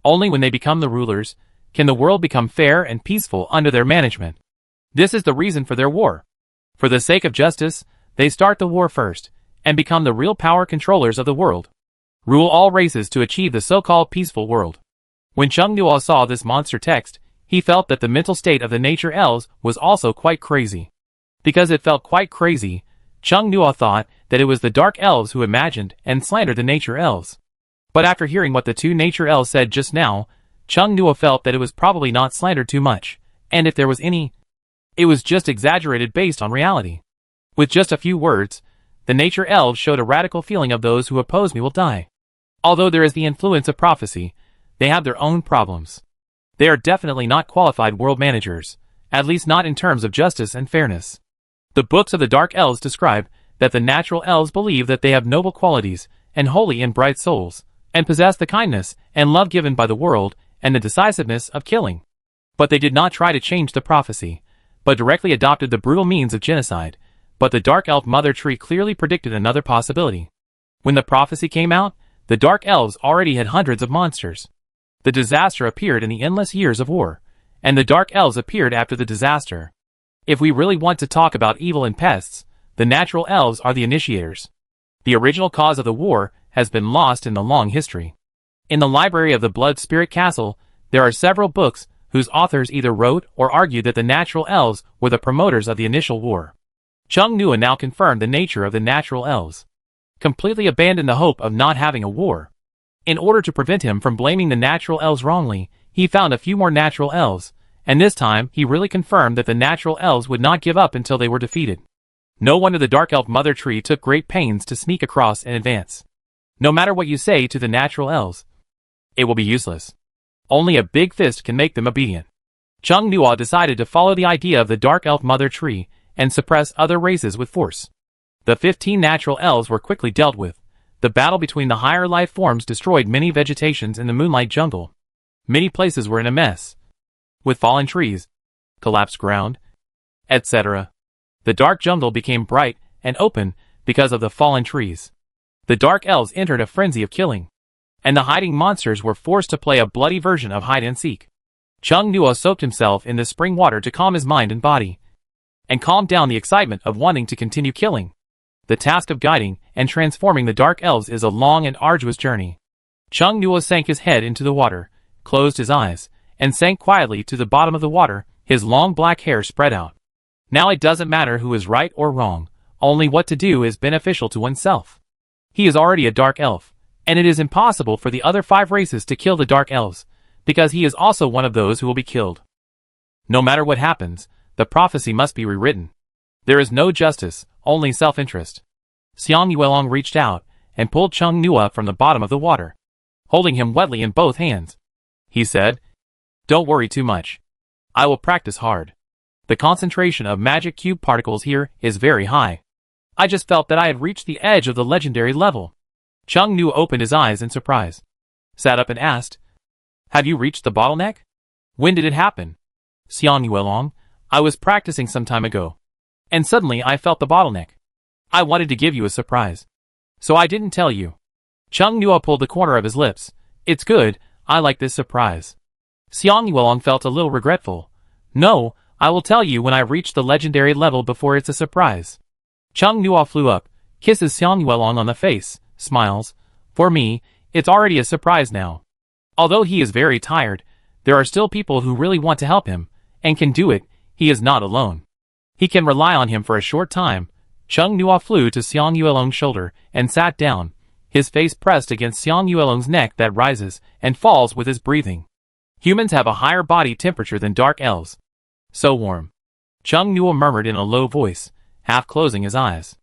[SPEAKER 1] Only when they become the rulers can the world become fair and peaceful under their management. This is the reason for their war. For the sake of justice, they start the war first and become the real power controllers of the world. Rule all races to achieve the so-called peaceful world. When Chung Nua saw this monster text, he felt that the mental state of the nature elves was also quite crazy. Because it felt quite crazy, Chung Nua thought that it was the dark elves who imagined and slandered the nature elves. But after hearing what the two nature elves said just now, Chung Nua felt that it was probably not slandered too much, and if there was any, it was just exaggerated based on reality. With just a few words, the nature elves showed a radical feeling of those who oppose me will die. Although there is the influence of prophecy, they have their own problems. They are definitely not qualified world managers, at least not in terms of justice and fairness. The books of the dark elves describe that the natural elves believe that they have noble qualities and holy and bright souls, and possess the kindness and love given by the world and the decisiveness of killing. But they did not try to change the prophecy, but directly adopted the brutal means of genocide. But the dark elf mother tree clearly predicted another possibility. When the prophecy came out, the dark elves already had hundreds of monsters. The disaster appeared in the endless years of war, and the dark elves appeared after the disaster. If we really want to talk about evil and pests, the natural elves are the initiators. The original cause of the war has been lost in the long history. In the library of the Blood Spirit Castle, there are several books whose authors either wrote or argued that the natural elves were the promoters of the initial war. Chung Nua now confirmed the nature of the natural elves. Completely abandoned the hope of not having a war. In order to prevent him from blaming the natural elves wrongly, he found a few more natural elves, and this time he really confirmed that the natural elves would not give up until they were defeated. No wonder the dark elf mother tree took great pains to sneak across in advance. No matter what you say to the natural elves, it will be useless. Only a big fist can make them obedient. Chung Nua decided to follow the idea of the dark elf mother tree and suppress other races with force. The 15 natural elves were quickly dealt with. The battle between the higher life forms destroyed many vegetations in the moonlight jungle. Many places were in a mess, with fallen trees, collapsed ground, etc. The dark jungle became bright and open because of the fallen trees. The dark elves entered a frenzy of killing, and the hiding monsters were forced to play a bloody version of hide-and-seek. Chung Nua soaked himself in the spring water to calm his mind and body, and calm down the excitement of wanting to continue killing. The task of guiding and transforming the dark elves is a long and arduous journey. Chung Nua sank his head into the water, closed his eyes, and sank quietly to the bottom of the water, his long black hair spread out. Now it doesn't matter who is right or wrong, only what to do is beneficial to oneself. He is already a dark elf, and it is impossible for the other 5 races to kill the dark elves, because he is also one of those who will be killed. No matter what happens, the prophecy must be rewritten. There is no justice, only self-interest. Xiang Yuelong reached out and pulled Chung Nua from the bottom of the water, holding him wetly in both hands. He said, "Don't worry too much. I will practice hard. The concentration of magic cube particles here is very high. I just felt that I had reached the edge of the legendary level." Chung Nua opened his eyes in surprise, sat up and asked, "Have you reached the bottleneck? When did it happen?" "Xiang Yuelong, I was practicing some time ago, and suddenly I felt the bottleneck. I wanted to give you a surprise, so I didn't tell you." Chung Nua pulled the corner of his lips. "It's good, I like this surprise." Xiang Yuelong felt a little regretful. "No, I will tell you when I reach the legendary level before it's a surprise." Chung Nua flew up, kisses Xiang Yuelong on the face, smiles. "For me, it's already a surprise now." Although he is very tired, there are still people who really want to help him, and can do it. He is not alone. He can rely on him for a short time. Chung Nua flew to Xiang Yuelong's shoulder and sat down, his face pressed against Xiang Yuelong's neck that rises and falls with his breathing. Humans have a higher body temperature than dark elves. "So warm," Chung Nua murmured in a low voice, half closing his eyes.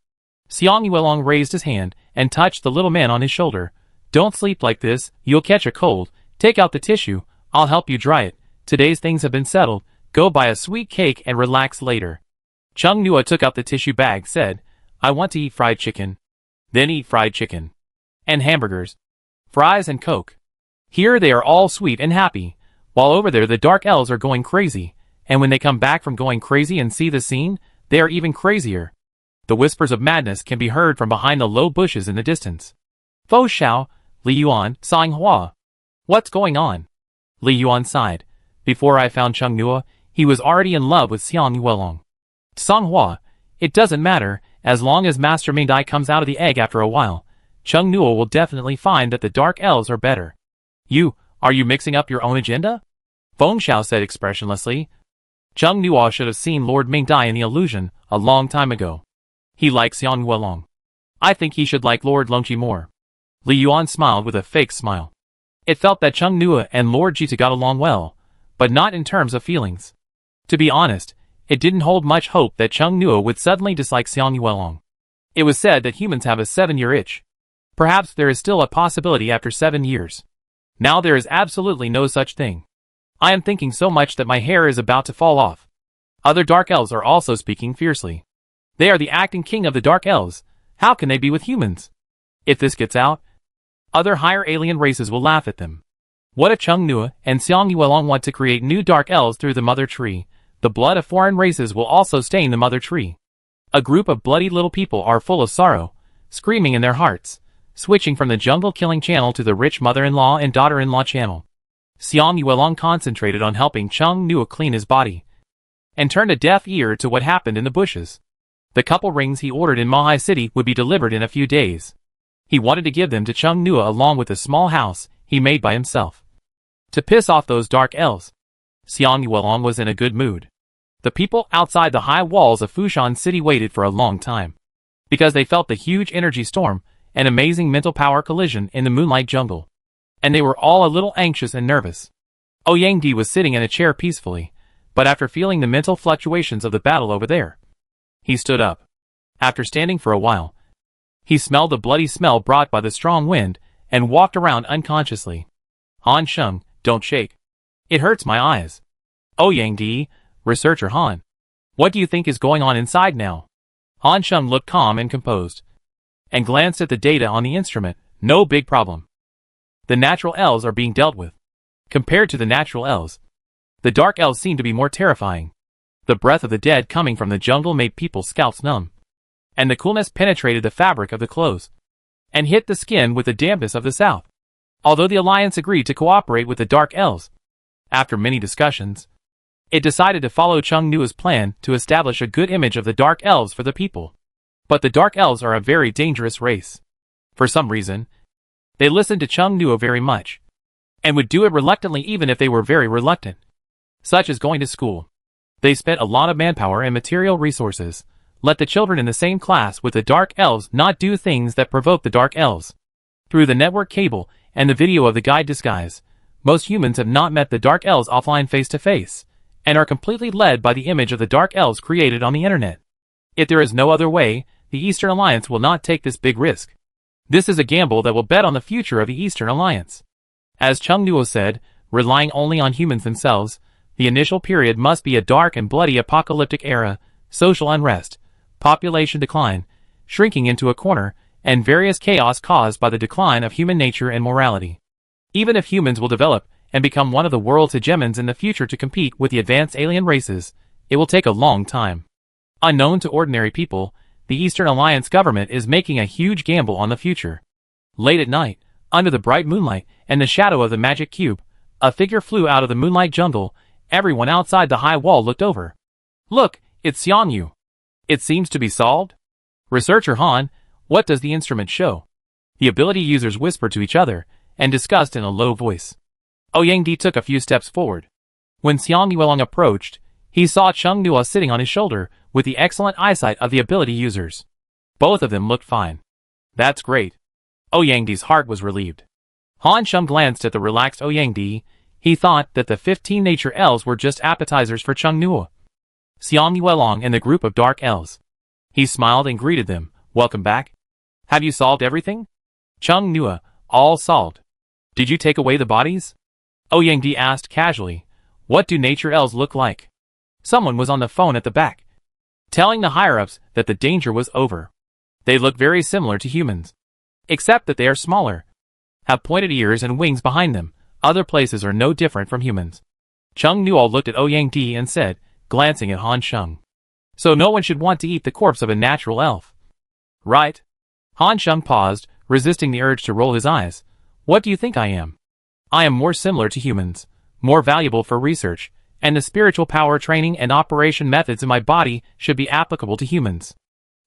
[SPEAKER 1] Xiang Yuelong raised his hand and touched the little man on his shoulder. "Don't sleep like this, you'll catch a cold. Take out the tissue, I'll help you dry it. Today's things have been settled. Go buy a sweet cake and relax later." Chung Nua took out the tissue bag, said, "I want to eat fried chicken." "Then eat fried chicken. And hamburgers. Fries and Coke. Here they are all sweet and happy, while over there the dark elves are going crazy, and when they come back from going crazy and see the scene, they are even crazier." The whispers of madness can be heard from behind the low bushes in the distance. "Fo Xiao, Li Yuan, Sang Hua. What's going on?" Li Yuan sighed. "Before I found Chung Nua, he was already in love with Xiang Yuelong." "Sang Hua, it doesn't matter, as long as Master Ming Dai comes out of the egg after a while. Chung Nua will definitely find that the dark elves are better." Are you mixing up your own agenda?" Feng Xiao said expressionlessly. Chung Nua should have seen Lord Ming Dai in the illusion a long time ago. He likes Xiang Yuelong. I think he should like Lord Longqi more. Li Yuan smiled with a fake smile. It felt that Chung Nua and Lord Jita got along well, but not in terms of feelings. To be honest, it didn't hold much hope that Chung Nua would suddenly dislike Xiang Yuelong. It was said that humans have a 7-year itch. Perhaps there is still a possibility after 7 years. Now there is absolutely no such thing. I am thinking so much that my hair is about to fall off. Other dark elves are also speaking fiercely. They are the acting king of the dark elves. How can they be with humans? If this gets out, other higher alien races will laugh at them. What if Chung Nua and Xiang Yuelong want to create new dark elves through the mother tree? The blood of foreign races will also stain the mother tree. A group of bloody little people are full of sorrow, screaming in their hearts, switching from the jungle killing channel to the rich mother-in-law and daughter-in-law channel. Xiang Yuelong concentrated on helping Chung Nua clean his body, and turned a deaf ear to what happened in the bushes. The couple rings he ordered in Mahai City would be delivered in a few days. He wanted to give them to Chung Nua along with a small house he made by himself, to piss off those dark elves. Xiang Yuelong was in a good mood. The people outside the high walls of Fushan City waited for a long time, because they felt the huge energy storm, an amazing mental power collision in the moonlight jungle. And they were all a little anxious and nervous. Ouyang Di was sitting in a chair peacefully, but after feeling the mental fluctuations of the battle over there, he stood up. After standing for a while, he smelled the bloody smell brought by the strong wind, and walked around unconsciously. Han Sheng, don't shake. It hurts my eyes. Ouyang Di, researcher Han. What do you think is going on inside now? Han Sheng looked calm and composed, and glanced at the data on the instrument. No big problem. The natural elves are being dealt with. Compared to the natural elves, the dark elves seem to be more terrifying. The breath of the dead coming from the jungle made people's scalps numb, and the coolness penetrated the fabric of the clothes, and hit the skin with the dampness of the south. Although the Alliance agreed to cooperate with the dark elves, after many discussions, it decided to follow Chung Nua's plan to establish a good image of the dark elves for the people. But the dark elves are a very dangerous race. For some reason, they listened to Chung Nua very much, and would do it reluctantly even if they were very reluctant. Such as going to school. They spent a lot of manpower and material resources. Let the children in the same class with the dark elves not do things that provoke the dark elves. Through the network cable and the video of the guide disguise, most humans have not met the dark elves offline face to face, and are completely led by the image of the Dark Elves created on the internet. If there is no other way, the Eastern Alliance will not take this big risk. This is a gamble that will bet on the future of the Eastern Alliance. As Chung Nuo said, relying only on humans themselves, the initial period must be a dark and bloody apocalyptic era, social unrest, population decline, shrinking into a corner, and various chaos caused by the decline of human nature and morality. Even if humans will develop and become one of the world's hegemons in the future to compete with the advanced alien races, it will take a long time. Unknown to ordinary people, the Eastern Alliance government is making a huge gamble on the future. Late at night, under the bright moonlight and the shadow of the magic cube, a figure flew out of the moonlight jungle. Everyone outside the high wall looked over. Look, it's Xiangyu. It seems to be solved? Researcher Han, what does the instrument show? The ability users whispered to each other and discussed in a low voice. Ouyang took a few steps forward. When Xiang Yuelong approached, he saw Chung Nua sitting on his shoulder with the excellent eyesight of the ability users. Both of them looked fine. That's great. Ouyang heart was relieved. Han Shum glanced at the relaxed Ouyang. He thought that the 15 nature elves were just appetizers for Chung Nua. Xiang Yuelong and the group of dark elves. He smiled and greeted them. Welcome back. Have you solved everything? Chung Nua, all solved. Did you take away the bodies? Ouyang asked casually. What do nature elves look like? Someone was on the phone at the back, telling the higher-ups that the danger was over. They look very similar to humans, except that they are smaller, have pointed ears and wings behind them. Other places are no different from humans. Chung Nuo looked at Ouyang and said, glancing at Han Sheng. So no one should want to eat the corpse of a natural elf. Right? Han Sheng paused, resisting the urge to roll his eyes. What do you think I am? I am more similar to humans, more valuable for research, and the spiritual power training and operation methods in my body should be applicable to humans.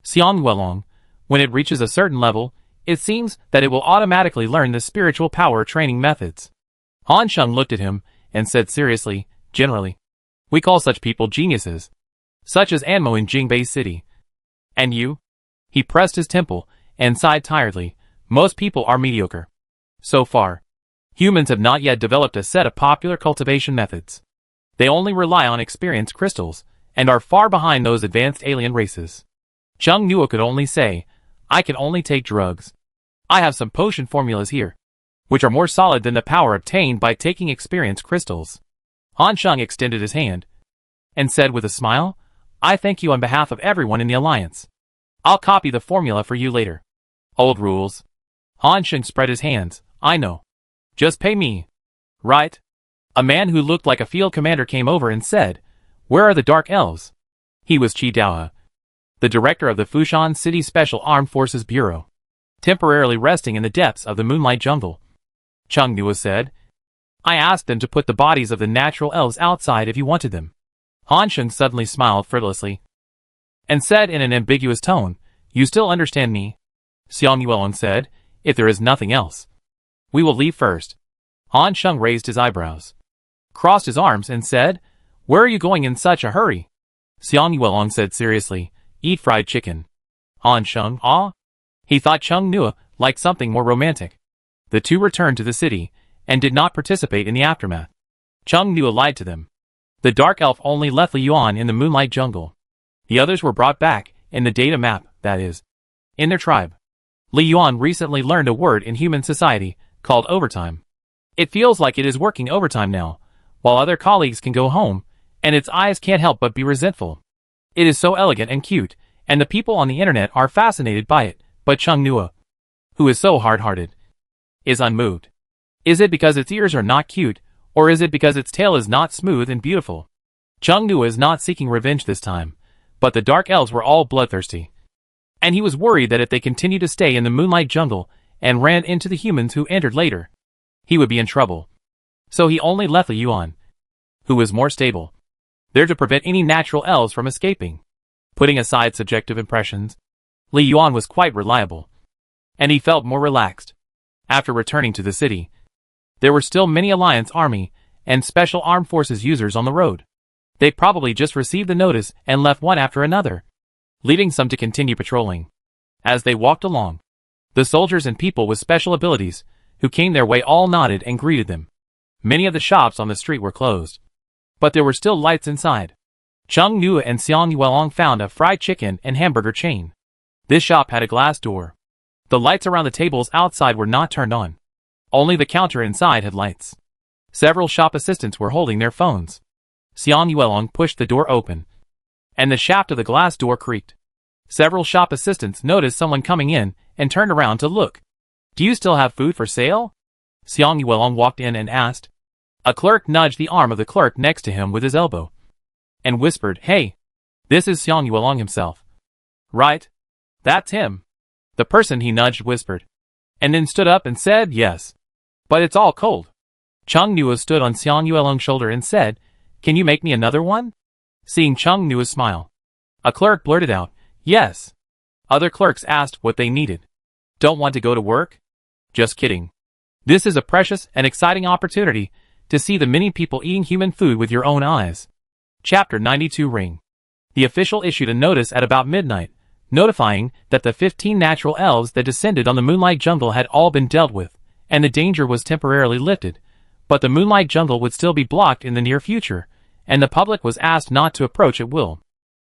[SPEAKER 1] Xiang Yuelong, when it reaches a certain level, it seems that it will automatically learn the spiritual power training methods. Han Sheng looked at him and said seriously, generally, we call such people geniuses, such as Anmo in Jingbei City. And you? He pressed his temple and sighed tiredly. Most people are mediocre. So far, humans have not yet developed a set of popular cultivation methods. They only rely on experienced crystals, and are far behind those advanced alien races. Chung Nuo could only say, I can only take drugs. I have some potion formulas here, which are more solid than the power obtained by taking experienced crystals. Han Sheng extended his hand, and said with a smile, I thank you on behalf of everyone in the Alliance. I'll copy the formula for you later. Old rules. Han Sheng spread his hands, I know. Just pay me. Right? A man who looked like a field commander came over and said, where are the Dark Elves? He was Chi Daohe, the director of the Fushan City Special Armed Forces Bureau, temporarily resting in the depths of the moonlight jungle. Chung Nuo said, I asked them to put the bodies of the natural elves outside if you wanted them. Han Sheng suddenly smiled frivolously, and said in an ambiguous tone, you still understand me? Xiang Yuelong said, if there is nothing else, we will leave first. Han Sheng raised his eyebrows, crossed his arms and said, where are you going in such a hurry? Xiang Yuelong said seriously, eat fried chicken. Han Sheng, ah? He thought Chung Nuo liked something more romantic. The two returned to the city, and did not participate in the aftermath. Chung Nuo lied to them. The dark elf only left Li Yuan in the moonlight jungle. The others were brought back, in the data map, that is, in their tribe. Li Yuan recently learned a word in human society, called overtime. It feels like it is working overtime now, while other colleagues can go home, and its eyes can't help but be resentful. It is so elegant and cute, and the people on the internet are fascinated by it, but Chung Nuo, who is so hard-hearted, is unmoved. Is it because its ears are not cute, or is it because its tail is not smooth and beautiful? Chung Nuo is not seeking revenge this time, but the dark elves were all bloodthirsty. And he was worried that if they continued to stay in the moonlight jungle and ran into the humans who entered later, he would be in trouble. So he only left Li Yuan, who was more stable, there to prevent any natural elves from escaping. Putting aside subjective impressions, Li Yuan was quite reliable, and he felt more relaxed. After returning to the city, there were still many Alliance Army and Special Armed Forces users on the road. They probably just received the notice and left one after another, leaving some to continue patrolling. As they walked along, the soldiers and people with special abilities who came their way all nodded and greeted them. Many of the shops on the street were closed, but there were still lights inside. Chung Nua and Xiang Yuelong found a fried chicken and hamburger chain. This shop had a glass door. The lights around the tables outside were not turned on. Only the counter inside had lights. Several shop assistants were holding their phones. Xiang Yuelong pushed the door open, and the shaft of the glass door creaked. Several shop assistants noticed someone coming in and turned around to look. "Do you still have food for sale?" Xiang Yuelong walked in and asked. A clerk nudged the arm of the clerk next to him with his elbow and whispered, "Hey, this is Xiang Yuelong himself." "Right? That's him." The person he nudged whispered, and then stood up and said, "Yes. But it's all cold." Chung Nua stood on Xiang Yuelong's shoulder and said, "Can you make me another one?" Seeing Chung Nua's smile, a clerk blurted out, "Yes." Other clerks asked what they needed. "Don't want to go to work?" "Just kidding. This is a precious and exciting opportunity to see the many people eating human food with your own eyes. Chapter 92 Ring. The official issued a notice at about midnight, notifying that the 15 natural elves that descended on the Moonlight Jungle had all been dealt with, and the danger was temporarily lifted, but the Moonlight Jungle would still be blocked in the near future, and the public was asked not to approach at will.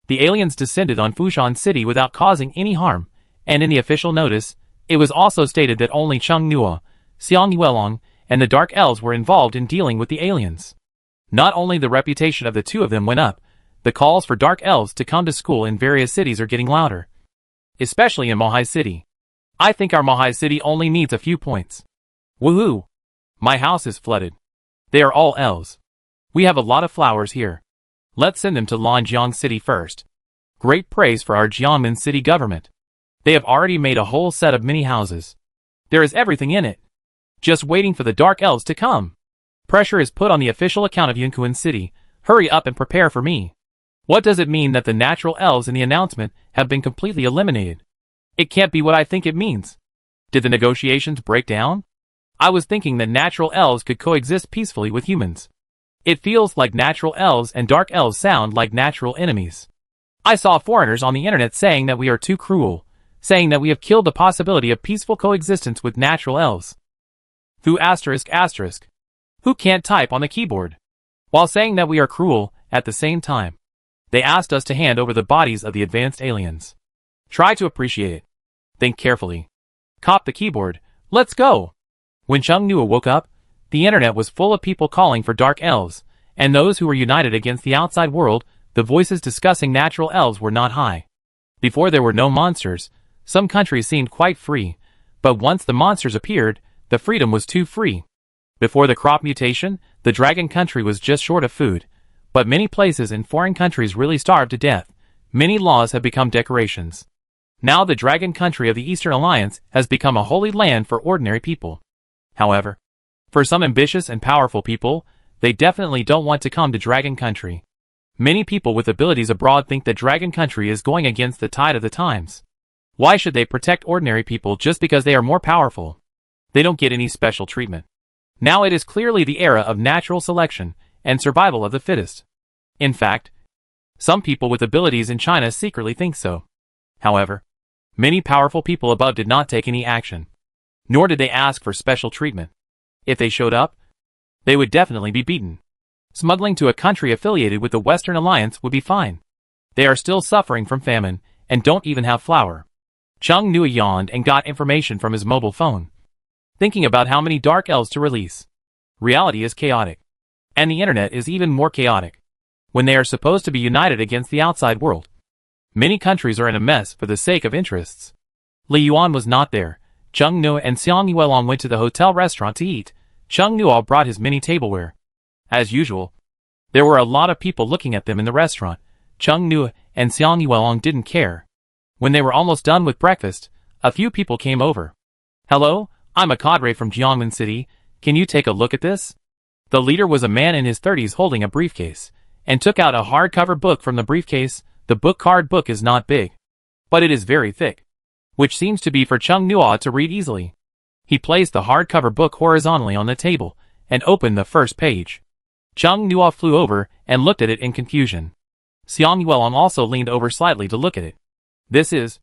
[SPEAKER 1] The aliens descended on Fushan City without causing any harm, and in the official notice, it was also stated that only Chung Nua, Xiang Yuelong, and the Dark Elves were involved in dealing with the aliens. Not only the reputation of the two of them went up, the calls for Dark Elves to come to school in various cities are getting louder. Especially in Mohai City. I think our Mohai City only needs a few points. Woohoo! My house is flooded. They are all elves. We have a lot of flowers here. Let's send them to Lanjiang City first. Great praise for our Jiangmen City government. They have already made a whole set of mini houses. There is everything in it. Just waiting for the Dark Elves to come. Pressure is put on the official account of Yunkuan City. Hurry up and prepare for me. What does it mean that the natural elves in the announcement have been completely eliminated? It can't be what I think it means. Did the negotiations break down? I was thinking that natural elves could coexist peacefully with humans. It feels like natural elves and dark elves sound like natural enemies. I saw foreigners on the internet saying that we are too cruel, saying that we have killed the possibility of peaceful coexistence with natural elves. Who Who can't type on the keyboard? While saying that we are cruel, at the same time, they asked us to hand over the bodies of the advanced aliens. Try to appreciate it. Think carefully. Cop the keyboard. Let's go! When Chung Nua woke up, the internet was full of people calling for dark elves, and those who were united against the outside world. The voices discussing natural elves were not high. Before there were no monsters, some countries seemed quite free, but once the monsters appeared, the freedom was too free. Before the crop mutation, the dragon country was just short of food, but many places in foreign countries really starved to death. Many laws have become decorations. Now the dragon country of the Eastern Alliance has become a holy land for ordinary people. However, for some ambitious and powerful people, they definitely don't want to come to dragon country. Many people with abilities abroad think that dragon country is going against the tide of the times. Why should they protect ordinary people just because they are more powerful? They don't get any special treatment. Now it is clearly the era of natural selection and survival of the fittest. In fact, some people with abilities in China secretly think so. However, many powerful people above did not take any action. Nor did they ask for special treatment. If they showed up, they would definitely be beaten. Smuggling to a country affiliated with the Western Alliance would be fine. They are still suffering from famine and don't even have flour. Chung Nua yawned and got information from his mobile phone, thinking about how many dark elves to release. Reality is chaotic, and the internet is even more chaotic. When they are supposed to be united against the outside world, many countries are in a mess for the sake of interests. Li Yuan was not there. Chung Nua and Xiang Yuelong went to the hotel restaurant to eat. Chung Nua brought his mini tableware. As usual, there were a lot of people looking at them in the restaurant. Chung Nua and Xiang Yuelong didn't care. When they were almost done with breakfast, a few people came over. "Hello, I'm a cadre from Jiangmen City. Can you take a look at this?" The leader was a man in his 30s holding a briefcase, and took out a hardcover book from the briefcase. The card book is not big, but it is very thick, which seems to be for Chung Nua to read easily. He placed the hardcover book horizontally on the table, and opened the first page. Chung Nua flew over and looked at it in confusion. Xiang Yuelong also leaned over slightly to look at it. "This is..."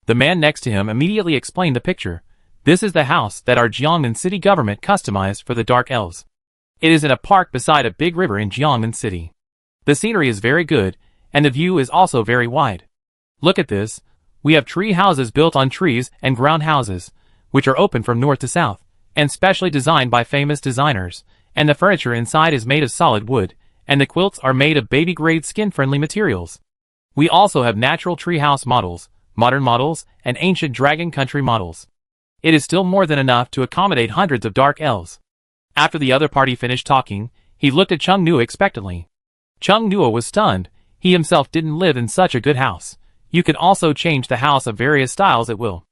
[SPEAKER 1] The man next to him immediately explained the picture. "This is the house that our Jiangmen City government customized for the Dark Elves. It is in a park beside a big river in Jiangmen City. The scenery is very good, and the view is also very wide. Look at this. We have tree houses built on trees and ground houses, which are open from north to south, and specially designed by famous designers, and the furniture inside is made of solid wood, and the quilts are made of baby-grade skin-friendly materials. We also have natural treehouse models, modern models, and ancient dragon country models. It is still more than enough to accommodate hundreds of dark elves. After the other party finished talking, he looked at Chung Nua expectantly. Chung Nua was stunned. He himself didn't live in such a good house. You can also change the house of various styles at will.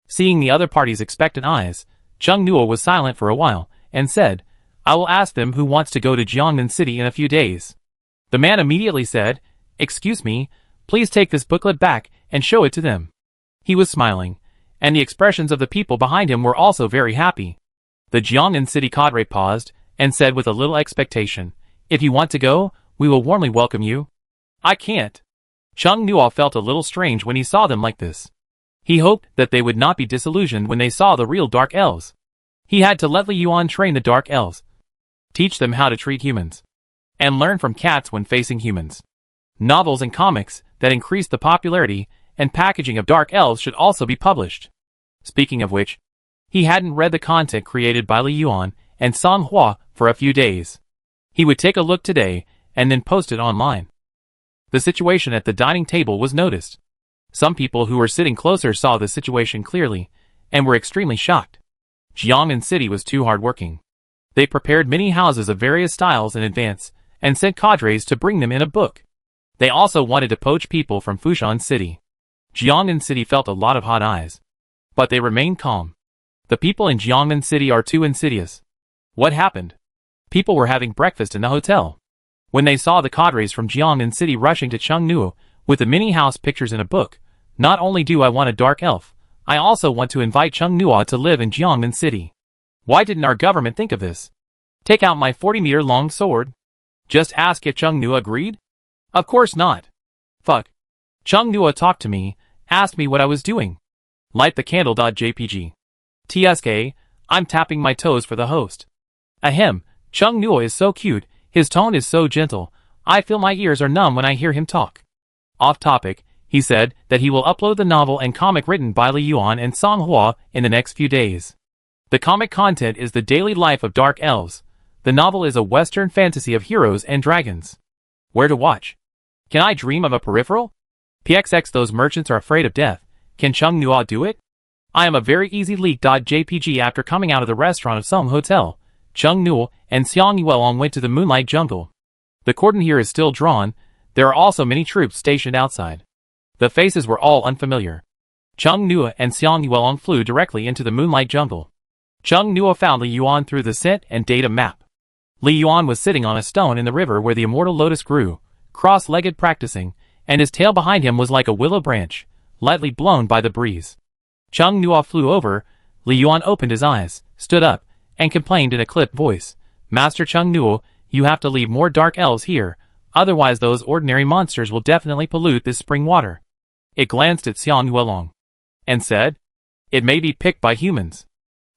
[SPEAKER 1] Seeing the other party's expectant eyes, Chung Nua was silent for a while, and said, I will ask them who wants to go to Jiangnan City in a few days. The man immediately said, Excuse me, please take this booklet back and show it to them. He was smiling, and the expressions of the people behind him were also very happy. The Jiangnan City cadre paused, and said with a little expectation, If you want to go, we will warmly welcome you. I can't. Chung Nua felt a little strange when he saw them like this. He hoped that they would not be disillusioned when they saw the real dark elves. He had to let Li Yuan train the dark elves, teach them how to treat humans, and learn from cats when facing humans. Novels and comics that increase the popularity and packaging of dark elves should also be published. Speaking of which, he hadn't read the content created by Li Yuan and Song Hua for a few days. He would take a look today and then post it online. The situation at the dining table was noticed. Some people who were sitting closer saw the situation clearly and were extremely shocked. Jiangnan City was too hard-working. They prepared many houses of various styles in advance and sent cadres to bring them in a book. They also wanted to poach people from Fushan City. Jiangnan City felt a lot of hot eyes, but they remained calm. The people in Jiangnan City are too insidious. What happened? People were having breakfast in the hotel. When they saw the cadres from Jiangnan City rushing to Chung Nua with the mini house pictures in a book, not only do I want a dark elf, I also want to invite Chung Nua to live in Jiangnan City. Why didn't our government think of this? Take out my 40-meter long sword? Just ask if Chung Nua agreed? Of course not. Fuck. Chung Nua talked to me, asked me what I was doing. Light the candle.jpg. TSK, I'm tapping my toes for the host. Ahem, Chung Nua is so cute, his tone is so gentle, I feel my ears are numb when I hear him talk. Off topic, he said that he will upload the novel and comic written by Li Yuan and Song Hua in the next few days. The comic content is the daily life of dark elves. The novel is a Western fantasy of heroes and dragons. Where to watch? Can I dream of a peripheral? PXX those merchants are afraid of death. Can Chung Nua do it? I am a very easy leak.jpg after coming out of the restaurant of Song Hotel. Chung Nua and Xiang Yuelong went to the Moonlight Jungle. The cordon here is still drawn. There are also many troops stationed outside. The faces were all unfamiliar. Chung Nua and Xiang Yuelong flew directly into the Moonlight Jungle. Chung Nua found Li Yuan through the scent and data map. Li Yuan was sitting on a stone in the river where the immortal lotus grew, cross-legged practicing, and his tail behind him was like a willow branch, lightly blown by the breeze. Chung Nua flew over. Li Yuan opened his eyes, stood up, and complained in a clipped voice, Master Chung Nua, you have to leave more dark elves here, otherwise those ordinary monsters will definitely pollute this spring water. It glanced at Xiang Yuelong and said, It may be picked by humans.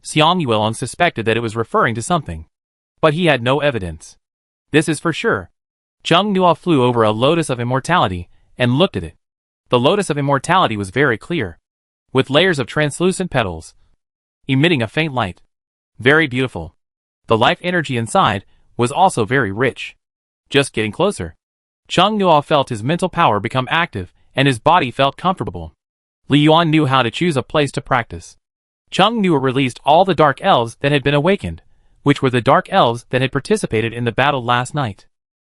[SPEAKER 1] Xiang Yuelong suspected that it was referring to something, but he had no evidence. This is for sure. Chung Nua flew over a lotus of immortality and looked at it. The lotus of immortality was very clear, with layers of translucent petals, emitting a faint light. Very beautiful. The life energy inside was also very rich. Just getting closer, Chung Nua felt his mental power become active and his body felt comfortable. Li Yuan knew how to choose a place to practice. Chung Nua released all the dark elves that had been awakened, which were the dark elves that had participated in the battle last night.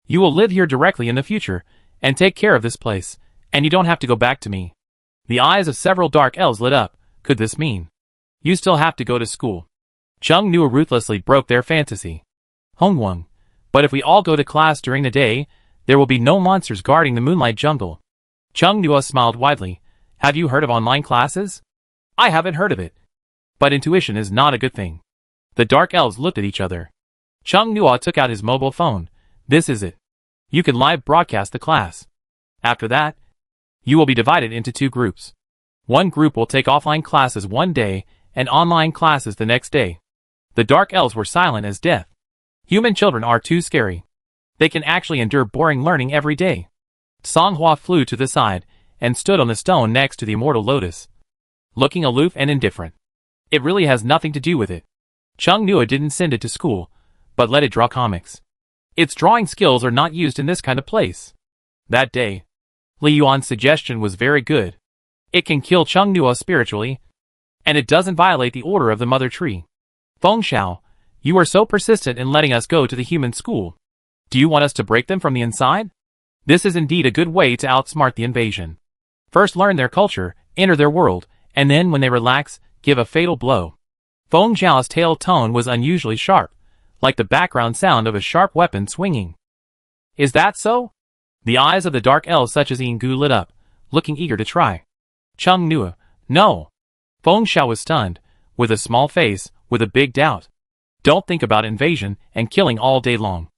[SPEAKER 1] You will live here directly in the future, and take care of this place, and you don't have to go back to me. The eyes of several dark elves lit up. Could this mean you still have to go to school? Chung Nua ruthlessly broke their fantasy. Hongwang, but if we all go to class during the day, there will be no monsters guarding the Moonlight Jungle. Chung Nua smiled widely. Have you heard of online classes? I haven't heard of it. But intuition is not a good thing. The dark elves looked at each other. Chung Nua took out his mobile phone. This is it. You can live broadcast the class. After that, you will be divided into two groups. One group will take offline classes one day and online classes the next day. The dark elves were silent as death. Human children are too scary. They can actually endure boring learning every day. Songhua flew to the side and stood on the stone next to the immortal lotus, looking aloof and indifferent. It really has nothing to do with it. Chung Nua didn't send it to school, but let it draw comics. Its drawing skills are not used in this kind of place. That day, Li Yuan's suggestion was very good. It can kill Chung Nua spiritually, and it doesn't violate the order of the mother tree. Feng Xiao, you are so persistent in letting us go to the human school. Do you want us to break them from the inside? This is indeed a good way to outsmart the invasion. First learn their culture, enter their world, and then when they relax, give a fatal blow. Feng Xiao's tail tone was unusually sharp, like the background sound of a sharp weapon swinging. Is that so? The eyes of the dark elves such as Yinggu lit up, looking eager to try. Chung Nua, no. Feng Xiao was stunned, with a small face, with a big doubt. Don't think about invasion and killing all day long.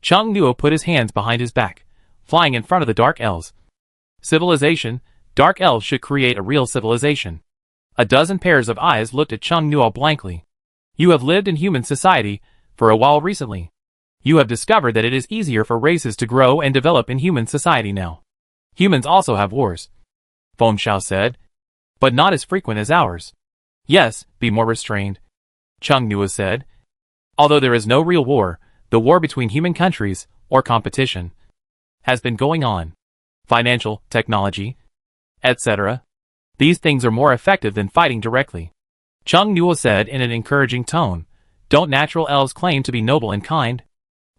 [SPEAKER 1] Chung Nua put his hands behind his back, flying in front of the dark elves. Civilization, dark elves should create a real civilization. A dozen pairs of eyes looked at Chung Nua blankly. You have lived in human society for a while recently. You have discovered that it is easier for races to grow and develop in human society now. Humans also have wars, Feng Xiao said, but not as frequent as ours. Yes, be more restrained, Chung Nua said. Although there is no real war, the war between human countries, or competition, has been going on. Financial, technology, etc. These things are more effective than fighting directly. Chung Nua said in an encouraging tone. Don't natural elves claim to be noble and kind?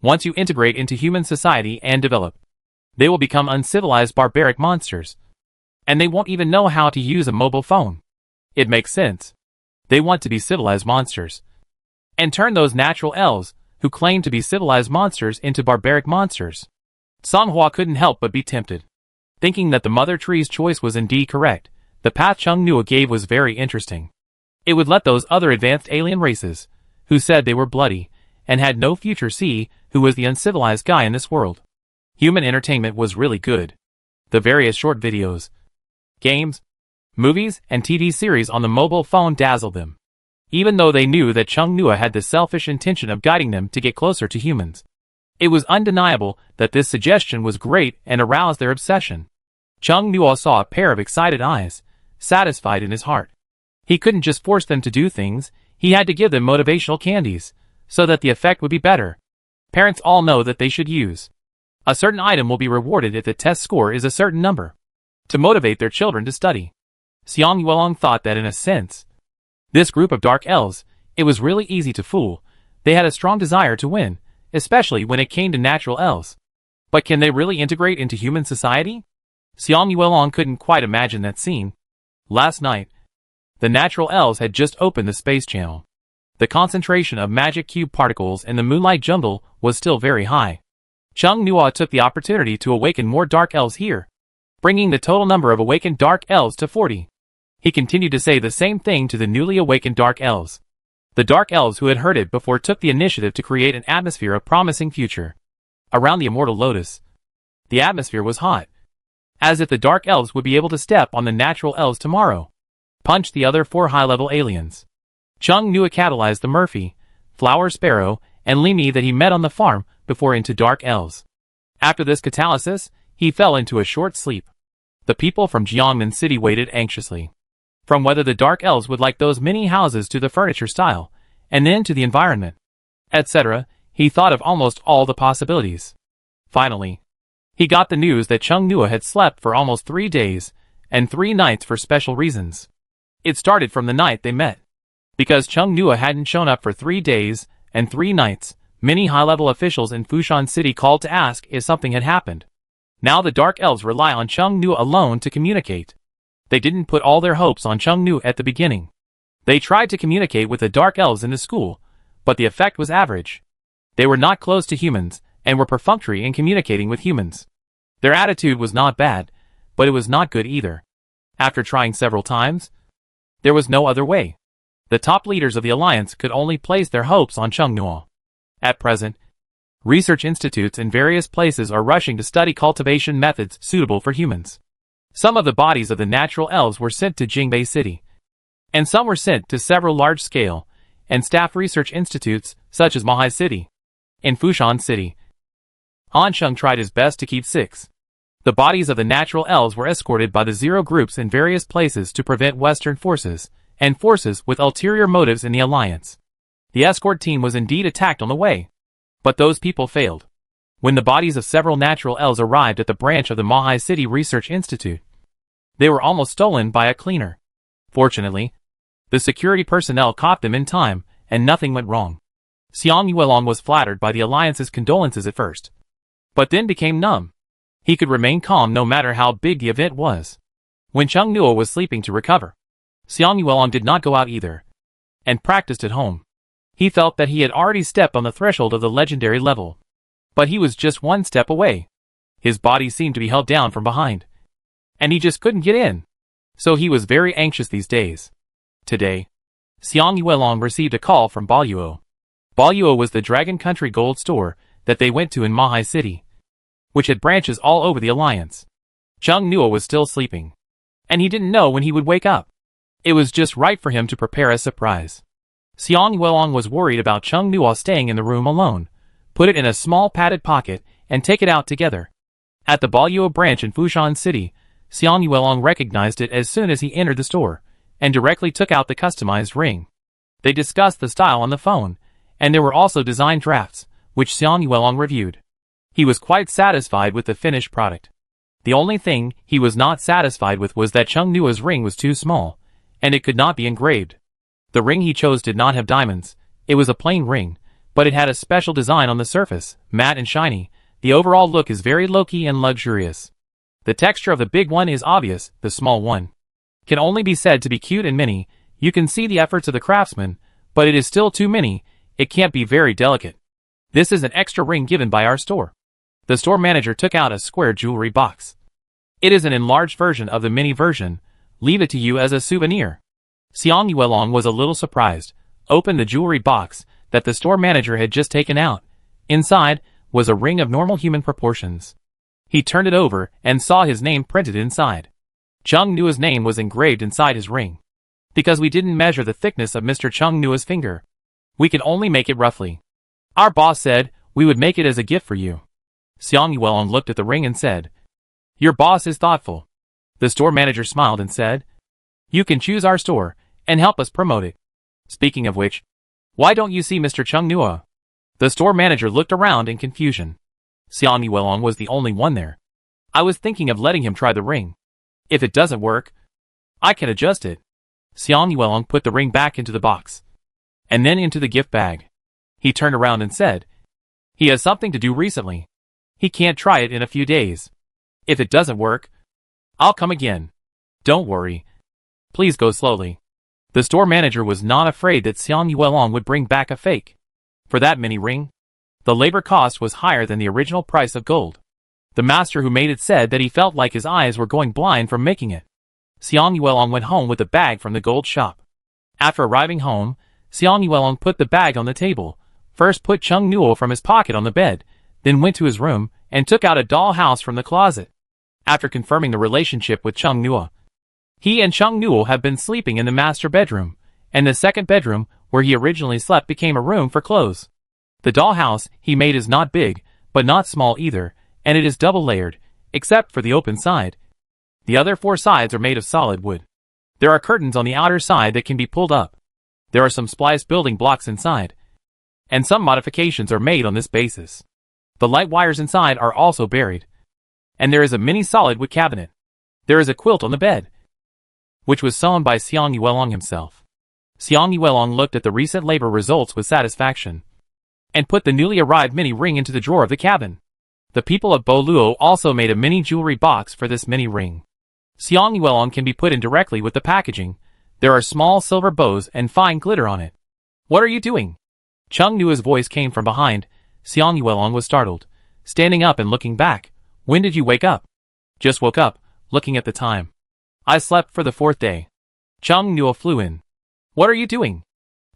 [SPEAKER 1] Once you integrate into human society and develop, they will become uncivilized barbaric monsters. And they won't even know how to use a mobile phone. It makes sense. They want to be civilized monsters. And turn those natural elves, who claim to be civilized monsters, into barbaric monsters. Songhua couldn't help but be tempted. Thinking that the mother tree's choice was indeed correct, the path Chung Nua gave was very interesting. It would let those other advanced alien races, who said they were bloody, and had no future, see who was the uncivilized guy in this world. Human entertainment was really good. The various short videos, games, movies, and TV series on the mobile phone dazzled them. Even though they knew that Chung Nua had the selfish intention of guiding them to get closer to humans. It was undeniable that this suggestion was great and aroused their obsession. Chung Nua saw a pair of excited eyes, satisfied in his heart. He couldn't just force them to do things, he had to give them motivational candies, so that the effect would be better. Parents all know that they should use. A certain item will be rewarded if the test score is a certain number, to motivate their children to study. Xiang Yuelong thought that in a sense, this group of dark elves, it was really easy to fool. They had a strong desire to win, especially when it came to natural elves. But can they really integrate into human society? Xiang Yuelong couldn't quite imagine that scene. Last night, the natural elves had just opened the space channel. The concentration of magic cube particles in the moonlight jungle was still very high. Chung Nua took the opportunity to awaken more dark elves here, bringing the total number of awakened dark elves to 40. He continued to say the same thing to the newly awakened dark elves. The dark elves who had heard it before took the initiative to create an atmosphere of promising future. Around the immortal lotus, the atmosphere was hot, as if the dark elves would be able to step on the natural elves tomorrow. Punch the other 4 high-level aliens. Chung Nua catalyzed the Murphy, Flower Sparrow, and Limi that he met on the farm before into dark elves. After this catalysis, he fell into a short sleep. The people from Jiangmen City waited anxiously. From whether the dark elves would like those mini houses to the furniture style, and then to the environment, etc., he thought of almost all the possibilities. Finally, he got the news that Chung Nua had slept for almost 3 days, and 3 nights for special reasons. It started from the night they met. Because Chung Nua hadn't shown up for 3 days and 3 nights, many high-level officials in Fushan City called to ask if something had happened. Now the dark elves rely on Chung Nua alone to communicate. They didn't put all their hopes on Chung Nua at the beginning. They tried to communicate with the dark elves in the school, but the effect was average. They were not close to humans, and were perfunctory in communicating with humans. Their attitude was not bad, but it was not good either. After trying several times, there was no other way. The top leaders of the alliance could only place their hopes on Chung Nua. At present, research institutes in various places are rushing to study cultivation methods suitable for humans. Some of the bodies of the natural elves were sent to Jingbei City, and some were sent to several large-scale and staff research institutes such as Mahai City. In Fushan City, Ansheng tried his best to keep 6. The bodies of the natural elves were escorted by the Zero groups in various places to prevent Western forces, and forces with ulterior motives in the alliance. The escort team was indeed attacked on the way. But those people failed. When the bodies of several natural elves arrived at the branch of the Mahai City Research Institute, they were almost stolen by a cleaner. Fortunately, the security personnel caught them in time, and nothing went wrong. Xiang Yuelong was flattered by the alliance's condolences at first, but then became numb. He could remain calm no matter how big the event was. When Cheng Nuo was sleeping to recover, Xiang Yuelong did not go out either, and practiced at home. He felt that he had already stepped on the threshold of the legendary level, but he was just one step away. His body seemed to be held down from behind, and he just couldn't get in. So he was very anxious these days. Today, Xiang Yuelong received a call from Baoyuo. Baoyuo was the Dragon Country gold store that they went to in Mahai City, which had branches all over the alliance. Cheng Nuo was still sleeping, and he didn't know when he would wake up. It was just right for him to prepare a surprise. Xiang Yuelong was worried about Cheng Nuo staying in the room alone, put it in a small padded pocket, and take it out together. At the Baoyuo branch in Fushan City, Xiang Yuelong recognized it as soon as he entered the store, and directly took out the customized ring. They discussed the style on the phone, and there were also design drafts, which Xiang Yuelong reviewed. He was quite satisfied with the finished product. The only thing he was not satisfied with was that Cheng Nuo's ring was too small, and it could not be engraved. The ring he chose did not have diamonds. It was a plain ring, but it had a special design on the surface, matte and shiny. The overall look is very low-key and luxurious. The texture of the big one is obvious, the small one can only be said to be cute and mini. You can see the efforts of the craftsman, but it is still too mini. It can't be very delicate. This is an extra ring given by our store. The store manager took out a square jewelry box. It is an enlarged version of the mini version. Leave it to you as a souvenir. Xiang Yuelong was a little surprised, opened the jewelry box that the store manager had just taken out. Inside was a ring of normal human proportions. He turned it over and saw his name printed inside. Cheng Nuo's name was engraved inside his ring. Because we didn't measure the thickness of Mr. Cheng Nuo's finger, we could only make it roughly. Our boss said we would make it as a gift for you. Xiang Yuelong looked at the ring and said, "Your boss is thoughtful." The store manager smiled and said, "You can choose our store and help us promote it. Speaking of which, why don't you see Mr. Cheng Nuo?" The store manager looked around in confusion. Xiang Yuelong was the only one there. "I was thinking of letting him try the ring. If it doesn't work, I can adjust it." Xiang Yuelong put the ring back into the box, and then into the gift bag. He turned around and said, "He has something to do recently. He can't try it in a few days. If it doesn't work, I'll come again. Don't worry. Please go slowly." The store manager was not afraid that Xiang Yuelong would bring back a fake. For that mini ring, the labor cost was higher than the original price of gold. The master who made it said that he felt like his eyes were going blind from making it. Xiang Yuelong went home with the bag from the gold shop. After arriving home, Xiang Yuelong put the bag on the table, first put Cheng Nuo from his pocket on the bed, then went to his room and took out a dollhouse from the closet. After confirming the relationship with Cheng Nuo, he and Cheng Nuo have been sleeping in the master bedroom, and the second bedroom, where he originally slept, became a room for clothes. The dollhouse he made is not big, but not small either, and it is double-layered, except for the open side. The other 4 sides are made of solid wood. There are curtains on the outer side that can be pulled up. There are some spliced building blocks inside, and some modifications are made on this basis. The light wires inside are also buried, and there is a mini solid wood cabinet. There is a quilt on the bed, which was sewn by Xiang Yuelong himself. Xiang Yuelong looked at the recent labor results with satisfaction, and put the newly arrived mini ring into the drawer of the cabin. The people of Boluo also made a mini jewelry box for this mini ring. Xiang Yuelong can be put in directly with the packaging. There are small silver bows and fine glitter on it. "What are you doing?" Cheng Nuo's voice came from behind. Xiang Yuelong was startled, standing up and looking back. "When did you wake up?" "Just woke up," looking at the time. "I slept for the 4th day." Cheng Nuo flew in. "What are you doing?"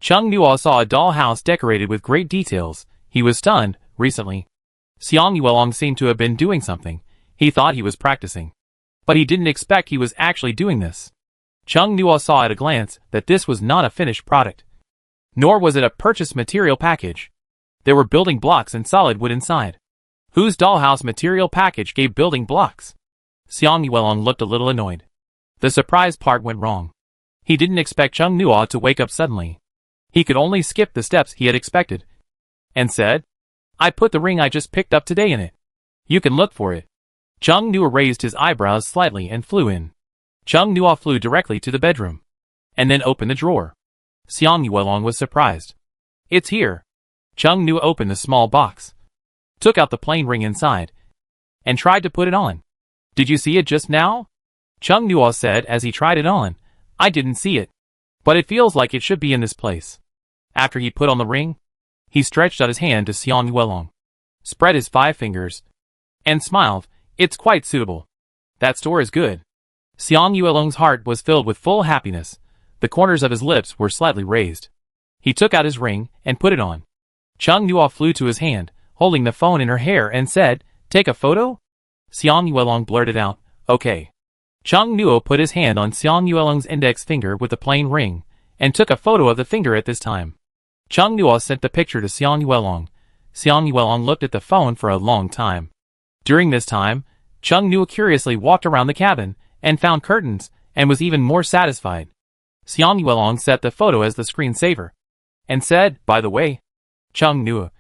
[SPEAKER 1] Cheng Nuo saw a dollhouse decorated with great details. He was stunned. Recently, Xiang Yuelong seemed to have been doing something. He thought he was practicing, but he didn't expect he was actually doing this. Cheng Nuo saw at a glance that this was not a finished product, nor was it a purchased material package. There were building blocks and solid wood inside. Whose dollhouse material package gave building blocks? Xiang Yuelong looked a little annoyed. The surprise part went wrong. He didn't expect Chung Nuo to wake up suddenly. He could only skip the steps he had expected. And said, I put the ring I just picked up today in it. You can look for it. Chung Nuo raised his eyebrows slightly and flew in. Chung Nuo flew directly to the bedroom. And then opened the drawer. Xiang Yuelong was surprised. It's here. Chung Nuo opened the small box. Took out the plain ring inside. And tried to put it on. Did you see it just now? Chung Nuo said as he tried it on. I didn't see it. But it feels like it should be in this place. After he put on the ring, he stretched out his hand to Xiang Yuelong, spread his 5 fingers, and smiled. It's quite suitable. That store is good. Xiang Yuelong's heart was filled with full happiness. The corners of his lips were slightly raised. He took out his ring and put it on. Chung Nuo flew to his hand, holding the phone in her hair and said, Take a photo? Xiang Yuelong blurted out, Okay. Chung Nuo put his hand on Xiang Yuelong's index finger with the plain ring, and took a photo of the finger at this time. Chung Nuo sent the picture to Xiang Yuelong. Xiang Yuelong looked at the phone for a long time. During this time, Chung Nuo curiously walked around the cabin, and found curtains, and was even more satisfied. Xiang Yuelong set the photo as the screensaver, and said, By the way, Chung Nuo,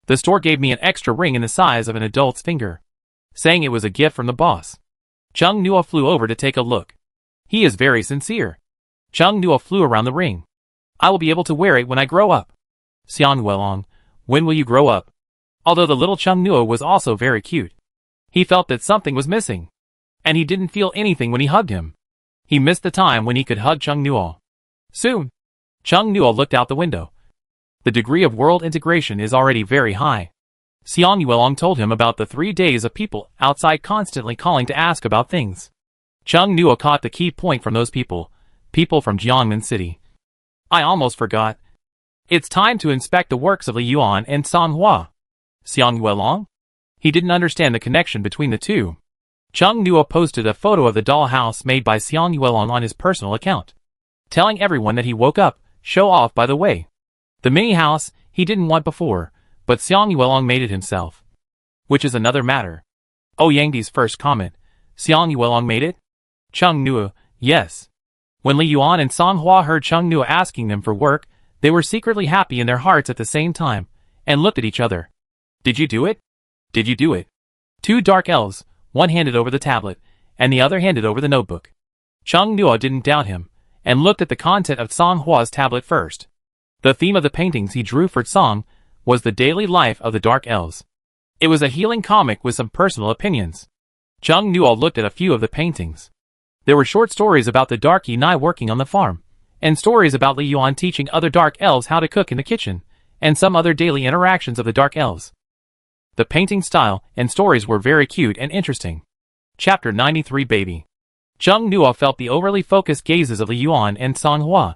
[SPEAKER 1] the store gave me an extra ring in the size of an adult's finger, saying it was a gift from the boss. Chung Nuo flew over to take a look. He is very sincere. Chung Nuo flew around the ring. I will be able to wear it when I grow up. Xiang Yuelong, when will you grow up? Although the little Chung Nuo was also very cute, he felt that something was missing. And he didn't feel anything when he hugged him. He missed the time when he could hug Chung Nuo. Soon, Chung Nuo looked out the window. The degree of world integration is already very high. Xiang Yuelong told him about the 3 days of people outside constantly calling to ask about things. Chung Nuo caught the key point from those people from Jiangmen City. I almost forgot. It's time to inspect the works of Li Yuan and Song Hua. Xiang Yuelong? He didn't understand the connection between the two. Chung Nuo posted a photo of the dollhouse made by Xiang Yuelong on his personal account, telling everyone that he woke up, show off by the way. The mini house he didn't want before, but Xiang Yuelong made it himself. Which is another matter. Oh, Yangdi's first comment. Xiang Yuelong made it? Chung Nuo, yes. When Li Yuan and Song Hua heard Chung Nuo asking them for work, they were secretly happy in their hearts at the same time, and looked at each other. Did you do it? Did you do it? 2 dark elves, one handed over the tablet, and the other handed over the notebook. Chung Nuo didn't doubt him, and looked at the content of Song Hua's tablet first. The theme of the paintings he drew for Song was the daily life of the dark elves. It was a healing comic with some personal opinions. Chung Nuo looked at a few of the paintings. There were short stories about the dark Yinai working on the farm, and stories about Li Yuan teaching other dark elves how to cook in the kitchen, and some other daily interactions of the dark elves. The painting style and stories were very cute and interesting. Chapter 93 Baby. Chung Nuo felt the overly focused gazes of Li Yuan and Song Hua,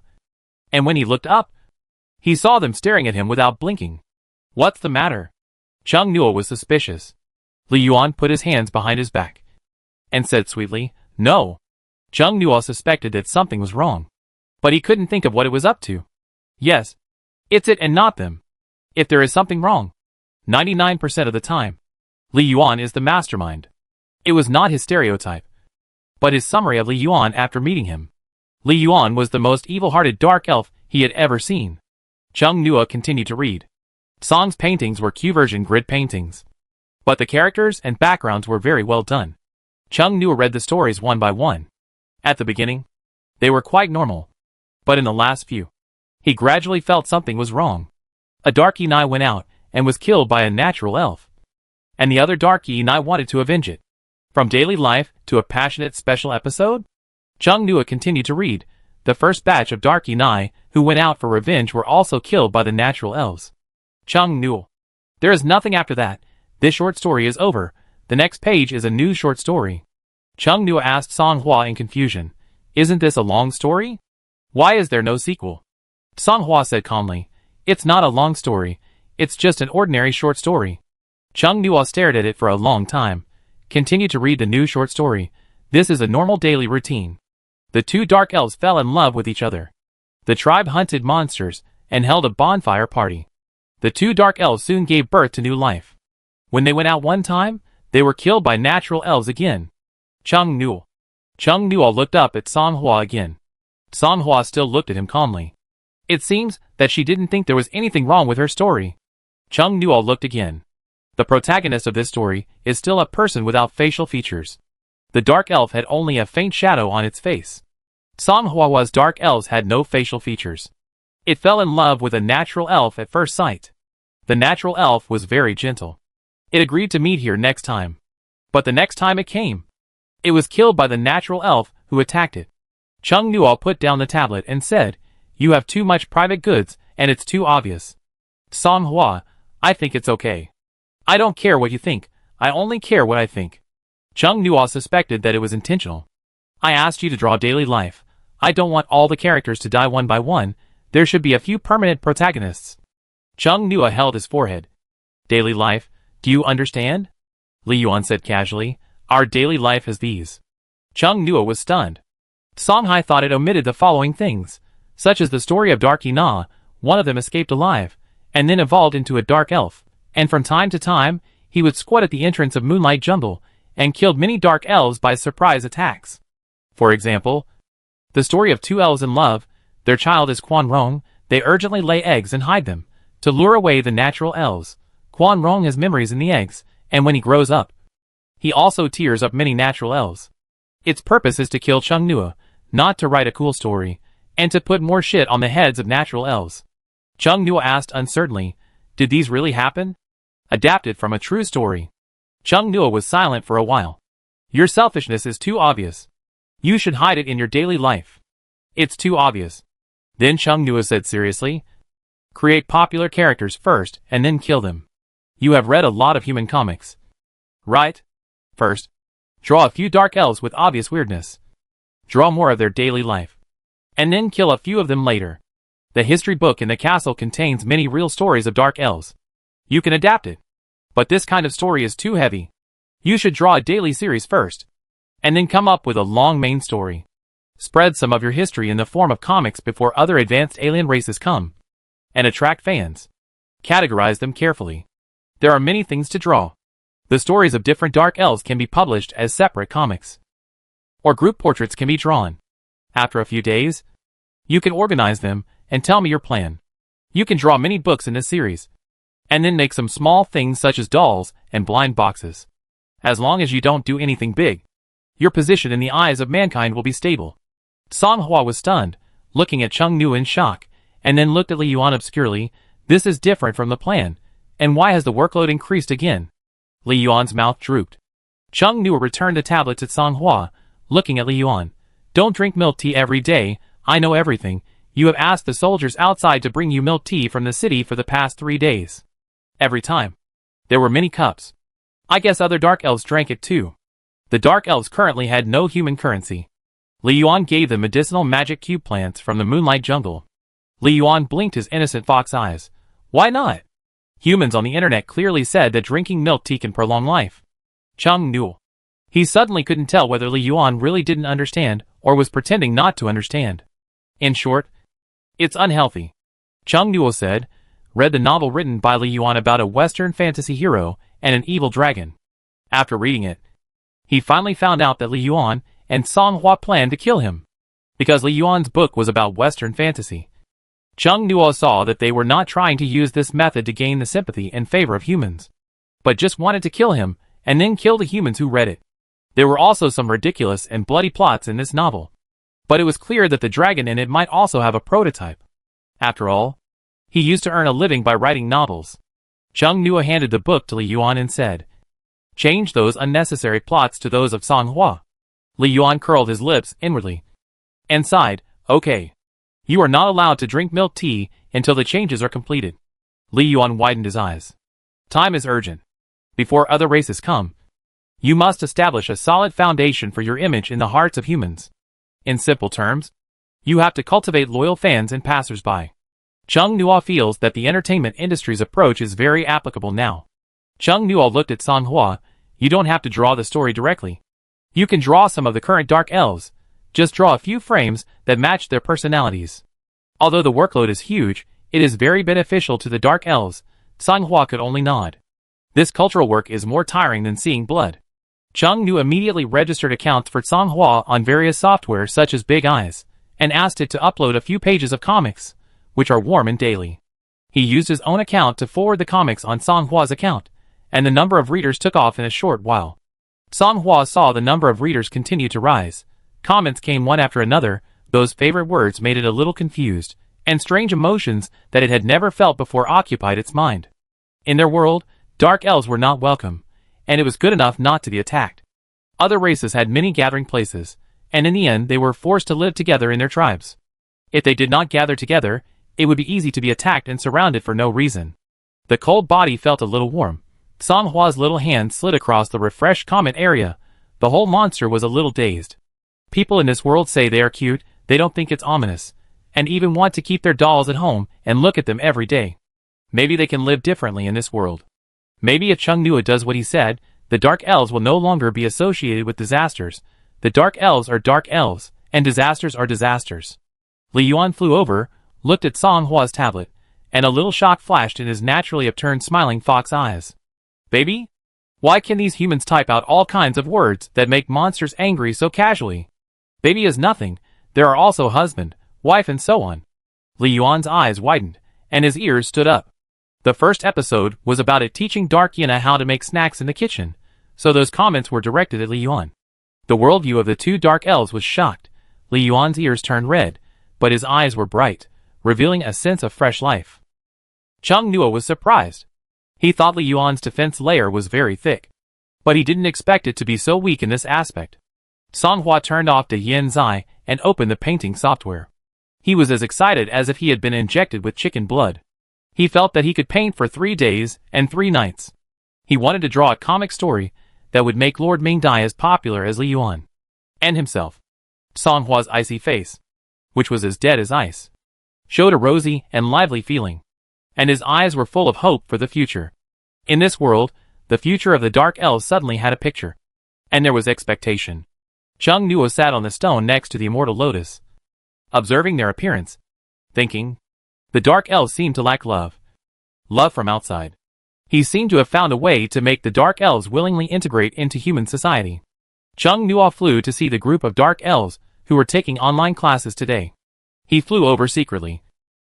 [SPEAKER 1] and when he looked up, he saw them staring at him without blinking. What's the matter? Chung Nuo was suspicious. Li Yuan put his hands behind his back, and said sweetly, No. Chung Nuo suspected that something was wrong, but he couldn't think of what it was up to. Yes, it's it and not them. If there is something wrong, 99% of the time, Li Yuan is the mastermind. It was not his stereotype, but his summary of Li Yuan after meeting him. Li Yuan was the most evil-hearted dark elf he had ever seen. Chung Nuo continued to read. Song's paintings were Q-version grid paintings, but the characters and backgrounds were very well done. Chung Nuo read the stories one by one. At the beginning, they were quite normal, but in the last few, he gradually felt something was wrong. A dark Yinai went out and was killed by a natural elf, and the other dark Yinai wanted to avenge it. From daily life to a passionate special episode? Chung Nuo continued to read. The first batch of dark Yinai who went out for revenge were also killed by the natural elves. Chung Nuo. There is nothing after that. This short story is over. The next page is a new short story. Chung Nuo asked Song Hua in confusion. Isn't this a long story? Why is there no sequel? Song Hua said calmly. It's not a long story. It's just an ordinary short story. Chung Nuo stared at it for a long time. Continued to read the new short story. This is a normal daily routine. The 2 dark elves fell in love with each other. The tribe hunted monsters and held a bonfire party. The 2 dark elves soon gave birth to new life. When they went out one time, they were killed by natural elves again. Chung Nuo. Chung Nuo looked up at Song Hua again. Song Hua still looked at him calmly. It seems that she didn't think there was anything wrong with her story. Chung Nuo looked again. The protagonist of this story is still a person without facial features. The dark elf had only a faint shadow on its face. Song Hua's dark elves had no facial features. It fell in love with a natural elf at first sight. The natural elf was very gentle. It agreed to meet here next time. But the next time it came, it was killed by the natural elf who attacked it. Chung Nuo put down the tablet and said, "You have too much private goods and it's too obvious." Song Hua, I think it's okay. I don't care what you think, I only care what I think. Chung Nuo suspected that it was intentional. I asked you to draw daily life. I don't want all the characters to die one by one. There should be a few permanent protagonists. Chung Nuo held his forehead. Daily life, do you understand? Li Yuan said casually, our daily life is these. Chung Nuo was stunned. Song Hai thought it omitted the following things, such as the story of Dark Na, one of them escaped alive, and then evolved into a dark elf, and from time to time, he would squat at the entrance of Moonlight Jungle, and killed many dark elves by surprise attacks. For example, the story of two elves in love, their child is Quan Rong, they urgently lay eggs and hide them, to lure away the natural elves. Quan Rong has memories in the eggs, and when he grows up, he also tears up many natural elves. Its purpose is to kill Chung Nuo, not to write a cool story, and to put more shit on the heads of natural elves. Chung Nuo asked uncertainly, did these really happen? Adapted from a true story. Chung Nuo was silent for a while. Your selfishness is too obvious. You should hide it in your daily life. It's too obvious. Then Chung Nuo said seriously, create popular characters first and then kill them. You have read a lot of human comics, right? First, draw a few dark elves with obvious weirdness. Draw more of their daily life. And then kill a few of them later. The history book in the castle contains many real stories of dark elves. You can adapt it. But this kind of story is too heavy. You should draw a daily series first, and then come up with a long main story. Spread some of your history in the form of comics before other advanced alien races come, and attract fans. Categorize them carefully. There are many things to draw. The stories of different dark elves can be published as separate comics. Or group portraits can be drawn. After a few days, you can organize them and tell me your plan. You can draw many books in this series, and then make some small things such as dolls and blind boxes. As long as you don't do anything big, your position in the eyes of mankind will be stable. Song Hua was stunned, looking at Chung Nuo in shock, and then looked at Li Yuan obscurely. This is different from the plan, and why has the workload increased again? Li Yuan's mouth drooped. Chung Nuo returned the tablet to Song Hua, looking at Li Yuan. Don't drink milk tea every day, I know everything. You have asked the soldiers outside to bring you milk tea from the city for the past 3 days. Every time. There were many cups. I guess other dark elves drank it too. The dark elves currently had no human currency. Li Yuan gave them medicinal magic cube plants from the Moonlight Jungle. Li Yuan blinked his innocent fox eyes. Why not? Humans on the internet clearly said that drinking milk tea can prolong life. Chung Nuo. He suddenly couldn't tell whether Li Yuan really didn't understand or was pretending not to understand. In short, it's unhealthy. Chung Nuo said, read the novel written by Li Yuan about a Western fantasy hero and an evil dragon. After reading it, he finally found out that Li Yuan and Song Hua planned to kill him. Because Li Yuan's book was about Western fantasy. Chung Nuo saw that they were not trying to use this method to gain the sympathy and favor of humans, but just wanted to kill him and then kill the humans who read it. There were also some ridiculous and bloody plots in this novel, but it was clear that the dragon in it might also have a prototype. After all, he used to earn a living by writing novels. Chung Nuo handed the book to Li Yuan and said, change those unnecessary plots to those of Song Hua. Li Yuan curled his lips inwardly and sighed, okay. You are not allowed to drink milk tea until the changes are completed. Li Yuan widened his eyes. Time is urgent. Before other races come, you must establish a solid foundation for your image in the hearts of humans. In simple terms, you have to cultivate loyal fans and passersby. Chung Nuo feels that the entertainment industry's approach is very applicable now. Chung Nuo looked at Song Hua. You don't have to draw the story directly. You can draw some of the current dark elves. Just draw a few frames that match their personalities. Although the workload is huge, it is very beneficial to the dark elves. Song Hua could only nod. This cultural work is more tiring than seeing blood. Chung Nu immediately registered accounts for Songhua on various software such as Big Eyes, and asked it to upload a few pages of comics, which are warm and daily. He used his own account to forward the comics on Songhua's account, and the number of readers took off in a short while. Songhua saw the number of readers continue to rise. Comments came one after another. Those favorite words made it a little confused, and strange emotions that it had never felt before occupied its mind. In their world, dark elves were not welcome, and it was good enough not to be attacked. Other races had many gathering places, and in the end they were forced to live together in their tribes. If they did not gather together, it would be easy to be attacked and surrounded for no reason. The cold body felt a little warm. Songhua's little hand slid across the refreshed comment area. The whole monster was a little dazed. People in this world say they are cute, they don't think it's ominous, and even want to keep their dolls at home and look at them every day. Maybe they can live differently in this world. Maybe if Chung Nua does what he said, the Dark Elves will no longer be associated with disasters. The Dark Elves are Dark Elves, and disasters are disasters. Li Yuan flew over, looked at Songhua's tablet, and a little shock flashed in his naturally upturned smiling fox eyes. Baby? Why can these humans type out all kinds of words that make monsters angry so casually? Baby is nothing. There are also husband, wife and so on. Li Yuan's eyes widened, and his ears stood up. The first episode was about it teaching Dark Yina how to make snacks in the kitchen, so those comments were directed at Li Yuan. The worldview of the two Dark Elves was shocked. Li Yuan's ears turned red, but his eyes were bright, revealing a sense of fresh life. Chung Nua was surprised. He thought Li Yuan's defense layer was very thick, but he didn't expect it to be so weak in this aspect. Songhua turned off the Yin Zai and opened the painting software. He was as excited as if he had been injected with chicken blood. He felt that he could paint for 3 days and 3 nights. He wanted to draw a comic story that would make Lord Mingdai as popular as Li Yuan. And himself. Songhua's icy face, which was as dead as ice, showed a rosy and lively feeling, and his eyes were full of hope for the future. In this world, the future of the Dark Elves suddenly had a picture, and there was expectation. Chung Nua sat on the stone next to the immortal lotus, observing their appearance, thinking, the Dark Elves seemed to lack love. Love from outside. He seemed to have found a way to make the Dark Elves willingly integrate into human society. Chung Nua flew to see the group of Dark Elves who were taking online classes today. He flew over secretly,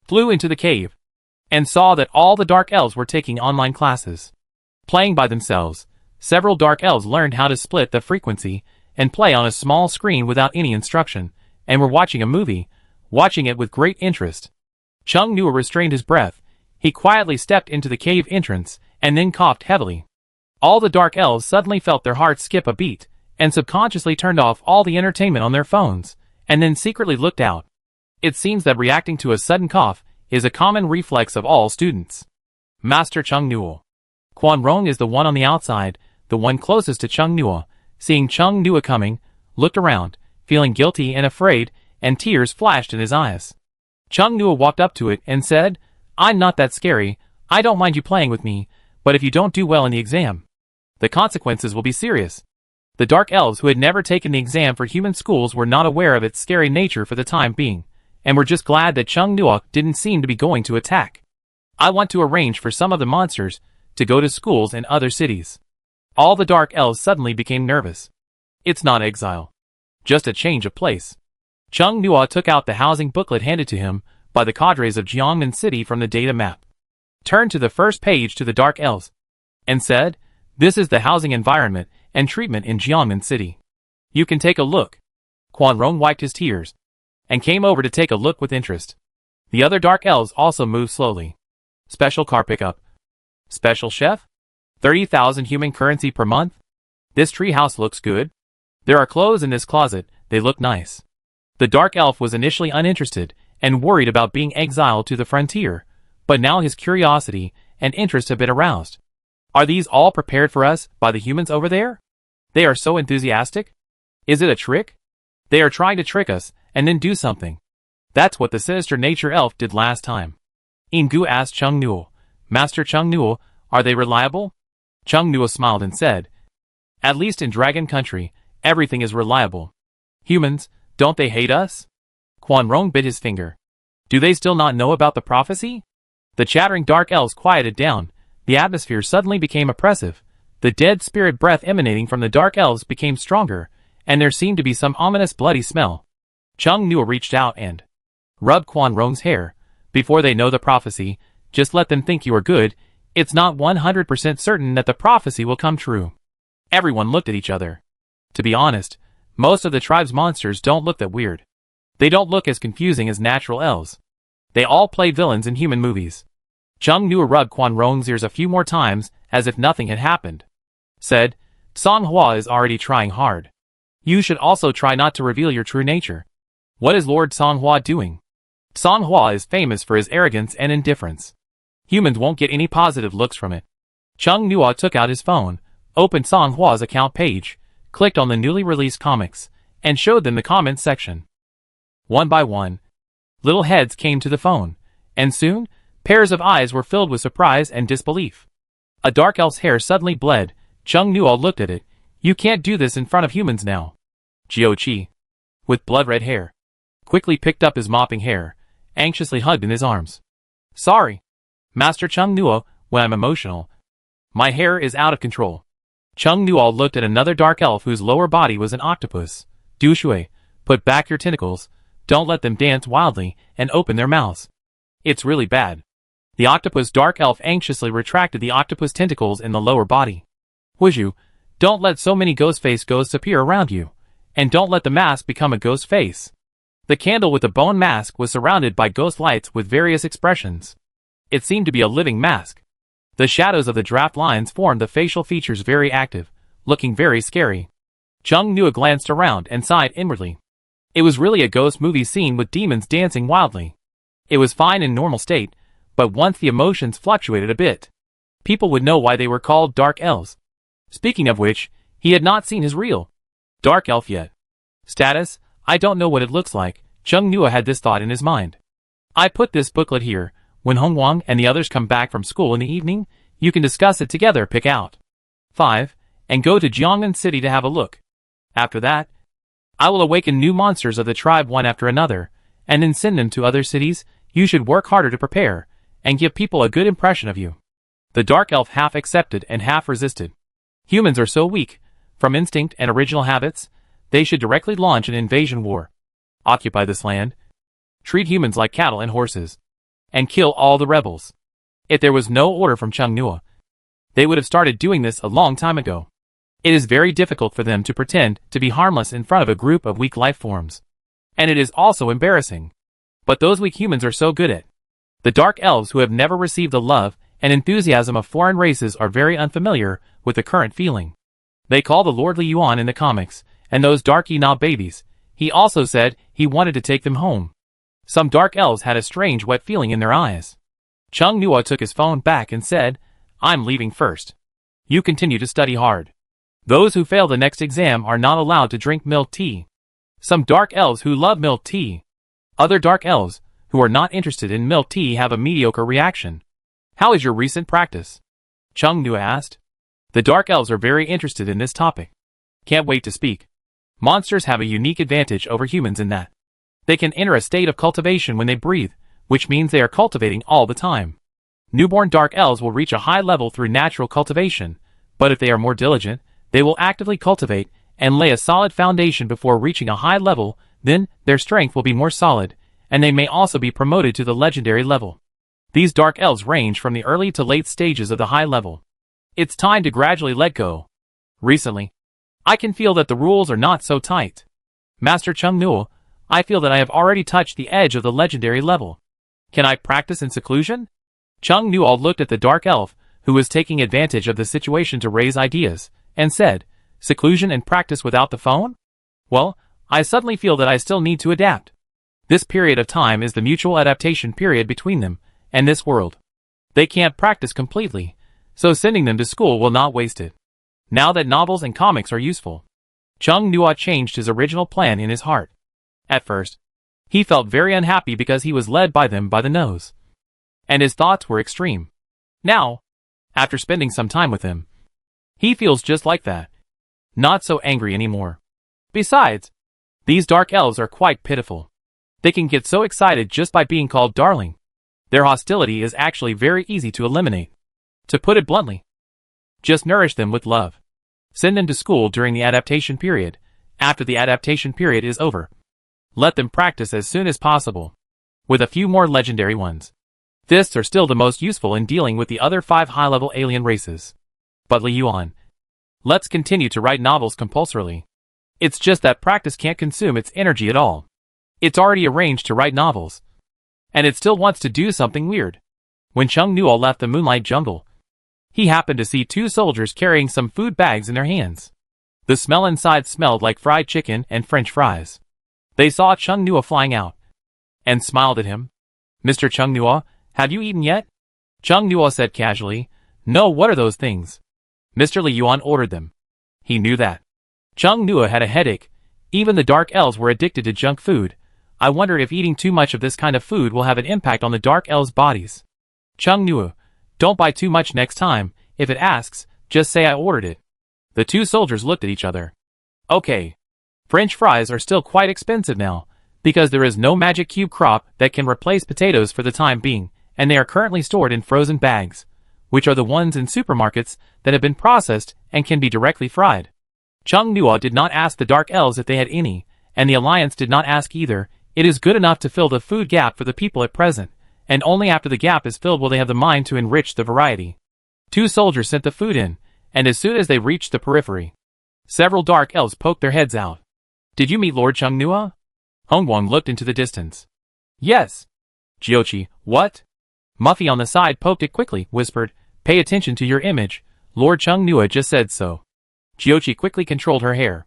[SPEAKER 1] flew into the cave, and saw that all the Dark Elves were taking online classes. Playing by themselves, several Dark Elves learned how to split the frequency and play on a small screen without any instruction, and were watching a movie, watching it with great interest. Chung Nua restrained his breath. He quietly stepped into the cave entrance, and then coughed heavily. All the Dark Elves suddenly felt their hearts skip a beat, and subconsciously turned off all the entertainment on their phones, and then secretly looked out. It seems that reacting to a sudden cough is a common reflex of all students. Master Chung Nua. Quan Rong is the one on the outside, the one closest to Chung Nua, seeing Chung Nua coming, looked around, feeling guilty and afraid, and tears flashed in his eyes. Chung Nua walked up to it and said, I'm not that scary, I don't mind you playing with me, but if you don't do well in the exam, the consequences will be serious. The Dark Elves who had never taken the exam for human schools were not aware of its scary nature for the time being, and were just glad that Chung Nua didn't seem to be going to attack. I want to arrange for some of the monsters to go to schools in other cities. All the Dark Elves suddenly became nervous. It's not exile, just a change of place. Chung Nua took out the housing booklet handed to him by the cadres of Jiangmen City from the data map, turned to the first page to the Dark Elves, and said, this is the housing environment and treatment in Jiangmen City. You can take a look. Quan Rong wiped his tears, and came over to take a look with interest. The other Dark Elves also moved slowly. Special car pickup. Special chef? 30,000 human currency per month? This treehouse looks good. There are clothes in this closet, they look nice. The Dark Elf was initially uninterested and worried about being exiled to the frontier, but now his curiosity and interest have been aroused. Are these all prepared for us by the humans over there? They are so enthusiastic. Is it a trick? They are trying to trick us and then do something. That's what the sinister nature elf did last time. Ingu asked Chung Nua, Master Chung Nua, are they reliable? Chung Nua smiled and said, at least in Dragon Country, everything is reliable. Humans, don't they hate us? Quan Rong bit his finger. Do they still not know about the prophecy? The chattering Dark Elves quieted down. The atmosphere suddenly became oppressive. The dead spirit breath emanating from the dark elves became stronger, and there seemed to be some ominous bloody smell. Chung Nua reached out and rubbed Quan Rong's hair. Before they know the prophecy, just let them think you are good. It's not 100% certain that the prophecy will come true. Everyone looked at each other. To be honest, most of the tribe's monsters don't look that weird. They don't look as confusing as natural elves. They all play villains in human movies. Chung Nua rubbed Quan Rong's ears a few more times, as if nothing had happened. Said, Song Hua is already trying hard. You should also try not to reveal your true nature. What is Lord Song Hua doing? Song Hua is famous for his arrogance and indifference. Humans won't get any positive looks from it. Chung Nua took out his phone, opened Song Hua's account page, clicked on the newly released comics, and showed them the comments section. One by one, little heads came to the phone, and soon, pairs of eyes were filled with surprise and disbelief. A dark elf's hair suddenly bled. Chung Nua looked at it. You can't do this in front of humans now. Jiao Qi, with blood-red hair, quickly picked up his mopping hair, anxiously hugged in his arms. Sorry, Master Chung Nua, when I'm emotional. My hair is out of control. Chung Nua looked at another dark elf whose lower body was an octopus. Du Shui, put back your tentacles, don't let them dance wildly, and open their mouths. It's really bad. The octopus dark elf anxiously retracted the octopus tentacles in the lower body. Wuju, don't let so many ghost face ghosts appear around you, and don't let the mask become a ghost face. The candle with the bone mask was surrounded by ghost lights with various expressions. It seemed to be a living mask. The shadows of the draft lines formed the facial features very active, looking very scary. Chung Nua glanced around and sighed inwardly. It was really a ghost movie scene with demons dancing wildly. It was fine in normal state, but once the emotions fluctuated a bit, people would know why they were called dark elves. Speaking of which, he had not seen his real dark elf yet. Status, I don't know what it looks like. Chung Nua had this thought in his mind. I put this booklet here. When Hong Wang and the others come back from school in the evening, you can discuss it together. Pick out 5, and go to Jiangnan City to have a look. After that, I will awaken new monsters of the tribe one after another, and then send them to other cities. You should work harder to prepare, and give people a good impression of you. The dark elf half accepted and half resisted. Humans are so weak, from instinct and original habits, they should directly launch an invasion war. Occupy this land, treat humans like cattle and horses, and kill all the rebels. If there was no order from Chung Nua, they would have started doing this a long time ago. It is very difficult for them to pretend to be harmless in front of a group of weak life forms. And it is also embarrassing. But those weak humans are so good at. The dark elves who have never received the love and enthusiasm of foreign races are very unfamiliar with the current feeling. They call the lordly Yuan in the comics, and those dark Enob babies. He also said he wanted to take them home. Some dark elves had a strange wet feeling in their eyes. Chung Nua took his phone back and said, I'm leaving first. You continue to study hard. Those who fail the next exam are not allowed to drink milk tea. Some dark elves who love milk tea. Other dark elves, who are not interested in milk tea, have a mediocre reaction. How is your recent practice? Chung Nua asked. The dark elves are very interested in this topic. Can't wait to speak. Monsters have a unique advantage over humans in that they can enter a state of cultivation when they breathe, which means they are cultivating all the time. Newborn dark elves will reach a high level through natural cultivation, but if they are more diligent, they will actively cultivate and lay a solid foundation before reaching a high level. Then, their strength will be more solid, and they may also be promoted to the legendary level. These dark elves range from the early to late stages of the high level. It's time to gradually let go. Recently, I can feel that the rules are not so tight. Master Chung Nua, I feel that I have already touched the edge of the legendary level. Can I practice in seclusion? Chung Nua looked at the dark elf, who was taking advantage of the situation to raise ideas, and said, seclusion and practice without the phone? Well, I suddenly feel that I still need to adapt. This period of time is the mutual adaptation period between them and this world. They can't practice completely, so sending them to school will not waste it. Now that novels and comics are useful, Chung Nua changed his original plan in his heart. At first, he felt very unhappy because he was led by them by the nose, and his thoughts were extreme. Now, after spending some time with him, he feels just like that. Not so angry anymore. Besides, these dark elves are quite pitiful. They can get so excited just by being called darling. Their hostility is actually very easy to eliminate. To put it bluntly, just nourish them with love. Send them to school during the adaptation period. After the adaptation period is over, let them practice as soon as possible, with a few more legendary ones. Fists are still the most useful in dealing with the other 5 high-level alien races. But Li Yuan, let's continue to write novels compulsorily. It's just that practice can't consume its energy at all. It's already arranged to write novels, and it still wants to do something weird. When Chung Nuo left the Moonlight Jungle, he happened to see 2 soldiers carrying some food bags in their hands. The smell inside smelled like fried chicken and French fries. They saw Chung Nuo flying out, and smiled at him. "Mr. Chung Nuo, have you eaten yet?" Chung Nuo said casually, "No, what are those things?" Mr. Li Yuan ordered them. He knew that Chung Nuo had a headache. Even the Dark Elves were addicted to junk food. I wonder if eating too much of this kind of food will have an impact on the Dark Elves' bodies. Chung Nuo, don't buy too much next time. If it asks, just say I ordered it. The 2 soldiers looked at each other. Okay. French fries are still quite expensive now, because there is no magic cube crop that can replace potatoes for the time being, and they are currently stored in frozen bags, which are the ones in supermarkets that have been processed and can be directly fried. Chung Nuo did not ask the Dark Elves if they had any, and the Alliance did not ask either. It is good enough to fill the food gap for the people at present, and only after the gap is filled will they have the mind to enrich the variety. 2 soldiers sent the food in, and as soon as they reached the periphery, several Dark Elves poked their heads out. "Did you meet Lord Chung Nuo?" Hongguang looked into the distance. "Yes." "Jiochi, what?" Muffy on the side poked it quickly, whispered, "Pay attention to your image. Lord Chung Nuo just said so." Jiochi quickly controlled her hair.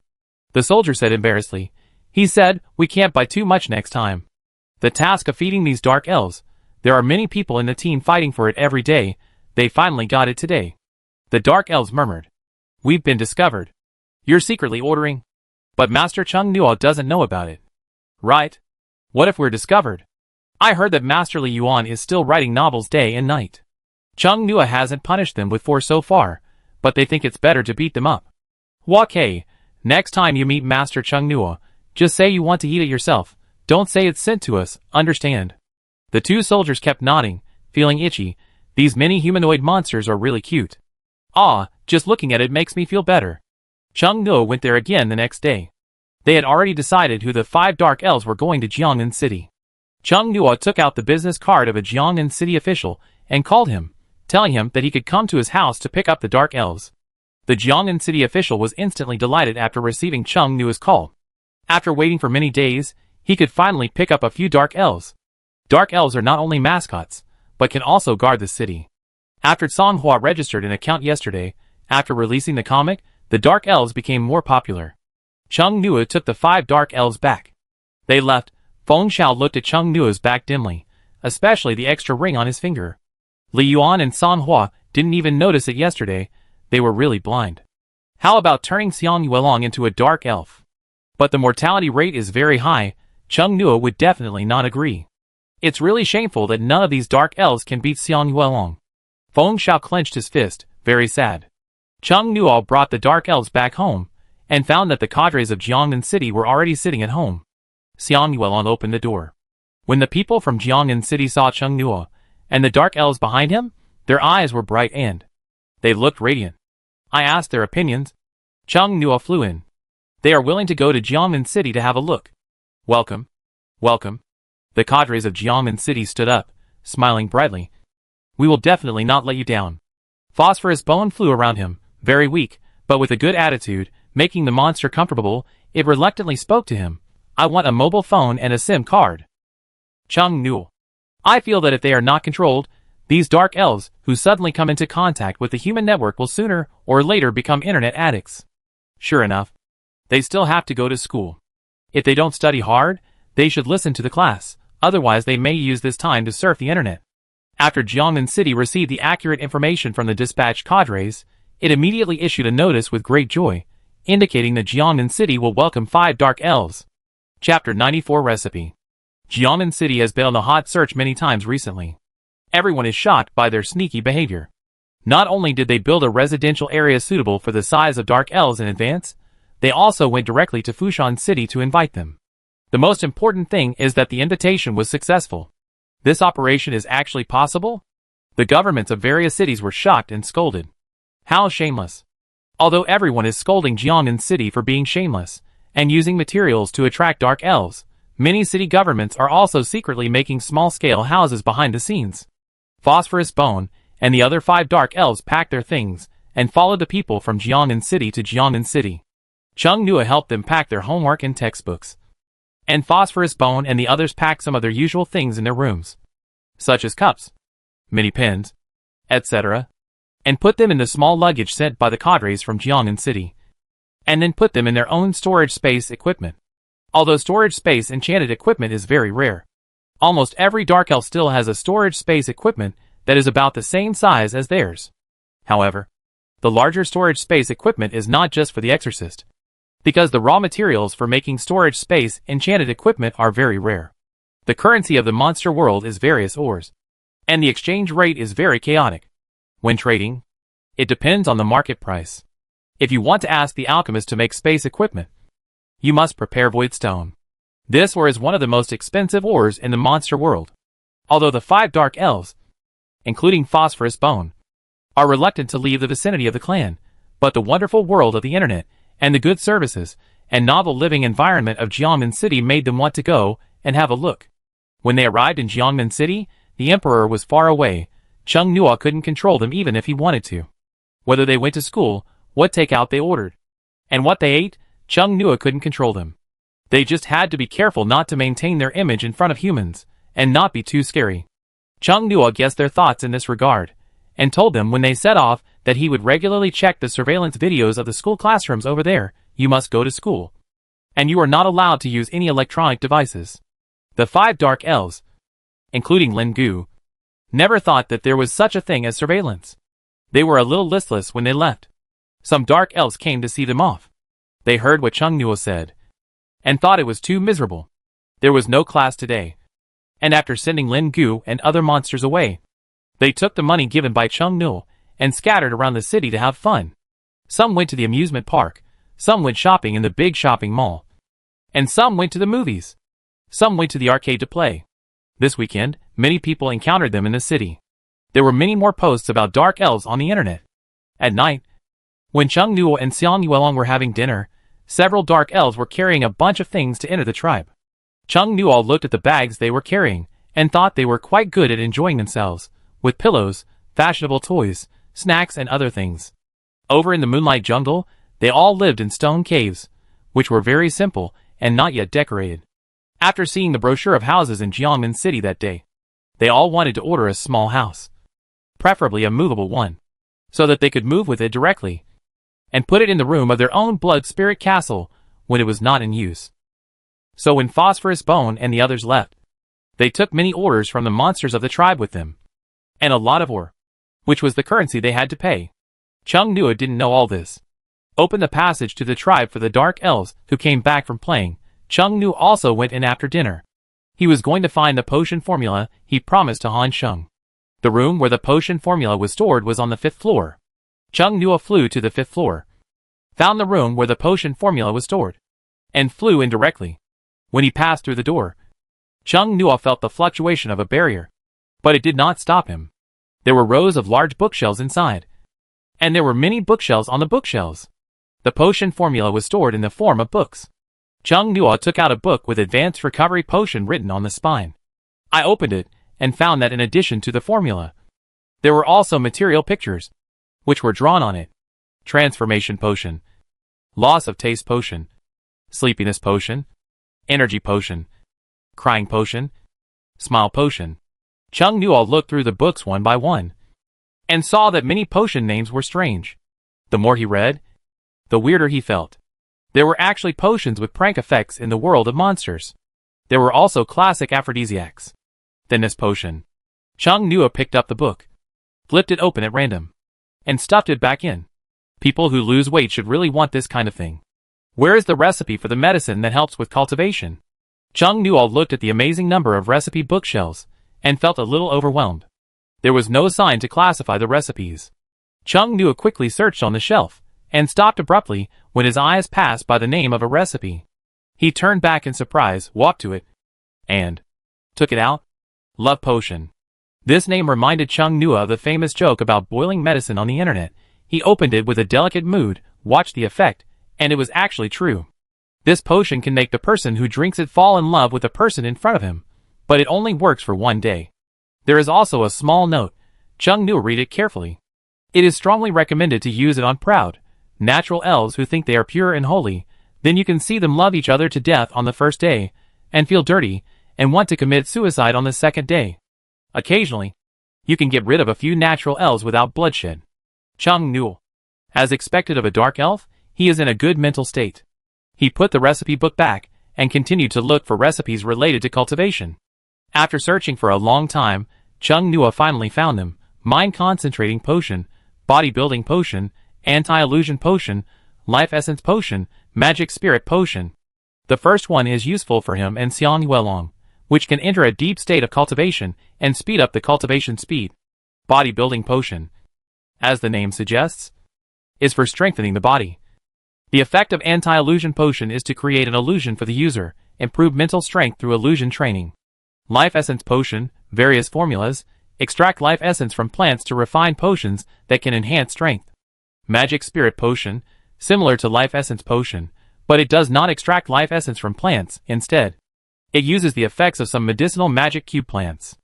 [SPEAKER 1] The soldier said embarrassedly, "He said, we can't buy too much next time." The task of feeding these Dark Elves, there are many people in the team fighting for it every day. They finally got it today. The Dark Elves murmured, "We've been discovered. You're secretly ordering? But Master Chung Nuo doesn't know about it. Right? What if we're discovered? I heard that Master Li Yuan is still writing novels day and night. Chung Nuo hasn't punished them with force so far, but they think it's better to beat them up. Okay, next time you meet Master Chung Nuo, just say you want to eat it yourself. Don't say it's sent to us, understand?" The 2 soldiers kept nodding, feeling itchy. These mini humanoid monsters are really cute. Just looking at it makes me feel better. Chung Nuo went there again the next day. They had already decided who the 5 Dark Elves were going to Jiangnan City. Chung Nuo took out the business card of a Jiangnan City official and called him, telling him that he could come to his house to pick up the Dark Elves. The Jiangnan City official was instantly delighted after receiving Chung Nuo's call. After waiting for many days, he could finally pick up a few Dark Elves. Dark Elves are not only mascots, but can also guard the city. After Songhua registered an account yesterday, after releasing the comic, the Dark Elves became more popular. Chung Nuo took the 5 Dark Elves back. They left. Feng Xiao looked at Chung Nuo's back dimly, especially the extra ring on his finger. Li Yuan and Songhua didn't even notice it yesterday. They were really blind. How about turning Xiang Yuelong into a Dark Elf? But the mortality rate is very high. Chung Nuo would definitely not agree. It's really shameful that none of these Dark Elves can beat Xiang Yuelong. Feng Xiao clenched his fist, very sad. Chung Nuo brought the Dark Elves back home, and found that the cadres of Jiangnan City were already sitting at home. Xiang Yuelong opened the door. When the people from Jiangnan City saw Chung Nuo, and the Dark Elves behind him, their eyes were bright and they looked radiant. I asked their opinions. Chung Nuo flew in. They are willing to go to Jiangnan City to have a look. Welcome. Welcome. The cadres of Jiangnan City stood up, smiling brightly. We will definitely not let you down. Phosphorus Bone flew around him, very weak, but with a good attitude, making the monster comfortable. It reluctantly spoke to him. I want a mobile phone and a SIM card. Chung Nuo. I feel that if they are not controlled, these Dark Elves who suddenly come into contact with the human network will sooner or later become internet addicts. Sure enough, they still have to go to school. If they don't study hard, they should listen to the class, otherwise they may use this time to surf the internet. After Jiangnan City received the accurate information from the dispatched cadres, it immediately issued a notice with great joy, indicating that Jiangnan City will welcome 5 Dark Elves. Chapter 94 Recipe. Jiangnan City has been on the hot search many times recently. Everyone is shocked by their sneaky behavior. Not only did they build a residential area suitable for the size of Dark Elves in advance, they also went directly to Fushan City to invite them. The most important thing is that the invitation was successful. This operation is actually possible? The governments of various cities were shocked and scolded. How shameless! Although everyone is scolding Jiangnan City for being shameless and using materials to attract dark elves, many city governments are also secretly making small-scale houses behind the scenes. Phosphorus Bone and the other 5 dark elves packed their things and followed the people from Jiangnan City to Jiangnan City. Chung Nua helped them pack their homework and textbooks. And Phosphorus Bone and the others packed some of their usual things in their rooms, such as cups, mini pens, etc., and put them in the small luggage sent by the cadres from Jiangnan City, and then put them in their own storage space equipment. Although storage space enchanted equipment is very rare, almost every dark elf still has a storage space equipment that is about the same size as theirs. However, the larger storage space equipment is not just for the exorcist, because the raw materials for making storage space enchanted equipment are very rare. The currency of the monster world is various ores, and the exchange rate is very chaotic. When trading, it depends on the market price. If you want to ask the alchemist to make space equipment, you must prepare void stone. This ore is one of the most expensive ores in the monster world. Although the 5 dark elves, including Phosphorus Bone, are reluctant to leave the vicinity of the clan, but the wonderful world of the internet and the good services and novel living environment of Jiangnan City made them want to go and have a look. When they arrived in Jiangnan City, the emperor was far away. Chung Nua couldn't control them even if he wanted to. Whether they went to school, what takeout they ordered, and what they ate, Chung Nua couldn't control them. They just had to be careful not to maintain their image in front of humans, and not be too scary. Chung Nua guessed their thoughts in this regard, and told them when they set off that he would regularly check the surveillance videos of the school classrooms over there. You must go to school, and you are not allowed to use any electronic devices. The 5 dark elves, including Lin Gu, never thought that there was such a thing as surveillance. They were a little listless when they left. Some dark elves came to see them off. They heard what Chung Nua said, and thought it was too miserable. There was no class today, and after sending Lin Gu and other monsters away, they took the money given by Chung Nua and scattered around the city to have fun. Some went to the amusement park, some went shopping in the big shopping mall, and some went to the movies. Some went to the arcade to play. This weekend, many people encountered them in the city. There were many more posts about dark elves on the internet. At night, when Chung Nua and Xiang Yuelong were having dinner, several dark elves were carrying a bunch of things to enter the tribe. Chung Nua looked at the bags they were carrying and thought they were quite good at enjoying themselves, with pillows, fashionable toys, snacks and other things. Over in the moonlight jungle, they all lived in stone caves, which were very simple and not yet decorated. After seeing the brochure of houses in Jiangnan City that day, they all wanted to order a small house, preferably a movable one, so that they could move with it directly, and put it in the room of their own blood spirit castle when it was not in use. So when Phosphorus Bone and the others left, they took many orders from the monsters of the tribe with them, and a lot of ore, which was the currency they had to pay. Chung Nua didn't know all this. Opened the passage to the tribe for the dark elves who came back from playing. Chung Nua also went in after dinner. He was going to find the potion formula he promised to Han Sheng. The room where the potion formula was stored was on the 5th floor. Chung Nua flew to the 5th floor, found the room where the potion formula was stored, and flew in directly. When he passed through the door, Chung Nua felt the fluctuation of a barrier, but it did not stop him. There were rows of large bookshelves inside, and there were many bookshelves on the bookshelves. The potion formula was stored in the form of books. Chung Nua took out a book with advanced recovery potion written on the spine. I opened it and found that in addition to the formula, there were also material pictures, which were drawn on it. Transformation potion, loss of taste potion, sleepiness potion, energy potion, crying potion, smile potion. Chung Nua looked through the books one by one, and saw that many potion names were strange. The more he read, the weirder he felt. There were actually potions with prank effects in the world of monsters. There were also classic aphrodisiacs. Thinness potion. Chung Nua picked up the book, flipped it open at random, and stuffed it back in. People who lose weight should really want this kind of thing. Where is the recipe for the medicine that helps with cultivation? Chung Nua looked at the amazing number of recipe bookshelves, and felt a little overwhelmed. There was no sign to classify the recipes. Chung Nua quickly searched on the shelf, and stopped abruptly when his eyes passed by the name of a recipe. He turned back in surprise, walked to it, and took it out. Love potion. This name reminded Chung Nua of the famous joke about boiling medicine on the internet. He opened it with a delicate mood, watched the effect, and it was actually true. This potion can make the person who drinks it fall in love with the person in front of him, but it only works for one day. There is also a small note. Chung Nua read it carefully. It is strongly recommended to use it on proud, natural elves who think they are pure and holy. Then you can see them love each other to death on the first day, and feel dirty, and want to commit suicide on the second day. Occasionally, you can get rid of a few natural elves without bloodshed. Chung Nua. As expected of a dark elf, he is in a good mental state. He put the recipe book back, and continued to look for recipes related to cultivation. After searching for a long time, Chung Nua finally found them: mind concentrating potion, bodybuilding potion, anti-illusion potion, life essence potion, magic spirit potion. The first one is useful for him and Xiang Yuelong, which can enter a deep state of cultivation and speed up the cultivation speed. Bodybuilding potion, as the name suggests, is for strengthening the body. The effect of anti-illusion potion is to create an illusion for the user, improve mental strength through illusion training. Life essence potion, various formulas, extract life essence from plants to refine potions that can enhance strength. Magic spirit potion, similar to life essence potion, but it does not extract life essence from plants. Instead, it uses the effects of some medicinal magic cube plants.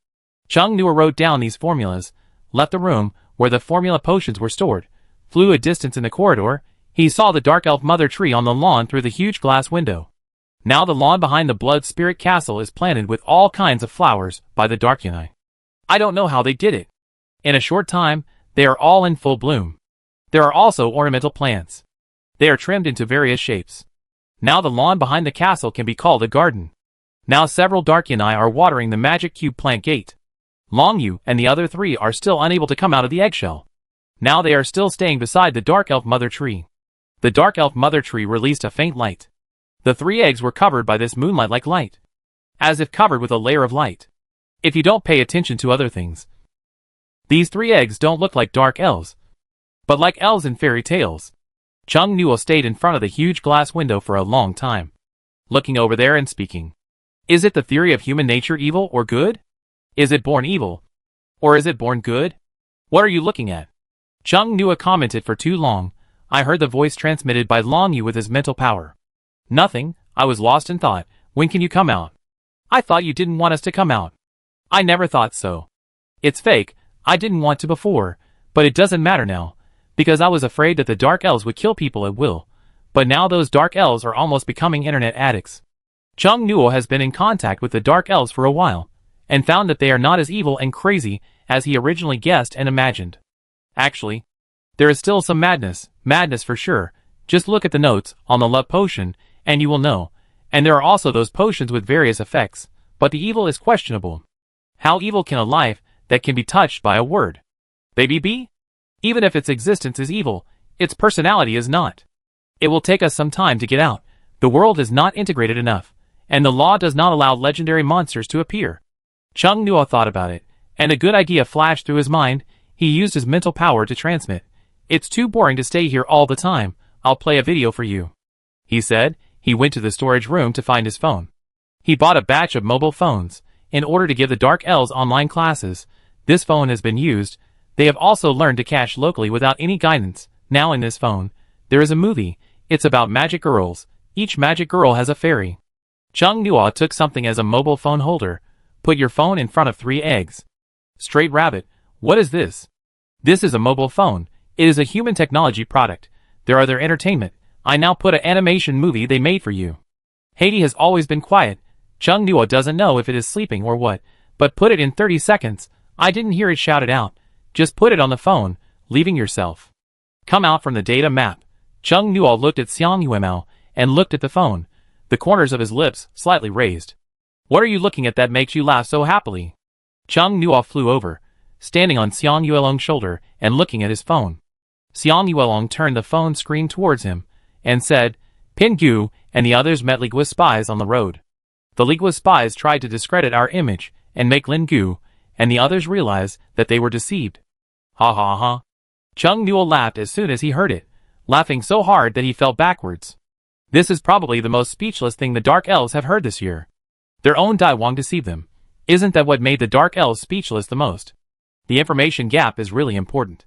[SPEAKER 1] Chung Nua wrote down these formulas, left the room where the formula potions were stored, flew a distance in the corridor. He saw the dark elf mother tree on the lawn through the huge glass window. Now the lawn behind the blood spirit castle is planted with all kinds of flowers by the dark Yanai. I don't know how they did it. In a short time, they are all in full bloom. There are also ornamental plants. They are trimmed into various shapes. Now the lawn behind the castle can be called a garden. Now several dark Yanai are watering the magic cube plant gate. Long Yu and the other three are still unable to come out of the eggshell. Now they are still staying beside the dark elf mother tree. The dark elf mother tree released a faint light. The 3 eggs were covered by this moonlight-like light, as if covered with a layer of light. If you don't pay attention to other things, these 3 eggs don't look like dark elves, but like elves in fairy tales. Chung Nua stayed in front of the huge glass window for a long time, looking over there and speaking. Is it the theory of human nature, evil or good? Is it born evil? Or is it born good? What are you looking at? Chung Nua commented for too long. I heard the voice transmitted by Long Yu with his mental power. Nothing, I was lost in thought. When can you come out? I thought you didn't want us to come out. I never thought so. It's fake, I didn't want to before, but it doesn't matter now, because I was afraid that the dark elves would kill people at will, but now those dark elves are almost becoming internet addicts. Chung Nua has been in contact with the dark elves for a while, and found that they are not as evil and crazy as he originally guessed and imagined. Actually, there is still some madness for sure. Just look at the notes on the love potion, and you will know. And there are also those potions with various effects, but the evil is questionable. How evil can a life that can be touched by a word? Baby be? Even if its existence is evil, its personality is not. It will take us some time to get out. The world is not integrated enough, and the law does not allow legendary monsters to appear. Chung Nua thought about it, and a good idea flashed through his mind. He used his mental power to transmit. It's too boring to stay here all the time. I'll play a video for you, he said. He went to the storage room to find his phone. He bought a batch of mobile phones in order to give the Dark Elves online classes. This phone has been used. They have also learned to cache locally without any guidance. Now in this phone, there is a movie. It's about magic girls. Each magic girl has a fairy. Chung Nua took something as a mobile phone holder. Put your phone in front of 3 eggs. Straight rabbit, what is this? This is a mobile phone. It is a human technology product. There are their entertainment. I now put an animation movie they made for you. Haiti has always been quiet. Chung Nua doesn't know if it is sleeping or what, but put it in 30 seconds. I didn't hear it shouted out. Just put it on the phone, leaving yourself. Come out from the data map. Chung Nua looked at Xiang Yuemao and looked at the phone, the corners of his lips slightly raised. What are you looking at that makes you laugh so happily? Chung Nua flew over, standing on Xiang Yuelong's shoulder and looking at his phone. Xiang Yuelong turned the phone screen towards him and said, Pin Gu and the others met Ligua spies on the road. The Ligua spies tried to discredit our image and make Lin Gu and the others realize that they were deceived. Ha ha ha. Chung Nua laughed as soon as he heard it, laughing so hard that he fell backwards. This is probably the most speechless thing the Dark Elves have heard this year. Their own Dai Wang deceived them. Isn't that what made the Dark Elves speechless the most? The information gap is really important.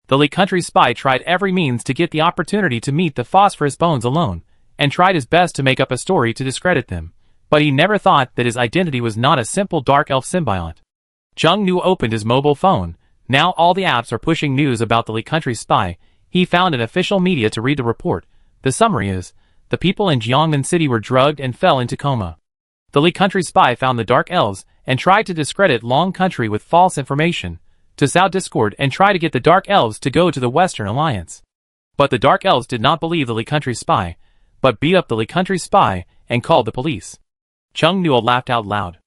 [SPEAKER 1] The Lee Country spy tried every means to get the opportunity to meet the Phosphorus Bones alone, and tried his best to make up a story to discredit them. But he never thought that his identity was not a simple Dark Elf symbiont. Chung Nu opened his mobile phone. Now all the apps are pushing news about the Lee Country spy. He found an official media to read the report. The summary is, the people in Jiangnan City were drugged and fell into coma. The Lee Country spy found the Dark Elves and tried to discredit Long Country with false information, to sow discord and try to get the Dark Elves to go to the Western Alliance. But the Dark Elves did not believe the Lee Country spy, but beat up the Lee Country spy and called the police. Chung Newell laughed out loud.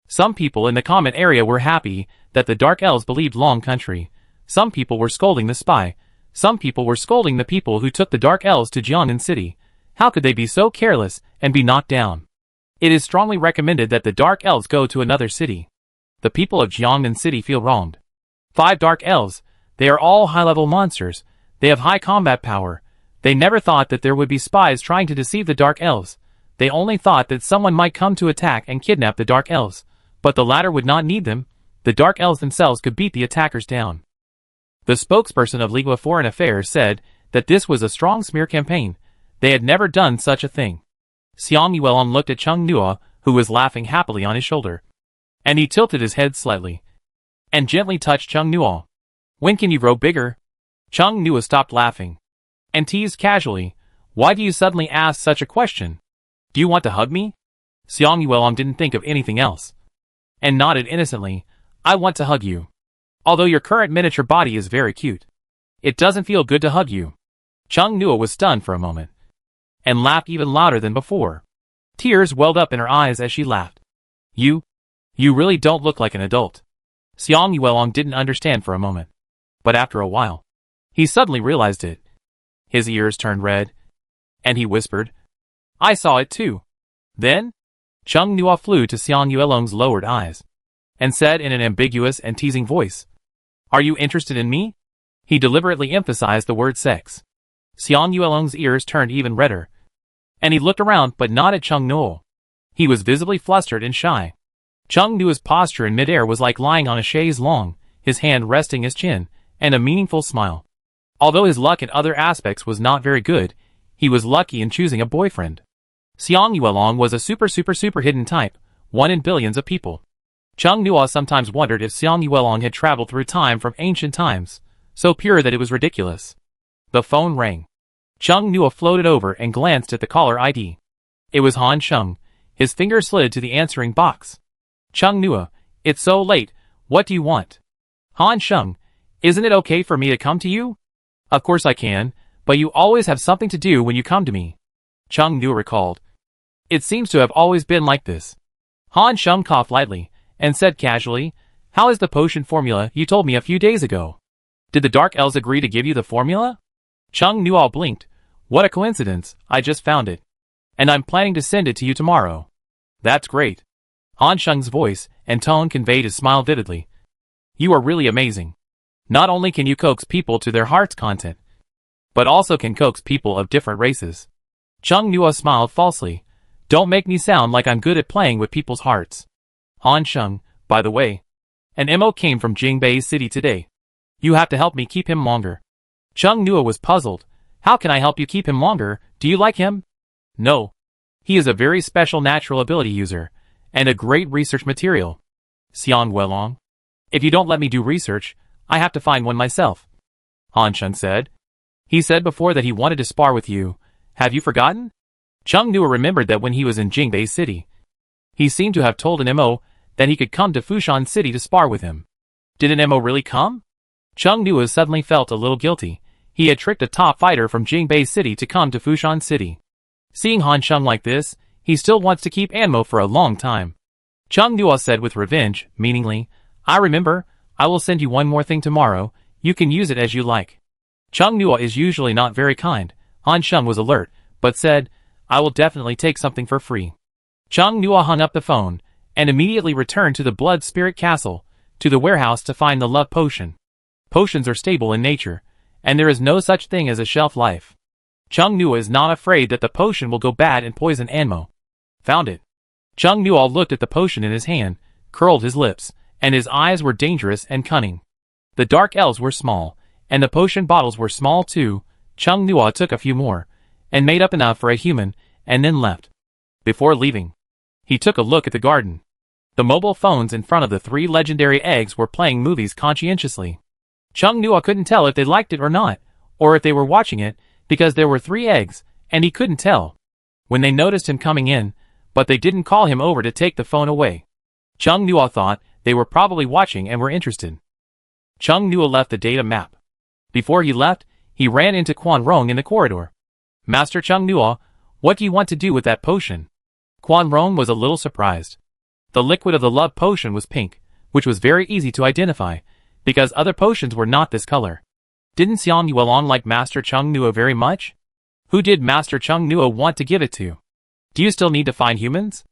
[SPEAKER 1] Some people in the comment area were happy that the Dark Elves believed Long Country. Some people were scolding the spy. Some people were scolding the people who took the Dark Elves to Jiangnan City. How could they be so careless and be knocked down? It is strongly recommended that the Dark Elves go to another city. The people of Jiangnan City feel wronged. 5 Dark Elves. They are all high-level monsters. They have high combat power. They never thought that there would be spies trying to deceive the Dark Elves. They only thought that someone might come to attack and kidnap the Dark Elves. But the latter would not need them. The Dark Elves themselves could beat the attackers down. The spokesperson of League of Foreign Affairs said that this was a strong smear campaign. They had never done such a thing. Xiang Yuelong looked at Chung Nua, who was laughing happily on his shoulder. And he tilted his head slightly and gently touched Chung Nua. When can you grow bigger? Chung Nua stopped laughing and teased casually, why do you suddenly ask such a question? Do you want to hug me? Xiang Yuelong didn't think of anything else and nodded innocently, I want to hug you. Although your current miniature body is very cute, it doesn't feel good to hug you. Chung Nua was stunned for a moment and laughed even louder than before. Tears welled up in her eyes as she laughed. You really don't look like an adult. Xiang Yuelong didn't understand for a moment, but after a while, he suddenly realized it. His ears turned red, and he whispered, I saw it too. Then, Chung Nua flew to Xiang Yuelong's lowered eyes, and said in an ambiguous and teasing voice, Are you interested in me? He deliberately emphasized the word sex. Xiang Yuelong's ears turned even redder, and he looked around but not at Chung Nua. He was visibly flustered and shy. Chung Nua's posture in midair was like lying on a chaise longue, his hand resting his chin, and a meaningful smile. Although his luck in other aspects was not very good, he was lucky in choosing a boyfriend. Xiang Yuelong was a super hidden type, one in billions of people. Chung Nua sometimes wondered if Xiang Yuelong had traveled through time from ancient times, so pure that it was ridiculous. The phone rang. Chung Nua floated over and glanced at the caller ID. It was Han Sheng. His finger slid to the answering box. Chung Nua, it's so late, what do you want? Han Sheng, isn't it okay for me to come to you? Of course I can, but you always have something to do when you come to me. Chung Nua recalled. It seems to have always been like this. Han Sheng coughed lightly, and said casually, How is the potion formula you told me a few days ago? Did the Dark Elves agree to give you the formula? Chung Nua blinked. What a coincidence, I just found it. And I'm planning to send it to you tomorrow. That's great. Han Sheng's voice and tone conveyed his smile vividly. You are really amazing. Not only can you coax people to their heart's content, but also can coax people of different races. Chung Nua smiled falsely. Don't make me sound like I'm good at playing with people's hearts. Han Sheng, by the way, an MO came from Jingbei City today. You have to help me keep him longer. Chung Nua was puzzled. How can I help you keep him longer? Do you like him? No. He is a very special natural ability user, and a great research material. Xiang Yuelong. If you don't let me do research, I have to find one myself. Han Sheng said. He said before that he wanted to spar with you. Have you forgotten? Chung Nua remembered that when he was in Jingbei City, he seemed to have told an MO that he could come to Fushan City to spar with him. Did an MO really come? Chung Nua suddenly felt a little guilty. He had tricked a top fighter from Jingbei City to come to Fushan City. Seeing Han Sheng like this, he still wants to keep Anmo for a long time. Chung Nua said with revenge, meaningly, I remember, I will send you one more thing tomorrow, you can use it as you like. Chung Nua is usually not very kind. Han Sheng was alert, but said, I will definitely take something for free. Chung Nua hung up the phone, and immediately returned to the Blood Spirit Castle, to the warehouse to find the love potion. Potions are stable in nature, and there is no such thing as a shelf life. Chung Nua is not afraid that the potion will go bad and poison Anmo. Found it. Chung Nua looked at the potion in his hand, curled his lips, and his eyes were dangerous and cunning. The dark elves were small, and the potion bottles were small too. Chung Nua took a few more, and made up enough for a human, and then left. Before leaving, he took a look at the garden. The mobile phones in front of the 3 legendary eggs were playing movies conscientiously. Chung Nua couldn't tell if they liked it or not, or if they were watching it, because there were 3 eggs, and he couldn't tell. When they noticed him coming in, but they didn't call him over to take the phone away. Chung Nua thought they were probably watching and were interested. Chung Nua left the data map. Before he left, he ran into Quan Rong in the corridor. Master Chung Nua, what do you want to do with that potion? Quan Rong was a little surprised. The liquid of the love potion was pink, which was very easy to identify, because other potions were not this color. Didn't Xiang Yuelong like Master Chung Nua very much? Who did Master Chung Nua want to give it to? Do you still need to find humans?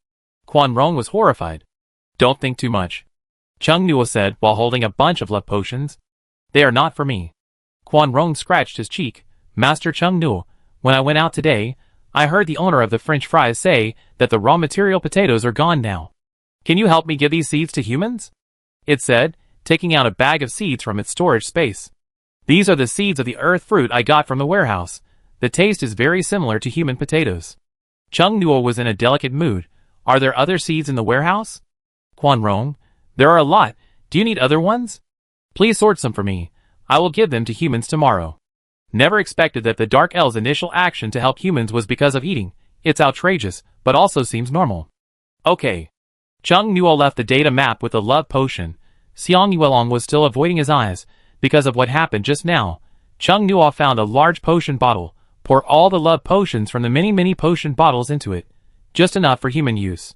[SPEAKER 1] Quan Rong was horrified. Don't think too much, Chung Nua said while holding a bunch of love potions. They are not for me. Quan Rong scratched his cheek. Master Chung Nua, when I went out today, I heard the owner of the French fries say that the raw material potatoes are gone now. Can you help me give these seeds to humans? It said, taking out a bag of seeds from its storage space. These are the seeds of the earth fruit I got from the warehouse. The taste is very similar to human potatoes. Chung Nua was in a delicate mood. Are there other seeds in the warehouse? Quan Rong, there are a lot. Do you need other ones? Please sort some for me. I will give them to humans tomorrow. Never expected that the Dark Elves' initial action to help humans was because of eating. It's outrageous, but also seems normal. Okay. Chung Nua left the data map with the love potion. Xiang Yuelong was still avoiding his eyes, because of what happened just now. Chung Nua found a large potion bottle, poured all the love potions from the many potion bottles into it, just enough for human use.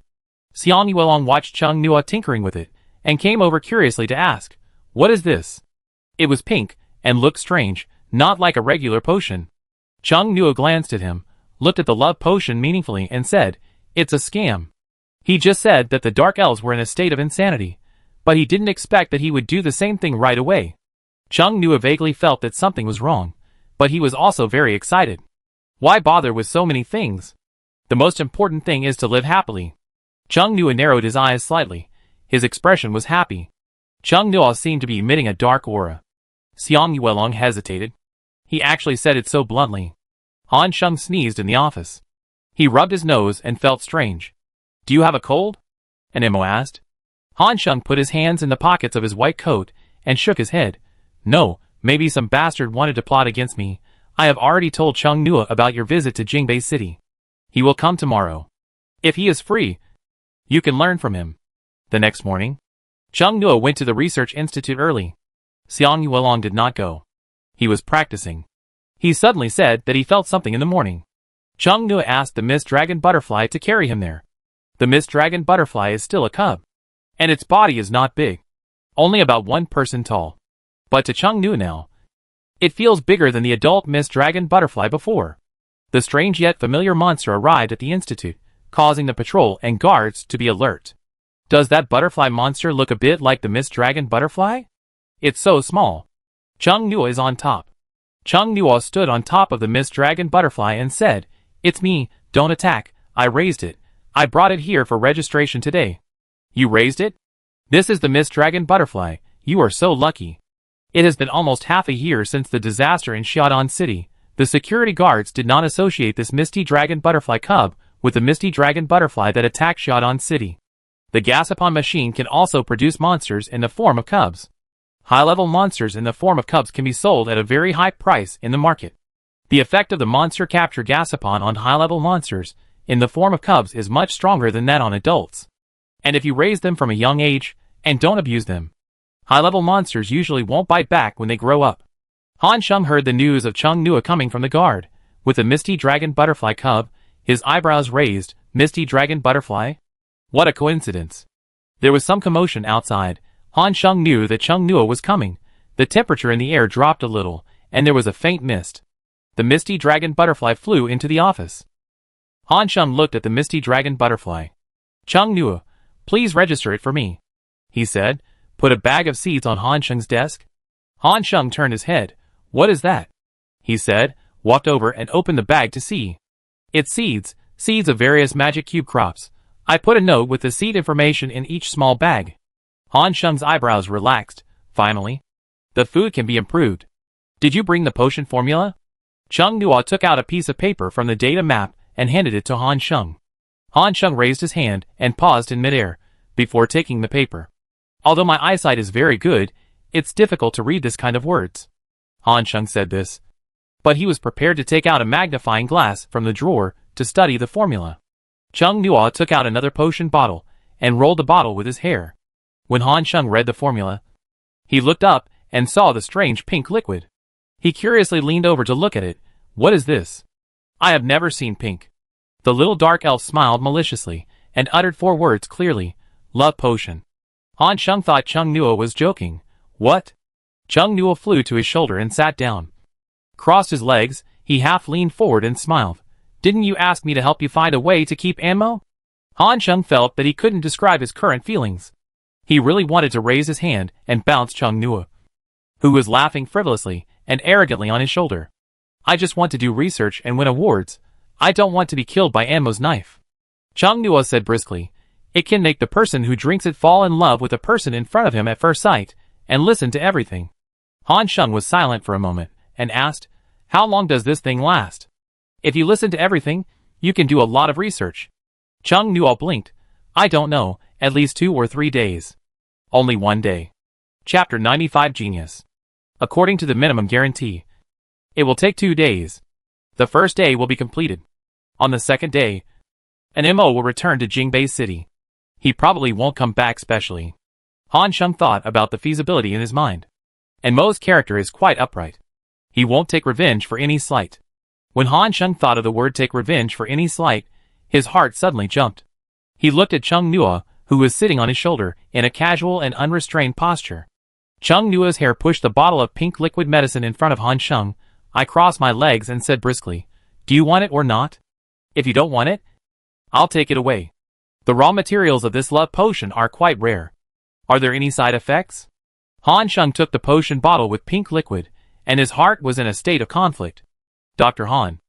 [SPEAKER 1] Xiang Yuelong watched Chung Nua tinkering with it, and came over curiously to ask, what is this? It was pink, and looked strange, not like a regular potion. Chung Nua glanced at him, looked at the love potion meaningfully and said, it's a scam. He just said that the Dark Elves were in a state of insanity, but he didn't expect that he would do the same thing right away. Chung Nua vaguely felt that something was wrong, but he was also very excited. Why bother with so many things? The most important thing is to live happily. Chung Nua narrowed his eyes slightly. His expression was happy. Chung Nua seemed to be emitting a dark aura. Xiang Yuelong hesitated. He actually said it so bluntly. Han Sheng sneezed in the office. He rubbed his nose and felt strange. Do you have a cold? An Imo asked. Han Sheng put his hands in the pockets of his white coat and shook his head. No, maybe some bastard wanted to plot against me. I have already told Chung Nua about your visit to Jingbei City. He will come tomorrow. If he is free, you can learn from him. The next morning, Chung Nua went to the research institute early. Xiang Yuelong did not go. He was practicing. He suddenly said that he felt something in the morning. Chung Nua asked the Mist Dragon Butterfly to carry him there. The Mist Dragon Butterfly is still a cub, and its body is not big, only about 1 person tall. But to Chung Nua now, it feels bigger than the adult Mist Dragon Butterfly before. The strange yet familiar monster arrived at the institute, causing the patrol and guards to be alert. Does that butterfly monster look a bit like the Mist Dragon Butterfly? It's so small. Chung Nua is on top. Chung Nua stood on top of the Mist Dragon Butterfly and said, it's me, don't attack, I raised it. I brought it here for registration today. You raised it? This is the Mist Dragon Butterfly, you are so lucky. It has been almost half a year since the disaster in Xiaodan City. The security guards did not associate this Misty Dragon Butterfly cub with the Misty Dragon Butterfly that attacked Xiaodan City. The Gasapon machine can also produce monsters in the form of cubs. High-level monsters in the form of cubs can be sold at a very high price in the market. The effect of the monster capture Gasapon on high-level monsters in the form of cubs is much stronger than that on adults. And if you raise them from a young age, and don't abuse them, high-level monsters usually won't bite back when they grow up. Han Sheng heard the news of Chung Nua coming from the guard, with the Misty Dragon Butterfly cub, his eyebrows raised. Misty Dragon Butterfly? What a coincidence. There was some commotion outside. Han Sheng knew that Chung Nua was coming. The temperature in the air dropped a little, and there was a faint mist. The Misty Dragon Butterfly flew into the office. Han Sheng looked at the Misty Dragon Butterfly. Chung Nua, please register it for me, he said. Put a bag of seeds on Han Sheng's desk. Han Sheng turned his head. What is that? He said, walked over and opened the bag to see. It's seeds of various magic cube crops. I put a note with the seed information in each small bag. Han Sheng's eyebrows relaxed. Finally, the food can be improved. Did you bring the potion formula? Chung Nuo took out a piece of paper from the data map and handed it to Han Sheng. Han Sheng raised his hand and paused in midair before taking the paper. Although my eyesight is very good, it's difficult to read this kind of words. Han Sheng said this, but he was prepared to take out a magnifying glass from the drawer to study the formula. Chung Nuo took out another potion bottle and rolled the bottle with his hair. When Han Sheng read the formula, he looked up and saw the strange pink liquid. He curiously leaned over to look at it. What is this? I have never seen pink. The little dark elf smiled maliciously and uttered 4 words clearly. Love potion. Han Sheng thought Chung Nuo was joking. What? Chung Nuo flew to his shoulder and sat down. Crossed his legs, he half leaned forward and smiled. Didn't you ask me to help you find a way to keep ammo? Han Sheng felt that he couldn't describe his current feelings. He really wanted to raise his hand and bounce Chung Nuo, who was laughing frivolously and arrogantly on his shoulder. I just want to do research and win awards. I don't want to be killed by Ammo's knife. Chung Nuo said briskly. It can make the person who drinks it fall in love with the person in front of him at first sight, and listen to everything. Han Sheng was silent for a moment, and asked, how long does this thing last? If you listen to everything, you can do a lot of research. Chung Nuo blinked. I don't know, at least 2 or 3 days. Only 1 day. Chapter 95 Genius. According to the minimum guarantee, it will take 2 days. The first day will be completed. On the second day, an MO will return to Jingbei City. He probably won't come back specially. Han Sheng thought about the feasibility in his mind. And Mo's character is quite upright. He won't take revenge for any slight. When Han Sheng thought of the word take revenge for any slight, his heart suddenly jumped. He looked at Chung Nuo, who was sitting on his shoulder in a casual and unrestrained posture. Chung Nuo's hair pushed the bottle of pink liquid medicine in front of Han Sheng. I crossed my legs and said briskly, do you want it or not? If you don't want it, I'll take it away. The raw materials of this love potion are quite rare. Are there any side effects? Han Sheng took the potion bottle with pink liquid, and his heart was in a state of conflict. Dr. Han.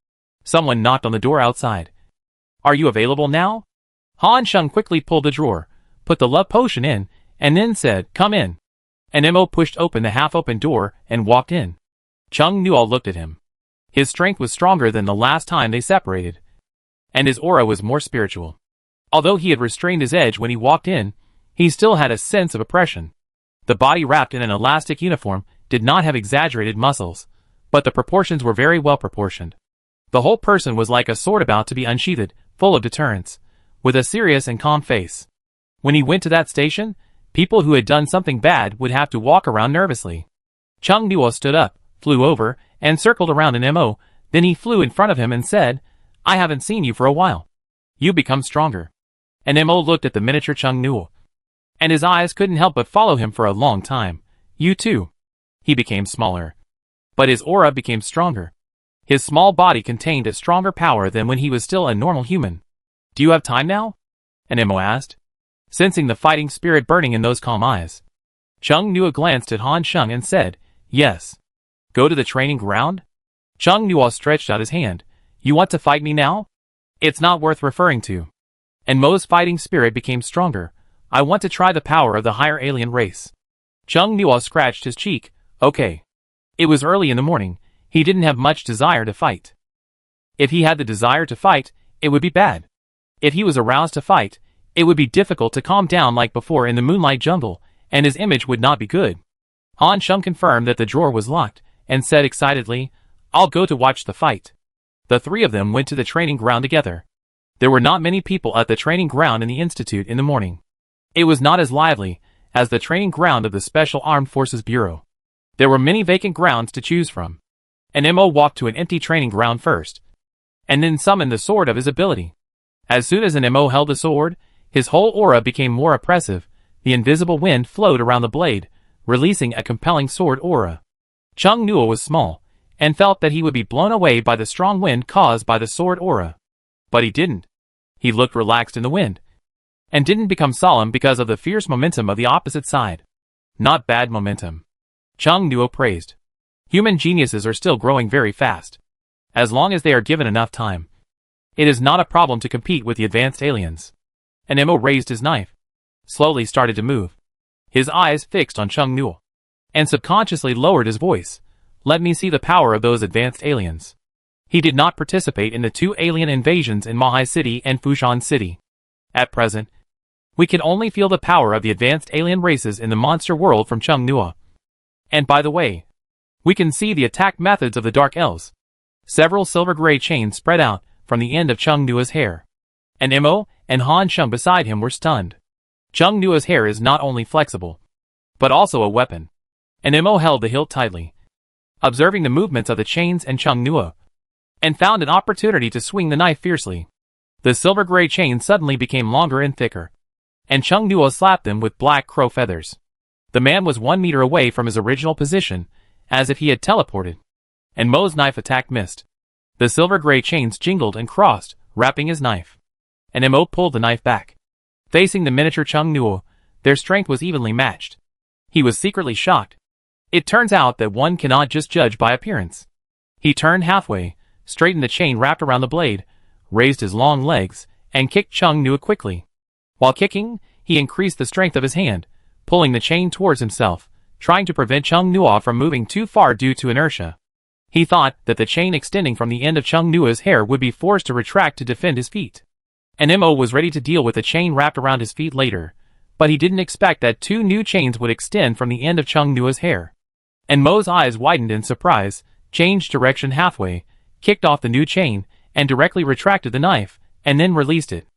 [SPEAKER 1] Someone knocked on the door outside. Are you available now? Han Sheng quickly pulled the drawer, put the love potion in, and then said, come in. And Mo pushed open the half-open door and walked in. Chung Nuo looked at him. His strength was stronger than the last time they separated, and his aura was more spiritual. Although he had restrained his edge when he walked in, he still had a sense of oppression. The body wrapped in an elastic uniform did not have exaggerated muscles, but the proportions were very well proportioned. The whole person was like a sword about to be unsheathed, full of deterrence, with a serious and calm face. When he went to that station, people who had done something bad would have to walk around nervously. Chung Nuo stood up, flew over, and circled around an MO, then he flew in front of him and said, I haven't seen you for a while. You become stronger. And MO looked at the miniature Chung Nuo, and his eyes couldn't help but follow him for a long time. You too. He became smaller, but his aura became stronger. His small body contained a stronger power than when he was still a normal human. Do you have time now? And Mo asked, sensing the fighting spirit burning in those calm eyes. Chung Nuo glanced at Han Sheng and said, yes. Go to the training ground? Chung Nuo stretched out his hand. You want to fight me now? It's not worth referring to. And Mo's fighting spirit became stronger. I want to try the power of the higher alien race. Chung Nuo scratched his cheek. Okay. It was early in the morning. He didn't have much desire to fight. If he had the desire to fight, it would be bad. If he was aroused to fight, it would be difficult to calm down like before in the moonlight jungle, and his image would not be good. Han Sheng confirmed that the drawer was locked, and said excitedly, I'll go to watch the fight. The 3 of them went to the training ground together. There were not many people at the training ground in the institute in the morning. It was not as lively as the training ground of the Special Armed Forces Bureau. There were many vacant grounds to choose from. And Mo walked to an empty training ground first, and then summoned the sword of his ability. As soon as an Mo held the sword, his whole aura became more oppressive. The invisible wind flowed around the blade, releasing a compelling sword aura. Chung Nuo was small, and felt that he would be blown away by the strong wind caused by the sword aura. But he didn't. He looked relaxed in the wind, and didn't become solemn because of the fierce momentum of the opposite side. Not bad momentum. Chung Nuo praised. Human geniuses are still growing very fast. As long as they are given enough time, it is not a problem to compete with the advanced aliens. And Mo raised his knife, slowly started to move. his eyes fixed on Chung Nua, and subconsciously lowered his voice. Let me see the power of those advanced aliens. He did not participate in the 2 alien invasions in Mahai City and Fushan City. At present, we can only feel the power of the advanced alien races in the monster world from Chung Nua. And by the way, we can see the attack methods of the Dark Elves. Several silver-gray chains spread out from the end of Chung Nua's hair. And Mo and Han Sheng beside him were stunned. Chung Nua's hair is not only flexible, but also a weapon. And Mo held the hilt tightly, observing the movements of the chains and Chung Nua, and found an opportunity to swing the knife fiercely. The silver-gray chain suddenly became longer and thicker, and Chung Nua slapped them with black crow feathers. The man was 1 meter away from his original position, as if he had teleported, and Mo's knife attack missed. The silver-gray chains jingled and crossed, wrapping his knife, and Mo pulled the knife back. Facing the miniature Chung Nua, their strength was evenly matched. He was secretly shocked. It turns out that one cannot just judge by appearance. He turned halfway, straightened the chain wrapped around the blade, raised his long legs, and kicked Chung Nua quickly. While kicking, he increased the strength of his hand, pulling the chain towards himself, trying to prevent Chung Nua from moving too far due to inertia. He thought that the chain extending from the end of Chung Nua's hair would be forced to retract to defend his feet. And Mo was ready to deal with the chain wrapped around his feet later, but he didn't expect that 2 new chains would extend from the end of Chung Nua's hair. And Mo's eyes widened in surprise, changed direction halfway, kicked off the new chain, and directly retracted the knife, and then released it.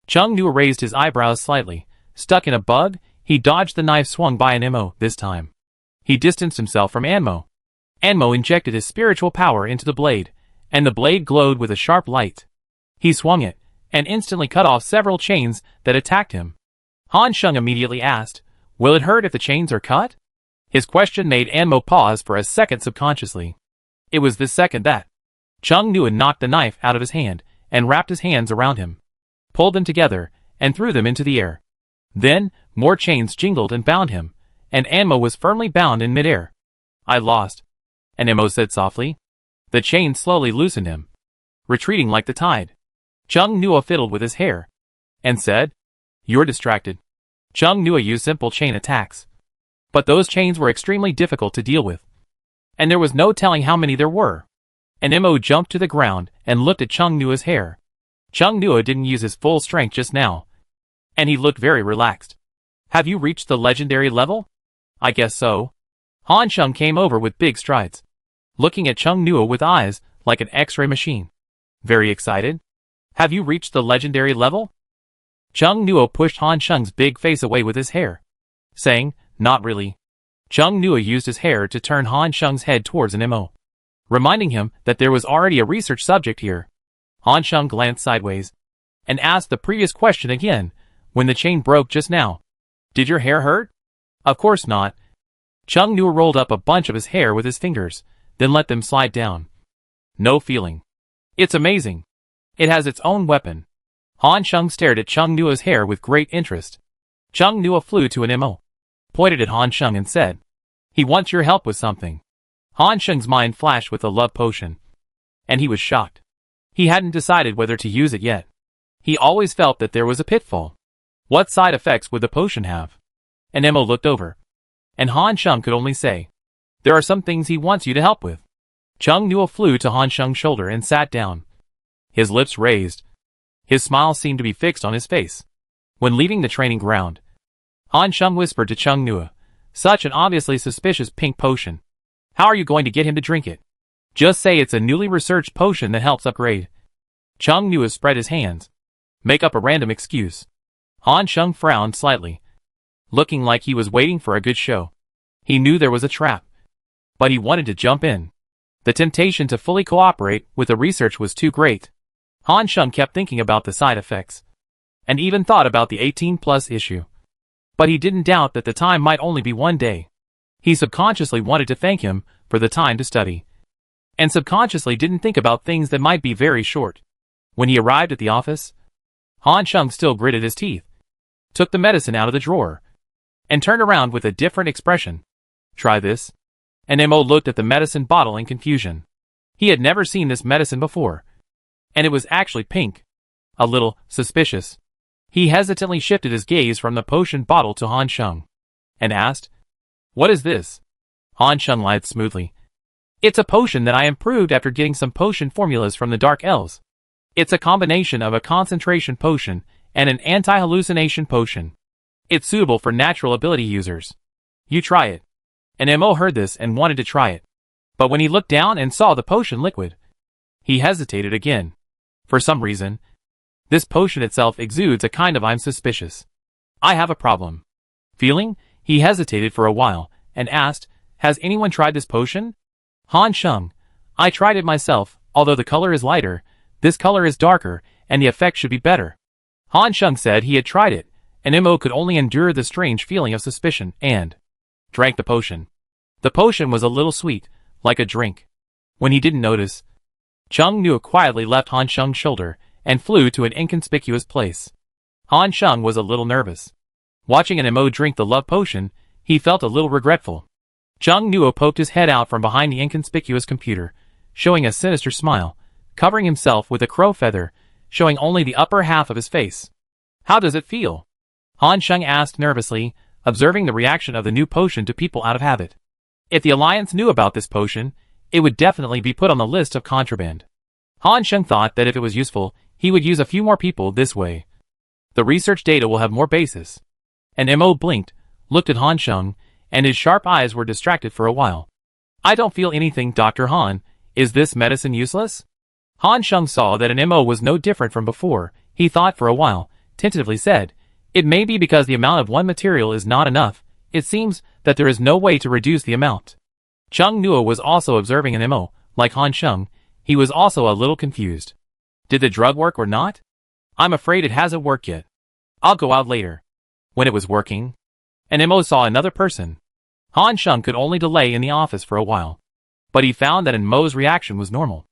[SPEAKER 1] Chung Nua raised his eyebrows slightly. Stuck in a bug, he dodged the knife swung by Anmo this time. He distanced himself from Anmo. Anmo injected his spiritual power into the blade, and the blade glowed with a sharp light. He swung it, and instantly cut off several chains that attacked him. Han Sheng immediately asked, "Will it hurt if the chains are cut?" His question made Anmo pause for a second subconsciously. It was this second that Chung Nua knocked the knife out of his hand, and wrapped his hands around him, pulled them together, and threw them into the air. Then, more chains jingled and bound him, and Anmo was firmly bound in midair. "I lost," Anmo said softly. The chain slowly loosened him, retreating like the tide. Chung Nua fiddled with his hair, and said, "You're distracted." Chung Nua used simple chain attacks, but those chains were extremely difficult to deal with, and there was no telling how many there were. And Mo jumped to the ground and looked at Chung Nua's hair. Chung Nua didn't use his full strength just now, and he looked very relaxed. "Have you reached the legendary level?" "I guess so." Han Sheng came over with big strides, looking at Chung Nua with eyes like an X-ray machine. "Very excited? Have you reached the legendary level?" Chung Nua pushed Han Sheng's big face away with his hair, saying, "Not really." Chung Nua used his hair to turn Han Sheng's head towards Mo, reminding him that there was already a research subject here. Han Sheng glanced sideways, and asked the previous question again, "When the chain broke just now, did your hair hurt?" "Of course not." Chung Nua rolled up a bunch of his hair with his fingers, then let them slide down. "No feeling. It's amazing. It has its own weapon." Han Sheng stared at Chung Nua's hair with great interest. Chung Nua flew to Mo, pointed at Han Sheng and said, "He wants your help with something." Han Sheng's mind flashed with the love potion, and he was shocked. He hadn't decided whether to use it yet. He always felt that there was a pitfall. What side effects would the potion have? And Mo looked over, and Han Sheng could only say, "There are some things he wants you to help with." Chung Nua flew to Han Sheng's shoulder and sat down. His lips raised. His smile seemed to be fixed on his face. When leaving the training ground, Han Sheng whispered to Chung Nua, "Such an obviously suspicious pink potion. How are you going to get him to drink it? Just say it's a newly researched potion that helps upgrade." Chung Nua spread his hands. "Make up a random excuse." Han Sheng frowned slightly, looking like he was waiting for a good show. He knew there was a trap, but he wanted to jump in. The temptation to fully cooperate with the research was too great. Han Sheng kept thinking about the side effects, and even thought about the 18+ issue. But he didn't doubt that the time might only be one day. He subconsciously wanted to thank him for the time to study, and subconsciously didn't think about things that might be very short. When he arrived at the office, Han Sheng still gritted his teeth, took the medicine out of the drawer, and turned around with a different expression. "Try this." And Mo looked at the medicine bottle in confusion. He had never seen this medicine before, and it was actually pink. A little suspicious. He hesitantly shifted his gaze from the potion bottle to Han Sheng, and asked, "What is this?" Han Sheng lied smoothly. "It's a potion that I improved after getting some potion formulas from the Dark Elves. It's a combination of a concentration potion and an anti-hallucination potion. It's suitable for natural ability users. You try it." And Mo heard this and wanted to try it. But when he looked down and saw the potion liquid, he hesitated again. For some reason, this potion itself exudes a kind of "I'm suspicious. I have a problem" feeling. He hesitated for a while and asked, "Has anyone tried this potion?" Han Sheng, "I tried it myself, although the color is lighter, this color is darker, and the effect should be better." Han Sheng said he had tried it, and Mo could only endure the strange feeling of suspicion and drank the potion. The potion was a little sweet, like a drink. When he didn't notice, Chung Nuo quietly left Han Sheng's shoulder and flew to an inconspicuous place. Han Sheng was a little nervous. Watching an Mo drink the love potion, he felt a little regretful. Chung Nuo poked his head out from behind the inconspicuous computer, showing a sinister smile, covering himself with a crow feather, showing only the upper half of his face. "How does it feel?" Han Sheng asked nervously, observing the reaction of the new potion to people out of habit. If the Alliance knew about this potion, it would definitely be put on the list of contraband. Han Sheng thought that if it was useful, he would use a few more people this way. The research data will have more basis. And Mo blinked, looked at Han Sheng, and his sharp eyes were distracted for a while. "I don't feel anything, Dr. Han. Is this medicine useless?" Han Sheng saw that an Mo was no different from before. He thought for a while, tentatively said, "It may be because the amount of one material is not enough. It seems that there is no way to reduce the amount." Chung Nuo was also observing an Mo. Like Han Sheng, he was also a little confused. Did the drug work or not? "I'm afraid it hasn't worked yet. I'll go out later." When it was working, an Mo saw another person. Han Sheng could only delay in the office for a while. But he found that Mo's reaction was normal.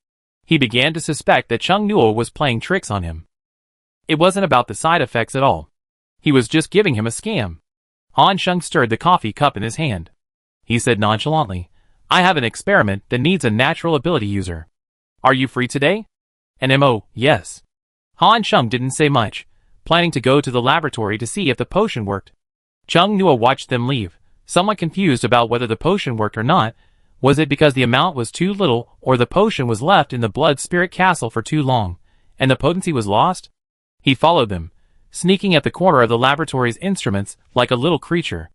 [SPEAKER 1] He began to suspect that Chung Nuo was playing tricks on him. It wasn't about the side effects at all. He was just giving him a scam. Han Sheng stirred the coffee cup in his hand. He said nonchalantly, "I have an experiment that needs a natural ability user. Are you free today?" And Mo, "Yes." Han Sheng didn't say much, planning to go to the laboratory to see if the potion worked. Chung Nuo watched them leave, somewhat confused about whether the potion worked or not. Was it because the amount was too little, or the potion was left in the blood spirit castle for too long, and the potency was lost? He followed them, sneaking at the corner of the laboratory's instruments like a little creature.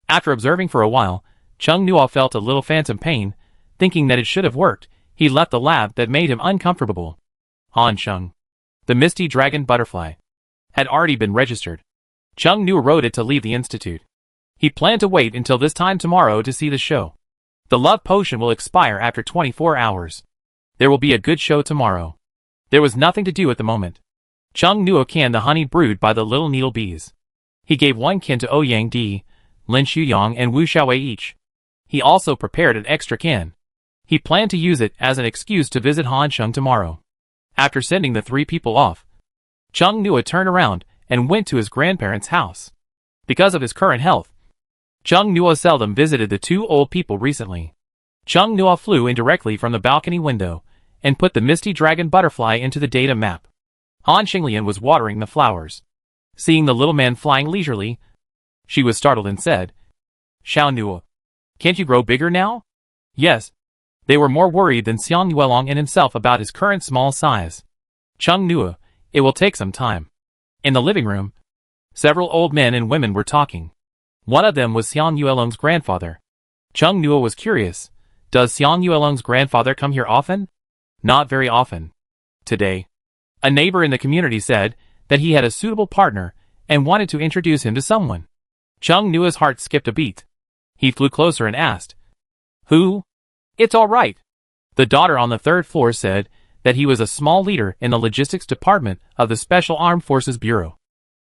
[SPEAKER 1] After observing for a while, Chung Nuo felt a little phantom pain. Thinking that it should have worked, he left the lab that made him uncomfortable. Han Sheng, the Misty Dragon Butterfly, had already been registered. Chung Nuo wrote it to leave the institute. He planned to wait until this time tomorrow to see the show. The love potion will expire after 24 hours. There will be a good show tomorrow. There was nothing to do at the moment. Chung Nuo canned the honey brewed by the little needle bees. He gave one can to Ouyang Di, Lin Shuyang and Wu Xiaowei each. He also prepared an extra can. He planned to use it as an excuse to visit Han Sheng tomorrow. After sending the 3 people off, Chung Nuo turned around and went to his grandparents' house. Because of his current health, Chung Nuo seldom visited the 2 old people recently. Chung Nuo flew in directly from the balcony window and put the Misty Dragon Butterfly into the data map. Han Xinglian was watering the flowers. Seeing the little man flying leisurely, she was startled and said, "Xiao Nuo, can't you grow bigger now?" Yes. They were more worried than Xiang Yuelong and himself about his current small size. Chung Nuo, it will take some time. In the living room, several old men and women were talking. One of them was Xiang Yuelong's grandfather. Chung Nuo was curious. Does Xiang Yuelong's grandfather come here often? Not very often. Today, a neighbor in the community said that he had a suitable partner and wanted to introduce him to someone. Chung Nuo's heart skipped a beat. He flew closer and asked, "Who?" "It's all right." The daughter on the 3rd floor said that he was a small leader in the logistics department of the Special Armed Forces Bureau.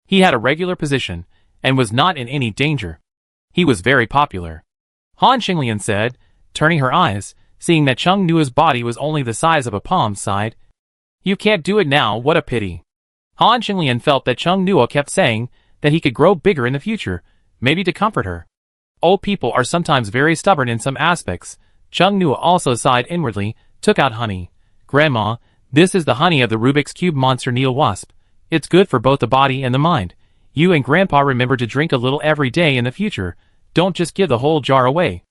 [SPEAKER 1] He had a regular position and was not in any danger. He was very popular. Han Xinglian said, turning her eyes, seeing that Chung Nuo's body was only the size of a palm, sighed. "You can't do it now, what a pity." Han Xinglian felt that Chung Nuo kept saying that he could grow bigger in the future, maybe to comfort her. Old people are sometimes very stubborn in some aspects. Chung Nuo also sighed inwardly, took out honey. "Grandma, this is the honey of the Rubik's Cube monster needle wasp. It's good for both the body and the mind. You and Grandpa remember to drink a little every day in the future. don't just give the whole jar away.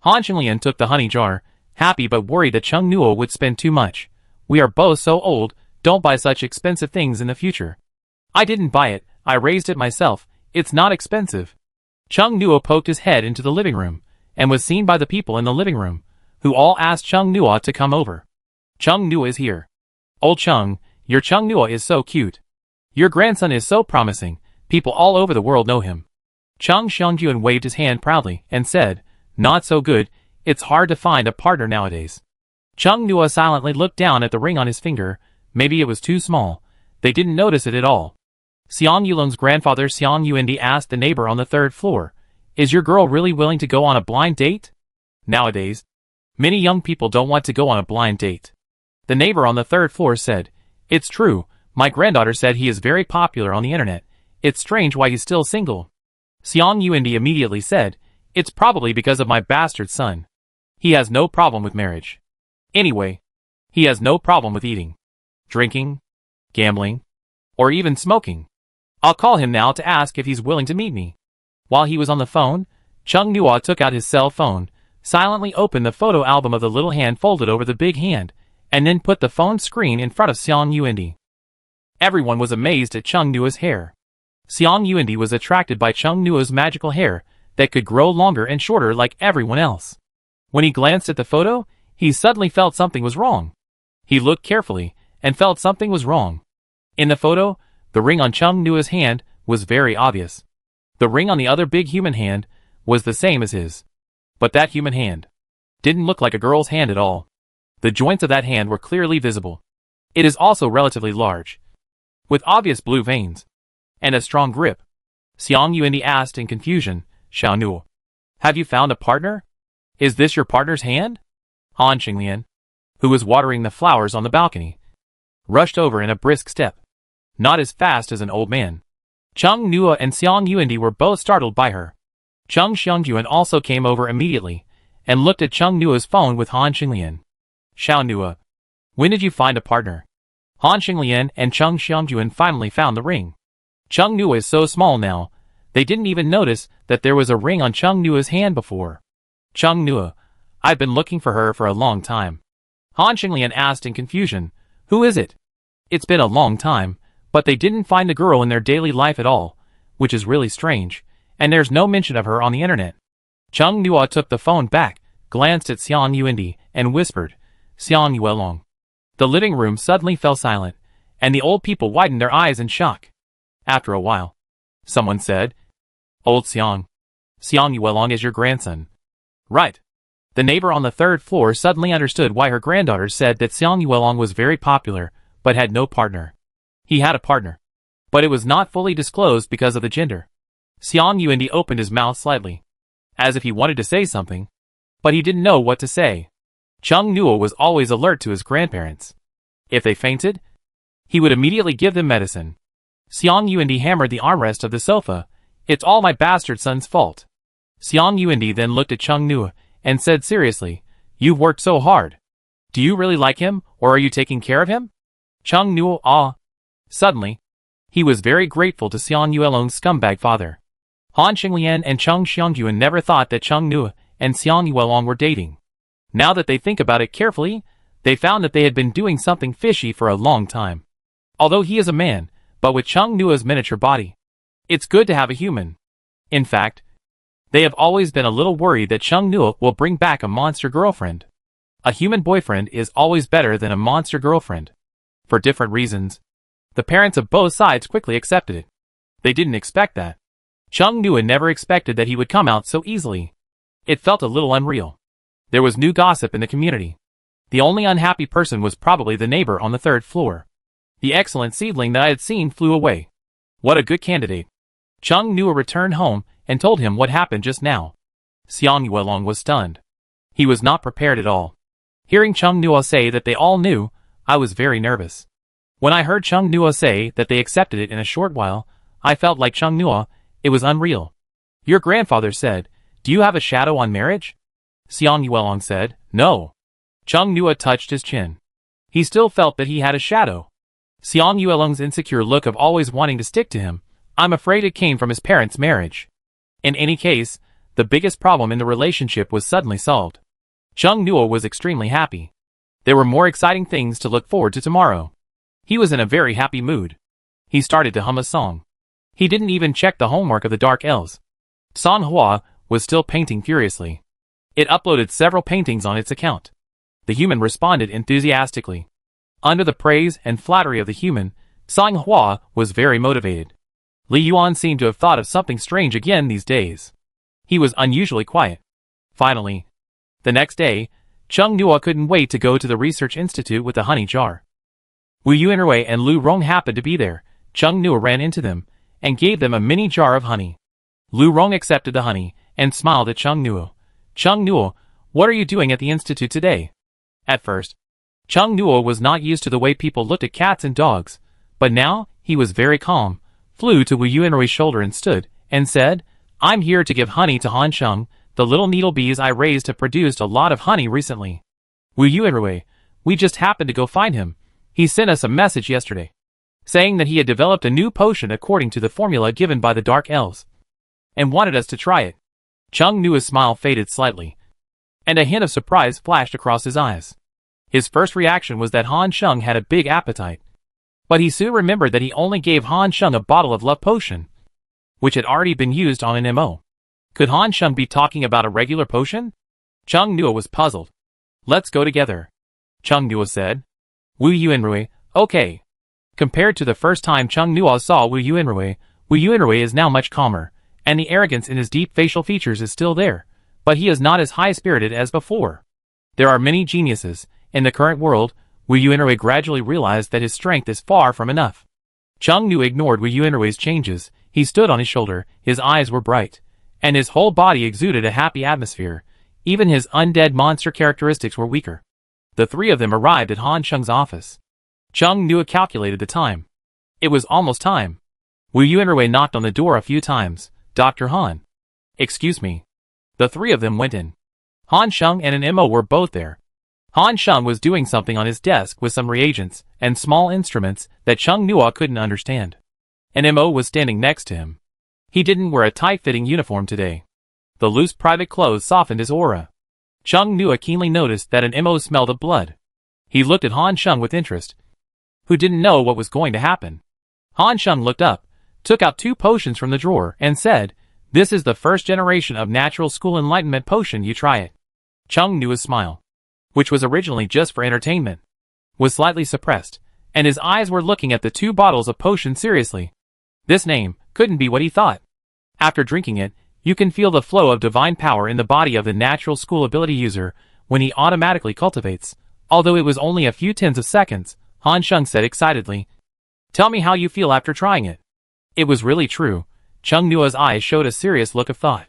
[SPEAKER 1] Han Qinglian took the honey jar, happy but worried that Cheng Nuo would spend too much. We are both so old, don't buy such expensive things in the future. I didn't buy it, I raised it myself, it's not expensive. Cheng Nuo poked his head into the living room, and was seen by the people in the living room, who all asked Cheng Nuo to come over. Cheng Nuo is here. Old Cheng, your Cheng Nuo is so cute. Your grandson is so promising, people all over the world know him. Cheng Xiangyuan waved his hand proudly, and said, not so good, it's hard to find a partner nowadays. Cheng Nuo silently looked down at the ring on his finger, maybe it was too small, they didn't notice it at all. Xiang Yulong's grandfather Xiang Yuandi asked the neighbor on the third floor, is your girl really willing to go on a blind date? Nowadays, many young people don't want to go on a blind date. The neighbor on the third floor said, it's true, my granddaughter said he is very popular on the internet, it's strange why he's still single. Xiang Yuandi immediately said, it's probably because of my bastard son. He has no problem with marriage. Anyway, he has no problem with eating, drinking, gambling, or even smoking. I'll call him now to ask if he's willing to meet me. While he was on the phone, Cheng Nuo took out his cell phone, silently opened the photo album of the little hand folded over the big hand, and then put the phone screen in front of Xiang Yuandi. Everyone was amazed at Cheng Nuo's hair. Xiang Yuandi was attracted by Cheng Nuo's magical hair that could grow longer and shorter like everyone else. When he glanced at the photo, he suddenly felt something was wrong. He looked carefully, and felt something was wrong. In the photo, the ring on Cheng Nuo's hand was very obvious. The ring on the other big human hand was the same as his. But that human hand didn't look like a girl's hand at all. The joints of that hand were clearly visible. It is also relatively large, with obvious blue veins, and a strong grip. Xiang Yuandi asked in confusion, Xiao Nuo, have you found a partner? Is this your partner's hand? Han Qinglian, who was watering the flowers on the balcony, rushed over in a brisk step, not as fast as an old man. Cheng Nuo and Xiang Yuandi were both startled by her. Cheng Xiangyuan also came over immediately, and looked at Cheng Nuo's phone with Han Qinglian. Xiao Nuo, when did you find a partner? Han Qinglian and Cheng Xiangyuan finally found the ring. Cheng Nuo is so small now, they didn't even notice that there was a ring on Cheng Nuo's hand before. Cheng Nuo, I've been looking for her for a long time. Han Qinglian asked in confusion, who is it? It's been a long time, but they didn't find the girl in their daily life at all, which is really strange, and there's no mention of her on the internet. Cheng Nuo took the phone back, glanced at Xiang Yuandi, and whispered, Xiang Yuelong. The living room suddenly fell silent, and the old people widened their eyes in shock. After a while, someone said, Old Xiang. Xiang Yuelong is your grandson. Right. The neighbor on the third floor suddenly understood why her granddaughter said that Xiang Yuelong was very popular, but had no partner. He had a partner, but it was not fully disclosed because of the gender. Xiang Yuandi opened his mouth slightly, as if he wanted to say something, but he didn't know what to say. Cheng Nuo was always alert to his grandparents. If they fainted, he would immediately give them medicine. Xiang Yuandi hammered the armrest of the sofa. It's all my bastard son's fault. Xiang Yuandi then looked at Cheng Nuo and said seriously, you've worked so hard. Do you really like him, or are you taking care of him? Cheng Nuo Suddenly, he was very grateful to Xiang Yuelong's scumbag father. Han Qinglian and Cheng Xiangyuan never thought that Cheng Nuo and Xiang Yuelong were dating. Now that they think about it carefully, they found that they had been doing something fishy for a long time. Although he is a man, but with Cheng Nuo's miniature body, it's good to have a human. In fact, they have always been a little worried that Cheng Nuo will bring back a monster girlfriend. A human boyfriend is always better than a monster girlfriend. For different reasons, the parents of both sides quickly accepted it. They didn't expect that. Cheng Nuo never expected that he would come out so easily. It felt a little unreal. There was new gossip in the community. The only unhappy person was probably the neighbor on the third floor. The excellent seedling that I had seen flew away. What a good candidate. Cheng Nuo returned home and told him what happened just now. Xiang Yuelong was stunned. He was not prepared at all. Hearing Cheng Nuo say that they all knew, I was very nervous. When I heard Cheng Nuo say that they accepted it in a short while, I felt like Cheng Nuo, it was unreal. Your grandfather said, do you have a shadow on marriage? Xiang Yuelong said, no. Cheng Nuo touched his chin. He still felt that he had a shadow. Xiang Yuelong's insecure look of always wanting to stick to him, I'm afraid it came from his parents' marriage. In any case, The biggest problem in the relationship was suddenly solved. Chung Nuo was extremely happy. There were more exciting things to look forward to tomorrow. He was in a very happy mood. He started to hum a song. He didn't even check the homework of the Dark Elves. San Hua was still painting furiously. It uploaded several paintings on its account. The human responded enthusiastically. Under the praise and flattery of the human, San Hua was very motivated. Li Yuan seemed to have thought of something strange again these days. He was unusually quiet. Finally, the next day, Chung Nuo couldn't wait to go to the research institute with the honey jar. Wu Yuanrui and Lu Rong happened to be there. Chung Nuo ran into them and gave them a mini jar of honey. Lu Rong accepted the honey and smiled at Chung Nuo. Chung Nuo, what are you doing at the institute today? At first, Chung Nuo was not used to the way people looked at cats and dogs, but now he was very calm, flew to Wu Yuanrui's shoulder and stood, and said, I'm here to give honey to Han Sheng. The little needle bees I raised have produced a lot of honey recently. Wu Yuanrui, we just happened to go find him. He sent us a message yesterday, saying that he had developed a new potion according to the formula given by the Dark Elves, and wanted us to try it. Chung Nuo's smile faded slightly, and a hint of surprise flashed across his eyes. His first reaction was that Han Sheng had a big appetite, but he soon remembered that he only gave Han Sheng a bottle of love potion, which had already been used on an MO. Could Han Sheng be talking about a regular potion? Chung Nuo was puzzled. Let's go together, Chung Nuo said. Wu Yuanrui, okay. Compared to the first time Chung Nuo saw Wu Yuanrui is now much calmer, and the arrogance in his deep facial features is still there, but he is not as high-spirited as before. There are many geniuses. In the current world, Wu Yuanrui gradually realized that his strength is far from enough. Chung Nuo ignored Wu Yuanrui's changes. He stood on his shoulder, his eyes were bright, and his whole body exuded a happy atmosphere. Even his undead monster characteristics were weaker. The three of them arrived at Han Sheng's office. Chung Nuo calculated the time. It was almost time. Wu Yuanrui knocked on the door a few times. Dr. Han. Excuse me. The three of them went in. Han Sheng and an MO were both there. Han Sheng was doing something on his desk with some reagents and small instruments that Chung Nuo couldn't understand. An MO was standing next to him. He didn't wear a tight-fitting uniform today. The loose private clothes softened his aura. Chung Nuo keenly noticed that an MO smelled of blood. He looked at Han Sheng with interest, who didn't know what was going to happen. Han Sheng looked up, took out 2 potions from the drawer, and said, This is the first generation of natural school enlightenment potion, you try it. Chung Nuo's smile, which was originally just for entertainment, was slightly suppressed, and his eyes were looking at the 2 bottles of potion seriously. This name couldn't be what he thought. After drinking it, you can feel the flow of divine power in the body of the natural school ability user when he automatically cultivates. Although it was only a few tens of seconds, Han Sheng said excitedly, Tell me how you feel after trying it. It was really true. Chung Nuo's eyes showed a serious look of thought.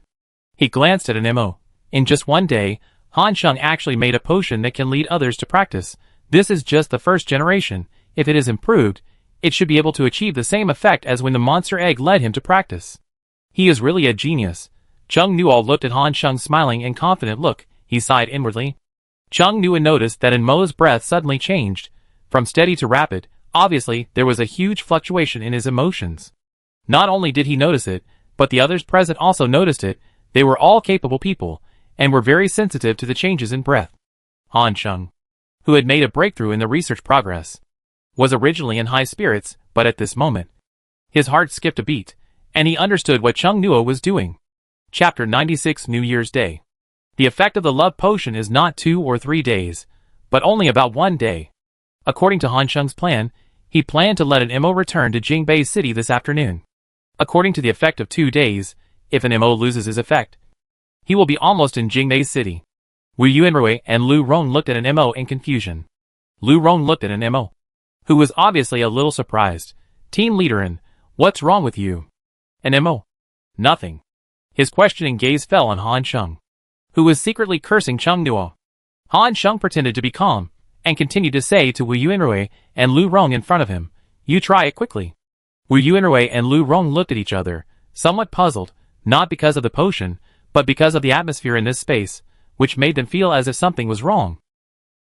[SPEAKER 1] He glanced at an MO. In just one day, Han Sheng actually made a potion that can lead others to practice. This is just the first generation. If it is improved, it should be able to achieve the same effect as when the monster egg led him to practice. He is really a genius. Chung Nuo looked at Han Sheng's smiling and confident look. He sighed inwardly. Chung Nuo noticed that Mo's breath suddenly changed, from steady to rapid. Obviously, there was a huge fluctuation in his emotions. Not only did he notice it, but the others present also noticed it. They were all capable people, and were very sensitive to the changes in breath. Han Sheng, who had made a breakthrough in the research progress, was originally in high spirits, but at this moment, his heart skipped a beat, and he understood what Chung Nuo was doing. Chapter 96 New Year's Day. The effect of the love potion is not 2 or 3 days, but only about 1 day. According to Han Sheng's plan, he planned to let an MO return to Jingbei City this afternoon. According to the effect of 2 days, if an MO loses his effect, he will be almost in Jingbei City. Wu Yuanrui and Lu Rong looked at an MO in confusion. Lu Rong looked at an MO, who was obviously a little surprised. Team leader, what's wrong with you? An MO. Nothing. His questioning gaze fell on Han Sheng, who was secretly cursing Chung Nuo. Han Sheng pretended to be calm, and continued to say to Wu Yuanrui and Lu Rong in front of him, You try it quickly. Wu Yuanrui and Lu Rong looked at each other, somewhat puzzled, not because of the potion, but because of the atmosphere in this space, which made them feel as if something was wrong.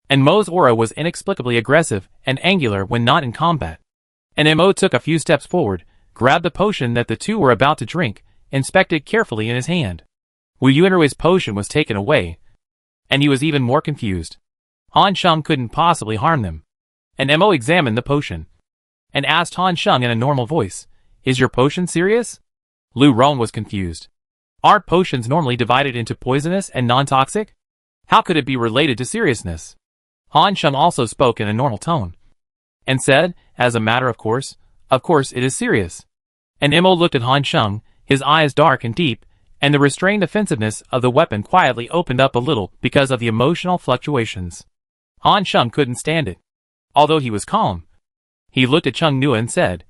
[SPEAKER 1] And Mo's aura was inexplicably aggressive and angular when not in combat. And Mo took a few steps forward, grabbed the potion that the two were about to drink, inspected carefully in his hand. Wu Yuanrui's potion was taken away, and he was even more confused. Han Sheng couldn't possibly harm them. And Mo examined the potion and asked Han Sheng in a normal voice, "Is your potion serious?" Lu Rong was confused. Aren't potions normally divided into poisonous and non-toxic? How could it be related to seriousness? Han Sheng also spoke in a normal tone and said, as a matter of course it is serious. And Mo looked at Han Sheng, his eyes dark and deep, and the restrained offensiveness of the weapon quietly opened up a little because of the emotional fluctuations. Han Sheng couldn't stand it. Although he was calm, he looked at Chung Nua and said,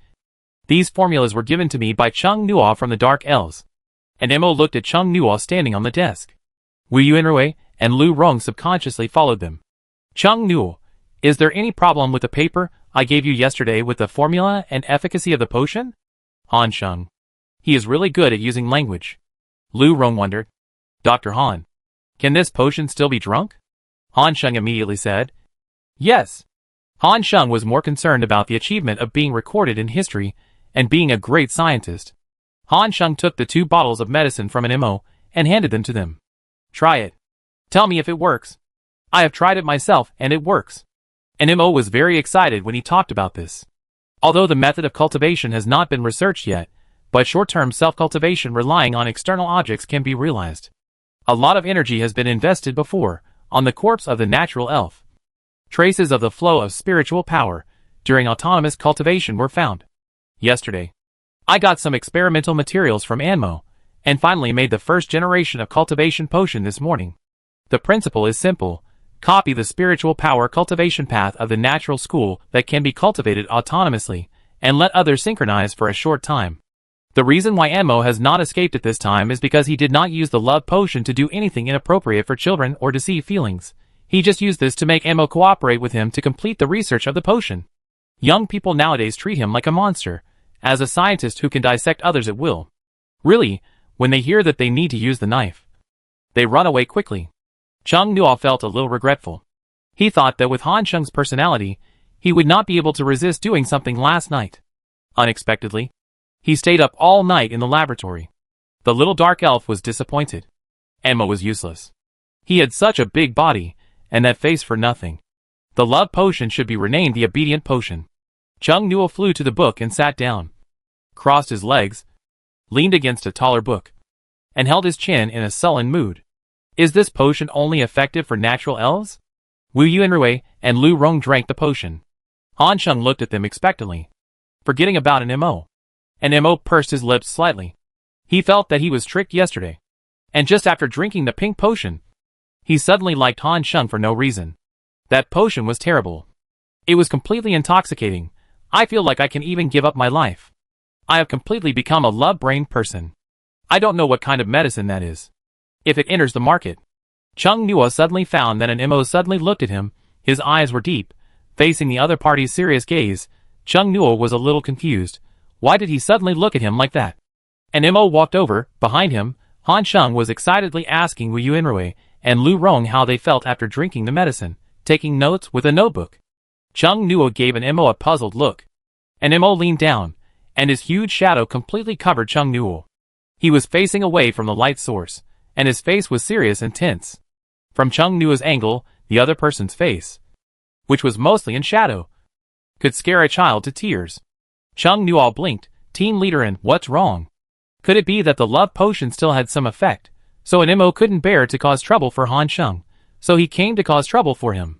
[SPEAKER 1] "These formulas were given to me by Chung Nua from the Dark Elves." And Mo looked at Chung Nua standing on the desk. Wu Yuanrui and Lu Rong subconsciously followed them. "Chung Nua, is there any problem with the paper I gave you yesterday with the formula and efficacy of the potion?" Han Sheng. He is really good at using language. Lu Rong wondered. "Dr. Han, can this potion still be drunk?" Han Sheng immediately said, "Yes." Han Sheng was more concerned about the achievement of being recorded in history and being a great scientist. Han Sheng took the 2 bottles of medicine from an Mo and handed them to them. "Try it. Tell me if it works. I have tried it myself and it works." And Mo was very excited when he talked about this. Although the method of cultivation has not been researched yet, but short-term self-cultivation relying on external objects can be realized. A lot of energy has been invested before on the corpse of the natural elf. Traces of the flow of spiritual power during autonomous cultivation were found. Yesterday, I got some experimental materials from Anmo, and finally made the first generation of cultivation potion this morning. The principle is simple: copy the spiritual power cultivation path of the natural school that can be cultivated autonomously, and let others synchronize for a short time. The reason why Anmo has not escaped at this time is because he did not use the love potion to do anything inappropriate for children or deceive feelings. He just used this to make Anmo cooperate with him to complete the research of the potion. Young people nowadays treat him like a monster, as a scientist who can dissect others at will. Really, when they hear that they need to use the knife, they run away quickly. Chung Nua felt a little regretful. He thought that with Han Sheng's personality, he would not be able to resist doing something last night. Unexpectedly, he stayed up all night in the laboratory. The little dark elf was disappointed. Emma was useless. He had such a big body, and that face for nothing. The love potion should be renamed the obedient potion. Chung Nua flew to the book and sat down, crossed his legs, leaned against a taller book, and held his chin in a sullen mood. Is this potion only effective for natural elves? Wu Yuanrui and Lu Rong drank the potion. Han Sheng looked at them expectantly, forgetting about an Mo. And Mo pursed his lips slightly. He felt that he was tricked yesterday. And just after drinking the pink potion, he suddenly liked Han Sheng for no reason. That potion was terrible. It was completely intoxicating. I feel like I can even give up my life. I have completely become a love-brained person. I don't know what kind of medicine that is. If it enters the market. Chung Nua suddenly found that an Mo suddenly looked at him. His eyes were deep, facing the other party's serious gaze. Chung Nua was a little confused. Why did he suddenly look at him like that? An Mo walked over. Behind him, Han Sheng was excitedly asking Wu Yuanrui and Lu Rong how they felt after drinking the medicine, taking notes with a notebook. Chung Nua gave an Mo a puzzled look. An Mo leaned down, and his huge shadow completely covered Chung Nua. He was facing away from the light source, and his face was serious and tense. From Chung Nua's angle, the other person's face, which was mostly in shadow, could scare a child to tears. Chung Nua blinked. Team leader, and what's wrong? Could it be that the love potion still had some effect? So an Mo couldn't bear to cause trouble for Han Sheng, so he came to cause trouble for him.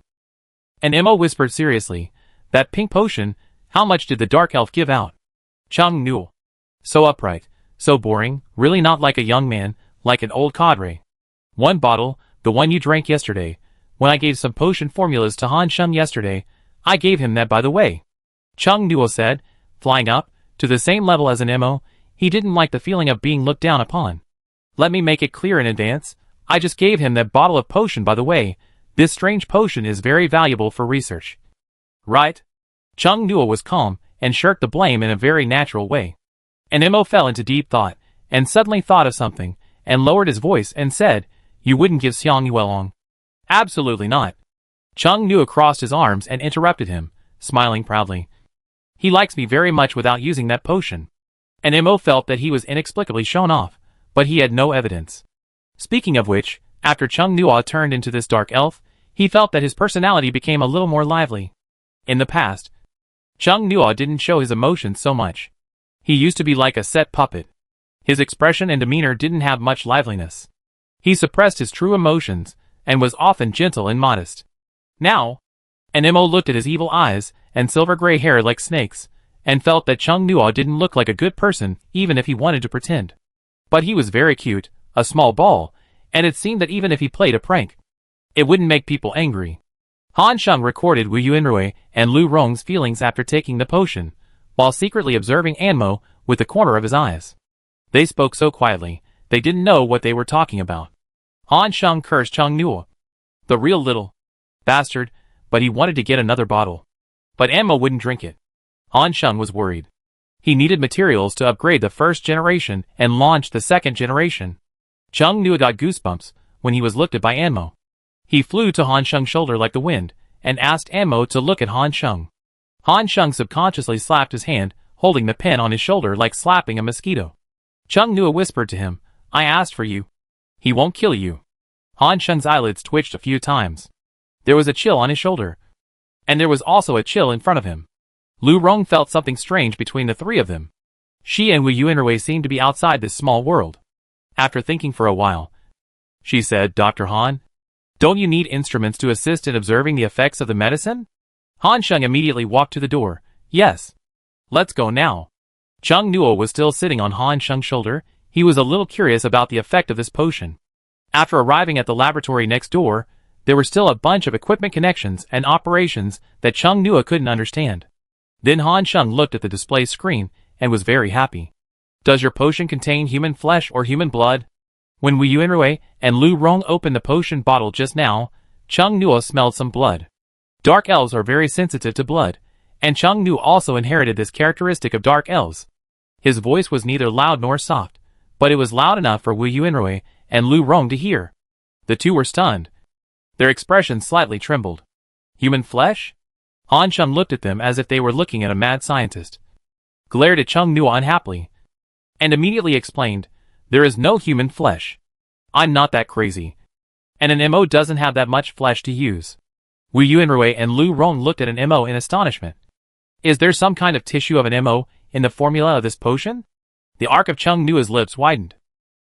[SPEAKER 1] And Mo whispered seriously, that pink potion, how much did the dark elf give out? Chung Nua. So upright, so boring, really not like a young man, like an old cadre. 1 bottle, the one you drank yesterday. When I gave some potion formulas to Han Sheng yesterday, I gave him that by the way. Chung Nua said, flying up, to the same level as an Mo. He didn't like the feeling of being looked down upon. Let me make it clear in advance, I just gave him that bottle of potion by the way. This strange potion is very valuable for research. Right? Chung Nua was calm, and shirked the blame in a very natural way. And Mo fell into deep thought, and suddenly thought of something, and lowered his voice and said, you wouldn't give Xiang Yuelong? Absolutely not. Chung Nua crossed his arms and interrupted him, smiling proudly. He likes me very much without using that potion. And Mo felt that he was inexplicably shown off, but he had no evidence. Speaking of which, after Chung Nua turned into this dark elf, he felt that his personality became a little more lively. In the past, Chung Nua didn't show his emotions so much. He used to be like a set puppet. His expression and demeanor didn't have much liveliness. He suppressed his true emotions, and was often gentle and modest. Now, an Mo looked at his evil eyes, and silver-gray hair like snakes, and felt that Chung Nua didn't look like a good person, even if he wanted to pretend. But he was very cute, a small ball, and it seemed that even if he played a prank, it wouldn't make people angry. Han Sheng recorded Wu Yuanrui and Lu Rong's feelings after taking the potion, while secretly observing Anmo with the corner of his eyes. They spoke so quietly, they didn't know what they were talking about. Han Sheng cursed Chung Nua, the real little bastard, but he wanted to get another bottle. But Anmo wouldn't drink it. Han Sheng was worried. He needed materials to upgrade the first generation and launch the second generation. Chung Nua got goosebumps when he was looked at by Anmo. He flew to Han Sheng's shoulder like the wind, and asked Anmo to look at Han Sheng. Han Sheng subconsciously slapped his hand, holding the pen on his shoulder like slapping a mosquito. Chung Nua whispered to him, "I asked for you. He won't kill you." Han Sheng's eyelids twitched a few times. There was a chill on his shoulder. And there was also a chill in front of him. Lu Rong felt something strange between the three of them. She and Wu Yuanrui seemed to be outside this small world. After thinking for a while, she said, "Dr. Han, don't you need instruments to assist in observing the effects of the medicine?" Han Sheng immediately walked to the door. "Yes. Let's go now." Chung Nua was still sitting on Han Sheng's shoulder. He was a little curious about the effect of this potion. After arriving at the laboratory next door, there were still a bunch of equipment connections and operations that Chung Nua couldn't understand. Then Han Sheng looked at the display screen and was very happy. "Does your potion contain human flesh or human blood?" When Wu Yuanrui and Lu Rong opened the potion bottle just now, Chung Nua smelled some blood. Dark elves are very sensitive to blood, and Chung Nua also inherited this characteristic of dark elves. His voice was neither loud nor soft, but it was loud enough for Wu Yuanrui and Lu Rong to hear. The two were stunned. Their expressions slightly trembled. Human flesh? Han Sheng looked at them as if they were looking at a mad scientist. Glared at Chung Nua unhappily, and immediately explained, "There is no human flesh. I'm not that crazy. And an MO doesn't have that much flesh to use." Wu Yuanrui and Lu Rong looked at an MO in astonishment. "Is there some kind of tissue of an MO in the formula of this potion?" The arc of Chung Nua's lips widened.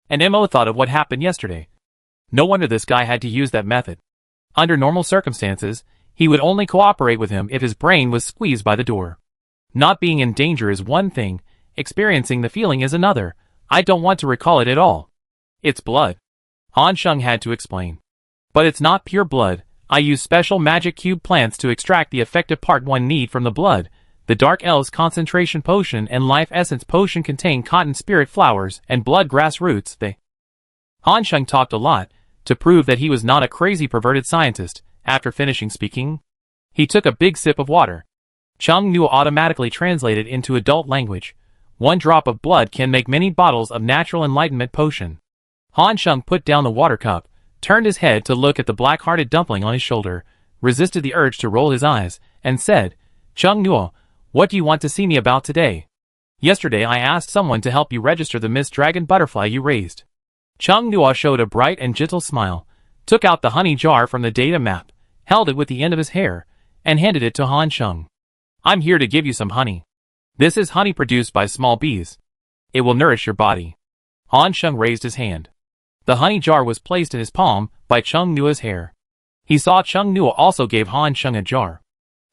[SPEAKER 1] And MO thought of what happened yesterday. No wonder this guy had to use that method. Under normal circumstances, he would only cooperate with him if his brain was squeezed by the door. Not being in danger is one thing, experiencing the feeling is another. I don't want to recall it at all. It's blood. Han Sheng had to explain. But it's not pure blood. I use special magic cube plants to extract the effective part one need from the blood. The Dark Elves concentration potion and life essence potion contain cotton spirit flowers and blood grass roots. Han Sheng talked a lot, to prove that he was not a crazy perverted scientist. After finishing speaking, he took a big sip of water. Chung Nua automatically translated into adult language. 1 drop of blood can make many bottles of natural enlightenment potion. Han Sheng put down the water cup, turned his head to look at the black-hearted dumpling on his shoulder, resisted the urge to roll his eyes, and said, "Chung Nua, what do you want to see me about today? Yesterday I asked someone to help you register the Miss Dragon butterfly you raised." Chung Nua showed a bright and gentle smile, took out the honey jar from the data map, held it with the end of his hair, and handed it to Han Sheng. "I'm here to give you some honey. This is honey produced by small bees. It will nourish your body." Han Sheng raised his hand. The honey jar was placed in his palm by Chung Nua's hair. He saw Chung Nua also gave Han Sheng a jar.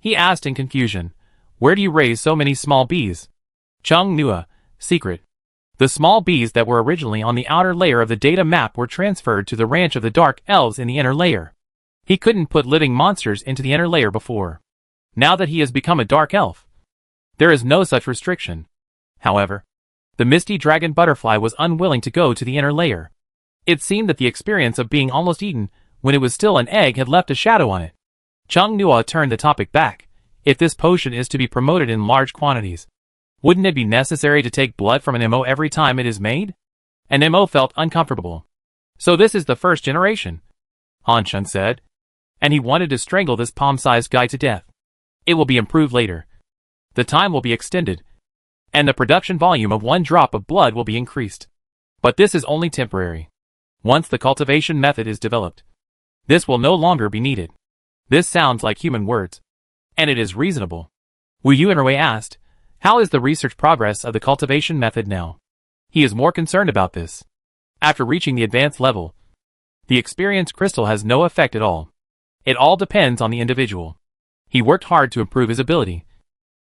[SPEAKER 1] He asked in confusion, "Where do you raise so many small bees?" Chung Nua, secret. The small bees that were originally on the outer layer of the data map were transferred to the ranch of the Dark Elves in the inner layer. He couldn't put living monsters into the inner layer before. Now that he has become a Dark Elf, there is no such restriction. However, the Misty Dragon butterfly was unwilling to go to the inner layer. It seemed that the experience of being almost eaten when it was still an egg had left a shadow on it. Chung Nua turned the topic back. If this potion is to be promoted in large quantities, wouldn't it be necessary to take blood from an MO every time it is made? An MO felt uncomfortable. "So this is the first generation," Han Sheng said. "And he wanted to strangle this palm-sized guy to death. It will be improved later. The time will be extended, and the production volume of 1 drop of blood will be increased. But this is only temporary. Once the cultivation method is developed, this will no longer be needed. This sounds like human words, and it is reasonable. Wu Yuanrui asked, how is the research progress of the cultivation method now? He is more concerned about this. After reaching the advanced level, the experience crystal has no effect at all. It all depends on the individual. He worked hard to improve his ability,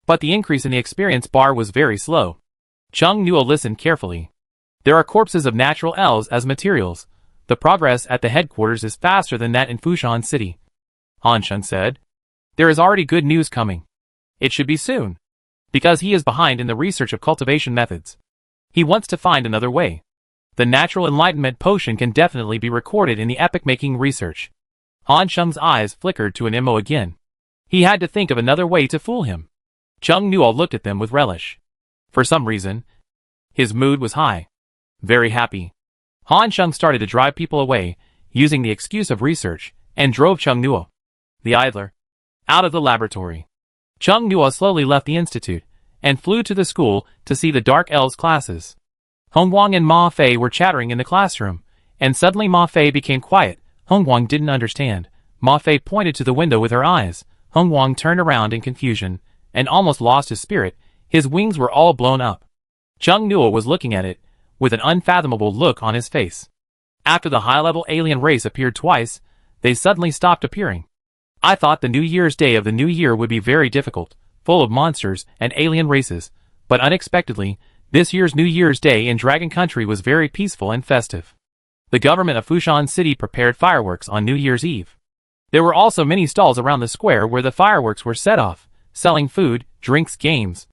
[SPEAKER 1] but the increase in the experience bar was very slow. Chung Nuo listened carefully. There are corpses of natural elves as materials. The progress at the headquarters is faster than that in Fushan City. Han Sheng said, there is already good news coming. It should be soon. Because he is behind in the research of cultivation methods. He wants to find another way. The natural enlightenment potion can definitely be recorded in the epic-making research. Han Sheng's eyes flickered to an MO again. He had to think of another way to fool him. Chung Nuo looked at them with relish. For some reason, his mood was high. Very happy. Han Sheng started to drive people away, using the excuse of research, and drove Chung Nuo, the idler, out of the laboratory. Chung Nuo slowly left the institute, and flew to the school to see the Dark Elves classes. Hongguang and Ma Fei were chattering in the classroom, and suddenly Ma Fei became quiet. Hongguang didn't understand. Ma Fei pointed to the window with her eyes. Hongguang turned around in confusion, and almost lost his spirit. His wings were all blown up. Chung Nuo was looking at it, with an unfathomable look on his face. After the high-level alien race appeared twice, they suddenly stopped appearing. I thought the New Year's Day of the new year would be very difficult, full of monsters and alien races, but unexpectedly, this year's New Year's Day in Dragon Country was very peaceful and festive. The government of Fushan City prepared fireworks on New Year's Eve. There were also many stalls around the square where the fireworks were set off, selling food, drinks, games,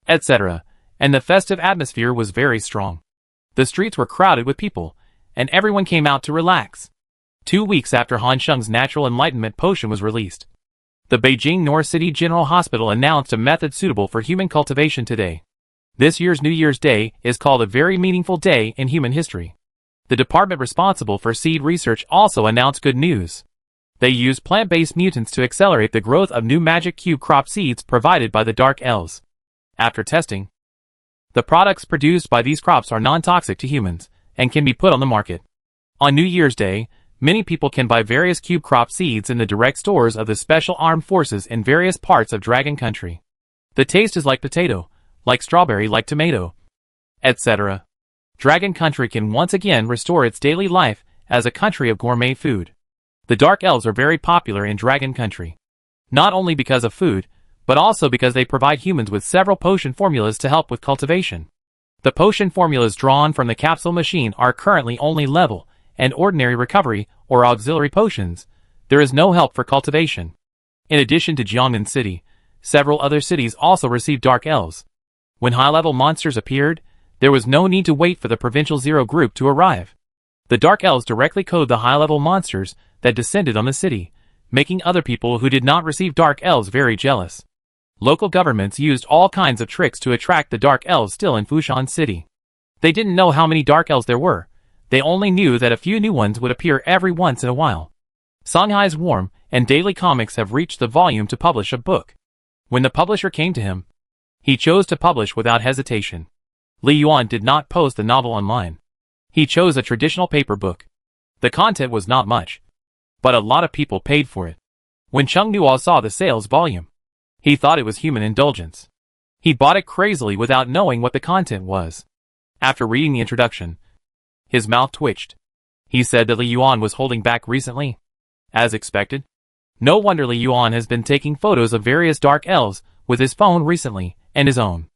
[SPEAKER 1] etc., and the festive atmosphere was very strong. The streets were crowded with people, and everyone came out to relax. 2 weeks after Han Sheng's natural enlightenment potion was released, the Beijing North City General Hospital announced a method suitable for human cultivation today. This year's New Year's Day is called a very meaningful day in human history. The department responsible for seed research also announced good news. They used plant-based mutants to accelerate the growth of new magic cube crop seeds provided by the Dark Elves. After testing, the products produced by these crops are non-toxic to humans, and can be put on the market. On New Year's Day, many people can buy various cube crop seeds in the direct stores of the Special Armed Forces in various parts of Dragon Country. The taste is like potato, like strawberry, like tomato, etc. Dragon Country can once again restore its daily life as a country of gourmet food. The Dark Elves are very popular in Dragon Country. Not only because of food, but also because they provide humans with several potion formulas to help with cultivation. The potion formulas drawn from the capsule machine are currently only level and ordinary recovery or auxiliary potions. There is no help for cultivation. In addition to Jiangnan City, several other cities also received Dark Elves. When high-level monsters appeared, there was no need to wait for the Provincial Zero group to arrive. The Dark Elves directly code the high-level monsters that descended on the city, making other people who did not receive Dark Elves very jealous. Local governments used all kinds of tricks to attract the Dark Elves still in Fushan City. They didn't know how many Dark Elves there were. They only knew that a few new ones would appear every once in a while. Songhai's Warm and Daily Comics have reached the volume to publish a book. When the publisher came to him, he chose to publish without hesitation. Li Yuan did not post the novel online. He chose a traditional paper book. The content was not much, but a lot of people paid for it. When Chung Nuo saw the sales volume, he thought it was human indulgence. He bought it crazily without knowing what the content was. After reading the introduction, his mouth twitched. He said that Li Yuan was holding back recently. As expected. No wonder Li Yuan has been taking photos of various Dark Elves with his phone recently, and his own.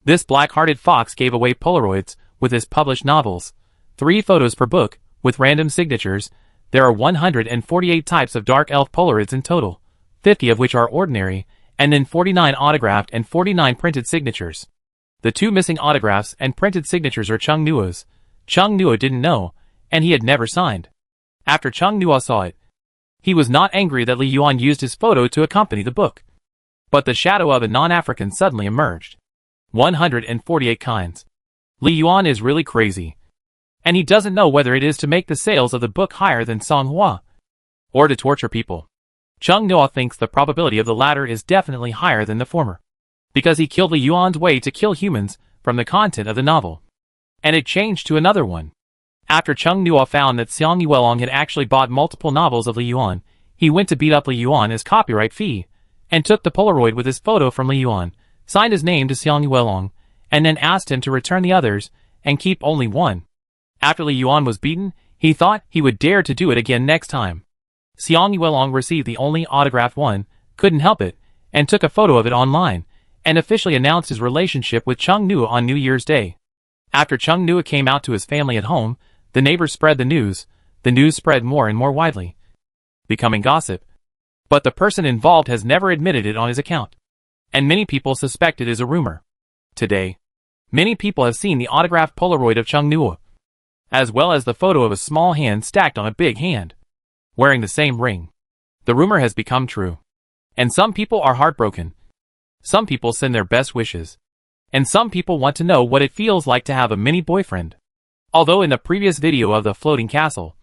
[SPEAKER 1] This black-hearted fox gave away Polaroids with his published novels. 3 photos per book, with random signatures. There are 148 types of Dark Elf Polaroids in total, 50 of which are ordinary, and then 49 autographed and 49 printed signatures. The 2 missing autographs and printed signatures are Chung Nuo's. Chung Nuo didn't know, and he had never signed. After Chung Nuo saw it, he was not angry that Li Yuan used his photo to accompany the book. But the shadow of a non-African suddenly emerged. 148 kinds. Li Yuan is really crazy. And he doesn't know whether it is to make the sales of the book higher than Songhua, or to torture people. Chung Nuo thinks the probability of the latter is definitely higher than the former, because he killed Li Yuan's way to kill humans from the content of the novel. And it changed to another one. After Chung Nuo found that Xiang Yuelong had actually bought multiple novels of Li Yuan, he went to beat up Li Yuan as copyright fee, and took the Polaroid with his photo from Li Yuan, signed his name to Xiang Yuelong, and then asked him to return the others, and keep only one. After Li Yuan was beaten, he thought he would dare to do it again next time. Xiang Yuelong received the only autographed one, couldn't help it, and took a photo of it online, and officially announced his relationship with Chung Nuo on New Year's Day. After Chung Nuo came out to his family at home, the neighbors spread the news spread more and more widely, becoming gossip. But the person involved has never admitted it on his account, and many people suspect it is a rumor. Today, many people have seen the autographed Polaroid of Chung Nuo, as well as the photo of a small hand stacked on a big hand, wearing the same ring. The rumor has become true, and some people are heartbroken. Some people send their best wishes, and some people want to know what it feels like to have a mini boyfriend. Although in the previous video of the floating castle,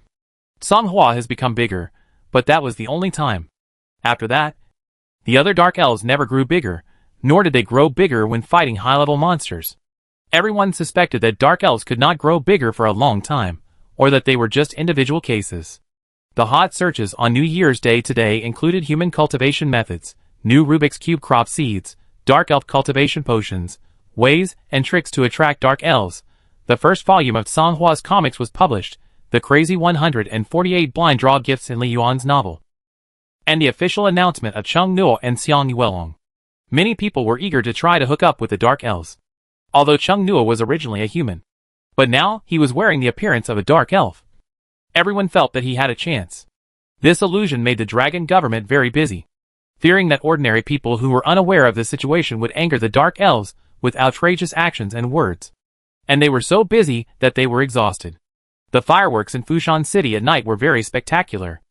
[SPEAKER 1] Songhua has become bigger, but that was the only time. After that, the other dark elves never grew bigger, nor did they grow bigger when fighting high-level monsters. Everyone suspected that dark elves could not grow bigger for a long time, or that they were just individual cases. The hot searches on New Year's Day today included human cultivation methods, new Rubik's Cube crop seeds, dark elf cultivation potions, ways and tricks to attract dark elves. The first volume of Songhua's comics was published, The Crazy 148 Blind Draw Gifts in Li Yuan's novel, and the official announcement of Chung Nuo and Xiang Yuelong. Many people were eager to try to hook up with the dark elves, although Chung Nuo was originally a human. But now he was wearing the appearance of a dark elf. Everyone felt that he had a chance. This illusion made the dragon government very busy, fearing that ordinary people who were unaware of the situation would anger the dark elves with outrageous actions and words. And they were so busy that they were exhausted. The fireworks in Fushan City at night were very spectacular.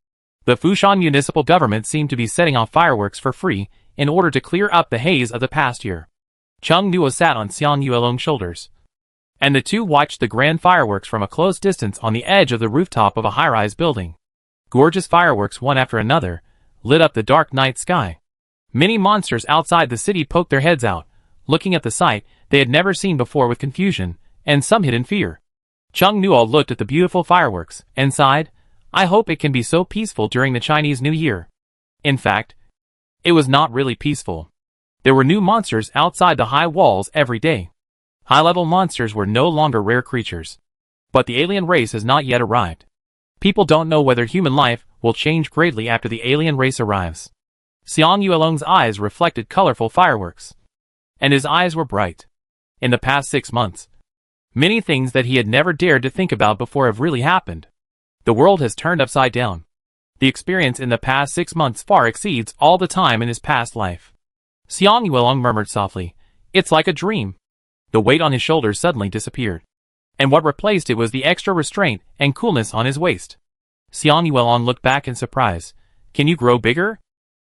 [SPEAKER 1] The Fushan municipal government seemed to be setting off fireworks for free in order to clear up the haze of the past year. Chung Nuo sat on Xiang Yuelong's shoulders, and the two watched the grand fireworks from a close distance on the edge of the rooftop of a high-rise building. Gorgeous fireworks, one after another, lit up the dark night sky. Many monsters outside the city poked their heads out, looking at the sight they had never seen before with confusion, and some hid in fear. Chung Nuo looked at the beautiful fireworks, and sighed, "I hope it can be so peaceful during the Chinese New Year." In fact, it was not really peaceful. There were new monsters outside the high walls every day. High-level monsters were no longer rare creatures. But the alien race has not yet arrived. People don't know whether human life will change greatly after the alien race arrives. Xiang Yuelong's eyes reflected colorful fireworks, and his eyes were bright. In the past 6 months, many things that he had never dared to think about before have really happened. The world has turned upside down. The experience in the past 6 months far exceeds all the time in his past life. Xiang Yuelong murmured softly, "It's like a dream." The weight on his shoulders suddenly disappeared, and what replaced it was the extra restraint and coolness on his waist. Xiang Yuelong looked back in surprise. "Can you grow bigger?"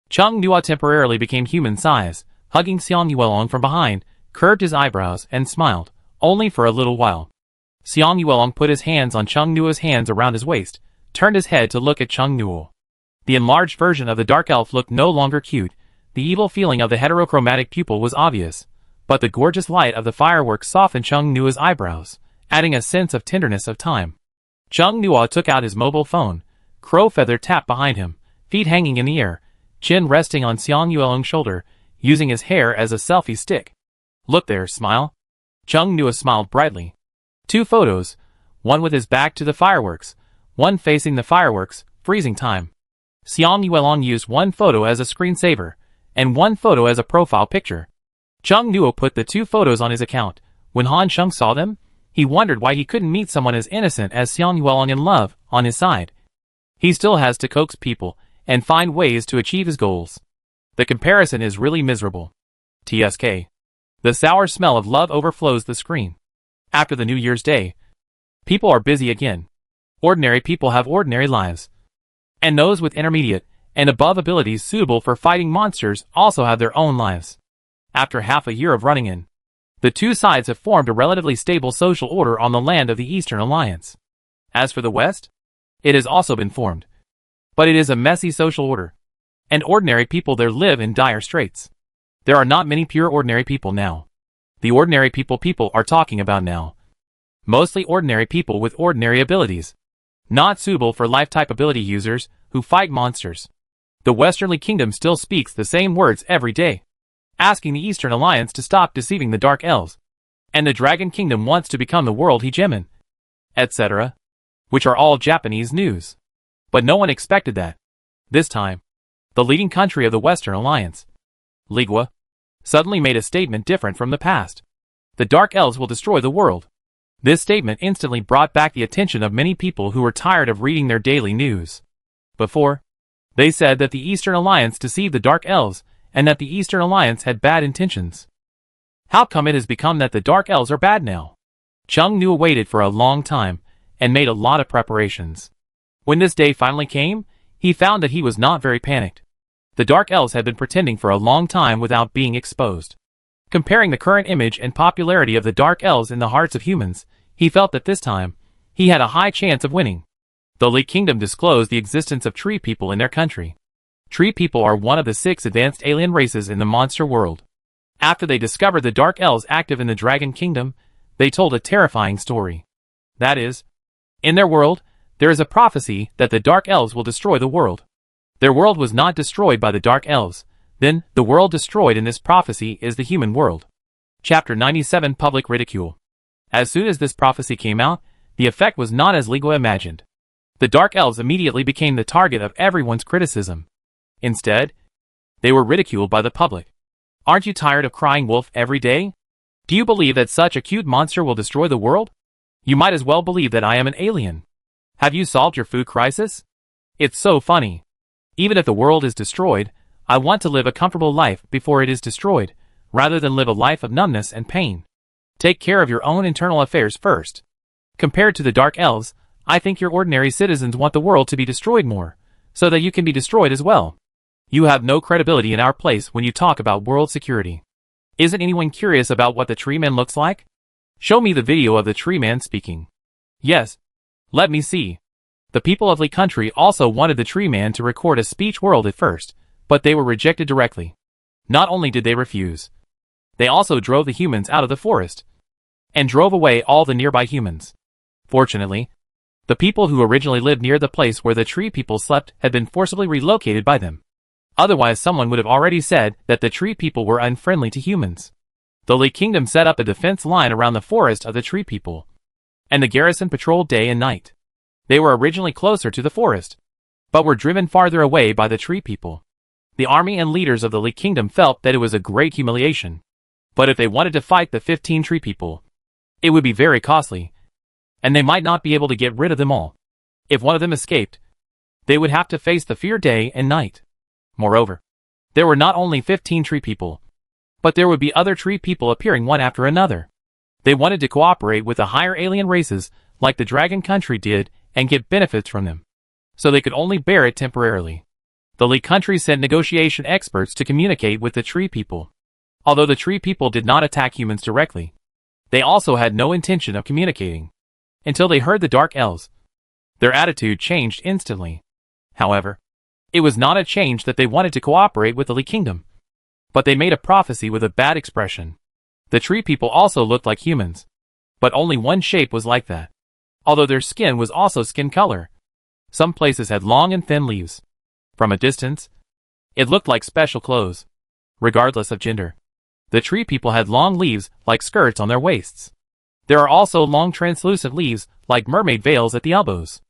[SPEAKER 1] Chung Nuo temporarily became human size, hugging Xiang Yuelong from behind, curved his eyebrows, and smiled, only for a little while. Xiang Yuelong put his hands on Chung Nuo's hands around his waist, turned his head to look at Chung Nuo. The enlarged version of the dark elf looked no longer cute. The evil feeling of the heterochromatic pupil was obvious, but the gorgeous light of the fireworks softened Chung Nuo's eyebrows, adding a sense of tenderness of time. Chung Nuo took out his mobile phone. Crow feather tapped behind him, feet hanging in the air, chin resting on Xiang Yuelong's shoulder, using his hair as a selfie stick. "Look there, smile." Chung Nuo smiled brightly. 2 photos, one with his back to the fireworks, one facing the fireworks, freezing time. Xiang Yuelong used one photo as a screensaver, and one photo as a profile picture. Chung Nuo put the 2 photos on his account. When Han Sheng saw them, he wondered why he couldn't meet someone as innocent as Xiang Yuelong in love, on his side. He still has to coax people, and find ways to achieve his goals. The comparison is really miserable. TSK. The sour smell of love overflows the screen. After the New Year's Day, people are busy again. Ordinary people have ordinary lives, and those with intermediate and above abilities suitable for fighting monsters also have their own lives. After half a year of running in, the two sides have formed a relatively stable social order on the land of the Eastern Alliance. As for the West, it has also been formed, but it is a messy social order, and ordinary people there live in dire straits. There are not many pure ordinary people now. The ordinary people are talking about now. Mostly ordinary people with ordinary abilities. Not suitable for life-type ability users who fight monsters. The Westerly Kingdom still speaks the same words every day, asking the Eastern Alliance to stop deceiving the Dark Elves. And the Dragon Kingdom wants to become the world hegemon, etc., which are all Japanese news. But no one expected that. This time, the leading country of the Western Alliance, Ligua, suddenly made a statement different from the past. The Dark Elves will destroy the world. This statement instantly brought back the attention of many people who were tired of reading their daily news. Before, they said that the Eastern Alliance deceived the Dark Elves and that the Eastern Alliance had bad intentions. How come it has become that the Dark Elves are bad now? Chung Nu waited for a long time and made a lot of preparations. When this day finally came, he found that he was not very panicked. The Dark Elves had been pretending for a long time without being exposed. Comparing the current image and popularity of the Dark Elves in the hearts of humans, he felt that this time, he had a high chance of winning. The Lee Kingdom disclosed the existence of tree people in their country. Tree people are one of the 6 advanced alien races in the monster world. After they discovered the Dark Elves active in the Dragon Kingdom, they told a terrifying story. That is, in their world, there is a prophecy that the Dark Elves will destroy the world. Their world was not destroyed by the Dark Elves. Then, the world destroyed in this prophecy is the human world. Chapter 97 Public Ridicule. As soon as this prophecy came out, the effect was not as Ligua imagined. The Dark Elves immediately became the target of everyone's criticism. Instead, they were ridiculed by the public. Aren't you tired of crying wolf every day? Do you believe that such a cute monster will destroy the world? You might as well believe that I am an alien. Have you solved your food crisis? It's so funny. Even if the world is destroyed, I want to live a comfortable life before it is destroyed, rather than live a life of numbness and pain. Take care of your own internal affairs first. Compared to the Dark Elves, I think your ordinary citizens want the world to be destroyed more, so that you can be destroyed as well. You have no credibility in our place when you talk about world security. Isn't anyone curious about what the tree man looks like? Show me the video of the tree man speaking. Yes. Let me see. The people of Lee Country also wanted the tree man to record a speech world at first, but they were rejected directly. Not only did they refuse, they also drove the humans out of the forest, and drove away all the nearby humans. Fortunately, the people who originally lived near the place where the tree people slept had been forcibly relocated by them. Otherwise someone would have already said that the tree people were unfriendly to humans. The Lee Kingdom set up a defense line around the forest of the tree people, and the garrison patrolled day and night. They were originally closer to the forest, but were driven farther away by the tree people. The army and leaders of the Lee Kingdom felt that it was a great humiliation. But if they wanted to fight the 15 tree people, it would be very costly, and they might not be able to get rid of them all. If one of them escaped, they would have to face the fear day and night. Moreover, there were not only 15 tree people, but there would be other tree people appearing one after another. They wanted to cooperate with the higher alien races like the Dragon Country did and get benefits from them, so they could only bear it temporarily. The Lee Country sent negotiation experts to communicate with the tree people. Although the tree people did not attack humans directly, they also had no intention of communicating. Until they heard the Dark Elves, their attitude changed instantly. However, it was not a change that they wanted to cooperate with the Lee Kingdom, but they made a prophecy with a bad expression. The tree people also looked like humans, but only one shape was like that. Although their skin was also skin color. Some places had long and thin leaves. From a distance, it looked like special clothes. Regardless of gender, the tree people had long leaves like skirts on their waists. There are also long translucent leaves like mermaid veils at the elbows.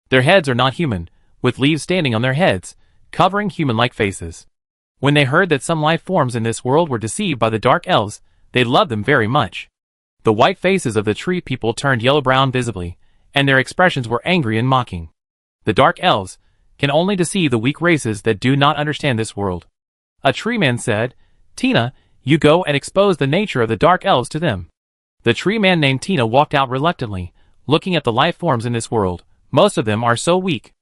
[SPEAKER 1] Their heads are not human, with leaves standing on their heads, covering human-like faces. When they heard that some life forms in this world were deceived by the Dark Elves, they loved them very much. The white faces of the tree people turned yellow-brown visibly, and their expressions were angry and mocking. The Dark Elves can only deceive the weak races that do not understand this world. A tree man said, "Tina, you go and expose the nature of the Dark Elves to them." The tree man named Tina walked out reluctantly, looking at the life forms in this world. Most of them are so weak.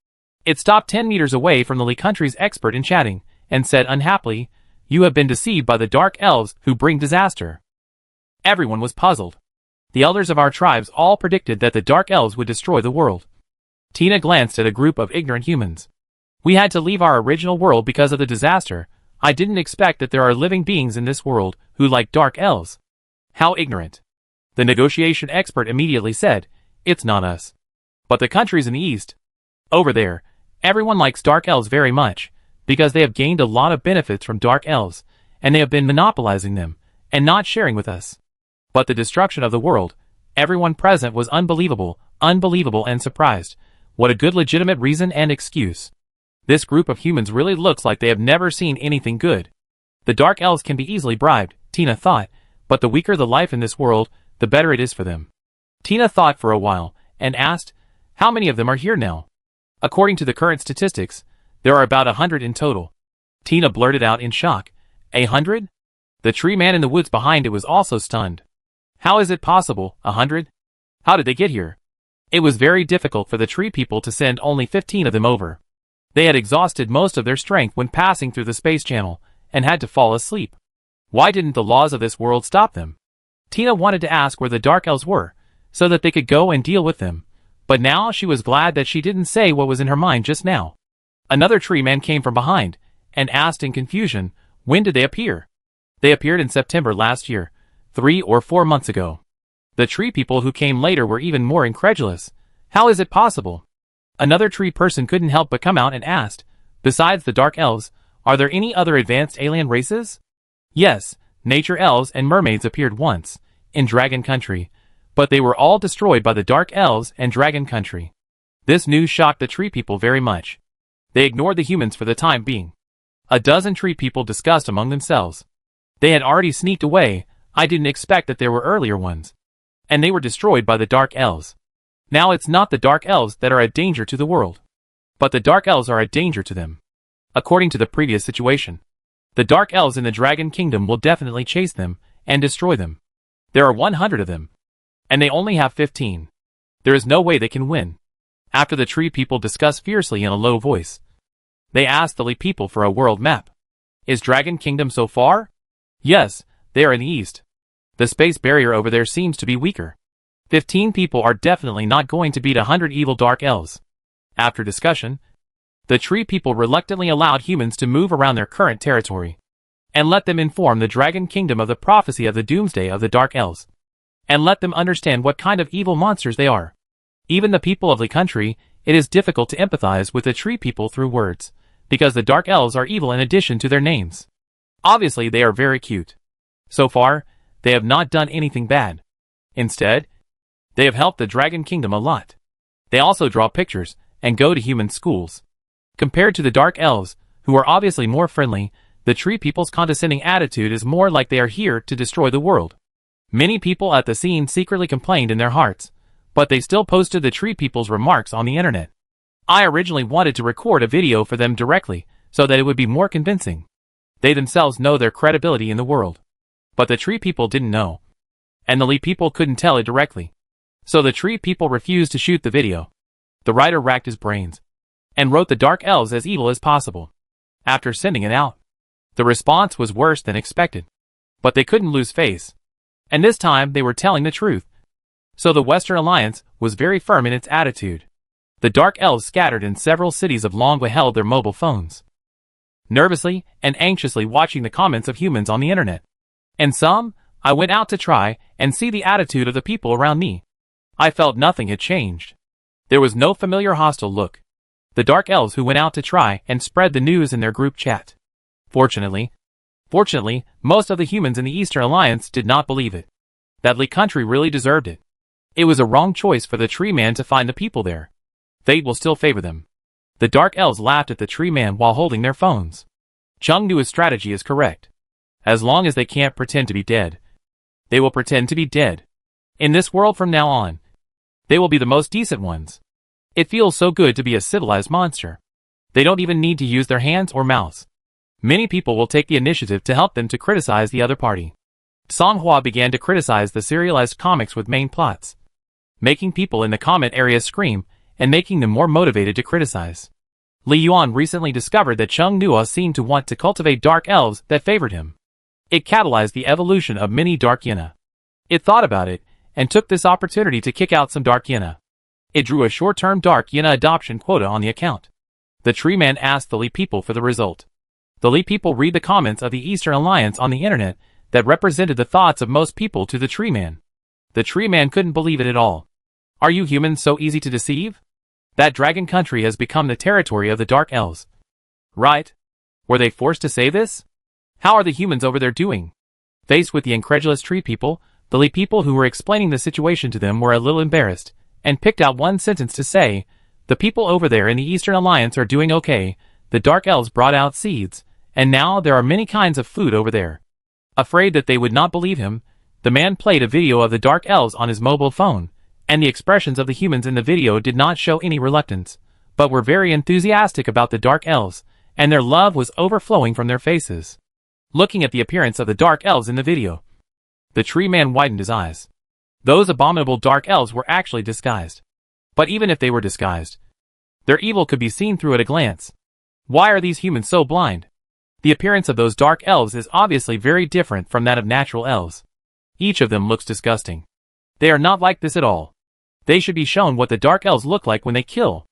[SPEAKER 1] It stopped 10 meters away from the Lee Country's expert in chatting, and said unhappily, "You have been deceived by the Dark Elves who bring disaster." Everyone was puzzled. The elders of our tribes all predicted that the Dark Elves would destroy the world. Tina glanced at a group of ignorant humans. "We had to leave our original world because of the disaster. I didn't expect that there are living beings in this world who like Dark Elves." How ignorant. The negotiation expert immediately said, "It's not us, but the countries in the east. Over there, everyone likes dark elves very much, because they have gained a lot of benefits from dark elves, and they have been monopolizing them, and not sharing with us. But the destruction of the world, everyone present was unbelievable and surprised. What a good legitimate reason and excuse. This group of humans really looks like they have never seen anything good. The dark elves can be easily bribed," Tina thought, "but the weaker the life in this world, the better it is for them." Tina thought for a while, and asked, "How many of them are here now?" "According to the current statistics, there are about 100 in total." Tina blurted out in shock, "100? The tree man in the woods behind it was also stunned. "How is it possible, 100? How did they get here?" It was very difficult for the tree people to send only 15 of them over. They had exhausted most of their strength when passing through the space channel, and had to fall asleep. Why didn't the laws of this world stop them? Tina wanted to ask where the dark elves were, so that they could go and deal with them, but now she was glad that she didn't say what was in her mind just now. Another tree man came from behind, and asked in confusion, "When did they appear?" "They appeared in September last year, 3 or 4 months ago." The tree people who came later were even more incredulous. "How is it possible?" Another tree person couldn't help but come out and asked, "Besides the dark elves, are there any other advanced alien races?" "Yes, nature elves and mermaids appeared once, in Dragon Country, but they were all destroyed by the dark elves and Dragon Country." This news shocked the tree people very much. They ignored the humans for the time being. A dozen tree people discussed among themselves. "They had already sneaked away. I didn't expect that there were earlier ones. And they were destroyed by the dark elves. Now it's not the dark elves that are a danger to the world, but the dark elves are a danger to them. According to the previous situation, the dark elves in the Dragon Kingdom will definitely chase them and destroy them. There are 100 of them, and they only have 15. There is no way they can win." After the tree people discussed fiercely in a low voice, they asked the Lee people for a world map. "Is Dragon Kingdom so far?" "Yes, they are in the east. The space barrier over there seems to be weaker. 15 people are definitely not going to beat 100 evil dark elves." After discussion, the tree people reluctantly allowed humans to move around their current territory, and let them inform the Dragon Kingdom of the prophecy of the doomsday of the dark elves, and let them understand what kind of evil monsters they are. Even the people of the country, it is difficult to empathize with the tree people through words, because the dark elves are evil in addition to their names. Obviously they are very cute. So far, they have not done anything bad. Instead, they have helped the Dragon Kingdom a lot. They also draw pictures, and go to human schools. Compared to the dark elves, who are obviously more friendly, the tree people's condescending attitude is more like they are here to destroy the world. Many people at the scene secretly complained in their hearts, but they still posted the tree people's remarks on the internet. I originally wanted to record a video for them directly, so that it would be more convincing. They themselves know their credibility in the world. But the tree people didn't know, and the Lee people couldn't tell it directly. So the tree people refused to shoot the video. The writer racked his brains, and wrote the dark elves as evil as possible. After sending it out, the response was worse than expected. But they couldn't lose face. And this time they were telling the truth. So the Western Alliance was very firm in its attitude. The dark elves scattered in several cities of Longwa held their mobile phones, nervously and anxiously watching the comments of humans on the internet. And some, I went out to try and see the attitude of the people around me. I felt nothing had changed. There was no familiar hostile look. The dark elves who went out to try and spread the news in their group chat. Fortunately, most of the humans in the Eastern Alliance did not believe it. That Lee country really deserved it. It was a wrong choice for the tree man to find the people there. Fate will still favor them. The dark elves laughed at the tree man while holding their phones. Chung knew his strategy is correct. As long as they can't pretend to be dead, they will pretend to be dead. In this world from now on, they will be the most decent ones. It feels so good to be a civilized monster. They don't even need to use their hands or mouths. Many people will take the initiative to help them to criticize the other party. Songhua began to criticize the serialized comics with main plots, making people in the comment area scream and making them more motivated to criticize. Li Yuan recently discovered that Chung Nua seemed to want to cultivate dark elves that favored him. It catalyzed the evolution of many dark Yena. It thought about it, and took this opportunity to kick out some dark Yena. It drew a short-term dark Yena adoption quota on the account. The tree man asked the Lee people for the result. The Lee people read the comments of the Eastern Alliance on the internet that represented the thoughts of most people to the tree man. The tree man couldn't believe it at all. Are you humans so easy to deceive? That dragon country has become the territory of the Dark Elves. Right? Were they forced to say this? How are the humans over there doing? Faced with the incredulous tree people, the Lee people who were explaining the situation to them were a little embarrassed, and picked out one sentence to say, "The people over there in the Eastern Alliance are doing okay, the Dark Elves brought out seeds, and now there are many kinds of food over there." Afraid that they would not believe him, the man played a video of the Dark Elves on his mobile phone, and the expressions of the humans in the video did not show any reluctance, but were very enthusiastic about the Dark Elves, and their love was overflowing from their faces. Looking at the appearance of the Dark Elves in the video, the tree man widened his eyes. Those abominable Dark Elves were actually disguised. But even if they were disguised, their evil could be seen through at a glance. Why are these humans so blind? The appearance of those Dark Elves is obviously very different from that of natural elves. Each of them looks disgusting. They are not like this at all. They should be shown what the Dark Elves look like when they kill.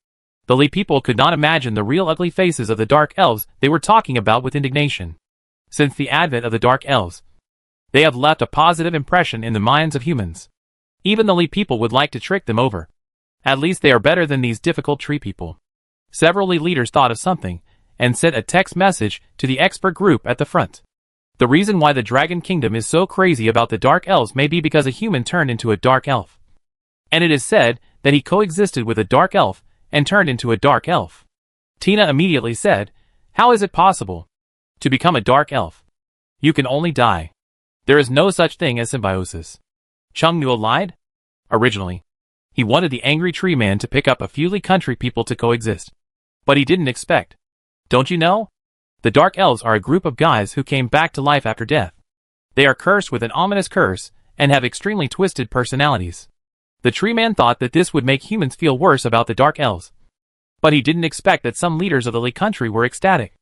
[SPEAKER 1] The Lee people could not imagine the real ugly faces of the Dark Elves they were talking about with indignation. Since the advent of the Dark Elves, they have left a positive impression in the minds of humans. Even the Lee people would like to trick them over. At least they are better than these difficult tree people. Several Lee leaders thought of something, and sent a text message to the expert group at the front. The reason why the Dragon Kingdom is so crazy about the Dark Elves may be because a human turned into a Dark Elf. And it is said that he coexisted with a Dark Elf and turned into a Dark Elf. Tina immediately said, "How is it possible to become a Dark Elf? You can only die. There is no such thing as symbiosis." Chung Nua lied? Originally, he wanted the angry tree man to pick up a few Lee country people to coexist. But he didn't expect. Don't you know? The Dark Elves are a group of guys who came back to life after death. They are cursed with an ominous curse, and have extremely twisted personalities. The tree man thought that this would make humans feel worse about the Dark Elves. But he didn't expect that some leaders of the Lee country were ecstatic.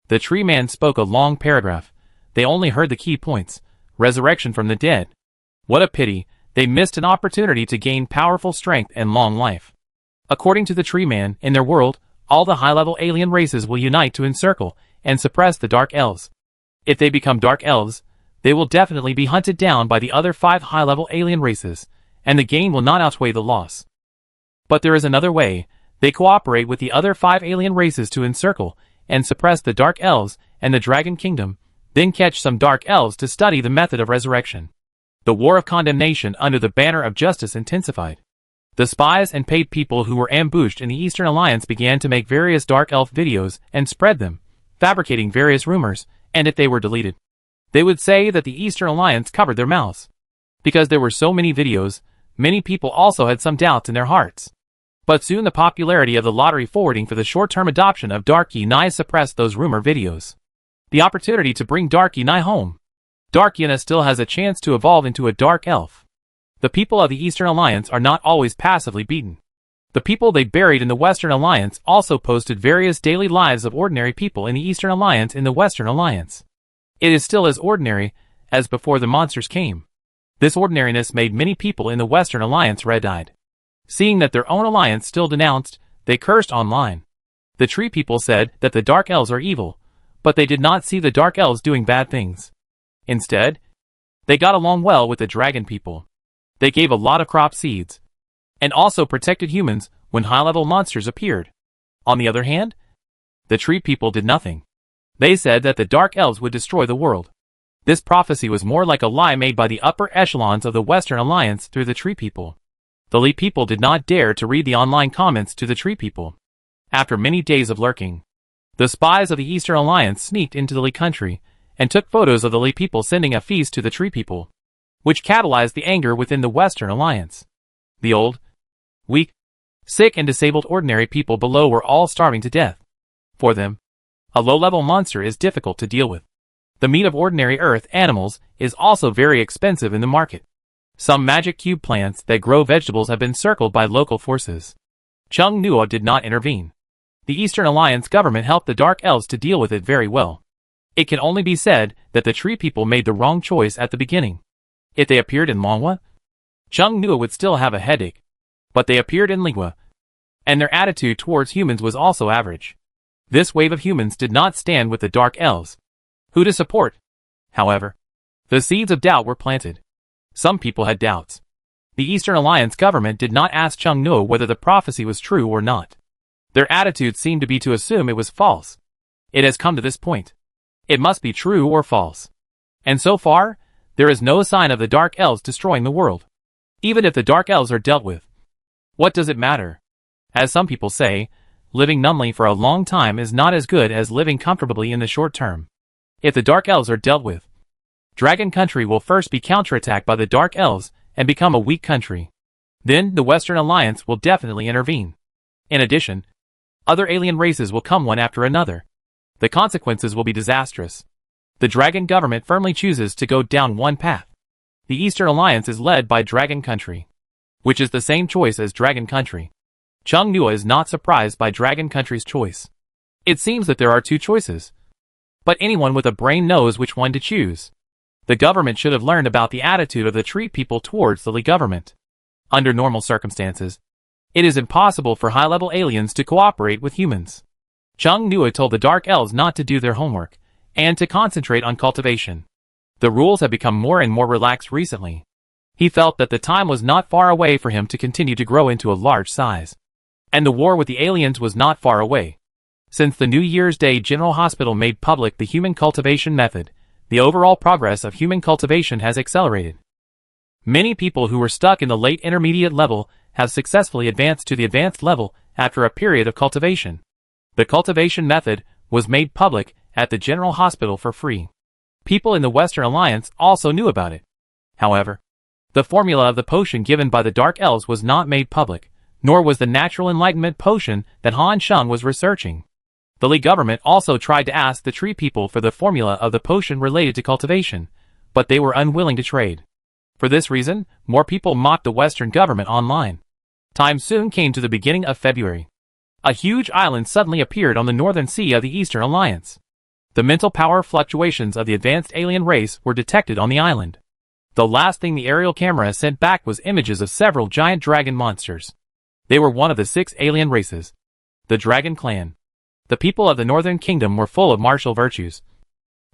[SPEAKER 1] The tree man spoke a long paragraph. They only heard the key points. Resurrection from the dead. What a pity, they missed an opportunity to gain powerful strength and long life. According to the tree man, in their world, all the high-level alien races will unite to encircle and suppress the Dark Elves. If they become Dark Elves, they will definitely be hunted down by the other 5 high-level alien races, and the gain will not outweigh the loss. But there is another way. They cooperate with the other 5 alien races to encircle and suppress the Dark Elves and the Dragon Kingdom, then catch some Dark Elves to study the method of resurrection. The war of condemnation under the banner of justice intensified. The spies and paid people who were ambushed in the Eastern Alliance began to make various Dark Elf videos and spread them, fabricating various rumors, and if they were deleted, they would say that the Eastern Alliance covered their mouths. Because there were so many videos, many people also had some doubts in their hearts. But soon the popularity of the lottery forwarding for the short-term adoption of Darky Nai suppressed those rumor videos. The opportunity to bring Darky Nai home. Darkina still has a chance to evolve into a Dark Elf. The people of the Eastern Alliance are not always passively beaten. The people they buried in the Western Alliance also posted various daily lives of ordinary people in the Eastern Alliance in the Western Alliance. It is still as ordinary as before the monsters came. This ordinariness made many people in the Western Alliance red-eyed. Seeing that their own alliance still denounced, they cursed online. The tree people said that the Dark Elves are evil, but they did not see the Dark Elves doing bad things. Instead, they got along well with the dragon people. They gave a lot of crop seeds, and also protected humans when high-level monsters appeared. On the other hand, the tree people did nothing. They said that the Dark Elves would destroy the world. This prophecy was more like a lie made by the upper echelons of the Western Alliance through the tree people. The Lee people did not dare to read the online comments to the tree people. After many days of lurking, the spies of the Eastern Alliance sneaked into the Lee country and took photos of the Lee people sending a feast to the tree people, which catalyzed the anger within the Western Alliance. The old, weak, sick and disabled ordinary people below were all starving to death. For them, a low-level monster is difficult to deal with. The meat of ordinary earth animals is also very expensive in the market. Some magic cube plants that grow vegetables have been circled by local forces. Chung Nua did not intervene. The Eastern Alliance government helped the Dark Elves to deal with it very well. It can only be said that the tree people made the wrong choice at the beginning. If they appeared in Longwa, Chung Nua would still have a headache. But they appeared in Lingua, and their attitude towards humans was also average. This wave of humans did not stand with the Dark Elves. Who to support? However, the seeds of doubt were planted. Some people had doubts. The Eastern Alliance government did not ask Chung Nua whether the prophecy was true or not. Their attitude seemed to be to assume it was false. It has come to this point. It must be true or false. And so far, there is no sign of the Dark Elves destroying the world. Even if the Dark Elves are dealt with, what does it matter? As some people say, living numbly for a long time is not as good as living comfortably in the short term. If the Dark Elves are dealt with, Dragon Country will first be counterattacked by the Dark Elves and become a weak country. Then the Western Alliance will definitely intervene. In addition, other alien races will come one after another. The consequences will be disastrous. The Dragon government firmly chooses to go down one path. The Eastern Alliance is led by Dragon Country, which is the same choice as Dragon Country. Chung Nua is not surprised by Dragon Country's choice. It seems that there are two choices, but anyone with a brain knows which one to choose. The government should have learned about the attitude of the tree people towards the Lee government. Under normal circumstances, it is impossible for high-level aliens to cooperate with humans. Chung Nua told the Dark Elves not to do their homework, and to concentrate on cultivation. The rules have become more and more relaxed recently. He felt that the time was not far away for him to continue to grow into a large size. And the war with the aliens was not far away. Since the New Year's Day General Hospital made public the human cultivation method, the overall progress of human cultivation has accelerated. Many people who were stuck in the late intermediate level have successfully advanced to the advanced level after a period of cultivation. The cultivation method was made public at the General Hospital for free. People in the Western Alliance also knew about it. However, the formula of the potion given by the Dark Elves was not made public, nor was the natural enlightenment potion that Han Sheng was researching. The Lee government also tried to ask the tree people for the formula of the potion related to cultivation, but they were unwilling to trade. For this reason, more people mocked the Western government online. Time soon came to the beginning of February. A huge island suddenly appeared on the northern sea of the Eastern Alliance. The mental power fluctuations of the advanced alien race were detected on the island. The last thing the aerial camera sent back was images of several giant dragon monsters. They were one of the 6 alien races, the Dragon Clan. The people of the Northern Kingdom were full of martial virtues,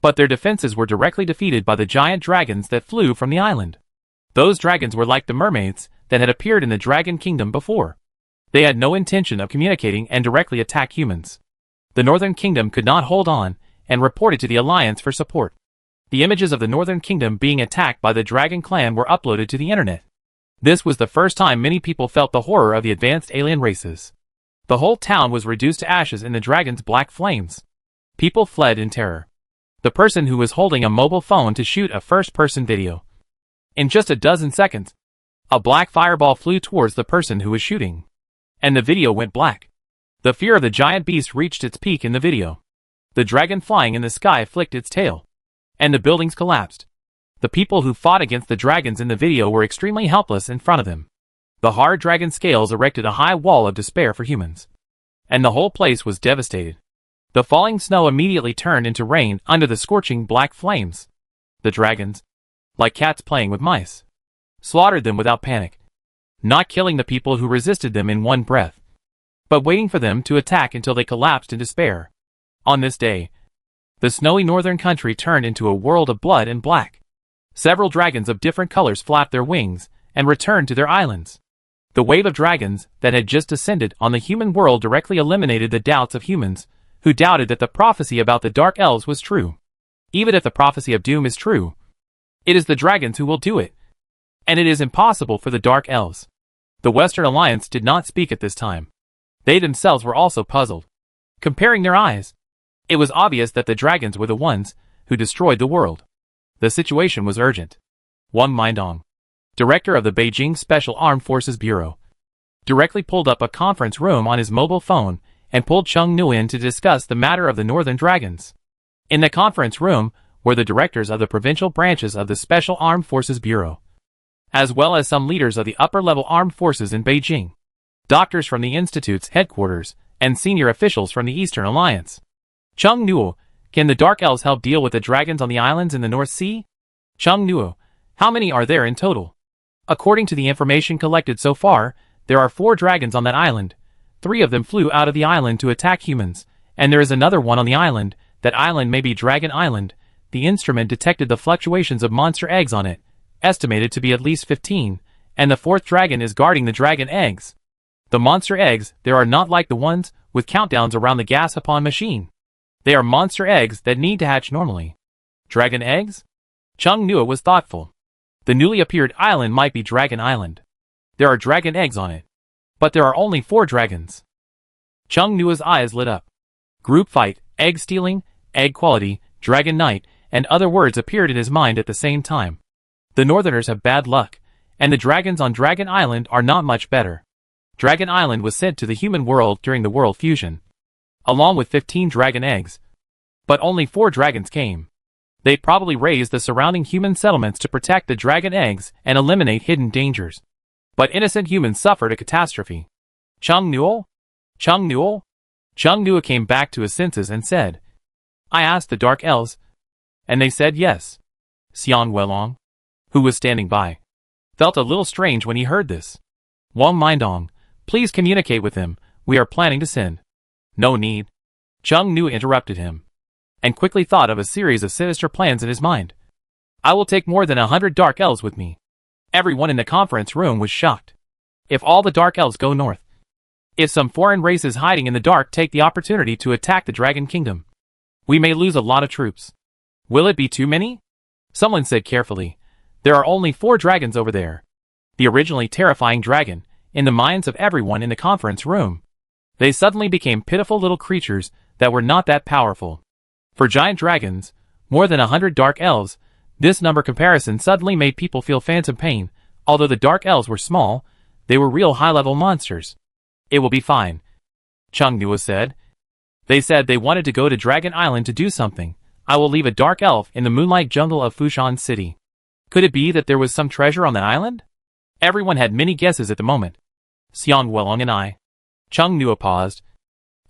[SPEAKER 1] but their defenses were directly defeated by the giant dragons that flew from the island. Those dragons were like the mermaids that had appeared in the Dragon Kingdom before. They had no intention of communicating and directly attack humans. The Northern Kingdom could not hold on and reported to the Alliance for support. The images of the Northern Kingdom being attacked by the Dragon Clan were uploaded to the internet. This was the first time many people felt the horror of the advanced alien races. The whole town was reduced to ashes in the dragon's black flames. People fled in terror. The person who was holding a mobile phone to shoot a first-person video. In just a dozen seconds, a black fireball flew towards the person who was shooting, and the video went black. The fear of the giant beast reached its peak in the video. The dragon flying in the sky flicked its tail, and the buildings collapsed. The people who fought against the dragons in the video were extremely helpless in front of them. The hard dragon scales erected a high wall of despair for humans, and the whole place was devastated. The falling snow immediately turned into rain under the scorching black flames. The dragons, like cats playing with mice, slaughtered them without panic, not killing the people who resisted them in one breath, but waiting for them to attack until they collapsed in despair. On this day, the snowy northern country turned into a world of blood and black. Several dragons of different colors flapped their wings and returned to their islands. The wave of dragons that had just descended on the human world directly eliminated the doubts of humans who doubted that the prophecy about the Dark Elves was true. Even if the prophecy of doom is true, it is the dragons who will do it, and it is impossible for the Dark Elves. The Western Alliance did not speak at this time. They themselves were also puzzled. Comparing their eyes, it was obvious that the dragons were the ones who destroyed the world. The situation was urgent. Wang Mindong, director of the Beijing Special Armed Forces Bureau, directly pulled up a conference room on his mobile phone and pulled Chung Nua in to discuss the matter of the Northern Dragons. In the conference room were the directors of the provincial branches of the Special Armed Forces Bureau, as well as some leaders of the upper-level armed forces in Beijing, doctors from the Institute's headquarters, and senior officials from the Eastern Alliance. Chung Nua, can the Dark Elves help deal with the dragons on the islands in the North Sea? Chung Nua, how many are there in total? According to the information collected so far, there are 4 dragons on that island. 3 of them flew out of the island to attack humans, and there is another one on the island. That island may be Dragon Island. The instrument detected the fluctuations of monster eggs on it, estimated to be at least 15, and the fourth dragon is guarding the dragon eggs. The monster eggs there are not like the ones with countdowns around the Gashapon machine. They are monster eggs that need to hatch normally. Dragon eggs? Chung Nua was thoughtful. The newly appeared island might be Dragon Island. There are dragon eggs on it. But there are only 4 dragons. Chung Nua's eyes lit up. Group fight, egg stealing, egg quality, dragon knight, and other words appeared in his mind at the same time. The Northerners have bad luck, and the dragons on Dragon Island are not much better. Dragon Island was sent to the human world during the world fusion, along with 15 dragon eggs. But only 4 dragons came. They'd probably raise the surrounding human settlements to protect the dragon eggs and eliminate hidden dangers. But innocent humans suffered a catastrophe. Chung Nua? Chung Nua? Chung Nua came back to his senses and said, I asked the Dark Elves, and they said yes. Xian Welong, who was standing by, felt a little strange when he heard this. Wang Mindong, please communicate with him, we are planning to send. No need. Chung Nua interrupted him, and quickly thought of a series of sinister plans in his mind. I will take more than 100 Dark Elves with me. Everyone in the conference room was shocked. If all the Dark Elves go north, if some foreign races hiding in the dark take the opportunity to attack the Dragon Kingdom, we may lose a lot of troops. Will it be too many? Someone said carefully, there are only 4 dragons over there. The originally terrifying dragon, in the minds of everyone in the conference room. They suddenly became pitiful little creatures that were not that powerful. For giant dragons, more than 100 Dark Elves, this number comparison suddenly made people feel phantom pain. Although the Dark Elves were small, they were real high-level monsters. It will be fine, Chung Nua said. They said they wanted to go to Dragon Island to do something. I will leave a Dark Elf in the moonlight jungle of Fushan City. Could it be that there was some treasure on the island? Everyone had many guesses at the moment. Xian Welong and I. Chung Nua paused.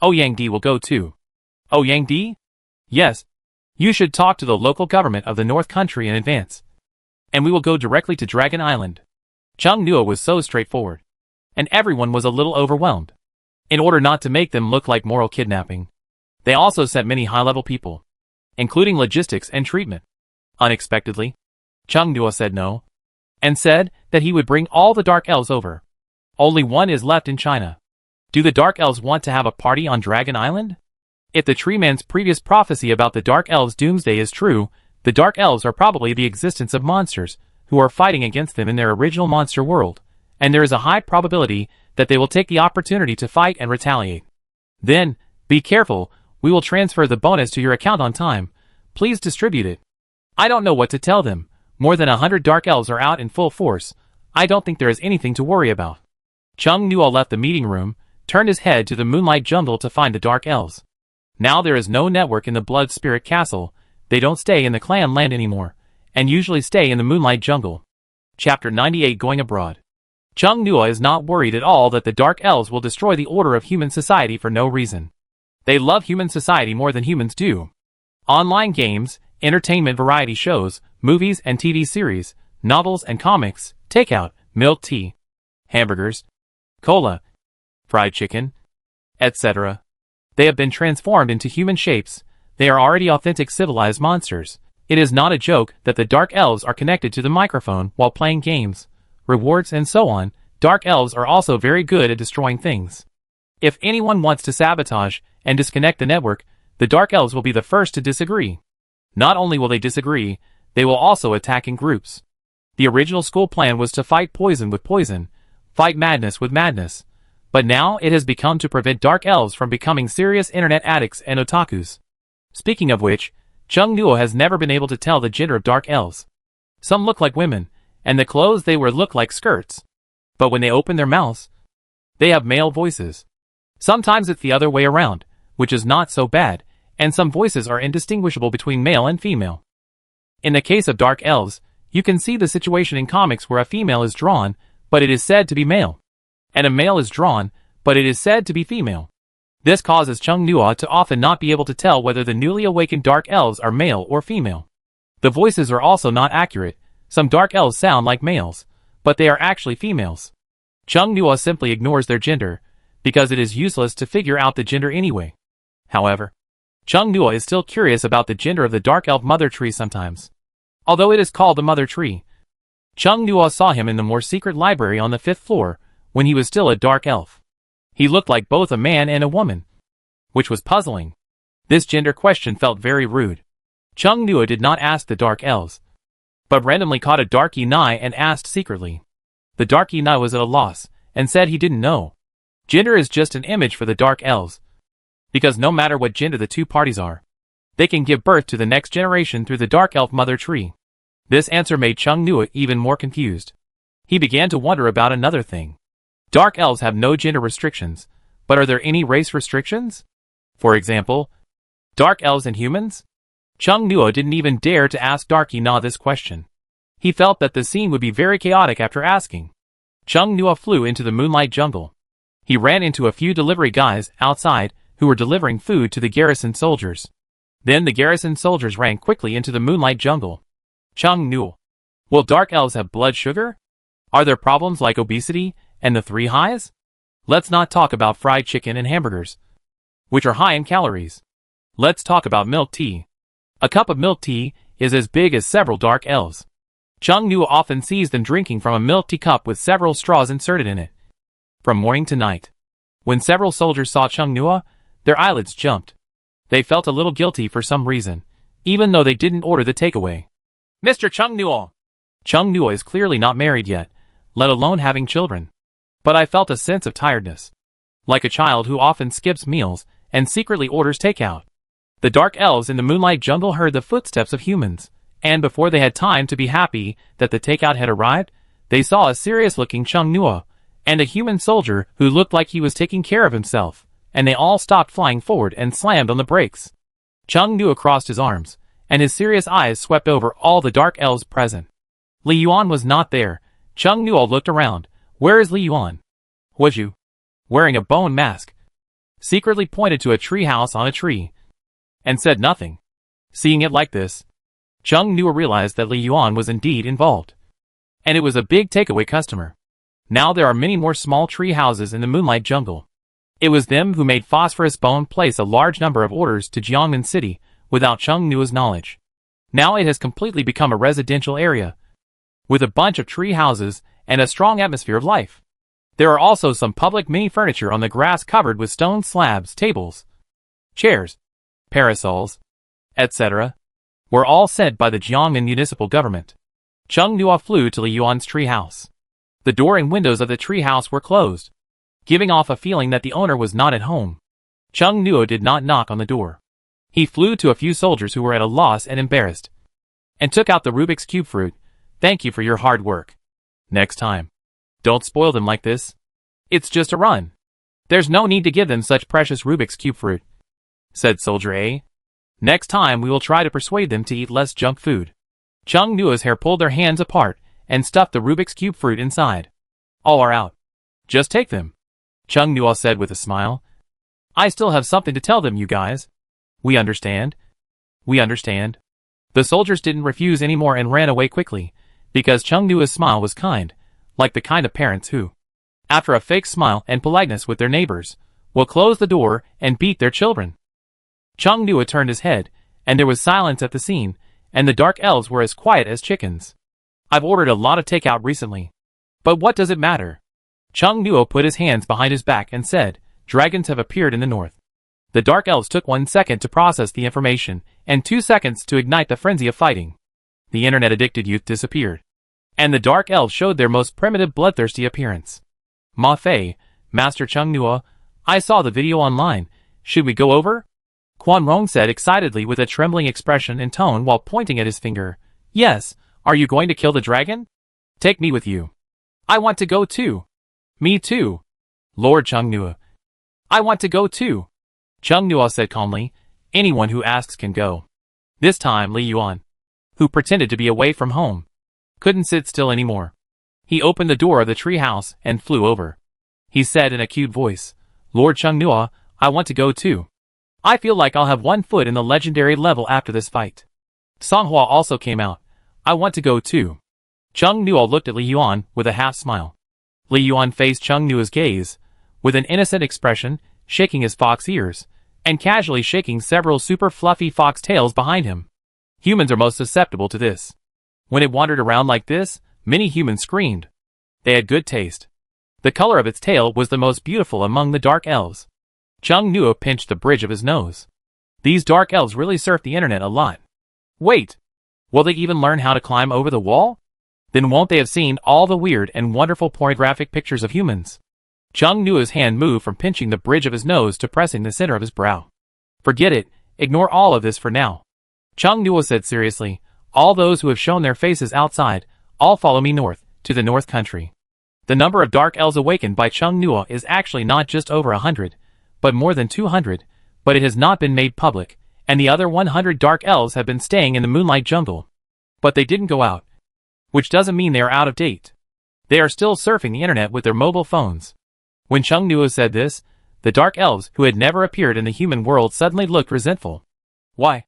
[SPEAKER 1] Oh, Yang Di will go too. Oh, Yang Di? Yes. You should talk to the local government of the North Country in advance. And we will go directly to Dragon Island. Chung Nua was so straightforward. And everyone was a little overwhelmed. In order not to make them look like moral kidnapping, they also sent many high-level people, including logistics and treatment. Unexpectedly, Chung Nua said no, and said that he would bring all the Dark Elves over. Only one is left in China. Do the Dark Elves want to have a party on Dragon Island? If the Tree Man's previous prophecy about the Dark Elves' doomsday is true, the Dark Elves are probably the existence of monsters, who are fighting against them in their original monster world, and there is a high probability that they will take the opportunity to fight and retaliate. Then, be careful, we will transfer the bonus to your account on time. Please distribute it. I don't know what to tell them. More than 100 Dark Elves are out in full force. I don't think there is anything to worry about. Chung Nua left the meeting room, turned his head to the moonlight jungle to find the Dark Elves. Now there is no network in the Blood Spirit Castle. They don't stay in the clan land anymore, and usually stay in the moonlight jungle. Chapter 98 Going Abroad. Chung Nua is not worried at all that the Dark Elves will destroy the order of human society for no reason. They love human society more than humans do. Online games, entertainment variety shows, movies and TV series, novels and comics, takeout, milk tea, hamburgers, cola, fried chicken, etc. They have been transformed into human shapes. They are already authentic civilized monsters. It is not a joke that the Dark Elves are connected to the microphone while playing games, rewards and so on. Dark Elves are also very good at destroying things. If anyone wants to sabotage and disconnect the network, the Dark Elves will be the first to disagree. Not only will they disagree, they will also attack in groups. The original school plan was to fight poison with poison, fight madness with madness. But now it has become to prevent Dark Elves from becoming serious internet addicts and otakus. Speaking of which, Chung Nua has never been able to tell the gender of Dark Elves. Some look like women, and the clothes they wear look like skirts. But when they open their mouths, they have male voices. Sometimes it's the other way around, which is not so bad, and some voices are indistinguishable between male and female. In the case of Dark Elves, you can see the situation in comics where a female is drawn, but it is said to be male, and a male is drawn, but it is said to be female. This causes Chung Nua to often not be able to tell whether the newly awakened Dark Elves are male or female. The voices are also not accurate. Some Dark Elves sound like males, but they are actually females. Chung Nua simply ignores their gender, because it is useless to figure out the gender anyway. However, Chung Nua is still curious about the gender of the Dark Elf Mother Tree sometimes. Although it is called the Mother Tree, Chung Nuo saw him in the more secret library on the 5th floor, when he was still a dark elf. He looked like both a man and a woman, which was puzzling. This gender question felt very rude. Chung Nuo did not ask the dark elves, but randomly caught a dark Enai and asked secretly. The dark Enai was at a loss, and said he didn't know. Gender is just an image for the dark elves, because no matter what gender the two parties are, they can give birth to the next generation through the dark elf mother tree. This answer made Chung Nuo even more confused. He began to wonder about another thing. Dark elves have no gender restrictions, but are there any race restrictions? For example, dark elves and humans? Chung Nuo didn't even dare to ask Dark Enai this question. He felt that the scene would be very chaotic after asking. Chung Nuo flew into the moonlight jungle. He ran into a few delivery guys outside who were delivering food to the garrison soldiers. Then the garrison soldiers ran quickly into the moonlight jungle. Chung Nuo. Will dark elves have blood sugar? Are there problems like obesity and the 3 highs? Let's not talk about fried chicken and hamburgers, which are high in calories. Let's talk about milk tea. A cup of milk tea is as big as several dark elves. Chung Nuo often sees them drinking from a milk tea cup with several straws inserted in it, from morning to night. When several soldiers saw Chung Nuo, their eyelids jumped. They felt a little guilty for some reason, even though they didn't order the takeaway. Mr. Chung Nuo. Chung Nuo is clearly not married yet, let alone having children. But I felt a sense of tiredness, like a child who often skips meals and secretly orders takeout. The dark elves in the moonlight jungle heard the footsteps of humans, and before they had time to be happy that the takeout had arrived, they saw a serious-looking Chung Nuo and a human soldier who looked like he was taking care of himself, and they all stopped flying forward and slammed on the brakes. Chung Nuo crossed his arms, and his serious eyes swept over all the dark elves present. Li Yuan was not there. Chung Nuo looked around. Where is Li Yuan? Was you? Wearing a bone mask. Secretly pointed to a tree house on a tree, and said nothing. Seeing it like this, Chung Nuo realized that Li Yuan was indeed involved, and it was a big takeaway customer. Now there are many more small tree houses in the moonlight jungle. It was them who made Phosphorus Bone place a large number of orders to Jiangmen City without Chung Nuo's knowledge. Now it has completely become a residential area, with a bunch of tree houses and a strong atmosphere of life. There are also some public mini furniture on the grass covered with stone slabs, tables, chairs, parasols, etc. were all sent by the Jiangmen municipal government. Chung Nuo flew to Li Yuan's tree house. The door and windows of the tree house were closed, giving off a feeling that the owner was not at home. Chung Nuo did not knock on the door. He flew to a few soldiers who were at a loss and embarrassed, and took out the Rubik's Cube fruit. Thank you for your hard work. Next time, don't spoil them like this. It's just a run. There's no need to give them such precious Rubik's Cube fruit, said Soldier A. Next time we will try to persuade them to eat less junk food. Chung Nuo's hair pulled their hands apart and stuffed the Rubik's Cube fruit inside. All are out. Just take them, Chung Nuo said with a smile. I still have something to tell them, you guys. We understand. We understand. The soldiers didn't refuse anymore and ran away quickly, because Chung Nuo's smile was kind, like the kind of parents who, after a fake smile and politeness with their neighbors, will close the door and beat their children. Chung Nuo turned his head, and there was silence at the scene, and the dark elves were as quiet as chickens. I've ordered a lot of takeout recently, but what does it matter? Chung Nuo put his hands behind his back and said, dragons have appeared in the north. The dark elves took 1 second to process the information, and 2 seconds to ignite the frenzy of fighting. The internet-addicted youth disappeared, and the dark elves showed their most primitive bloodthirsty appearance. Ma Fei, Master Chung Nuo, I saw the video online. Should we go over? Quan Rong said excitedly with a trembling expression and tone while pointing at his finger. Yes, are you going to kill the dragon? Take me with you. I want to go too. Me too. Lord Chung Nuo. I want to go too. Chung Nuo said calmly, anyone who asks can go. This time Li Yuan, who pretended to be away from home, couldn't sit still anymore. He opened the door of the tree house and flew over. He said in a cute voice, Lord Chung Nuo, I want to go too. I feel like I'll have 1 foot in the legendary level after this fight. Songhua also came out. I want to go too. Chung Nuo looked at Li Yuan with a half smile. Li Yuan faced Chung Nuo's gaze, with an innocent expression, shaking his fox ears, and casually shaking several super fluffy fox tails behind him. Humans are most susceptible to this. When it wandered around like this, Many humans screamed. They had good taste. The color of its tail was the most beautiful among the dark elves. Chung Nuo pinched the bridge of his nose. These dark elves really surf the internet a lot. Wait! Will they even learn how to climb over the wall? Then won't they have seen all the weird and wonderful pornographic pictures of humans? Chung Nuo's hand moved from pinching the bridge of his nose to pressing the center of his brow. Forget it, ignore all of this for now. Chung Nuo said seriously, all those who have shown their faces outside, all follow me north, to the North Country. The number of dark elves awakened by Chung Nuo is actually not just over 100, but more than 200, but it has not been made public, and the other 100 dark elves have been staying in the Moonlight Jungle. But they didn't go out. Which doesn't mean they are out of date. They are still surfing the internet with their mobile phones. When Chung Nuo said this, the dark elves who had never appeared in the human world suddenly looked resentful. Why?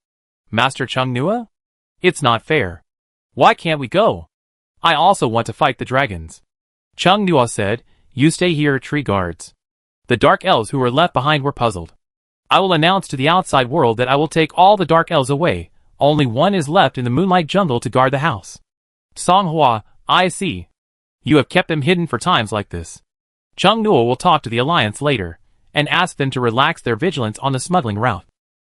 [SPEAKER 1] Master Chung Nuo? It's not fair. Why can't we go? I also want to fight the dragons. Chung Nuo said, you stay here, tree guards. The dark elves who were left behind were puzzled. I will announce to the outside world that I will take all the dark elves away. Only one is left in the Moonlight Jungle to guard the house. Songhua, I see. You have kept them hidden for times like this. Chung Nuo will talk to the Alliance later, and ask them to relax their vigilance on the smuggling route.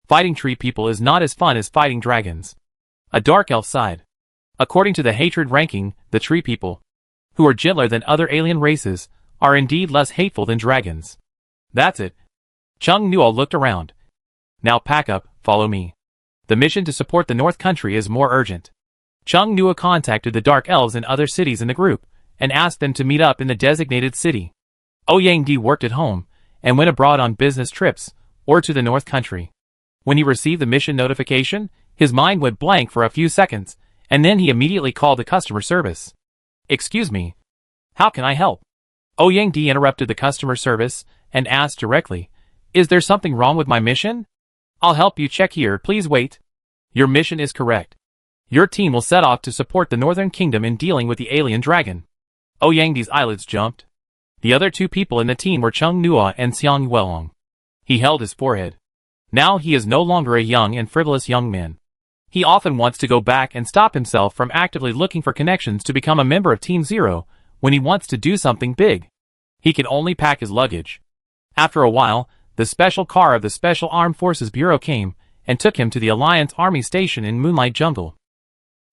[SPEAKER 1] Fighting tree people is not as fun as fighting dragons. A dark elf sighed. According to the hatred ranking, the tree people, who are gentler than other alien races, are indeed less hateful than dragons. That's it. Chung Nuo looked around. Now pack up, follow me. The mission to support the North Country is more urgent. Chung Nuo contacted the dark elves in other cities in the group, and asked them to meet up in the designated city. Ouyang Di worked at home, and went abroad on business trips, or to the North Country. When he received the mission notification, his mind went blank for a few seconds, and then he immediately called the customer service. Excuse me. How can I help? Ouyang Di interrupted the customer service, and asked directly, is there something wrong with my mission? I'll help you check here, please wait. Your mission is correct. Your team will set off to support the Northern Kingdom in dealing with the alien dragon. Ouyang Di's eyelids jumped. The other two people in the team were Chung Nuo and Xiang Yuelong. He held his forehead. Now he is no longer a young and frivolous young man. He often wants to go back and stop himself from actively looking for connections to become a member of Team Zero when he wants to do something big. He can only pack his luggage. After a while, the special car of the Special Armed Forces Bureau came and took him to the Alliance Army Station in Moonlight Jungle.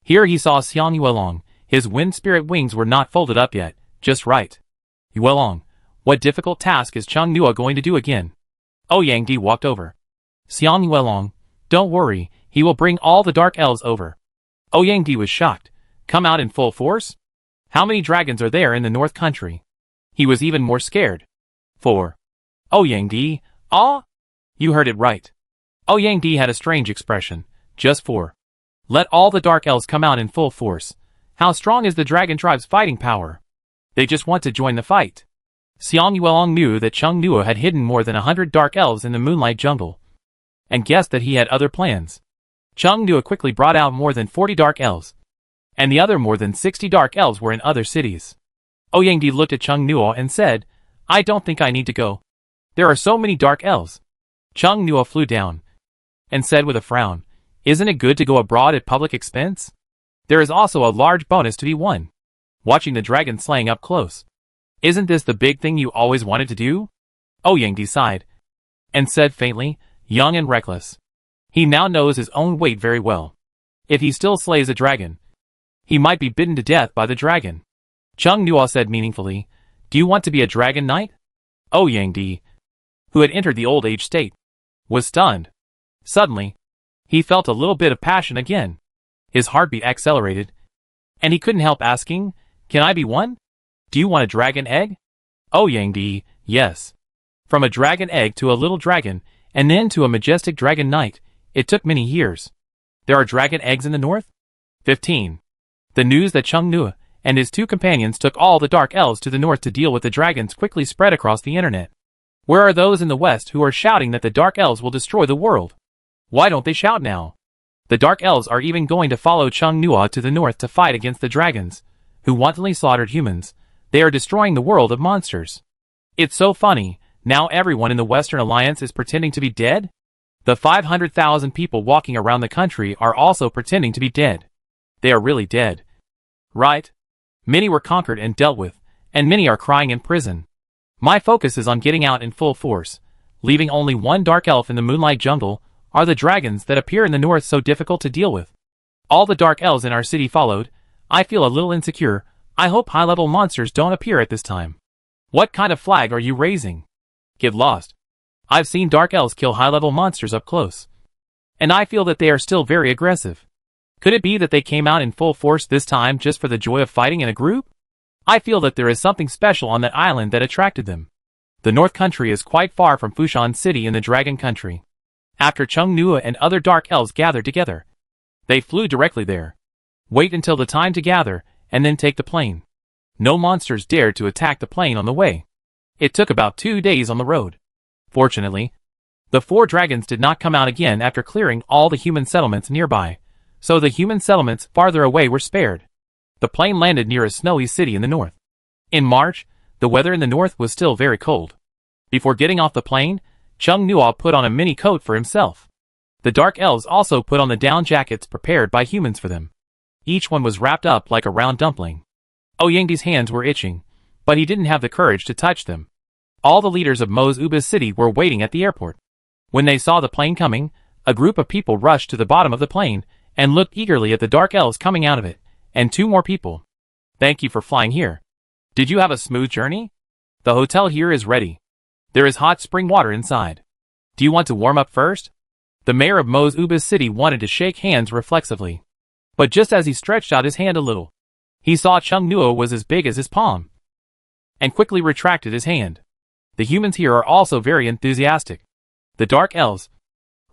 [SPEAKER 1] Here he saw Xiang Yuelong. His wind spirit wings were not folded up yet, just right. Yuelong, what difficult task is Chung Nuo going to do again? Ouyang Di walked over. Xiang Yuelong, don't worry, he will bring all the dark elves over. Ouyang Di was shocked. Come out in full force? How many dragons are there in the North Country? He was even more scared. 4. Ouyang Di, ah? You heard it right. Ouyang Di had a strange expression. Just 4. Let all the dark elves come out in full force. How strong is the dragon tribe's fighting power? They just want to join the fight. Xiang Yuelong knew that Chung Nuo had hidden more than 100 dark elves in the Moonlight Jungle, and guessed that he had other plans. Chung Nuo quickly brought out more than 40 dark elves, and the other more than 60 dark elves were in other cities. Ouyang Di looked at Chung Nuo and said, I don't think I need to go. There are so many dark elves. Chung Nuo flew down, and said with a frown, isn't it good to go abroad at public expense? There is also a large bonus to be won. Watching the dragon slaying up close. Isn't this the big thing you always wanted to do? Ouyang Di sighed, and said faintly, young and reckless. He now knows his own weight very well. If he still slays a dragon, he might be bitten to death by the dragon. Chung Nuo said meaningfully, do you want to be a dragon knight? Ouyang Di, who had entered the old age state, was stunned. Suddenly, he felt a little bit of passion again. His heartbeat accelerated, and he couldn't help asking, can I be one? Do you want a dragon egg? Ouyang Di, yes. From a dragon egg to a little dragon, and then to a majestic dragon knight, it took many years. There are dragon eggs in the north? 15. The news that Chung Nuo and his two companions took all the dark elves to the north to deal with the dragons quickly spread across the internet. Where are those in the west who are shouting that the dark elves will destroy the world? Why don't they shout now? The dark elves are even going to follow Chung Nuo to the north to fight against the dragons, who wantonly slaughtered humans. They are destroying the world of monsters. It's so funny, now everyone in the Western Alliance is pretending to be dead? The 500,000 people walking around the country are also pretending to be dead. They are really dead. Right? Many were conquered and dealt with, and many are crying in prison. My focus is on getting out in full force. Leaving only one dark elf in the moonlight jungle. Are the dragons that appear in the north so difficult to deal with? All the dark elves in our city followed. I feel a little insecure. I hope high-level monsters don't appear at this time. What kind of flag are you raising? Get lost. I've seen dark elves kill high-level monsters up close. And I feel that they are still very aggressive. Could it be that they came out in full force this time just for the joy of fighting in a group? I feel that there is something special on that island that attracted them. The North Country is quite far from Fushan City in the Dragon Country. After Chung Nua and other dark elves gathered together, they flew directly there. Wait until the time to gather, and then take the plane. No monsters dared to attack the plane on the way. It took about 2 days on the road. Fortunately, the 4 dragons did not come out again after clearing all the human settlements nearby, so the human settlements farther away were spared. The plane landed near a snowy city in the north. In March, the weather in the north was still very cold. Before getting off the plane, Chung Nua put on a mini coat for himself. The dark elves also put on the down jackets prepared by humans for them. Each one was wrapped up like a round dumpling. Oyangdi's hands were itching, but he didn't have the courage to touch them. All the leaders of Mo's Uba's city were waiting at the airport. When they saw the plane coming, a group of people rushed to the bottom of the plane and looked eagerly at the dark elves coming out of it, and 2 more people. Thank you for flying here. Did you have a smooth journey? The hotel here is ready. There is hot spring water inside. Do you want to warm up first? The mayor of Mo's Uba's city wanted to shake hands reflexively. But just as he stretched out his hand a little, he saw Chung Nua was as big as his palm, and quickly retracted his hand. The humans here are also very enthusiastic. The dark elves,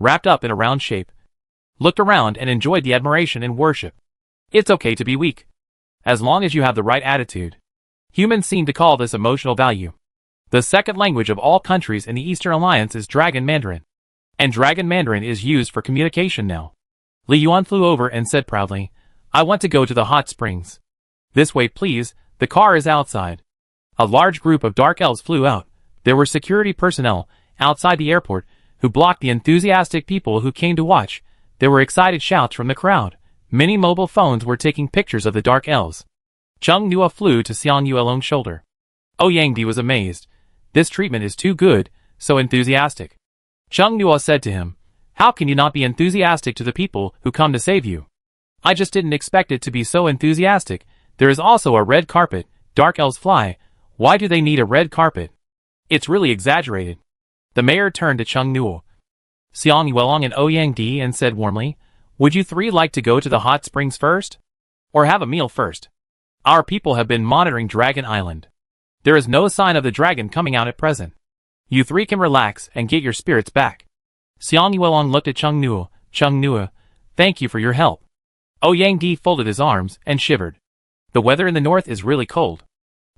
[SPEAKER 1] wrapped up in a round shape, looked around and enjoyed the admiration and worship. It's okay to be weak, as long as you have the right attitude. Humans seem to call this emotional value. The second language of all countries in the Eastern Alliance is Dragon Mandarin, and Dragon Mandarin is used for communication now. Li Yuan flew over and said proudly, I want to go to the hot springs. This way please, the car is outside. A large group of dark elves flew out. There were security personnel outside the airport who blocked the enthusiastic people who came to watch. There were excited shouts from the crowd. Many mobile phones were taking pictures of the dark elves. Chung Nua flew to Xiang Yuelong's shoulder. Oyangdi was amazed. This treatment is too good, so enthusiastic. Chung Nua said to him, how can you not be enthusiastic to the people who come to save you? I just didn't expect it to be so enthusiastic. There is also a red carpet. Dark elves fly. Why do they need a red carpet? It's really exaggerated. The mayor turned to Chung Nua, Xiang Yuelong and Oyangdi and said warmly, would you 3 like to go to the hot springs first? Or have a meal first? Our people have been monitoring Dragon Island. There is no sign of the dragon coming out at present. You 3 can relax and get your spirits back. Xiang Yuelong looked at Chung Nua, thank you for your help. Oyangdi folded his arms and shivered. The weather in the north is really cold.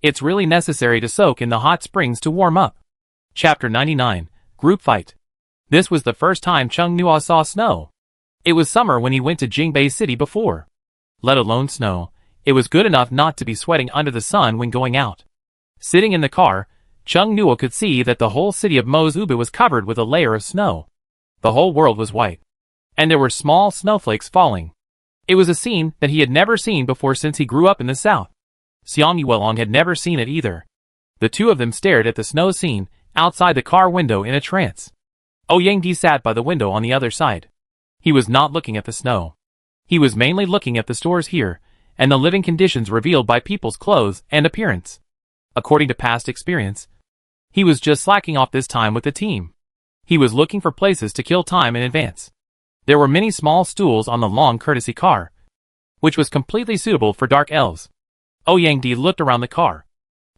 [SPEAKER 1] It's really necessary to soak in the hot springs to warm up. Chapter 99, Group Fight. This was the first time Chung Nua saw snow. It was summer when he went to Jingbei City before. Let alone snow, it was good enough not to be sweating under the sun when going out. Sitting in the car, Chung Nua could see that the whole city of Mo's Uba was covered with a layer of snow. The whole world was white, and there were small snowflakes falling. It was a scene that he had never seen before since he grew up in the south. Xiang Yuelong had never seen it either. The 2 of them stared at the snow scene outside the car window in a trance. Oyangdi sat by the window on the other side. He was not looking at the snow. He was mainly looking at the stores here, and the living conditions revealed by people's clothes and appearance. According to past experience, he was just slacking off this time with the team. He was looking for places to kill time in advance. There were many small stools on the long courtesy car, which was completely suitable for dark elves. Oyangdi looked around the car.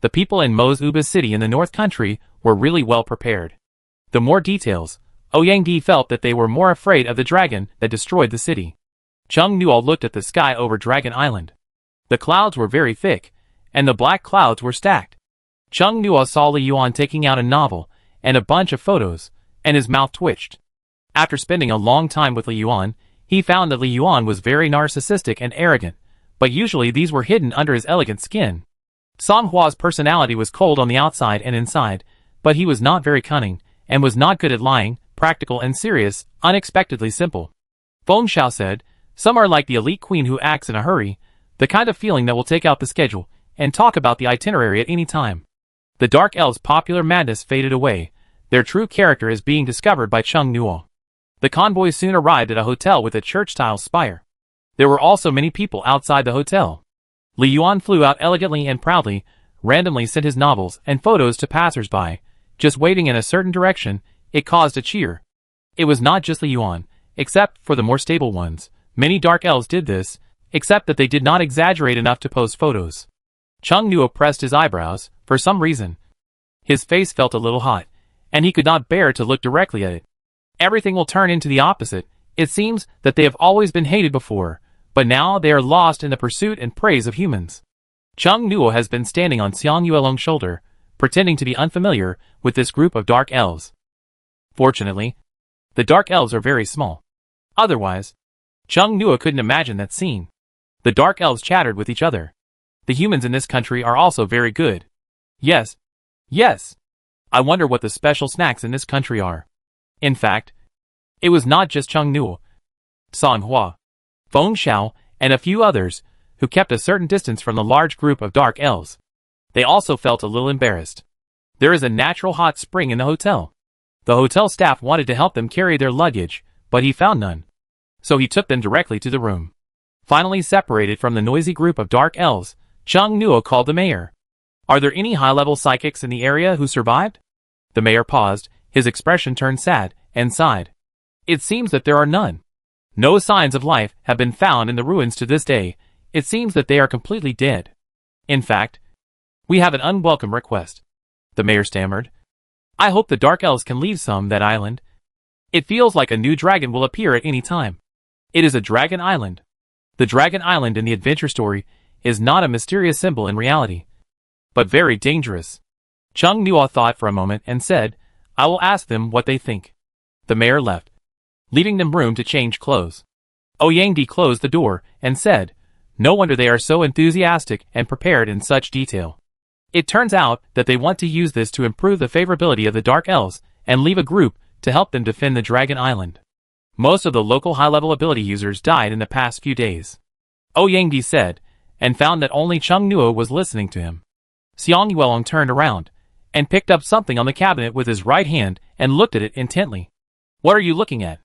[SPEAKER 1] The people in Mo's Uba city in the North Country were really well prepared. The more details, Oyangdi felt that they were more afraid of the dragon that destroyed the city. Chung Nua looked at the sky over Dragon Island. The clouds were very thick, and the black clouds were stacked. Chung Nua saw Li Yuan taking out a novel and a bunch of photos, and his mouth twitched. After spending a long time with Li Yuan, he found that Li Yuan was very narcissistic and arrogant, but usually these were hidden under his elegant skin. Song Hua's personality was cold on the outside and inside, but he was not very cunning, and was not good at lying, practical and serious, unexpectedly simple. Feng Xiao said, some are like the elite queen who acts in a hurry, The kind of feeling that will take out the schedule and talk about the itinerary at any time. The Dark Elves' popular madness faded away. Their true character is being discovered by Chung Nuo. The convoy soon arrived at a hotel with a church-style spire. There were also many people outside the hotel. Li Yuan flew out elegantly and proudly, randomly sent his novels and photos to passers-by. Just waving in a certain direction, it caused a cheer. It was not just Li Yuan, except for the more stable ones. Many Dark Elves did this, except that they did not exaggerate enough to post photos. Chung Nuo pressed his eyebrows, for some reason. His face felt a little hot, and he could not bear to look directly at it. Everything will turn into the opposite. It seems that they have always been hated before, but now they are lost in the pursuit and praise of humans. Chung Nuo has been standing on Xiang Yuelong's shoulder, pretending to be unfamiliar with this group of Dark Elves. Fortunately, the Dark Elves are very small. Otherwise, Chung Nuo couldn't imagine that scene. The Dark Elves chattered with each other. The humans in this country are also very good. Yes. Yes. I wonder what the special snacks in this country are. In fact, it was not just Chung Nuo, San Hua, Feng Xiao, and a few others, who kept a certain distance from the large group of Dark Elves. They also felt a little embarrassed. There is a natural hot spring in the hotel. The hotel staff wanted to help them carry their luggage, but he found none. So he took them directly to the room. Finally separated from the noisy group of Dark Elves, Chung Nuo called the mayor. Are there any high-level psychics in the area who survived? The mayor paused, his expression turned sad, and sighed. It seems that there are none. No signs of life have been found in the ruins to this day. It seems that they are completely dead. In fact, we have an unwelcome request. The mayor stammered. I hope the Dark Elves can leave that island. It feels like a new dragon will appear at any time. It is a dragon island. The dragon island in the adventure story is not a mysterious symbol in reality, but very dangerous. Chung Nuo thought for a moment and said, I will ask them what they think. The mayor left, leaving them room to change clothes. Ouyang closed the door and said, no wonder they are so enthusiastic and prepared in such detail. It turns out that they want to use this to improve the favorability of the Dark Elves and leave a group to help them defend the Dragon Island. Most of the local high-level ability users died in the past few days. Ouyang said, and found that only Chung Nuo was listening to him. Xiang Yuelong turned around and picked up something on the cabinet with his right hand and looked at it intently. What are you looking at?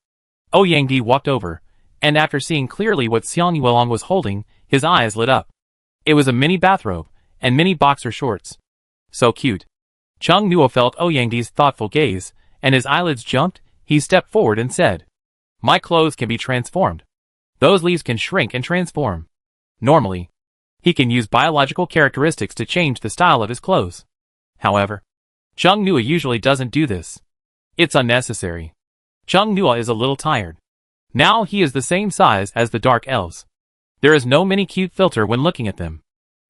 [SPEAKER 1] Ouyang walked over, and after seeing clearly what Xiang Yuelong was holding, his eyes lit up. It was a mini bathrobe and mini boxer shorts. So cute. Chung Nuo felt Ouyang's thoughtful gaze, and his eyelids jumped. He stepped forward and said, my clothes can be transformed. Those leaves can shrink and transform. Normally, he can use biological characteristics to change the style of his clothes. However, Chung Nuo usually doesn't do this. It's unnecessary. Chung Nuo is a little tired. Now he is the same size as the Dark Elves. There is no mini cute filter when looking at them.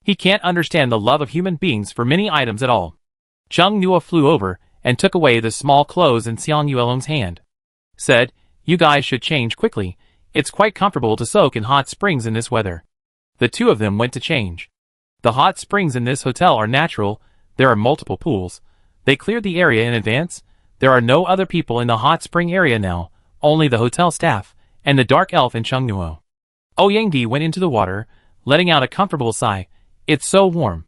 [SPEAKER 1] He can't understand the love of human beings for many items at all. Chung Nuo flew over and took away the small clothes in Xiang Yuelong's hand. Said, you guys should change quickly. It's quite comfortable to soak in hot springs in this weather. The two of them went to change. The hot springs in this hotel are natural. There are multiple pools. They cleared the area in advance. There are no other people in the hot spring area now, only the hotel staff, and the Dark Elf and Chung Nuo. Ouyang went into the water, letting out a comfortable sigh. It's so warm.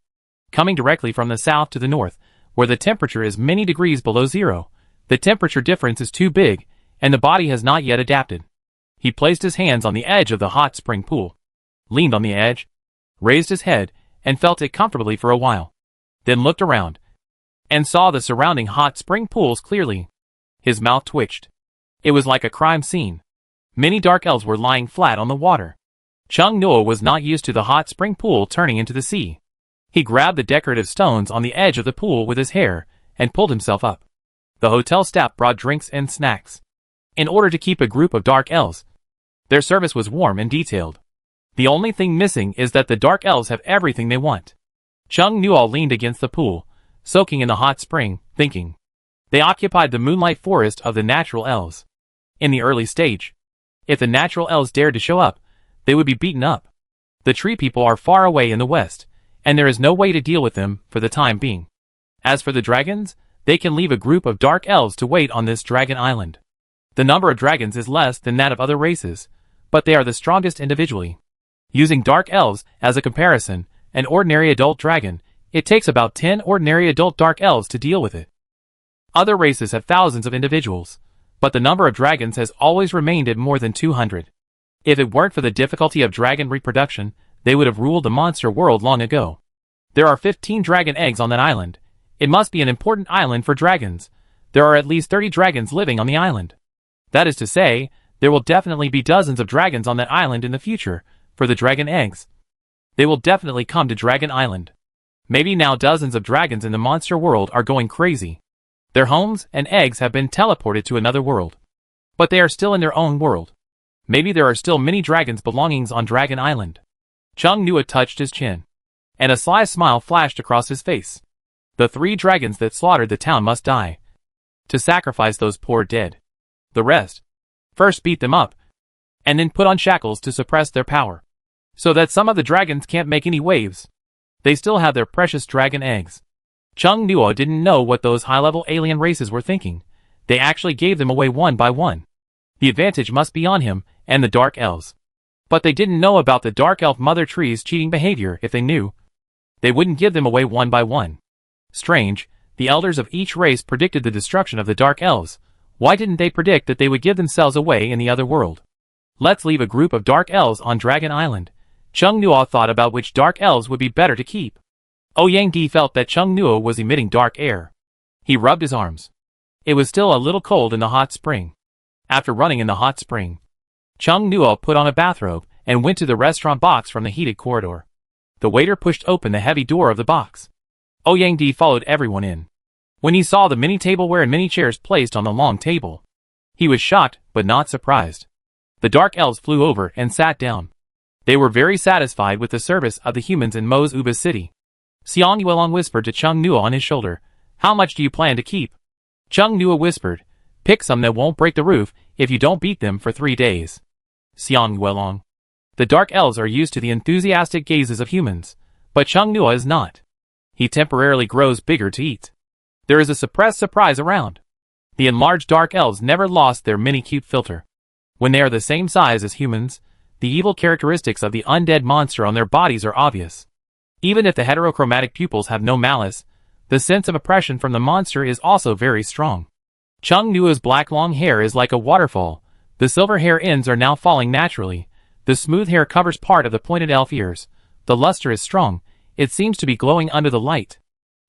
[SPEAKER 1] Coming directly from the south to the north, where the temperature is many degrees below zero, the temperature difference is too big, and the body has not yet adapted. He placed his hands on the edge of the hot spring pool, leaned on the edge, raised his head, and felt it comfortably for a while. Then looked around, and saw the surrounding hot spring pools clearly. His mouth twitched. It was like a crime scene. Many Dark Elves were lying flat on the water. Chung Nuo was not used to the hot spring pool turning into the sea. He grabbed the decorative stones on the edge of the pool with his hair, and pulled himself up. The hotel staff brought drinks and snacks. In order to keep a group of Dark Elves, their service was warm and detailed. The only thing missing is that the Dark Elves have everything they want. Chung Nuo leaned against the pool, soaking in the hot spring, thinking. They occupied the moonlight forest of the natural elves. In the early stage, if the natural elves dared to show up, they would be beaten up. The tree people are far away in the west, and there is no way to deal with them for the time being. As for the dragons, they can leave a group of Dark Elves to wait on this dragon island. The number of dragons is less than that of other races, but they are the strongest individually. Using dark elves as a comparison, an ordinary adult dragon, it takes about 10 ordinary adult dark elves to deal with it. Other races have thousands of individuals, but the number of dragons has always remained at more than 200. If it weren't for the difficulty of dragon reproduction, they would have ruled the monster world long ago. There are 15 dragon eggs on that island. It must be an important island for dragons. There are at least 30 dragons living on the island. That is to say, there will definitely be dozens of dragons on that island in the future, for the dragon eggs. They will definitely come to Dragon Island. Maybe now dozens of dragons in the monster world are going crazy. Their homes and eggs have been teleported to another world. But they are still in their own world. Maybe there are still many dragons' belongings on Dragon Island. Chung Nua touched his chin, and a sly smile flashed across his face. The 3 dragons that slaughtered the town must die. To sacrifice those poor dead. The rest. First beat them up, and then put on shackles to suppress their power. So that some of the dragons can't make any waves. They still have their precious dragon eggs. Chung Nua didn't know what those high-level alien races were thinking. They actually gave them away one by one. The advantage must be on him and the Dark Elves. But they didn't know about the Dark Elf Mother Tree's cheating behavior. If they knew, they wouldn't give them away one by one. Strange, the elders of each race predicted the destruction of the Dark Elves. Why didn't they predict that they would give themselves away in the other world? Let's leave a group of Dark Elves on Dragon Island. Chung Nua thought about which Dark Elves would be better to keep. Ouyang Di felt that Chung Nua was emitting dark air. He rubbed his arms. It was still a little cold in the hot spring. After running in the hot spring, Chung Nua put on a bathrobe and went to the restaurant box from the heated corridor. The waiter pushed open the heavy door of the box. Ouyang Di followed everyone in. When he saw the mini tableware and mini chairs placed on the long table, he was shocked but not surprised. The Dark Elves flew over and sat down. They were very satisfied with the service of the humans in Mo's Uba City. Xiang Yuelong whispered to Chung Nua on his shoulder, "How much do you plan to keep?" Chung Nua whispered, "Pick some that won't break the roof if you don't beat them for 3 days." Xiang Yuelong. The Dark Elves are used to the enthusiastic gazes of humans, but Chung Nua is not. He temporarily grows bigger to eat. There is a suppressed surprise around. The enlarged Dark Elves never lost their mini-cute filter. When they are the same size as humans, the evil characteristics of the undead monster on their bodies are obvious. Even if the heterochromatic pupils have no malice, the sense of oppression from the monster is also very strong. Chung Nua's black long hair is like a waterfall. The silver hair ends are now falling naturally. The smooth hair covers part of the pointed elf ears. The luster is strong. It seems to be glowing under the light.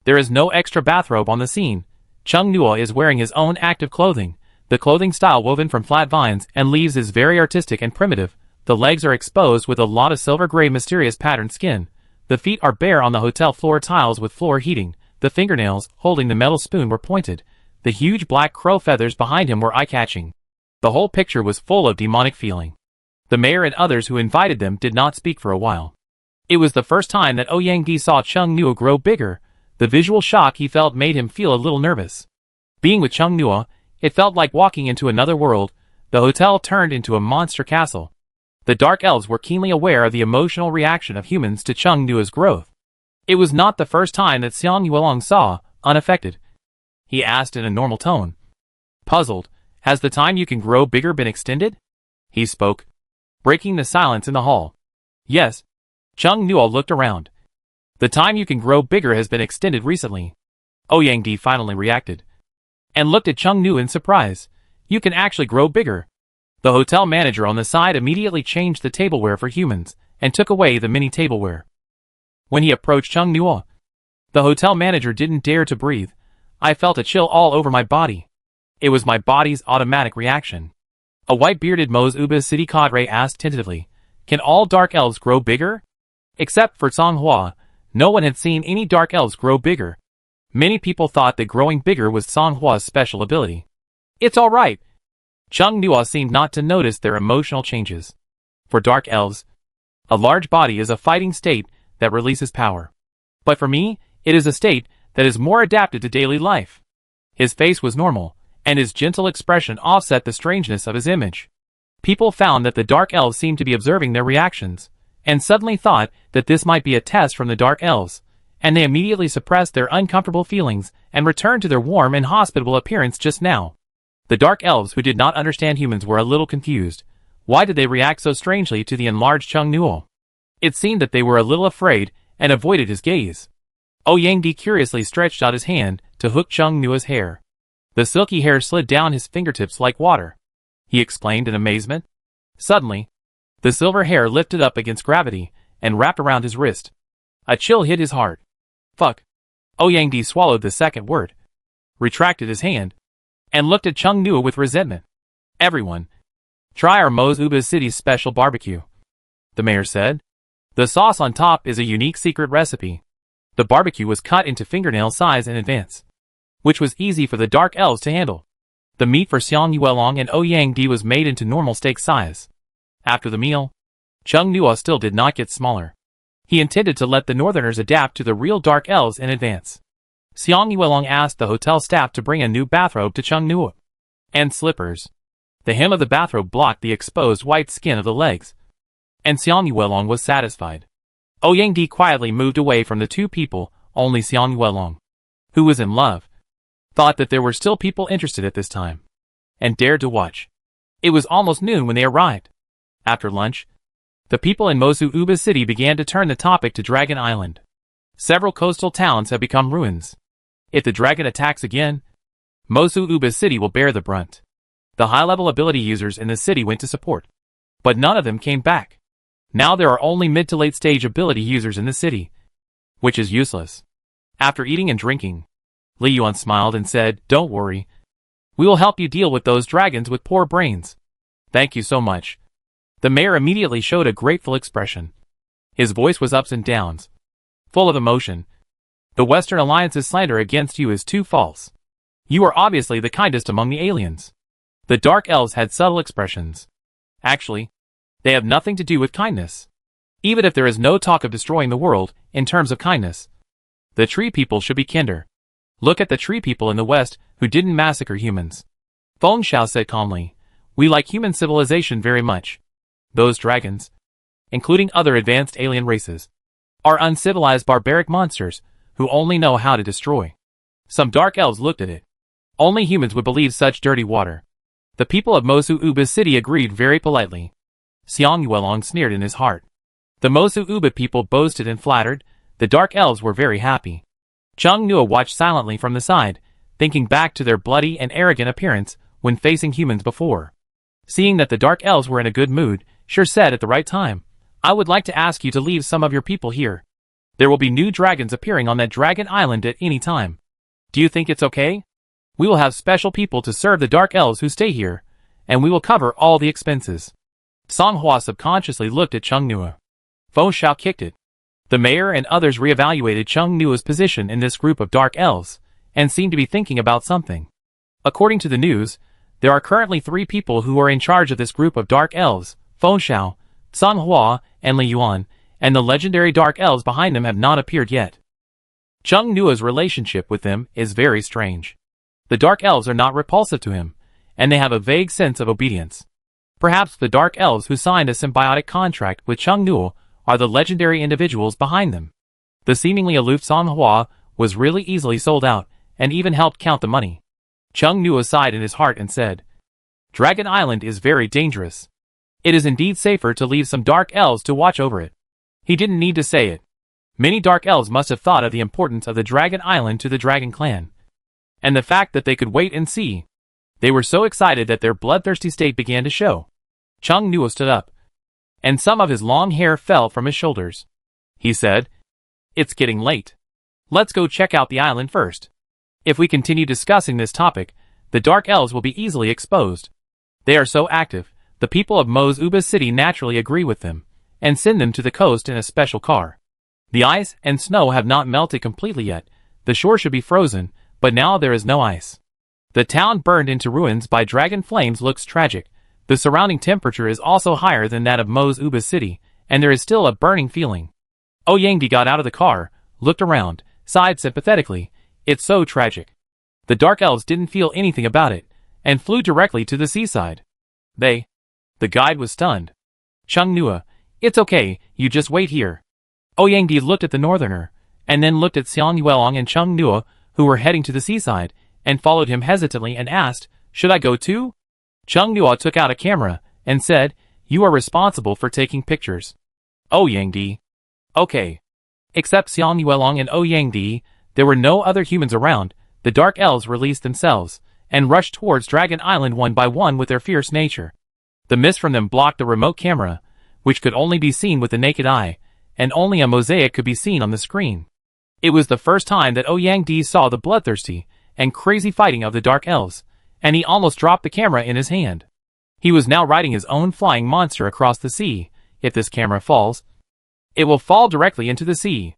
[SPEAKER 1] There is no extra bathrobe on the scene. Chung Nua is wearing his own active clothing. The clothing style woven from flat vines and leaves is very artistic and primitive. The legs are exposed with a lot of silver-gray mysterious patterned skin. The feet are bare on the hotel floor tiles with floor heating. The fingernails, holding the metal spoon, were pointed. The huge black crow feathers behind him were eye-catching. The whole picture was full of demonic feeling. The mayor and others who invited them did not speak for a while. It was the first time that Ouyang Di saw Chung Nua grow bigger. The visual shock he felt made him feel a little nervous. Being with Chung Nua, it felt like walking into another world. The hotel turned into a monster castle. The Dark Elves were keenly aware of the emotional reaction of humans to Chung Nua's growth. It was not the first time that Xiang Yuelong saw, unaffected. He asked in a normal tone. Puzzled, "Has the time you can grow bigger been extended?" He spoke, breaking the silence in the hall. "Yes." Chung Nua looked around. "The time you can grow bigger has been extended recently." Ouyang Di finally reacted, and looked at Chung Nua in surprise. "You can actually grow bigger." The hotel manager on the side immediately changed the tableware for humans, and took away the mini tableware. When he approached Chung Nua, the hotel manager didn't dare to breathe. I felt a chill all over my body. It was my body's automatic reaction. A white-bearded Mo's Uba City cadre asked tentatively, "Can all Dark Elves grow bigger?" Except for Songhua, no one had seen any Dark Elves grow bigger. Many people thought that growing bigger was Songhua's special ability. "It's all right." Chung Nua seemed not to notice their emotional changes. For Dark Elves, a large body is a fighting state that releases power. But for me, it is a state that is more adapted to daily life. His face was normal, and his gentle expression offset the strangeness of his image. People found that the Dark Elves seemed to be observing their reactions, and suddenly thought that this might be a test from the Dark Elves, and they immediately suppressed their uncomfortable feelings and returned to their warm and hospitable appearance just now. The Dark Elves who did not understand humans were a little confused. Why did they react so strangely to the enlarged Chung Nua? It seemed that they were a little afraid and avoided his gaze. Yang curiously stretched out his hand to hook Chung Nua's hair. The silky hair slid down his fingertips like water. He exclaimed in amazement. Suddenly, the silver hair lifted up against gravity and wrapped around his wrist. A chill hit his heart. Fuck. Yang swallowed the second word, retracted his hand, and looked at Chung Nua with resentment. Everyone, try our Uba City's special barbecue, the mayor said. The sauce on top is a unique secret recipe. The barbecue was cut into fingernail size in advance, which was easy for the dark elves to handle. The meat for Xiang Yuelong and Yang was made into normal steak size. After the meal, Chung Nua still did not get smaller. He intended to let the northerners adapt to the real dark elves in advance. Xiang Yuelong asked the hotel staff to bring a new bathrobe to Chung Nua. And slippers. The hem of the bathrobe blocked the exposed white skin of the legs. And Xiang Yuelong was satisfied. Yang quietly moved away from the two people. Only Xiang Yuelong, who was in love, thought that there were still people interested at this time, and dared to watch. It was almost noon when they arrived. After lunch, the people in Uba City began to turn the topic to Dragon Island. Several coastal towns have become ruins. If the dragon attacks again, Uba City will bear the brunt. The high-level ability users in the city went to support, but none of them came back. Now there are only mid to late stage ability users in the city, which is useless. After eating and drinking, Li Yuan smiled and said, "Don't worry. We will help you deal with those dragons with poor brains." "Thank you so much." The mayor immediately showed a grateful expression. His voice was ups and downs, full of emotion. "The Western Alliance's slander against you is too false. You are obviously the kindest among the aliens." The Dark Elves had subtle expressions. Actually, they have nothing to do with kindness. Even if there is no talk of destroying the world, in terms of kindness, the tree people should be kinder. Look at the tree people in the West who didn't massacre humans. Feng Xiao said calmly, "We like human civilization very much. Those dragons, including other advanced alien races, are uncivilized barbaric monsters who only know how to destroy." Some dark elves looked at it. Only humans would believe such dirty water. The people of Uba City agreed very politely. Xiang Yuelong sneered in his heart. The Uba people boasted and flattered. The dark elves were very happy. Chung Nua watched silently from the side, thinking back to their bloody and arrogant appearance when facing humans before. Seeing that the dark elves were in a good mood, Sure said at the right time, "I would like to ask you to leave some of your people here. There will be new dragons appearing on that dragon island at any time. Do you think it's okay? We will have special people to serve the dark elves who stay here, and we will cover all the expenses." Song Hua subconsciously looked at Chung Nua. Fo Xiao kicked it. The mayor and others reevaluated Chung Nua's position in this group of dark elves, and seemed to be thinking about something. According to the news, there are currently 3 people who are in charge of this group of dark elves: Fo Xiao, Song Hua, and Li Yuan, and the legendary dark elves behind them have not appeared yet. Chung Nua's relationship with them is very strange. The dark elves are not repulsive to him, and they have a vague sense of obedience. Perhaps the dark elves who signed a symbiotic contract with Chung Nua are the legendary individuals behind them. The seemingly aloof Song Hua was really easily sold out, and even helped count the money. Chung Nua sighed in his heart and said, "Dragon Island is very dangerous. It is indeed safer to leave some dark elves to watch over it." He didn't need to say it. Many dark elves must have thought of the importance of the Dragon Island to the Dragon Clan, and the fact that they could wait and see. They were so excited that their bloodthirsty state began to show. Chung Nua stood up, and some of his long hair fell from his shoulders. He said, "It's getting late. Let's go check out the island first. If we continue discussing this topic, the dark elves will be easily exposed. They are so active, the people of Uba City naturally agree with them, and send them to the coast in a special car. The ice and snow have not melted completely yet. The shore should be frozen, but now there is no ice. The town burned into ruins by dragon flames looks tragic. The surrounding temperature is also higher than that of Uba City, and there is still a burning feeling." Yang got out of the car, looked around, sighed sympathetically. "It's so tragic." The dark elves didn't feel anything about it, and flew directly to the seaside. The guide was stunned. "Chung Nua, it's okay, you just wait here." Yang looked at the northerner, and then looked at Xiang Yuelong and Chung Nua, who were heading to the seaside, and followed him hesitantly and asked, "Should I go too?" Chung Nua took out a camera, and said, "You are responsible for taking pictures." Ouyang-di. Okay. Except Xiang Yuelong and Ouyang-di, there were no other humans around. The Dark Elves released themselves, and rushed towards Dragon Island one by one with their fierce nature. The mist from them blocked the remote camera, which could only be seen with the naked eye, and only a mosaic could be seen on the screen. It was the first time that Ouyang-di saw the bloodthirsty and crazy fighting of the Dark Elves, and he almost dropped the camera in his hand. He was now riding his own flying monster across the sea. If this camera falls, it will fall directly into the sea.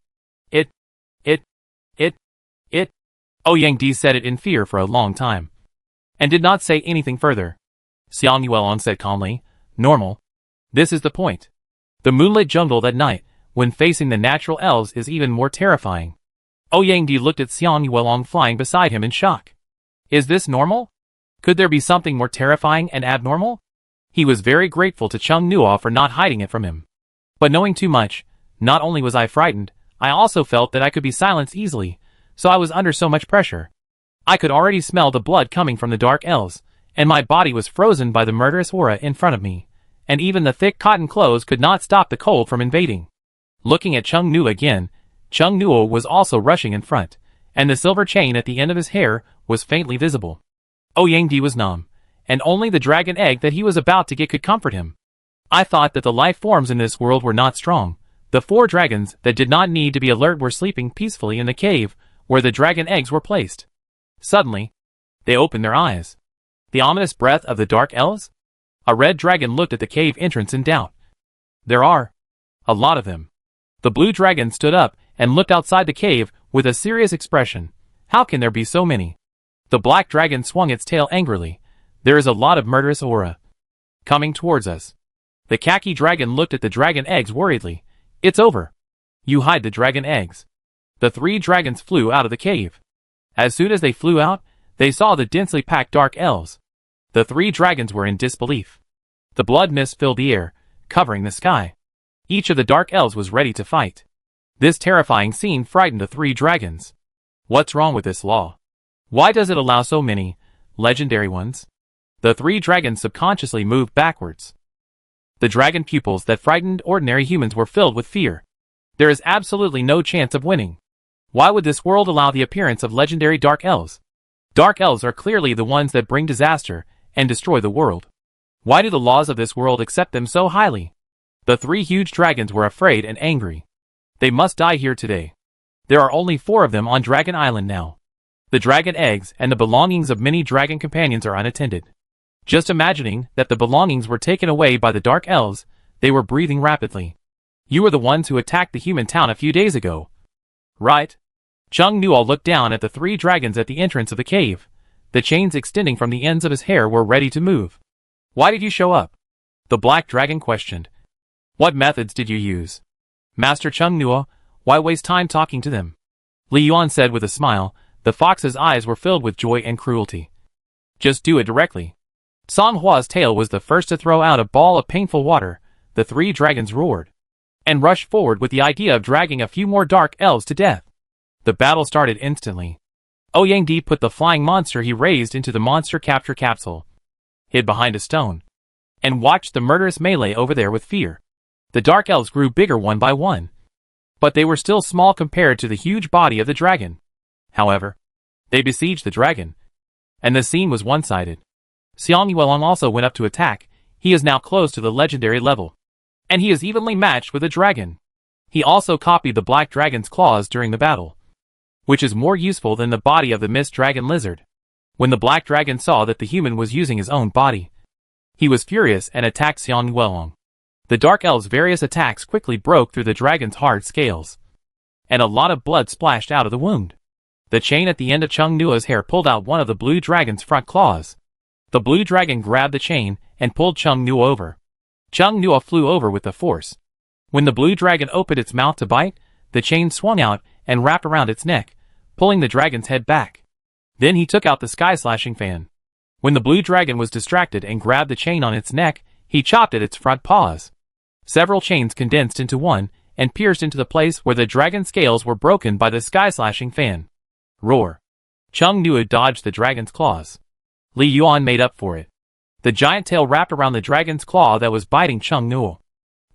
[SPEAKER 1] Ouyang-di said it in fear for a long time, and did not say anything further. Xiang Yuelong said calmly, "Normal. This is the point. The moonlit jungle at night, when facing the natural elves, is even more terrifying." Ouyang-di looked at Xiang Yuelong flying beside him in shock. Is this normal? Could there be something more terrifying and abnormal? He was very grateful to Chung Nuo for not hiding it from him. But knowing too much, not only was I frightened, I also felt that I could be silenced easily, so I was under so much pressure. I could already smell the blood coming from the Dark Elves, and my body was frozen by the murderous aura in front of me, and even the thick cotton clothes could not stop the cold from invading. Looking at Chung Nuo again, Chung Nuo was also rushing in front, and the silver chain at the end of his hair was faintly visible. Ouyang-di was numb, and only the dragon egg that he was about to get could comfort him. I thought that the life forms in this world were not strong. The 4 dragons that did not need to be alert were sleeping peacefully in the cave where the dragon eggs were placed. Suddenly, they opened their eyes. The ominous breath of the Dark Elves? A red dragon looked at the cave entrance in doubt. There are a lot of them. The blue dragon stood up and looked outside the cave with a serious expression. How can there be so many? The black dragon swung its tail angrily. There is a lot of murderous aura coming towards us. The khaki dragon looked at the dragon eggs worriedly. It's over. You hide the dragon eggs. The 3 dragons flew out of the cave. As soon as they flew out, they saw the densely packed Dark Elves. The 3 dragons were in disbelief. The blood mist filled the air, covering the sky. Each of the Dark Elves was ready to fight. This terrifying scene frightened the 3 dragons. What's wrong with this law? Why does it allow so many legendary ones? The 3 dragons subconsciously moved backwards. The dragon pupils that frightened ordinary humans were filled with fear. There is absolutely no chance of winning. Why would this world allow the appearance of legendary Dark Elves? Dark Elves are clearly the ones that bring disaster and destroy the world. Why do the laws of this world accept them so highly? The 3 huge dragons were afraid and angry. They must die here today. There are only 4 of them on Dragon Island now. The dragon eggs and the belongings of many dragon companions are unattended. Just imagining that the belongings were taken away by the Dark Elves, they were breathing rapidly. You were the ones who attacked the human town a few days ago. Right? Chung Nuo looked down at the 3 dragons at the entrance of the cave. The chains extending from the ends of his hair were ready to move. Why did you show up? The black dragon questioned. What methods did you use? Master Chung Nuo, why waste time talking to them? Li Yuan said with a smile. The fox's eyes were filled with joy and cruelty. Just do it directly. Song Hua's tail was the first to throw out a ball of painful water. The 3 dragons roared and rushed forward with the idea of dragging a few more Dark Elves to death. The battle started instantly. Ouyang-di put the flying monster he raised into the monster capture capsule, hid behind a stone, and watched the murderous melee over there with fear. The Dark Elves grew bigger one by one, but they were still small compared to the huge body of the dragon. However, they besieged the dragon, and the scene was one-sided. Xiang Yuelong also went up to attack. He is now close to the legendary level, and he is evenly matched with the dragon. He also copied the black dragon's claws during the battle, which is more useful than the body of the mist dragon lizard. When the black dragon saw that the human was using his own body, he was furious and attacked Xiang Yuelong. The Dark Elves' various attacks quickly broke through the dragon's hard scales, and a lot of blood splashed out of the wound. The chain at the end of Chung Nuo's hair pulled out one of the blue dragon's front claws. The blue dragon grabbed the chain and pulled Chung Nuo over. Chung Nuo flew over with the force. When the blue dragon opened its mouth to bite, the chain swung out and wrapped around its neck, pulling the dragon's head back. Then he took out the sky-slashing fan. When the blue dragon was distracted and grabbed the chain on its neck, he chopped at its front paws. Several chains condensed into one and pierced into the place where the dragon's scales were broken by the sky-slashing fan. Roar. Chung Nuo dodged the dragon's claws. Li Yuan made up for it. The giant tail wrapped around the dragon's claw that was biting Chung Nuo.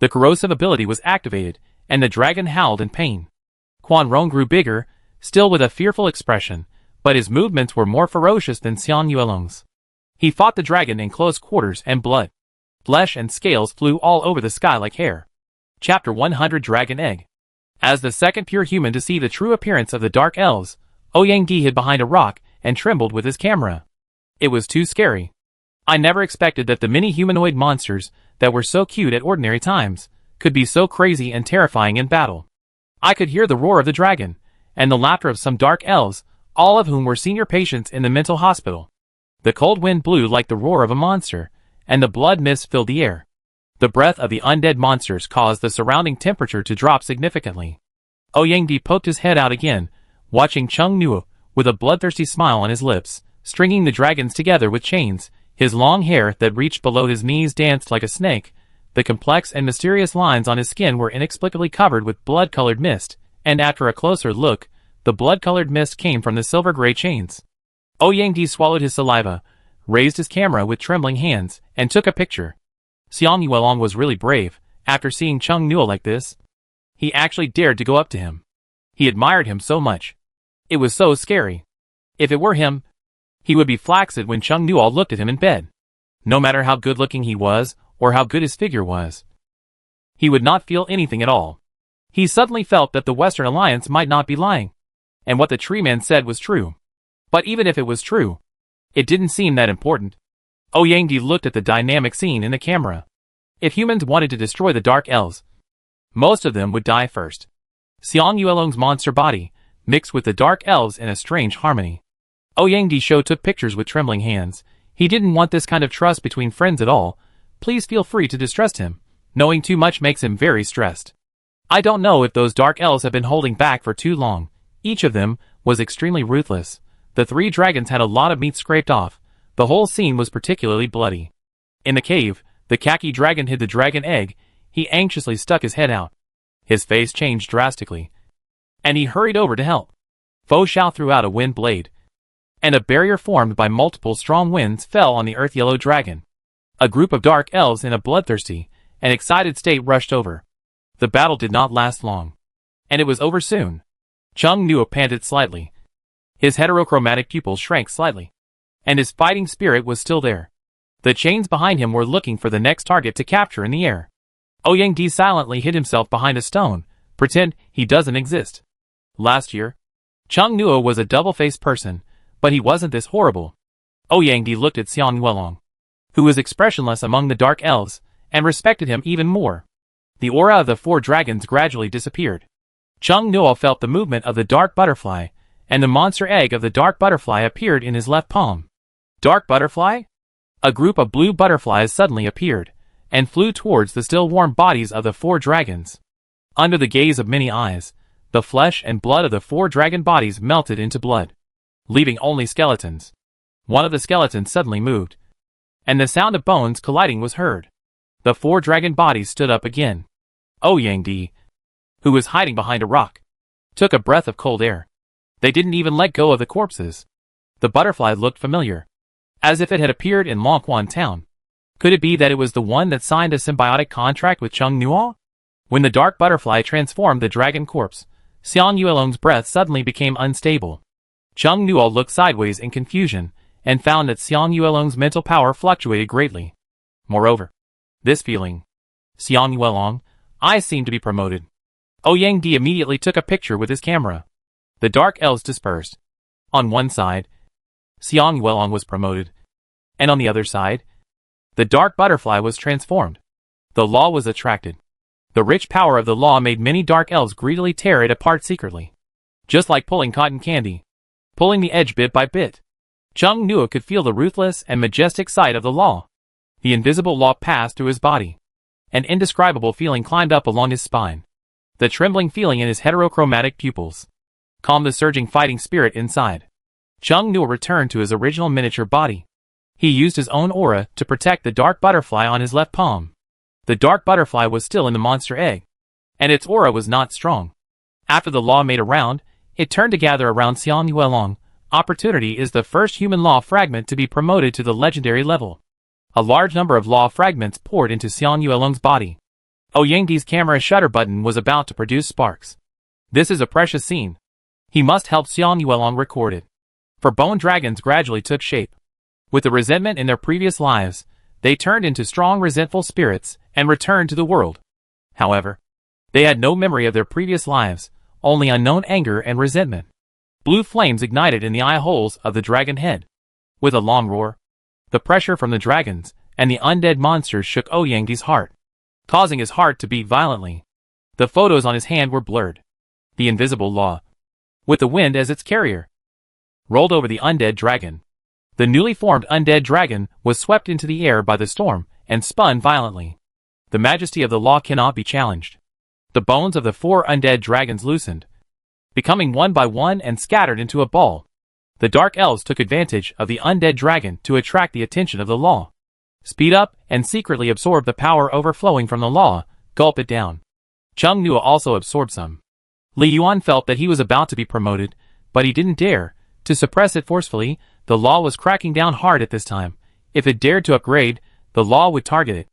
[SPEAKER 1] The corrosive ability was activated, and the dragon howled in pain. Quan Rong grew bigger, still with a fearful expression, but his movements were more ferocious than Xiang Yuelong's. He fought the dragon in close quarters and blood. Flesh and scales flew all over the sky like hair. Chapter 100 Dragon Egg. As the second pure human to see the true appearance of the Dark Elves, Ouyang hid behind a rock and trembled with his camera. It was too scary. I never expected that the many humanoid monsters that were so cute at ordinary times could be so crazy and terrifying in battle. I could hear the roar of the dragon, and the laughter of some Dark Elves, all of whom were senior patients in the mental hospital. The cold wind blew like the roar of a monster, and the blood mist filled the air. The breath of the undead monsters caused the surrounding temperature to drop significantly. Ouyang poked his head out again, watching Chung Nuo, with a bloodthirsty smile on his lips, stringing the dragons together with chains. His long hair that reached below his knees danced like a snake. The complex and mysterious lines on his skin were inexplicably covered with blood-colored mist, and after a closer look, the blood-colored mist came from the silver-gray chains. Ouyang swallowed his saliva, raised his camera with trembling hands, and took a picture. Xiang Yuelong was really brave. After seeing Chung Nuo like this, he actually dared to go up to him. He admired him so much. It was so scary. If it were him, he would be flaccid when Chung Nuo looked at him in bed. No matter how good-looking he was, or how good his figure was, he would not feel anything at all. He suddenly felt that the Western Alliance might not be lying, and what the tree man said was true. But even if it was true, it didn't seem that important. Ouyang looked at the dynamic scene in the camera. If humans wanted to destroy the Dark Elves, most of them would die first. Xiang Yuelong's monster body mixed with the Dark Elves in a strange harmony. Ouyang took pictures with trembling hands. He didn't want this kind of trust between friends at all. Please feel free to distrust him. Knowing too much makes him very stressed. I don't know if those Dark Elves have been holding back for too long. Each of them was extremely ruthless. The three dragons had a lot of meat scraped off. The whole scene was particularly bloody. In the cave, the khaki dragon hid the dragon egg. He anxiously stuck his head out. His face changed drastically, and he hurried over to help. Fo Xiao threw out a wind blade, and a barrier formed by multiple strong winds fell on the earth-yellow dragon. A group of Dark Elves in a bloodthirsty and excited state rushed over. The battle did not last long, and it was over soon. Chung Nuo panted slightly. His heterochromatic pupils shrank slightly, and his fighting spirit was still there. The chains behind him were looking for the next target to capture in the air. Ouyang silently hid himself behind a stone. Pretend he doesn't exist. Last year, Chung Nuo was a double-faced person, but he wasn't this horrible. Ouyang looked at Xiang Yuelong, who was expressionless among the Dark Elves, and respected him even more. The aura of the four dragons gradually disappeared. Chung Nuo felt the movement of the dark butterfly, and the monster egg of the dark butterfly appeared in his left palm. Dark butterfly? A group of blue butterflies suddenly appeared, and flew towards the still warm bodies of the four dragons. Under the gaze of many eyes, the flesh and blood of the four dragon bodies melted into blood, leaving only skeletons. One of the skeletons suddenly moved, and the sound of bones colliding was heard. The four dragon bodies stood up again. Ouyang, who was hiding behind a rock, took a breath of cold air. They didn't even let go of the corpses. The butterfly looked familiar, as if it had appeared in Longquan Town. Could it be that it was the one that signed a symbiotic contract with Chung Nuo? When the dark butterfly transformed the dragon corpse, Xiang Yuelong's breath suddenly became unstable. Chung Nuo looked sideways in confusion, and found that Xiang Yuelong's mental power fluctuated greatly. Moreover, this feeling, Xiang Yuelong, I seem to be promoted. Ouyang immediately took a picture with his camera. The Dark Elves dispersed. On one side, Xiang Yuelong was promoted, and on the other side, the dark butterfly was transformed. The law was attracted. The rich power of the law made many Dark Elves greedily tear it apart secretly. Just like pulling cotton candy, pulling the edge bit by bit. Chung Nuo could feel the ruthless and majestic side of the law. The invisible law passed through his body. An indescribable feeling climbed up along his spine. The trembling feeling in his heterochromatic pupils calmed the surging fighting spirit inside. Chung Nuo returned to his original miniature body. He used his own aura to protect the dark butterfly on his left palm. The dark butterfly was still in the monster egg, and its aura was not strong. After the law made a round, it turned to gather around Xiang Yuelong. Opportunity is the first human law fragment to be promoted to the legendary level. A large number of law fragments poured into Xiang Yuelong's body. Yangdi's camera shutter button was about to produce sparks. This is a precious scene. He must help Xiang Yuelong record it. For bone dragons gradually took shape. With the resentment in their previous lives, they turned into strong resentful spirits and returned to the world. However, they had no memory of their previous lives, only unknown anger and resentment. Blue flames ignited in the eye holes of the dragon head. With a long roar, the pressure from the dragons and the undead monsters shook Yangdi's heart, causing his heart to beat violently. The photos on his hand were blurred. The invisible law, with the wind as its carrier, rolled over the undead dragon. The newly formed undead dragon was swept into the air by the storm and spun violently. The majesty of the law cannot be challenged. The bones of the 4 undead dragons loosened, becoming one by one and scattered into a ball. The dark elves took advantage of the undead dragon to attract the attention of the law, speed up and secretly absorb the power overflowing from the law, gulp it down. Chung Nua also absorbed some. Li Yuan felt that he was about to be promoted, but he didn't dare to suppress it forcefully. The law was cracking down hard at this time. If it dared to upgrade, the law would target it.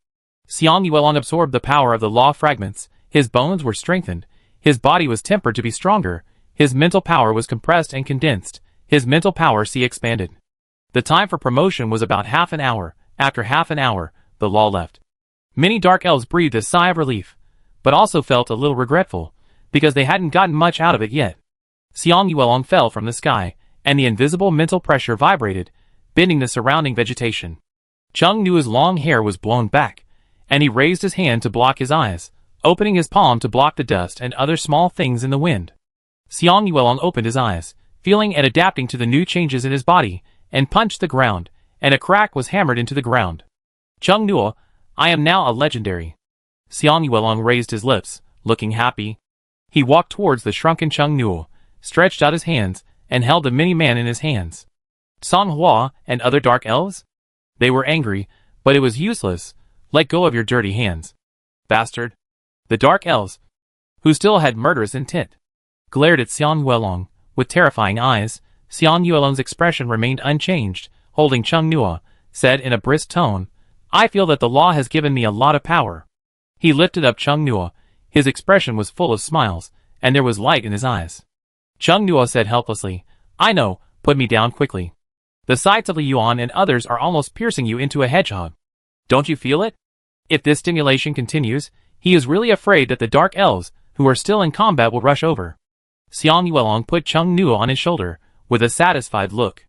[SPEAKER 1] Xiang Yuelong absorbed the power of the law fragments. His bones were strengthened. His body was tempered to be stronger. His mental power was compressed and condensed. His mental power expanded. The time for promotion was about half an hour. After half an hour, the law left. Many dark elves breathed a sigh of relief, but also felt a little regretful, because they hadn't gotten much out of it yet. Xiang Yuelong fell from the sky, and the invisible mental pressure vibrated, bending the surrounding vegetation. Chung Nua's long hair was blown back, and he raised his hand to block his eyes, opening his palm to block the dust and other small things in the wind. Xiang Yuelong opened his eyes, feeling and adapting to the new changes in his body, and punched the ground, and a crack was hammered into the ground. Chung Nua, I am now a legendary. Xiang Yuelong raised his lips, looking happy. He walked towards the shrunken Chung Nua, stretched out his hands, and held the mini-man in his hands. Song Hua and other dark elves? They were angry, but it was useless. Let go of your dirty hands, bastard. The dark elves, who still had murderous intent, glared at Xiang Yuelong with terrifying eyes. Xiang Yuelong's expression remained unchanged, holding Chung Nua, said in a brisk tone, I feel that the law has given me a lot of power. He lifted up Chung Nua. His expression was full of smiles, and there was light in his eyes. Chung Nua said helplessly, I know, put me down quickly. The sights of Li Yuan and others are almost piercing you into a hedgehog. Don't you feel it? If this stimulation continues, he is really afraid that the dark elves, who are still in combat, will rush over. Xiang Yuelong put Chung Nua on his shoulder, with a satisfied look.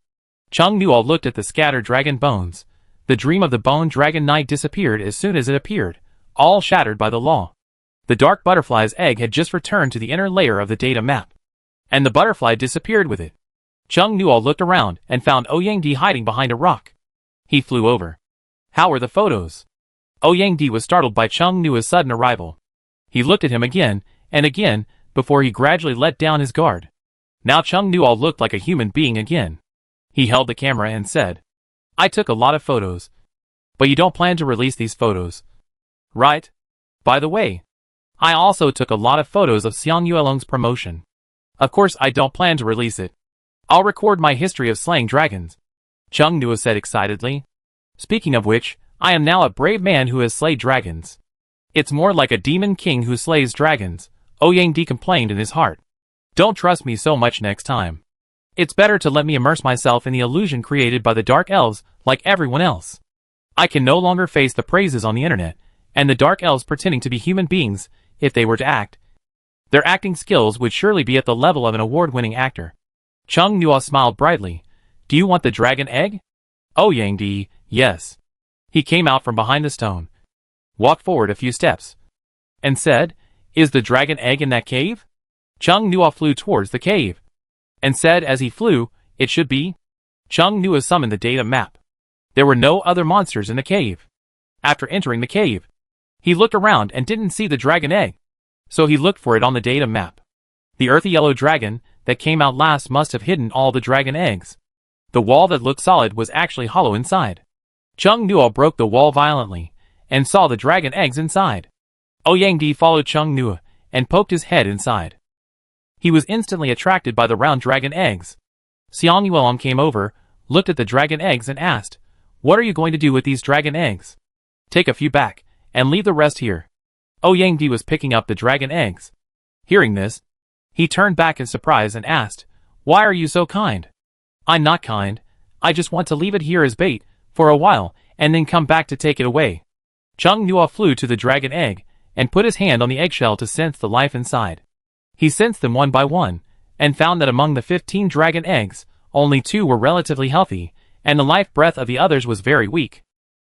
[SPEAKER 1] Chung Nua looked at the scattered dragon bones. The dream of the bone dragon knight disappeared as soon as it appeared, all shattered by the law. The dark butterfly's egg had just returned to the inner layer of the data map, and the butterfly disappeared with it. Chung Nua looked around and found Yangdi hiding behind a rock. He flew over. How were the photos? Yangdi was startled by Chung Nua's sudden arrival. He looked at him again and again before he gradually let down his guard. Now Chung Nua looked like a human being again. He held the camera and said, I took a lot of photos. But you don't plan to release these photos, right? By the way, I also took a lot of photos of Xiang Yuelong's promotion. Of course I don't plan to release it. I'll record my history of slaying dragons, Chung Nua said excitedly. Speaking of which, I am now a brave man who has slayed dragons. It's more like a demon king who slays dragons, Yangdi complained in his heart. Don't trust me so much next time. It's better to let me immerse myself in the illusion created by the dark elves like everyone else. I can no longer face the praises on the internet, and the dark elves pretending to be human beings. If they were to act, their acting skills would surely be at the level of an award-winning actor. Chung Nua smiled brightly. Do you want the dragon egg? Yangdi, yes. He came out from behind the stone, walked forward a few steps, and said, Is the dragon egg in that cave? Chung Nua flew towards the cave, and said as he flew, It should be. Chung Nua summoned the data map. There were no other monsters in the cave. After entering the cave, he looked around and didn't see the dragon egg, so he looked for it on the data map. The earthy yellow dragon that came out last must have hidden all the dragon eggs. The wall that looked solid was actually hollow inside. Chung Nua broke the wall violently, and saw the dragon eggs inside. Yangdi followed Chung Nua, and poked his head inside. He was instantly attracted by the round dragon eggs. Xiang Yuelong came over, looked at the dragon eggs and asked, What are you going to do with these dragon eggs? Take a few back, and leave the rest here. Yang was picking up the dragon eggs. Hearing this, he turned back in surprise and asked, "Why are you so kind?" "I'm not kind. I just want to leave it here as bait, for a while, and then come back to take it away." Chung Nua flew to the dragon egg, and put his hand on the eggshell to sense the life inside. He sensed them one by one, and found that among the 15 dragon eggs, only 2 were relatively healthy, and the life breath of the others was very weak.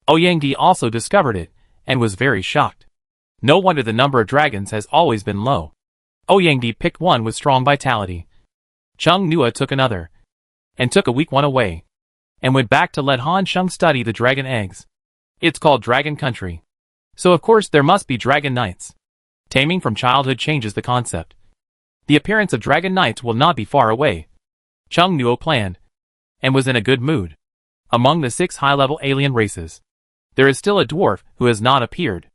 [SPEAKER 1] Yang also discovered it, and was very shocked. No wonder the number of dragons has always been low. Yang picked one with strong vitality. Chung Nua took another, and took a weak one away, and went back to let Han Sheng study the dragon eggs. It's called Dragon Country, so of course there must be dragon knights. Taming from childhood changes the concept. The appearance of dragon knights will not be far away. Chung Nua planned, and was in a good mood. Among the 6 high-level alien races, there is still a dwarf who has not appeared.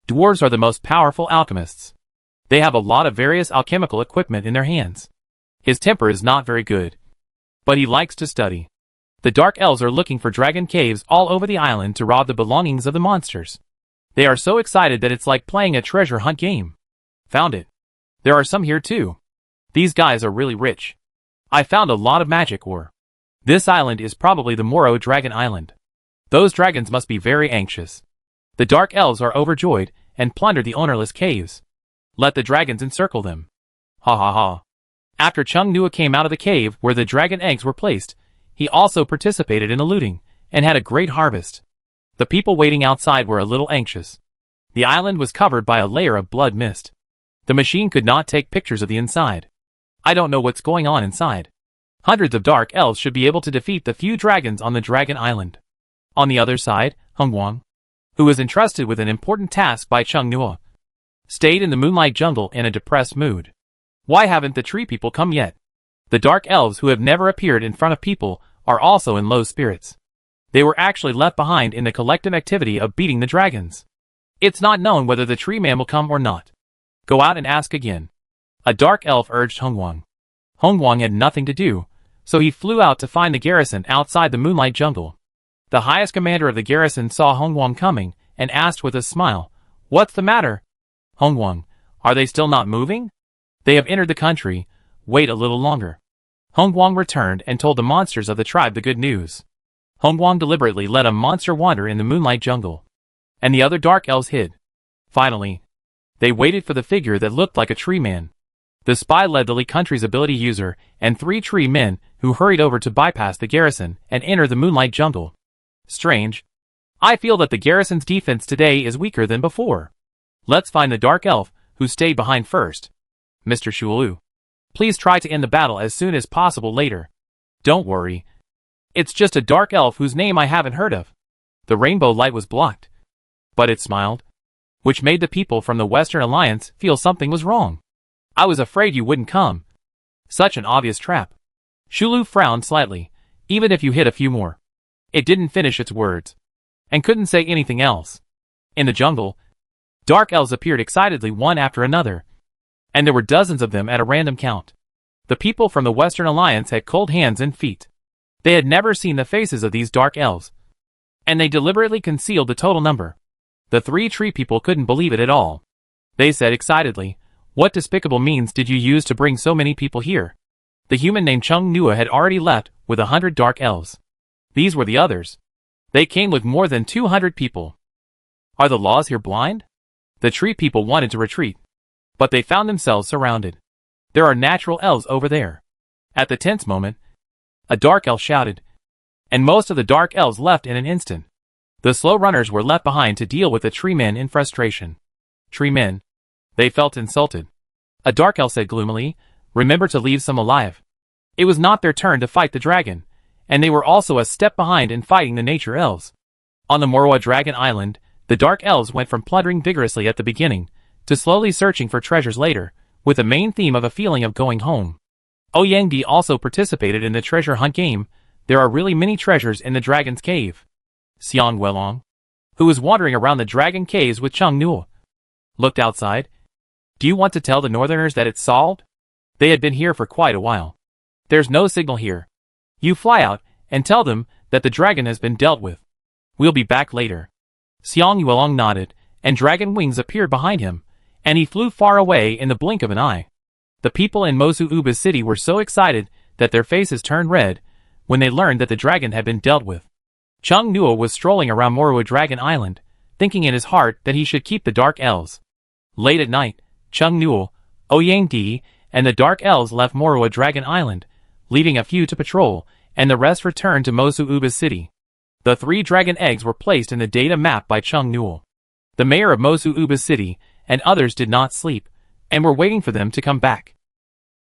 [SPEAKER 1] Dwarves are the most powerful alchemists. They have a lot of various alchemical equipment in their hands. His temper is not very good, but he likes to study. The Dark Elves are looking for dragon caves all over the island to rob the belongings of the monsters. They are so excited that it's like playing a treasure hunt game. Found it. There are some here too. These guys are really rich. I found a lot of magic ore. This island is probably the Moro Dragon Island. Those dragons must be very anxious. The Dark Elves are overjoyed and plunder the ownerless caves. Let the dragons encircle them. Ha ha ha. After Chung Nua came out of the cave where the dragon eggs were placed, he also participated in the looting, and had a great harvest. The people waiting outside were a little anxious. The island was covered by a layer of blood mist. The machine could not take pictures of the inside. I don't know what's going on inside. Hundreds of Dark Elves should be able to defeat the few dragons on the Dragon Island. On the other side, Hung Wang, who was entrusted with an important task by Chung Nua, stayed in the moonlight jungle in a depressed mood. Why haven't the tree people come yet? The Dark Elves who have never appeared in front of people are also in low spirits. They were actually left behind in the collective activity of beating the dragons. It's not known whether the tree man will come or not. Go out and ask again. A Dark Elf urged Hung Wang. Hung Wang had nothing to do, so he flew out to find the garrison outside the moonlight jungle. The highest commander of the garrison saw Hung Wang coming, and asked with a smile, "What's the matter? Hung Wang, are they still not moving?" "They have entered the country. Wait a little longer." Hung Wang returned and told the monsters of the tribe the good news. Hung Wang deliberately let a monster wander in the moonlight jungle, and the other Dark Elves hid. Finally, they waited for the figure that looked like a tree man. The spy led the Lee country's ability user and 3 tree men who hurried over to bypass the garrison and enter the moonlight jungle. Strange. I feel that the garrison's defense today is weaker than before. Let's find the Dark Elf who stayed behind first. Mr. Shulu, please try to end the battle as soon as possible later. Don't worry. It's just a Dark Elf whose name I haven't heard of. The rainbow light was blocked, but it smiled, which made the people from the Western Alliance feel something was wrong. I was afraid you wouldn't come. Such an obvious trap. Shulu frowned slightly. Even if you hit a few more. It didn't finish its words, and couldn't say anything else. In the jungle, Dark Elves appeared excitedly one after another, and there were dozens of them at a random count. The people from the Western Alliance had cold hands and feet. They had never seen the faces of these Dark Elves, and they deliberately concealed the total number. The 3 tree people couldn't believe it at all. They said excitedly, "What despicable means did you use to bring so many people here?" The human named Chung Nua had already left with 100 Dark Elves. These were the others. They came with more than 200 people. Are the laws here blind? The tree people wanted to retreat, but they found themselves surrounded. There are natural elves over there. At the tense moment, a Dark Elf shouted, and most of the Dark Elves left in an instant. The slow runners were left behind to deal with the tree men in frustration. Tree men. They felt insulted. A Dark Elf said gloomily, "Remember to leave some alive." It was not their turn to fight the dragon, and they were also a step behind in fighting the nature elves. On the Moroa Dragon Island, the Dark Elves went from plundering vigorously at the beginning, to slowly searching for treasures later, with the main theme of a feeling of going home. Yang also participated in the treasure hunt game. There are really many treasures in the dragon's cave. Xiang Welong, who was wandering around the dragon caves with Chung Nua, looked outside. "Do you want to tell the northerners that it's solved? They had been here for quite a while. There's no signal here. You fly out and tell them that the dragon has been dealt with. We'll be back later." Xiang Yuelong nodded and dragon wings appeared behind him, and he flew far away in the blink of an eye. The people in Mosu-Uba's city were so excited that their faces turned red when they learned that the dragon had been dealt with. Chung Nua was strolling around Morua Dragon Island, thinking in his heart that he should keep the Dark Elves. Late at night, Chung Nua, Ouyang Di, and the Dark Elves left Morua Dragon Island, leaving a few to patrol, and the rest returned to Mosu-Uba's city. The 3 dragon eggs were placed in the data map by Chung Nua. The mayor of Mosu-Uba's city and others did not sleep, and were waiting for them to come back.